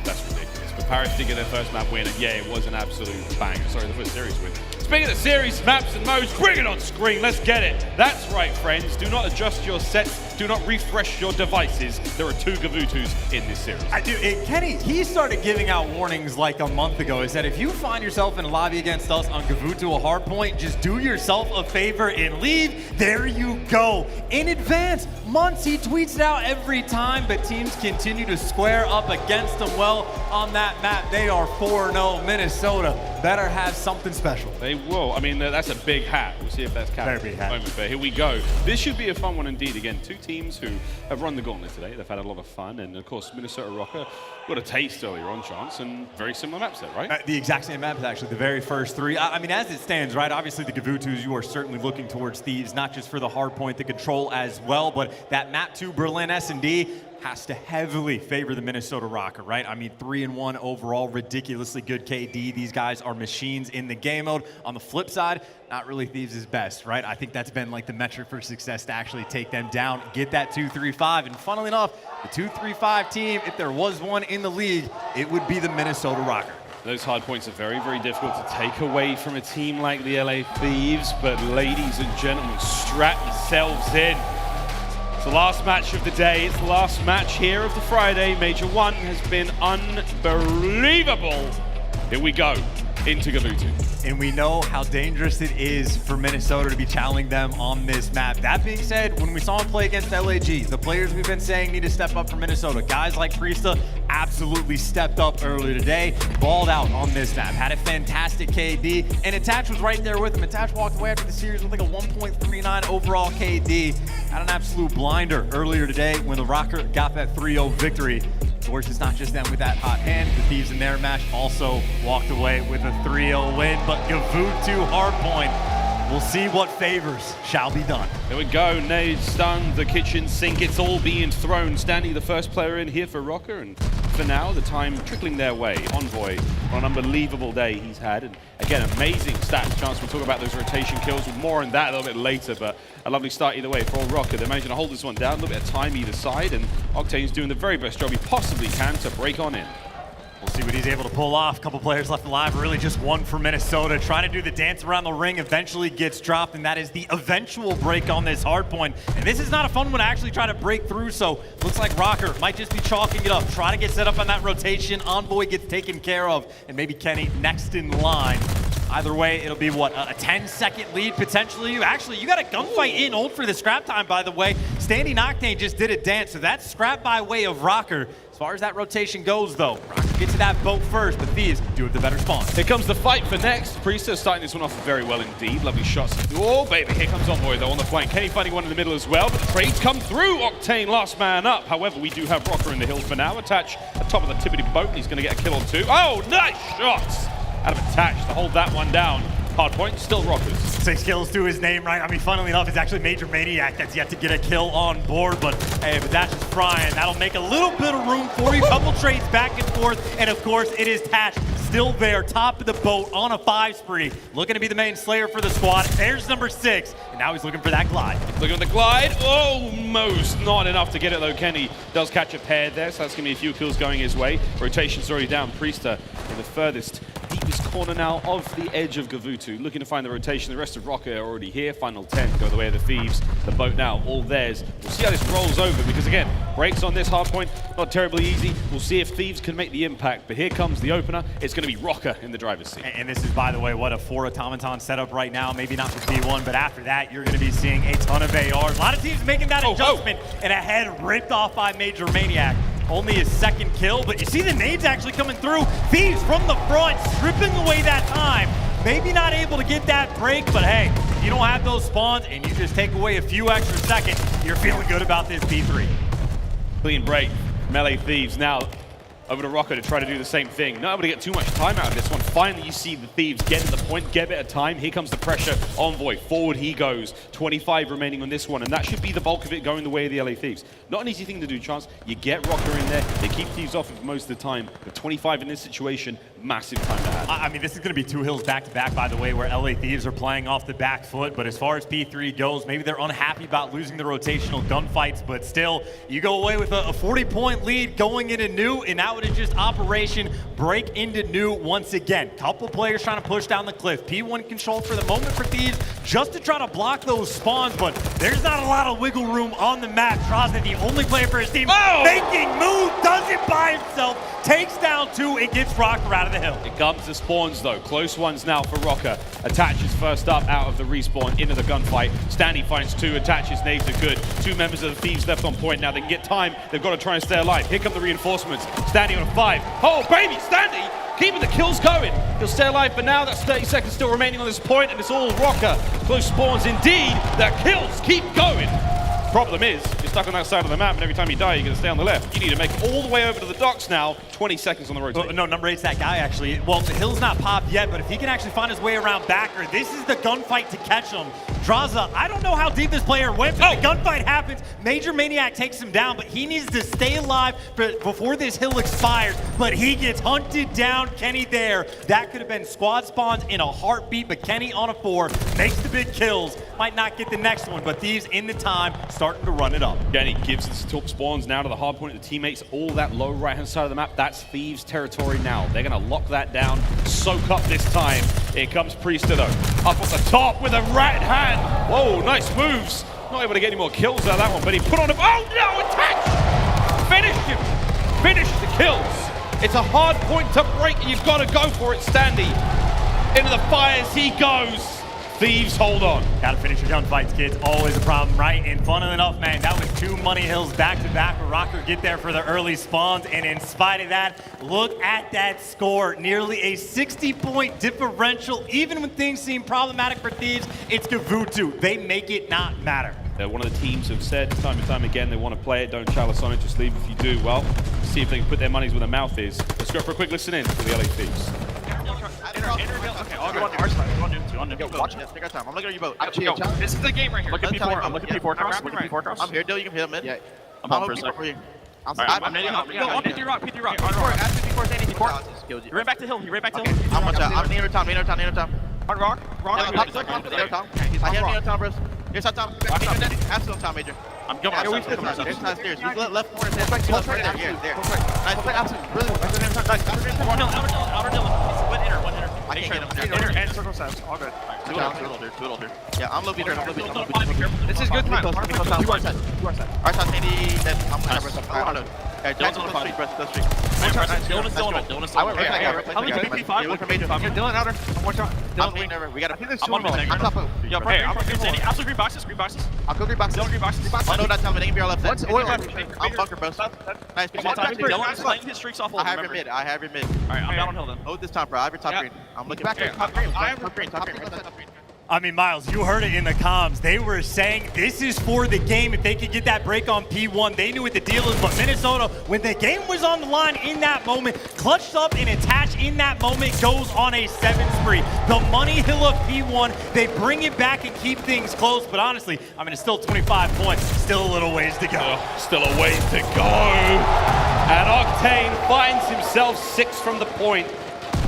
that's ridiculous. But Paris did get their first map win, and yeah, it was an absolute banger. Sorry, the first series win. Speaking of the series, maps and modes, bring it on screen. Let's get it. That's right, friends. Do not adjust your sets. Do not refresh your devices. There are 2 Gavutus in this series. Kenny, he started giving out warnings like a month ago. He said, if you find yourself in a lobby against us on Gavutu or Hardpoint, just do yourself a favor and leave. There you go. In advance, months, he tweets it out every time, but teams continue to square up against them. Well, on that map, they are 4-0. Minnesota better have something special. They will. I mean, that's a big hat. We'll see if that's capped. Very big hat. But here we go. This should be a fun one indeed. Again, 2 teams who have run the gauntlet today. They've had a lot of fun. And, of course, Minnesota Røkkr got a taste earlier on, Chance, and very similar maps there, right? The exact same maps, actually, the very first 3. I mean, as it stands, right, obviously the Gavutus, you are certainly looking towards Thieves, not just for the hard point, the control as well, but that map 2 Berlin S&D has to heavily favor the Minnesota Røkkr, right? I mean, 3-1 overall, ridiculously good KD. These guys are machines in the game mode. On the flip side, not really Thieves' best, right? I think that's been like the metric for success to actually take them down, get that 2-3-5. And funnily enough, the 2-3-5 team, if there was one in the league, it would be the Minnesota Røkkr. Those hard points are very, very difficult to take away from a team like the LA Thieves. But ladies and gentlemen, strap yourselves in. It's the last match of the day. It's the last match here of the Friday. Major 1 has been unbelievable. Here we go into Gavutu. And we know how dangerous it is for Minnesota to be challenging them on this map. That being said, when we saw him play against LAG, the players we've been saying need to step up for Minnesota. Guys like Priestahh absolutely stepped up earlier today, balled out on this map, had a fantastic KD, and Attach was right there with him. Attach walked away after the series with like a 1.39 overall KD. Had an absolute blinder earlier today when the Røkkr got that 3-0 victory. Of course, it's not just them with that hot hand. The Thieves in their match also walked away with a 3-0 win, but Gavutu Hardpoint, we'll see what favors shall be done. There we go, nade, stun, the kitchen sink, it's all being thrown. Standy, the first player in here for Røkkr, and for now, the time trickling their way. Envoy, on an unbelievable day he's had, and again, amazing stats. Chance, we'll talk about those rotation kills, with more on that a little bit later, but a lovely start either way for all Røkkr. They're managing to hold this one down, a little bit of time either side, and Octane's doing the very best job he possibly can to break on in. We'll see what he's able to pull off. A couple players left alive, really just one for Minnesota. Trying to do the dance around the ring, eventually gets dropped, and that is the eventual break on this hard point. And this is not a fun one to actually try to break through, so looks like Røkkr might just be chalking it up. Try to get set up on that rotation. Envoy gets taken care of, and maybe Kenny next in line. Either way, it'll be, what, a 10-second lead potentially? Actually, you got a gunfight in ult for the scrap time, by the way. Standy and Octane just did a dance, so that's scrap by way of Røkkr. As far as that rotation goes, though, Røkkr gets to that boat first, but Thieves do have the better spawn. Here comes the fight for next. Priestahh starting this one off very well indeed. Lovely shots. Oh, baby, here comes Envoy, though, on the flank. Kenny finding one in the middle as well, but the trades come through. Octane, last man up. However, we do have Røkkr in the hills for now. Attach at top of the tippity boat, and he's going to get a kill on 2. Oh, nice shots! Out of Attach to hold that one down. Hard point, still Rockers. 6 kills to his name, right? I mean, funnily enough, it's actually MajorManiak that's yet to get a kill on board, but hey, but Dash is frying. That'll make a little bit of room for you. Couple trades back and forth, and of course, it is Dash still there, top of the boat on a 5 spree, looking to be the main slayer for the squad. There's number 6, and now he's looking for that glide. Looking at the glide, almost not enough to get it though. Kenny does catch a pair there, so that's gonna be a few kills going his way. Rotation's already down. Priestahh in the furthest, deepest corner now of the edge of Gavutu, looking to find the rotation. The rest of Røkkr are already here. Final 10 go the way of the Thieves. The boat now all theirs. We'll see how this rolls over because again, breaks on this hard point, not terribly easy. We'll see if Thieves can make the impact, but here comes the opener. It's going to be Røkkr in the driver's seat. And this is, by the way, what a 4 automaton setup right now. Maybe not for P1, but after that, you're going to be seeing a ton of ARs. A lot of teams making that adjustment, and a head ripped off by MajorManiak. Only his 2nd kill, but you see the nades actually coming through. Thieves from the front, stripping away that time. Maybe not able to get that break, but hey, if you don't have those spawns and you just take away a few extra seconds, you're feeling good about this P3. Clean break. Melee Thieves now over to Røkkr to try to do the same thing. Not able to get too much time out of this one. Finally, you see the Thieves get to the point, get a bit of time. Here comes the pressure. Envoy, forward he goes. 25 remaining on this one, and that should be the bulk of it going the way of the LA Thieves. Not an easy thing to do, Chance. You get Røkkr in there. They keep Thieves off for most of the time, but 25 in this situation, massive time to add. I mean, this is going to be 2 hills back-to-back, by the way, where LA Thieves are playing off the back foot, but as far as P3 goes, maybe they're unhappy about losing the rotational gunfights, but still, you go away with a 40-point lead going into new, and now it is just Operation break into new once again. Couple players trying to push down the cliff. P1 control for the moment for Thieves, just to try to block those spawns, but there's not a lot of wiggle room on the map. Drazah, the only player for his team, making move, does it by himself, takes down 2, and gets Røkkr out of the hill. It comes to spawns though. Close ones now for Røkkr. Attaches first up out of the respawn into the gunfight. Standy finds 2, attaches, nades are good. 2 members of the Thieves left on point now. They can get time. They've got to try and stay alive. Here come the reinforcements. Standy on a 5. Oh baby, Standy keeping the kills going. He'll stay alive for now. That's 30 seconds still remaining on this point, and it's all Røkkr. Close spawns indeed. The kills keep going. Problem is, you're stuck on that side of the map, and every time you die, you're going to stay on the left. You need to make it all the way over to the docks now. 20 seconds on the rotation. No, number 8's that guy, actually. Well, the hill's not popped yet, but if he can actually find his way around backer, this is the gunfight to catch him. Drazah, I don't know how deep this player went, but the gunfight happens. MajorManiak takes him down, but he needs to stay alive before this hill expires, but he gets hunted down. Kenny there. That could have been squad spawns in a heartbeat, but Kenny on a 4 makes the big kills. Might not get the next one, but Thieves in the time, starting to run it up. Kenny gives the top spawns now to the hard point of the teammates, all that low right-hand side of the map. That's Thieves territory now. They're going to lock that down, soak up this time. Here comes Priestahh though, up at the top with a right hand. Whoa, nice moves. Not able to get any more kills out of that one, but he put on a, oh no, attack! Finished him, finished the kills. It's a hard point to break, and you've got to go for it, Standy. Into the fires he goes. Thieves hold on. Gotta finish your gunfights, kids. Always a problem, right? And funnily enough, man, that was 2 money hills back-to-back where Røkkr get there for the early spawns. And in spite of that, look at that score. Nearly a 60-point differential. Even when things seem problematic for Thieves, it's Gavutu. They make it not matter. They're one of the teams who have said time and time again they want to play it. Don't chalice on it, just leave if you do. Well, see if they can put their monies where their mouth is. Let's go for a quick listen in for the LA Thieves. Okay, I'll go on our side. Yo, watch it. Take our time. I'm looking at you both. This is the game right here. Look at P4. I'm looking at P4 cross. Look at P4 cross. I'm here. Dill, you can hit him in. Yeah. I'm on for a second. I'm netting up. Yo, on P3 Rock. P3 Rock. After P4, Standy. P4. He ran back to hill. He ran back to hill. I'm on top. I'm Nero Tom. Nero Tom. Nero Tom. On Rock. Rock. Nero Tom. I have Nero Tom, bros. Here's how Tom. Absolute Tom, Major. I'm going. There's not stairs. He's left corner. Right there. Yeah, there. Nice. Absolute. Really. Nice. Outer Dylan. One hitter. One hitter. I can't get him. Inner and circle sides. All good. Two little here. Yeah, I'm low beater. This is good time. You are set. Alright, Standy. I'm going to Dylan's on the body. Dylan's still on it. I went right. How many P5? Look for Major. Dylan outer. One shot. Dylan, we got to. I'm on I'm top of. Hey, I'm going to Standy. Absolute green boxes. Green boxes. I'll go green boxes. Dylan green boxes. I know that time. They can be our left side. I'm bunker, bro. Nice. Dylan's playing his streaks off. I have your mid. Alright, I'm down on hill then. Hold this top, bro. I have your top green. I'm looking back. Top green. Top green. I mean, Miles, you heard it in the comms. They were saying this is for the game. If they could get that break on P1, they knew what the deal is. But Minnesota, when the game was on the line in that moment, clutched up and attached in that moment, goes on a 7 spree. The money hill of P1, they bring it back and keep things close. But honestly, I mean, it's still 25 points. Still a little ways to go. Still a ways to go. And Octane finds himself 6 from the point.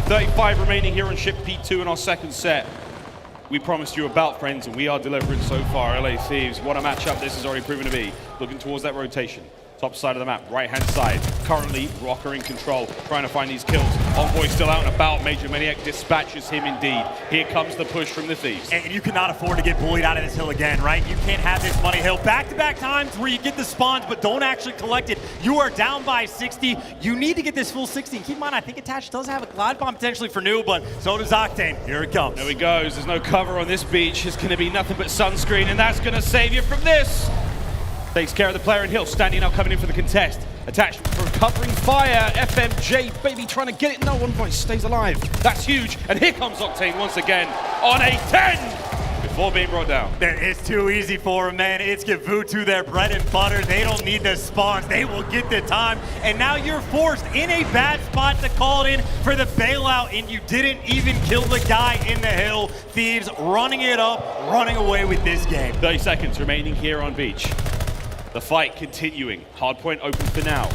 35 remaining here on ship P2 in our second set. We promised you about, friends, and we are delivering so far. LA Thieves, what a matchup this has already proven to be. Looking towards that rotation. Top side of the map, right-hand side. Currently, Røkkr in control, trying to find these kills. Envoy still out and about. MajorManiak dispatches him indeed. Here comes the push from the Thieves. And you cannot afford to get bullied out of this hill again, right? You can't have this money hill. Back-to-back times where you get the spawns but don't actually collect it. You are down by 60. You need to get this full 60. And keep in mind, I think Attach does have a glide bomb potentially for new, but so does Octane. Here it comes. There he goes. There's no cover on this beach. It's going to be nothing but sunscreen, and that's going to save you from this. Takes care of the player in hill. Standy now coming in for the contest. Attached for covering fire. FMJ, baby, trying to get it. No, Envoy stays alive. That's huge. And here comes Octane once again on a 10 before being brought down. It's too easy for him, man. It's Gavutu, their bread and butter. They don't need the spawns. They will get the time. And now you're forced in a bad spot to call it in for the bailout, and you didn't even kill the guy in the hill. Thieves running it up, running away with this game. 30 seconds remaining here on beach. The fight continuing. Hardpoint open for now.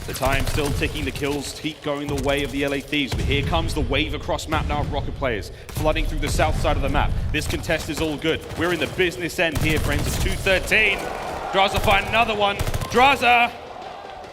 The time still ticking, the kills keep going the way of the LA Thieves. But here comes the wave across map now of Røkkr players, flooding through the south side of the map. This contest is all good. We're in the business end here, friends. It's 2:13. Drazah find another one. Drazah!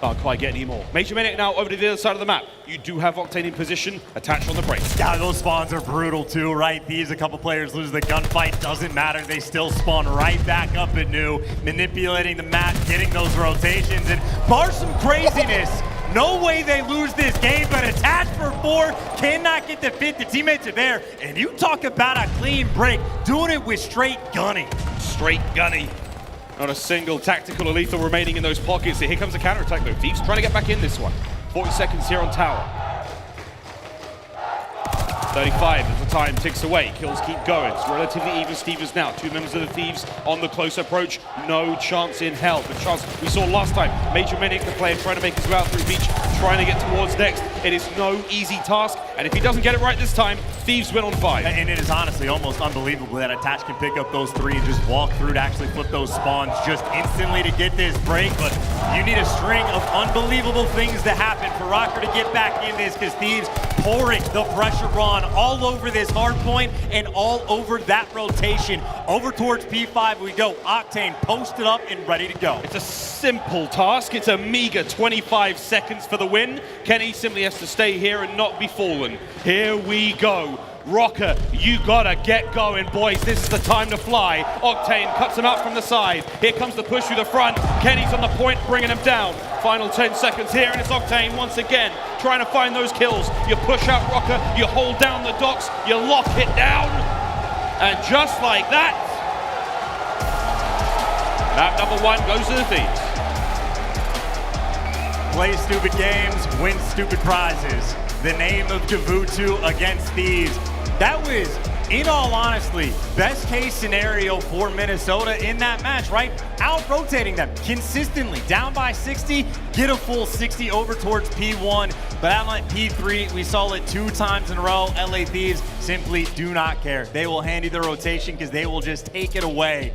Can't quite get any more. MajorManiak now over to the other side of the map. You do have Octane in position, attached on the break. Yeah, those spawns are brutal too, right? These, a couple players lose the gunfight, doesn't matter. They still spawn right back up at new, manipulating the map, getting those rotations, and bar some craziness. No way they lose this game, but attached for 4, cannot get the fit. The teammates are there, and you talk about a clean break, doing it with straight gunny. Straight gunny. Not a single tactical or lethal remaining in those pockets. Here comes a counterattack though. Thieves trying to get back in this one. 40 seconds here on tower. 35 as the time ticks away. Kills keep going. It's relatively even Stevens now. 2 members of the Thieves on the close approach. No chance in hell. The chance we saw last time. MajorManiak, the player, trying to make his way out through beach, trying to get towards next. It is no easy task. And if he doesn't get it right this time, Thieves win on 5. And it is honestly almost unbelievable that Attach can pick up those 3 and just walk through to actually flip those spawns just instantly to get this break. But you need a string of unbelievable things to happen for Røkkr to get back in this, because Thieves pouring the pressure on all over this hard point and all over that rotation. Over towards P5 we go. Octane posted up and ready to go. It's a simple task. It's a meager 25 seconds for the win. Kenny simply has to stay here and not be fallen. Here we go. Røkkr, you gotta get going, boys. This is the time to fly. Octane cuts him out from the side. Here comes the push through the front. Kenny's on the point, bringing him down. Final 10 seconds here, and it's Octane once again, trying to find those kills. You push out Røkkr, you hold down the docks, you lock it down, and just like that, map number 1 goes to the Thieves. Play stupid games, win stupid prizes. The name of Gavutu against Thieves. That was, in all honesty, best case scenario for Minnesota in that match, right? Out-rotating them consistently, down by 60, get a full 60 over towards P1. But out like P3, we saw it 2 times in a row. LA Thieves simply do not care. They will hand you the rotation because they will just take it away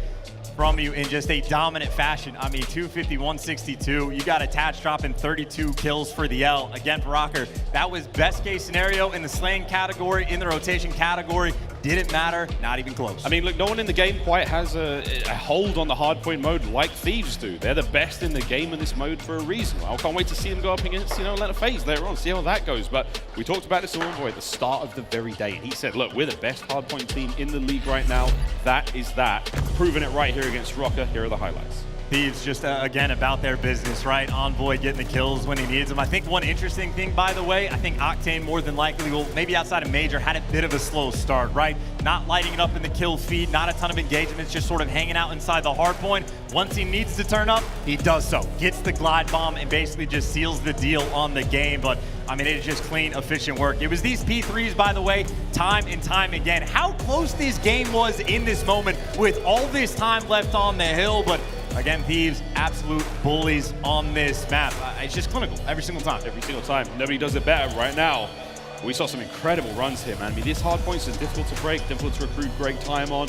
from you in just a dominant fashion. I mean, 250, 162. You got Attach dropping 32 kills for the L. Again, for Røkkr, that was best case scenario in the slaying category, in the rotation category. Didn't matter, not even close. I mean, look, no one in the game quite has a hold on the hardpoint mode like Thieves do. They're the best in the game in this mode for a reason. I can't wait to see them go up against, Atlanta FaZe later on, see how that goes. But we talked about this with Envoy at the start of the very day. And he said, look, we're the best hardpoint team in the league right now. That is that. Proving it right here against Røkkr. Here are the highlights. Thieves just, again, about their business, right? Envoy getting the kills when he needs them. I think one interesting thing, by the way, I think Octane more than likely will, maybe outside of Major, had a bit of a slow start, right? Not lighting it up in the kill feed, not a ton of engagements, just sort of hanging out inside the hard point. Once he needs to turn up, he does so. Gets the glide bomb and basically just seals the deal on the game. But I mean, it is just clean, efficient work. It was these P3s, by the way, time and time again. How close this game was in this moment with all this time left on the hill, but again, Thieves, absolute bullies on this map. It's just clinical every single time. Every single time. Nobody does it better right now. We saw some incredible runs here, man. I mean, these hard points are difficult to break, difficult to recruit great time on.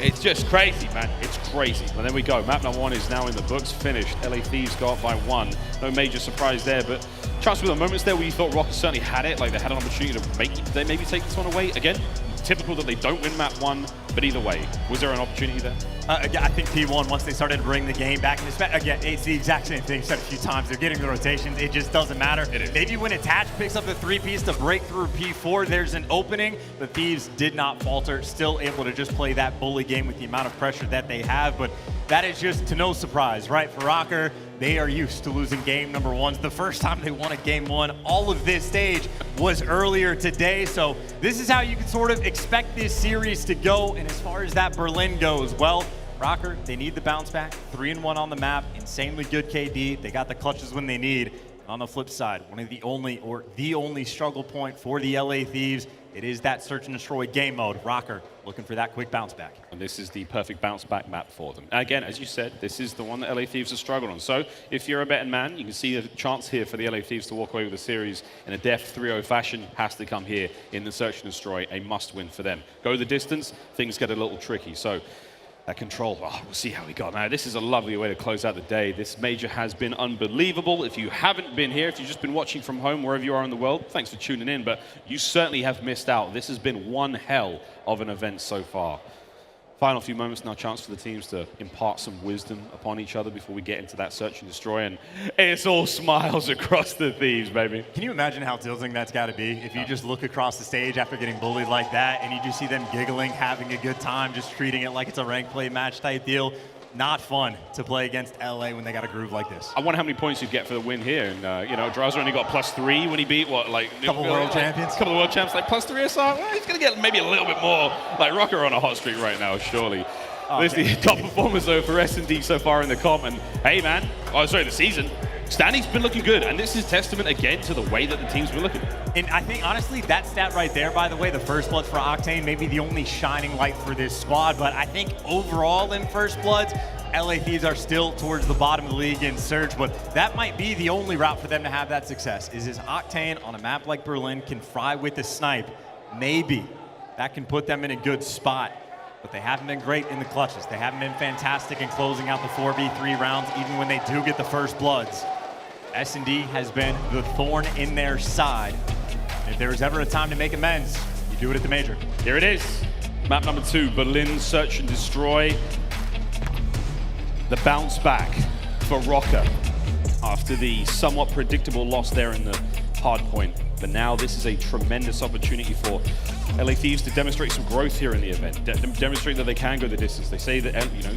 It's just crazy, man. It's crazy. And there we go. Map number 1 is now in the books, finished. LA Thieves got up by 1. No major surprise there, but chance with the moments there where you thought Røkkr certainly had it, like they had an opportunity to maybe take this one away. Again, typical that they don't win map 1, but either way, was there an opportunity there? Again, I think P1, once they started to bring the game back, and again, it's the exact same thing said a few times. They're getting the rotations. It just doesn't matter. Maybe when Attach picks up the 3-piece to break through P4, there's an opening. The Thieves did not falter, still able to just play that bully game with the amount of pressure that they have. But that is just to no surprise, right? For Røkkr, they are used to losing game number 1s. The first time they won a game 1, all of this stage was earlier today. So this is how you can sort of expect this series to go. And as far as that Berlin goes, well, Røkkr, they need the bounce back. 3-1 on the map, insanely good KD. They got the clutches when they need. On the flip side, one of the only struggle point for the LA Thieves, it is that search and destroy game mode. Røkkr looking for that quick bounce back. And this is the perfect bounce back map for them. Again, as you said, this is the one that LA Thieves have struggled on. So if you're a betting man, you can see a chance here for the LA Thieves to walk away with the series in a deft 3-0 fashion. Has to come here in the search and destroy, a must win for them. Go the distance, things get a little tricky. So that control, we'll see how we got. Now, this is a lovely way to close out the day. This major has been unbelievable. If you haven't been here, if you've just been watching from home, wherever you are in the world, thanks for tuning in, but you certainly have missed out. This has been one hell of an event so far. Final few moments now, chance for the teams to impart some wisdom upon each other before we get into that search and destroy, and it's all smiles across the Thieves, baby. Can you imagine how tilting that's got to be if you just look across the stage after getting bullied like that and you just see them giggling, having a good time, just treating it like it's a rank play match type deal? Not fun to play against LA when they got a groove like this. I wonder how many points you'd get for the win here. And, you know, Drazah only got +3 when he beat, what, like... Couple world champions. Couple of world champs, like +3 or something. Well, he's going to get maybe a little bit more. Like, Røkkr on a hot streak right now, surely. There's the top performers, though, for S&D so far in the comp. And, hey, man, the season. Standy's been looking good, and this is testament again to the way that the team's been looking. And I think, honestly, that stat right there, by the way, the first bloods for Octane, maybe the only shining light for this squad. But I think overall in first bloods, LA Thieves are still towards the bottom of the league in Surge, but that might be the only route for them to have that success, is Octane on a map like Berlin can fry with the snipe. Maybe that can put them in a good spot. But they haven't been great in the clutches. They haven't been fantastic in closing out the 4v3 rounds, even when they do get the first bloods. S&D has been the thorn in their side. If there was ever a time to make amends, you do it at the major. Here it is. Map number 2, Berlin Search and Destroy. The bounce back for Røkkr after the somewhat predictable loss there in the hard point. But now this is a tremendous opportunity for LA Thieves to demonstrate some growth here in the event, demonstrate that they can go the distance. They say that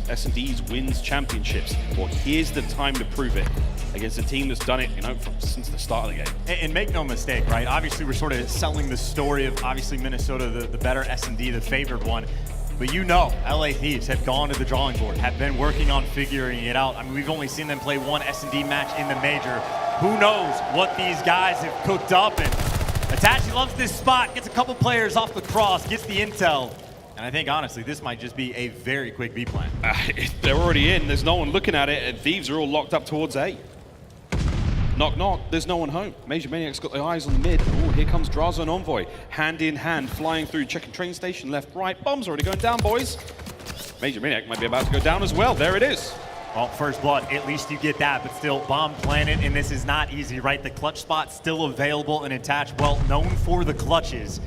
S&D wins championships. Well, here's the time to prove it against a team that's done it, since the start of the game. And make no mistake, right? Obviously, we're sort of selling the story of obviously Minnesota, the better S&D, the favored one. But you know, LA Thieves have gone to the drawing board, have been working on figuring it out. I mean, we've only seen them play one S&D match in the major. Who knows what these guys have cooked up, and Dashy loves this spot, gets a couple players off the cross, gets the intel. And I think, honestly, this might just be a very quick B plan. They're already in. There's no one looking at it, and Thieves are all locked up towards A. Knock, knock. There's no one home. MajorManiak's got their eyes on the mid. Oh, here comes Drazah and Envoy. Hand in hand, flying through, checking train station, left, right. Bomb's already going down, boys. MajorManiak might be about to go down as well. There it is. Well, first blood, at least you get that, but still bomb planted, and this is not easy, right? The clutch spot still available and attached, well known for the clutches.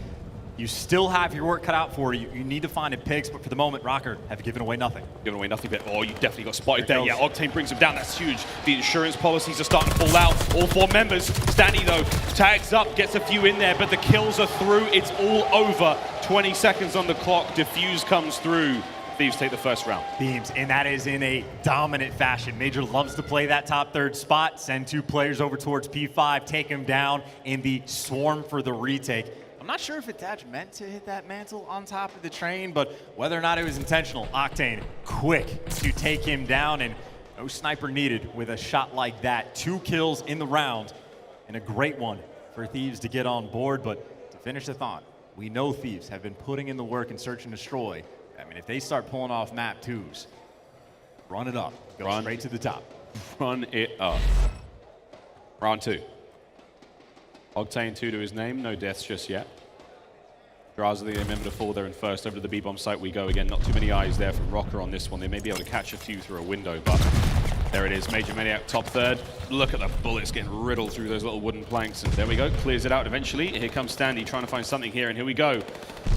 You still have your work cut out for you. You need to find it picks, but for the moment, Røkkr have given away nothing. Given away nothing, but you definitely got spotted there. Yeah, Octane brings him down. That's huge. The insurance policies are starting to fall out. All 4 members. Standy, though, tags up, gets a few in there, but the kills are through. It's all over. 20 seconds on the clock. Diffuse comes through. Thieves take the first round. Thieves, and that is in a dominant fashion. Major loves to play that top third spot, send 2 players over towards P5, take him down in the swarm for the retake. I'm not sure if Attach meant to hit that mantle on top of the train, but whether or not it was intentional, Octane quick to take him down, and no sniper needed with a shot like that. 2 kills in the round, and a great one for Thieves to get on board. But to finish the thought, we know Thieves have been putting in the work in Search and Destroy. I mean, if they start pulling off map 2s, run it up, go straight to the top. Run it up. Round 2. Octane 2 to his name, no deaths just yet. Drazah, the member to fall there in first. Over to the B-bomb site we go again. Not too many eyes there from Røkkr on this one. They may be able to catch a few through a window, but there it is. MajorManiak top third. Look at the bullets getting riddled through those little wooden planks. And there we go. Clears it out eventually. Here comes Standy trying to find something here. And here we go.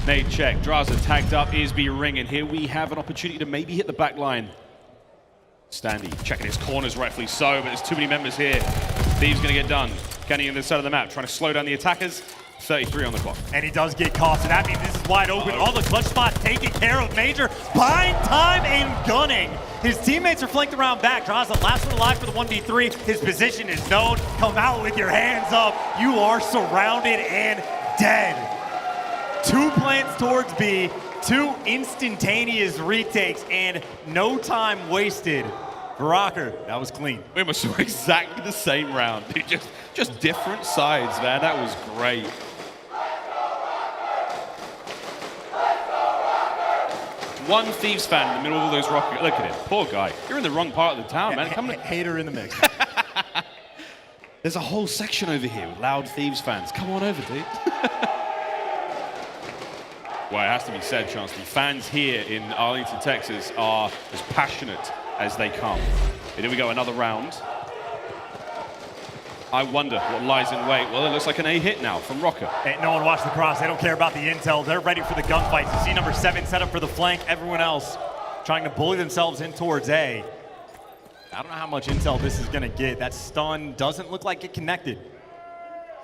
Nade check. Drazah tagged up. aBeZy ring. And here we have an opportunity to maybe hit the back line. Standy checking his corners, rightfully so, but there's too many members here. Thieves going to get done. Kenny on the side of the map, trying to slow down the attackers. 33 on the clock. And he does get caught, so that means this is wide open. All the clutch spots taken care of. Major buying time and gunning. His teammates are flanked around back. Drazah, last one alive for the 1v3. His position is known. Come out with your hands up. You are surrounded and dead. 2 plants towards B, 2 instantaneous retakes, and no time wasted. Røkkr, that was clean. We almost saw exactly the same round. Just different sides, man. That was great. One Thieves fan in the middle of all those Røkkr. Look at him. Poor guy. You're in the wrong part of the town, man. Come hater in the mix. There's a whole section over here with loud Thieves fans. Come on over, dude. Well, it has to be said, Chance, the fans here in Arlington, Texas are as passionate as they come. And here we go, another round. I wonder what lies in wait. Well, it looks like an A hit now from Røkkr. Hey, no one watched the cross. They don't care about the intel. They're ready for the gunfights. You see number 7 set up for the flank. Everyone else trying to bully themselves in towards A. I don't know how much intel this is going to get. That stun doesn't look like it connected.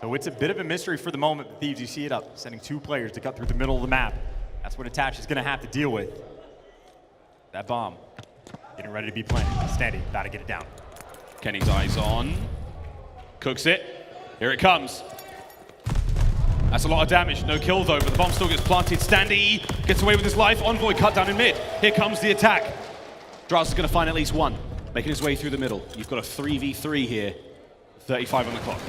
So it's a bit of a mystery for the moment. The Thieves, you see it up, sending 2 players to cut through the middle of the map. That's what Attach is going to have to deal with. That bomb getting ready to be planted. Standy, about to get it down. Kenny's eyes on. Cooks it. Here it comes. That's a lot of damage. No kill, though, but the bomb still gets planted. Standy gets away with his life. Envoy cut down in mid. Here comes the attack. Drazah's going to find at least one, making his way through the middle. You've got a 3v3 here. 35 on the clock.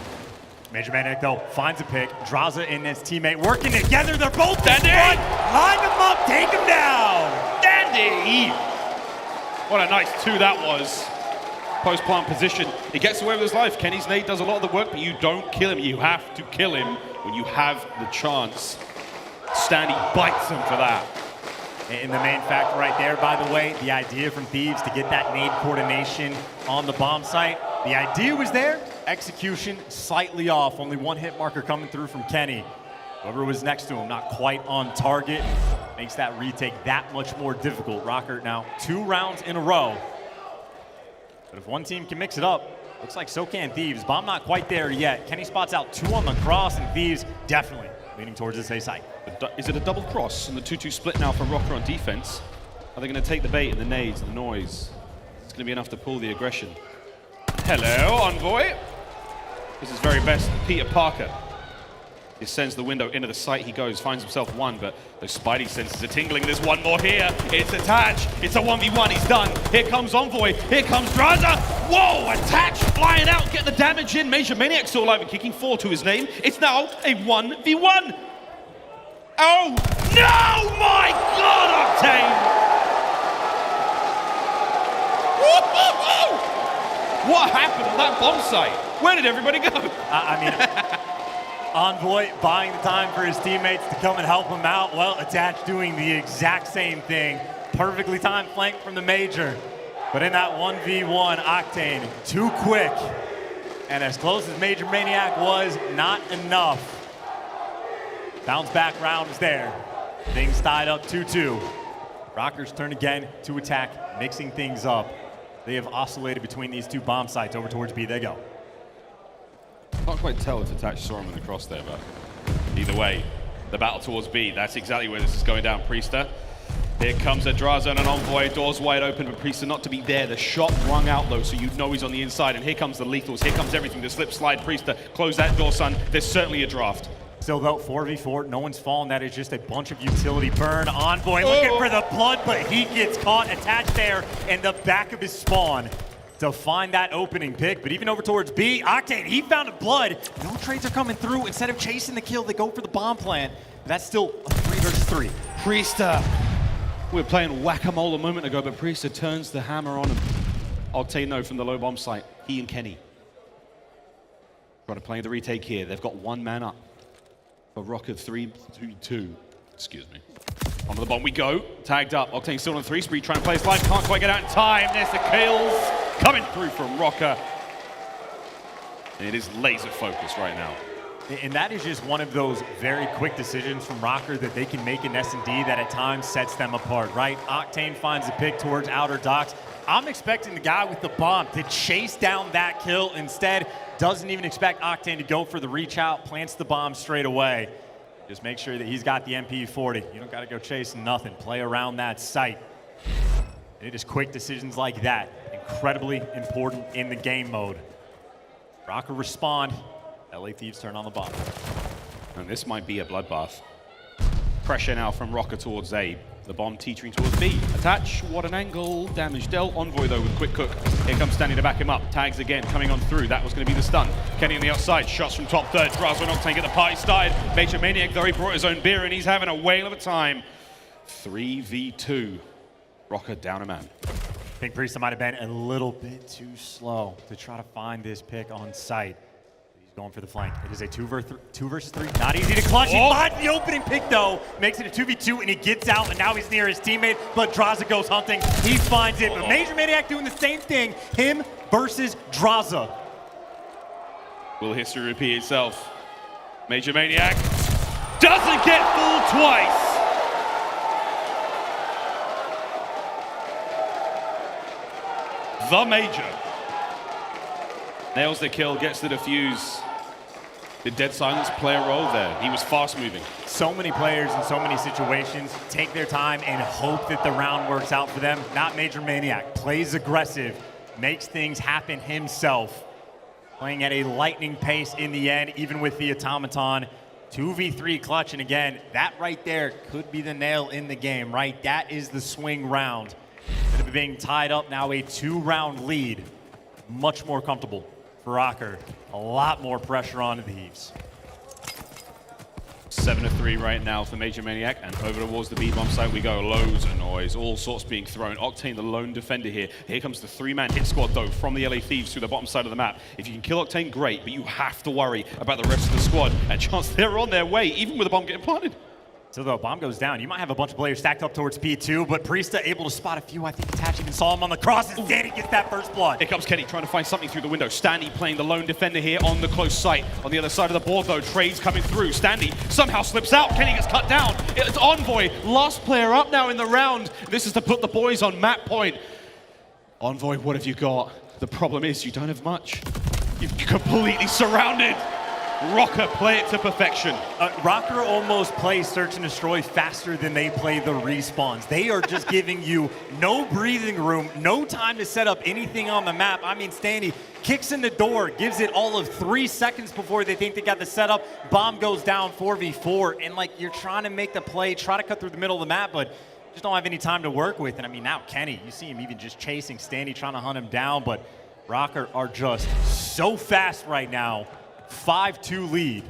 MajorManiak, though, finds a pick. Drazah and his teammate working together. They're both Standy! Line them up, take him down. Standy! What a nice 2 that was. Post-plant position. He gets away with his life. Kenny's nade does a lot of the work, but you don't kill him. You have to kill him when you have the chance. Standy bites him for that. And the main factor right there, by the way, the idea from Thieves to get that nade coordination on the bomb site. The idea was there. Execution slightly off. Only 1 hit marker coming through from Kenny. Whoever was next to him, not quite on target. Makes that retake that much more difficult. Røkkr now 2 rounds in a row. But if one team can mix it up, looks like so can Thieves. Bomb not quite there yet. Kenny spots out 2 on the cross, and Thieves definitely leaning towards this A site. Is it a double cross and the 2-2 split now from Røkkr on defense? Are they going to take the bait and the nades and the noise? It's going to be enough to pull the aggression. Hello, Envoy. This is very best Peter Parker. He sends the window into the site. He goes, finds himself 1, but those spidey senses are tingling. There's 1 more here. It's Attach. It's a 1v1. He's done. Here comes Envoy. Here comes Drazah. Whoa, Attach flying out. Get the damage in. MajorManiak still alive and kicking 4 to his name. It's now a 1v1. Oh, no! My God, Octane! What happened on that bomb site? Where did everybody go? I mean... Envoy buying the time for his teammates to come and help him out. Well, Attach doing the exact same thing. Perfectly timed flank from the Major. But in that 1v1, Octane, too quick. And as close as MajorManiak was, not enough. Bounce back round is there. Things tied up 2-2. Røkkr's turn again to attack, mixing things up. They have oscillated between these 2 bomb sites. Over towards B they go. Can't quite tell if Attach saw him in the cross there, but either way, the battle towards B, that's exactly where this is going down. Priestahh Here comes a Drazah and an Envoy. Doors wide open, but Priestahh not to be there. The shot rung out though, so you know he's on the inside. And here comes the lethals. Here comes everything. The slip slide. Priestahh, close that door, son. There's certainly a draft. Still though, 4v4, no one's fallen. That is just a bunch of utility burn. Envoy looking for the blood, but he gets caught attached there in the back of his spawn to find that opening pick. But even over towards B, Octane, he found a blood. No trades are coming through. Instead of chasing the kill, they go for the bomb plant. That's still a 3 versus 3. Priestahh. We were playing whack-a-mole a moment ago, but Priestahh turns the hammer on him. Octane, though, from the low bomb site. He and Kenny. Trying to play the retake here. They've got 1 man up. For Røkkr 3-2. Excuse me. Onto the bomb we go. Tagged up. Octane still on 3 spree. Trying to play his life. Can't quite get out in time. There's the kills coming through from Røkkr. It is laser focused right now. And that is just one of those very quick decisions from Røkkr that they can make in S&D that at times sets them apart, right? Octane finds the pick towards outer docks. I'm expecting the guy with the bomb to chase down that kill. Instead, doesn't even expect Octane to go for the reach out, plants the bomb straight away. Just make sure that he's got the MP40. You don't got to go chasing nothing. Play around that site. It is quick decisions like that. Incredibly important in the game mode. Røkkr respond. LA Thieves turn on the bomb. And this might be a bloodbath. Pressure now from Røkkr towards A. The bomb teetering towards B. Attach, what an angle. Damage dealt. Envoy though with quick cook. Here comes Standy to back him up. Tags again, coming on through. That was going to be the stun. Kenny on the outside. Shots from top third. Drazah and Octane get the party started. MajorManiak though, he brought his own beer and he's having a whale of a time. 3v2. Røkkr down a man. I think Priestahh might have been a little bit too slow to try to find this pick on site. Going for the flank. It is a 2 versus 3. Not easy to clutch. He finds the opening pick though. Makes it a 2v2 and he gets out and now he's near his teammate. But Drazah goes hunting. He finds it. But MajorManiak doing the same thing. Him versus Drazah. Will history repeat itself? MajorManiak doesn't get fooled twice. The Major nails the kill, gets the defuse. Did Dead Silence play a role there? He was fast moving. So many players in so many situations take their time and hope that the round works out for them. Not MajorManiak. Plays aggressive, makes things happen himself. Playing at a lightning pace in the end, even with the automaton. 2v3 clutch, and again, that right there could be the nail in the game, right? That is the swing round. Instead of being tied up, now a 2-round lead. Much more comfortable for Røkkr. A lot more pressure on the Thieves. 7-3 right now for MajorManiak, and over towards the B-bomb site we go. Loads of noise, all sorts being thrown. Octane, the lone defender here. Here comes the 3-man hit squad, though, from the LA Thieves to the bottom side of the map. If you can kill Octane, great, but you have to worry about the rest of the squad. And chance they're on their way, even with the bomb getting planted. So the bomb goes down. You might have a bunch of players stacked up towards P2, but Priestahh able to spot a few. I think Attach even saw him on the cross, and Standy gets that first blood. Here comes Kenny trying to find something through the window. Standy playing the lone defender here on the close sight. On the other side of the board, though, trades coming through. Standy somehow slips out. Kenny gets cut down. It's Envoy, last player up now in the round. This is to put the boys on map point. Envoy, what have you got? The problem is you don't have much. You're completely surrounded. Røkkr play it to perfection. Røkkr almost plays Search and Destroy faster than they play the respawns. They are just giving you no breathing room, no time to set up anything on the map. I mean, Standy kicks in the door, gives it all of 3 seconds before they think they got the setup. Bomb goes down 4v4, and like you're trying to make the play, try to cut through the middle of the map, but just don't have any time to work with. And I mean, now Kenny, you see him even just chasing Standy, trying to hunt him down, but Røkkr are just so fast right now. 5-2 lead.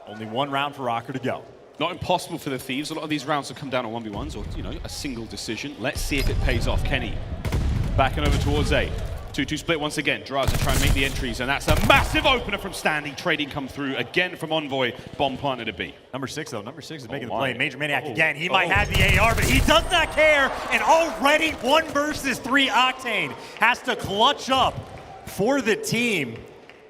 Only 1 round for Røkkr to go. Not impossible for the Thieves. A lot of these rounds will come down on 1v1s or, you know, a single decision. Let's see if it pays off. Kenny backing over towards A. 2-2 split once again. Drazah trying to make the entries, and that's a massive opener from Standy. Trading come through again from Envoy. Bomb planted to B. Number 6, though. Number 6 is making the play. MajorManiak again. He might have the AR, but he does not care. And already 1 versus 3 Octane has to clutch up for the team.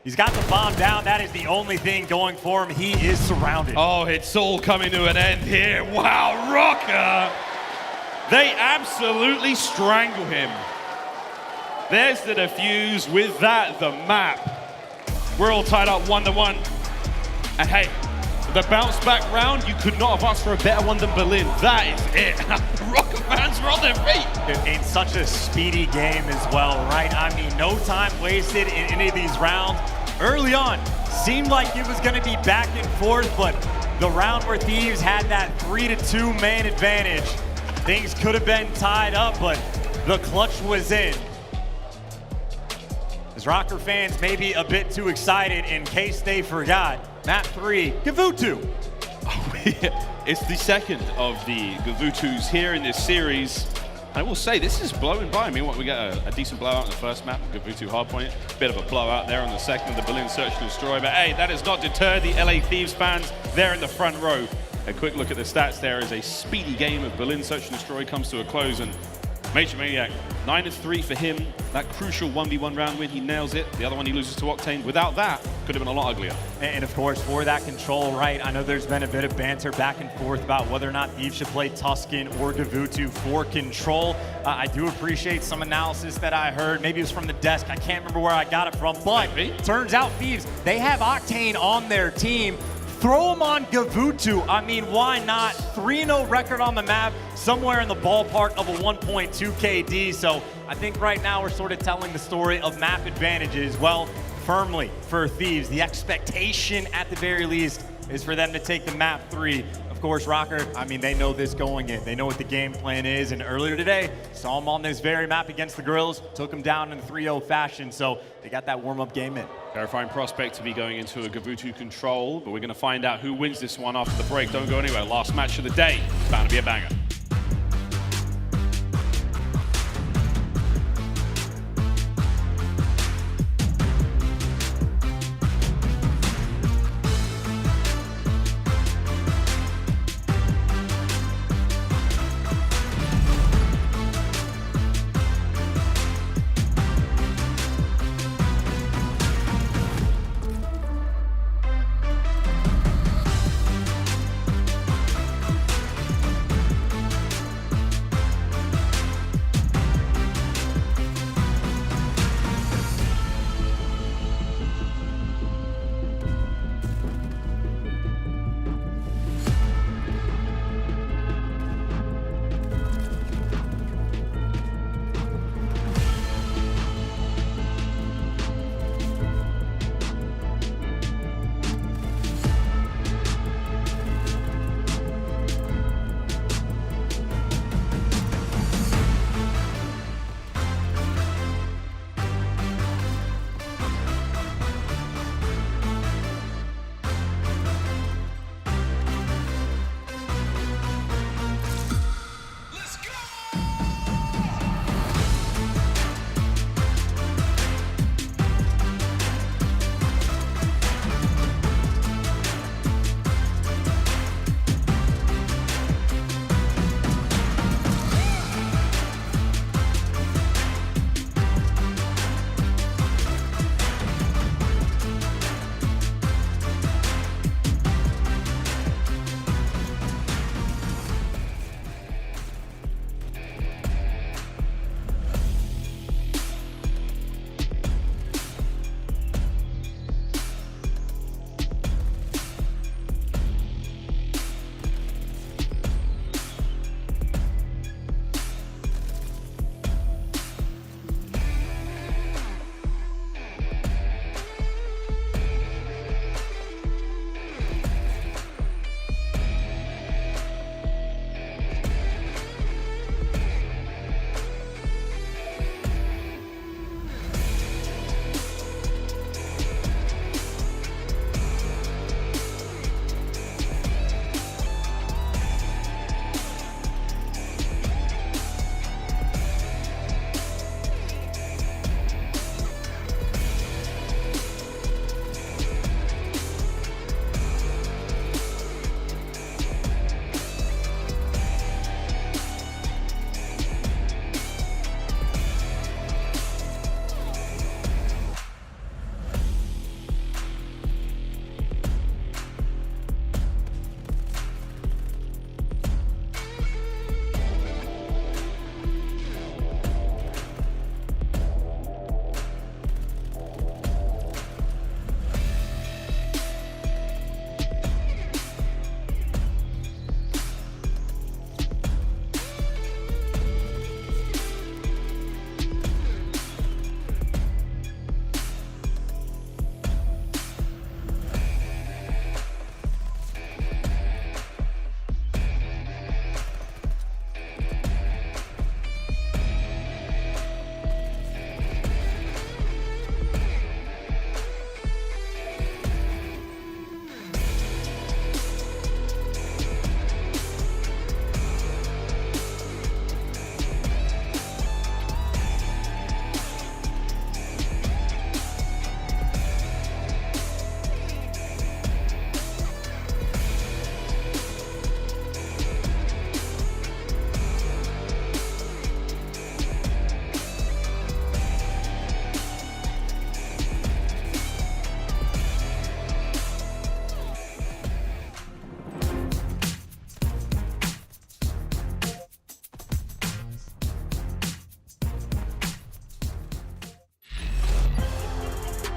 He's got the bomb down. That is the only thing going for him. He is surrounded. Oh, it's all coming to an end here. Wow, Røkkr. They absolutely strangle him. There's the defuse. With that, the map. We're all tied up 1-1. And hey, the bounce back round, you could not have asked for a better one than Berlin. That is it. Røkkr fans were on their feet. In such a speedy game as well, right? I mean, no time wasted in any of these rounds. Early on, seemed like it was going to be back and forth, but the round where Thieves had that 3-2 man advantage, things could have been tied up, but the clutch was in. As Røkkr fans may be a bit too excited in case they forgot. Map 3, Gavutu. It's the second of the Gavutus here in this series. I will say, this is blowing by. I mean, we got a decent blowout in the first map, Gavutu Hardpoint. Bit of a blowout there on the second of the Berlin Search and Destroy. But hey, that does not deter the LA Thieves fans there in the front row. A quick look at the stats there as a speedy game of Berlin Search and Destroy comes to a close. And MajorManiak, 9-3 for him. That crucial 1v1 round win, he nails it. The other one he loses to Octane. Without that, could have been a lot uglier. And of course, for that control, right, I know there's been a bit of banter back and forth about whether or not Thieves should play Tuscan or Gavutu for control. I do appreciate some analysis that I heard. Maybe it was from the desk. I can't remember where I got it from, but turns out Thieves, they have Octane on their team. Throw him on Gavutu. I mean, why not? 3-0 record on the map, somewhere in the ballpark of a 1.2 KD. So I think right now we're sort of telling the story of map advantages. Well, firmly for Thieves, the expectation at the very least is for them to take the map 3. Of course, Røkkr, I mean, they know this going in. They know what the game plan is. And earlier today, saw them on this very map against the Guerrillas, took them down in a 3-0 fashion. So they got that warm-up game in. Terrifying prospect to be going into a Gavutu control, but we're going to find out who wins this one after the break. Don't go anywhere. Last match of the day. It's bound to be a banger.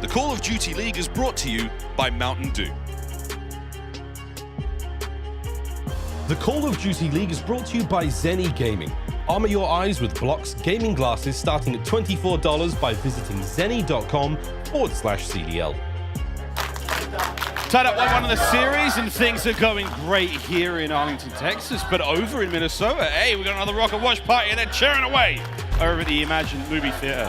The Call of Duty League is brought to you by Mountain Dew. The Call of Duty League is brought to you by Zenny Gaming. Armor your eyes with Block's gaming glasses starting at $24 by visiting zenny.com/CDL. Tied up 1-1 in the series, and things are going great here in Arlington, Texas. But over in Minnesota, hey, we got another Røkkr watch party, and they're cheering away over at the Imagine movie theater.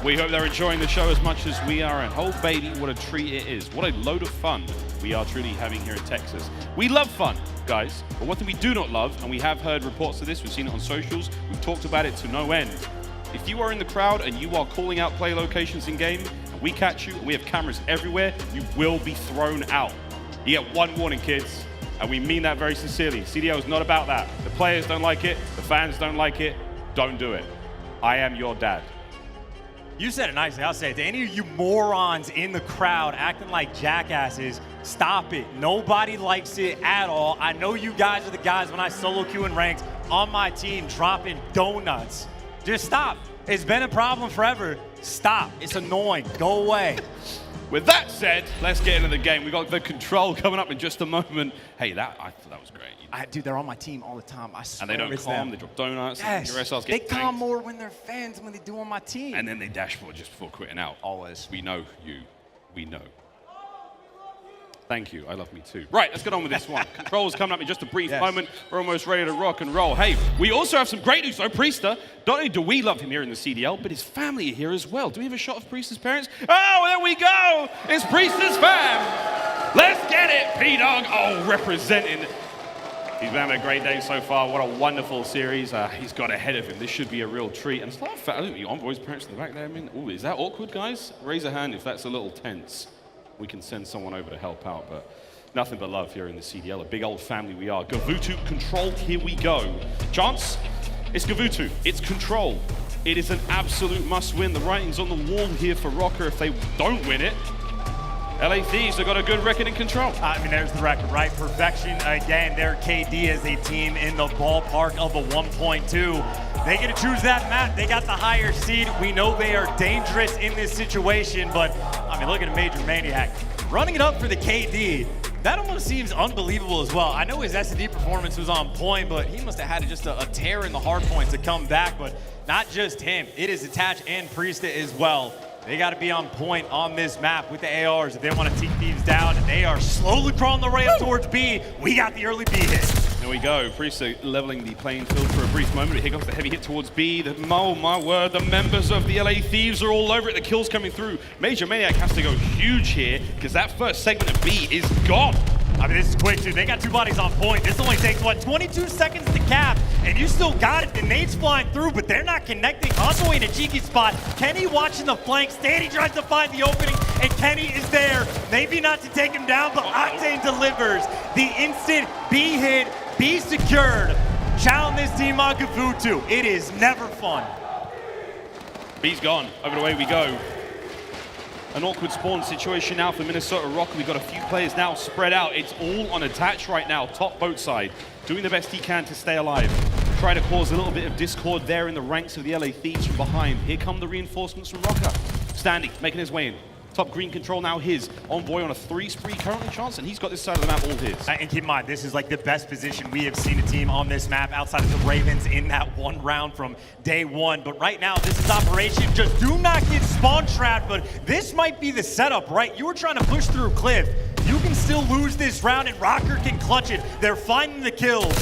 We hope they're enjoying the show as much as we are, and oh baby, what a treat it is. What a load of fun we are truly having here in Texas. We love fun, guys, but one thing we do not love, and we have heard reports of this, we've seen it on socials, we've talked about it to no end. If you are in the crowd and you are calling out play locations in game, and we catch you, and we have cameras everywhere, you will be thrown out. You get one warning, kids, and we mean that very sincerely. CDL is not about that. The players don't like it, the fans don't like it, don't do it. I am your dad. You said it nicely, I'll say it. To any of you morons in the crowd acting like jackasses, stop it. Nobody likes it at all. I know you guys are the guys when I solo queue in ranks on my team dropping donuts. Just stop. It's been a problem forever. Stop. It's annoying. Go away. With that said, let's get into the game. We got the control coming up in just a moment. Hey, I thought that was great. Dude, they're on my team all the time. I swear. And they don't calm, they drop donuts. Yes. Your SRs They get calm tanked. more when they're fans than when they do on my team. And then they dashboard just before quitting out. Always. We know you. We know. Thank you. I love me too. Right, let's get on with this one. Control's coming up in just a brief moment. We're almost ready to rock and roll. Hey, we also have some great news though. Priestahh, not only do we love him here in the CDL, but his family are here as well. Do we have a shot of Priestahh's parents? Oh, there we go. It's Priestahh's fam. Let's get it, P-Dog. Oh, representing. He's been having a great day so far. What a wonderful series. He's got ahead of him. This should be a real treat. And it's not fair. I think the Envoy's parents in the back there. I mean, ooh, is that awkward, guys? Raise a hand if that's a little tense. We can send someone over to help out, but nothing but love here in the CDL. A big old family we are. Gavutu Control, here we go. Chance, it's Gavutu, it's Control. It is an absolute must win. The writing's on the wall here for Røkkr if they don't win it. LA Thieves have got a good record in Control. I mean, there's the record, right? Perfection again. Their KD as a team in the ballpark of a 1.2. They get to choose that map. They got the higher seed. We know they are dangerous in this situation, but I mean, look at MajorManiak running it up for the KD. That almost seems unbelievable as well. I know his S&D performance was on point, but he must have had just a tear in the hard points to come back. But not just him. It is Attach and Priestahh as well. They got to be on point on this map with the ARs if they want to take Thieves down, and they are slowly crawling their way up towards B. We got the early B hit. There we go. Priestahh leveling the playing field for a brief moment. Here comes the heavy hit towards B. Oh my word, the members of the LA Thieves are all over it. The kill's coming through. MajorManiak has to go huge here because that first segment of B is gone. I mean, this is quick, too. They got two bodies on point. This only takes, what, 22 seconds to cap, and you still got it. The nades flying through, but they're not connecting. Envoy in a cheeky spot. Kenny watching the flank. Standy tries to find the opening, and Kenny is there. Maybe not to take him down, but Octane delivers. The instant B hit, B secured. Challenge this team on Gavutu. It is never fun. B's gone. Over the way we go. An awkward spawn situation now for Minnesota Røkkr. We've got a few players now spread out. It's all on Attach right now, top boat side, doing the best he can to stay alive. Try to cause a little bit of discord there in the ranks of the LA Thieves from behind. Here come the reinforcements from Røkkr. Standy making his way in. Top green control now his. Envoy on a 3 spree currently, Chance, and he's got this side of the map all his. And keep in mind, this is like the best position we have seen a team on this map outside of the Ravens in that one round from day one. But right now, this is operation. Just do not get spawn trapped, but this might be the setup, right? You were trying to push through Cliff. You can still lose this round, and Røkkr can clutch it. They're finding the kills.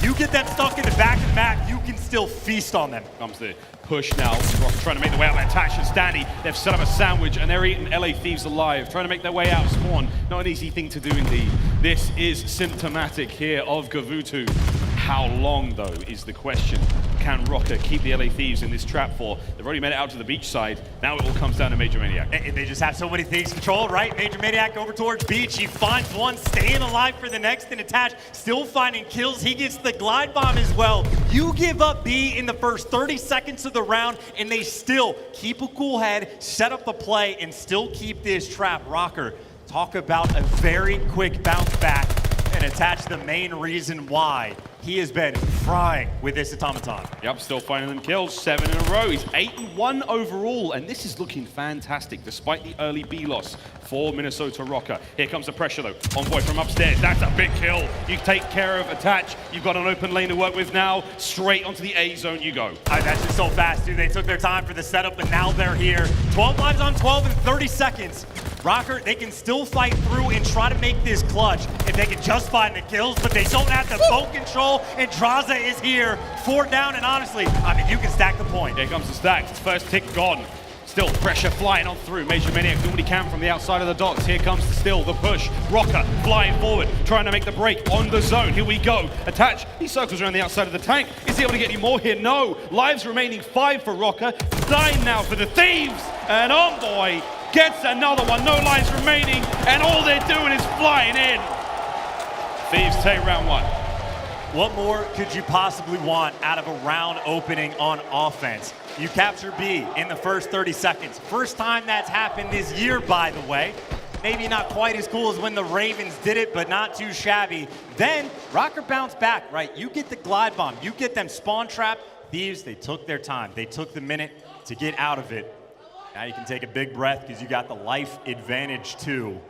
You get them stuck in the back of the map, you can still feast on them. Comes the push now. Røkkr trying to make their way out by Attach and Standy. They've set up a sandwich and they're eating LA Thieves alive, trying to make their way out of spawn. Not an easy thing to do indeed. This is symptomatic here of Gavutu. How long, though, is the question. Can Røkkr keep the LA Thieves in this trap for? They've already made it out to the beach side. Now it all comes down to MajorManiak. And they just have so many things controlled, right? MajorManiak over towards beach. He finds one, staying alive for the next, and Attach still finding kills. He gets the glide bomb as well. You give up B in the first 30 seconds of the round, and they still keep a cool head, set up the play, and still keep this trap. Røkkr, talk about a very quick bounce back. And Attach the main reason why he has been frying with this automaton. Yep, still finding them kills, 7 in a row. He's 8-1 overall, and this is looking fantastic despite the early B loss for Minnesota Røkkr. Here comes the pressure though. Envoy from upstairs, that's a big kill. You take care of attach. You've got an open lane to work with now. Straight onto the A zone you go. That's just so fast, dude. They took their time for the setup, but now they're here. 12 lives on 12 in 30 seconds. Røkkr, they can still fight through and try to make this clutch if they can just find the kills, but they don't have the boat control, and Drazah is here. 4 down, and honestly, I mean, you can stack the point. Here comes the stack. First tick gone. Still pressure flying on through. MajorManiak doing what he can from the outside of the docks. Here comes still the push. Røkkr flying forward, trying to make the break on the zone. Here we go. Attach. He circles around the outside of the tank. Is he able to get any more here? No. Lives remaining 5 for Røkkr. 9 now for the Thieves. And Envoy gets another one. No lives remaining. And all they're doing is flying in. Thieves take round 1. What more could you possibly want out of a round opening on offense? You capture B in the first 30 seconds. First time that's happened this year, by the way. Maybe not quite as cool as when the Ravens did it, but not too shabby. Then Røkkr bounced back, right? You get the glide bomb. You get them spawn trap. Thieves, they took their time. They took the minute to get out of it. Now you can take a big breath because you got the life advantage too.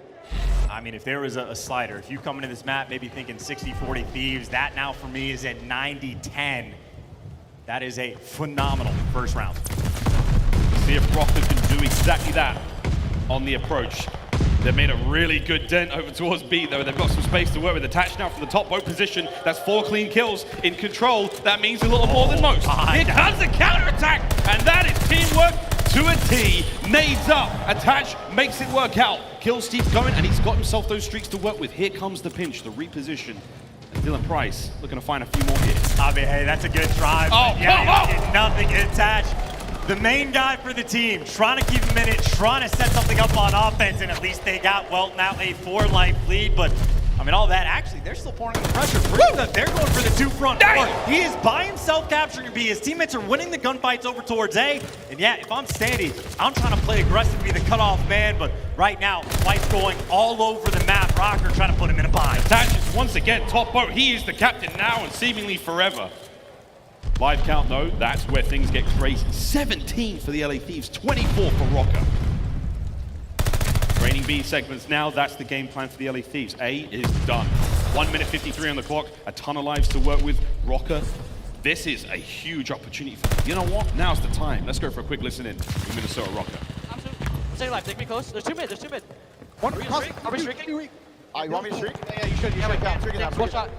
I mean, if there was a slider, if you come into this map maybe thinking 60-40 Thieves, that now for me is at 90-10. That is a phenomenal first round. See if Røkkr can do exactly that on the approach. They've made a really good dent over towards B, though. They've got some space to work with. Attached now from the top boat position. That's 4 clean kills in control. That means a little more than most. Here comes the counterattack, and that is teamwork to a T. Nades up. Attach makes it work out. Kills keep going, and he's got himself those streaks to work with. Here comes the pinch, the reposition. And Dylan Price looking to find a few more hits. I mean, hey, that's a good drive. Oh, yeah, nothing attached. The main guy for the team, trying to keep him in it, trying to set something up on offense, and at least they got, well, now a 4-life lead, but I mean, all that, actually, they're still pouring the pressure. They're going for the 2 front door. He is by himself capturing B. His teammates are winning the gunfights over towards A. And yeah, if I'm Standy, I'm trying to play aggressive, be the cutoff man, but right now, fight's going all over the map. Røkkr trying to put him in a bind. Attaches once again, top boat. He is the captain now and seemingly forever. Live count, though, that's where things get crazy. 17 for the LA Thieves, 24 for Røkkr. Draining B segments now, that's the game plan for the LA Thieves. A is done. 1 minute 53 on the clock, a ton of lives to work with. Røkkr, this is a huge opportunity for them. You know what? Now's the time. Let's go for a quick listen in with Minnesota Røkkr. Stay alive, take me close. There's 2 mid, there's 2 mid. One, Are we streaking? You want me to streak? Yeah, you should. One shot.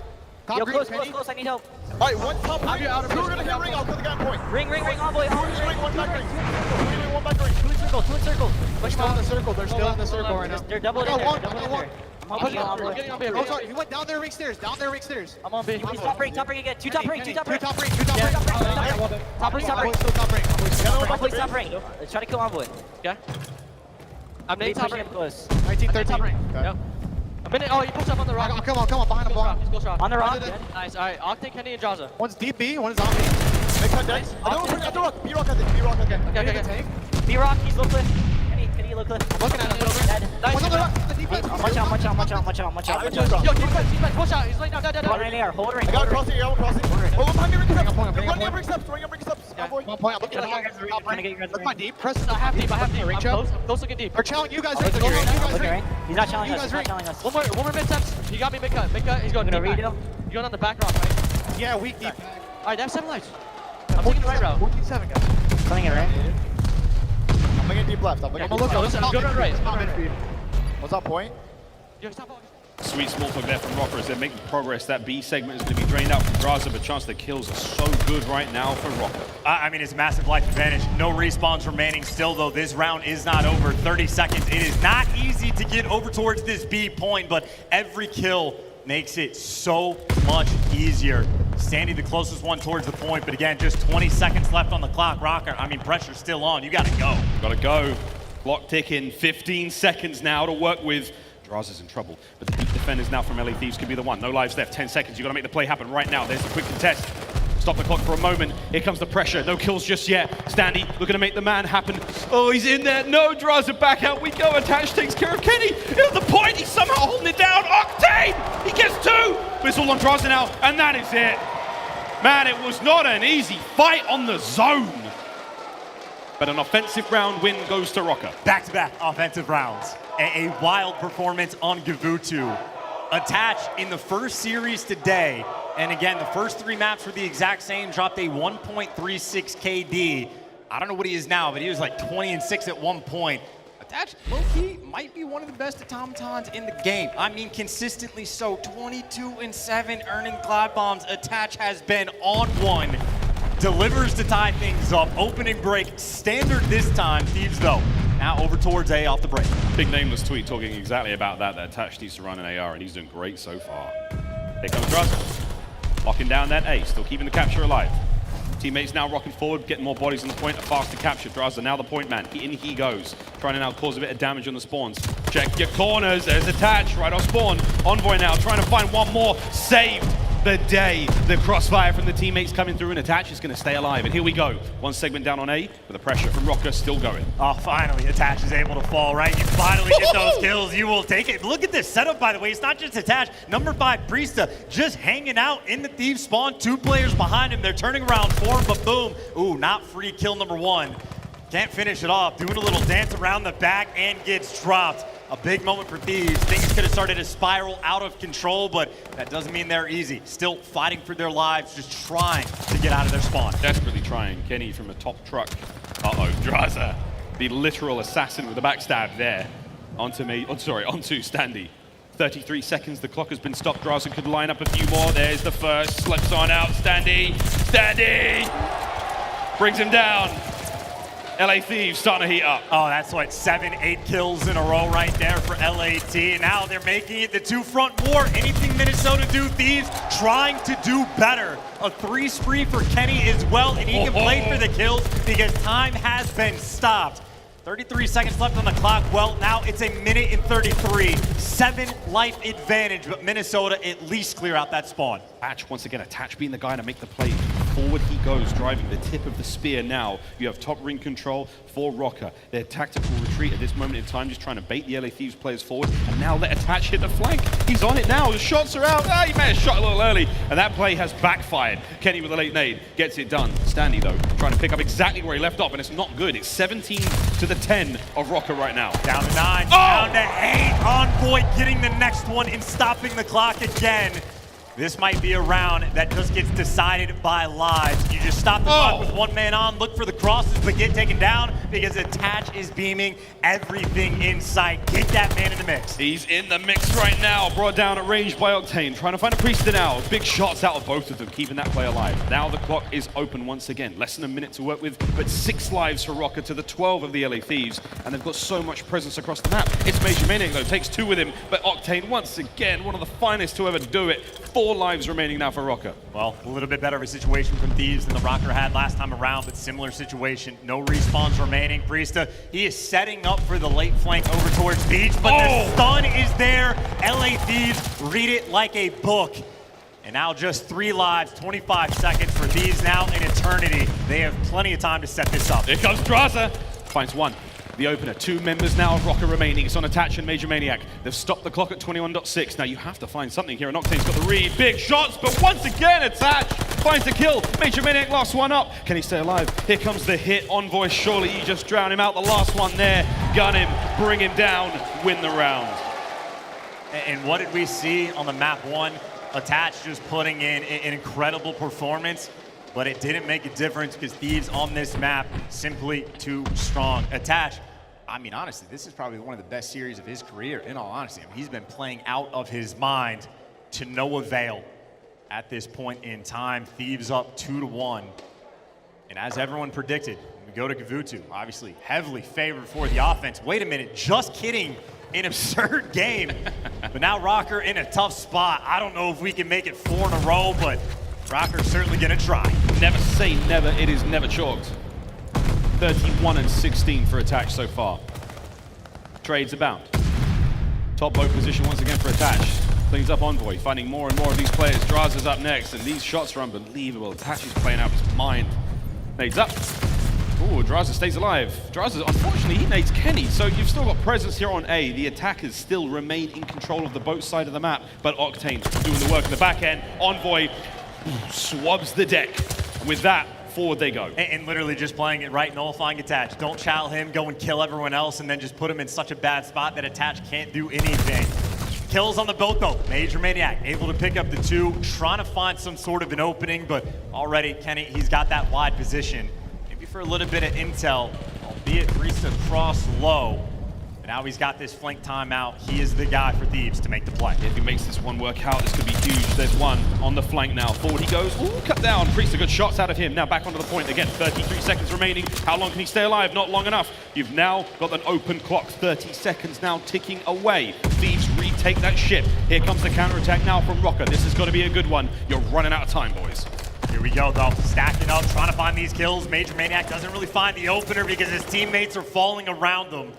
Yo, close, I need help. All right, one top ring. Two are gonna hit ring. I'll put the guy on point. Ring, Envoy. Ring, one back ring. One back ring. Two in circle. They're still in the circle. They're still in the circle right now. They're double in there. I'm getting on B. Oh, sorry. He went down there ring stairs. I'm on B. Top ring again. Two top ring. Top ring. Let's try to kill Envoy. Okay. I'm Nate top ring. Close. 1913. Ring. Yep. A minute. Oh, he pushed up on the rock. Oh, come on. Behind him. He's close rock. On the rock. Nice. All right. Octane, Kenny, and Drazah. One's deep B. One is on B. Make that dead. B-Rock, I think. B-Rock, okay. Okay. B-Rock, he's low cliff. Kenny, low cliff. I'm looking at him. Nice. One's on the rock. The deep B. Watch out. Yo, defense. Push out. He's laying down. Hold ring. I got crossing. Oh, behind me, ring steps. Running up ring steps. One point. I'm looking at the top ring. Look my deep. Prestinni, I have deep. I'm close looking deep. They're challenging you guys. He's not challenging us. One more mid steps. He got me mid cut. He's going deep. He's going on the back rock, right? Yeah, weak deep. All right, they have 7 lives. I'm taking the right route. 14-7, guys. Coming in, right? I'm looking deep left. I'm looking deep left. Listen, I'm going right. What's that point? Sweet small poke there from Røkkr as they're making progress. That B segment is going to be drained out from Drazah, but chance the kills are so good right now for Røkkr. I mean, it's a massive life advantage. No respawns remaining still, though. This round is not over. 30 seconds. It is not easy to get over towards this B point, but every kill makes it so much easier. Standy the closest one towards the point, but again, just 20 seconds left on the clock. Røkkr, I mean, pressure's still on. You got to go. Got to go. Clock ticking. 15 seconds now to work with. Drazah's in trouble, but the deep defenders now from LA Thieves could be the one. No lives left, 10 seconds. You've got to make the play happen right now. There's a quick contest. Stop the clock for a moment. Here comes the pressure. No kills just yet. Standy looking to make the man happen. Oh, he's in there. No, Drazah back out. We go. Attach takes care of Kenny. At the point, he's somehow holding it down. Octane! He gets 2, but It's all on Drazah now, and that is it. Man, it was not an easy fight on the zone. But an offensive round win goes to Røkkr. Back-to-back offensive rounds. A wild performance on Kuavo. Attached in the first series today, and again, the first 3 maps were the exact same, dropped a 1.36 KD. I don't know what he is now, but he was like 20-6 at one point. Attached, low-key, might be one of the best automatons in the game. I mean, consistently so, 22-7 earning glide bombs. Attached has been on one. Delivers to tie things up. Opening break, standard this time. Thieves, though, now over towards A off the break. Big nameless tweet talking exactly about that. That Attached needs to run an AR, and he's doing great so far. Here comes Drazah. Locking down that A, still keeping the capture alive. Teammates now rocking forward, getting more bodies on the point, a faster capture. Drazah now the point man. In he goes. Trying to now cause a bit of damage on the spawns. Check your corners. There's Attached right off spawn. Envoy now trying to find one more. Saved the day. The crossfire from the teammates coming through, and Attached is going to stay alive. And here we go. One segment down on A, but the pressure from Røkkr still going. Oh, finally, Attached is able to fall, right? You finally get those kills. You will take it. Look at this setup, by the way. It's not just Attached. Number 5, Priestahh, just hanging out in the Thieves spawn. 2 players behind him. They're turning around for him, but boom. Ooh, not free kill number 1. Can't finish it off. Doing a little dance around the back and gets dropped. A big moment for Thieves. Things could have started to spiral out of control, but that doesn't mean they're easy. Still fighting for their lives, just trying to get out of their spawn. Desperately trying. Kenny from a top truck. Uh-oh, Drazah, the literal assassin with a backstab there. Onto Standy. 33 seconds, the clock has been stopped. Drazah could line up a few more. There's the first. Slips on out, Standy. Standy! Brings him down. LA Thieves starting to heat up. Oh, that's what, 7-8 kills in a row right there for LAT. And now they're making it the 2-front war. Anything Minnesota do, Thieves trying to do better. A 3 spree for Kenny as well, and he can play for the kills because time has been stopped. 33 seconds left on the clock. Well, now it's a minute and 33. 7 life advantage, but Minnesota at least clear out that spawn. Attached once again, Attached being the guy to make the play. Forward he goes, driving the tip of the spear now. You have top ring control for Røkkr. Their tactical retreat at this moment in time, just trying to bait the LA Thieves players forward, and now let Attached hit the flank. He's on it now, the shots are out. He may have shot a little early, and that play has backfired. Kenny with a late nade gets it done. Standy though, trying to pick up exactly where he left off, and it's not good. It's 17 to the 10 of Røkkr right now. Down to 9, down to 8. Envoy getting the next one and stopping the clock again. This might be a round that just gets decided by lives. You just stop the clock with 1 man on, look for the crosses, but get taken down because Attached is beaming everything in sight. Get that man in the mix. He's in the mix right now, brought down at range by Octane, trying to find a Priestahh now. Big shots out of both of them, keeping that play alive. Now the clock is open once again. Less than a minute to work with, but 6 lives for Røkkr to the 12 of the LA Thieves, and they've got so much presence across the map. It's MajorManiak though, takes 2 with him, but Octane once again, one of the finest to ever do it. 4 lives remaining now for Røkkr. Well, a little bit better of a situation from Thieves than the Røkkr had last time around, but similar situation. No respawns remaining. Priestahh, he is setting up for the late flank over towards Beach, but the stun is there. LA Thieves read it like a book. And now just 3 lives, 25 seconds for Thieves now in eternity. They have plenty of time to set this up. Here comes Drazah. Finds 1. The opener, 2 members now of Røkkr remaining. It's on Attached and MajorManiak. They've stopped the clock at 21.6. Now you have to find something here, and Octane's got the read. Big shots, but once again, Attached finds a kill. MajorManiak last one up. Can he stay alive? Here comes the hit. Envoy, surely you just drown him out. The last one there. Gun him, bring him down, win the round. And what did we see on the map 1? Attached just putting in an incredible performance, but it didn't make a difference because Thieves on this map simply too strong. Attached, I mean, honestly, this is probably one of the best series of his career, in all honesty. I mean, he's been playing out of his mind to no avail at this point in time. Thieves up 2-1. And as everyone predicted, we go to Kuavo, obviously heavily favored for the offense. Wait a minute, just kidding. An absurd game. But now Røkkr in a tough spot. I don't know if we can make it 4 in a row, but Røkkr's certainly gonna try. Never say never, it is never chalked. 31-16 for Attached so far. Trades abound. Top low position once again for Attached. Cleans up Envoy, finding more and more of these players. Drazah's up next, and these shots are unbelievable. Attached is playing out his mind. Nades up. Oh, Drazah stays alive. Drazah, unfortunately, he nades Kenny, so you've still got presence here on A. The attackers still remain in control of the boat side of the map, but Octane doing the work in the back end. Envoy swabs the deck. With that, forward they go. And literally just playing it right, nullifying attach. Don't chow him, go and kill everyone else, and then just put him in such a bad spot that attach can't do anything. Kills on the boat though. MajorManiak able to pick up the 2, trying to find some sort of an opening, but already Kenny, he's got that wide position. Maybe for a little bit of intel, albeit Priestahh cross low. But now he's got this flank timeout. He is the guy for Thieves to make the play. If he makes this one work out, this could be huge. There's one on the flank now. Forward he goes. Ooh, cut down. Priestahh, good shots out of him. Now back onto the point again. 33 seconds remaining. How long can he stay alive? Not long enough. You've now got an open clock. 30 seconds now ticking away. Thieves retake that ship. Here comes the counterattack now from Røkkr. This has got to be a good one. You're running out of time, boys. Here we go, though. Stacking up, trying to find these kills. MajorManiak doesn't really find the opener because his teammates are falling around him.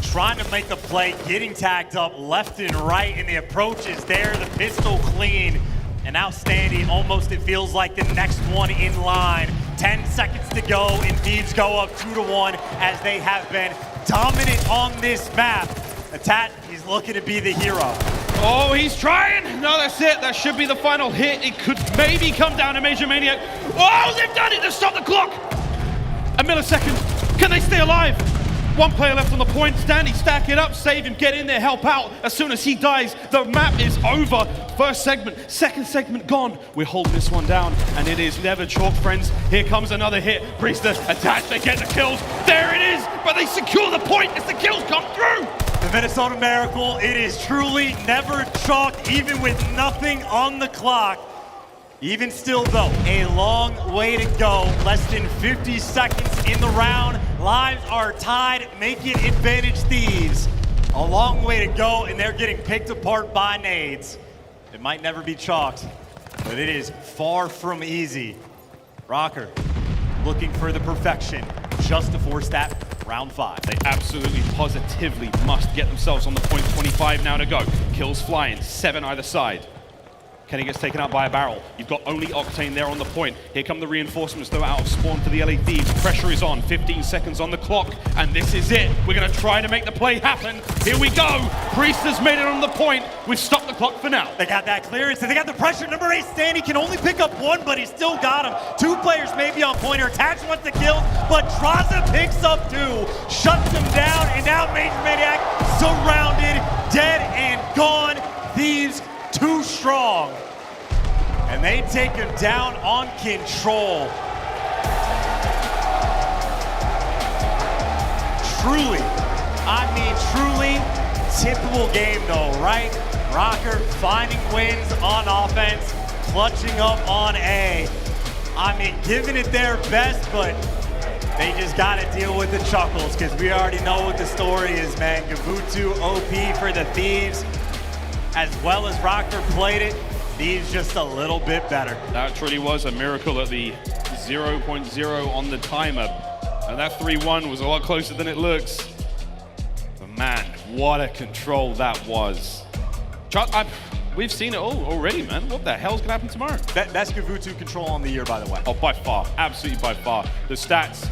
Trying to make the play, getting tagged up left and right, and the approach is there, the pistol clean. And now Standy, almost it feels like the next one in line. 10 seconds to go, and Thieves go up 2-1 as they have been dominant on this map. Atat, he's looking to be the hero. Oh, he's trying. No, that's it. That should be the final hit. It could maybe come down to MajorManiak. Oh, they've done it to stop the clock. A millisecond. Can they stay alive? One player left on the point. Standy, stack it up, save him, get in there, help out. As soon as he dies, the map is over. First segment, second segment gone. We're holding this one down, and it is never chalk, friends. Here comes another hit. Priestahh attached, they get the kills. There it is, but they secure the point as the kills come through. The Minnesota Miracle, it is truly never chalk, even with nothing on the clock. Even still, though, a long way to go. Less than 50 seconds in the round. Lives are tied, making advantage Thieves. A long way to go, and they're getting picked apart by nades. It might never be chalked, but it is far from easy. Røkkr looking for the perfection just to force that round 5. They absolutely positively must get themselves on the point. 25 now to go. Kills flying, 7 either side. Kenny gets taken out by a barrel. You've got only Octane there on the point. Here come the reinforcements, though, out of spawn for the LA Thieves. Pressure is on, 15 seconds on the clock, and this is it. We're gonna try to make the play happen. Here we go. Priesthah's made it on the point. We've stopped the clock for now. They got that clearance, and they got the pressure. Number 8, Standy can only pick up 1, but he still got him. 2 players maybe on point. Attach wants to kill, but Drazah picks up 2, shuts him down, and now MajorManiak surrounded, dead and gone. Thieves too strong. And they take him down on control. Truly, I mean truly, typical game though, right? Røkkr finding wins on offense, clutching up on A. I mean, giving it their best, but they just gotta deal with the chuckles because we already know what the story is, man. Gavutu OP for the Thieves. As well as Røkkr played it, Thieves just a little bit better. That truly was a miracle at the 0.0 on the timer. And that 3-1 was a lot closer than it looks. But man, what a control that was. We've seen it all already, man. What the hell's gonna happen tomorrow? Best Gavutu control on the year, by the way. Oh, by far, absolutely by far. The stats,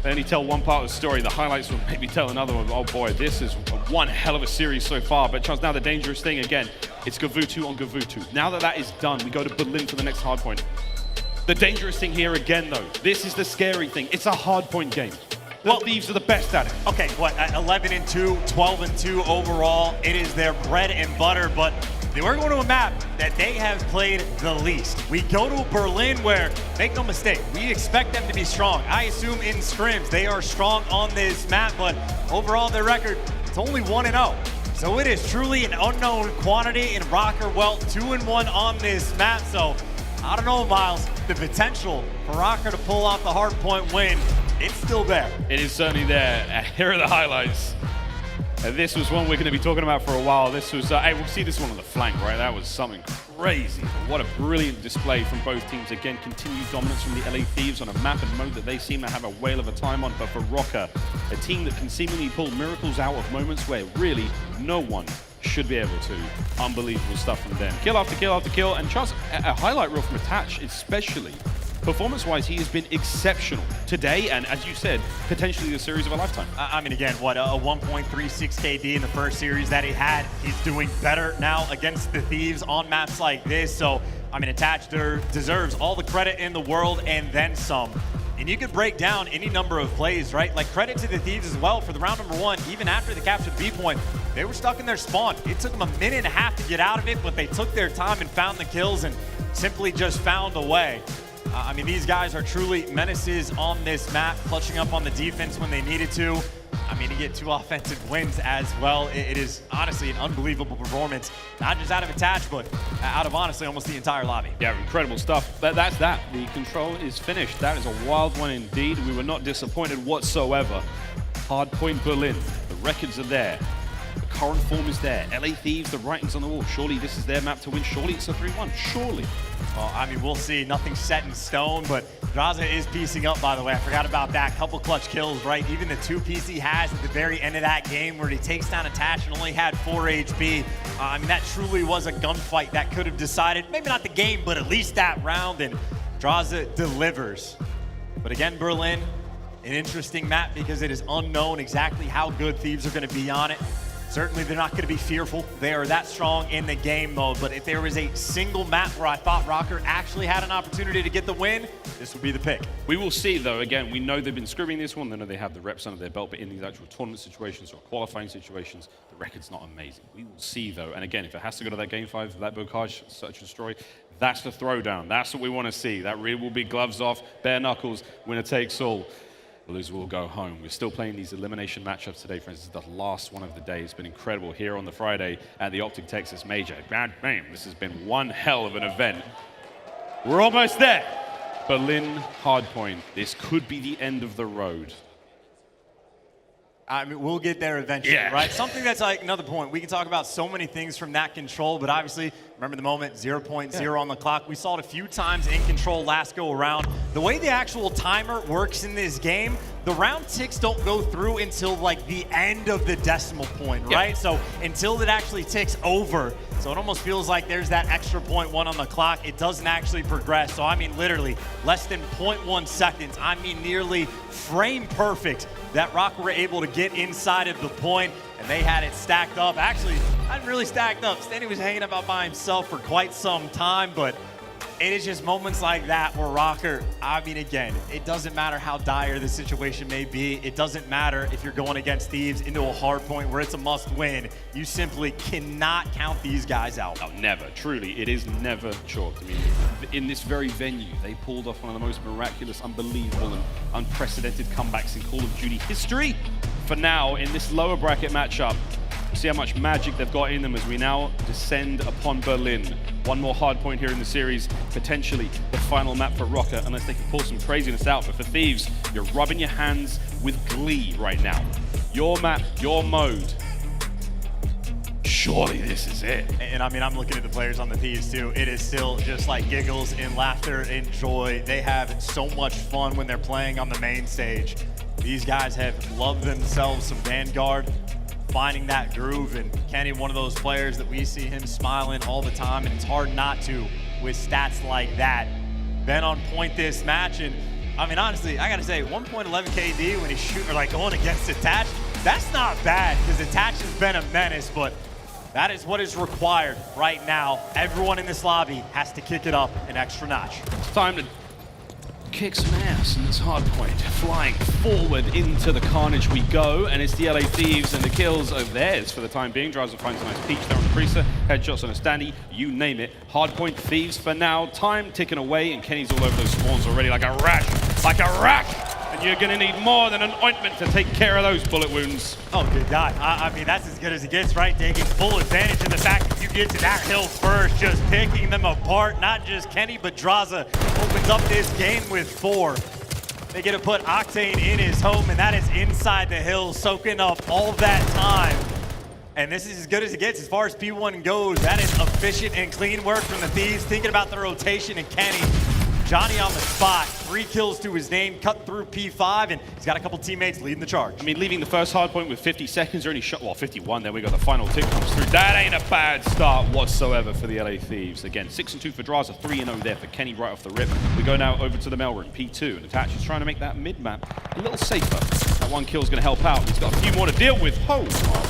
they only tell one part of the story. The highlights will maybe tell another one. Oh boy, this is one hell of a series so far. But Chance, now the dangerous thing again, it's Gavutu on Gavutu. Now that that is done, we go to Berlin for the next hardpoint. The dangerous thing here again, though, this is the scary thing. It's a hardpoint game. Well, Thieves are the best at it. Okay, what, 11-2, 12-2 overall. It is their bread and butter, but they were going to a map that they have played the least. We go to Berlin where, make no mistake, we expect them to be strong. I assume in scrims they are strong on this map, but overall their record, it's only 1-0. So it is truly an unknown quantity in Røkkr. Well, 2-1 on this map, so I don't know, Miles, the potential for Røkkr to pull off the hardpoint win, it's still there. It is certainly there. Here are the highlights. This was one we're going to be talking about for a while. This was, hey, we'll see this one on the flank, right? That was something crazy. What a brilliant display from both teams. Again, continued dominance from the LA Thieves on a map and mode that they seem to have a whale of a time on. But for Røkkr, a team that can seemingly pull miracles out of moments where really no one should be able to. Unbelievable stuff from them. Kill after kill after kill. And just a highlight reel from Attach, especially performance-wise, he has been exceptional today, and as you said, potentially the series of a lifetime. I mean, again, what, a 1.36 KD in the first series that he had. He's doing better now against the Thieves on maps like this. So, I mean, Attach deserves all the credit in the world and then some. And you could break down any number of plays, right? Like, credit to the Thieves as well for the round number 1. Even after they captured B point, they were stuck in their spawn. It took them a minute and a half to get out of it, but they took their time and found the kills and simply just found a way. I mean, these guys are truly menaces on this map, clutching up on the defense when they needed to. I mean, to get 2 offensive wins as well, it is honestly an unbelievable performance, not just out of Attach, but out of honestly almost the entire lobby. Yeah, incredible stuff. That's that. The control is finished. That is a wild one indeed. We were not disappointed whatsoever. Hardpoint Berlin, the records are there. The current form is there. LA Thieves, the writing's on the wall. Surely this is their map to win. Surely it's a 3-1. Surely. Well, I mean, we'll see. Nothing's set in stone, but Drazah is piecing up, by the way. I forgot about that. Couple clutch kills, right? Even the 2 piece he has at the very end of that game where he takes down Attach and only had 4 HP. I mean, that truly was a gunfight that could have decided, maybe not the game, but at least that round, and Drazah delivers. But again, Berlin, an interesting map because it is unknown exactly how good Thieves are going to be on it. Certainly, they're not going to be fearful. They are that strong in the game mode. But if there was a single map where I thought Røkkr actually had an opportunity to get the win, this would be the pick. We will see, though. Again, we know they've been scrimming this one. They know they have the reps under their belt. But in these actual tournament situations or qualifying situations, the record's not amazing. We will see, though. And again, if it has to go to that Game 5, that Bocage, Search and Destroy, that's the throwdown. That's what we want to see. That really will be gloves off, bare knuckles, winner takes all. The loser will go home. We're still playing these elimination matchups today. For instance, the last one of the day. It's been incredible here on the Friday at the OpTic Texas Major. God damn, this has been one hell of an event. We're almost there. Berlin hardpoint. This could be the end of the road. I mean, we'll get there eventually, right? Something that's like another point. We can talk about so many things from that control, but obviously, remember the moment, 0.0 on the clock. We saw it a few times in control last go around. The way the actual timer works in this game, the round ticks don't go through until like the end of the decimal point, right? So until it actually ticks over. So it almost feels like there's that extra 0.1 on the clock. It doesn't actually progress. So I mean, literally less than 0.1 seconds. I mean, nearly frame perfect that Røkkr were able to get inside of the point, and they had it stacked up. Actually, not really stacked up. Standy was hanging about by himself for quite some time, but it is just moments like that where Røkkr, I mean, again, it doesn't matter how dire the situation may be. It doesn't matter if you're going against Thieves into a hard point where it's a must win. You simply cannot count these guys out. Oh, never. Truly, it is never chalked. I mean, in this very venue, they pulled off one of the most miraculous, unbelievable, and unprecedented comebacks in Call of Duty history. For now, in this lower bracket matchup, see how much magic they've got in them as we now descend upon Berlin. One more hard point here in the series, potentially the final map for Røkkr, unless they can pull some craziness out. But for Thieves, you're rubbing your hands with glee right now. Your map, your mode. Surely this is it. And I mean, I'm looking at the players on the Thieves too. It is still just like giggles and laughter and joy. They have so much fun when they're playing on the main stage. These guys have loved themselves some Vanguard, finding that groove, and Kenny, one of those players that we see him smiling all the time, and it's hard not to with stats like that. Been on point this match, and I mean, honestly, I gotta say, 1.11 KD when he's shooting, or like going against Attach, that's not bad, because Attach has been a menace, but that is what is required right now. Everyone in this lobby has to kick it up an extra notch. It's time to kick some ass in this hard point. Flying forward into the carnage we go, and it's the LA Thieves, and the kills are theirs for the time being. Drazah finds a nice peach there on the Priestahh, headshots on a Standy, you name it. Hard point Thieves for now. Time ticking away, and Kenny's all over those spawns already like a rat, like a rack. And you're gonna need more than an ointment to take care of those bullet wounds. Oh, good God. I mean, that's as good as it gets, right? Taking full advantage of the fact that you get to that hill first, just picking them apart. Not just Kenny, but Drazah opens up this game with 4. They get to put Octane in his home, and that is inside the hill, soaking up all that time. And this is as good as it gets as far as P1 goes. That is efficient and clean work from the Thieves. Thinking about the rotation, and Kenny Johnny on the spot, 3 kills to his name, cut through P5, and he's got a couple teammates leading the charge. I mean, leaving the first hard point with 50 seconds, only shot, well, 51, there we go, the final tick comes through. That ain't a bad start whatsoever for the LA Thieves. Again, 6-2 for Drazah, 3-0 there for Kenny right off the rip. We go now over to the mail room, P2, and Attach is trying to make that mid-map a little safer. That 1 kill's gonna help out. He's got a few more to deal with. Oh,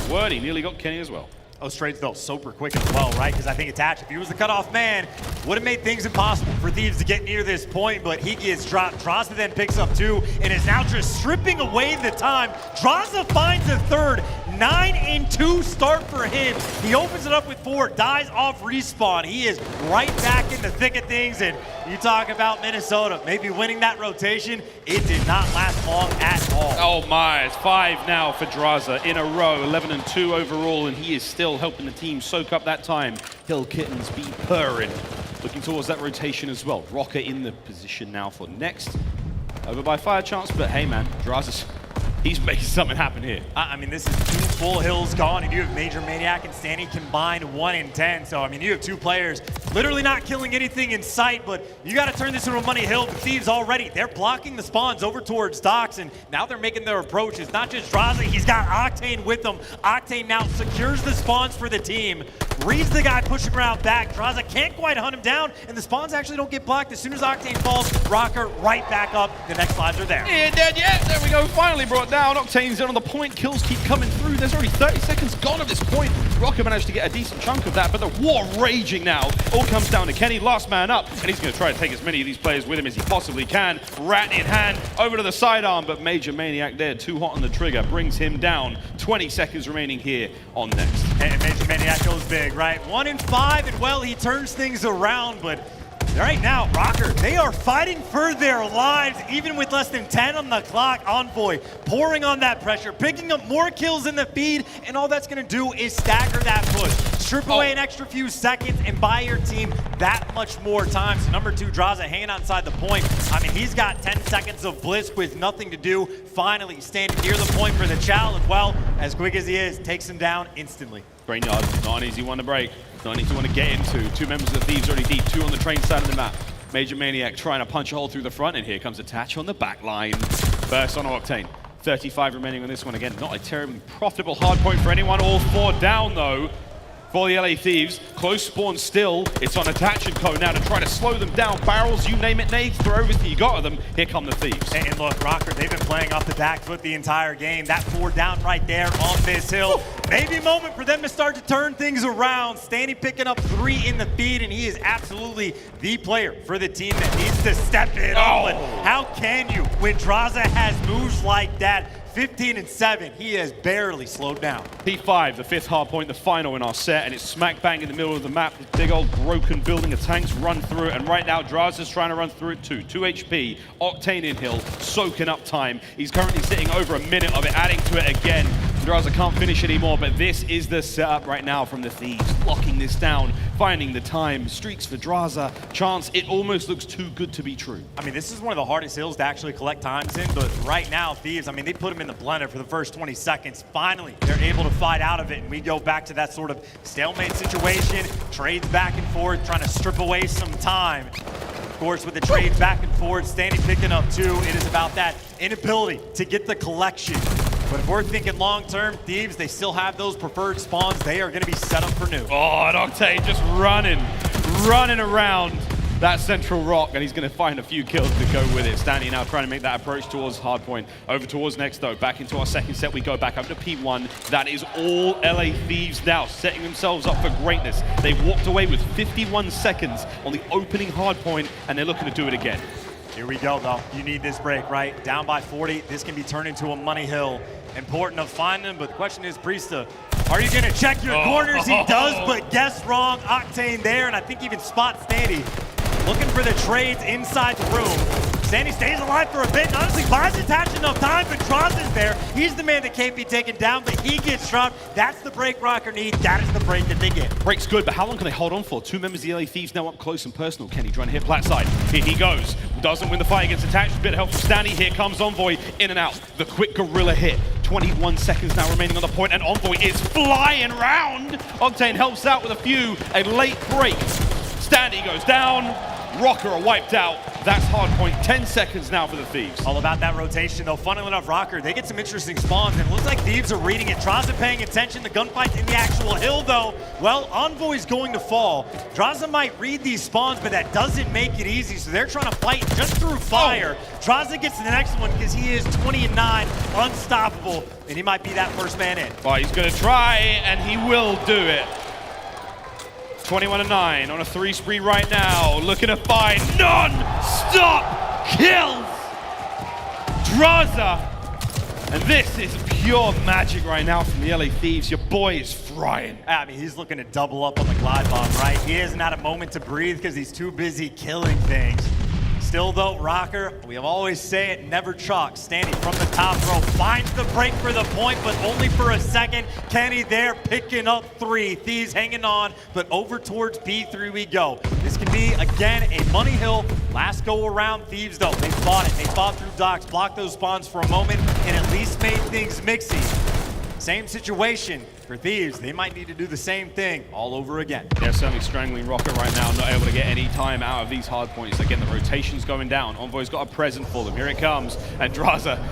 my word, he nearly got Kenny as well. Oh, straight though, super quick as well, right? Because I think Attach, if he was the cutoff man, would have made things impossible for Thieves to get near this point, but he gets dropped. Drazah then picks up 2 and is now just stripping away the time. Drazah finds a third, 9-2 start for him. He opens it up with 4, dies off respawn. He is right back in the thick of things, and you talk about Minnesota, maybe winning that rotation, it did not last long at all. Oh my, it's 5 now for Drazah in a row, 11-2 overall, and he is still helping the team soak up that time. Hill Kittens be purring. Looking towards that rotation as well. Røkkr in the position now for next. Over by fire chance, but hey man, Drazah's, he's making something happen here. I mean, this is 2 full hills gone, and you have MajorManiak and Standy combined 1 in 10. So, I mean, you have 2 players literally not killing anything in sight, but you got to turn this into a money hill. The Thieves already, they're blocking the spawns over towards docks, and now they're making their approach. It's not just Drazah, he's got Octane with them. Octane now secures the spawns for the team. Reads the guy pushing around back. Drazah can't quite hunt him down, and the spawns actually don't get blocked. As soon as Octane falls, Røkkr right back up. The next lives are there. He ain't dead yet. There we go. Finally brought down. Octane's in on the point. Kills keep coming through. There's already 30 seconds gone at this point. Røkkr managed to get a decent chunk of that, but the war raging now. All comes down to Kenny, last man up, and he's going to try to take as many of these players with him as he possibly can. Rat in hand, over to the sidearm, but MajorManiak there, too hot on the trigger, brings him down. 20 seconds remaining here on next. And MajorManiak goes big, right? 1 in 5, and well, he turns things around, but right now, Røkkr, they are fighting for their lives, even with less than 10 on the clock. Envoy pouring on that pressure, picking up more kills in the feed, and all that's going to do is stagger that push. Strip away an extra few seconds and buy your team that much more time. So number 2, Drazah hanging outside the point. I mean, he's got 10 seconds of bliss with nothing to do. Finally, standing near the point for the challenge. Well, as quick as he is, takes him down instantly. Brainyard, not an easy one to break. Not an easy one to get into. 2 members of the Thieves already deep, 2 on the train side of the map. MajorManiak trying to punch a hole through the front, and here comes Attach on the back line. Burst on Octane. 35 remaining on this one. Again, not a terribly profitable hard point for anyone. All 4 down, though, for the LA Thieves. Close spawn still. It's on Attach and Co now to try to slow them down. Barrels, you name it, nades, throw everything you got of them. Here come the Thieves. And look, Røkkr, they've been playing off the back foot the entire game. That 4 down right there on this hill. Maybe a moment for them to start to turn things around. Standy picking up 3 in the feed, and he is absolutely the player for the team that needs to step it up. But how can you when Drazah has moves like that? 15-7, he has barely slowed down. P5, the 5th hard point, the final in our set, and it's smack bang in the middle of the map. This big old broken building of tanks run through it, and right now Drazah's trying to run through it too. 2 HP, Octane in hill, soaking up time. He's currently sitting over a minute of it, adding to it again. Drazah can't finish anymore, but this is the setup right now from the Thieves. Locking this down, finding the time, streaks for Drazah. Chance, it almost looks too good to be true. I mean, this is one of the hardest hills to actually collect times in, but right now, Thieves, I mean, they put him in the blender for the first 20 seconds. Finally, they're able to fight out of it, and we go back to that sort of stalemate situation, trades back and forth, trying to strip away some time. Of course, with the trades back and forth, Standy picking up 2, it is about that inability to get the collection. But if we're thinking long-term, Thieves, they still have those preferred spawns. They are going to be set up for new. Oh, and Octane just running around that central rock, and he's going to find a few kills to go with it. Standy now trying to make that approach towards hardpoint. Over towards next, though. Back into our second set, we go back up to P1. That is all LA Thieves now, setting themselves up for greatness. They walked away with 51 seconds on the opening hardpoint, and they're looking to do it again. Here we go, though. You need this break, right? Down by 40. This can be turned into a money hill. Important to find them, but the question is, Priestahh, are you going to check your corners? He does, but guess wrong. Octane there, and I think even spot Standy. Looking for the trades inside the room. Standy stays alive for a bit, and honestly buys Attach enough time, but Drazah's there. He's the man that can't be taken down, but he gets dropped. That's the break Røkkr need. That is the break that they get. Break's good, but how long can they hold on for? 2 members of the LA Thieves now up close and personal. Kenny trying to hit flat side. Here he goes. Doesn't win the fight against Attach. A bit of help from Standy. Here comes Envoy in and out. The quick gorilla hit. 21 seconds now remaining on the point, and Envoy is flying round. Octane helps out with a late break. Standy goes down. Røkkr are wiped out. That's hard point. 10 seconds now for the Thieves. All about that rotation, though. Funnily enough, Røkkr, they get some interesting spawns, and it looks like Thieves are reading it. Drazah paying attention. The gunfight's in the actual hill, though. Well, Envoy's going to fall. Drazah might read these spawns, but that doesn't make it easy, so they're trying to fight just through fire. Drazah gets to the next one because he is 20-9, unstoppable, and he might be that first man in. Well, he's going to try, and he will do it. 21-9 on a 3 spree right now, looking to find non-stop kills. Drazah, and this is pure magic right now from the LA Thieves. Your boy is frying. I mean, he's looking to double up on the glide bomb, right? He hasn't had a moment to breathe because he's too busy killing things. Still though, Røkkr, we have always say it, never chalk. Standy from the top row, finds the break for the point, but only for a second. Kenny there picking up 3. Thieves hanging on, but over towards B3 we go. This can be, again, a money hill. Last go around, Thieves though, they fought it. They fought through docks, blocked those spawns for a moment, and at least made things mixy. Same situation for Thieves. They might need to do the same thing all over again. They're certainly strangling Røkkr right now, not able to get any time out of these hard points. Again, the rotation's going down. Envoy's got a present for them. Here it comes. And Drazah,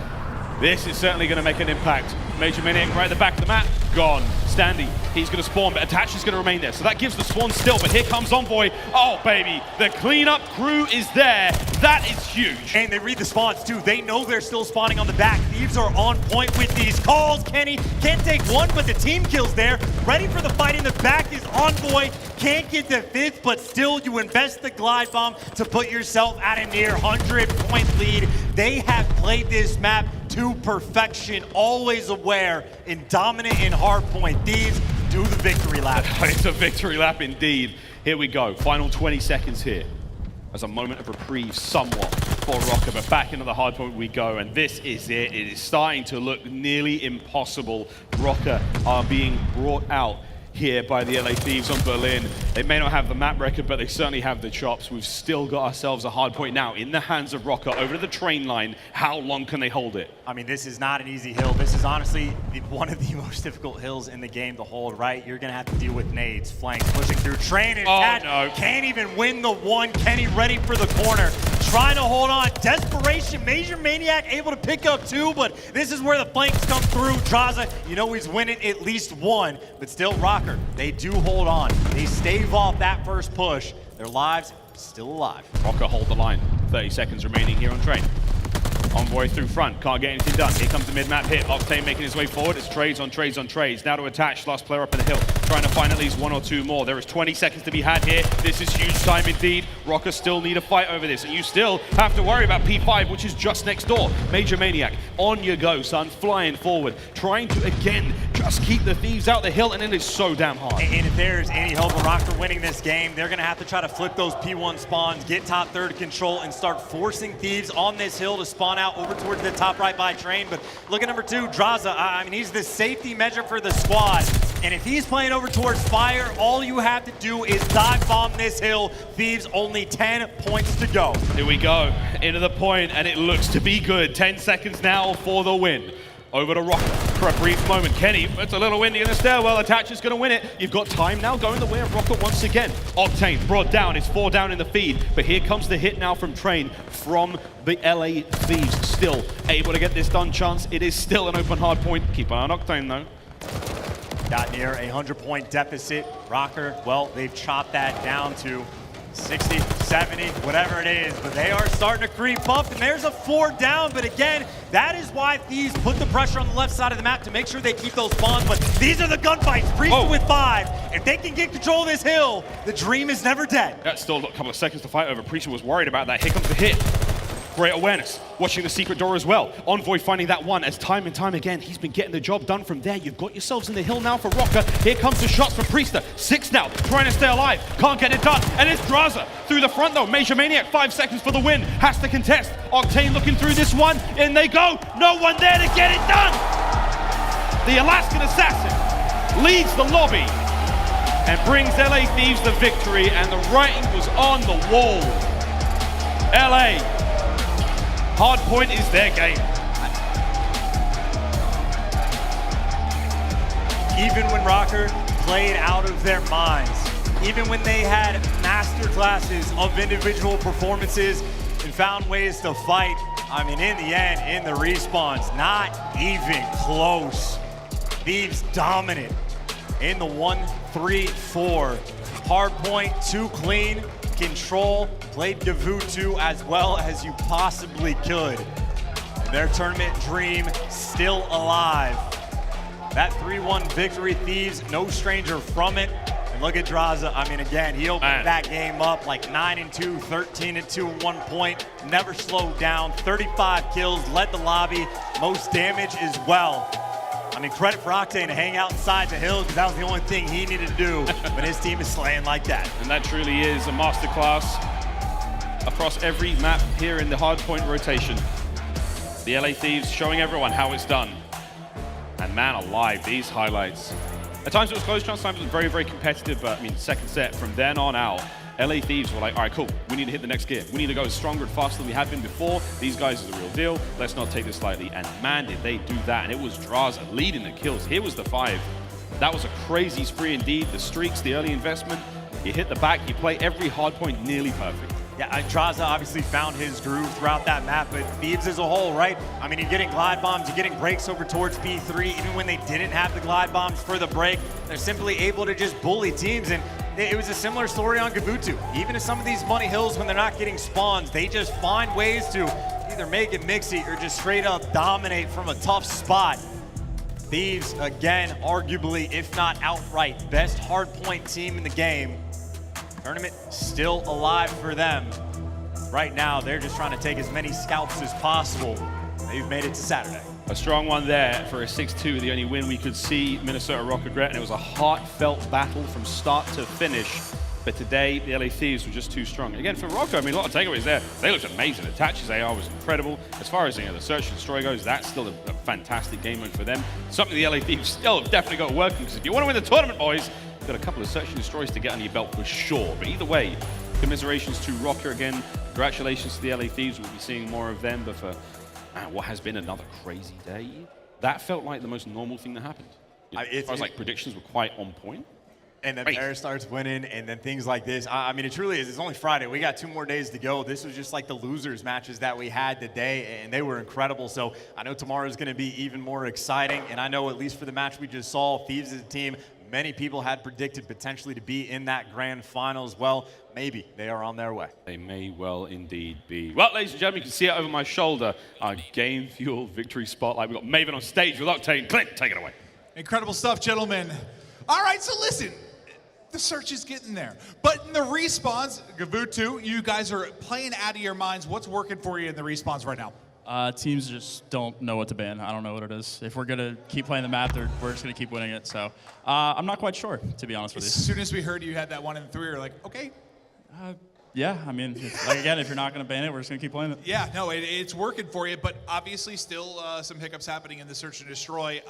this is certainly going to make an impact. MajorManiak right at the back of the map, gone. Standy, he's going to spawn, but Attach is going to remain there. So that gives the spawn still, but here comes Envoy. Oh, baby, the cleanup crew is there. That is huge. And they read the spawns, too. They know they're still spawning on the back. Thieves are on point with these calls. Kenny can't take one, but the team kill's there. Ready for the fight in the back is Envoy. Can't get the 5th, but still you invest the glide bomb to put yourself at a near 100-point lead. They have played this map to perfection, always aware and dominant in hardpoint. Thieves do the victory lap. It's a victory lap indeed. Here we go, final 20 seconds here. As a moment of reprieve somewhat for Røkkr, but back into the hardpoint we go, and this is it. It is starting to look nearly impossible. Røkkr are being brought out here by the LA Thieves on Berlin. They may not have the map record, but they certainly have the chops. We've still got ourselves a hard point now in the hands of Røkkr over to the train line. How long can they hold it? I mean, this is not an easy hill. This is honestly one of the most difficult hills in the game to hold, right? You're gonna have to deal with nades, flanks, pushing through. Train and Attach can't even win the one. Kenny ready for the corner, trying to hold on. Desperation, MajorManiak able to pick up 2, but this is where the flanks come through. Drazah, you know he's winning at least 1, but still Røkkr, they do hold on. They stave off that first push. Their lives still alive. Røkkr hold the line. 30 seconds remaining here on train. Envoy through front, can't get anything done. Here comes the mid-map hit. Octane making his way forward. It's trades on trades on trades. Now to Attach, last player up in the hill, trying to find at least 1 or 2 more. There is 20 seconds to be had here. This is huge time indeed. Røkkr still need a fight over this, and you still have to worry about P5, which is just next door. MajorManiak, on you go, son, flying forward, trying to, again, just keep the Thieves out the hill, and it is so damn hard. And if there's any hope of Røkkr winning this game, they're gonna have to try to flip those P1 spawns, get top third control, and start forcing Thieves on this hill to spawn out over towards the top right by train. But look at number 2, Drazah. I mean, he's the safety measure for the squad. And if he's playing over towards fire, all you have to do is dive bomb this hill. Thieves only 10 points to go. Here we go, into the point, and it looks to be good. 10 seconds now for the win. Over to Røkkr for a brief moment. Kenny, it's a little windy in the stairwell. Attach is going to win it. You've got time now going the way of Røkkr once again. Octane brought down. It's 4 down in the feed. But here comes the hit now from Train from the LA Thieves. Still able to get this done, Chance. It is still an open hard point. Keep an eye on Octane, though. Got near a 100-point deficit. Røkkr, well, they've chopped that down to 60, 70, whatever it is, but they are starting to creep up, and there's a 4 down, but again, that is why Thieves put the pressure on the left side of the map to make sure they keep those spawns, but these are the gunfights. Priestahh with 5. If they can get control of this hill, the dream is never dead. That's still a couple of seconds to fight over. Priestahh was worried about that. Here comes the hit. Great awareness, watching the secret door as well. Envoy finding that one, as time and time again, he's been getting the job done from there. You've got yourselves in the hill now for Røkkr. Here comes the shots from Priestahh. 6 now, trying to stay alive, can't get it done. And it's Drazah through the front though. MajorManiak, 5 seconds for the win, has to contest. Octane looking through this one, in they go. No one there to get it done. The Alaskan Assassin leads the lobby and brings LA Thieves the victory, and the writing was on the wall. LA, hard point is their game. Even when Røkkr played out of their minds, even when they had mastered masterclasses of individual performances and found ways to fight. I mean, in the end, in the respawns, not even close. Thieves dominant in the 1-3-4. Hardpoint, too clean, control, played Gavutu as well as you possibly could. And their tournament dream still alive. That 3-1 victory, Thieves, no stranger from it. And look at Drazah. I mean, again, he opened that game up like 9-2, 13-2 at one point. Never slowed down. 35 kills, led the lobby, most damage as well. I mean, credit for Octane to hang out inside the hill because that was the only thing he needed to do when his team is slaying like that. And that truly is a masterclass across every map here in the hardpoint rotation. The LA Thieves showing everyone how it's done. And man alive, these highlights. At times it was close, times it was very, very competitive, but I mean, second set, from then on out, LA Thieves were like, all right, cool, we need to hit the next gear. We need to go stronger and faster than we had been before. These guys are the real deal. Let's not take this lightly. And man, did they do that. And it was Drazah leading the kills. Here was the 5. That was a crazy spree indeed. The streaks, the early investment. You hit the back, you play every hard point nearly perfect. Yeah, Drazah obviously found his groove throughout that map, but Thieves as a whole, right? I mean, you're getting glide bombs, you're getting breaks over towards B3. Even when they didn't have the glide bombs for the break, they're simply able to just bully teams. And it was a similar story on Gavutu. Even to some of these money hills, when they're not getting spawns, they just find ways to either make it mixy or just straight up dominate from a tough spot. Thieves, again, arguably, if not outright, best hardpoint team in the game. Tournament still alive for them. Right now, they're just trying to take as many scalps as possible. They've made it to Saturday. A strong one there for a 6-2, the only win we could see Minnesota Røkkr get, and it was a heartfelt battle from start to finish. But today, the LA Thieves were just too strong. And again, for Røkkr, I mean, a lot of takeaways there. They looked amazing. The Tatch's AR was incredible. As far as the search and destroy goes, that's still a fantastic game mode for them. Something the LA Thieves still have definitely got working, because if you want to win the tournament, boys, you've got a couple of search and destroys to get on your belt for sure. But either way, commiserations to Røkkr again. Congratulations to the LA Thieves. We'll be seeing more of them. But for what has been another crazy day, that felt like the most normal thing that happened. As far as like predictions were quite on point. And then Paris starts winning, and then things like this. I mean, it truly is. It's only Friday. We got 2 more days to go. This was just like the losers matches that we had today, and they were incredible. So I know tomorrow's going to be even more exciting. And I know, at least for the match we just saw, Thieves as a team, many people had predicted potentially to be in that grand final as well. Maybe they are on their way. They may well indeed be. Well, ladies and gentlemen, you can see it over my shoulder. Our Game Fuel Victory Spotlight. We've got Maven on stage with Octane. Clint, take it away. Incredible stuff, gentlemen. All right, so listen. The search is getting there. But in the respawns, Gavutu, you guys are playing out of your minds. What's working for you in the respawns right now? Teams just don't know what to ban. I don't know what it is. If we're going to keep playing the map, we're just going to keep winning it. So I'm not quite sure, to be honest with you. As soon as we heard you had that 1 and 3, we were like, okay. Yeah, I mean, like again, if you're not going to ban it, we're just going to keep playing it. Yeah, no, it's working for you, but obviously still some hiccups happening in the search and destroy.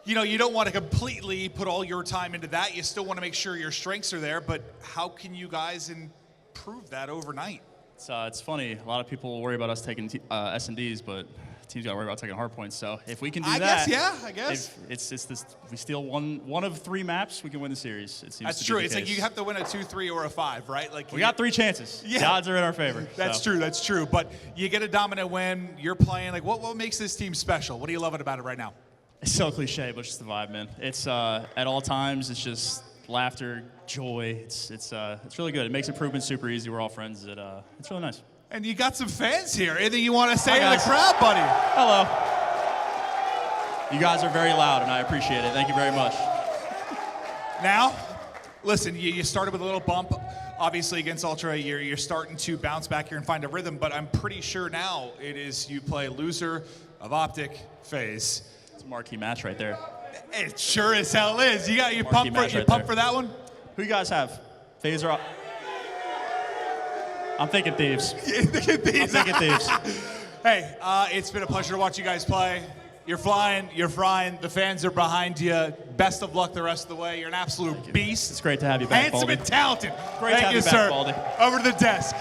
You know, you don't want to completely put all your time into that. You still want to make sure your strengths are there, but how can you guys improve that overnight? It's funny. A lot of people worry about us taking S&Ds, but teams got to worry about taking hard points. So if we can do that, I guess. It's this. We steal one of 3 maps, we can win the series. It seems That's to true. Be the it's case. like you have to win a 2, 3, or a 5, right? Like we got 3 chances. Yeah. The odds are in our favor. That's true. That's true. But you get a dominant win. You're playing. Like what makes this team special? What are you loving about it right now? It's so cliche, but it's just the vibe, man. It's at all times. It's just laughter, joy. It's really good. It makes improvement super easy. We're all friends. It's really nice. And you got some fans here. Anything you want to say to the crowd, buddy? Hello. You guys are very loud, and I appreciate it. Thank you very much. Now, listen, you started with a little bump. Obviously, against Ultra, you're starting to bounce back here and find a rhythm, but I'm pretty sure now it is you play loser of OpTic FaZe. It's a marquee match right there. It sure as hell is. You pumped for that one? Who you guys have? FaZe or I'm thinking Thieves. You're thinking Thieves. I'm thinking Thieves. Hey, it's been a pleasure to watch you guys play. You're flying, you're frying. The fans are behind you. Best of luck the rest of the way. You're an absolute beast. It's great to have you back, Handsome Baldy. and talented. Great to have you, you back, sir. Baldy. Over to the desk.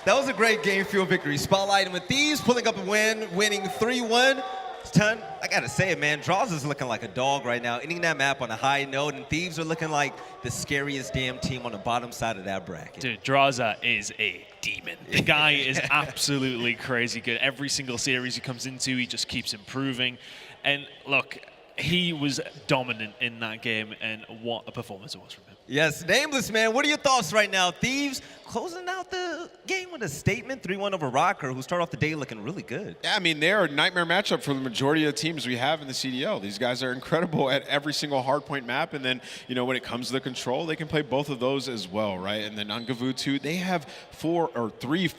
That was a great Game Fuel Victory Spotlight. And with Thieves pulling up a win, winning 3-1, Ton, I gotta say it, man. Drazah is looking like a dog right now, ending that map on a high note, and Thieves are looking like the scariest damn team on the bottom side of that bracket. Dude, Drazah is a demon. The guy is absolutely crazy good. Every single series he comes into, he just keeps improving. And look, he was dominant in that game, and what a performance it was from him. Yes, Nameless, man, what are your thoughts right now? Thieves closing out the game with a statement, 3-1 over Røkkr, who started off the day looking really good. Yeah, I mean, they're a nightmare matchup for the majority of the teams we have in the CDL. These guys are incredible at every single hardpoint map, and then, you know, when it comes to the control, they can play both of those as well, right? And then on Gavutu, they have three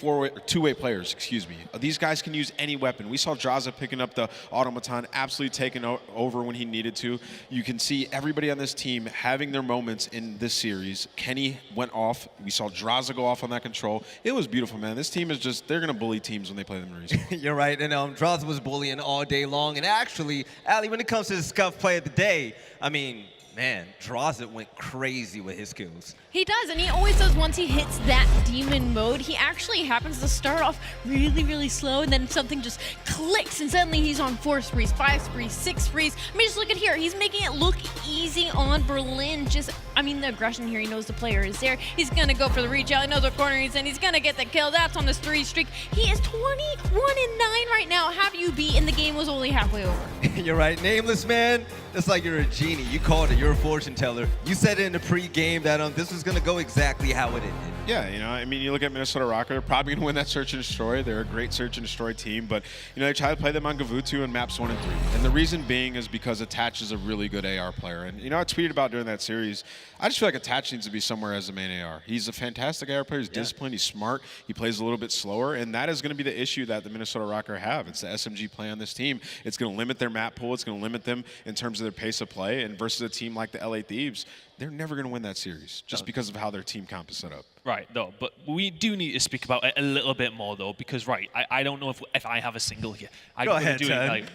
two-way players, excuse me. These guys can use any weapon. We saw Drazah picking up the automaton, absolutely taking over when he needed to. You can see everybody on this team having their moments in this series. Kenny went off. We saw Drazah go off on that control. It was beautiful, man. This team is just, they're going to bully teams when they play them in respawn. You're right, and Drazah was bullying all day long. And actually, aLLeY, when it comes to the Scump play of the day, I mean, man, Drazah went crazy with his kills. He does, and he always does. Once he hits that demon mode, he actually happens to start off really, really slow, and then something just clicks, and suddenly he's on 4 sprees, 5 sprees, 6 sprees. I mean, just look at here. He's making it look easy on Berlin. Just, I mean, the aggression here, he knows the player is there. He's going to go for the reach out. He knows what corner he's in. He's going to get the kill. That's on the 3 streak. He is 21-9 right now. Have you beat, and the game was only halfway over. You're right. Nameless, man. It's like you're a genie. You called it. You're a fortune teller. You said it in the pre-game that this was going to go exactly how it ended. Yeah, you know, I mean, you look at Minnesota Røkkr, they're probably going to win that Search and Destroy. They're a great Search and Destroy team, but, you know, they try to play them on Gavutu and maps 1 and 3. And the reason being is because Attach is a really good AR player. And, you know, I tweeted about during that series, I just feel like Attach needs to be somewhere as a main AR. He's a fantastic AR player. He's disciplined. He's smart. He plays a little bit slower. And that is going to be the issue that the Minnesota Røkkr have. It's the SMG play on this team. It's going to limit their map pool. It's going to limit them in terms of their pace of play. And versus a team like the LA Thieves, they're never going to win that series just because of how their team comp is set up. Right, though, but we do need to speak about it a little bit more, though, because, right, I don't know if I have a single here. Go ahead,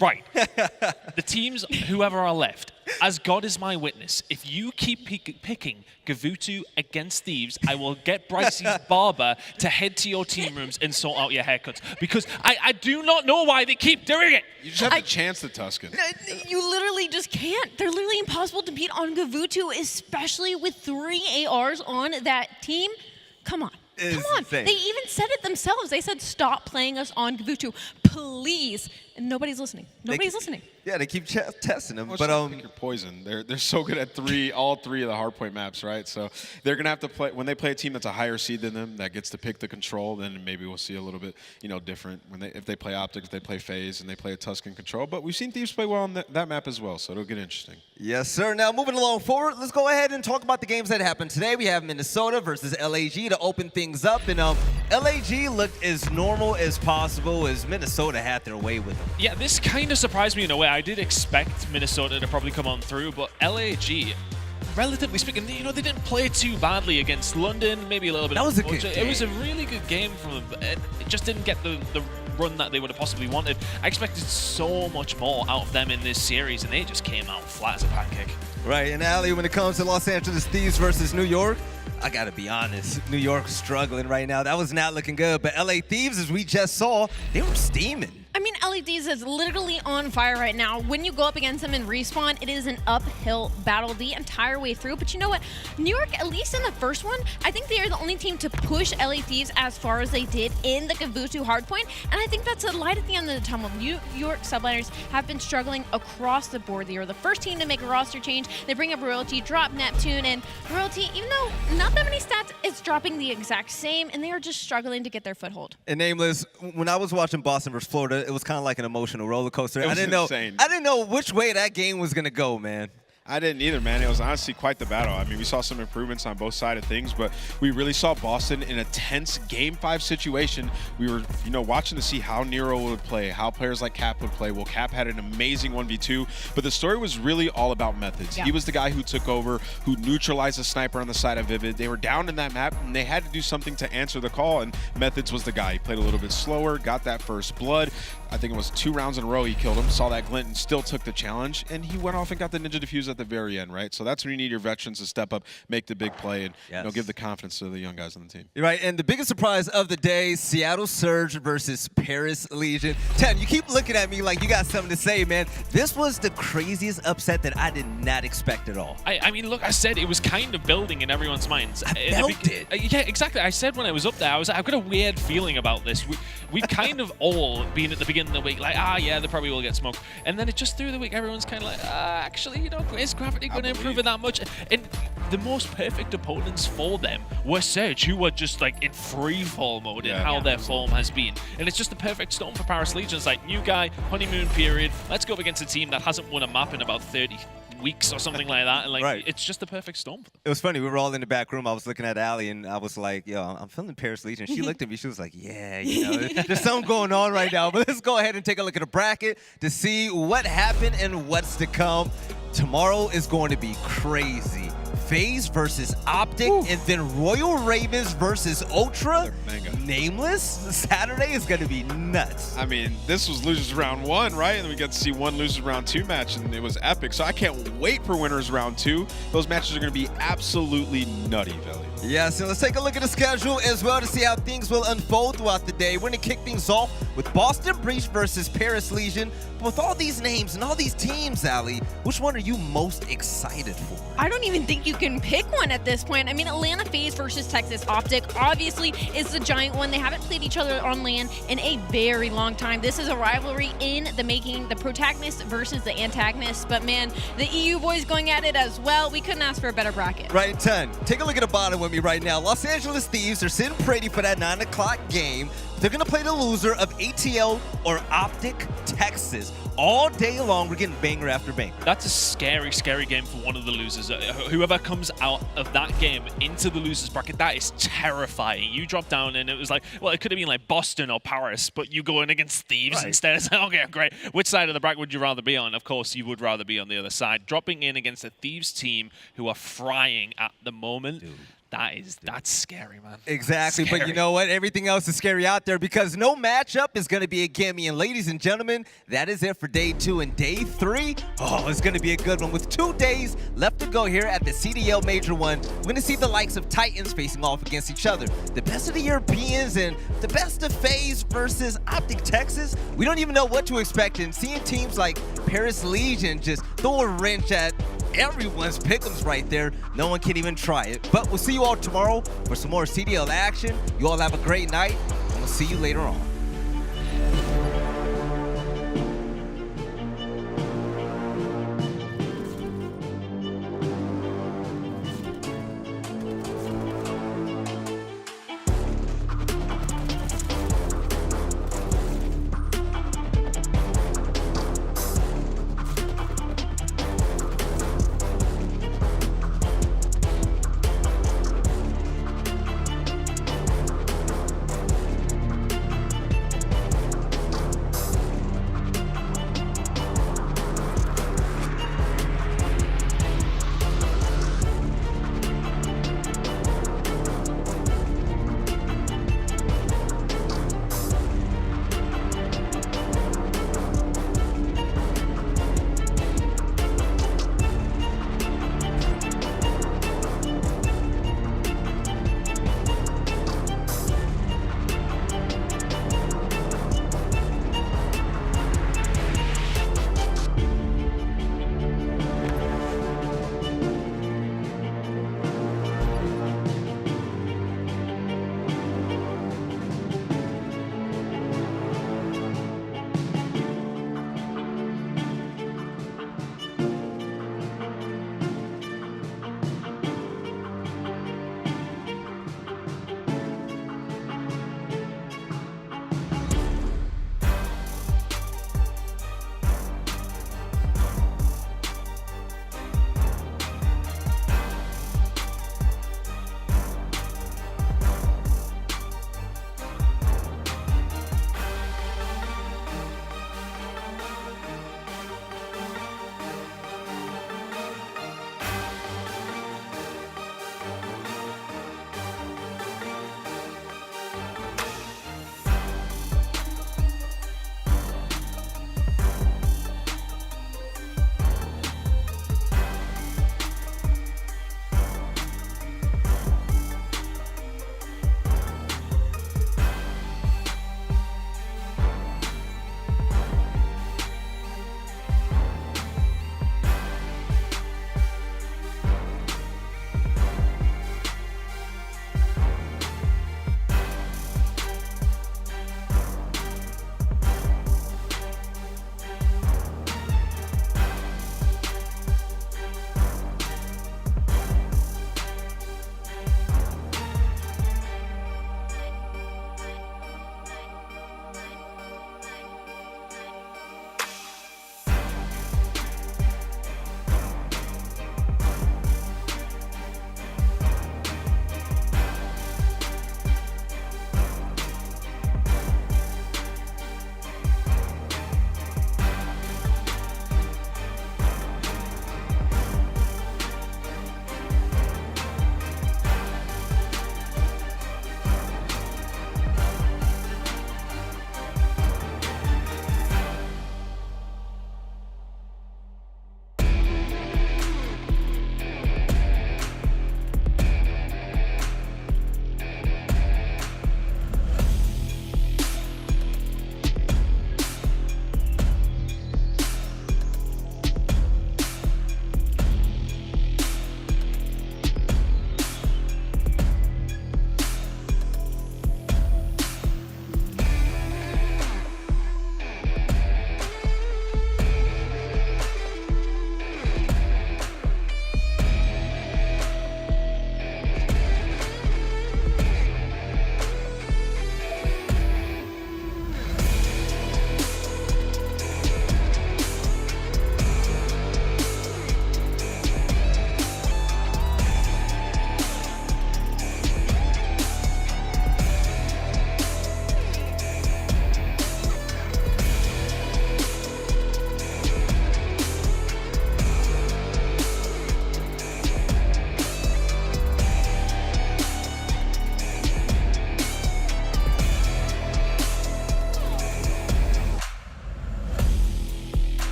right. The teams, whoever are left, as God is my witness, if you keep picking Gavutu against Thieves, I will get Bryce's barber to head to your team rooms and sort out your haircuts, because I do not know why they keep doing it. You just have to chance the Tuscan. You literally just can't. They're literally impossible to beat on Gavutu, especially with 3 ARs on that team. Come on. Come on. Insane. They even said it themselves. They said, stop playing us on Gavutu, please. And nobody's listening. Nobody's listening. Yeah, they keep testing them. Well, but pick your poison. They're so good at all three of the hardpoint maps, right? So they're gonna have to play when they play a team that's a higher seed than them that gets to pick the control. Then maybe we'll see a little bit, you know, different when if they play OpTic, if they play FaZe, and they play a Tuscan control. But we've seen Thieves play well on that map as well, so it'll get interesting. Yes, sir. Now moving along forward, let's go ahead and talk about the games that happened today. We have Minnesota versus LAG to open things up, and LAG looked as normal as possible as Minnesota had their way with them. Yeah, this kind of surprised me in a way. I did expect Minnesota to probably come on through, but LAG, relatively speaking, you know, they didn't play too badly against London, maybe a little bit. That was a good game. It was a really good game from them. It just didn't get the run that they would have possibly wanted. I expected so much more out of them in this series, and they just came out flat as a pancake. Right, and aLLeY, when it comes to Los Angeles Thieves versus New York, I gotta be honest, New York's struggling right now. That was not looking good, but LA Thieves, as we just saw, they were steaming. I mean, LA Thieves is literally on fire right now. When you go up against them in respawn, it is an uphill battle the entire way through. But you know what? New York, at least in the first one, I think they are the only team to push LA Thieves as far as they did in the Gavutu hardpoint. And I think that's a light at the end of the tunnel. New York Subliners have been struggling across the board. They are the first team to make a roster change. They bring up Royalty, drop Neptune, and Royalty, even though not that many stats, it's dropping the exact same, and they are just struggling to get their foothold. And Nameless, when I was watching Boston versus Florida, it was kind of like an emotional roller coaster. I didn't know which way that game was gonna go, man. I didn't either, man. It was honestly quite the battle. I mean, we saw some improvements on both sides of things, but we really saw Boston in a tense Game 5 situation. We were, you know, watching to see how Nero would play, how players like Cap would play. Well, Cap had an amazing 1v2, but the story was really all about Methodz. Yeah. He was the guy who took over, who neutralized the sniper on the side of Vivid. They were down in that map, and they had to do something to answer the call, and Methodz was the guy. He played a little bit slower, got that first blood. I think it was 2 rounds in a row he killed him, saw that glint and still took the challenge, and he went off and got the ninja defuse at the very end, right? So that's when you need your veterans to step up, make the big play, and you know, give the confidence to the young guys on the team. You're right, and the biggest surprise of the day, Seattle Surge versus Paris Legion. Ten, you keep looking at me like you got something to say, man. This was the craziest upset that I did not expect at all. I mean, look, I said it was kind of building in everyone's minds. I felt it. Yeah, exactly. I said when I was up there, I've got a weird feeling about this. We've kind of all been at the beginning of the week like, yeah, they probably will get smoked. And then it just through the week, everyone's kind of like, actually, you know, is Gravity going to improve it that much? And the most perfect opponents for them were Surge, who were just like in free fall mode in how their form has been. And it's just the perfect storm for Paris Legion. It's like, new guy, honeymoon period, let's go up against a team that hasn't won a map in about 30 weeks or something like that, and like it's just the perfect storm for them. It was funny, we were all in the back room. I was looking at aLLeY and I was like, yo, I'm feeling Paris Legion. She looked at me, she was like, yeah, you know, there's something going on right now. But let's go ahead and take a look at the bracket to see what happened and what's to come. Tomorrow is going to be crazy. FaZe versus OpTic, and then Royal Ravens versus Ultra. Nameless. Saturday is going to be nuts. I mean, this was losers round 1, right? And then we got to see one losers round 2 match, and it was epic. So I can't wait for winners round 2. Those matches are going to be absolutely nutty, Billy. Yeah, so let's take a look at the schedule as well to see how things will unfold throughout the day. We're going to kick things off with Boston Breach versus Paris Legion. But with all these names and all these teams, aLLeY, which one are you most excited for? I don't even think you can pick one at this point. I mean, Atlanta FaZe versus Texas OpTic obviously is the giant one. They haven't played each other on LAN in a very long time. This is a rivalry in the making, the protagonist versus the antagonist. But man, the EU boys going at it as well. We couldn't ask for a better bracket. Right, 10. Take a look at the bottom with me right now. Los Angeles Thieves are sitting pretty for that 9 o'clock game. They're going to play the loser of ATL or OpTic Texas. All day long, we're getting banger after banger. That's a scary, scary game for one of the losers. Whoever comes out of that game into the losers bracket, that is terrifying. You drop down and it was like, well, it could have been like Boston or Paris, but you go in against Thieves instead. It's like, okay, great. Which side of the bracket would you rather be on? Of course, you would rather be on the other side. Dropping in against a Thieves team who are frying at the moment. Dude. That's scary, man. Exactly, Scary. but you know what? Everything else is scary out there because no matchup is going to be a gimme. And ladies and gentlemen, that is it for day 2. And day 3, it's going to be a good one. With 2 days left to go here at the CDL Major 1, we're going to see the likes of Titans facing off against each other. The best of the Europeans and the best of FaZe versus OpTic Texas. We don't even know what to expect. And seeing teams like Paris Legion just throw a wrench at everyone's pick'ems right there. No one can even try it. But we'll see you all tomorrow for some more CDL action. You all have a great night, and we'll see you later on.